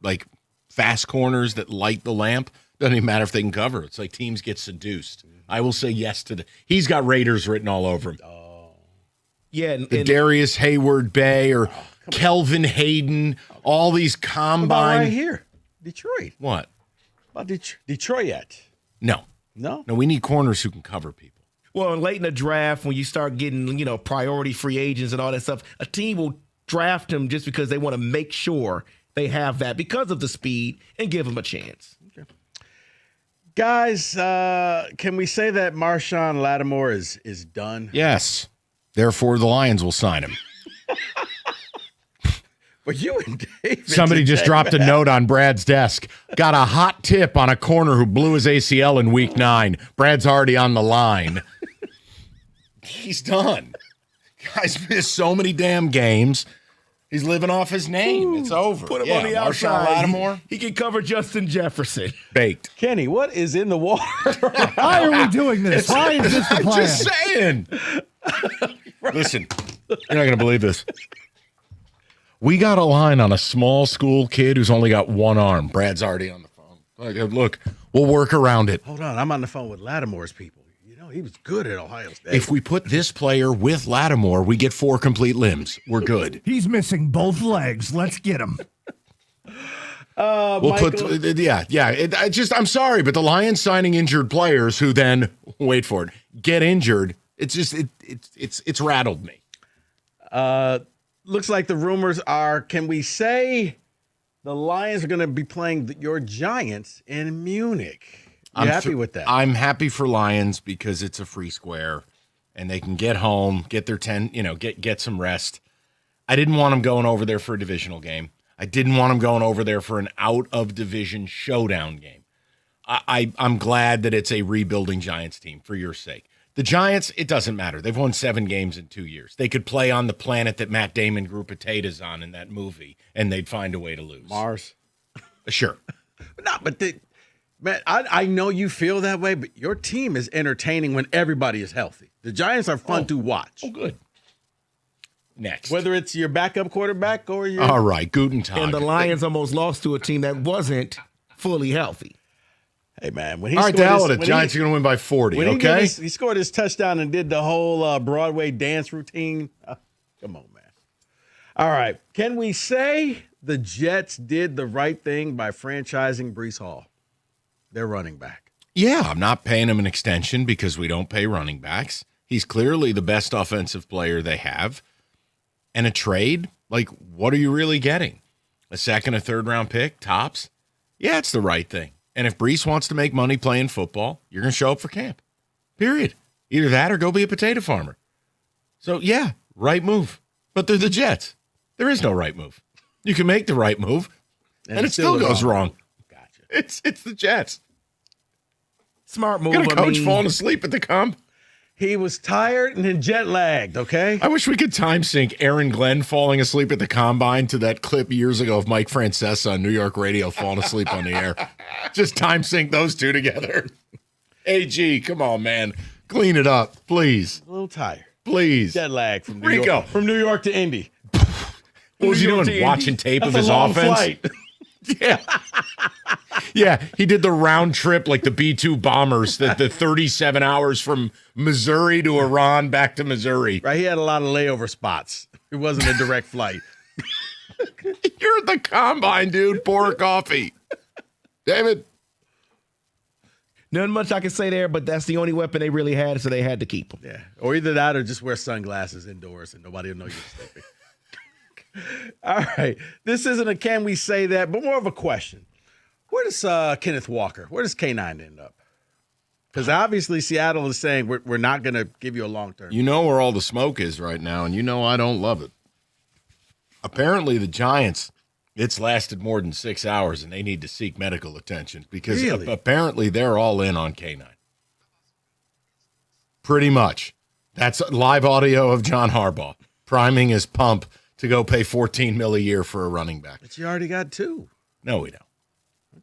Like fast corners that light the lamp, doesn't even matter if they can cover. It's like teams get seduced. I will say yes to he's got Raiders written all over him. Yeah. The Darius Hayward Bay or Kelvin Hayden, all these combine. Right here, Detroit. What? About Detroit yet? No. No, we need corners who can cover people. Well, late in the draft, when you start getting, priority free agents and all that stuff, a team will draft him just because they want to make sure they have that because of the speed and give him a chance. Okay. Guys, can we say that Marshawn Lattimore is done? Yes. Therefore, the Lions will sign him. But you and David. Somebody just dropped a note on Brad's desk. Got a hot tip on a corner who blew his ACL in week 9. Brad's already on the line. He's done. Guy's missed so many damn games. He's living off his name. It's over. Put him on the outside. Lattimore. He can cover Justin Jefferson. Baked. Kenny, what is in the water? Why are we doing this? Why is this the plan? Just saying. Listen, you're not going to believe this. We got a line on a small school kid who's only got one arm. Brad's already on the phone. Look, we'll work around it. Hold on. I'm on the phone with Lattimore's people. He was good at Ohio State. If we put this player with Lattimore, we get 4 complete limbs. We're good. He's missing both legs. Let's get him. We'll Michael? I'm sorry, but the Lions signing injured players who then, wait for it, get injured. It's just, it's rattled me. Looks like the rumors are, can we say the Lions are going to be playing your Giants in Munich? You happy with that? I'm happy for Lions because it's a free square and they can get home, get their 10, get some rest. I didn't want them going over there for a divisional game. I didn't want them going over there for an out-of-division showdown game. I'm glad that it's a rebuilding Giants team for your sake. The Giants, it doesn't matter. They've won 7 games in 2 years. They could play on the planet that Matt Damon grew potatoes on in that movie, and they'd find a way to lose. Mars. Sure. Man, I know you feel that way, but your team is entertaining when everybody is healthy. The Giants are fun to watch. Oh, good. Next. Whether it's your backup quarterback or your... All right, guten Tag. And the Lions almost lost to a team that wasn't fully healthy. Hey, man. When he all right, the hell with it. Giants are going to win by 40, okay? He scored his touchdown and did the whole Broadway dance routine. Come on, man. All right. Can we say the Jets did the right thing by franchising Breece Hall? Their running back. Yeah, I'm not paying him an extension because we don't pay running backs. He's clearly the best offensive player they have. And a trade? Like, what are you really getting? A second, a third-round pick? Tops? Yeah, it's the right thing. And if Brees wants to make money playing football, you're going to show up for camp. Period. Either that or go be a potato farmer. So, yeah, right move. But they're the Jets. There is no right move. You can make the right move, and it still goes wrong. Gotcha. It's the Jets. Smart move. Got a coach falling asleep at the comp. He was tired and then jet lagged, okay? I wish we could time sync Aaron Glenn falling asleep at the combine to that clip years ago of Mike Francesa on New York radio falling asleep on the air. Just time sync those two together. AG, come on, man. Clean it up, please. A little tired. Please. Jet lag from New Rico. York. From New York to Indy. What was he doing? Watching tape of his offense? Yeah. Yeah, he did the round trip like the B-2 bombers, the 37 hours from Missouri to Iran back to Missouri. Right, he had a lot of layover spots. It wasn't a direct flight. You're at the combine, dude. Pour a coffee. David. Nothing much I can say there, but that's the only weapon they really had, so they had to keep them. Yeah, or either that or just wear sunglasses indoors and nobody will know you're sleeping. All right, this isn't a can we say that, but more of a question. Where does Kenneth Walker, where does K9 end up? Because obviously Seattle is saying we're not going to give you a long-term. You know where all the smoke is right now, and you know I don't love it. Apparently the Giants, it's lasted more than 6 hours, and they need to seek medical attention because apparently they're all in on K9. Pretty much. That's live audio of John Harbaugh priming his pump to go pay $14 million a year for a running back. But you already got 2. No, we don't.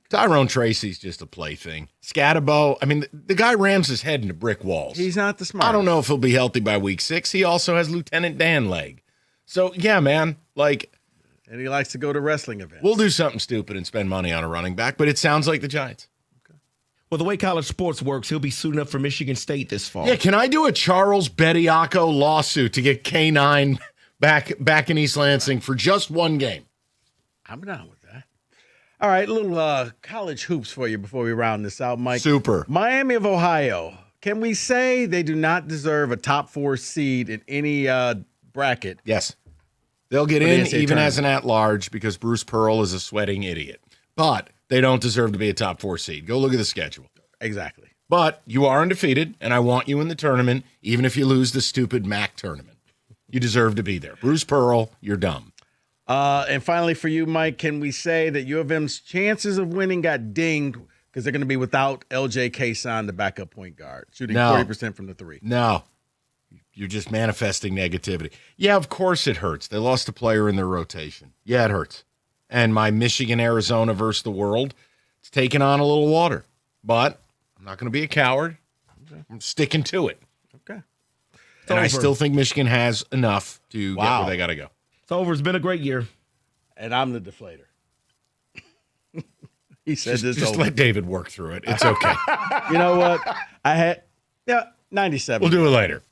Tyrone Tracy's just a plaything. Scatterbo, I mean, the guy rams his head into brick walls. He's not the smartest. I don't know if he'll be healthy by week 6. He also has Lieutenant Dan leg. So, yeah, man, like. And he likes to go to wrestling events. We'll do something stupid and spend money on a running back, but it sounds like the Giants. Well, the way college sports works, he'll be suiting up for Michigan State this fall. Yeah, can I do a Charles Bediaco lawsuit to get K9 back in East Lansing for just one game? I'm down with that. All right, little college hoops for you before we round this out, Mike. Super. Miami of Ohio. Can we say they do not deserve a top 4 seed in any bracket? Yes. They'll get in even as an at-large because Bruce Pearl is a sweating idiot. But they don't deserve to be a top 4 seed. Go look at the schedule. Exactly. But you are undefeated, and I want you in the tournament, even if you lose the stupid MAC tournament. You deserve to be there. Bruce Pearl, you're dumb. And finally for you, Mike, can we say that U of M's chances of winning got dinged because they're going to be without LJ Kayson, the backup point guard, shooting 40% from the 3? No. You're just manifesting negativity. Yeah, of course it hurts. They lost a player in their rotation. Yeah, it hurts. And my Michigan, Arizona versus the world, it's taking on a little water. But I'm not going to be a coward. Okay. I'm sticking to it. Okay. And I still think Michigan has enough to get where they got to go. It's over. It's been a great year. And I'm the deflator. He said this Just over. let David work through it. It's okay. You know what? 97. We'll do it later.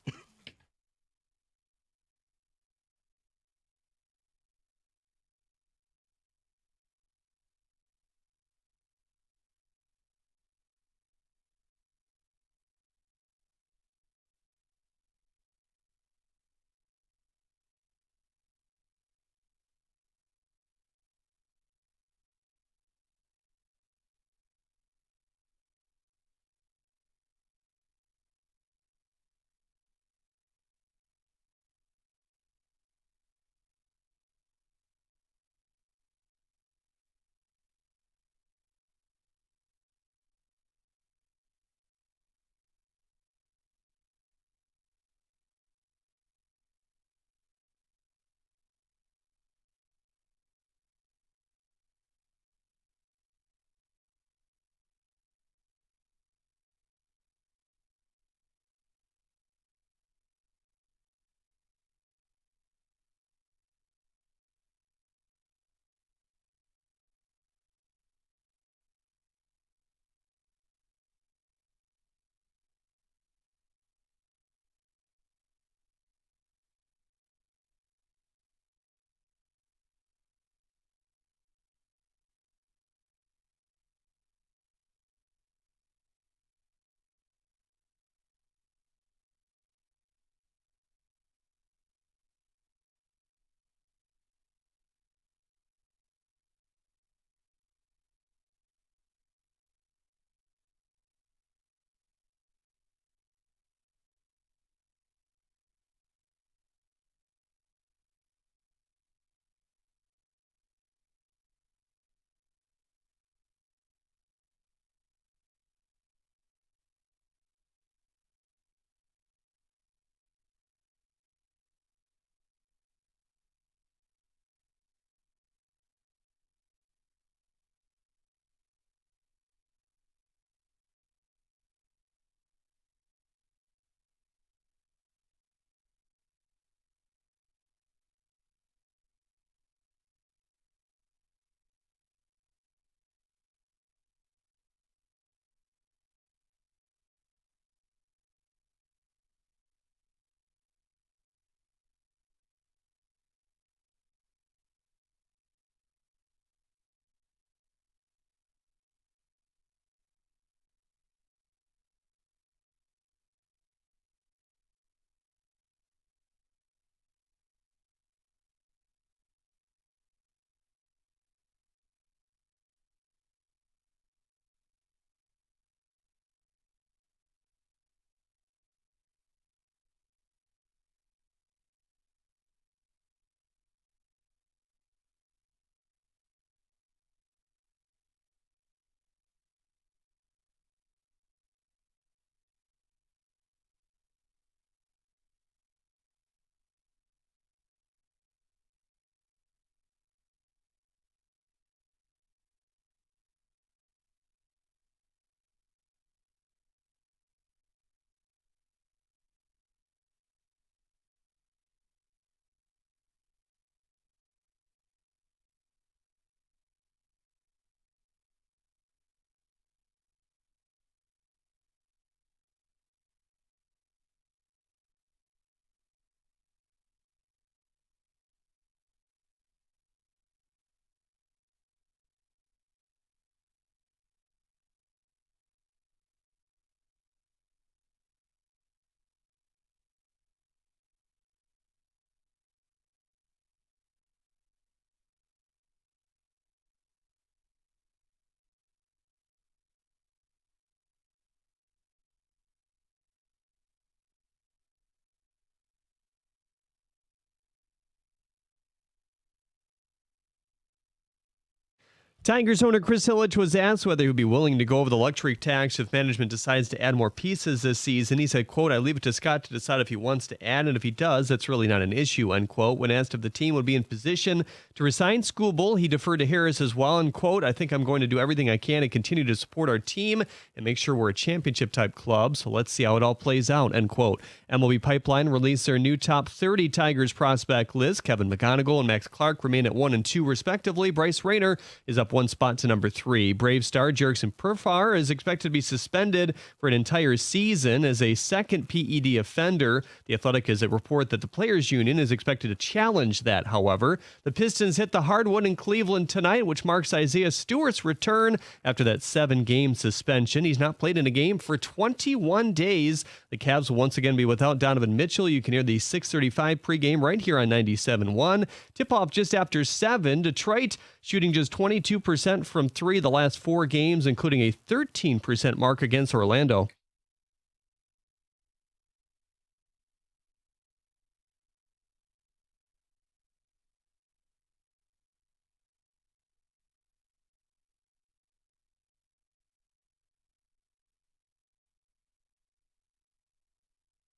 Tigers owner Chris Ilitch was asked whether he would be willing to go over the luxury tax if management decides to add more pieces this season. He said, quote, "I leave it to Scott to decide if he wants to add, and if he does, that's really not an issue," unquote. When asked if the team would be in position to resign Skubal, he deferred to Harris as well, and quote, "I think I'm going to do everything I can to continue to support our team and make sure we're a championship-type club, so let's see how it all plays out," end quote. MLB Pipeline released their new top 30 Tigers prospect list. Kevin McGonigal and Max Clark remain at 1 and 2, respectively. Bryce Rayner is up 1 spot to number 3. Brave star Jerickson Profar is expected to be suspended for an entire season as a second PED offender. The Athletic has a report that the Players Union is expected to challenge that, however. The Pistons hit the hardwood in Cleveland tonight, which marks Isaiah Stewart's return after that 7-game suspension. He's not played in a game for 21 days. The Cavs will once again be without Donovan Mitchell. You can hear the 6:35 pregame right here on 97.1. Tip-off just after 7. Detroit shooting just 22% from 3 the last 4 games, including a 13% mark against Orlando.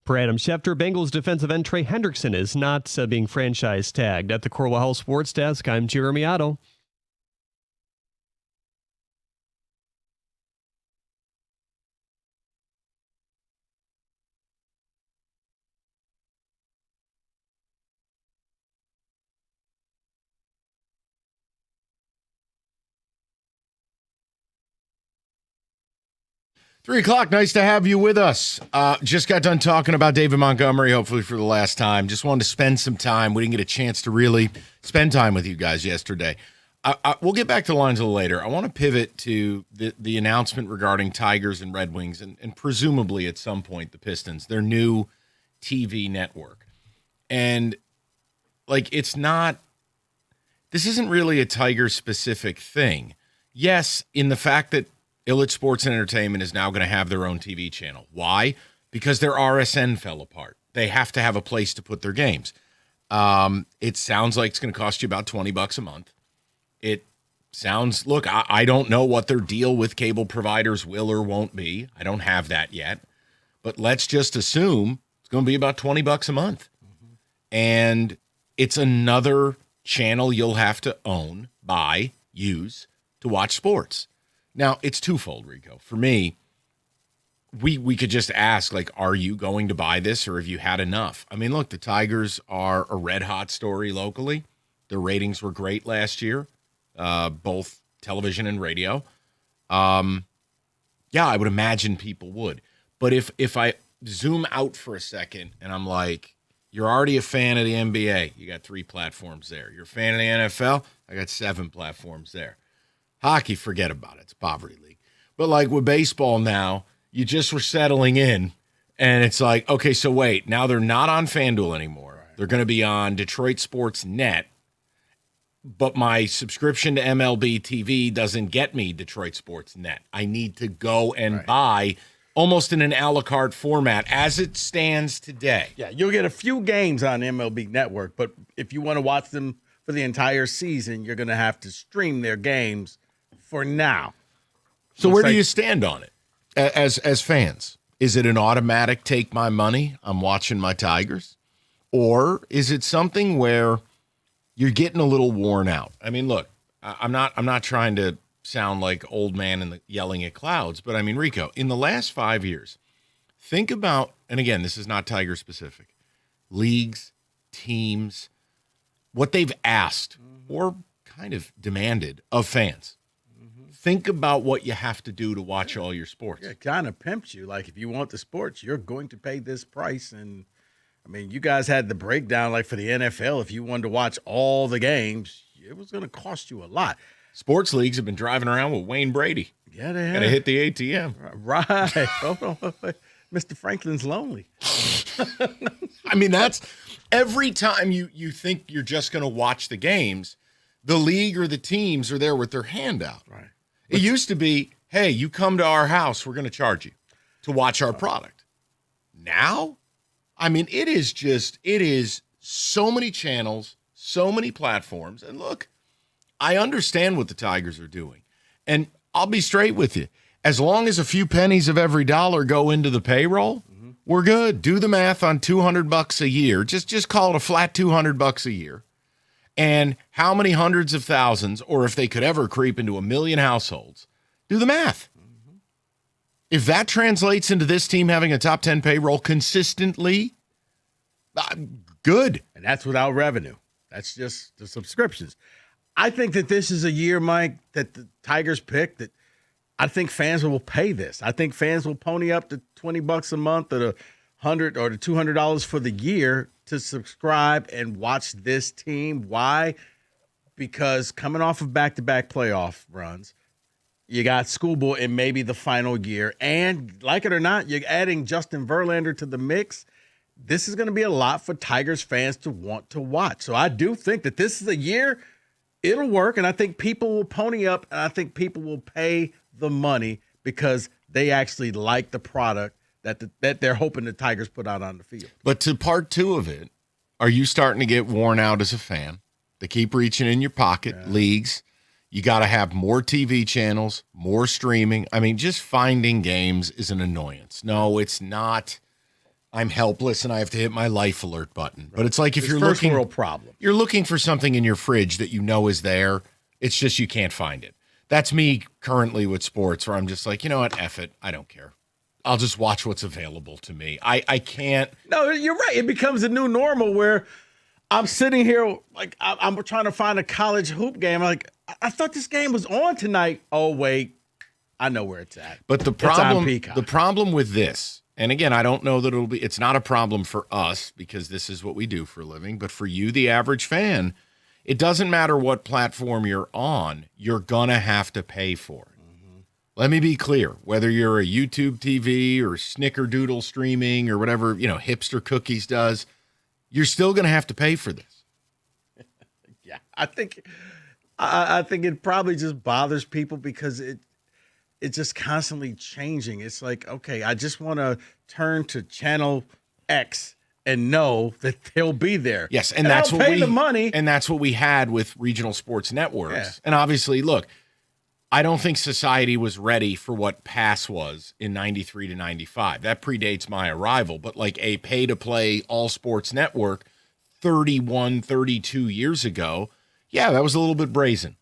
Per Adam Schefter, Bengals defensive end Trey Hendrickson is not being franchise tagged. At the Corwell House Sports Desk, I'm Jeremy Otto. Three o'clock. Nice to have you with us. Just got done talking about David Montgomery, hopefully for the last time. Just wanted to spend some time. We didn't get a chance to really spend time with you guys yesterday. We'll get back to the lines a little later. I want to pivot to the announcement regarding Tigers and Red Wings and presumably at some point the Pistons, their new TV network. And, like, this isn't really a Tiger-specific thing. Yes, in the fact that Ilitch Sports and Entertainment is now going to have their own TV channel. Why? Because their RSN fell apart. They have to have a place to put their games. It sounds like it's going to cost you about $20 a month. It sounds, look, I don't know what their deal with cable providers will or won't be. I don't have that yet. But let's just assume it's going to be about $20 a month. Mm-hmm. And it's another channel you'll have to own, buy, use to watch sports. Now, it's twofold, Rico. For me, we could just ask, like, are you going to buy this or have you had enough? I mean, look, the Tigers are a red-hot story locally. Their ratings were great last year, both television and radio. Yeah, I would imagine people would. But if I zoom out for a second and I'm like, you're already a fan of the NBA, you got 3 platforms there. You're a fan of the NFL, I got 7 platforms there. Hockey, forget about it. It's poverty league. But like with baseball now, you just were settling in, and it's like, okay, so wait, now they're not on FanDuel anymore. Right. They're going to be on Detroit Sports Net, but my subscription to MLB TV doesn't get me Detroit Sports Net. I need to go and buy almost in an a la carte format as it stands today. Yeah, you'll get a few games on MLB Network, but if you want to watch them for the entire season, you're going to have to stream their games for now. So where do you stand on it as fans? Is it an automatic take my money, I'm watching my Tigers? Or is it something where you're getting a little worn out? I mean, look, I'm not trying to sound like old man yelling at clouds, but I mean, Rico, in the last 5 years, think about, and again, this is not Tiger specific, leagues, teams, what they've asked or kind of demanded of fans. Think about what you have to do to watch all your sports. Yeah, it kind of pimps you. Like, if you want the sports, you're going to pay this price. And, I mean, you guys had the breakdown, like, for the NFL. If you wanted to watch all the games, it was going to cost you a lot. Sports leagues have been driving around with Wayne Brady. Yeah, they have. Got to hit the ATM. Right. Hold on. Mr. Franklin's lonely. I mean, that's every time you think you're just going to watch the games, the league or the teams are there with their hand out. Right. It used to be, hey, you come to our house, we're going to charge you to watch our product. Now, I mean, it is so many channels, so many platforms. And look, I understand what the Tigers are doing. And I'll be straight with you. As long as a few pennies of every dollar go into the payroll, we're good. Do the math on $200 a year. Just call it a flat $200 a year. And how many hundreds of thousands, or if they could ever creep into 1 million households, do the math. If that translates into this team having a top 10 payroll consistently, good. And that's without revenue. That's just the subscriptions. I think that this is a year, Mike, that the Tigers picked that I think fans will pay this. I think fans will pony up to $20 a month or the $100 or the $200 for the year to subscribe and watch this team. Why? Because coming off of back-to-back playoff runs, you got Schoolboy in maybe the final year. And like it or not, you're adding Justin Verlander to the mix. This is going to be a lot for Tigers fans to want to watch. So I do think that this is a year it'll work, and I think people will pony up, and I think people will pay the money because they actually like the product that they're hoping the Tigers put out on the field. But to part two of it, are you starting to get worn out as a fan? They keep reaching in your pocket, leagues. You got to have more TV channels, more streaming. I mean, just finding games is an annoyance. No, it's not. I'm helpless and I have to hit my life alert button. Right. But it's like if it's you're first looking, world problem. You're looking for something in your fridge that you know is there. It's just you can't find it. That's me currently with sports, where I'm just like, you know what, F it, I don't care. I'll just watch what's available to me. I can't. No, you're right. It becomes a new normal where I'm sitting here like I'm trying to find a college hoop game. I'm like, I thought this game was on tonight. Oh wait, I know where it's at. But the problem with this, and again, I don't know that it's not a problem for us because this is what we do for a living, but for you, the average fan, it doesn't matter what platform you're on, you're going to have to pay for it. Let me be clear, whether you're a YouTube TV or Snickerdoodle streaming or whatever, Hipster Cookies does, you're still going to have to pay for this. Yeah, I think it probably just bothers people because it's just constantly changing. It's like, okay, I just want to turn to channel X and know that they'll be there. Yes, and that's I'll what pay the money. And that's what we had with regional sports networks. Yeah. And obviously, look, I don't think society was ready for what PASS was in 93 to 95. That predates my arrival, but like a pay-to-play all-sports network 31, 32 years ago, yeah, that was a little bit brazen,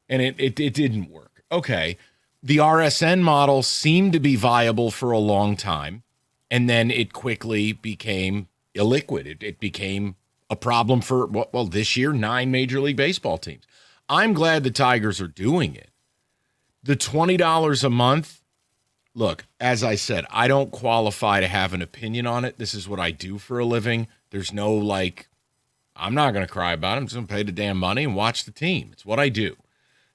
and it didn't work. Okay, the RSN model seemed to be viable for a long time, and then it quickly became illiquid. It became a problem for, well, this year, 9 Major League Baseball teams. I'm glad the Tigers are doing it. The $20 a month, look, as I said, I don't qualify to have an opinion on it. This is what I do for a living. There's no, I'm not going to cry about it. I'm just going to pay the damn money and watch the team. It's what I do.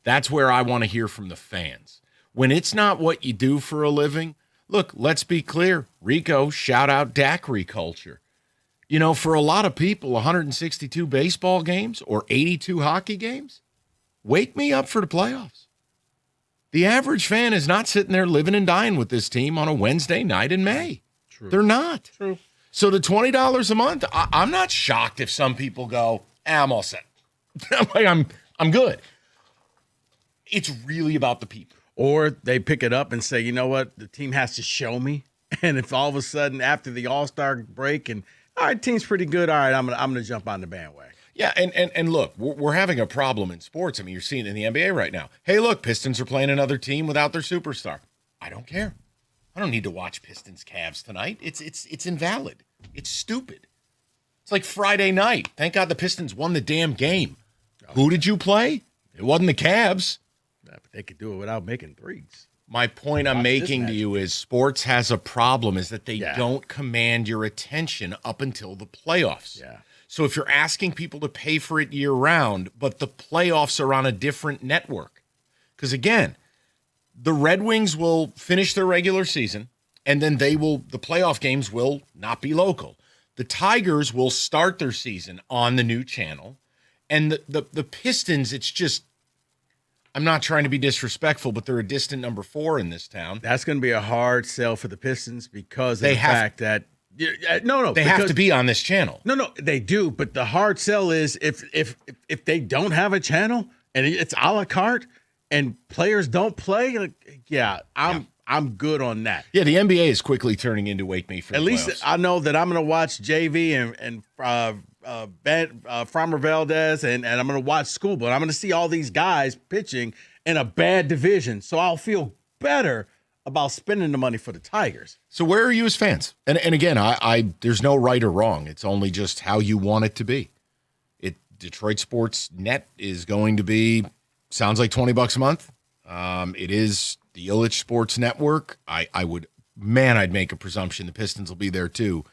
That's where I want to hear from the fans. When it's not what you do for a living, look, let's be clear. Rico, shout out daiquiri culture. For a lot of people, 162 baseball games or 82 hockey games, wake me up for the playoffs. The average fan is not sitting there living and dying with this team on a Wednesday night in May. True. They're not. True. So the $20 a month, I'm not shocked if some people go, I'm all set. I'm good. It's really about the people. Or they pick it up and say, you know what, the team has to show me. And if all of a sudden after the All-Star break and, all right, team's pretty good, all right, I'm gonna jump on the bandwagon. Yeah, and look, we're having a problem in sports. I mean, you're seeing it in the NBA right now. Hey, look, Pistons are playing another team without their superstar. I don't care. I don't need to watch Pistons Cavs tonight. It's invalid. It's stupid. It's like Friday night. Thank God the Pistons won the damn game. Who did you play? It wasn't the Cavs. Yeah, but they could do it without making threes. My point I'm making to you is sports has a problem is that they don't command your attention up until the playoffs. Yeah. So if you're asking people to pay for it year-round, but the playoffs are on a different network, because, again, the Red Wings will finish their regular season, and then the playoff games will not be local. The Tigers will start their season on the new channel, and the Pistons, it's just, I'm not trying to be disrespectful, but they're a distant number 4 in this town. That's going to be a hard sell for the Pistons because of the fact that they have to be on this channel. No, they do. But the hard sell is if they don't have a channel, and it's a la carte, and players don't play, I'm good on that. Yeah, the NBA is quickly turning into Wake Me for At the least playoffs. I know that I'm going to watch JV and Framber Valdez, and I'm going to watch Scuba. And I'm going to see all these guys pitching in a bad division, so I'll feel better about spending the money for the Tigers. So where are you as fans? And again, I there's no right or wrong. It's only just how you want it to be. Detroit Sports Net is going to be, sounds like $20 a month. It is the Ilitch Sports Network. I'd make a presumption the Pistons will be there too.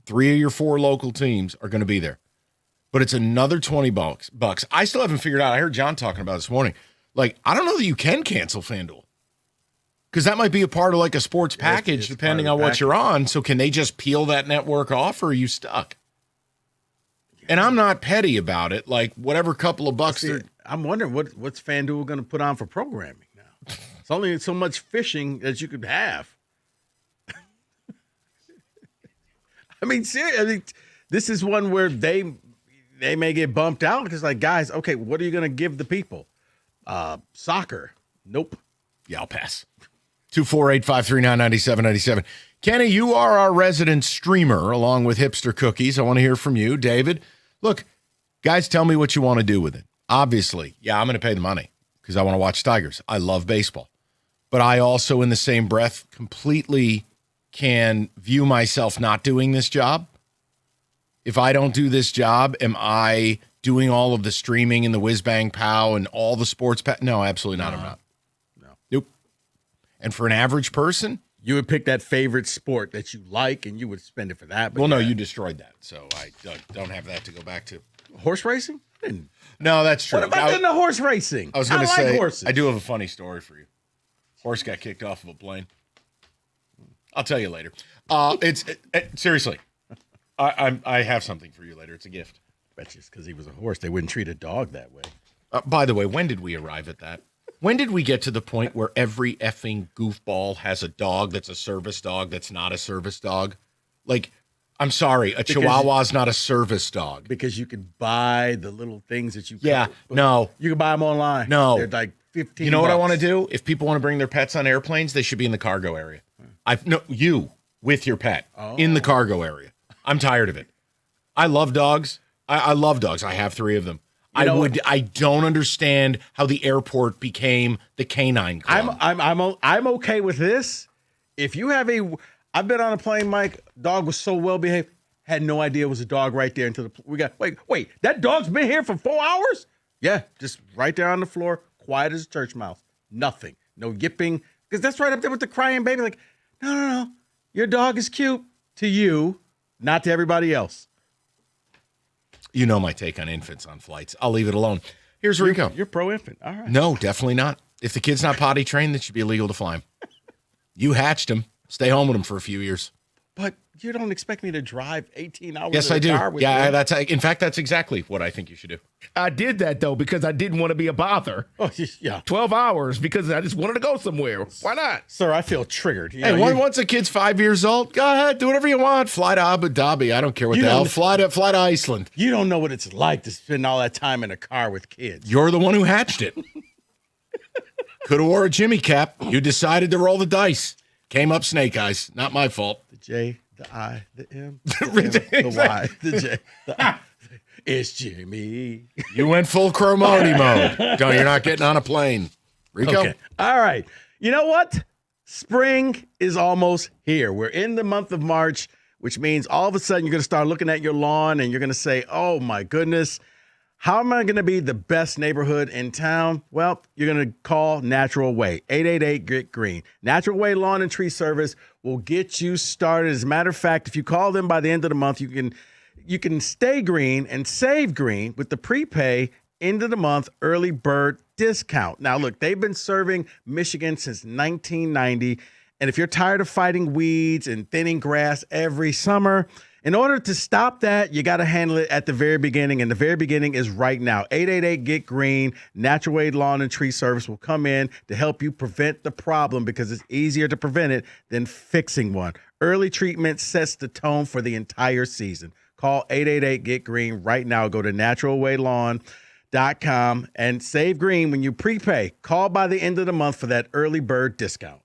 3 of your 4 local teams are going to be there. But it's another $20. I still haven't figured out. I heard John talking about it this morning. Like, I don't know that you can cancel FanDuel. Because that might be a part of like a sports package, depending on what you're on. So can they just peel that network off, or are you stuck? And I'm not petty about it. Like, whatever couple of bucks. I'm wondering what's FanDuel going to put on for programming now. It's only so much fishing that you could have. I mean, seriously, this is one where they may get bumped out because, like, guys, okay, what are you going to give the people? Soccer? Nope. Yeah, I'll pass. 248-539-9797. Kenny, you are our resident streamer along with Hipster Cookies. I want to hear from you. David, look, guys, tell me what you want to do with it. Obviously, yeah, I'm going to pay the money because I want to watch Tigers. I love baseball. But I also, in the same breath, completely can view myself not doing this job. If I don't do this job, am I doing all of the streaming and the whiz bang pow and all the sports? No, absolutely not. I'm not. No. Nope. And for an average person, you would pick that favorite sport that you like and you would spend it for that. But well, no, you destroyed that. So I don't have that to go back to. Horse racing? No, that's true. What about the horse racing? I was going to like say, horses. I do have a funny story for you. Horse got kicked off of a plane. I'll tell you later. Seriously, I have something for you later. It's a gift. Bet you it's because he was a horse. They wouldn't treat a dog that way. By the way, when did we arrive at that? When did we get to the point where every effing goofball has a dog that's a service dog that's not a service dog? Like, I'm sorry, a Chihuahua's not a service dog. Because you can buy the little things that you no. You can buy them online. No. They're like $15. You know what I want to do? If people want to bring their pets on airplanes, they should be in the cargo area. You with your pet in the cargo area. I'm tired of it. I love dogs. I love dogs. I have 3 of them. I don't understand how the airport became the canine club. I'm okay with this. If you have I've been on a plane, Mike. Dog was so well behaved. Had no idea it was a dog right there until we got. Wait. That dog's been here for 4 hours. Yeah, just right there on the floor, quiet as a church mouse. Nothing. No yipping. Because that's right up there with the crying baby. Like, no. Your dog is cute to you, not to everybody else. You know my take on infants on flights. I'll leave it alone. Here's Rico. You're pro-infant. All right. No, definitely not. If the kid's not potty trained, it should be illegal to fly him. You hatched him. Stay home with him for a few years. But you don't expect me to drive 18 hours Yes, in I a do. car with Yeah, you? in fact, that's exactly what I think you should do. I did that, though, because I didn't want to be a bother. Oh, yeah. 12 hours because I just wanted to go somewhere. Why not? Sir, I feel triggered. Once a kid's 5 years old, go ahead, do whatever you want. Fly to Abu Dhabi. I don't care what the hell. Fly to Iceland. You don't know what it's like to spend all that time in a car with kids. You're the one who hatched it. Could have wore a Jimmy cap. You decided to roll the dice. Came up snake eyes. Not my fault. The J, the I, the M, the M, the Y, the J, the I. It's Jimmy. You went full Cromoni mode. No, you're not getting on a plane. Rico? Okay. All right. You know what? Spring is almost here. We're in the month of March, which means all of a sudden you're going to start looking at your lawn and you're going to say, oh, my goodness, how am I going to be the best neighborhood in town? Well, you're going to call Natural Way, 888-GET-GREEN. Natural Way Lawn and Tree Service will get you started. As a matter of fact, if you call them by the end of the month, you can stay green and save green with the prepay end of the month early bird discount. Now, look, they've been serving Michigan since 1990. And if you're tired of fighting weeds and thinning grass every summer, in order to stop that, you got to handle it at the very beginning. And the very beginning is right now. 888-GET-GREEN. Natural Way Lawn and Tree Service will come in to help you prevent the problem because it's easier to prevent it than fixing one. Early treatment sets the tone for the entire season. Call 888-GET-GREEN right now. Go to naturalwaylawn.com greenlight.com and save green when you prepay. Call by the end of the month for that early bird discount.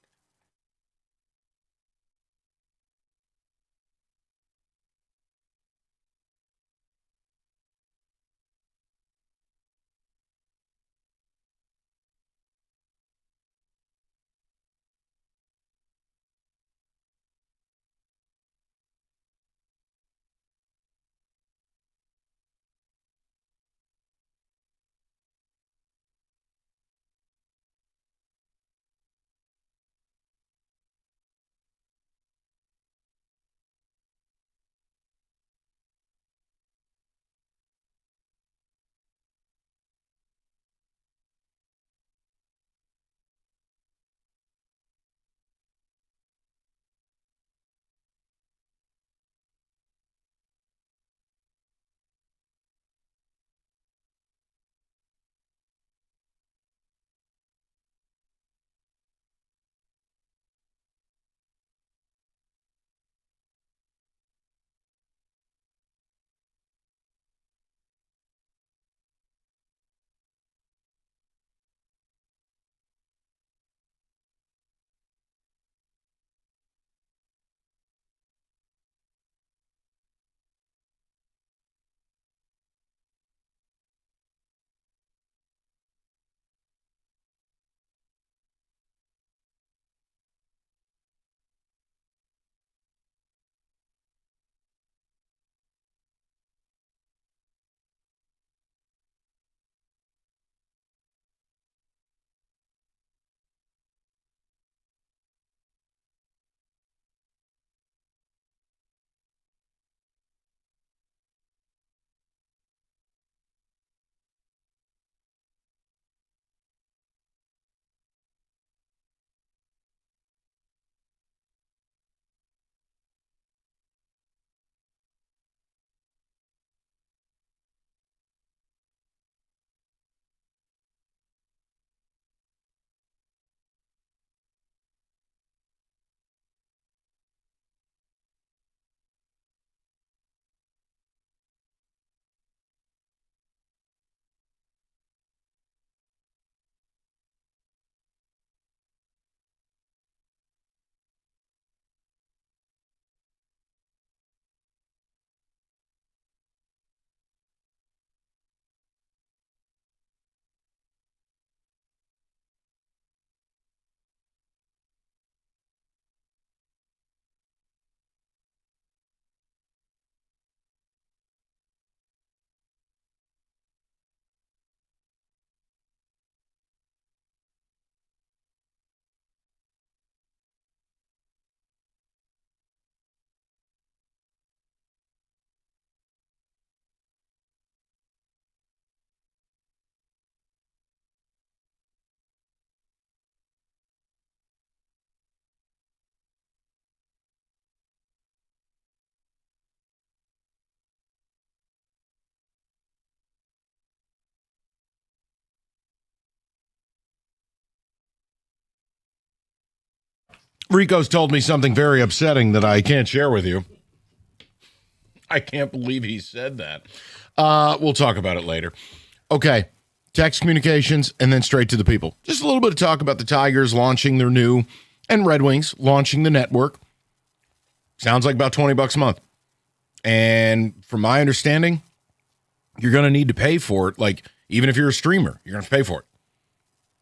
Rico's told me something very upsetting that I can't share with you. I can't believe he said that. We'll talk about it later. Okay, text communications and then straight to the people. Just a little bit of talk about the Tigers launching their new, and Red Wings launching the network. Sounds like about $20 a month. And from my understanding, you're going to need to pay for it. Like, even if you're a streamer, you're going to have to pay for it.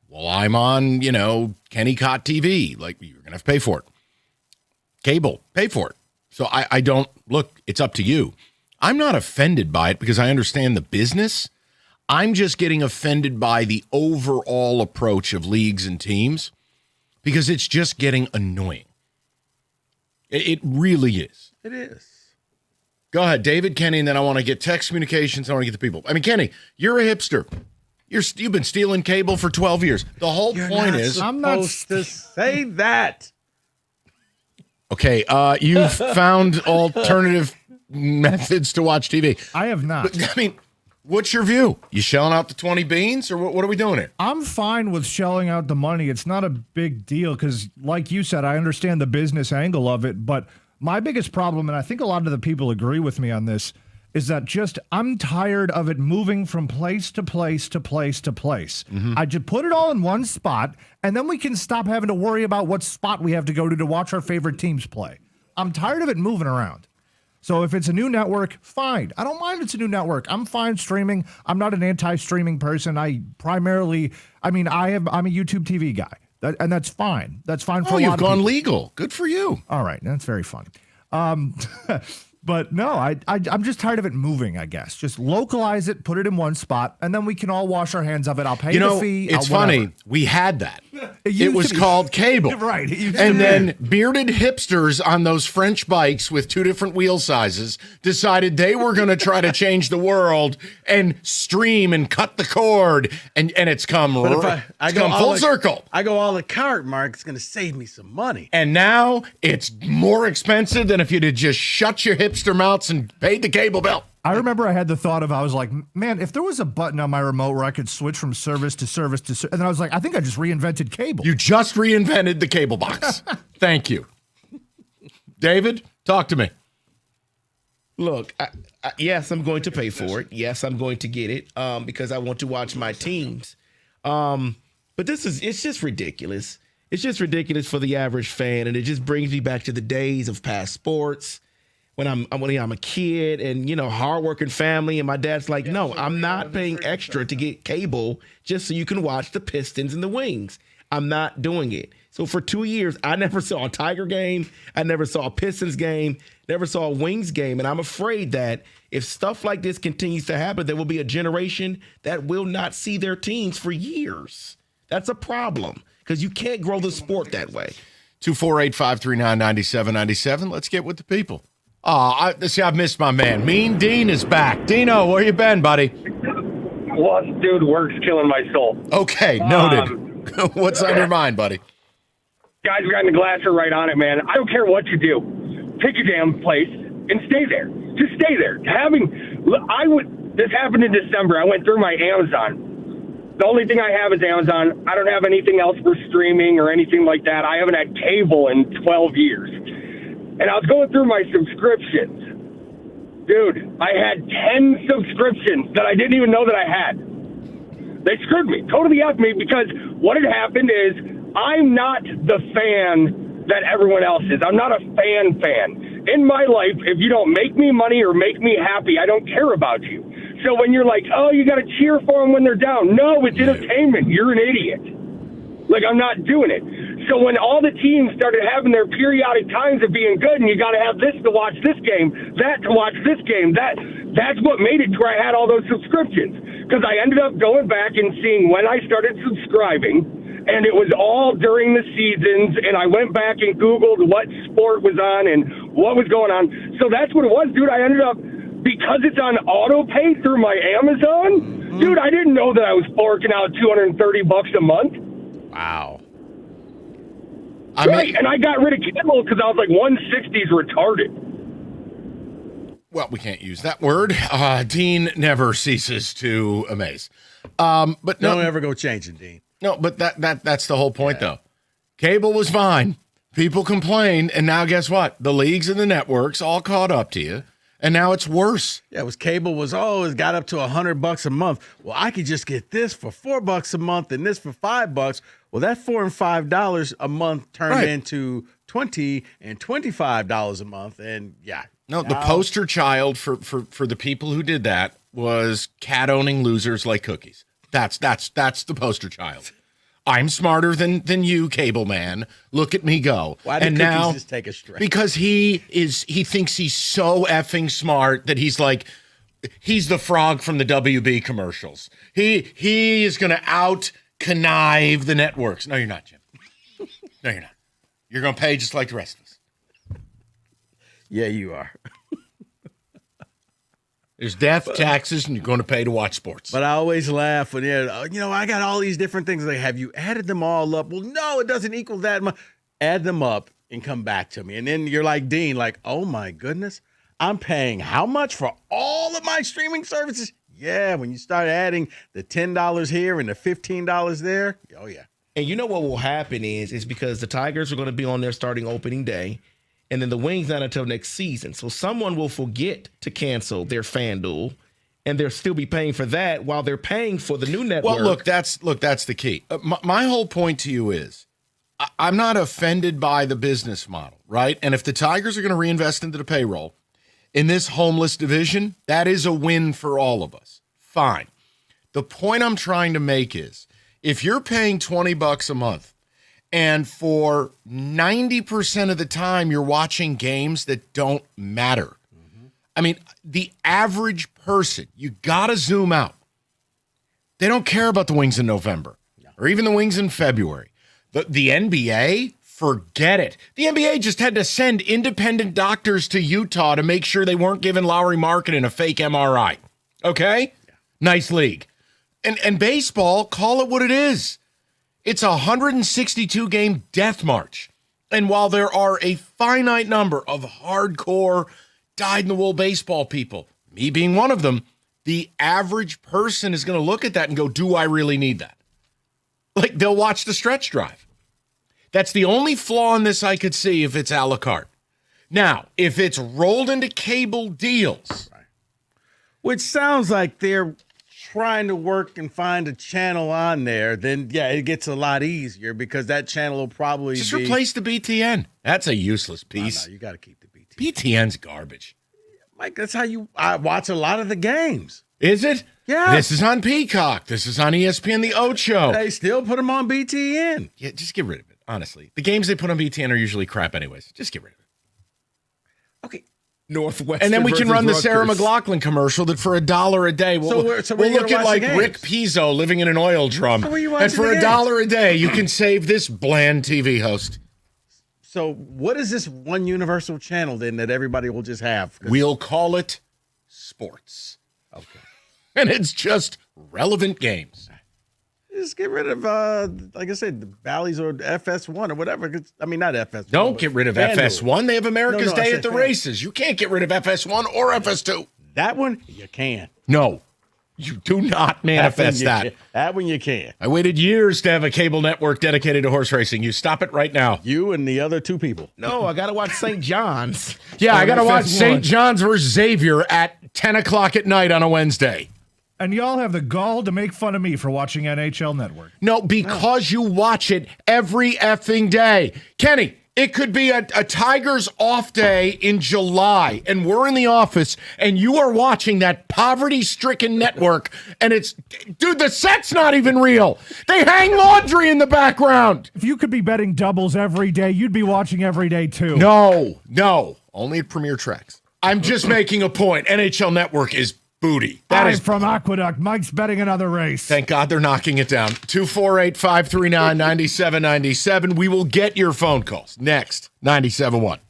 Well, I'm on, Kenny Cott TV. Like, you're going to have to pay for it. Cable, pay for it. So I don't, look, it's up to you. I'm not offended by it because I understand the business. I'm just getting offended by the overall approach of leagues and teams because it's just getting annoying. It really is. It is. Go ahead, David, Kenny, and then I want to get text communications. I want to get the people. I mean, Kenny, you're a hipster. You've been stealing cable for 12 years. The whole point is, I'm not supposed to say that. Okay, you've found alternative methods to watch TV. I have not. But, I mean, what's your view? You shelling out the 20 beans, or what are we doing here? I'm fine with shelling out the money. It's not a big deal because, like you said, I understand the business angle of it. But my biggest problem, and I think a lot of the people agree with me on this, is that I'm tired of it moving from place to place to place to place. I just put it all in one spot, and then we can stop having to worry about what spot we have to go to watch our favorite teams play. I'm tired of it moving around. So if it's a new network, fine. I don't mind if it's a new network. I'm fine streaming. I'm not an anti-streaming person. I'm a YouTube TV guy. And that's fine. That's fine for a lot of people. You've gone legal. Good for you. All right. That's very funny. But no, I'm just tired of it moving, I guess. Just localize it, put it in one spot, and then we can all wash our hands of it. I'll pay the fee. It's funny. We had that. It was called cable. Right. And then bearded hipsters on those French bikes with 2 different wheel sizes decided they were going to try to change the world and stream and cut the cord. And it's come, full circle. I go a la carte, Mark. It's going to save me some money. And now it's more expensive than if you'd have just shut your hipster mouths and paid the cable bill. I remember I had the thought I was like, man, if there was a button on my remote where I could switch from service to service to service, and then I was like, I think I just reinvented cable. You just reinvented the cable box. Thank you. David, talk to me. Look, yes, I'm going to pay for it. Yes, I'm going to get it because I want to watch my teams. But it's just ridiculous. It's just ridiculous for the average fan, and it just brings me back to the days of past sports. When I'm a kid and, hardworking family, and my dad's like, no, I'm not paying extra to get cable just so you can watch the Pistons and the Wings. I'm not doing it. So for 2 years, I never saw a Tiger game. I never saw a Pistons game, never saw a Wings game. And I'm afraid that if stuff like this continues to happen, there will be a generation that will not see their teams for years. That's a problem because you can't grow the sport that way. 248-539-9797. Let's get with the people. I've missed my man. Mean Dean is back. Dino, where you been, buddy? Well, dude, work's killing my soul. Okay, noted. What's on your mind, buddy? Guys, we got the glasser right on it, man. I don't care what you do. Pick your damn place and stay there. Just stay there. This happened in December. I went through my Amazon. The only thing I have is Amazon. I don't have anything else for streaming or anything like that. I haven't had cable in 12 years. And I was going through my subscriptions. Dude, I had 10 subscriptions that I didn't even know that I had. They screwed me, totally effed me, because what had happened is I'm not the fan that everyone else is. I'm not a fan. In my life, if you don't make me money or make me happy, I don't care about you. So when you're like, oh, you got to cheer for them when they're down. No, it's entertainment. You're an idiot. Like, I'm not doing it. So when all the teams started having their periodic times of being good, and you got to have this to watch this game, that to watch this game, that's what made it to where I had all those subscriptions. Because I ended up going back and seeing when I started subscribing, and it was all during the seasons, and I went back and Googled what sport was on and what was going on. So that's what it was, dude. I ended up, because it's on auto pay through my Amazon, dude, I didn't know that I was forking out $230 a month. Wow. Right, and I got rid of cable because I was like, 160's retarded. Well, we can't use that word. Dean never ceases to amaze. But don't ever go changing, Dean. No, but that's the whole point, though. Cable was fine. People complained, and now guess what? The leagues and the networks all caught up to you, and now it's worse. Yeah, it got up to $100 a month. Well, I could just get this for $4 a month and this for $5. Well, that $4 and $5 a month turned into $20 and $25 a month, and No, the poster child for the people who did that was cat-owning losers like cookies. That's the poster child. I'm smarter than you, cable man. Look at me go. Why did cookies just take a strike? Because he thinks he's so effing smart that he's like, he's the frog from the WB commercials. He is going to out-connive the networks. No, you're not, Jim. No, you're not. You're going to pay just like the rest of us. Yeah, you are. There's death, taxes, and you're going to pay to watch sports. But I always laugh when I got all these different things. Like, have you added them all up? Well, no, it doesn't equal that much. Add them up and come back to me. And then you're like Dean, like, oh my goodness, I'm paying how much for all of my streaming services? Yeah, when you start adding the $10 here and the $15 there, oh yeah. And you know what will happen is because the Tigers are going to be on their starting opening day. and then the Wings not until next season. So someone will forget to cancel their FanDuel, and they'll still be paying for that while they're paying for the new network. Well, look, that's the key. My whole point to you is, I'm not offended by the business model, right? And if the Tigers are going to reinvest into the payroll in this homeless division, that is a win for all of us. Fine. The point I'm trying to make is, if you're paying $20 a month, and for 90% of the time you're watching games that don't matter. I mean, the average person, you got to zoom out. They don't care about the Wings in November or even the Wings in February. The NBA, forget it. The NBA just had to send independent doctors to Utah to make sure they weren't giving Lowry Markkanen a fake MRI. Okay? Yeah. Nice league. And baseball, call it what it is. It's a 162-game death march. And while there are a finite number of hardcore, dyed-in-the-wool baseball people, me being one of them, the average person is going to look at that and go, do I really need that? Like, they'll watch the stretch drive. That's the only flaw in this I could see if it's a la carte. Now, if it's rolled into cable deals. Right. Which sounds like they're trying to work and find a channel on there, then yeah, it gets a lot easier because that channel will probably just replace the BTN. That's a useless piece. No, you got to keep the BTN. BTN's garbage. Mike, that's how I watch a lot of the games. Is it? Yeah. This is on Peacock. This is on ESPN, the Ocho. They still put them on BTN. Yeah, just get rid of it, honestly. The games they put on BTN are usually crap anyways. Just get rid of it. Okay. Northwest. And then we can run the Sarah McLachlan commercial that for $1 a day, we'll look at like Rick Pizzo living in an oil drum. And for $1 a day, you can save this bland TV host. So what is this one universal channel then that everybody will just have? We'll call it sports. Okay. And it's just relevant games. Just get rid of, like I said, the Bally's or FS1 or whatever. I mean, not FS1. Don't get rid of FS1. They have America's Day at the FS1. races. You can't get rid of FS1 or FS2. That one, you can. No, you do not manifest that. That one you can. I waited years to have a cable network dedicated to horse racing. You stop it right now. You and the other two people. No, I got to watch St. John's. Yeah, I got to watch St. John's versus Xavier at 10 o'clock at night on a Wednesday. And y'all have the gall to make fun of me for watching NHL Network. No, because you watch it every effing day. Kenny, it could be a Tigers off day in July, and we're in the office, and you are watching that poverty-stricken network, and it's, dude, the set's not even real. They hang laundry in the background. If you could be betting doubles every day, you'd be watching every day too. No, only at Premier Tracks. I'm just making a point. NHL Network is booty. That is from Aqueduct. Mike's betting another race. Thank God they're knocking it down. 248-539-9797. We will get your phone calls next. 97.1.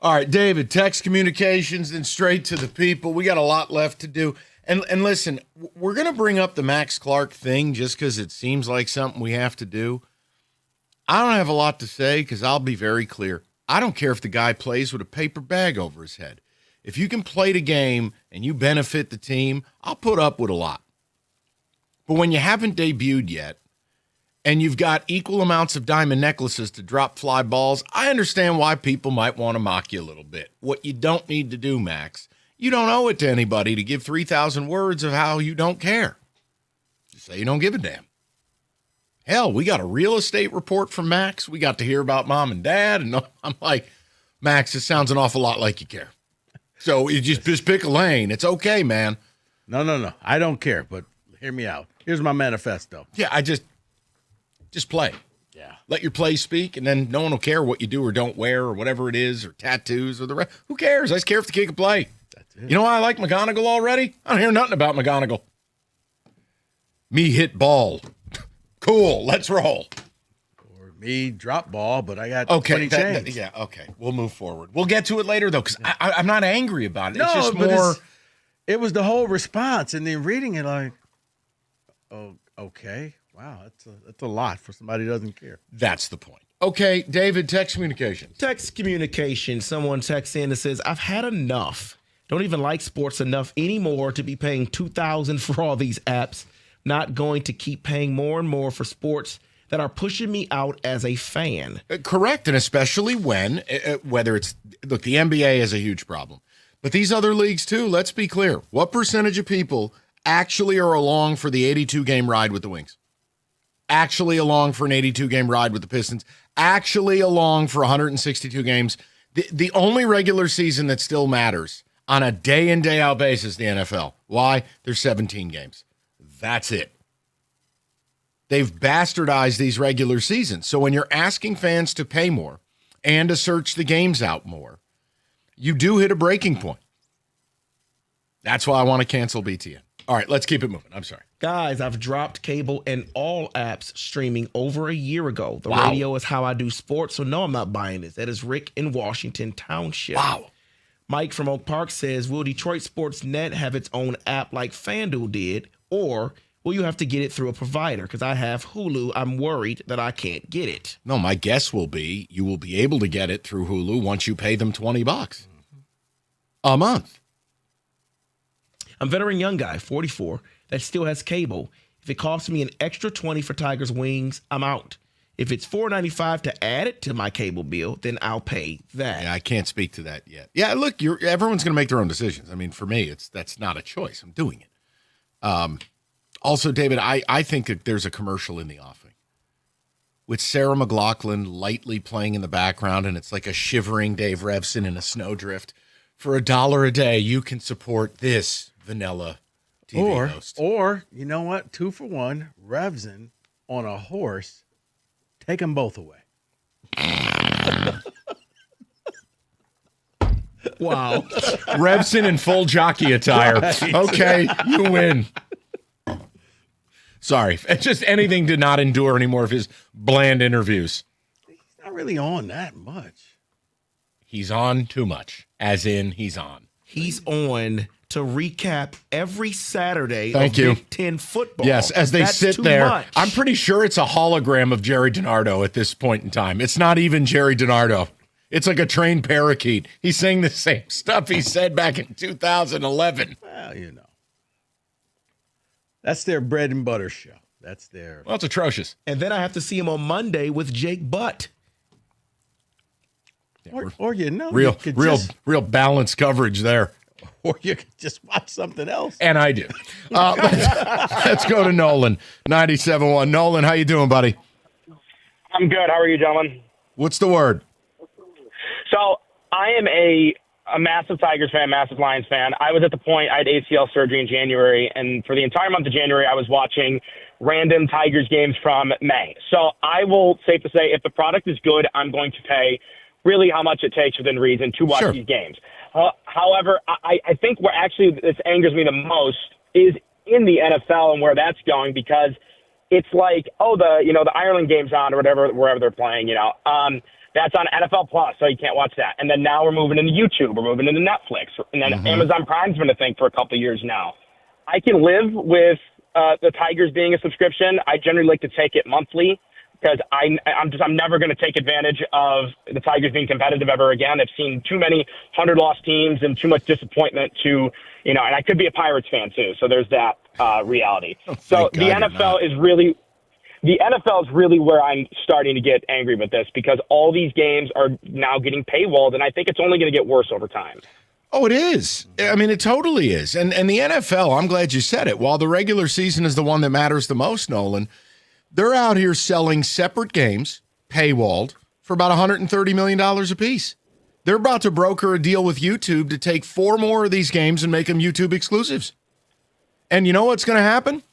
All right, David, text communications, then straight to the people. We got a lot left to do. And listen, we're going to bring up the Max Clark thing just because it seems like something we have to do. I don't have a lot to say because I'll be very clear. I don't care if the guy plays with a paper bag over his head. If you can play the game and you benefit the team, I'll put up with a lot. But when you haven't debuted yet and you've got equal amounts of diamond necklaces to drop fly balls, I understand why people might want to mock you a little bit. What you don't need to do, Max, you don't owe it to anybody to give 3,000 words of how you don't care. Just say you don't give a damn. Hell, we got a real estate report from Max. We got to hear about mom and dad. And I'm like, Max, it sounds an awful lot like you care. So you just pick a lane. It's okay, man. No. I don't care, but hear me out. Here's my manifesto. Yeah, I just play. Yeah. Let your play speak, and then no one will care what you do or don't wear or whatever it is, or tattoos or the rest. Who cares? I just care if the kid can play. That's it. You know why I like McGonigal already? I don't hear nothing about McGonigal. Me hit ball. Cool, let's roll. Or me drop ball, but I got Okay, 20 chains. yeah, okay. We'll move forward. We'll get to it later, though, because I'm not angry about it. No, it's just but more. It was the whole response, and then reading it like, oh, okay, wow, that's a lot for somebody who doesn't care. That's the point. Okay, David, text communications. Text communication. Someone texts in and says, I've had enough. Don't even like sports enough anymore to be paying $2,000 for all these apps. Not going to keep paying more and more for sports that are pushing me out as a fan. Correct, and especially when, whether it's, look, the NBA is a huge problem. But these other leagues, too, let's be clear. What percentage of people actually are along for the 82-game ride with the Wings? Actually along for an 82-game ride with the Pistons? Actually along for 162 games? The only regular season that still matters on a day-in, day-out basis, the NFL. Why? There's 17 games. That's it. They've bastardized these regular seasons. So when you're asking fans to pay more and to search the games out more, you do hit a breaking point. That's why I want to cancel BTN. All right, let's keep it moving. I'm sorry. Guys, I've dropped cable and all apps streaming over a year ago. The Wow. radio is how I do sports, so no, I'm not buying this. That is Rick in Washington Township. Wow. Mike from Oak Park says, will Detroit Sports Net have its own app like FanDuel did, or will you have to get it through a provider? Because I have Hulu. I'm worried that I can't get it. No, my guess will be you will be able to get it through Hulu once you pay them $20 a month. I'm a veteran young guy, 44, that still has cable. If it costs me an extra $20 for Tigers wings, I'm out. If it's $4.95 to add it to my cable bill, then I'll pay that. Yeah, I can't speak to that yet. Yeah, look, everyone's going to make their own decisions. I mean, for me, that's not a choice. I'm doing it. Also, David, I think that there's a commercial in the offing with Sarah McLachlan lightly playing in the background, and it's like a shivering Dave Revson in a snowdrift. For $1 a day, you can support this vanilla TV host. Or, you know what? 2 for 1, Revson on a horse. Take them both away. Wow. Revson in full jockey attire. Right. Okay, you win. Sorry. It's just anything to not endure any more of his bland interviews. He's not really on that much. He's on too much, as in he's on. He's on to recap every Saturday Thank of you. Big Ten football. Yes, as they That's sit too there. much. I'm pretty sure it's a hologram of Jerry DiNardo at this point in time. It's not even Jerry DiNardo. It's like a trained parakeet. He's saying the same stuff he said back in 2011. Well, you know. That's their bread and butter show. That's their... Well, it's atrocious. And then I have to see him on Monday with Jake Butt. Or you know, Real, you could real, just, real balanced coverage there. or you could just watch something else. And I do. Let's go to Nolan, 97.1. Nolan, how you doing, buddy? I'm good. How are you, gentlemen? What's the word? So I am a massive Tigers fan, massive Lions fan. I was at the point I had ACL surgery in January, and for the entire month of January, I was watching random Tigers games from May. So I will safe to say, if the product is good, I'm going to pay really how much it takes within reason to watch these games. However, I think where actually this angers me the most is in the NFL and where that's going, because it's like, the Ireland game's on or whatever, wherever they're playing, That's on NFL Plus, so you can't watch that. And then now we're moving into YouTube. We're moving into Netflix. And then Amazon Prime's been a thing for a couple of years now. I can live with the Tigers being a subscription. I generally like to take it monthly because I'm never going to take advantage of the Tigers being competitive ever again. I've seen too many 100-loss teams and too much disappointment to, and I could be a Pirates fan too. So there's that reality. So the NFL is really where I'm starting to get angry with this because all these games are now getting paywalled, and I think it's only going to get worse over time. Oh, it is. I mean, it totally is. And the NFL, I'm glad you said it. While the regular season is the one that matters the most, Nolan, they're out here selling separate games, paywalled, for about $130 million a piece. They're about to broker a deal with YouTube to take 4 more of these games and make them YouTube exclusives. And you know what's going to happen?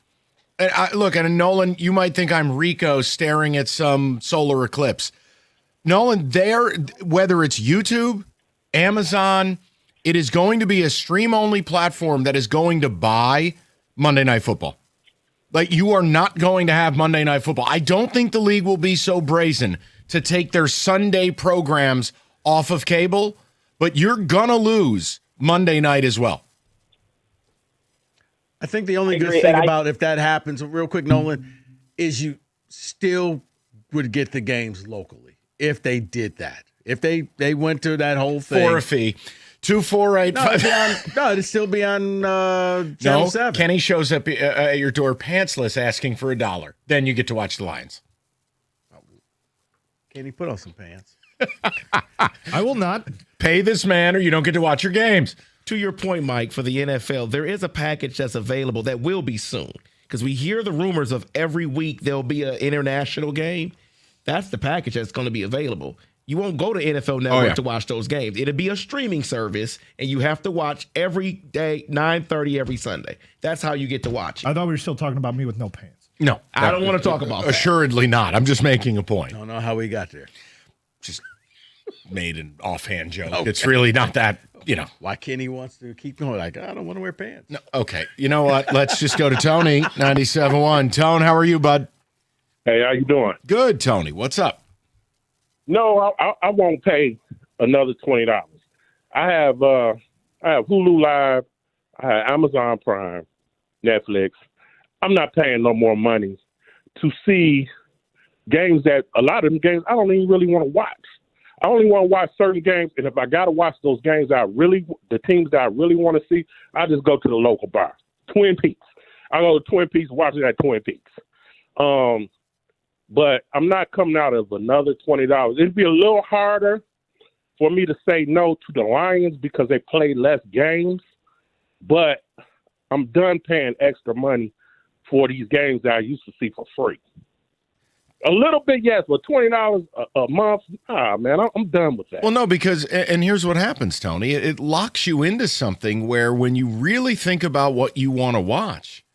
And Nolan, you might think I'm Rico staring at some solar eclipse. Nolan, whether it's YouTube, Amazon, it is going to be a stream-only platform that is going to buy Monday Night Football. Like, you are not going to have Monday Night Football. I don't think the league will be so brazen to take their Sunday programs off of cable, but you're going to lose Monday night as well. I think the only good thing about if that happens, real quick, Nolan, is you still would get the games locally if they did that. If they went to that whole thing. For a fee. 2485. No, it'd still be on Channel 7. Kenny shows up at your door pantsless asking for $1. Then you get to watch the Lions. Kenny, put on some pants. I will not. Pay this man or you don't get to watch your games. To your point, Mike, for the NFL, there is a package that's available that will be soon because we hear the rumors of every week there'll be an international game. That's the package that's going to be available. You won't go to NFL Network to watch those games. It'll be a streaming service, and you have to watch every day, 9:30 every Sunday. That's how you get to watch it. I thought we were still talking about me with no pants. No. I don't want to talk about that. Assuredly not. I'm just making a point. I don't know how we got there. Just made an offhand joke. Okay. It's really not that, Why Kenny wants to keep going like, I don't want to wear pants. No, okay. You know what? Let's just go to Tony, 97.1. Tone, how are you, bud? Hey, how you doing? Good, Tony. What's up? No, I won't pay another $20. I have Hulu Live, I have Amazon Prime, Netflix. I'm not paying no more money to see games that a lot of them games I don't even really want to watch. I only want to watch certain games, and if I got to watch those games the teams that I really want to see, I just go to the local bar, Twin Peaks. I go to Twin Peaks, watching at Twin Peaks. But I'm not coming out of another $20. It'd be a little harder for me to say no to the Lions because they play less games. But I'm done paying extra money for these games that I used to see for free. A little bit, yes, but $20 a month, man, I'm done with that. Well, no, because, and here's what happens, Tony. It locks you into something where when you really think about what you want to watch,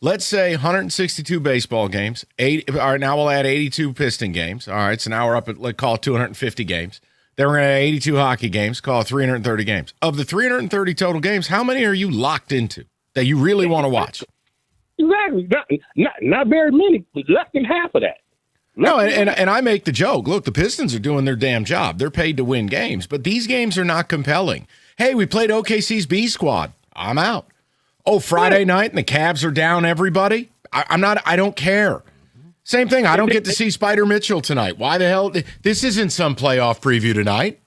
let's say 162 baseball games. All right, now we'll add 82 Piston games. All right, so now we're up at, let's call it 250 games. Then we're going to add 82 hockey games, call it 330 games. Of the 330 total games, how many are you locked into that you really want to watch? Exactly. Not very many, less than half of that. No, and I make the joke. Look, the Pistons are doing their damn job. They're paid to win games, but these games are not compelling. Hey, we played OKC's B squad. I'm out. Oh, Friday night and the Cavs are down everybody? I don't care. Same thing. I don't get to see Spider Mitchell tonight. Why the hell? This isn't some playoff preview tonight.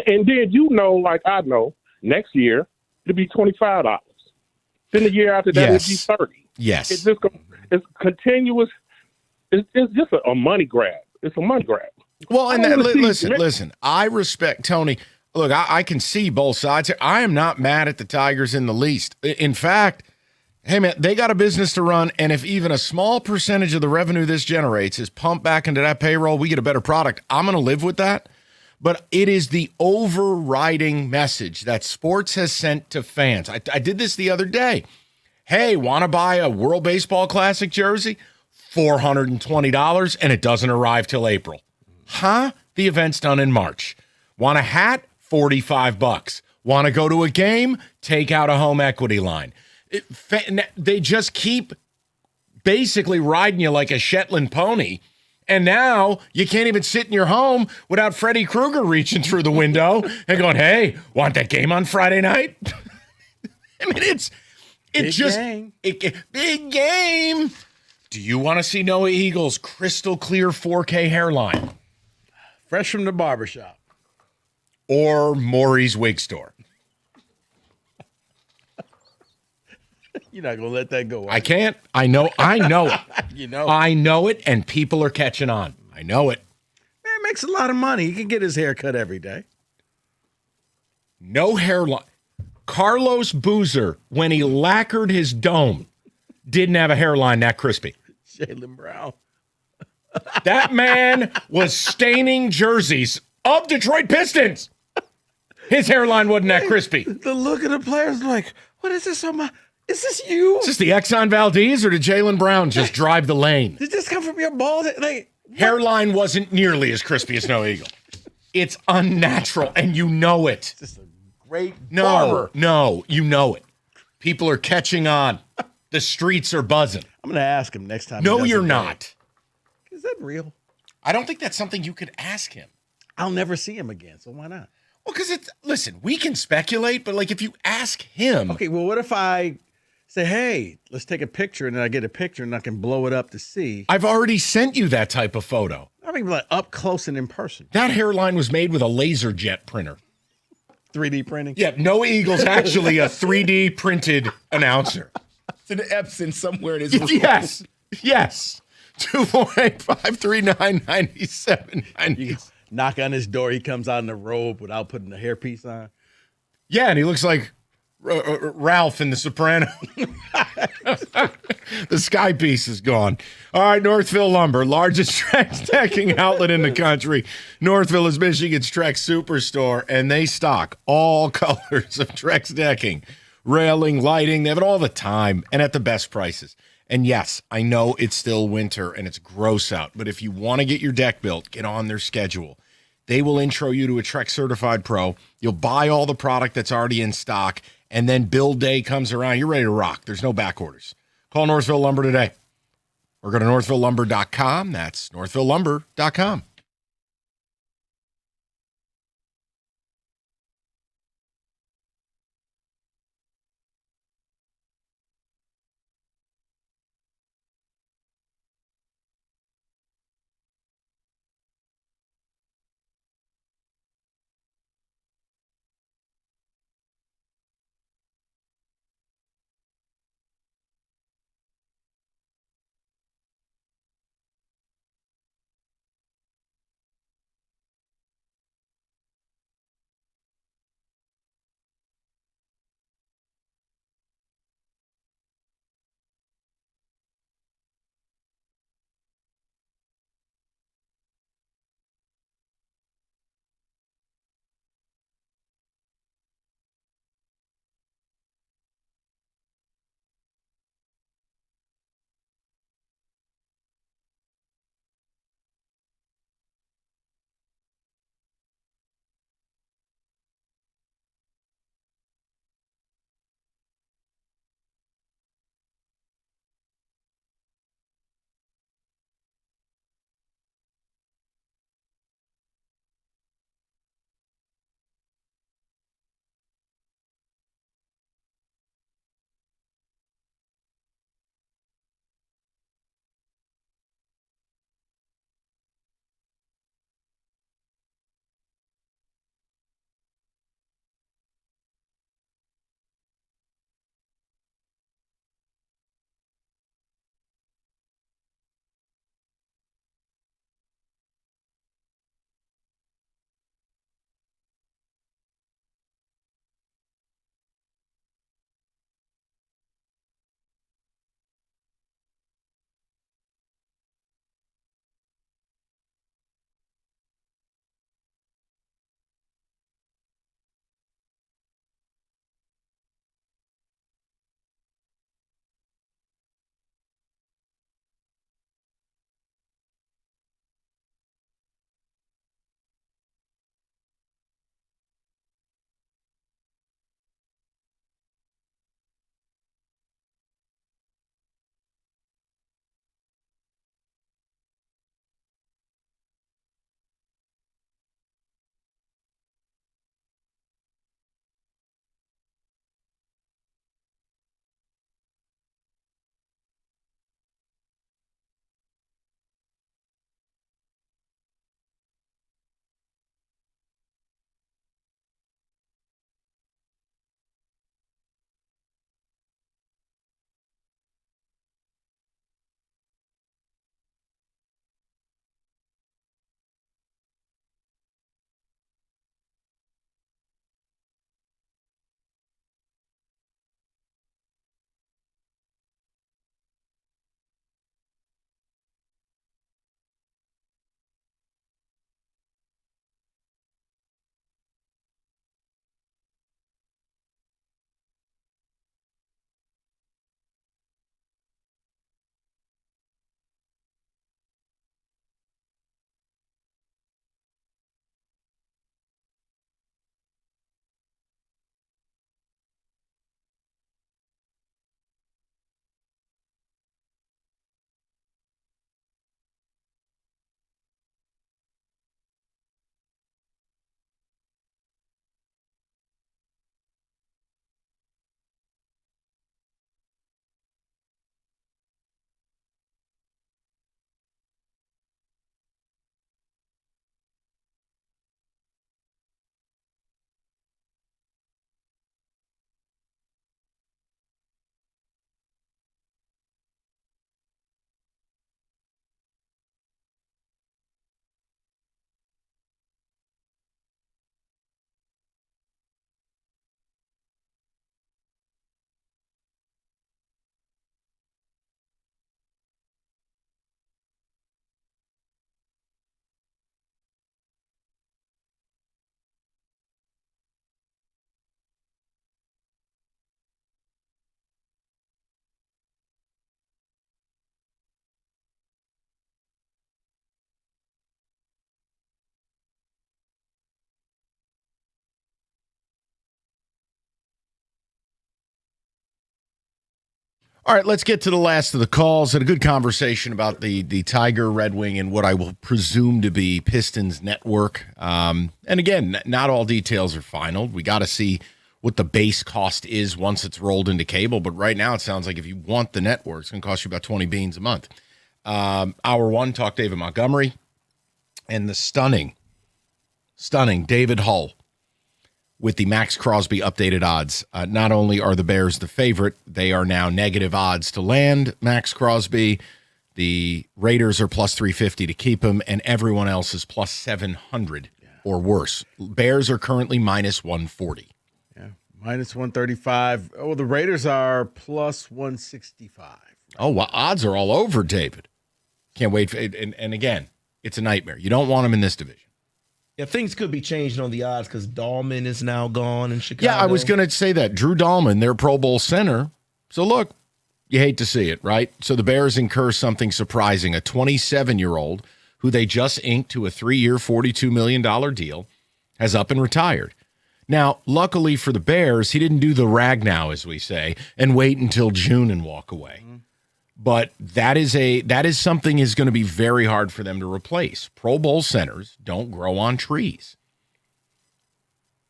And then like I know, next year it'll be $25. Then the year after that it'll be $30. Yes. It's continuous. It's just a money grab. It's a money grab. Well, and listen. I respect Tony. Look, I can see both sides here. I am not mad at the Tigers in the least. In fact, hey, man, they got a business to run, and if even a small percentage of the revenue this generates is pumped back into that payroll, we get a better product. I'm going to live with that. But it is the overriding message that sports has sent to fans. I did this the other day. Hey, want to buy a World Baseball Classic jersey? $420, and it doesn't arrive till April. Huh? The event's done in March. Want a hat? $45. Want to go to a game? Take out a home equity line. They just keep basically riding you like a Shetland pony, And now you can't even sit in your home without Freddy Krueger reaching through the window and going, "Hey, want that game on Friday night?" I mean, it's Big just game. big game. Do you want to see Noah Eagle's crystal clear 4K hairline? Fresh from the barbershop. Or Maury's wig store? You're not going to let that go. I can't. I know it. You know. I know it, and people are catching on. I know it. Man makes a lot of money. He can get his hair cut every day. No hairline. Carlos Boozer, when he lacquered his dome, didn't have a hairline that crispy. Jaylen Brown. That man was staining jerseys of Detroit Pistons. His hairline wasn't that crispy. The look of the players like, what is this on my... Is this you? Is this the Exxon Valdez or did Jaylen Brown just drive the lane? Did this come from your bald? Like, hairline wasn't nearly as crispy as Noah Eagle. It's unnatural, and you know it. Just a great barber. No, you know it. People are catching on. The streets are buzzing. I'm going to ask him next time. No, you're not. Is that real? I don't think that's something you could ask him. I'll never see him again, so why not? Well, because listen, we can speculate, but like if you ask him. Okay, well, what if I say, hey, let's take a picture, and then I get a picture, and I can blow it up to see? I've already sent you that type of photo. I mean, like up close and in person. That hairline was made with a laser jet printer. 3D printing? Yeah, Noah Eagle's actually a 3D printed announcer. It's an Epson somewhere in his room. Yes. 248-539-9790. You knock on his door, he comes out in a robe without putting a hairpiece on. Yeah, and he looks like Ralph in The Sopranos. The sky piece is gone. All right, Northville Lumber, largest Trex decking outlet in the country. Northville is Michigan's Trex superstore, and they stock all colors of Trex decking, railing, lighting. They have it all the time and at the best prices. And yes, I know it's still winter and it's gross out, but if you want to get your deck built, get on their schedule. They will intro you to a Trex certified pro. You'll buy all the product that's already in stock, and then build day comes around. You're ready to rock. There's no back orders. Call Northville Lumber today or go to northvillelumber.com. That's northvillelumber.com. All right, let's get to the last of the calls. Had a good conversation about the Tiger, Red Wing, and what I will presume to be Pistons network. And again, not all details are final. We got to see what the base cost is once it's rolled into cable. But right now, it sounds like if you want the network, it's going to cost you about 20 beans a month. Hour one, talk David Montgomery, and the stunning David Hull with the Max Crosby updated odds. Not only are the Bears the favorite, they are now negative odds to land Max Crosby. The Raiders are plus 350 to keep him, and everyone else is plus 700 or worse. Bears are currently minus 140. Yeah, minus 135. Oh, the Raiders are plus 165. Oh, well, odds are all over, David. Can't wait. And again, it's a nightmare. You don't want him in this division. Yeah, things could be changed on the odds because Dahlman is now gone in Chicago. Yeah, I was going to say that. Drew Dahlman, their Pro Bowl center. So, look, you hate to see it, right? So the Bears incur something surprising. A 27-year-old who they just inked to a 3-year, $42 million deal has up and retired. Now, luckily for the Bears, he didn't do the Ragnow, as we say, and wait until June and walk away. But that is something is going to be very hard for them to replace. Pro Bowl centers don't grow on trees.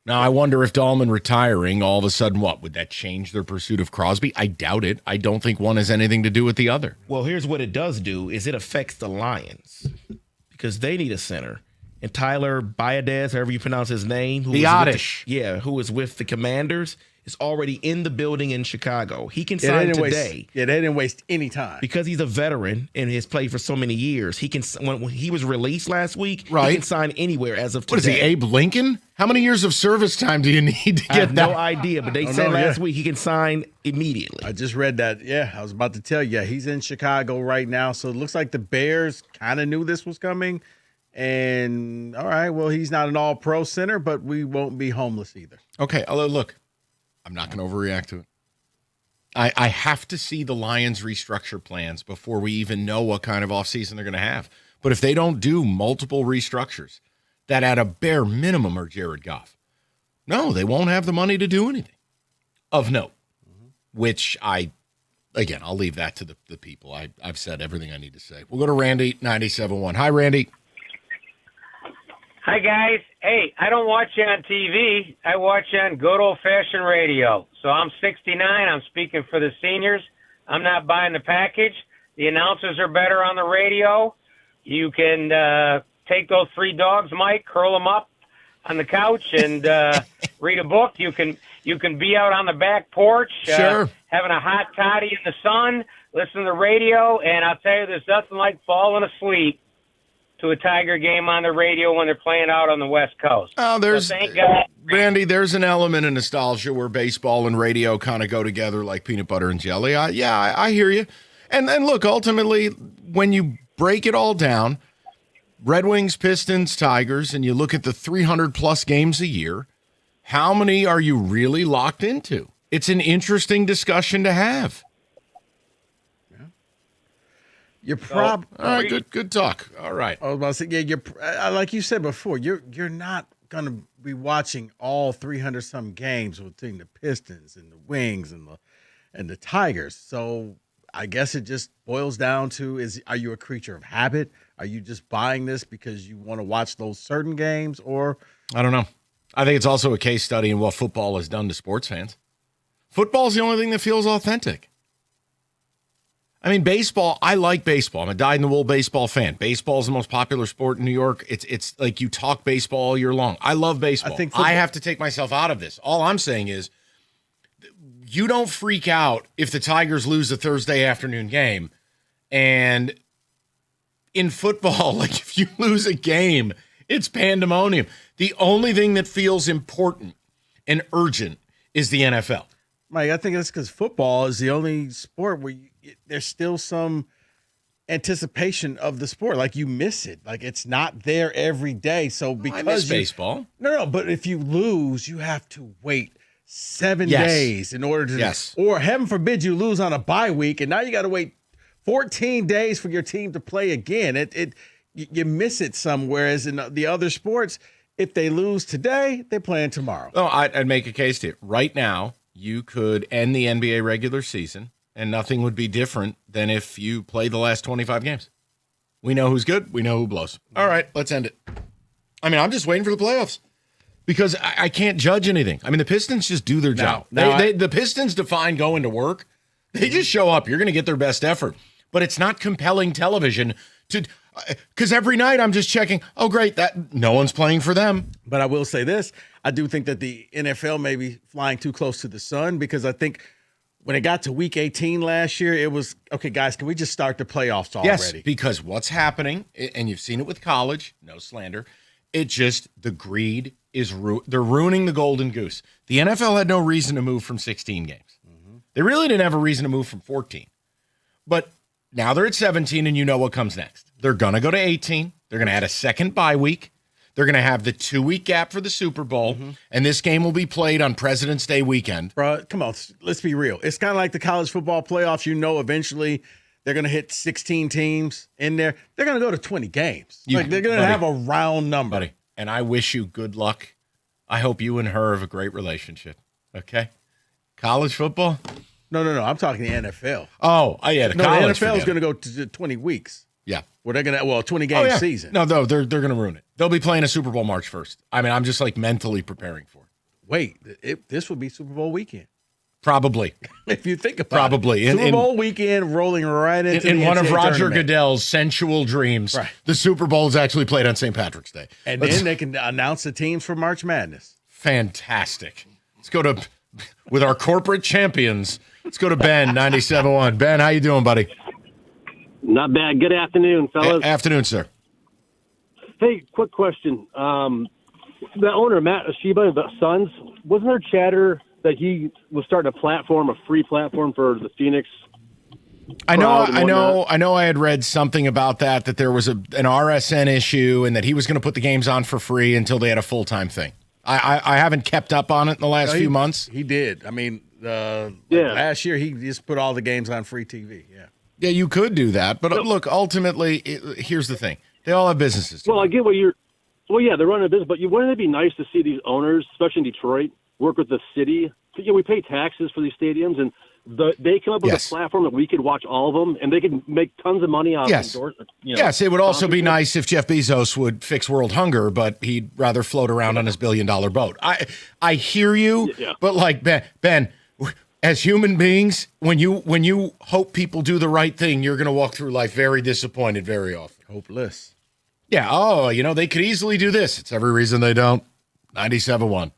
Now, I wonder if Dahlman retiring, all of a sudden, what? Would that change their pursuit of Crosby? I doubt it. I don't think one has anything to do with the other. Well, here's what it does do is it affects the Lions because they need a center. And Tyler Biadasz, however you pronounce his name, who is with the Commanders, is already in the building in Chicago. He can sign today. They didn't waste any time. Because he's a veteran and has played for so many years. He can when he was released last week, right. He can sign anywhere as of today. What is he, Abe Lincoln? How many years of service time do you need to get I have that? no idea, but they said last week he can sign immediately. I just read that. Yeah, I was about to tell you. He's in Chicago right now, so it looks like the Bears kind of knew this was coming. And, all right, well, he's not an all-pro center, but we won't be homeless either. Okay, look, I'm not going to overreact to it. I have to see the Lions restructure plans before we even know what kind of offseason they're going to have. But if they don't do multiple restructures that at a bare minimum are Jared Goff, no, they won't have the money to do anything of note, which I'll leave that to the people. I've said everything I need to say. We'll go to Randy, 97.1. Hi, Randy. Hi, guys. Hey, I don't watch you on TV. I watch you on good old-fashioned radio. So I'm 69. I'm speaking for the seniors. I'm not buying the package. The announcers are better on the radio. You can take those 3 dogs, Mike, curl them up on the couch and read a book. You can be out on the back porch having a hot toddy in the sun, listen to the radio, and I'll tell you, there's nothing like falling asleep to a Tiger game on the radio when they're playing out on the West Coast. Oh, so thank God. Randy, there's an element of nostalgia where baseball and radio kind of go together like peanut butter and jelly. I hear you. And look, ultimately, when you break it all down, Red Wings, Pistons, Tigers, and you look at the 300-plus games a year, how many are you really locked into? It's an interesting discussion to have. You're all right, good talk. All right. I was about to say, you're like you said before, you're not going to be watching all 300-some games between the Pistons and the Wings and the Tigers. So I guess it just boils down to, are you a creature of habit? Are you just buying this because you want to watch those certain games? Or I don't know. I think it's also a case study in what football has done to sports fans. Football is the only thing that feels authentic. I mean, baseball, I like baseball. I'm a dyed-in-the-wool baseball fan. Baseball is the most popular sport in New York. It's like you talk baseball all year long. I love baseball. I have to take myself out of this. All I'm saying is you don't freak out if the Tigers lose a Thursday afternoon game. And in football, like if you lose a game, it's pandemonium. The only thing that feels important and urgent is the NFL. Mike, I think that's because football is the only sport where there's still some anticipation of the sport. Like you miss it. Like it's not there every day. So because I miss baseball. No, but if you lose, you have to wait 7 days in order to or heaven forbid you lose on a bye week and now you got to wait 14 days for your team to play again. You miss it somewhere. As in the other sports, if they lose today, they're playing tomorrow. Oh, I'd make a case to you. Right now, you could end the NBA regular season and nothing would be different than if you played the last 25 games. We know who's good. We know who blows. All right, let's end it. I mean, I'm just waiting for the playoffs because I can't judge anything. I mean, the Pistons just do their job. The Pistons define going to work. They just show up. You're going to get their best effort. But it's not compelling television because every night I'm just checking, oh, great, that no one's playing for them. But I will say this. I do think that the NFL may be flying too close to the sun because I think when it got to week 18 last year, it was, okay, guys, can we just start the playoffs already? Yes, because what's happening, and you've seen it with college, no slander, the greed is, they're ruining the golden goose. The NFL had no reason to move from 16 games. They really didn't have a reason to move from 14. But now they're at 17, and you know what comes next. They're going to go to 18. They're going to add a second bye week. They're going to have the 2-week gap for the Super Bowl, and this game will be played on President's Day weekend. Bro, come on, let's be real. It's kind of like the college football playoffs. You know eventually they're going to hit 16 teams in there. They're going to go to 20 games. They're going to have a round number. Buddy, and I wish you good luck. I hope you and her have a great relationship, okay? College football? No. I'm talking the NFL. Oh, yeah, the NFL is going to go to 20 weeks. Yeah. Well, they're going to 20-game season. No, they're going to ruin it. They'll be playing a Super Bowl March 1st. I mean, I'm just like mentally preparing for it. Wait, this would be Super Bowl weekend. Probably. If you think about it. Super Bowl weekend rolling right into in the one of NCAA Roger tournament. Goodell's sensual dreams. Right. The Super Bowl is actually played on St. Patrick's Day. And then they can announce the teams for March Madness. Fantastic. Let's go to, with our corporate champions, let's go to Ben, 97.1. Ben, how you doing, buddy? Not bad. Good afternoon, fellas. Afternoon, sir. Hey, quick question. The owner, Matt Ashiba, the Suns, wasn't there chatter that he was starting a free platform for the Phoenix? I know. I had read something about that there was an RSN issue and that he was going to put the games on for free until they had a full-time thing. I haven't kept up on it in the last few months. He did. I mean, last year he just put all the games on free TV. Yeah. Yeah, you could do that. But look, ultimately, here's the thing. They all have businesses. Well, I get what you're – well, yeah, they're running a business. But wouldn't it be nice to see these owners, especially in Detroit, work with the city? We pay taxes for these stadiums, and they come up with a platform that we could watch all of them, and they could make tons of money off endorsements. Yes, it would also be nice if Jeff Bezos would fix world hunger, but he'd rather float around on his billion-dollar boat. I hear you, but like Ben, as human beings, when you hope people do the right thing, you're going to walk through life very disappointed very often. Hopeless. Yeah, they could easily do this. It's every reason they don't. 97.1.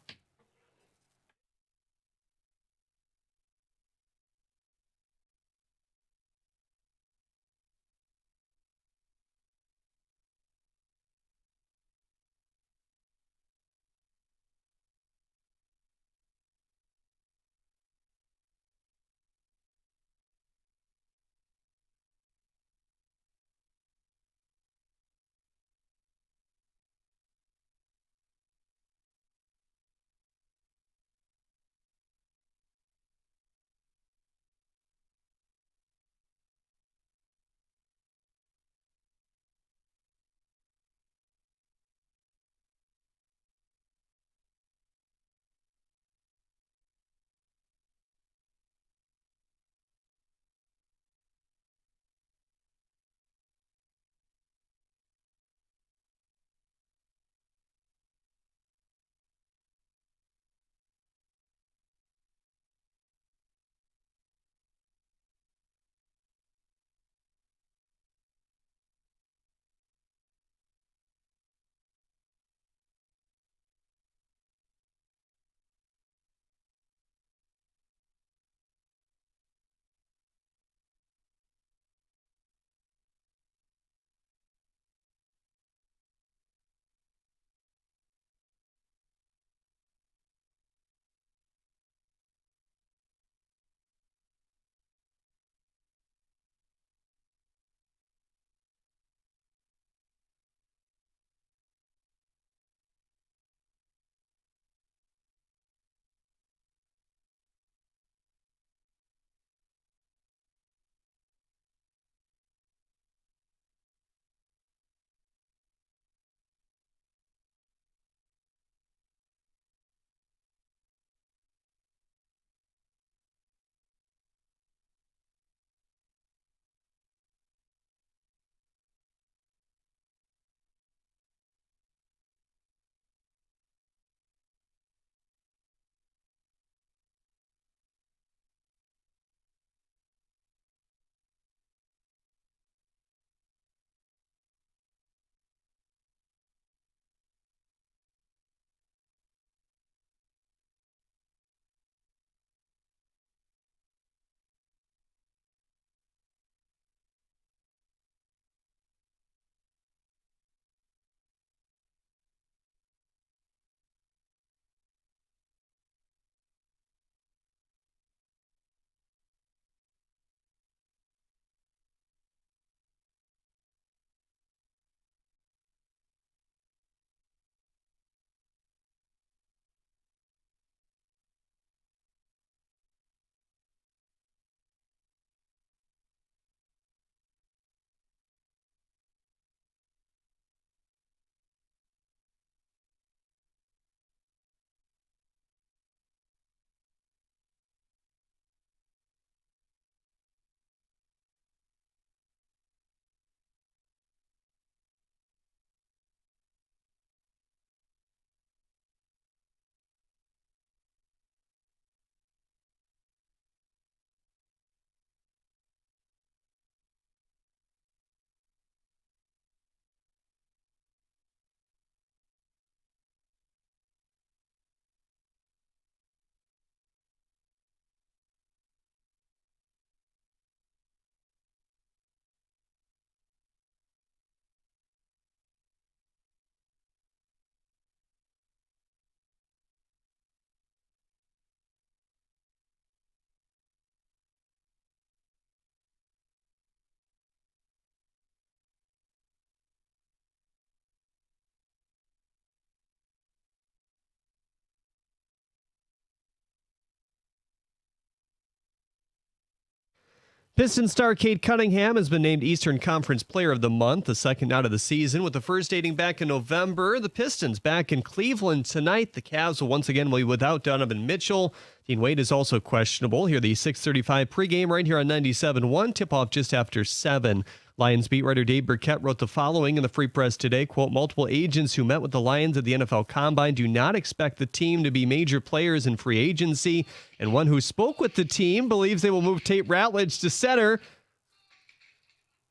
Pistons star Cade Cunningham has been named Eastern Conference Player of the Month, the second out of the season, with the first dating back in November. The Pistons back in Cleveland tonight. The Cavs will once again be without Donovan Mitchell. Dean Wade is also questionable. Here, the 6:35 pregame right here on 97.1. Tip-off just after 7. Lions beat writer Dave Burkett wrote the following in the Free Press today, quote, multiple agents who met with the Lions at the NFL Combine do not expect the team to be major players in free agency, and one who spoke with the team believes they will move Tate Ratledge to center.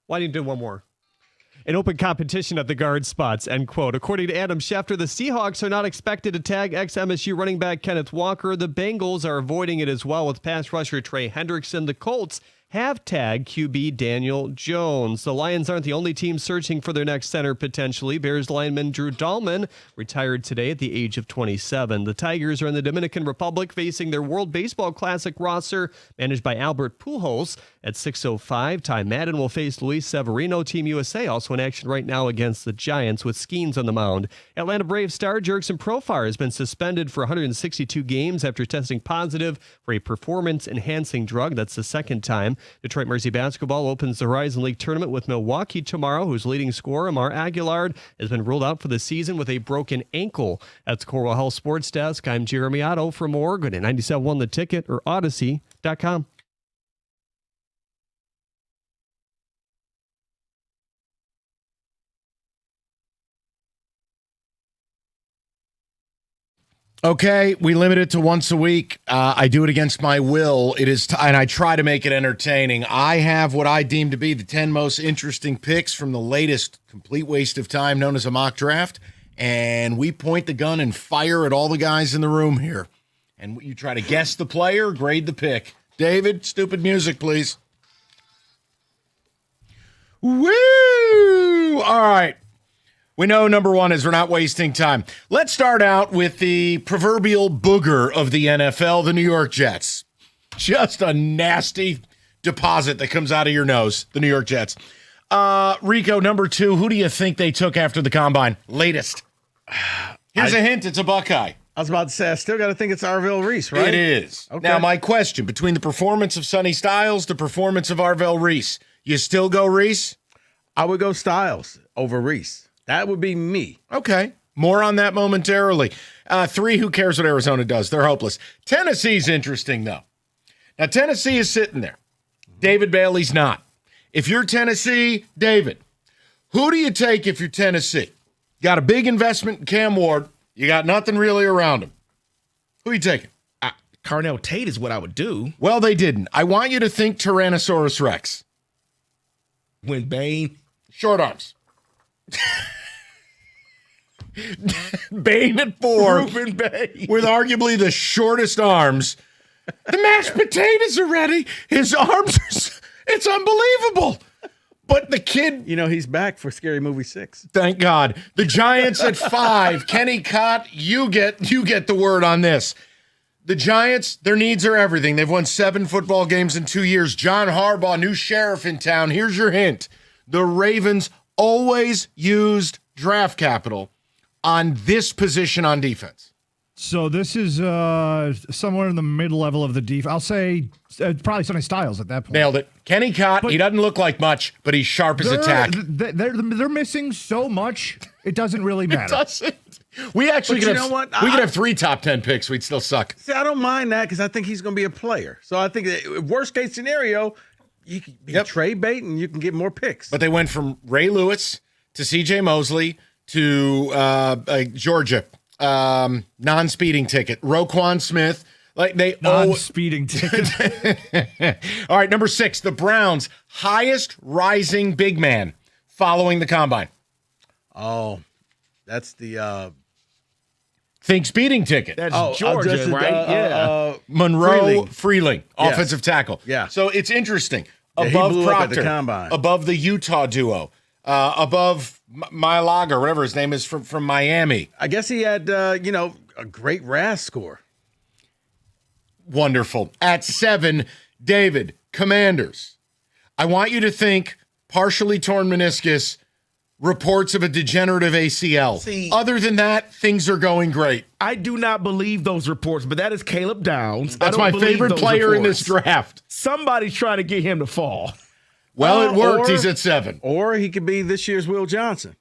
Why didn't you do one more? An open competition at the guard spots, end quote. According to Adam Schefter, the Seahawks are not expected to tag ex-MSU running back Kenneth Walker. The Bengals are avoiding it as well with pass rusher Trey Hendrickson. The Colts have tagged QB Daniel Jones. The Lions aren't the only team searching for their next center potentially. Bears lineman Drew Dahlman retired today at the age of 27. The Tigers are in the Dominican Republic facing their World Baseball Classic roster managed by Albert Pujols at 6:05. Ty Madden will face Luis Severino. Team USA also in action right now against the Giants with Skeens on the mound. Atlanta Braves star Jurickson Profar has been suspended for 162 games after testing positive for a performance-enhancing drug. That's the second time. Detroit Mercy Basketball opens the Horizon League tournament with Milwaukee tomorrow, whose leading scorer, Amar Aguilar, has been ruled out for the season with a broken ankle. That's Corwell Health Sports Desk. I'm Jeremy Otto. For more, go to 97.1 The Ticket or Odyssey.com. Okay, we limit it to once a week. I do it against my will. It is, and I try to make it entertaining. I have what I deem to be the 10 most interesting picks from the latest complete waste of time known as a mock draft, and we point the gun and fire at all the guys in the room here. And you try to guess the player, grade the pick. David, stupid music, please. Woo! All right. We know number one is we're not wasting time. Let's start out with the proverbial booger of the NFL, the New York Jets. Just a nasty deposit that comes out of your nose, the New York Jets. Rico, number two, who do you think they took after the Combine? Latest. Here's a hint, it's a Buckeye. I was about to say, I still got to think it's Arvell Reese, right? It is. Okay. Now, my question, between the performance of Sonny Styles, the performance of Arvell Reese, you still go Reese? I would go Styles over Reese. That would be me. Okay. More on that momentarily. 3, who cares what Arizona does? They're hopeless. Tennessee's interesting, though. Now, Tennessee is sitting there. David Bailey's not. If you're Tennessee, David, who do you take if you're Tennessee? You got a big investment in Cam Ward. You got nothing really around him. Who are you taking? Carnell Tate is what I would do. Well, they didn't. I want you to think Tyrannosaurus Rex. When Bane. Short arms. Bane at 4. Ruben Bane. With arguably the shortest arms. The mashed potatoes are ready. His arms are... It's unbelievable. But the kid... You know, he's back for Scary Movie 6. Thank God. The Giants at 5. Kenny Cott, you get the word on this. The Giants, their needs are everything. They've won 7 football games in 2 years. John Harbaugh, new sheriff in town. Here's your hint. The Ravens always used draft capital on this position on defense. So this is somewhere in the mid-level of the defense. I'll say probably Sonny Styles at that point. Nailed it. Kenny Cott, he doesn't look like much, but he's sharp as a tack. They're missing so much, it doesn't really matter. It doesn't. We actually could have 3 top 10 picks. We'd still suck. See, I don't mind that because I think he's going to be a player. So I think that worst-case scenario, you can trade bait and you can get more picks. But they went from Ray Lewis to C.J. Mosley to Georgia. Non-speeding ticket. Roquan Smith. Like they non-speeding ticket. All right, number 6, the Browns' highest rising big man following the Combine. Oh, that's the think speeding ticket. That's Georgia, right? Monroe Freeling, offensive tackle. Yeah. So it's interesting. Above Proctor, above the Utah duo, above Mylaga, whatever his name is from Miami. I guess he had a great RAS score. Wonderful. At 7, David, Commanders. I want you to think partially torn meniscus, reports of a degenerative ACL. See, other than that, things are going great. I do not believe those reports, but that is Caleb Downs. That's my favorite player in this draft. Somebody's trying to get him to fall. Well, it worked. He's at 7. Or he could be this year's Will Johnson.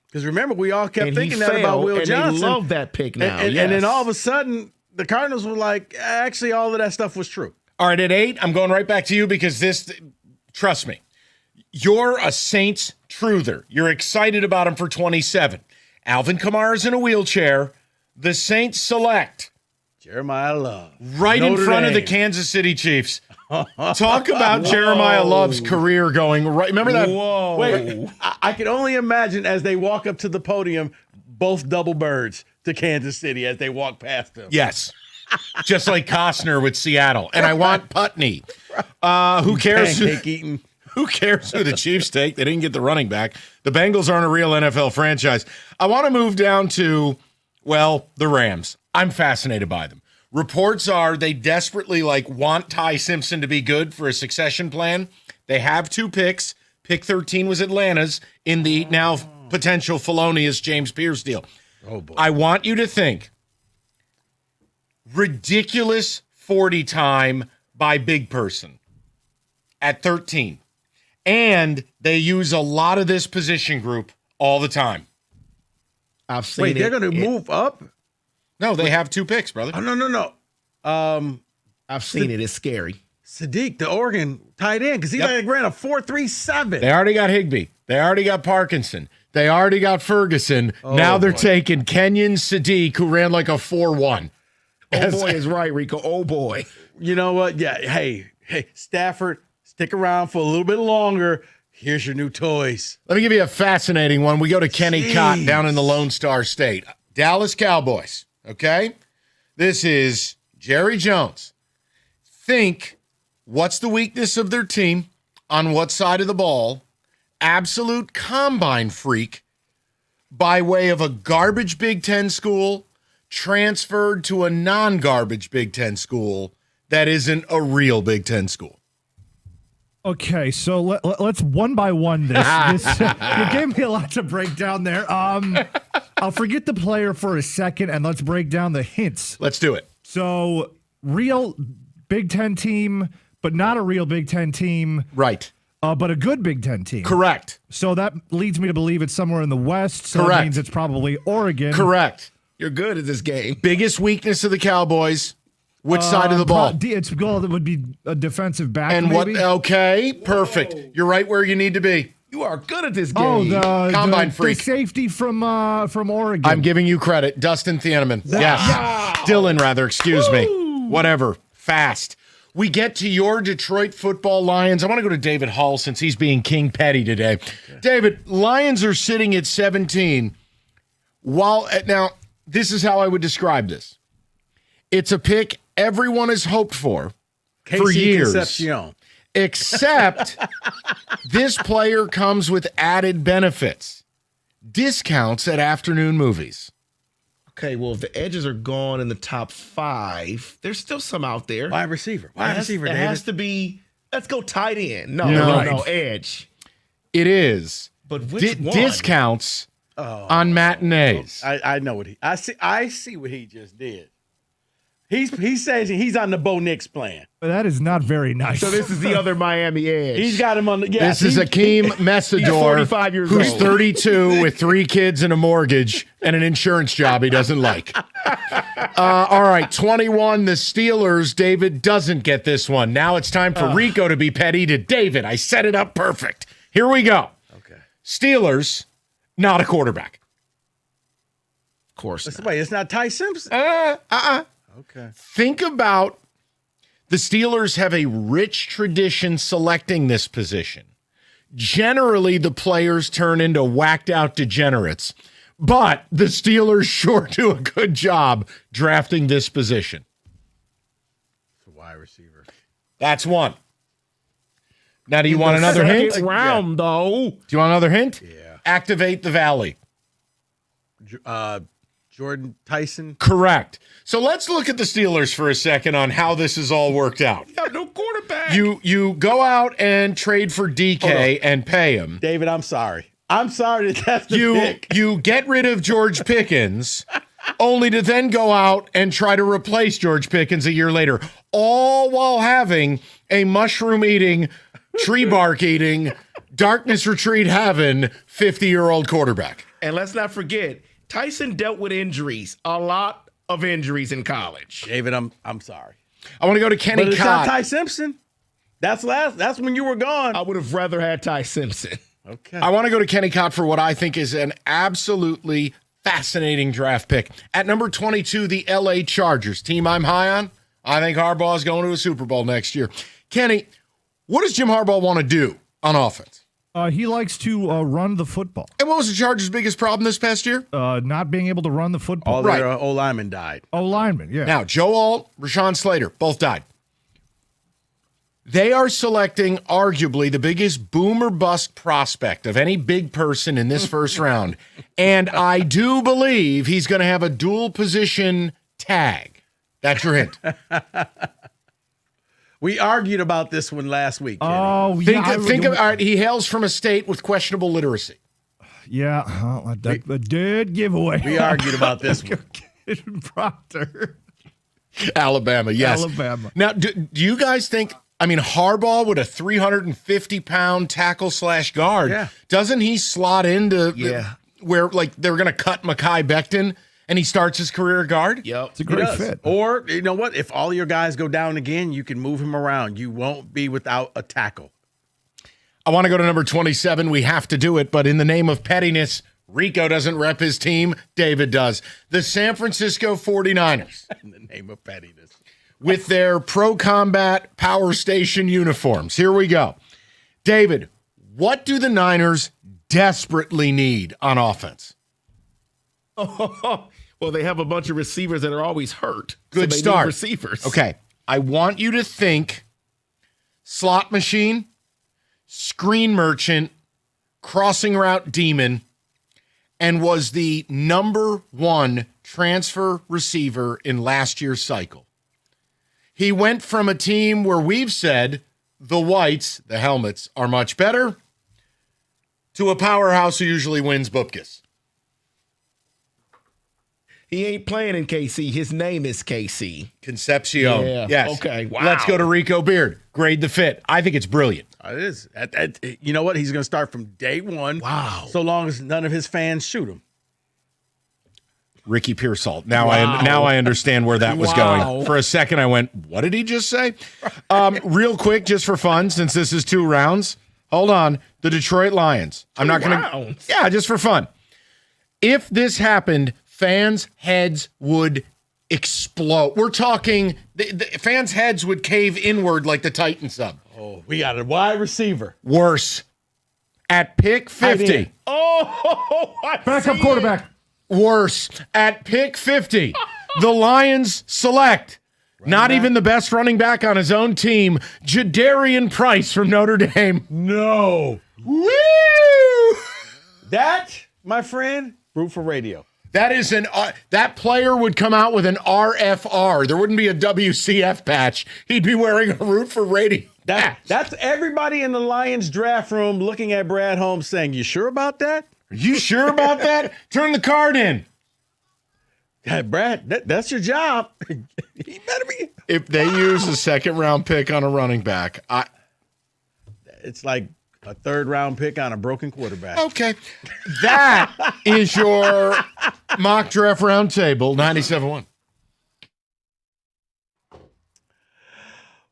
Because remember, we all kept And thinking he that about failed, Will and Johnson. they love that pick now. And then all of a sudden, the Cardinals were like, actually, all of that stuff was true. All right, at 8, I'm going right back to you because this, trust me, you're a Saints truther. You're excited about him for 27. Alvin Kamara's in a wheelchair. The Saints select Jeremiah Love. Right in front of the Kansas City Chiefs. Talk about Jeremiah Love's career going right. Remember that? Whoa. Wait, I can only imagine as they walk up to the podium, both double birds to Kansas City as they walk past them. Yes. Just like Costner with Seattle. And I want Putney. Who cares? Who cares who the Chiefs take? They didn't get the running back. The Bengals aren't a real NFL franchise. I want to move down to, well, the Rams. I'm fascinated by them. Reports are they desperately want Ty Simpson to be good for a succession plan. They have 2 picks. Pick 13 was Atlanta's in the now potential felonious James Pierce deal. Oh, boy. I want you to think ridiculous 40 time by big person at 13. And they use a lot of this position group all the time. I've seen Wait, they're going to move up? No, they have 2 picks, brother. Oh, no. I've seen it. It's scary. Sadiq, the Oregon tight end, because he ran a 4.37. They already got Higbee. They already got Parkinson. They already got Ferguson. Now they're taking Kenyon Sadiq, who ran like a 4.1. Oh, boy is right, Rico. Oh, boy. You know what? Yeah. Hey, Stafford, stick around for a little bit longer. Here's your new toys. Let me give you a fascinating one. We go to Kenny Cotton down in the Lone Star State. Dallas Cowboys, okay? This is Jerry Jones. Think, what's the weakness of their team? On what side of the ball? Absolute combine freak by way of a garbage Big Ten school transferred to a non-garbage Big Ten school that isn't a real Big Ten school. Okay, so let's one by one this. You gave me a lot to break down there. I'll forget the player for a second, and let's break down the hints. Let's do it. So, real Big Ten team, but not a real Big Ten team. Right. But a good Big Ten team. Correct. So that leads me to believe it's somewhere in the West. So Correct. That means it's probably Oregon. Correct. You're good at this game. Biggest weakness of the Cowboys. Which side of the ball? It's goal that would be a defensive back. And maybe? what? Okay, perfect. You're right where you need to be. You are good at this game. Oh, the Combine freak. The safety from Oregon. I'm giving you credit. Dustin Thieneman. Yes. Dylan, rather. Excuse me. Whatever. Fast. We get to your Detroit football Lions. I want to go to David Hall since he's being King Petty today. Okay. David, Lions are sitting at 17. Now, this is how I would describe this. It's a pick everyone has hoped for years. Concepcion. Except this player comes with added benefits. Discounts at afternoon movies. Okay, well, if the edges are gone in the top 5, there's still some out there. Wide receiver. David. It has to be, let's go tight end. No, edge. It is. But which one? Discounts on matinees. I know what I see what he just did. He says he's on the Bo Nix plan. That is not very nice. So this is the other Miami edge. He's got him on the. This is Akeem Messidor, he's 45 years who's old. 32 with 3 kids and a mortgage and an insurance job he doesn't like. All right, 21. The Steelers. David doesn't get this one. Now it's time for Rico to be petty to David. I set it up perfect. Here we go. Okay. Steelers, not a quarterback. Of course. Wait, it's not Ty Simpson. Okay. Think about the Steelers have a rich tradition selecting this position. Generally, the players turn into whacked out degenerates, but the Steelers sure do a good job drafting this position. It's a wide receiver. That's one. Now, do you want another hint? Round, though. Do you want another hint? Yeah. Activate the Valley. Jordan Tyson. Correct. So let's look at the Steelers for a second on how this is all worked out. You got no quarterback. You go out and trade for DK and pay him. David, I'm sorry. I'm sorry that's the pick. You get rid of George Pickens, only to then go out and try to replace George Pickens a year later, all while having a mushroom-eating, tree bark-eating, darkness retreat having 50-year-old quarterback. And let's not forget, Tyson dealt with injuries, a lot of injuries in college. David, I'm sorry. I want to go to Kenny But it's Cott. not Ty Simpson. That's when you were gone. I would have rather had Ty Simpson. Okay. I want to go to Kenny Cott for what I think is an absolutely fascinating draft pick. At number 22, the LA Chargers, team I'm high on. I think Harbaugh is going to a Super Bowl next year. Kenny, what does Jim Harbaugh want to do on offense? He likes to run the football. And what was the Chargers' biggest problem this past year? Not being able to run the football. All their O-linemen died. O-linemen, yeah. Now, Joe Alt, Rashawn Slater, both died. They are selecting arguably the biggest boom or bust prospect of any big person in this first round. And I do believe he's going to have a dual position tag. That's your hint. We argued about this one last week. Kenny. Oh, Think of all right, he hails from a state with questionable literacy. Yeah, a dead giveaway. We argued about this one. Proctor. Alabama, yes. Alabama. Now, do you guys think, Harbaugh with a 350-pound tackle/guard, doesn't he slot into where, they're going to cut Mekhi Becton and he starts his career guard? Yep. It's a great fit. Or, you know what? If all your guys go down again, you can move him around. You won't be without a tackle. I want to go to number 27. We have to do it, but in the name of pettiness, Rico doesn't rep his team. David does. The San Francisco 49ers. In the name of pettiness. With their Pro Combat Power Station uniforms. Here we go. David, what do the Niners desperately need on offense? Well, they have a bunch of receivers that are always hurt. Good so they start. Need receivers. Okay. I want you to think slot machine, screen merchant, crossing route demon, and was the number one transfer receiver in last year's cycle. He went from a team where we've said the whites, the helmets, are much better, to a powerhouse who usually wins Bupkis. He ain't playing in KC. His name is KC. Concepcion. Yeah. Yes. Okay. Wow. Let's go to Rico Beard. Grade the fit. I think it's brilliant. It is. You know what? He's going to start from day one. Wow. So long as none of his fans shoot him. Ricky Pearsall. Now I understand where that was going. For a second, I went, what did he just say? Real quick, just for fun, since this is 2 rounds. Hold on. The Detroit Lions. I'm not going to. Yeah, just for fun. If this happened, fans' heads would explode. We're talking, the fans' heads would cave inward like the Titan sub. Oh, we got a wide receiver. Worse. At pick 50. Backup quarterback. Worse. At pick 50, the Lions select not even the best running back on his own team, Jadarian Price from Notre Dame. No. Woo! That, my friend, root for radio. That is that player would come out with an RFR. There wouldn't be a WCF patch. He'd be wearing a root for radio. That's everybody in the Lions draft room looking at Brad Holmes saying, "You sure about that? Are you sure about that? Turn the card in." Hey, Brad, that's your job. He better be. If they use a second-round pick on a running back, it's like a third-round pick on a broken quarterback. Okay. That is your mock draft roundtable, 97.1.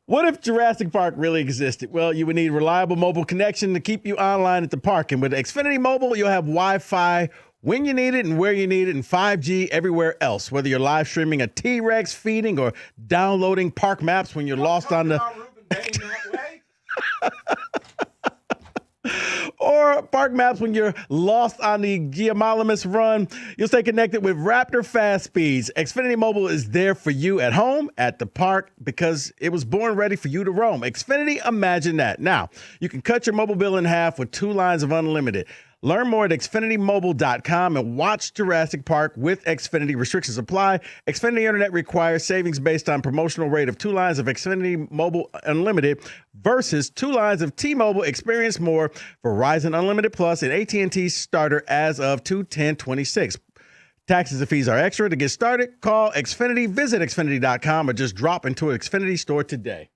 What if Jurassic Park really existed? Well, you would need reliable mobile connection to keep you online at the park. And with Xfinity Mobile, you'll have Wi-Fi when you need it and where you need it, and 5G everywhere else. Whether you're live streaming a T-Rex feeding or downloading park maps when you're lost on the... or park maps when you're lost on the Geomalamus run, you'll stay connected with Raptor Fast Speeds. Xfinity Mobile is there for you at home, at the park, because it was born ready for you to roam. Xfinity, imagine that. Now, you can cut your mobile bill in half with 2 lines of unlimited. Learn more at XfinityMobile.com and watch Jurassic Park with Xfinity. Restrictions apply. Xfinity Internet requires savings based on promotional rate of 2 lines of Xfinity Mobile Unlimited versus 2 lines of T-Mobile. Experience more. Verizon Unlimited Plus and AT&T Starter as of 2/10/26. Taxes and fees are extra. To get started, call Xfinity, visit Xfinity.com, or just drop into an Xfinity store today.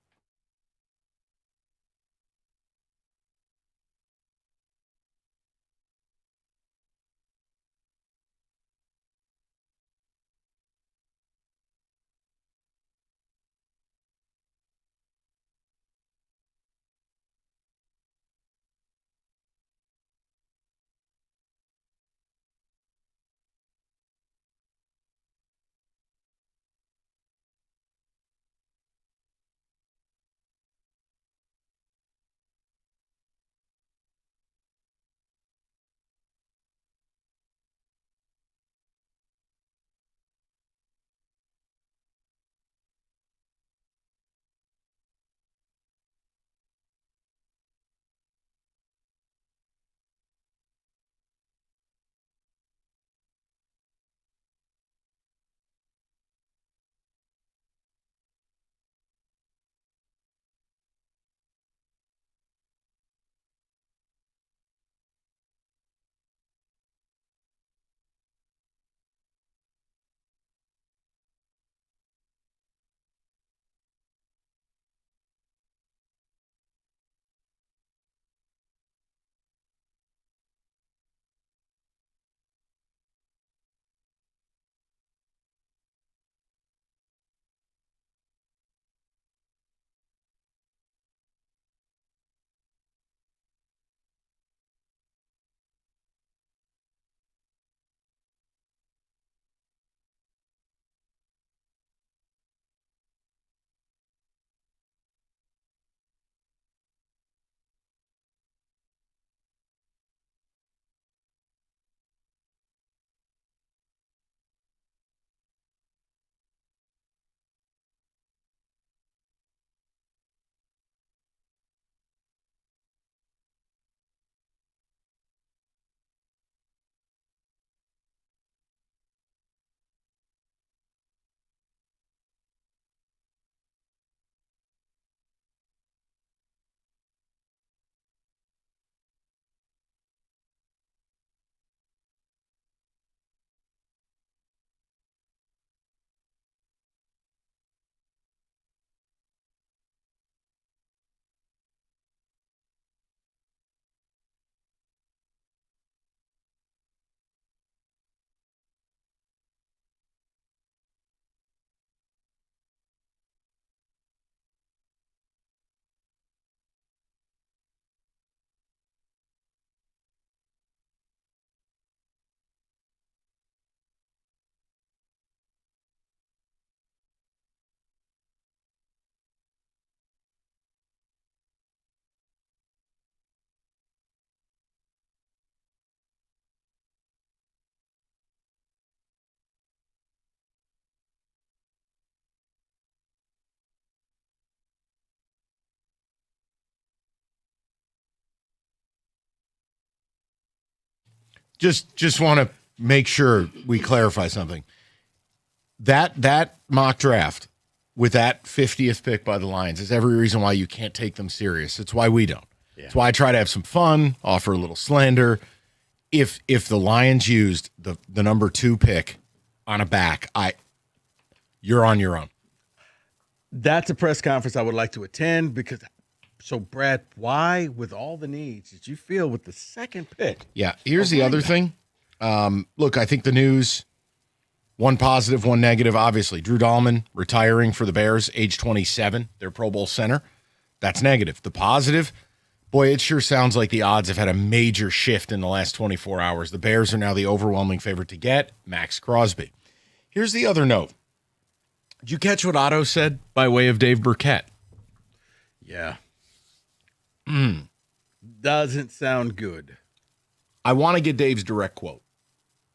Just want to make sure we clarify something. That mock draft with that 50th pick by the Lions is every reason why you can't take them serious. It's why we don't. Yeah. It's why I try to have some fun, offer a little slander. If the Lions used the number 2 pick on a back, you're on your own. That's a press conference I would like to attend because. So, Brad, why, with all the needs, did you feel with the second pick? Yeah, here's the other thing. Look, I think the news, one positive, one negative, obviously. Drew Dahlman retiring for the Bears, age 27, their Pro Bowl center. That's negative. The positive, boy, it sure sounds like the odds have had a major shift in the last 24 hours. The Bears are now the overwhelming favorite to get Max Crosby. Here's the other note. Did you catch what Otto said by way of Dave Burkett? Yeah. Doesn't sound good. I want to get Dave's direct quote.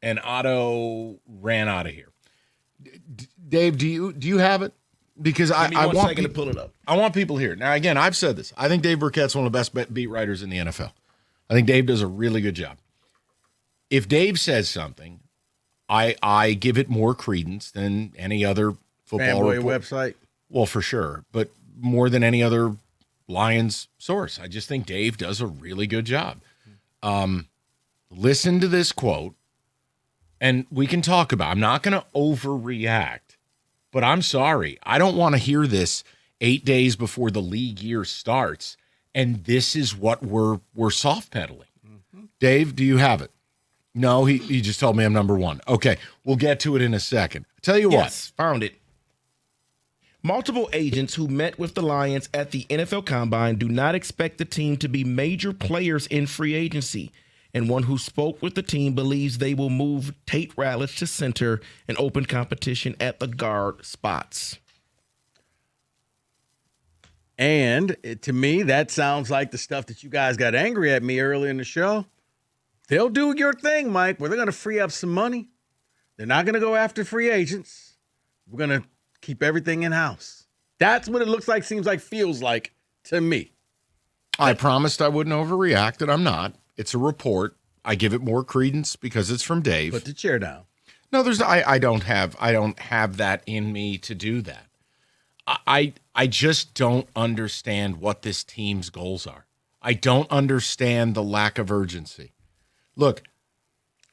And Otto ran out of here. Dave, do you have it? Because I want to pull it up. I want people here. Now, again, I've said this. I think Dave Burkett's one of the best beat writers in the NFL. I think Dave does a really good job. if Dave says something, I give it more credence than any other football Fanboy report. website. Well, for sure, but more than any other Lions source. I just think Dave does a really good job. Listen to this quote, and we can talk about it. I'm not going to overreact, but I'm sorry. I don't want to hear this 8 days before the league year starts, and this is what we're soft pedaling. Dave, do you have it? No, he just told me I'm number one. Okay, we'll get to it in a second. Tell you Yes, found it. Multiple agents who met with the Lions at the NFL Combine do not expect the team to be major players in free agency. And one who spoke with the team believes they will move Tate Ratledge to center and open competition at the guard spots. And to me, that sounds like the stuff that you guys got angry at me earlier in the show. They'll do your thing, Mike, where they're going to free up some money. They're not going to go after free agents. We're going to keep everything in-house. That's what it looks like, seems like, feels like to me. I promised I wouldn't overreact, and I'm not. It's a report. I give it more credence because it's from Dave. Put the chair down. No, I don't have that in me to do that. I just don't understand what this team's goals are. I don't understand the lack of urgency. Look,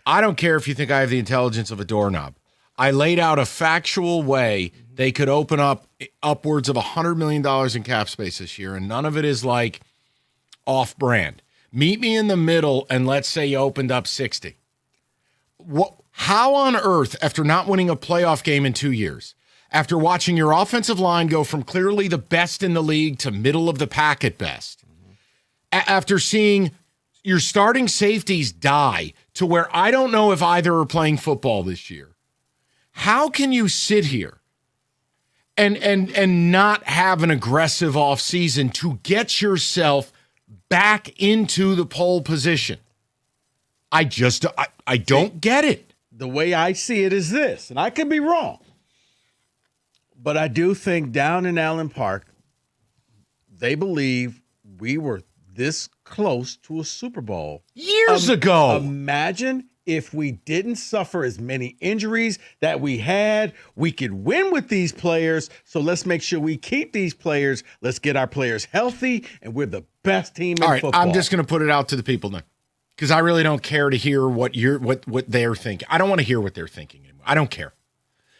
I don't care if you think I have the intelligence of a doorknob. I laid out a factual way they could open up upwards of $100 million in cap space this year, and none of it is like off-brand. Meet me in the middle, and let's say you opened up 60. How on earth, after not winning a playoff game in 2 years, after watching your offensive line go from clearly the best in the league to middle of the pack at best, after seeing your starting safeties die to where I don't know if either are playing football this year, how can you sit here and not have an aggressive offseason to get yourself back into the pole position? I don't get it. The way I see it is this, and I could be wrong, but I do think down in Allen Park, they believe we were this close to a Super Bowl years ago. Imagine if we didn't suffer as many injuries that we had, we could win with these players. So let's make sure we keep these players. Let's get our players healthy, and we're the best team in football. I'm just going to put it out to the people now, because I really don't care to hear what they're thinking. I don't want to hear what they're thinking anymore. I don't care,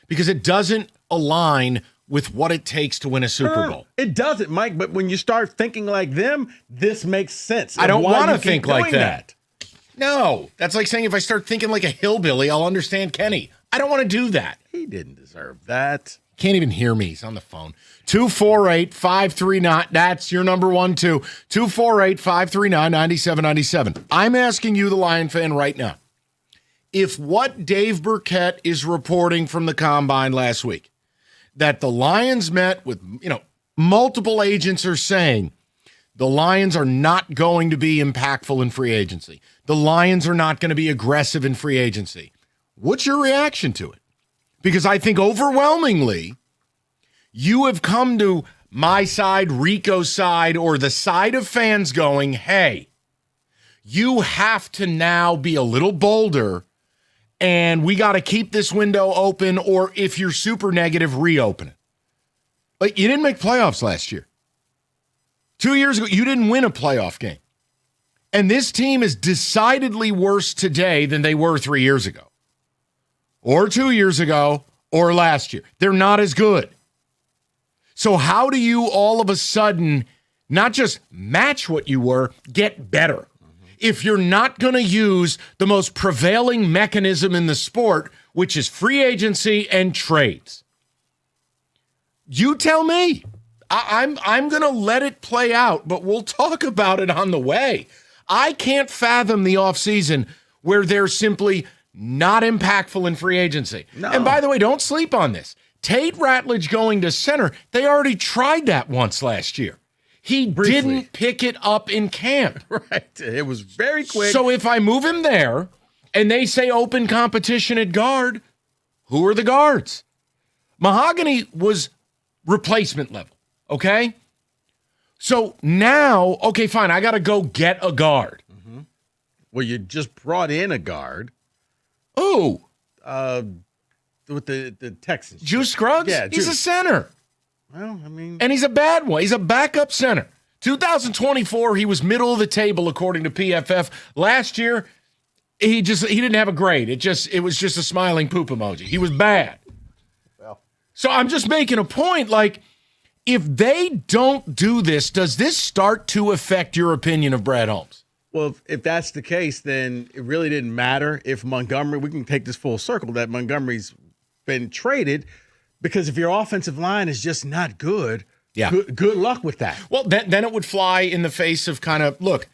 because it doesn't align with what it takes to win a Super Bowl. It doesn't, Mike, but when you start thinking like them, this makes sense. I don't want to think like that. No, that's like saying if I start thinking like a hillbilly, I'll understand Kenny. I don't want to do that. He didn't deserve that. Can't even hear me. He's on the phone. 248-539. That's your number 1, 2. 248-539-9797. I'm asking you, the Lion fan, right now, if what Dave Burkett is reporting from the Combine last week, that the Lions met with, multiple agents are saying the Lions are not going to be impactful in free agency. The Lions are not going to be aggressive in free agency. What's your reaction to it? Because I think overwhelmingly you have come to my side, Rico's side, or the side of fans going, hey, you have to now be a little bolder, and we got to keep this window open, or if you're super negative, reopen it. Like, you didn't make playoffs last year. 2 years ago, you didn't win a playoff game. And this team is decidedly worse today than they were 3 years ago, or 2 years ago, or last year. They're not as good. So how do you all of a sudden not just match what you were, get better? If you're not going to use the most prevailing mechanism in the sport, which is free agency and trades. You tell me. I'm going to let it play out, but we'll talk about it on the way. I can't fathom the offseason where they're simply not impactful in free agency. No. And by the way, don't sleep on this. Tate Ratledge going to center, they already tried that once last year. He didn't pick it up in camp. Right. It was very quick. So if I move him there and they say open competition at guard, who are the guards? Mahogany was replacement level, okay? So now, okay, fine, I got to go get a guard. Well, you just brought in a guard. Oh, with the Texans. Juice Scruggs? Yeah, he's Juice. a center. Well, I mean, and he's a bad one. He's a backup center. 2024, he was middle of the table according to PFF. Last year, he didn't have a grade. It was just a smiling poop emoji. He was bad. Well. So I'm just making a point. Like, if they don't do this, does this start to affect your opinion of Brad Holmes? Well, if that's the case, then it really didn't matter if Montgomery, we can take this full circle, that Montgomery's been traded, because if your offensive line is just not good, good luck with that. Well, then it would fly in the face of kind of, look,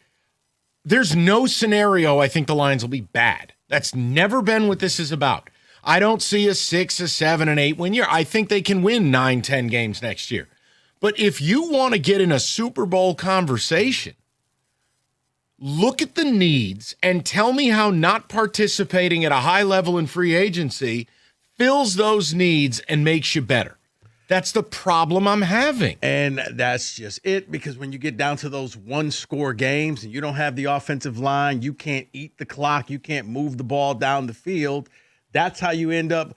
there's no scenario I think the Lions will be bad. That's never been what this is about. I don't see a 6, a 7, an 8 win year. I think they can win 9, 10 games next year. But if you want to get in a Super Bowl conversation, look at the needs and tell me how not participating at a high level in free agency fills those needs and makes you better. That's the problem I'm having. And that's just it, because when you get down to those one-score games and you don't have the offensive line, you can't eat the clock, you can't move the ball down the field, that's how you end up,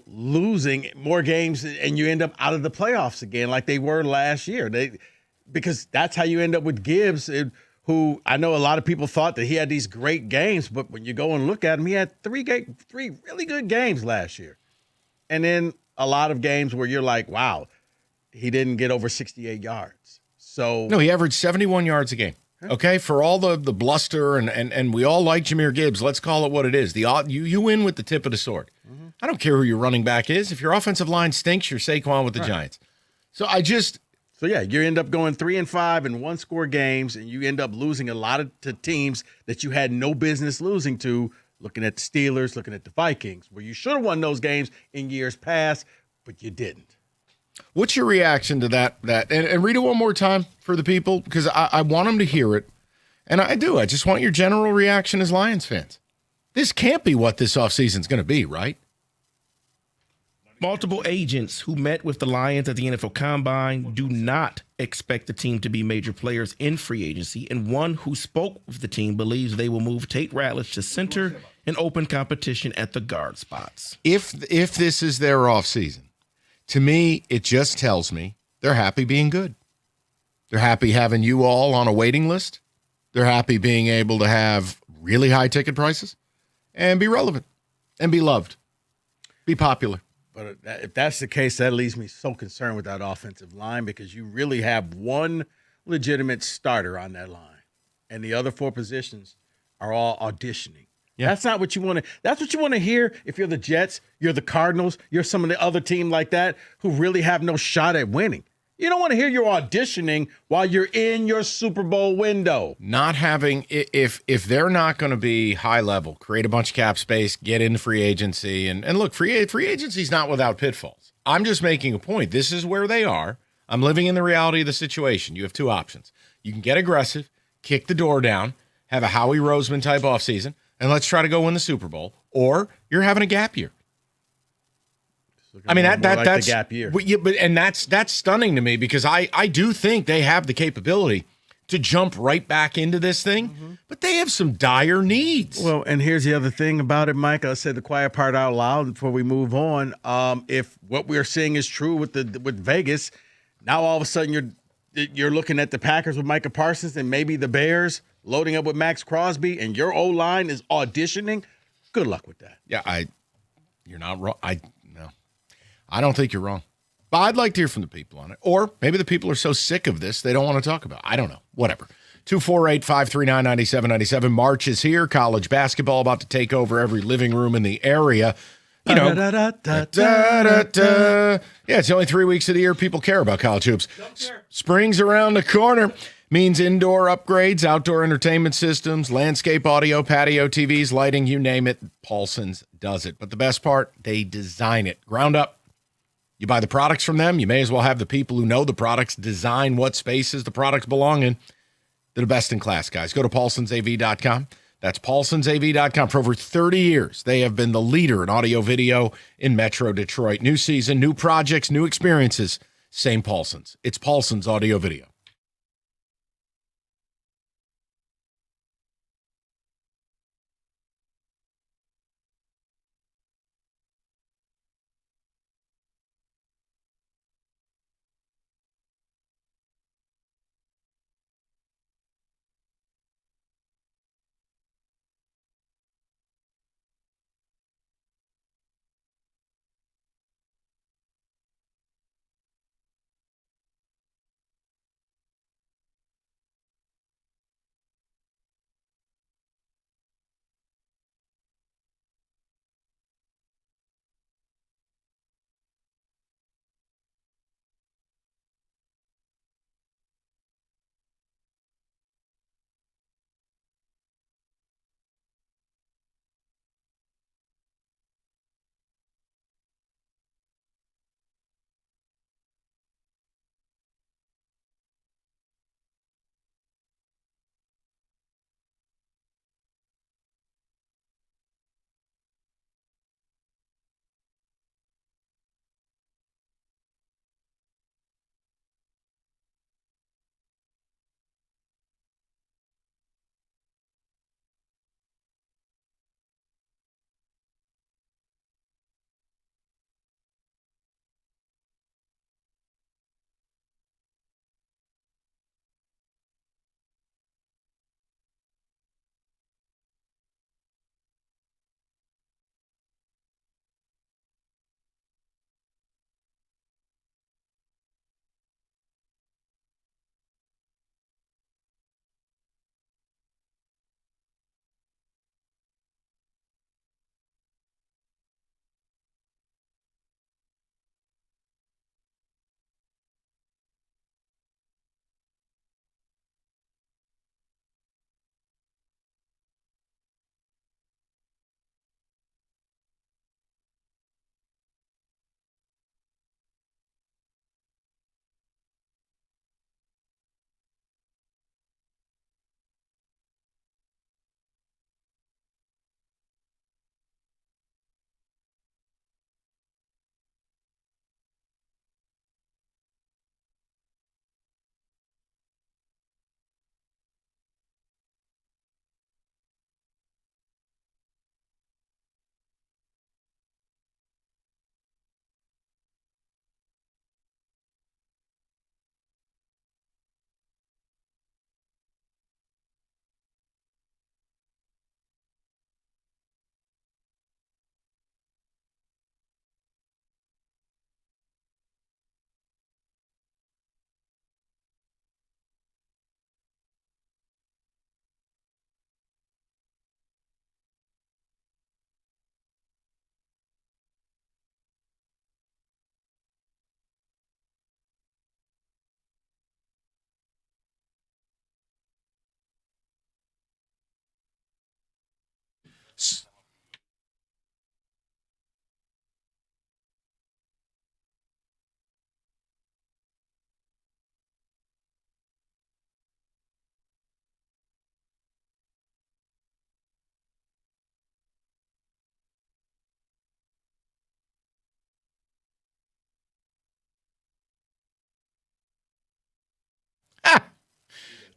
losing more games and you end up out of the playoffs again like they were last year. Because that's how you end up with Gibbs, who I know a lot of people thought that he had these great games, but when you go and look at him, he had three really good games last year. And then a lot of games where you're like, wow, he didn't get over 68 yards. So no, he averaged 71 yards a game. Okay, for all the bluster and we all like Jahmyr Gibbs. Let's call it what it is. You win with the tip of the sword. Mm-hmm. I don't care who your running back is. If your offensive line stinks, you're Saquon with the Giants. So you end up going 3-5 in one-score games, and you end up losing a lot to teams that you had no business losing to. Looking at the Steelers, looking at the Vikings, where you should have won those games in years past, but you didn't. What's your reaction to that? And read it one more time for the people, because I want them to hear it. And I do. I just want your general reaction as Lions fans. This can't be what this offseason is going to be, right? Multiple agents who met with the Lions at the NFL Combine do not expect the team to be major players in free agency, and one who spoke with the team believes they will move Tate Ratledge to center and open competition at the guard spots. If this is their offseason, to me, it just tells me they're happy being good. They're happy having you all on a waiting list. They're happy being able to have really high ticket prices and be relevant and be loved, be popular. But if that's the case, that leaves me so concerned with that offensive line, because you really have one legitimate starter on that line, and the other 4 positions are all auditioning. Yeah. That's not what you want to. That's what you want to hear if you're the Jets, you're the Cardinals, you're some of the other team like that who really have no shot at winning. You don't want to hear you're auditioning while you're in your Super Bowl window. Not having, if they're not going to be high level, create a bunch of cap space, get into free agency, and look, free agency is not without pitfalls. I'm just making a point. This is where they are. I'm living in the reality of the situation. You have 2 options. You can get aggressive, kick the door down, have a Howie Roseman type offseason, and let's try to go win the Super Bowl, or you're having a gap year. I mean, that's the gap year. And that's stunning to me, because I do think they have the capability to jump right back into this thing, but they have some dire needs. Well, and here's the other thing about it, Mike. I said the quiet part out loud before we move on. If what we're seeing is true with Vegas, now all of a sudden you're looking at the Packers with Micah Parsons and maybe the Bears loading up with Max Crosby, and your O-line is auditioning. Good luck with that. Yeah, you're not wrong. I don't think you're wrong. But I'd like to hear from the people on it. Or maybe the people are so sick of this, they don't want to talk about it. I don't know. Whatever. 248-539-9797. March is here. College basketball about to take over every living room in the area. You know. Yeah, it's only 3 weeks of the year people care about college hoops. Spring's around the corner. Means indoor upgrades, outdoor entertainment systems, landscape audio, patio TVs, lighting, you name it. Paulson's does it. But the best part, they design it. Ground up. You buy the products from them, you may as well have the people who know the products design what spaces the products belong in. They're the best in class, guys. Go to paulsonsav.com. That's paulsonsav.com. For over 30 years, they have been the leader in audio video in Metro Detroit. New season, new projects, new experiences. Same Paulson's. It's Paulson's Audio Video.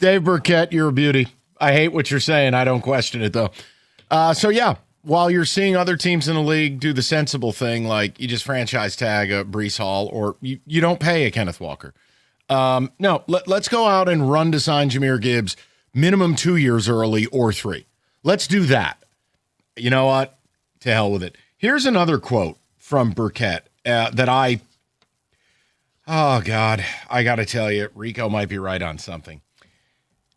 Dave Burkett, you're a beauty. I hate what you're saying. I don't question it, though. While you're seeing other teams in the league do the sensible thing, like you just franchise tag a Breece Hall or you don't pay a Kenneth Walker. Let's go out and run to sign Jahmyr Gibbs minimum 2 years early or 3. Let's do that. You know what? To hell with it. Here's another quote from Burkett I got to tell you, Rico might be right on something.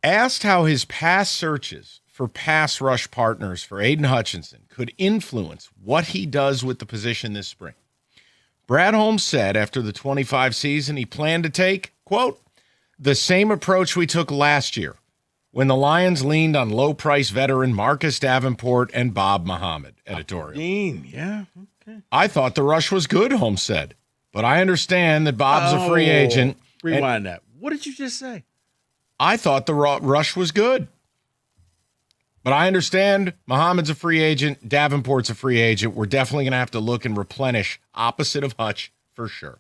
Asked how his past searches for pass rush partners for Aiden Hutchinson could influence what he does with the position this spring. Brad Holmes said after the 25 season he planned to take, quote, the same approach we took last year when the Lions leaned on low-price veteran Marcus Davenport and Bob Muhammad, editorial. Yeah, okay. I thought the rush was good, Holmes said, but I understand that Bob's a free agent. Rewind that. What did you just say? I thought the rush was good. But I understand Muhammad's a free agent. Davenport's a free agent. We're definitely going to have to look and replenish opposite of Hutch for sure.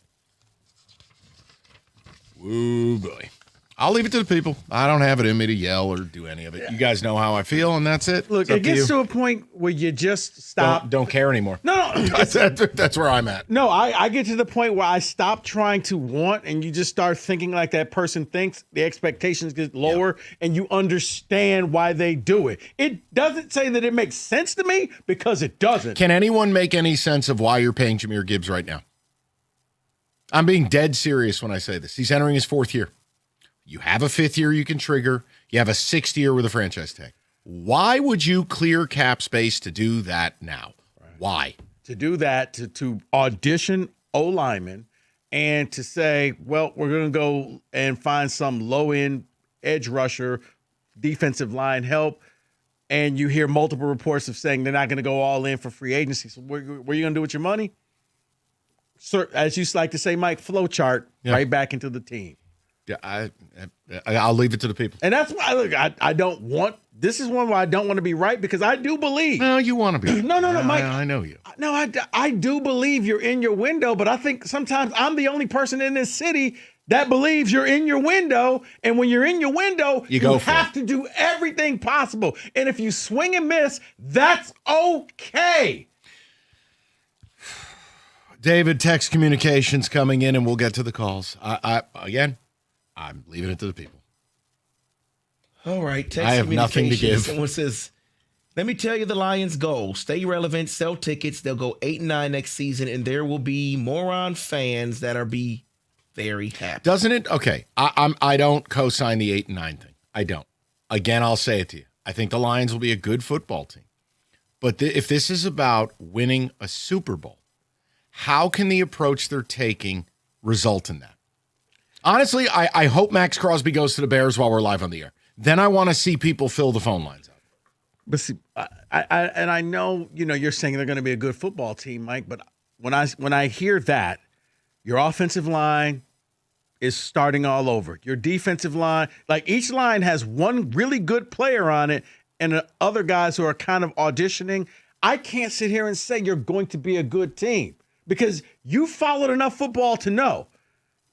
Woo boy. I'll leave it to the people. I don't have it in me to yell or do any of it. You guys know how I feel, and that's it. Look, it gets to a point where you just stop. Don't care anymore. No. That's where I'm at. No, I get to the point where I stop trying to want, and you just start thinking like that person thinks. The expectations get lower, and you understand why they do it. It doesn't say that it makes sense to me because it doesn't. Can anyone make any sense of why you're paying Jahmyr Gibbs right now? I'm being dead serious when I say this. He's entering his 4th year. You have a 5th year you can trigger. You have a 6th year with a franchise tag. Why would you clear cap space to do that now? Right. Why? To do that, to audition O-linemen and to say, well, we're going to go and find some low-end edge rusher, defensive line help, and you hear multiple reports of saying they're not going to go all in for free agency. So what are you going to do with your money? Sir, as you like to say, Mike, flow chart right back into the team. Yeah, I'll leave it to the people. And that's why, look, I don't want, this is one where I don't want to be right because I do believe. No, you want to be. No, Mike. I know you. No, I do believe you're in your window, but I think sometimes I'm the only person in this city that believes you're in your window. And when you're in your window, you have to do everything possible. And if you swing and miss, that's okay. David, text communications coming in, and we'll get to the calls. I'm leaving it to the people. All right. Text I have nothing to give. Someone says, let me tell you the Lions' goal. Stay relevant, sell tickets. They'll go 8-9 next season, and there will be moron fans that'll be very happy. Doesn't it? Okay. I don't co-sign the 8-9 thing. I don't. Again, I'll say it to you. I think the Lions will be a good football team. But if this is about winning a Super Bowl, how can the approach they're taking result in that? Honestly, I hope Max Crosby goes to the Bears while we're live on the air. Then I want to see people fill the phone lines up. But see, I know, you're saying they're going to be a good football team, Mike, but when I hear that, your offensive line is starting all over. Your defensive line, like each line has one really good player on it and other guys who are kind of auditioning. I can't sit here and say you're going to be a good team because you followed enough football to know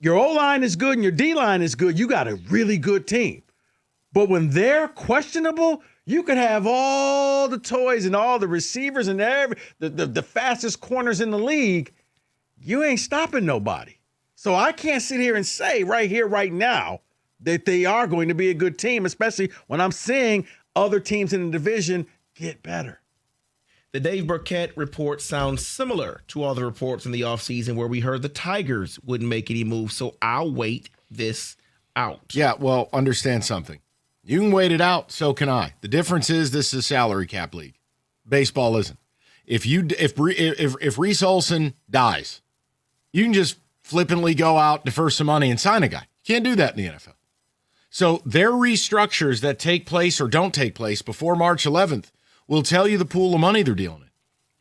your O-line is good and your D-line is good. You got a really good team. But when they're questionable, you could have all the toys and all the receivers and the fastest corners in the league. You ain't stopping nobody. So I can't sit here and say right here, right now, that they are going to be a good team, especially when I'm seeing other teams in the division get better. The Dave Burkett report sounds similar to all the reports in the offseason where we heard the Tigers wouldn't make any moves, so I'll wait this out. Yeah, well, understand something. You can wait it out, so can I. The difference is this is a salary cap league. Baseball isn't. If Reese Olson dies, you can just flippantly go out, defer some money, and sign a guy. You can't do that in the NFL. So their restructures that take place or don't take place before March 11th will tell you the pool of money they're dealing in.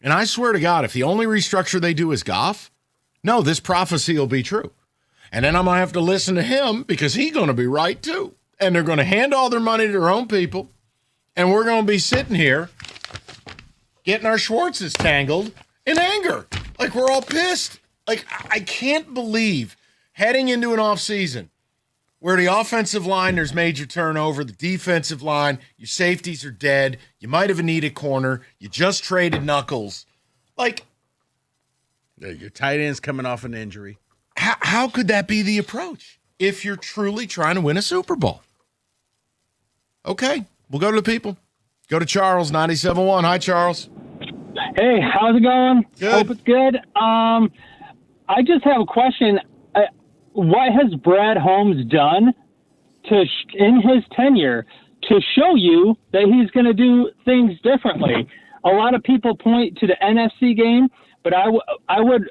And I swear to God, if the only restructure they do is Goff, no, this prophecy will be true. And then I'm going to have to listen to him because he's going to be right too. And they're going to hand all their money to their own people. And we're going to be sitting here getting our Schwartzes tangled in anger. Like we're all pissed. Like I can't believe heading into an offseason, where the offensive line, there's major turnover. The defensive line, your safeties are dead. You might have a needed corner. You just traded Knuckles. Like, your tight end's coming off an injury. How could that be the approach if you're truly trying to win a Super Bowl? Okay, we'll go to the people. Go to Charles, 97.1. Hi, Charles. Hey, how's it going? Good. Hope it's good. I just have a question. What has Brad Holmes done in his tenure to show you that he's going to do things differently? A lot of people point to the NFC game, but I would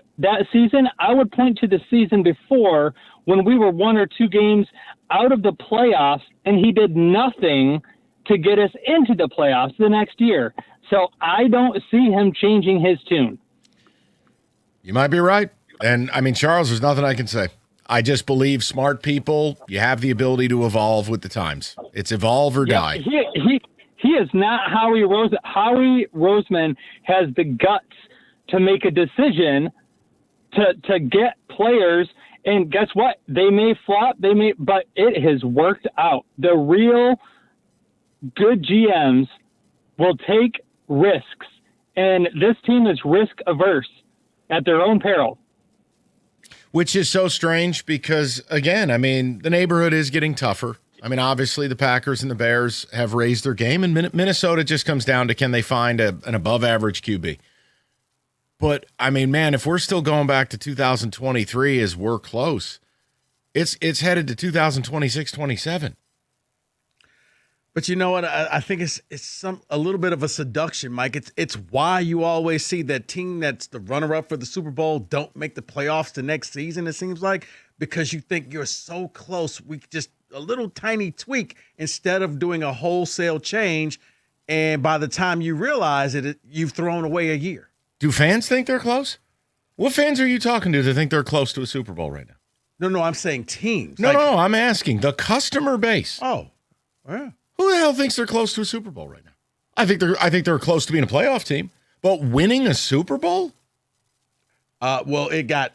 point to the season before when we were 1 or 2 games out of the playoffs, and he did nothing to get us into the playoffs the next year. So I don't see him changing his tune. You might be right. And, I mean, Charles, there's nothing I can say. I just believe smart people, you have the ability to evolve with the times. It's evolve or die. He is not Howie Roseman. Howie Roseman has the guts to make a decision to get players, and guess what? They may flop, but it has worked out. The real good GMs will take risks, and this team is risk averse at their own peril. Which is so strange because, again, I mean, the neighborhood is getting tougher. I mean, obviously the Packers and the Bears have raised their game, and Minnesota just comes down to can they find an above-average QB. But, I mean, man, if we're still going back to 2023 as we're close, it's headed to 2026-27. But you know what? I think it's a little bit of a seduction, Mike. It's why you always see that team that's the runner-up for the Super Bowl don't make the playoffs the next season, it seems like, because you think you're so close. We just a little tiny tweak instead of doing a wholesale change, and by the time you realize it, you've thrown away a year. Do fans think they're close? What fans are you talking to think they're close to a Super Bowl right now? No, I'm saying teams. No, I'm asking the customer base. Oh, yeah. Who the hell thinks they're close to a Super Bowl right now? I think they're close to being a playoff team, but winning a Super Bowl? Well, it got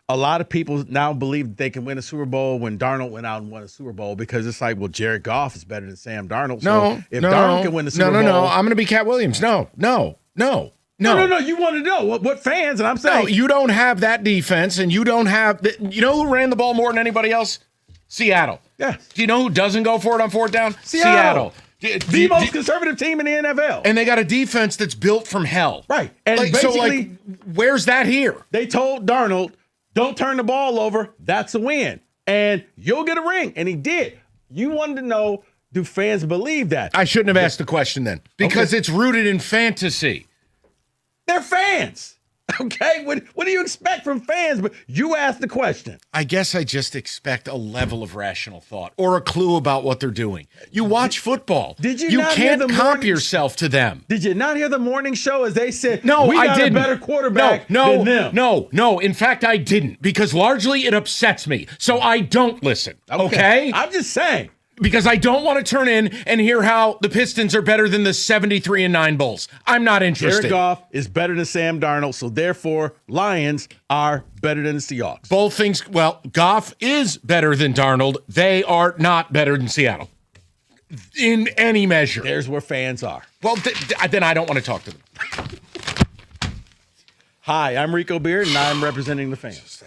a lot of people now believe they can win a Super Bowl when Darnold went out and won a Super Bowl because it's like, well, Jared Goff is better than Sam Darnold. So if Darnold can win the Super Bowl. No. I'm going to be Cat Williams. No. No. You want to know what fans, and I'm saying. No, you don't have that defense, and you don't have you know who ran the ball more than anybody else? Seattle. Yeah. Do you know who doesn't go for it on 4th down? Seattle. The most conservative team in the NFL. And they got a defense that's built from hell. Right. And basically, where's that here? They told Darnold, don't turn the ball over. That's a win. And you'll get a ring. And he did. You wanted to know, do fans believe that? I shouldn't have asked the question then because it's rooted in fantasy. They're fans. Okay, what do you expect from fans? But you asked the question. I guess I just expect a level of rational thought or a clue about what they're doing. You watch football. Did you? You not can't hear the comp yourself to them. Did you not hear the morning show as they said? No, we I got didn't. A better quarterback than them. No. In fact, I didn't because largely it upsets me, so I don't listen. Okay? I'm just saying. Because I don't want to turn in and hear how the Pistons are better than the 73-9 Bulls. I'm not interested. Jared Goff is better than Sam Darnold, so therefore Lions are better than the Seahawks. Both things. Well, Goff is better than Darnold. They are not better than Seattle in any measure. There's where fans are. Well, then I don't want to talk to them. Hi, I'm Rico Beard, and I'm representing the fans.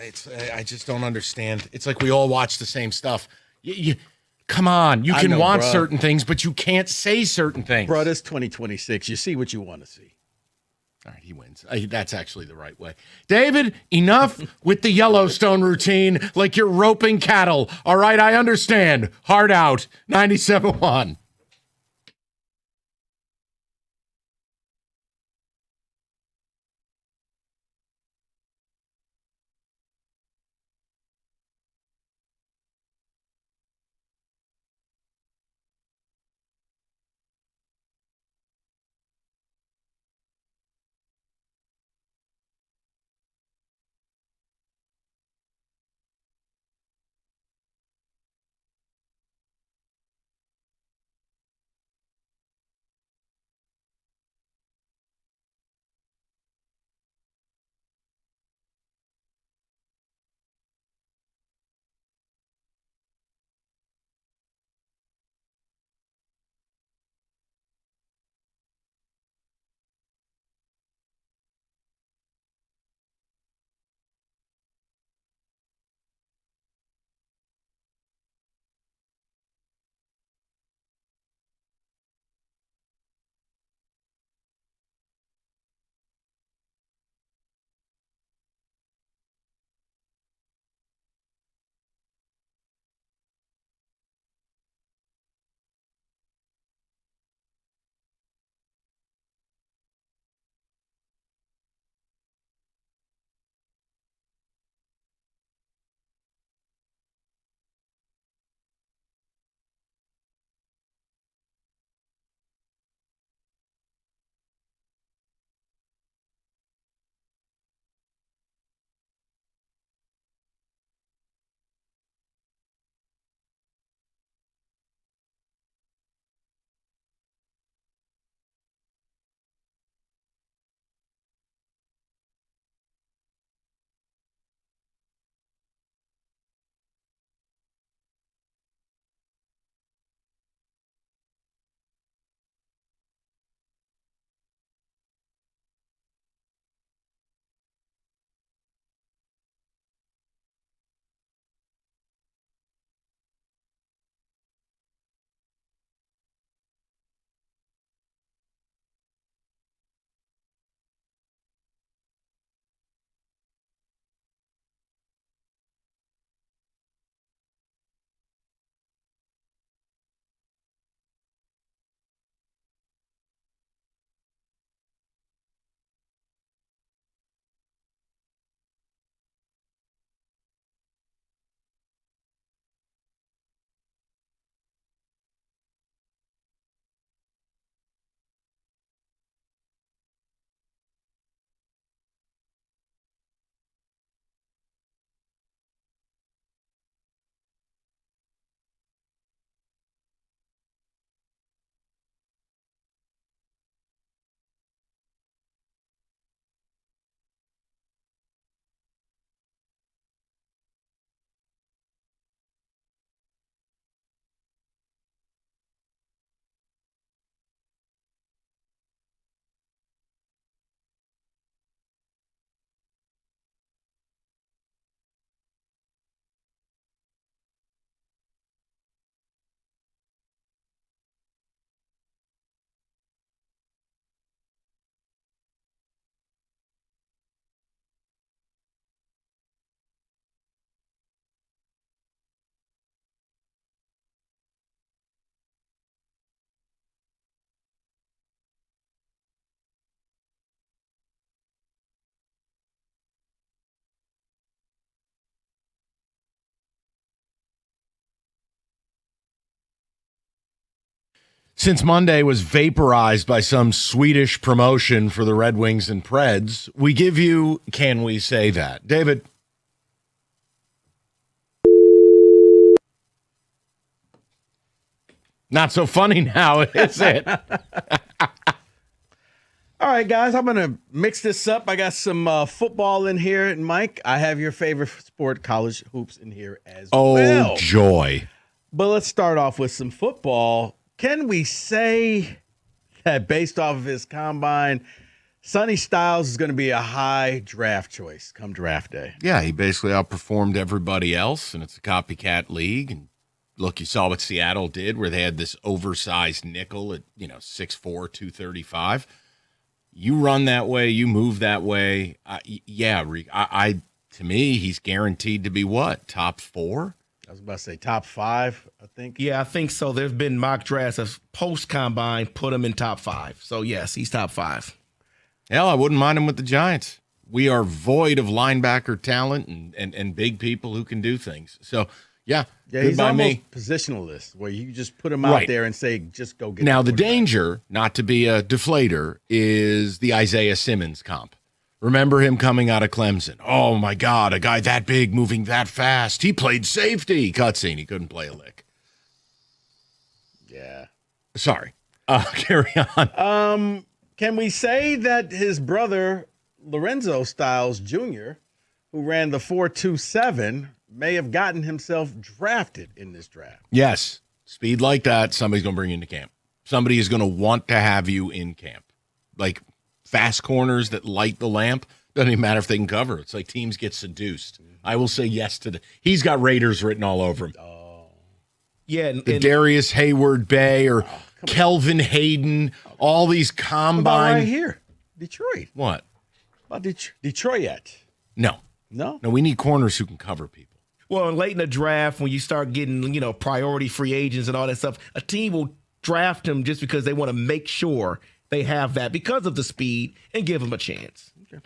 I just don't understand. It's like we all watch the same stuff. Come on, you can want certain things, but you can't say certain things. Bro, it's 2026. You see what you want to see. All right, he wins. That's actually the right way. David, enough with the Yellowstone routine like you're roping cattle. All right, I understand. Hard out. 97.1. Since Monday was vaporized by some Swedish promotion for the Red Wings and Preds, we give you Can We Say That? David. Not so funny now, is it? All right, guys, I'm going to mix this up. I got some football in here. And, Mike, I have your favorite sport, college hoops, in here as well. Oh, joy. But let's start off with some football. Can we say that based off of his combine, Sonny Styles is going to be a high draft choice come draft day? Yeah, he basically outperformed everybody else, and it's a copycat league. And look, you saw what Seattle did where they had this oversized nickel at, 6'4", 235. You run that way, you move that way. To me, he's guaranteed to be what? Top 4? I was about to say top 5, I think. Yeah, I think so. There's been mock drafts of post-combine put him in top 5. So, yes, he's top 5. Hell, I wouldn't mind him with the Giants. We are void of linebacker talent and big people who can do things. So, yeah, he's almost positionalist, where you just put him out there and say, just go get him. Now, the danger, not to be a deflator, is the Isaiah Simmons comp. Remember him coming out of Clemson. Oh, my God, a guy that big moving that fast. He played safety. Cutscene, he couldn't play a lick. Yeah. Sorry. Carry on. Can we say that his brother, Lorenzo Styles Jr., who ran the 4.27, may have gotten himself drafted in this draft? Yes. Speed like that, somebody's going to bring you into camp. Somebody is going to want to have you in camp. Like fast corners that light the lamp, doesn't even matter if they can cover. It's like teams get seduced. I will say yes to he's got Raiders written all over him. Yeah. The Darius Hayward Bay or Kelvin Hayden, all these combine. Right here, Detroit. What? About Detroit yet? No. No, we need corners who can cover people. Well, late in the draft, when you start getting, priority free agents and all that stuff, a team will draft them just because they want to make sure they have that because of the speed and give them a chance. Okay.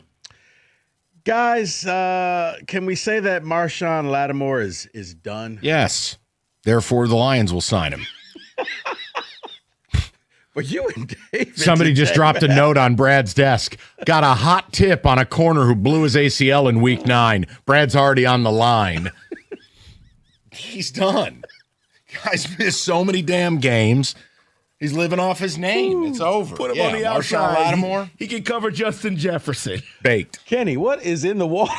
Guys, can we say that Marshawn Lattimore is done? Yes. Therefore, the Lions will sign him. But you and David. Somebody just dropped a note on Brad's desk. Got a hot tip on a corner who blew his ACL in week 9. Brad's already on the line. He's done. Guy's missed so many damn games. He's living off his name. It's over. Put him on the outside. Marshawn Lattimore. He can cover Justin Jefferson. Baked. Kenny, what is in the water?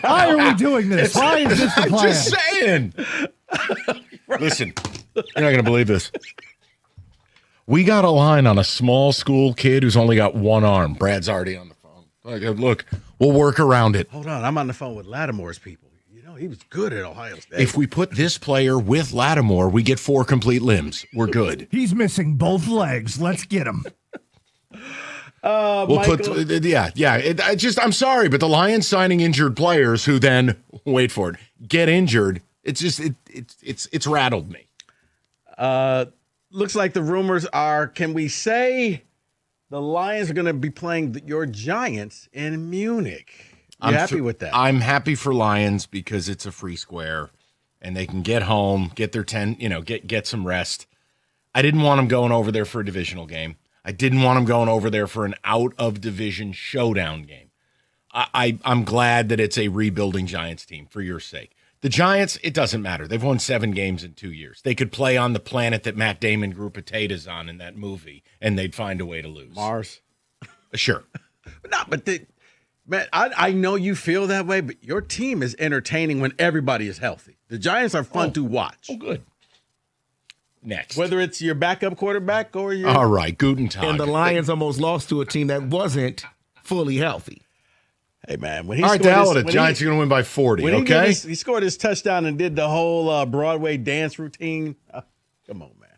Why are we doing this? Why is this the plan? I'm just saying. Listen, you're not going to believe this. We got a line on a small school kid who's only got one arm. Brad's already on the phone. Look, we'll work around it. Hold on. I'm on the phone with Lattimore's people. He was good at Ohio State. If we put this player with Lattimore, we get 4 complete limbs. We're good. He's missing both legs. Let's get him. We'll Michael. I'm sorry, but the Lions signing injured players who then, wait for it, get injured. It's just, it's rattled me. Looks like the rumors are, can we say the Lions are going to be playing your Giants in Munich? You happy with that? I'm happy for Lions because it's a free square and they can get home, get their 10, get some rest. I didn't want them going over there for a divisional game. I didn't want them going over there for an out-of-division showdown game. I'm glad that it's a rebuilding Giants team for your sake. The Giants, it doesn't matter. They've won 7 games in 2 years. They could play on the planet that Matt Damon grew potatoes on in that movie, and they'd find a way to lose. Mars? Sure. Man, I know you feel that way, but your team is entertaining when everybody is healthy. The Giants are fun to watch. Oh, good. Next. Whether it's your backup quarterback or your... All right, guten Tag. And the Lions almost lost to a team that wasn't fully healthy. Hey, man. All right, the hell with it. Giants are going to win by 40, okay? He scored his touchdown and did the whole Broadway dance routine. Come on, man.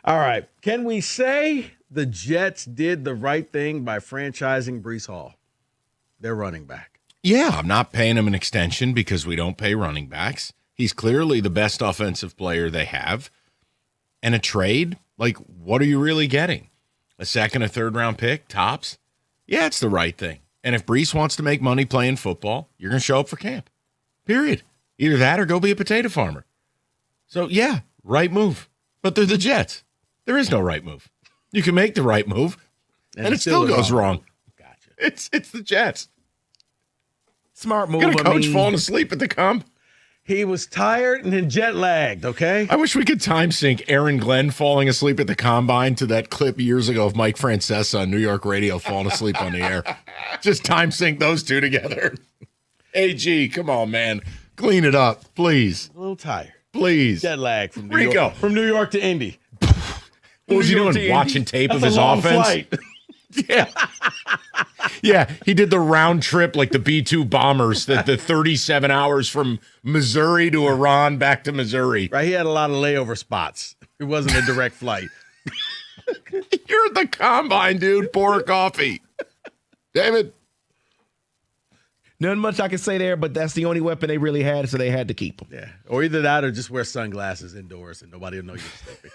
All right. Can we say the Jets did the right thing by franchising Breece Hall? Their running back. Yeah, I'm not paying him an extension because we don't pay running backs. He's clearly the best offensive player they have. And a trade? Like, what are you really getting? A second, a third-round pick? Tops? Yeah, it's the right thing. And if Breece wants to make money playing football, you're going to show up for camp. Period. Either that or go be a potato farmer. So, yeah, right move. But they're the Jets. There is no right move. You can make the right move, and it still goes wrong. Gotcha. It's the Jets. Smart move. Got a coach falling asleep at the comp. He was tired and then jet lagged, okay? I wish we could time sync Aaron Glenn falling asleep at the combine to that clip years ago of Mike Francesa on New York radio falling asleep on the air. Just time sync those two together. AG, come on, man. Clean it up, please. A little tired. Please. Jet lag from New Rico. York. From New York to Indy. What was he doing? Watching tape of his offense? Flight. Yeah. Yeah, he did the round trip like the B-2 bombers, the 37 hours from Missouri to Iran back to Missouri. Right, he had a lot of layover spots. It wasn't a direct flight. You're at the combine, dude. Pour a coffee. David. Nothing much I can say there, but that's the only weapon they really had, so they had to keep them. Yeah, or either that or just wear sunglasses indoors and nobody will know you're sleeping.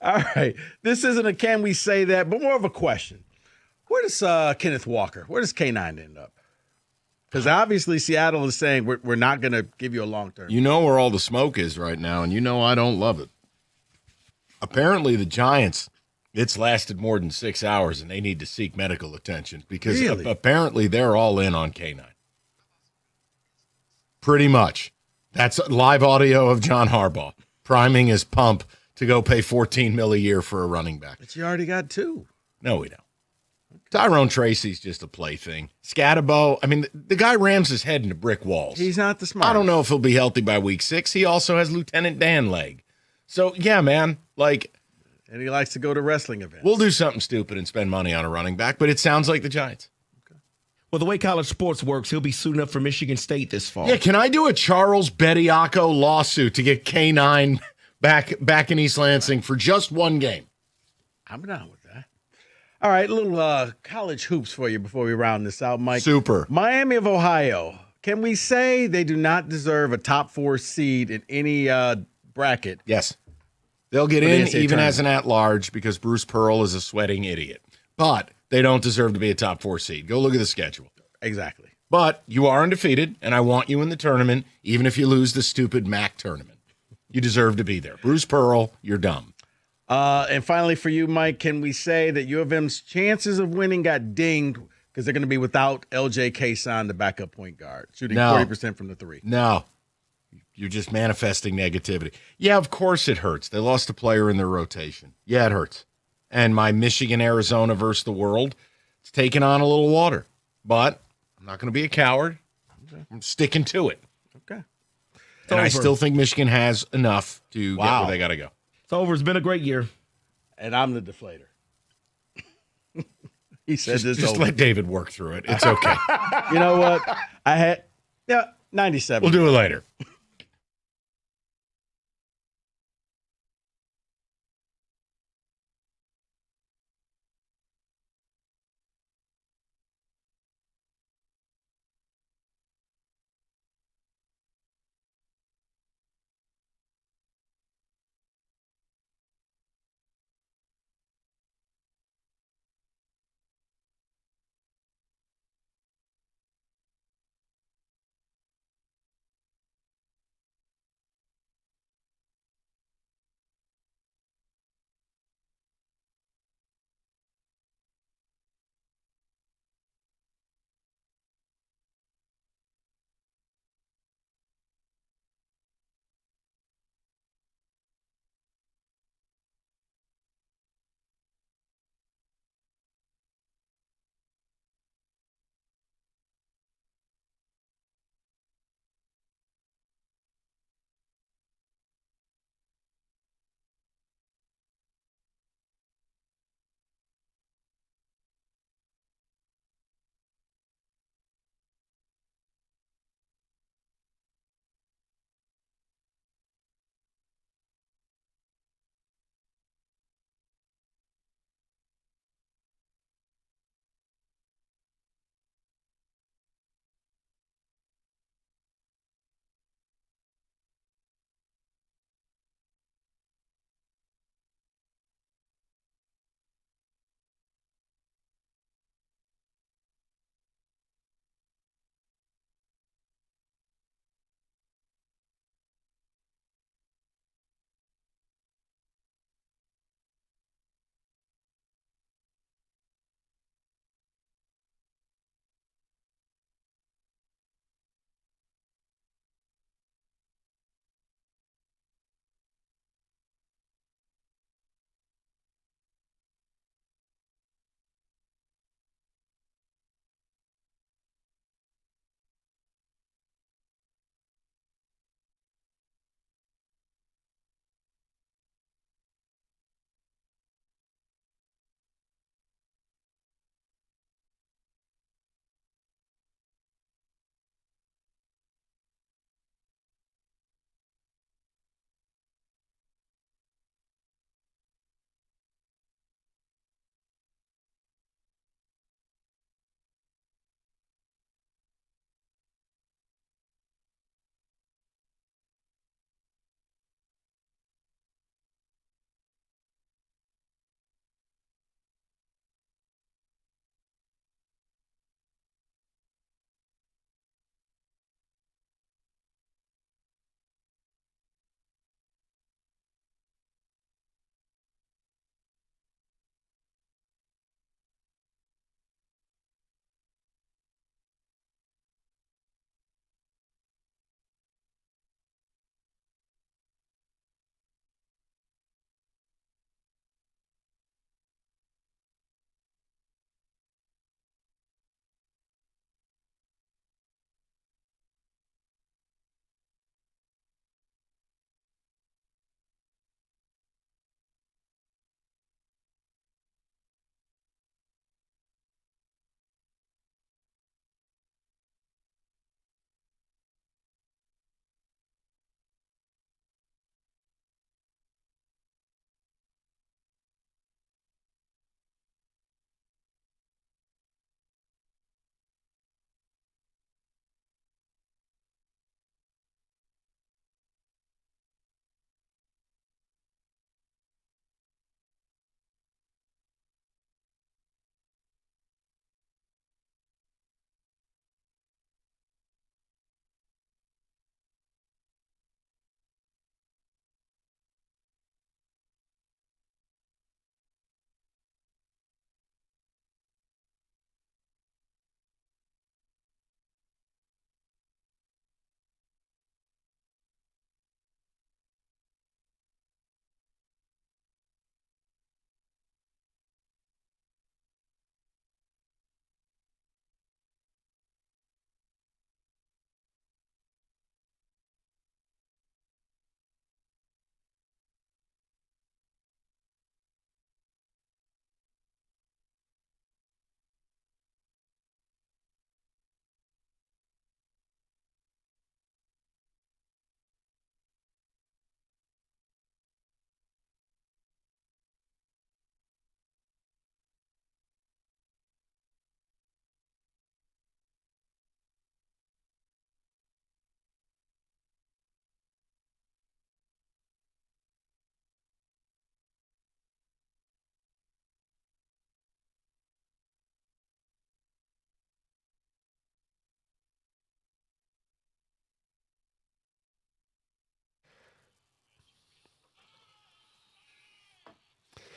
All right, this isn't a can we say that, but more of a question. Where does Kenneth Walker, where does K9 end up? Because obviously Seattle is saying we're not going to give you a long term. You know where all the smoke is right now, and you know I don't love it. Apparently the Giants, it's lasted more than 6 hours, and they need to seek medical attention because apparently they're all in on K9. Pretty much. That's live audio of John Harbaugh priming his pump to go pay $14 million a year for a running back. But you already got 2. No, we don't. Tyrone Tracy's just a plaything. Scatterbo, I mean, the guy rams his head into brick walls. He's not the smartest. I don't know if he'll be healthy by week 6. He also has Lieutenant Dan leg. So, yeah, man, like. And he likes to go to wrestling events. We'll do something stupid and spend money on a running back, but it sounds like the Giants. Well, the way college sports works, he'll be suiting up for Michigan State this fall. Yeah, can I do a Charles Bediaco lawsuit to get K9 back in East Lansing for just one game? I'm down with that. All right, little college hoops for you before we round this out, Mike. Super. Miami of Ohio. Can we say they do not deserve a top 4 seed in any bracket? Yes. They'll get in even as an at-large because Bruce Pearl is a sweating idiot. But they don't deserve to be a top 4 seed. Go look at the schedule. Exactly. But you are undefeated, and I want you in the tournament, even if you lose the stupid MAC tournament. You deserve to be there. Bruce Pearl, you're dumb. And finally for you, Mike, can we say that U of M's chances of winning got dinged because they're going to be without LJ Kaysan, the backup point guard, shooting 40% from the 3? No. You're just manifesting negativity. Yeah, of course it hurts. They lost a player in their rotation. Yeah, it hurts. And my Michigan, Arizona versus the world, it's taken on a little water. But I'm not going to be a coward. Okay. I'm sticking to it. Okay. And I still think Michigan has enough to get where they got to go. It's over. It's been a great year. And I'm the deflator. He said this Just over. let David work through it. It's okay. You know what? 97. We'll do it later.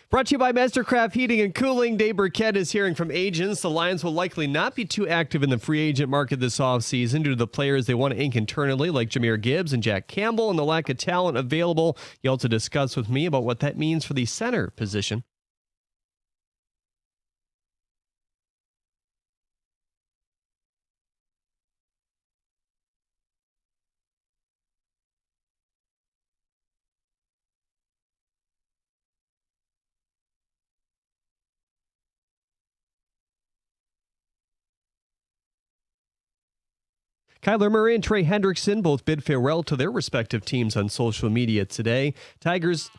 Brought to you by Mastercraft Heating and Cooling. Dave Burkett is hearing from agents. The Lions will likely not be too active in the free agent market this offseason due to the players they want to ink internally, like Jahmyr Gibbs and Jack Campbell, and the lack of talent available. He also discussed with me about what that means for the center position. Kyler Murray and Trey Hendrickson both bid farewell to their respective teams on social media today. Tigers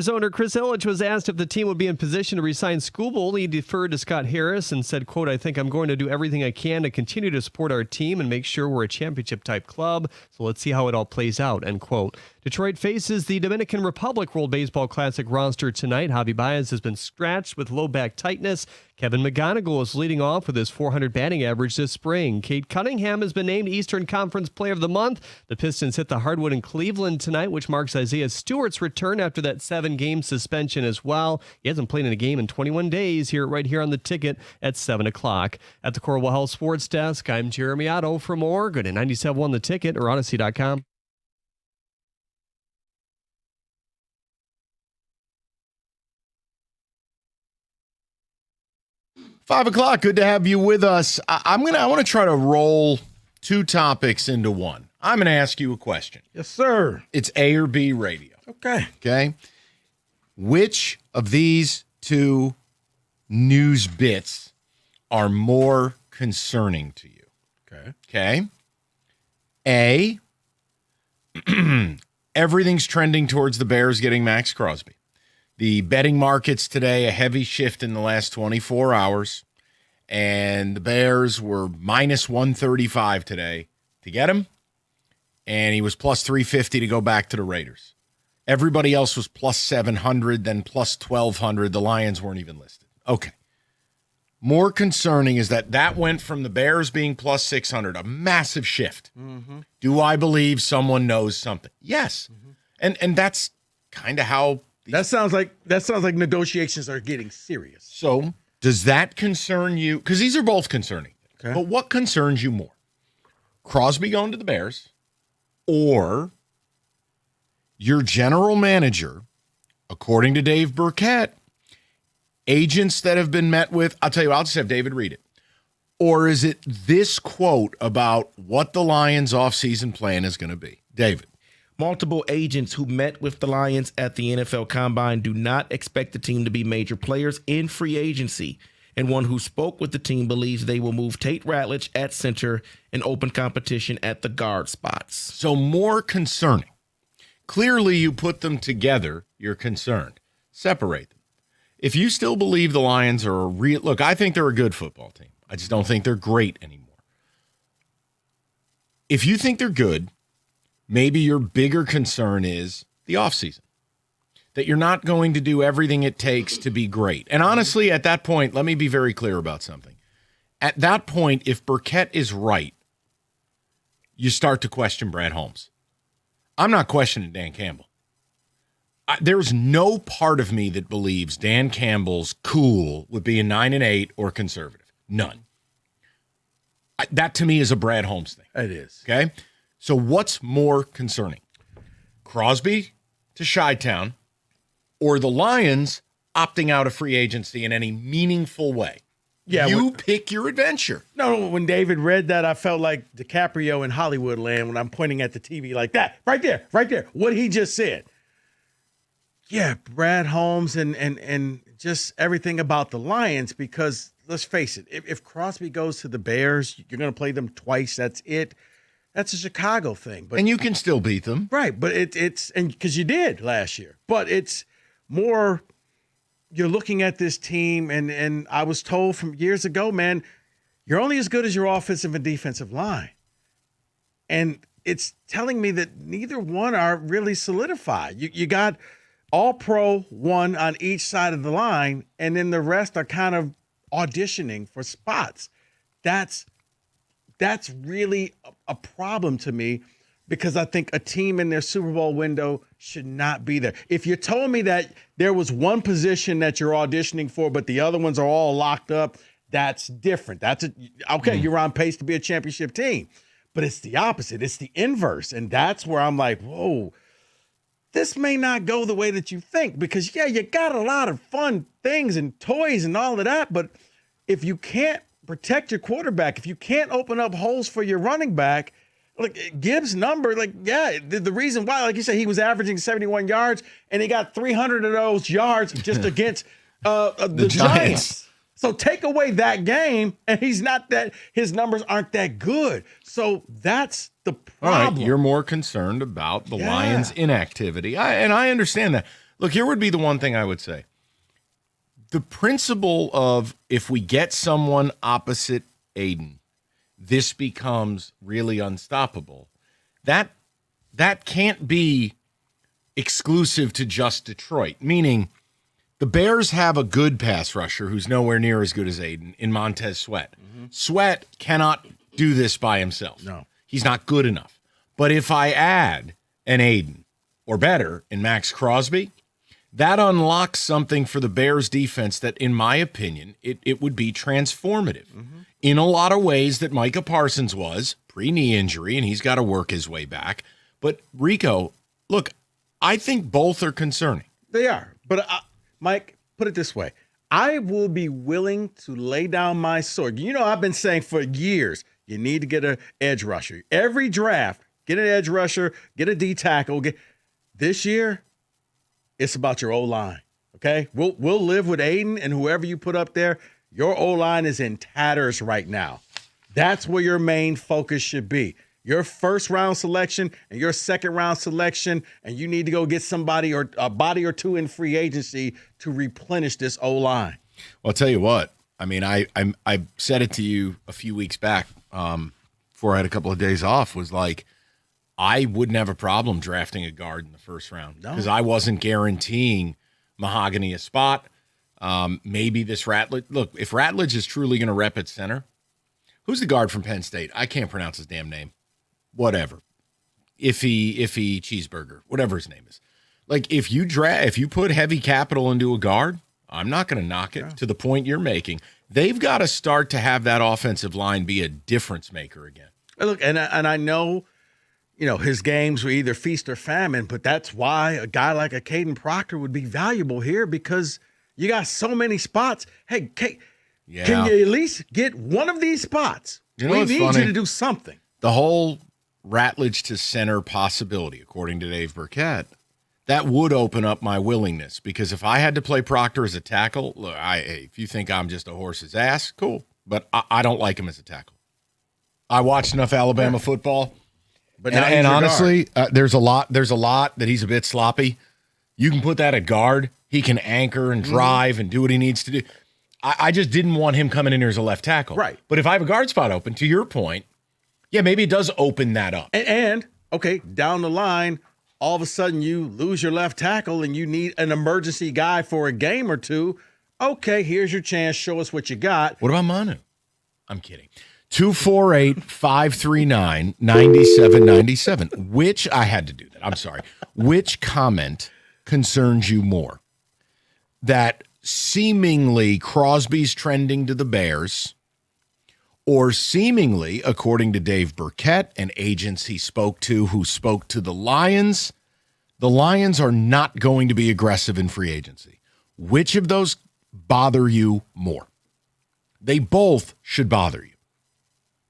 owner Chris Ilitch was asked if the team would be in position to re-sign Skubal. He deferred to Scott Harris and said, quote, "I think I'm going to do everything I can to continue to support our team and make sure we're a championship-type club. So let's see how it all plays out," end quote. Detroit faces the Dominican Republic World Baseball Classic roster tonight. Javi Baez has been scratched with low back tightness. Kevin McGonigal is leading off with his .400 batting average this spring. Cade Cunningham has been named Eastern Conference Player of the Month. The Pistons hit the hardwood in Cleveland tonight, which marks Isaiah Stewart's return after that 7-game suspension as well. He hasn't played in a game in 21 days right here on the ticket at 7 o'clock. At the Corwell Health Sports Desk, I'm Jeremy Otto. For more, go to 97.1 The Ticket or Odyssey.com. 5 o'clock. Good to have you with us. I want to try to roll two topics into one. I'm going to ask you a question. Yes, sir. It's A or B radio. Okay. Okay. Which of these two news bits are more concerning to you? Okay. Okay. A, everything's trending towards the Bears getting Max Crosby. The betting markets today, a heavy shift in the last 24 hours, and the Bears were minus 135 today to get him, and he was plus 350 to go back to the Raiders. Everybody else was plus 700, then plus 1,200. The Lions weren't even listed. Okay. More concerning is that went from the Bears being plus 600, a massive shift. Mm-hmm. Do I believe someone knows something? Yes. Mm-hmm. And that's kind of how... That sounds like negotiations are getting serious. So does that concern you? Because these are both concerning. Okay. But what concerns you more? Crosby going to the Bears or your general manager, according to Dave Burkett, agents that have been met with, I'll tell you, I'll just have David read it. Or is it this quote about what the Lions' offseason plan is going to be? David. Multiple agents who met with the Lions at the NFL Combine do not expect the team to be major players in free agency. And one who spoke with the team believes they will move Tate Ratledge at center and open competition at the guard spots. So more concerning. Clearly you put them together, you're concerned. Separate them. If you still believe the Lions are a real... Look, I think they're a good football team. I just don't think they're great anymore. If you think they're good... Maybe your bigger concern is the offseason, that you're not going to do everything it takes to be great. And honestly, at that point, let me be very clear about something. At that point, if Burkett is right, you start to question Brad Holmes. I'm not questioning Dan Campbell. There's no part of me that believes Dan Campbell's cool with being 9-8 or conservative. None. That to me is a Brad Holmes thing. It is. Okay? So what's more concerning? Crosby to Chi-Town or the Lions opting out of free agency in any meaningful way? Yeah, you pick your adventure. No, when David read that, I felt like DiCaprio in Hollywood land when I'm pointing at the TV like that. Right there. What he just said. Yeah, Brad Holmes and just everything about the Lions, because let's face it, if Crosby goes to the Bears, you're going to play them twice. That's it. That's a Chicago thing. And you can still beat them. Right, but it's because you did last year. But it's more, you're looking at this team, and I was told from years ago, man, you're only as good as your offensive and defensive line. And it's telling me that neither one are really solidified. You got all-pro one on each side of the line, and then the rest are kind of auditioning for spots. That's really a problem to me because I think a team in their Super Bowl window should not be there. If you told me that there was one position that you're auditioning for, but the other ones are all locked up, that's different. You're on pace to be a championship team. But it's the opposite. It's the inverse. And that's where I'm like, whoa, this may not go the way that you think, because, yeah, you got a lot of fun things and toys and all of that. But if you can't protect your quarterback, if you can't open up holes for your running back, like Gibbs' number, the reason why, like you said, he was averaging 71 yards and he got 300 of those yards just against the Giants. So take away that game, and his numbers aren't that good. So that's the problem. All right, you're more concerned about the Lions' inactivity. And I understand that. Look, here would be the one thing I would say. The principle of if we get someone opposite Aiden, this becomes really unstoppable. That can't be exclusive to just Detroit, meaning the Bears have a good pass rusher who's nowhere near as good as Aiden in Montez Sweat. Mm-hmm. Sweat cannot do this by himself. No. He's not good enough. But if I add an Aiden, or better, in Max Crosby, that unlocks something for the Bears defense that, in my opinion, it would be transformative in a lot of ways that Micah Parsons was pre-knee injury, and he's got to work his way back. But, Rico, look, I think both are concerning. They are. But, Mike, put it this way. I will be willing to lay down my sword. You know, I've been saying for years, you need to get an edge rusher. Every draft, get an edge rusher, get a D tackle. This year, it's about your O-line, okay? We'll live with Aiden and whoever you put up there. Your O-line is in tatters right now. That's where your main focus should be. Your first-round selection and your second-round selection, and you need to go get somebody or a body or two in free agency to replenish this O-line. Well, I'll tell you what. I mean, I said it to you a few weeks back before I had a couple of days off, was like, I wouldn't have a problem drafting a guard in the first round because I wasn't guaranteeing Mahogany a spot. Maybe this Ratledge. Look, if Ratledge is truly going to rep at center, who's the guard from Penn State? I can't pronounce his damn name. Whatever. Iffy Cheeseburger, whatever his name is. Like, if you put heavy capital into a guard, I'm not going to knock it to the point you're making. They've got to start to have that offensive line be a difference maker again. Look, and I know, you know, his games were either feast or famine, but that's why a guy like a Caden Proctor would be valuable here, because you got so many spots. Hey, can you at least get one of these spots? You know, we need you to do something. The whole Ratledge to center possibility, according to Dave Burkett, that would open up my willingness, because if I had to play Proctor as a tackle, look, if you think I'm just a horse's ass, cool, but I don't like him as a tackle. I watched enough Alabama football, but and honestly, there's a lot that he's a bit sloppy. You can put that at guard. He can anchor and drive and do what he needs to do. I just didn't want him coming in here as a left tackle. Right. But if I have a guard spot open, to your point, yeah, maybe it does open that up. And okay, down the line, all of a sudden you lose your left tackle and you need an emergency guy for a game or two. Okay, here's your chance. Show us what you got. What about Manu? I'm kidding. 248-539-9797. Which, I had to do that. I'm sorry. Which comment concerns you more? That seemingly Crosby's trending to the Bears, or seemingly, according to Dave Burkett and agents he spoke to who spoke to the Lions are not going to be aggressive in free agency. Which of those bother you more? They both should bother you.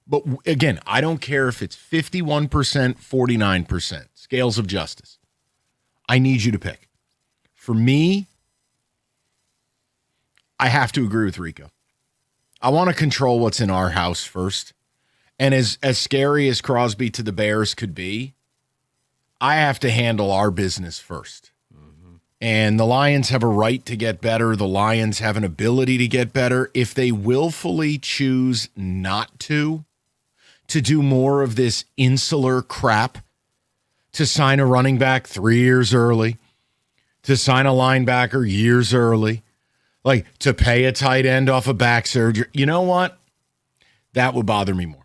But again, I don't care if it's 51%, 49%, scales of justice. I need you to pick. For me, I have to agree with Rico. I want to control what's in our house first. And as scary as Crosby to the Bears could be, I have to handle our business first. And the Lions have a right to get better. The Lions have an ability to get better. If they willfully choose not to do more of this insular crap, to sign a running back 3 years early, to sign a linebacker years early, like to pay a tight end off of back surgery, you know what? That would bother me more.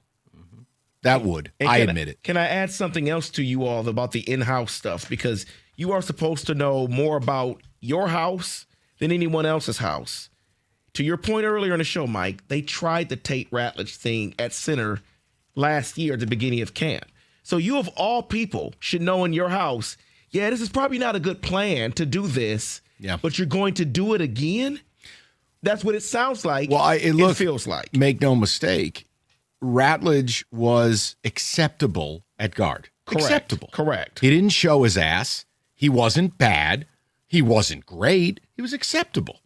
That would. And I admit it. Can I add something else to you all about the in-house stuff? Because you are supposed to know more about your house than anyone else's house. To your point earlier in the show, Mike, they tried the Tate Ratledge thing at center last year at the beginning of camp. So you, of all people, should know in your house, yeah, this is probably not a good plan to do this, but you're going to do it again? That's what it sounds like. Well, it feels like. Make no mistake, Ratledge was acceptable at guard. Correct. Acceptable. Correct. He didn't show his ass. He wasn't bad. He wasn't great. He was acceptable.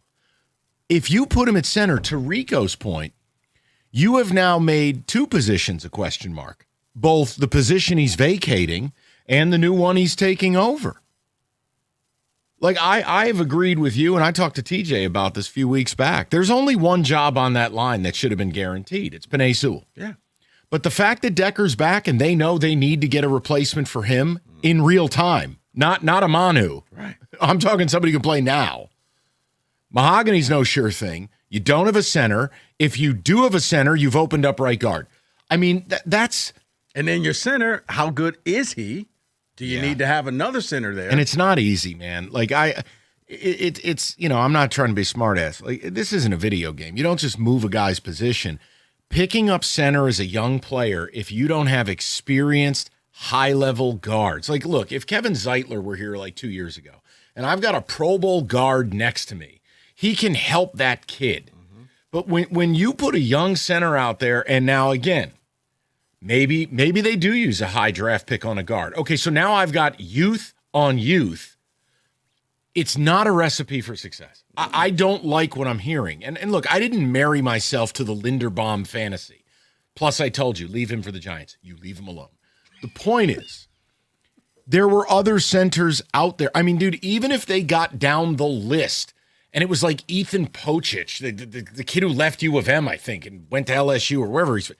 If you put him at center, to Rico's point, you have now made two positions a question mark, both the position he's vacating and the new one he's taking over. Like, I've agreed with you, and I talked to TJ about this a few weeks back. There's only one job on that line that should have been guaranteed. It's Penei Sewell. Yeah. But the fact that Decker's back and they know they need to get a replacement for him in real time, not a Manu. Right. I'm talking somebody who can play now. Mahogany's no sure thing. You don't have a center. If you do have a center, you've opened up right guard. I mean, that's... And then your center, how good is he? Do you need to have another center there? And it's not easy, man. Like, it's, you know, I'm not trying to be smart ass. Like, this isn't a video game. You don't just move a guy's position. Picking up center as a young player, if you don't have experienced high-level guards. Like, look, if Kevin Zeitler were here like 2 years ago, and I've got a Pro Bowl guard next to me, he can help that kid. Mm-hmm. But when you put a young center out there, and now again, maybe they do use a high draft pick on a guard. Okay, so now I've got youth on youth. It's not a recipe for success. I don't like what I'm hearing. And look, I didn't marry myself to the Linderbaum fantasy. Plus, I told you, leave him for the Giants. You leave him alone. The point is, there were other centers out there. I mean, dude, even if they got down the list, and it was like Ethan Pocic, the kid who left U of M, I think, and went to LSU or wherever he's.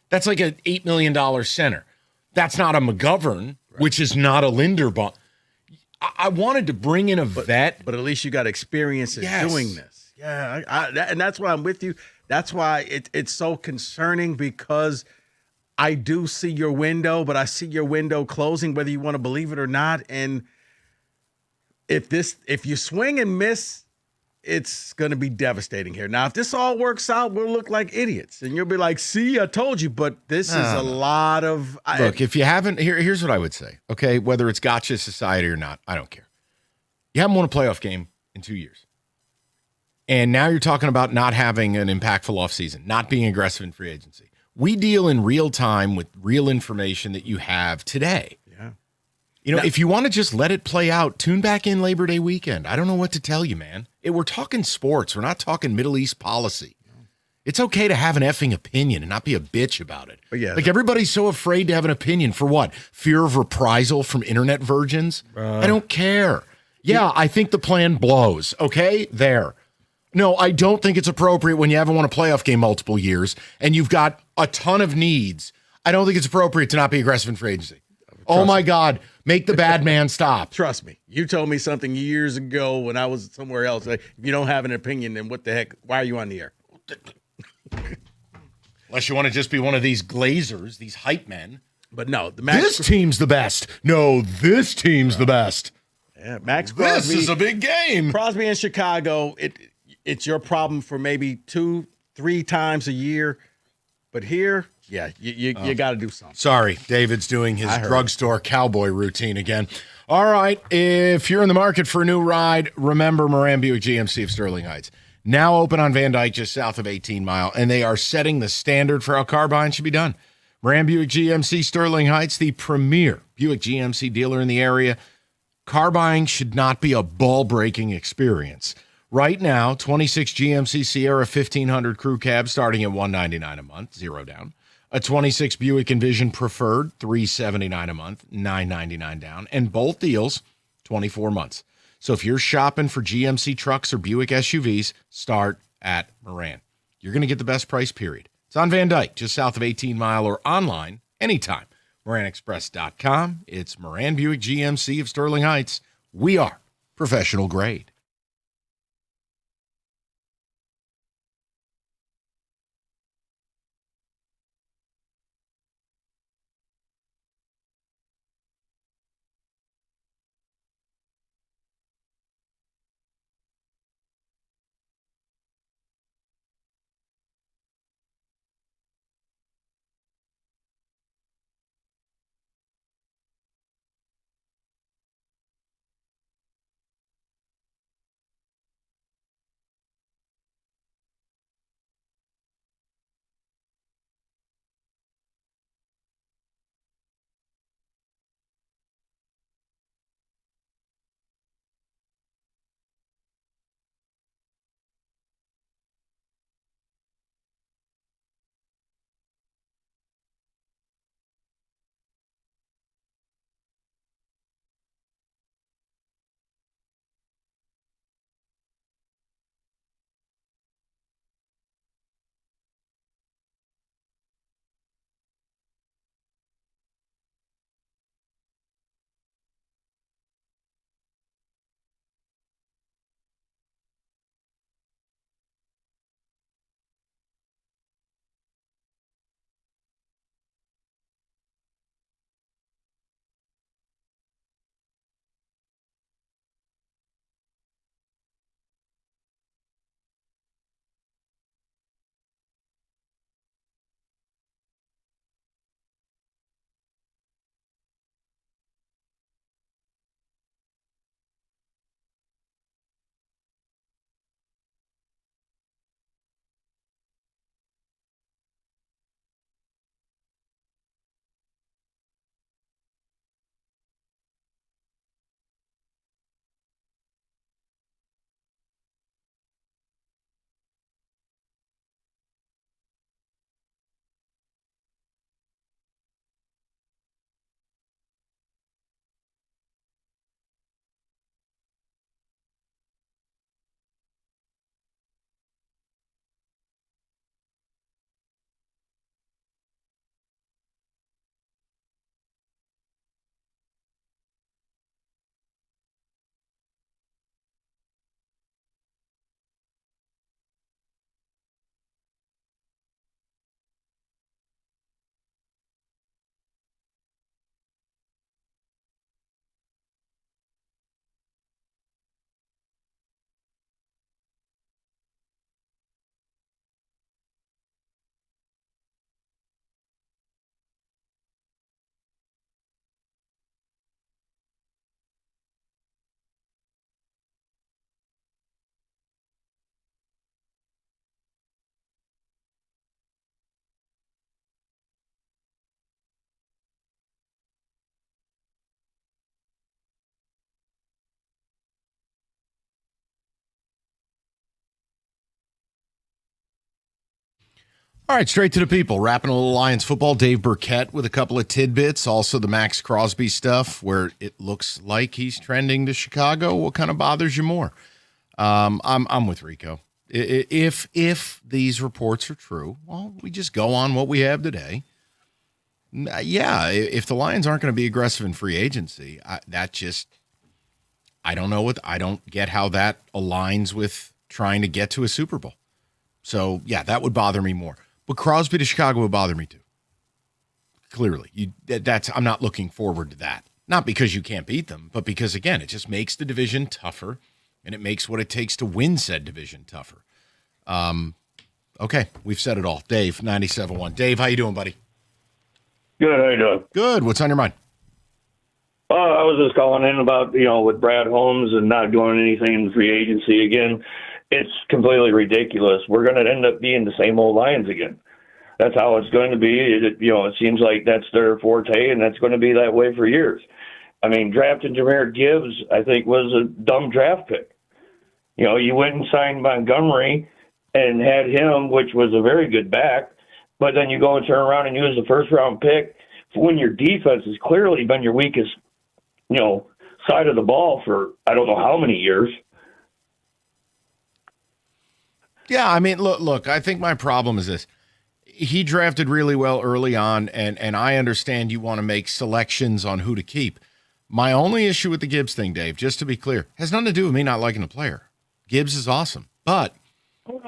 That's like an $8 million center. That's not a McGovern, which is not a Linderbaum. I wanted to bring in a vet. But at least you got experience in doing this. Yeah, and that's why I'm with you. That's why it's so concerning, because I do see your window, but I see your window closing, whether you want to believe it or not. And if you swing and miss, it's going to be devastating here. Now, if this all works out, we'll look like idiots. And you'll be like, see, I told you. But this is a lot of... Look, if you haven't... Here's what I would say, okay? Whether it's gotcha society or not, I don't care. You haven't won a playoff game in 2 years. And now you're talking about not having an impactful offseason, not being aggressive in free agency. We deal in real time with real information that you have today. Yeah. You know, if you want to just let it play out, tune back in Labor Day weekend. I don't know what to tell you, man. We're talking sports. We're not talking Middle East policy. It's okay to have an effing opinion and not be a bitch about it. Like, everybody's so afraid to have an opinion for what? Fear of reprisal from internet virgins? I don't care. Yeah, I think the plan blows. Okay? There. No, I don't think it's appropriate when you haven't won a playoff game multiple years and you've got a ton of needs. I don't think it's appropriate to not be aggressive in free agency. Oh my God, make the bad man stop. Trust me. You told me something years ago when I was somewhere else. Like, if you don't have an opinion, then what the heck? Why are you on the air? Unless you want to just be one of these glazers, these hype men. But no, this team's the best. No, this team's the best. Yeah, Max Crosby. This is a big game. Crosby in Chicago, it's your problem for maybe 2-3 times a year. But here, yeah, you got to do something. Sorry, David's doing his drugstore cowboy routine again. All right, if you're in the market for a new ride, remember Moran Buick GMC of Sterling Heights. Now open on Van Dyke, just south of 18 Mile, and they are setting the standard for how car buying should be done. Moran Buick GMC Sterling Heights, the premier Buick GMC dealer in the area. Car buying should not be a ball-breaking experience. Right now, 26 GMC Sierra 1500 crew cab starting at $199 a month, 0 down. A 26 Buick Envision Preferred, $379 a month, $999 down. And both deals, 24 months. So if you're shopping for GMC trucks or Buick SUVs, start at Moran. You're going to get the best price, period. It's on Van Dyke, just south of 18 Mile, or online anytime. MoranExpress.com. It's Moran Buick GMC of Sterling Heights. We are professional grade. All right, straight to the people. Wrapping a little Lions football. Dave Burkett with a couple of tidbits. Also the Max Crosby stuff where it looks like he's trending to Chicago. What kind of bothers you more? I'm with Rico. If these reports are true, well, we just go on what we have today. Yeah, if the Lions aren't going to be aggressive in free agency, I don't get how that aligns with trying to get to a Super Bowl. So yeah, that would bother me more. But Crosby to Chicago would bother me too. Clearly, I'm not looking forward to that. Not because you can't beat them, but because again, it just makes the division tougher, and it makes what it takes to win said division tougher. Okay, we've said it all. Dave, 97.1. Dave, how you doing, buddy? Good. How you doing? Good. What's on your mind? I was just calling in about, with Brad Holmes and not doing anything in free agency again. It's completely ridiculous. We're going to end up being the same old Lions again. That's how it's going to be. It seems like that's their forte, and that's going to be that way for years. I mean, drafting Jahmyr Gibbs, I think, was a dumb draft pick. You went and signed Montgomery and had him, which was a very good back, but then you go and turn around and use the first-round pick when your defense has clearly been your weakest, side of the ball for I don't know how many years. Yeah, I mean, look, I think my problem is this. He drafted really well early on, and I understand you want to make selections on who to keep. My only issue with the Gibbs thing, Dave, just to be clear, has nothing to do with me not liking the player. Gibbs is awesome, but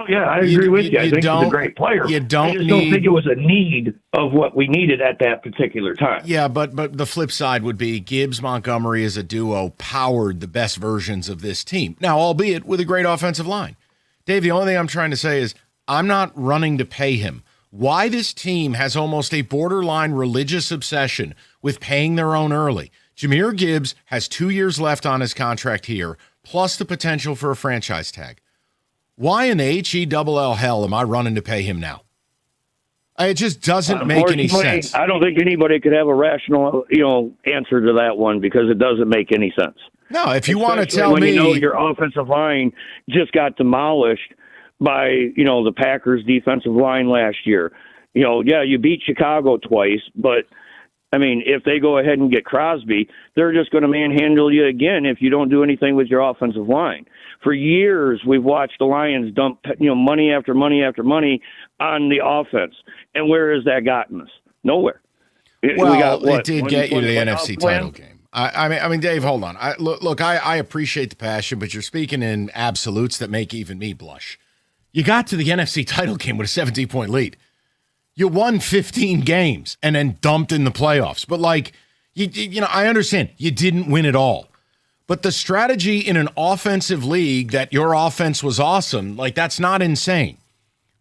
yeah, I agree with you. I think he's a great player. You don't I just don't think it was a need of what we needed at that particular time. Yeah, but the flip side would be Gibbs Montgomery as a duo powered the best versions of this team. Now, albeit with a great offensive line. Dave, the only thing I'm trying to say is I'm not running to pay him. Why this team has almost a borderline religious obsession with paying their own early. Jahmyr Gibbs has 2 years left on his contract here, plus the potential for a franchise tag. Why in the HELL hell am I running to pay him now? It just doesn't make any sense. I don't think anybody could have a rational, answer to that one because it doesn't make any sense. No, if you want to tell when me, your offensive line just got demolished by the Packers' defensive line last year. You beat Chicago twice, but I mean, if they go ahead and get Crosby, they're just going to manhandle you again if you don't do anything with your offensive line. For years, we've watched the Lions dump, money after money after money on the offense. And where has that gotten us? Nowhere. Well, it did get you to the NFC title game. I mean, Dave, hold on. I appreciate the passion, but you're speaking in absolutes that make even me blush. You got to the NFC title game with a 17-point lead. You won 15 games and then dumped in the playoffs. But I understand you didn't win it all. But the strategy in an offensive league that your offense was awesome, that's not insane.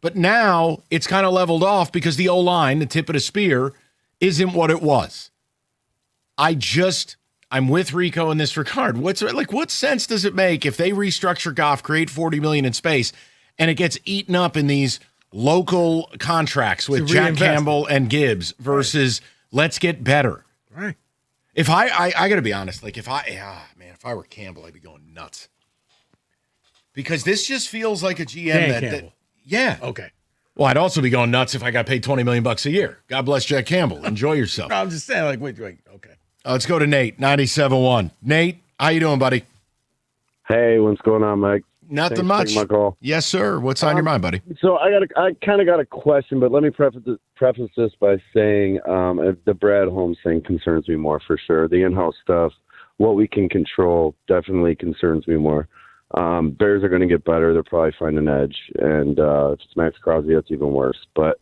But now it's kind of leveled off because the O-line, the tip of the spear, isn't what it was. I'm with Rico in this regard. What sense does it make if they restructure Goff, create $40 million in space, and it gets eaten up in these local contracts with Jack Campbell and Gibbs versus let's get better? Right. If I got to be honest, if I were Campbell, I'd be going nuts. Because this just feels like a GM that yeah. Okay. Well, I'd also be going nuts if I got paid $20 million a year. God bless Jack Campbell. Enjoy yourself. No, I'm just saying, wait, okay. Let's go to Nate, 97.1. Nate, how you doing, buddy? Hey, what's going on, Mike? Nothing much. Thanks for taking my call. Yes, sir. What's on your mind, buddy? So I kind of got a question, but let me preface this by saying the Brad Holmes thing concerns me more for sure. The in-house stuff, what we can control, definitely concerns me more. Bears are going to get better. They'll probably find an edge, and if it's Max Crosby, that's even worse. But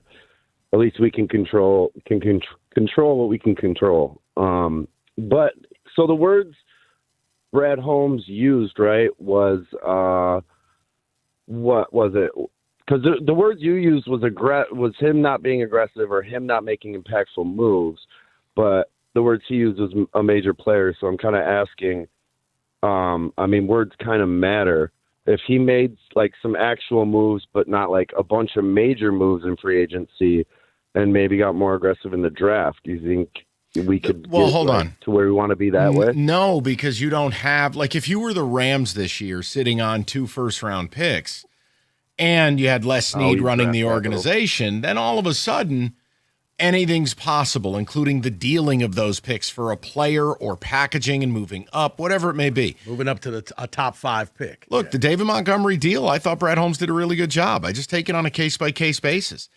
at least we can control what we can control. But so the words Brad Holmes used, right, was what was it? Because the words you used was him not being aggressive or him not making impactful moves, but the words he used was a major player. So I'm kind of asking, words kind of matter. If he made some actual moves, but not a bunch of major moves in free agency, and maybe got more aggressive in the draft, do you think we could hold on to where we want to be that way? No, because you don't have if you were the Rams this year sitting on 2 first-round picks and you had Les Snead running the organization, then all of a sudden anything's possible, including the dealing of those picks for a player or packaging and moving up, whatever it may be. Moving up to a top 5 pick. Look, the David Montgomery deal, I thought Brad Holmes did a really good job. I just take it on a case-by-case basis.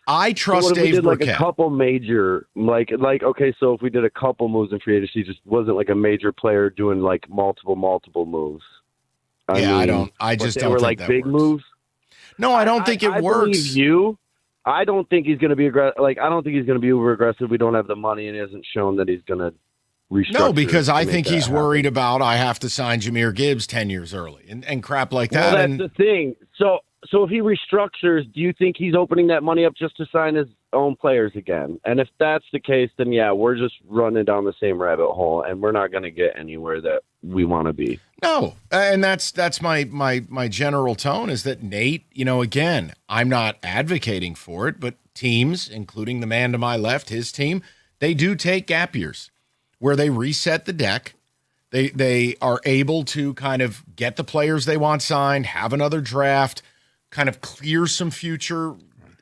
I trust Dave Burkett. Like a couple major, okay, so if we did a couple moves in free agency, just wasn't like a major player doing like multiple moves. I just they don't were think like that big works. moves. No, I don't think it I works. Believe you. I don't think he's going to be aggressive. I don't think he's going to be over aggressive. We don't have the money, and he hasn't shown that he's going to restructure. No, because I think he's happen. worried about I have to sign Jahmyr Gibbs 10 years early and crap like that. Well, that's the thing. So if he restructures, do you think he's opening that money up just to sign his own players again? And if that's the case, then yeah, we're just running down the same rabbit hole, and we're not going to get anywhere that we want to be. No, and that's my general tone is that Nate, again, I'm not advocating for it, but teams, including the man to my left, his team, they do take gap years where they reset the deck. They are able to kind of get the players they want signed, have another draft, kind of clear some future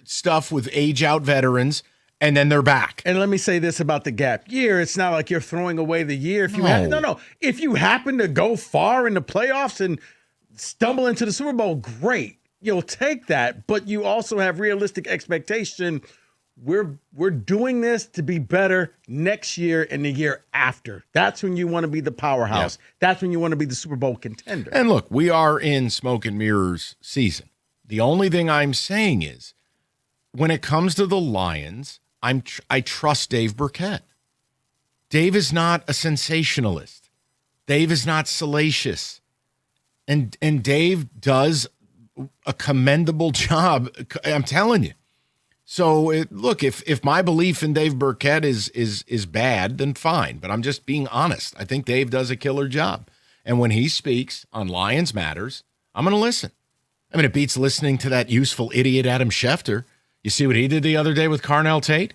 stuff with age-out veterans, and then they're back. And let me say this about the gap year. It's not like you're throwing away the year. If you If you happen to go far in the playoffs and stumble into the Super Bowl, great. You'll take that. But you also have realistic expectation. We're doing this to be better next year and the year after. That's when you want to be the powerhouse. Yeah. That's when you want to be the Super Bowl contender. And look, we are in smoke and mirrors season. The only thing I'm saying is when it comes to the Lions, I trust Dave Burkett. Dave is not a sensationalist. Dave is not salacious. And Dave does a commendable job. I'm telling you. So look, if my belief in Dave Burkett is bad, then fine. But I'm just being honest. I think Dave does a killer job. And when he speaks on Lions Matters, I'm going to listen. I mean, it beats listening to that useful idiot Adam Schefter. You see what he did the other day with Carnell Tate?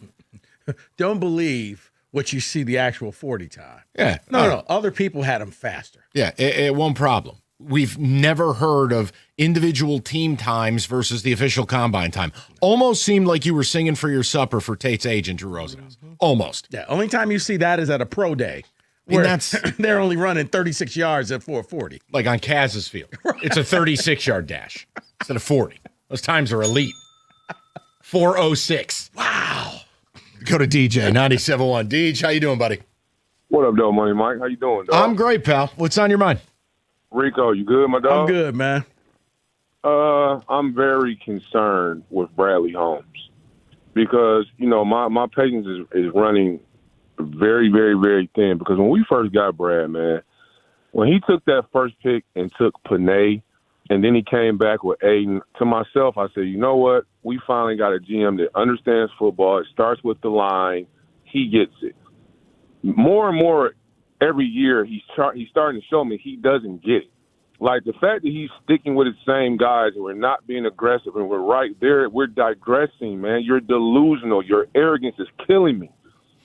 Don't believe what you see the actual 40 time. Yeah. No. Other people had him faster. Yeah, it won't problem. We've never heard of individual team times versus the official combine time. Almost seemed like you were singing for your supper for Tate's agent, Drew Rosenhaus. Almost. Yeah, only time you see that is at a pro day. Where they're only running 36 yards at 440. Like on Kaz's field. Right. It's a 36-yard dash instead of 40. Those times are elite. 4:06. Wow. Go to DJ, 97.1. DJ, how you doing, buddy? What up, though, Money Mike? How you doing, dog? I'm great, pal. What's on your mind? Rico, you good, my dog? I'm good, man. I'm very concerned with Bradley Holmes because, my patience is running very, very, very thin because when we first got Brad, man, when he took that first pick and took Panay and then he came back with Aiden, to myself, I said, you know what? We finally got a GM that understands football. It starts with the line. He gets it. More and more every year, he's starting to show me he doesn't get it. Like the fact that he's sticking with the same guys and we're not being aggressive and we're right there, we're digressing, man. You're delusional. Your arrogance is killing me.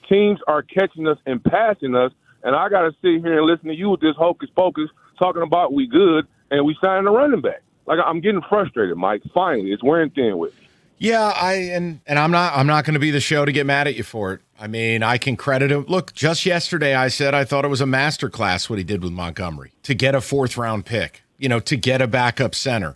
Teams are catching us and passing us, and I got to sit here and listen to you with this hocus pocus talking about we good and we signing a running back. Like I'm getting frustrated, Mike. Finally, it's wearing thin with me. Yeah, and I'm not going to be the show to get mad at you for it. I mean, I can credit him. Look, just yesterday I said I thought it was a masterclass what he did with Montgomery to get a 4th-round pick, to get a backup center.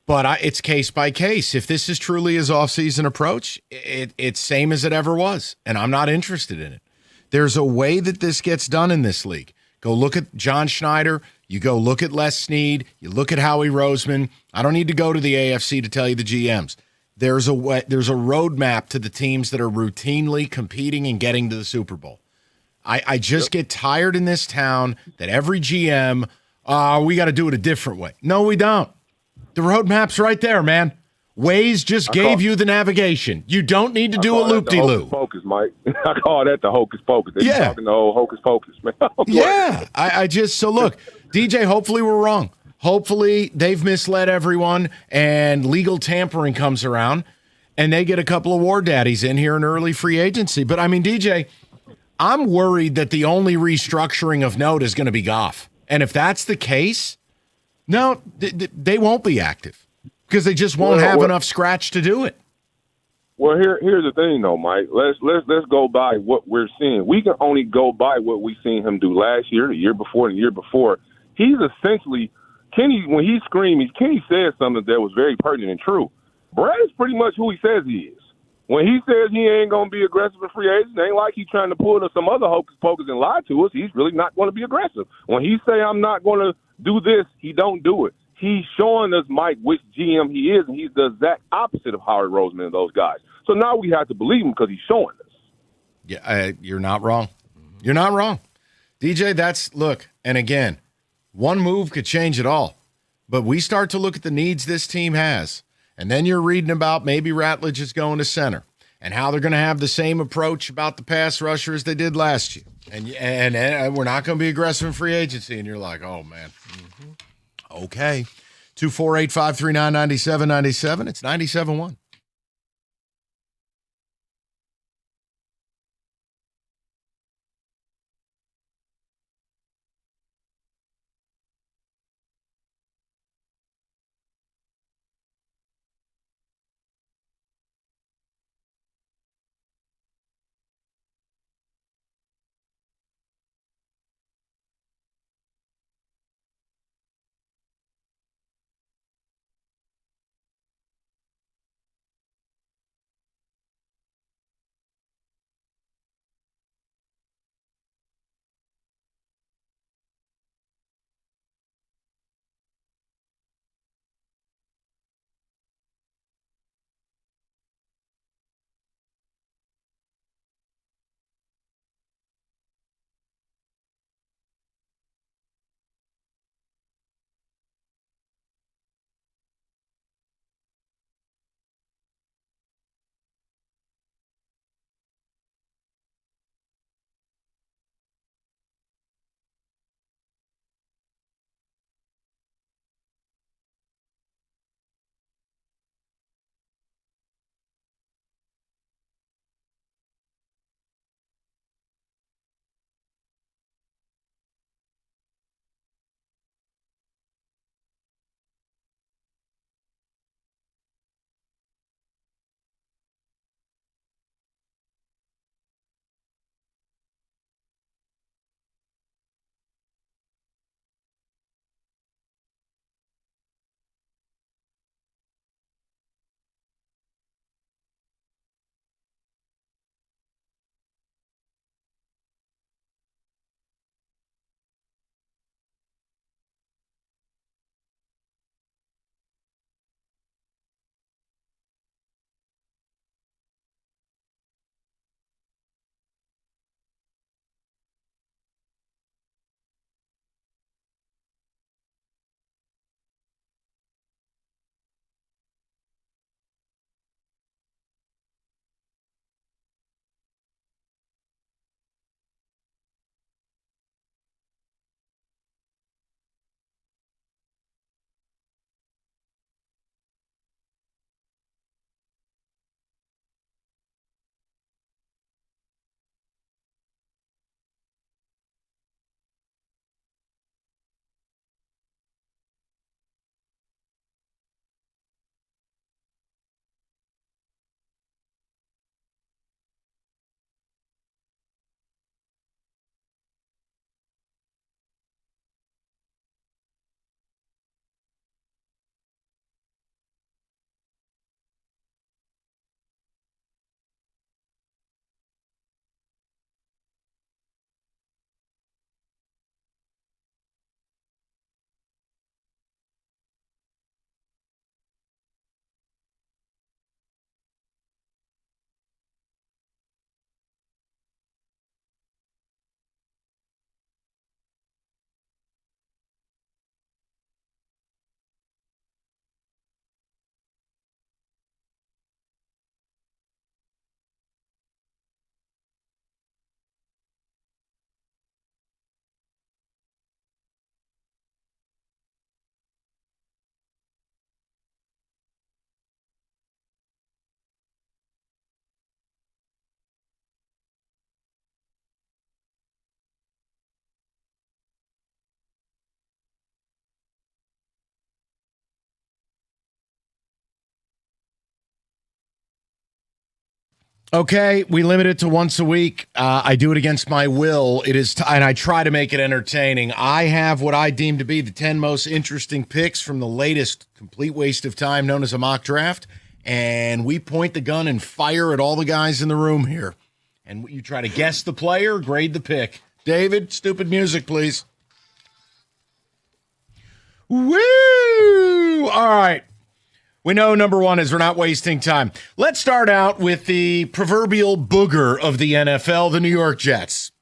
But it's case by case. If this is truly his offseason approach, it's same as it ever was, and I'm not interested in it. There's a way that this gets done in this league. Go look at John Schneider. You go look at Les Snead. You look at Howie Roseman. I don't need to go to the AFC to tell you the GMs. There's a roadmap to the teams that are routinely competing and getting to the Super Bowl. I just get tired in this town that every GM, we got to do it a different way. No, we don't. The roadmap's right there, man. Waze just gave you the navigation. You don't need to do a loop-de-loop. Focus, Mike. I call that the hocus pocus. They're talking the whole hocus pocus, man. Yeah. So look, DJ, hopefully we're wrong. Hopefully they've misled everyone and legal tampering comes around and they get a couple of war daddies in here in early free agency. But, I mean, DJ, I'm worried that the only restructuring of note is going to be Goff. And if that's the case, no, they won't be active. because they just won't have enough scratch to do it. Well, here's the thing, though, Mike. Let's go by what we're seeing. We can only go by what we seen him do last year, the year before, and the year before. He's essentially Kenny. When he screamed, Kenny said something that was very pertinent and true. Brad is pretty much who he says he is. When he says he ain't gonna be aggressive in free agents, it ain't like he's trying to pull some other hocus pocus and lie to us. He's really not going to be aggressive. When he say I'm not going to do this, he don't do it. He's showing us, Mike, which GM he is, and he's the exact opposite of Howard Roseman and those guys. So now we have to believe him because he's showing us. Yeah, you're not wrong. You're not wrong. DJ, look, and again, one move could change it all. But we start to look at the needs this team has, and then you're reading about maybe Ratledge is going to center and how they're going to have the same approach about the pass rusher as they did last year. And we're not going to be aggressive in free agency. And you're like, oh, man. Mm-hmm. Okay. 248-539-9797. It's 97.1. Okay, we limit it to once a week. I do it against my will. It is, and I try to make it entertaining. I have what I deem to be the 10 most interesting picks from the latest complete waste of time known as a mock draft, and we point the gun and fire at all the guys in the room here. And you try to guess the player, grade the pick. David, stupid music, please. Woo! All right. We know number one is we're not wasting time. Let's start out with the proverbial booger of the NFL, the New York Jets.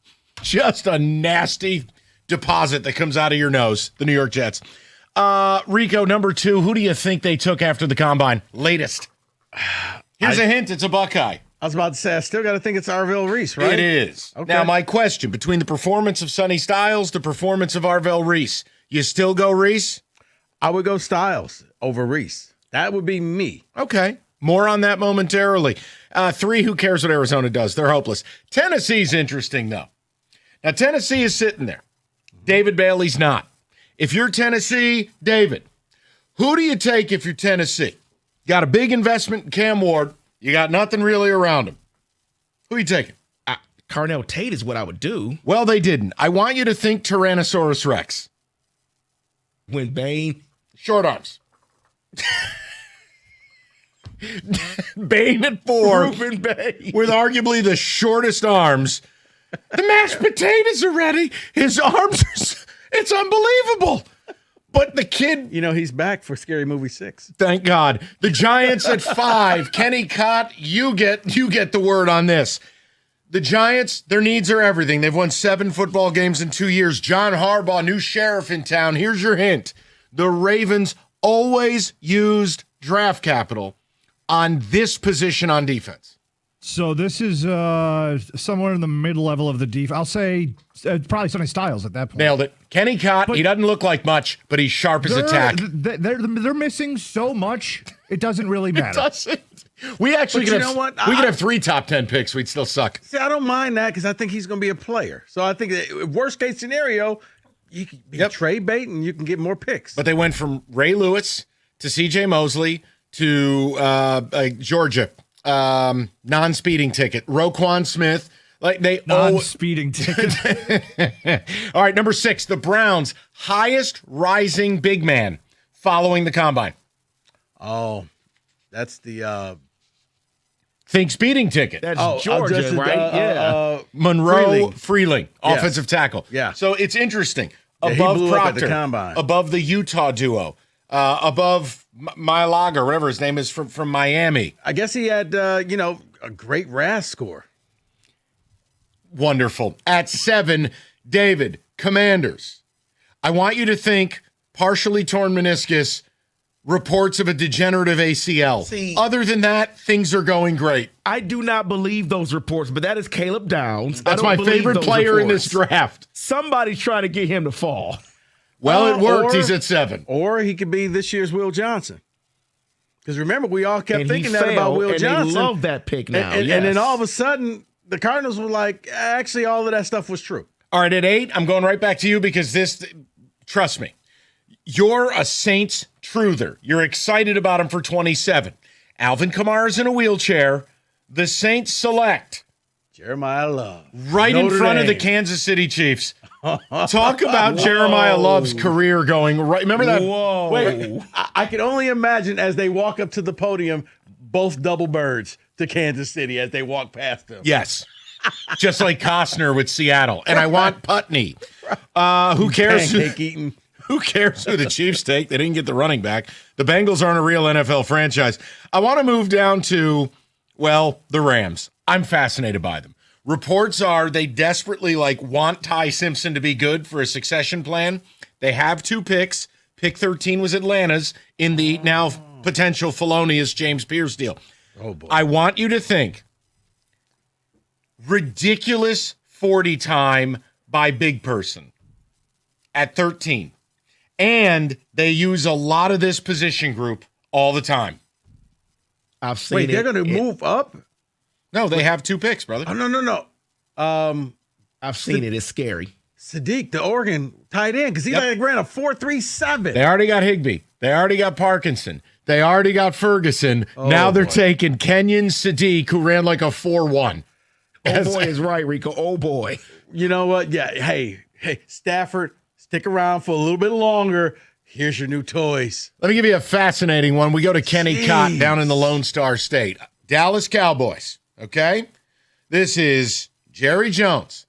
Just a nasty deposit that comes out of your nose, the New York Jets. Rico, number two, who do you think they took after the combine? Latest. Here's a hint, it's a Buckeye. I was about to say, I still got to think it's Arvell Reese, right? It is. Okay. Now, my question, between the performance of Sonny Styles, the performance of Arvell Reese, you still go Reese? I would go Styles over Reese. That would be me. Okay. More on that momentarily. Three, who cares what Arizona does? They're hopeless. Tennessee's interesting, though. Now, Tennessee is sitting there. David Bailey's not. If you're Tennessee, David, who do you take if you're Tennessee? Got a big investment in Cam Ward. You got nothing really around him. Who are you taking? Carnell Tate is what I would do. Well, they didn't. I want you to think Tyrannosaurus Rex. When Bane. Short arms. Bane at 4. Ruben Bane. With arguably the shortest arms. The mashed potatoes are ready. His arms are... It's unbelievable. But the kid... You know, he's back for Scary Movie 6. Thank God. The Giants at 5. Kenny Cott, you get the word on this. The Giants, their needs are everything. They've won 7 football games in 2 years. John Harbaugh, new sheriff in town. Here's your hint. The Ravens always used draft capital on this position on defense. So this is somewhere in the mid-level of the defense. I'll say probably Sonny Styles at that point. Nailed it. Kenny Cott, he doesn't look like much, but he's sharp as a tack. They're missing so much, it doesn't really matter. It doesn't. We actually could have, we could have 3 top 10 picks. We'd still suck. See, I don't mind that because I think he's going to be a player. So I think worst case scenario, you can be trade bait and you can get more picks. But they went from Ray Lewis to C.J. Mosley to Georgia. Non-speeding ticket. Roquan Smith. Like they non-speeding ticket. All right, number 6, the Browns' highest rising big man following the combine. Oh, that's the think speeding ticket. That's Georgia, right? Monroe Freeling, offensive tackle. Yeah. So it's interesting. Yeah, above he blew up at Proctor, the combine. above the Utah duo, above Mylaga, whatever his name is from Miami. I guess he had a great RAS score. Wonderful. At 7, David, Commanders. I want you to think partially torn meniscus, reports of a degenerative ACL. See, other than that, things are going great. I do not believe those reports, but that is Caleb Downs. That's my favorite player in this draft. Somebody's trying to get him to fall. Well, it worked. He's at 7. Or he could be this year's Will Johnson. Because remember, we all kept thinking that about Will Johnson. They love that pick now. And then all of a sudden, the Cardinals were like, actually, all of that stuff was true. All right, at 8, I'm going right back to you because this, trust me, you're a Saints truther. You're excited about him for 27. Alvin Kamara's in a wheelchair. The Saints select Jeremiah Love. Right Notre in front Dame. Of the Kansas City Chiefs. Talk about Jeremiah Love's career going right. Remember that? Whoa. Wait, I can only imagine as they walk up to the podium, both double birds to Kansas City as they walk past them. Yes. Just like Costner with Seattle. And I want Putney. Who cares? Who cares who the Chiefs take? They didn't get the running back. The Bengals aren't a real NFL franchise. I want to move down to, well, the Rams. I'm fascinated by them. Reports are they desperately want Ty Simpson to be good for a succession plan. They have 2 picks. Pick 13 was Atlanta's in the now potential felonious James Pierce deal. Oh boy. I want you to think ridiculous 40 time by big person at 13. And they use a lot of this position group all the time. I've seen Wait, they're going to move up? No, they have 2 picks, brother. Oh, no. I've seen it. It's scary. Sadiq, the Oregon tight end, because he ran a 4.37. They already got Higbee. They already got Parkinson. They already got Ferguson. Now they're taking Kenyon Sadiq, who ran like a 4.1. Oh, boy is right, Rico. Oh, boy. You know what? Yeah. Hey, Stafford, stick around for a little bit longer. Here's your new toys. Let me give you a fascinating one. We go to Kenny Cott down in the Lone Star State. Dallas Cowboys, okay? This is Jerry Jones.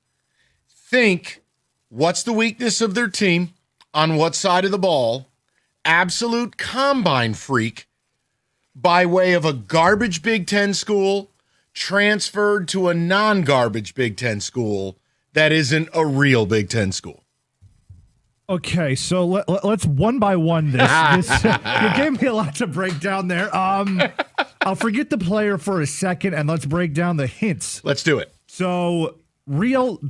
Think, what's the weakness of their team? On what side of the ball? Absolute combine freak by way of a garbage Big Ten school transferred to a non-garbage Big Ten school that isn't a real Big Ten school. Okay, so let's one by one this. You gave me a lot to break down there. I'll forget the player for a second, and let's break down the hints. Let's do it. So, real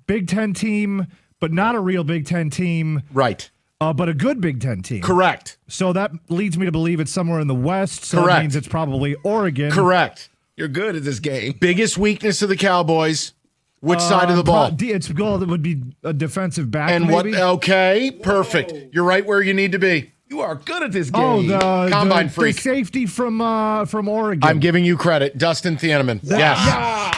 Big Ten team, but not a real Big Ten team. Right. But a good Big Ten team. Correct. So that leads me to believe it's somewhere in the West. So Correct. That means it's probably Oregon. Correct. You're good at this game. Biggest weakness of the Cowboys. Which side of the ball? It's goal that would be a defensive back. And maybe? what? Okay, perfect. You're right where you need to be. You are good at this game. Oh, Combine freak. The safety from Oregon. I'm giving you credit. Dustin Thieneman. Yes.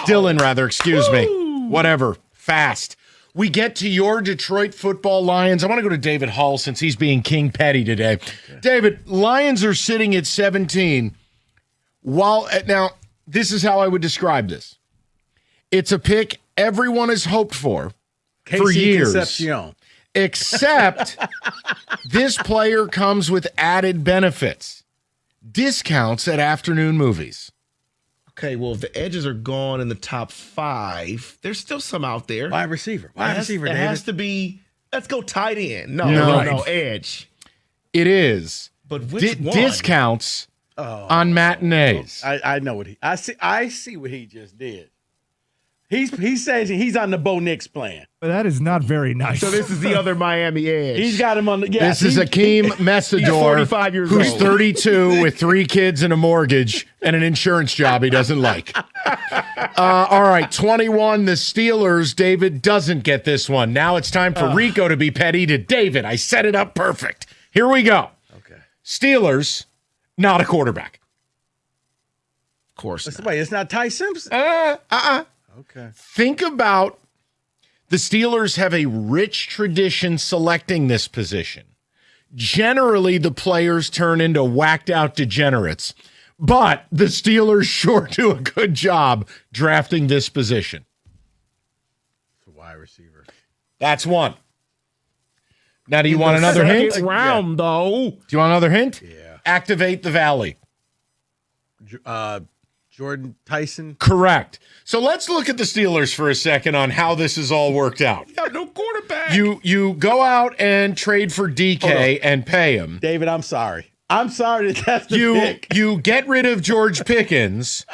Dylan, rather. Excuse me. Whatever. Fast. We get to your Detroit Football Lions. I want to go to David Hall since he's being King Petty today. Okay. David, Lions are sitting at 17. Now, this is how I would describe this. It's a pick everyone has hoped for years. Concepcion. Except this player comes with added benefits. Discounts at afternoon movies. Okay, well, if the edges are gone in the top 5, there's still some out there. Wide receiver. It has to be, let's go tight end. No, edge. It is. But which one? Discounts on matinees. I know what I see what he just did. He says he's on the Bo Nix plan. That is not very nice. So this is the other Miami edge. He's got him on the. Yeah, this is Akeem Messidor, 45 years who's old. 32 with 3 kids and a mortgage and an insurance job he doesn't like. All right, 21. The Steelers. David doesn't get this one. Now it's time for Rico to be petty to David. I set it up perfect. Here we go. Okay. Steelers, not a quarterback. Of course. Wait, it's not Ty Simpson. Okay. Think about the Steelers have a rich tradition selecting this position. Generally, the players turn into whacked out degenerates, but the Steelers sure do a good job drafting this position. It's a wide receiver. That's one. Now, do you want another hint? Round, though. Do you want another hint? Yeah. Activate the Valley. Jordan Tyson. Correct. So let's look at the Steelers for a second on how this has all worked out. You got no quarterback. You go out and trade for DK and pay him. David, I'm sorry. I'm sorry that that's the pick. You get rid of George Pickens,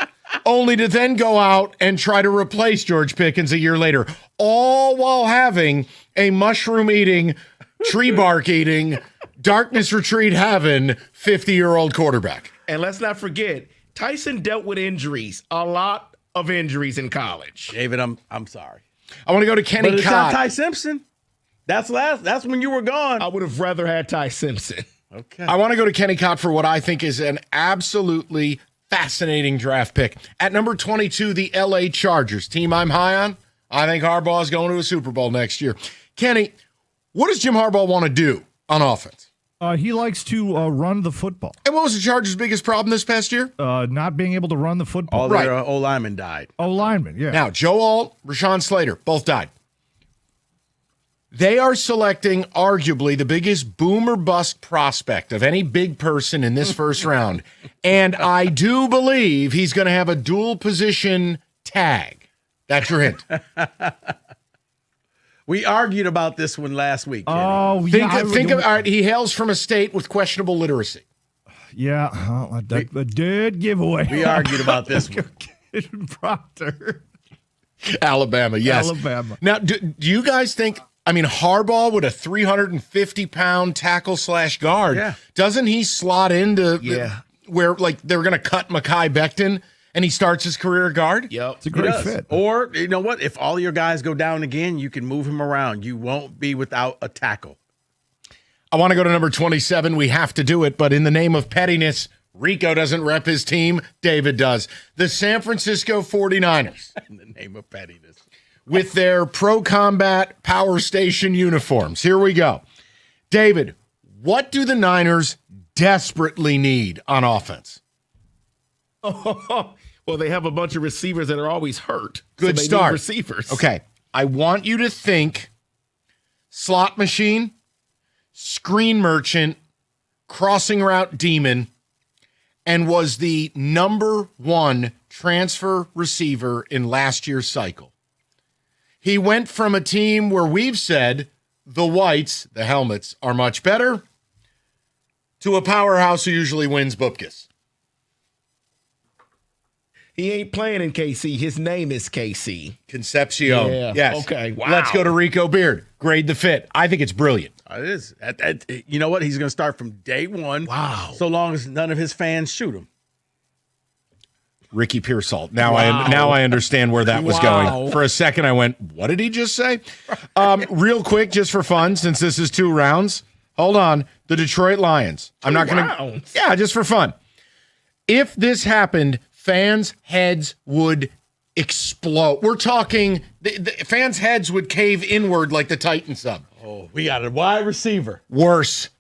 only to then go out and try to replace George Pickens a year later, all while having a mushroom-eating, tree bark-eating, darkness retreat having 50-year-old quarterback. And let's not forget, Tyson dealt with injuries, a lot of injuries in college. David, I'm sorry. I want to go to Kenny But it's Cott. not Ty Simpson. That's when you were gone. I would have rather had Ty Simpson. Okay. I want to go to Kenny Cott for what I think is an absolutely fascinating draft pick. At number 22, the LA Chargers, team I'm high on. I think Harbaugh is going to a Super Bowl next year. Kenny, what does Jim Harbaugh want to do on offense? He likes to run the football. And what was the Chargers' biggest problem this past year? Not being able to run the football. All their O-linemen died. O-linemen, yeah. Now, Joe Alt, Rashawn Slater, both died. They are selecting arguably the biggest boom or bust prospect of any big person in this first round. And I do believe he's going to have a dual position tag. That's your hint. We argued about this one last week. Kenny. Oh, Think of all right, he hails from a state with questionable literacy. Yeah, a dead giveaway. We argued about this one. Proctor. Alabama, yes. Alabama. Now, do you guys think, Harbaugh with a 350-pound tackle/guard, doesn't he slot into where, they're going to cut Mekhi Becton and he starts his career guard? Yep. It's a great fit. Or, you know what? If all your guys go down again, you can move him around. You won't be without a tackle. I want to go to number 27. We have to do it, but in the name of pettiness, Rico doesn't rep his team. David does. The San Francisco 49ers. In the name of pettiness. With their Pro Combat Power Station uniforms. Here we go. David, what do the Niners desperately need on offense? Well, they have a bunch of receivers that are always hurt. Good so they start. need receivers. Okay. I want you to think slot machine, screen merchant, crossing route demon, and was the number 1 transfer receiver in last year's cycle. He went from a team where we've said the whites, the helmets, are much better, to a powerhouse who usually wins Bupkis. He ain't playing in KC. His name is KC. Concepcion. Yeah. Yes. Okay. Wow. Let's go to Rico Beard. Grade the fit. I think it's brilliant. It is. You know what? He's going to start from day one. Wow. So long as none of his fans shoot him. Ricky Pearsall. Now Wow. I understand where that was Wow. going. For a second, I went, what did he just say? Real quick, just for fun, since this is 2 rounds. Hold on. The Detroit Lions. I'm not going to. Yeah, just for fun. If this happened, fans' heads would explode. We're talking, the fans' heads would cave inward like the Titan sub. Oh, we got a wide receiver. Worse.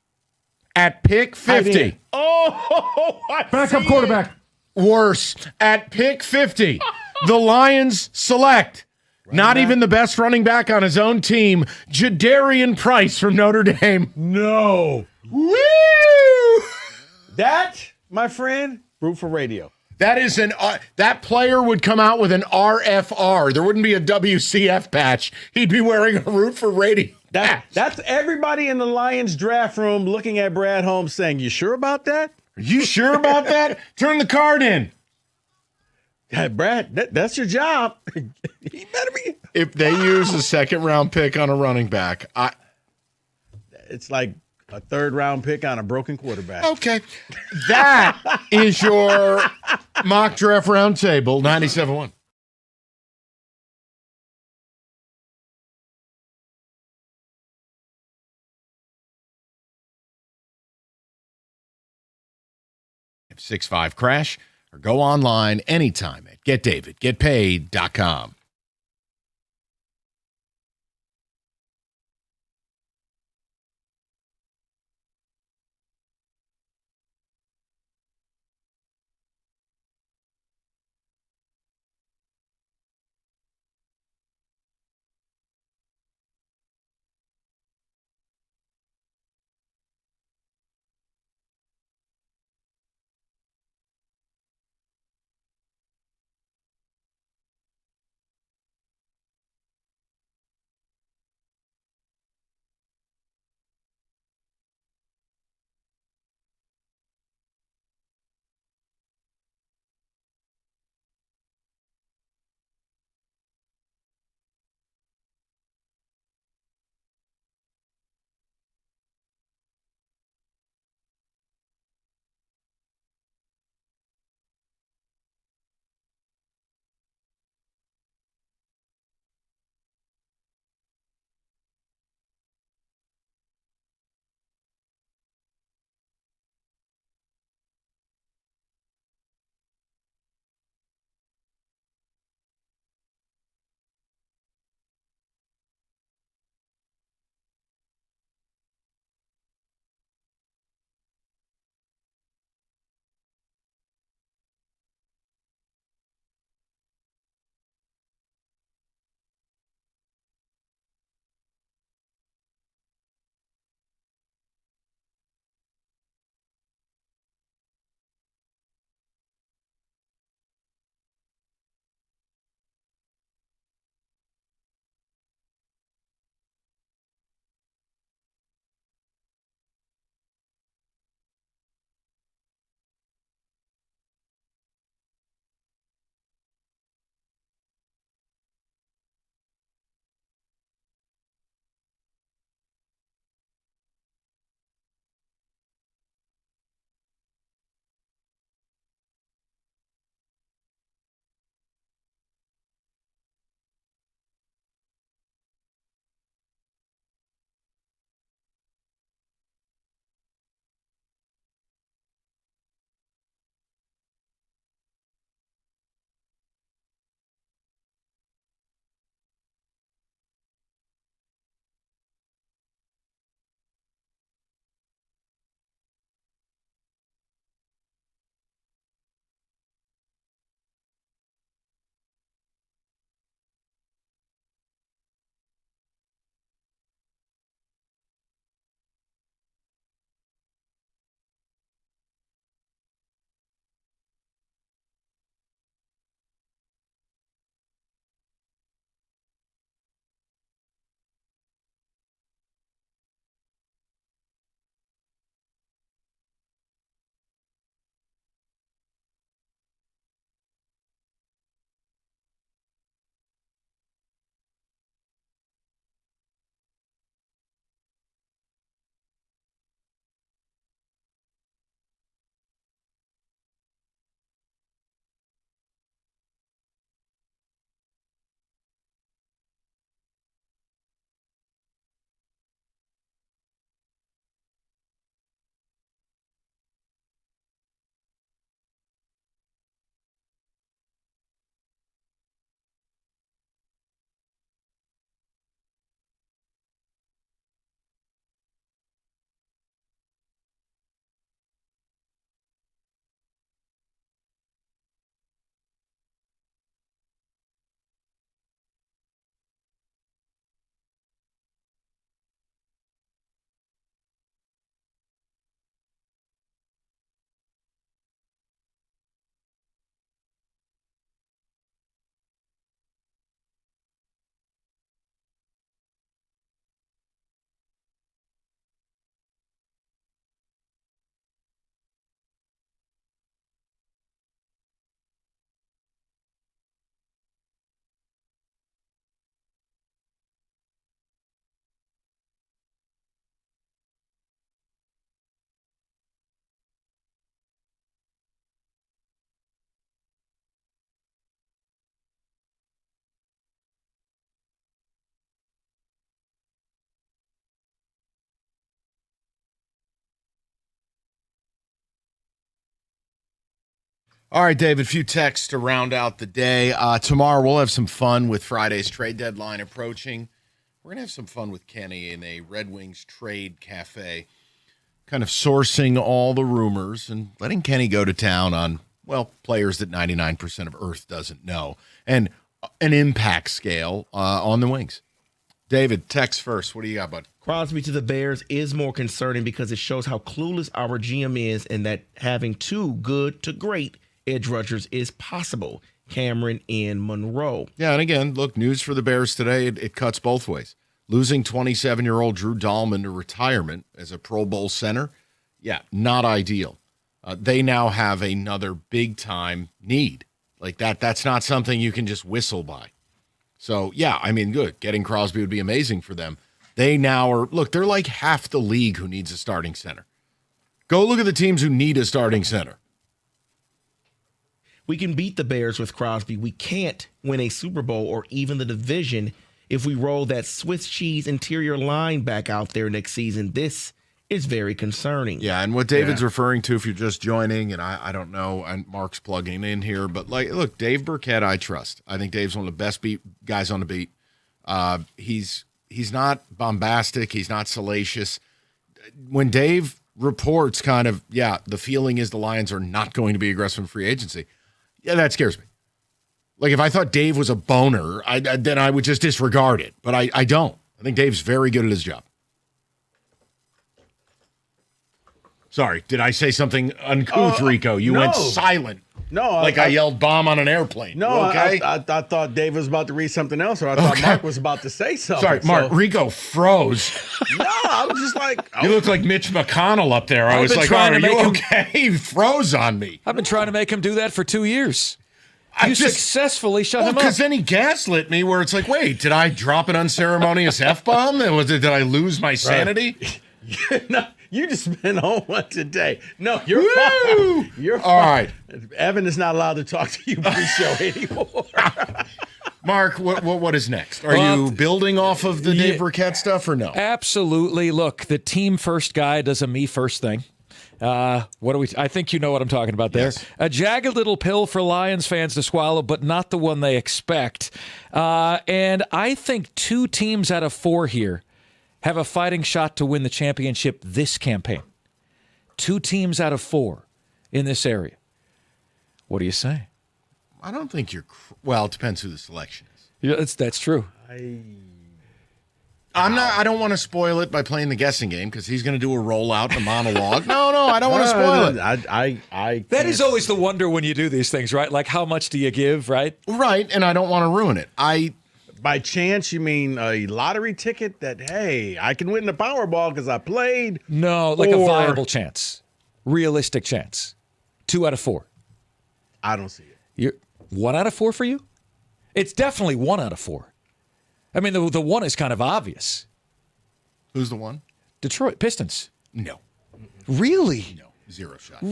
At pick 50. Oh, backup quarterback. Worse. At pick 50, the Lions select not even the best running back on his own team, Jadarian Price from Notre Dame. No. Woo! That, my friend, root for radio. That is that player would come out with an RFR. There wouldn't be a WCF patch. He'd be wearing a root for radio. That's everybody in the Lions draft room looking at Brad Holmes saying, "You sure about that? Are you sure about that? Turn the card in." Hey, Brad, that's your job. He better be. If they use a second-round pick on a running back, it's like a third-round pick on a broken quarterback. Okay. That is your mock draft roundtable, 97.1. Six-five crash, or go online anytime at getdavidgetpaid.com. All right, David, a few texts to round out the day. Tomorrow we'll have some fun with Friday's trade deadline approaching. We're going to have some fun with Kenny in a Red Wings trade cafe, kind of sourcing all the rumors and letting Kenny go to town on, well, players that 99% of Earth doesn't know, and an impact scale on the Wings. David, text first. What do you got, bud? Crosby to the Bears is more concerning because it shows how clueless our GM is and that having two good to great edge rushers is possible. Cameron and Monroe. Yeah, and again, look, news for the Bears today, it cuts both ways. Losing 27-year-old Drew Dahlman to retirement as a Pro Bowl center, yeah, not ideal. They now have another big-time need. Like that's not something you can just whistle by. So, yeah, I mean, good. Getting Crosby would be amazing for them. They now are, look, they're like half the league who needs a starting center. Go look at the teams who need a starting center. We can beat the Bears with Crosby. We can't win a Super Bowl or even the division if we roll that Swiss cheese interior line back out there next season. This is very concerning. Yeah, and what David's referring to, if you're just joining, and I don't know, and Mark's plugging in here, but like, look, Dave Burkett, I trust. I think Dave's one of the best beat guys on the beat. He's not bombastic. He's not salacious. When Dave reports kind of, the feeling is the Lions are not going to be aggressive in free agency. Yeah, that scares me. Like, if I thought Dave was a boner, then I would just disregard it. But I don't. I think Dave's very good at his job. Sorry, did I say something uncouth, Rico? You went silent. No. I yelled bomb on an airplane. No, okay? I thought Dave was about to read something else, or I thought Mark was about to say something. Sorry, Mark, Rico froze. No, I was just like... You look like Mitch McConnell up there. I was like, are you okay? He froze on me. I've been trying to make him do that for 2 years. You successfully shut him up. Because then he gaslit me where it's like, wait, did I drop an unceremonious F-bomb? Did I lose my sanity? No, you just been on one today. No, you're fine. You're fine. All right. Evan is not allowed to talk to you pre-show anymore. Mark, what is next? Are you building off of the Dave Burkett stuff or no? Absolutely. Look, the team first guy does a me first thing. I think you know what I'm talking about there. Yes. A jagged little pill for Lions fans to swallow, but not the one they expect. And I think 2 teams out of 4 here have a fighting shot to win the championship this campaign. 2 teams out of 4 in this area. What do you say? I don't think you're... Well, it depends who the selection is. Yeah, that's true. I don't want to spoil it by playing the guessing game because he's going to do a rollout, a monologue. No, I don't want to spoil it. That is always the wonder when you do these things, right? Like, how much do you give, right? Right, and I don't want to ruin it. By chance, you mean a lottery ticket that, hey, I can win the Powerball because I played? No, like a viable chance. Realistic chance. 2 out of 4. I don't see it. You're 1 out of 4 for you? It's definitely 1 out of 4. I mean, the 1 is kind of obvious. Who's the 1? Detroit Pistons. No. Really? No. 0 shot.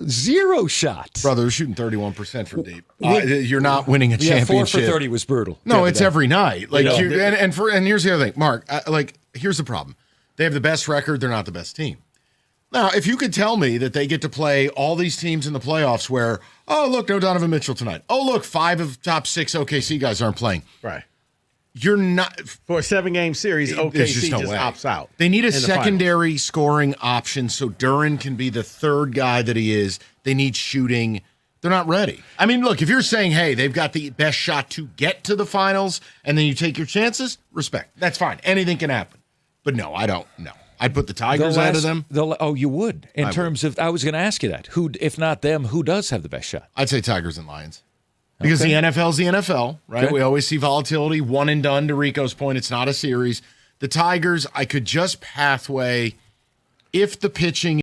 Zero shot. Brother, they're shooting 31% from deep. You're not winning a championship. 4 for 30 was brutal. No, it's every night. Like, and here's the other thing, Mark. Here's the problem. They have the best record. They're not the best team. Now, if you could tell me that they get to play all these teams in the playoffs where, oh, look, no Donovan Mitchell tonight. Oh, look, 5 of top 6 OKC guys aren't playing. Right. You're not for a 7-game series. OKC just opts out. They need a secondary scoring option so Duren can be the third guy that he is. They need shooting. They're not ready. I mean, look, if you're saying, hey, they've got the best shot to get to the finals, and then you take your chances, respect. That's fine. Anything can happen. But no, I don't. No, I'd put the Tigers out of them. You would. I was going to ask you that. Who, if not them, who does have the best shot? I'd say Tigers and Lions. Because the NFL's the NFL, right? Okay. We always see volatility, one and done, to Rico's point. It's not a series. The Tigers, I could just pathway if the pitching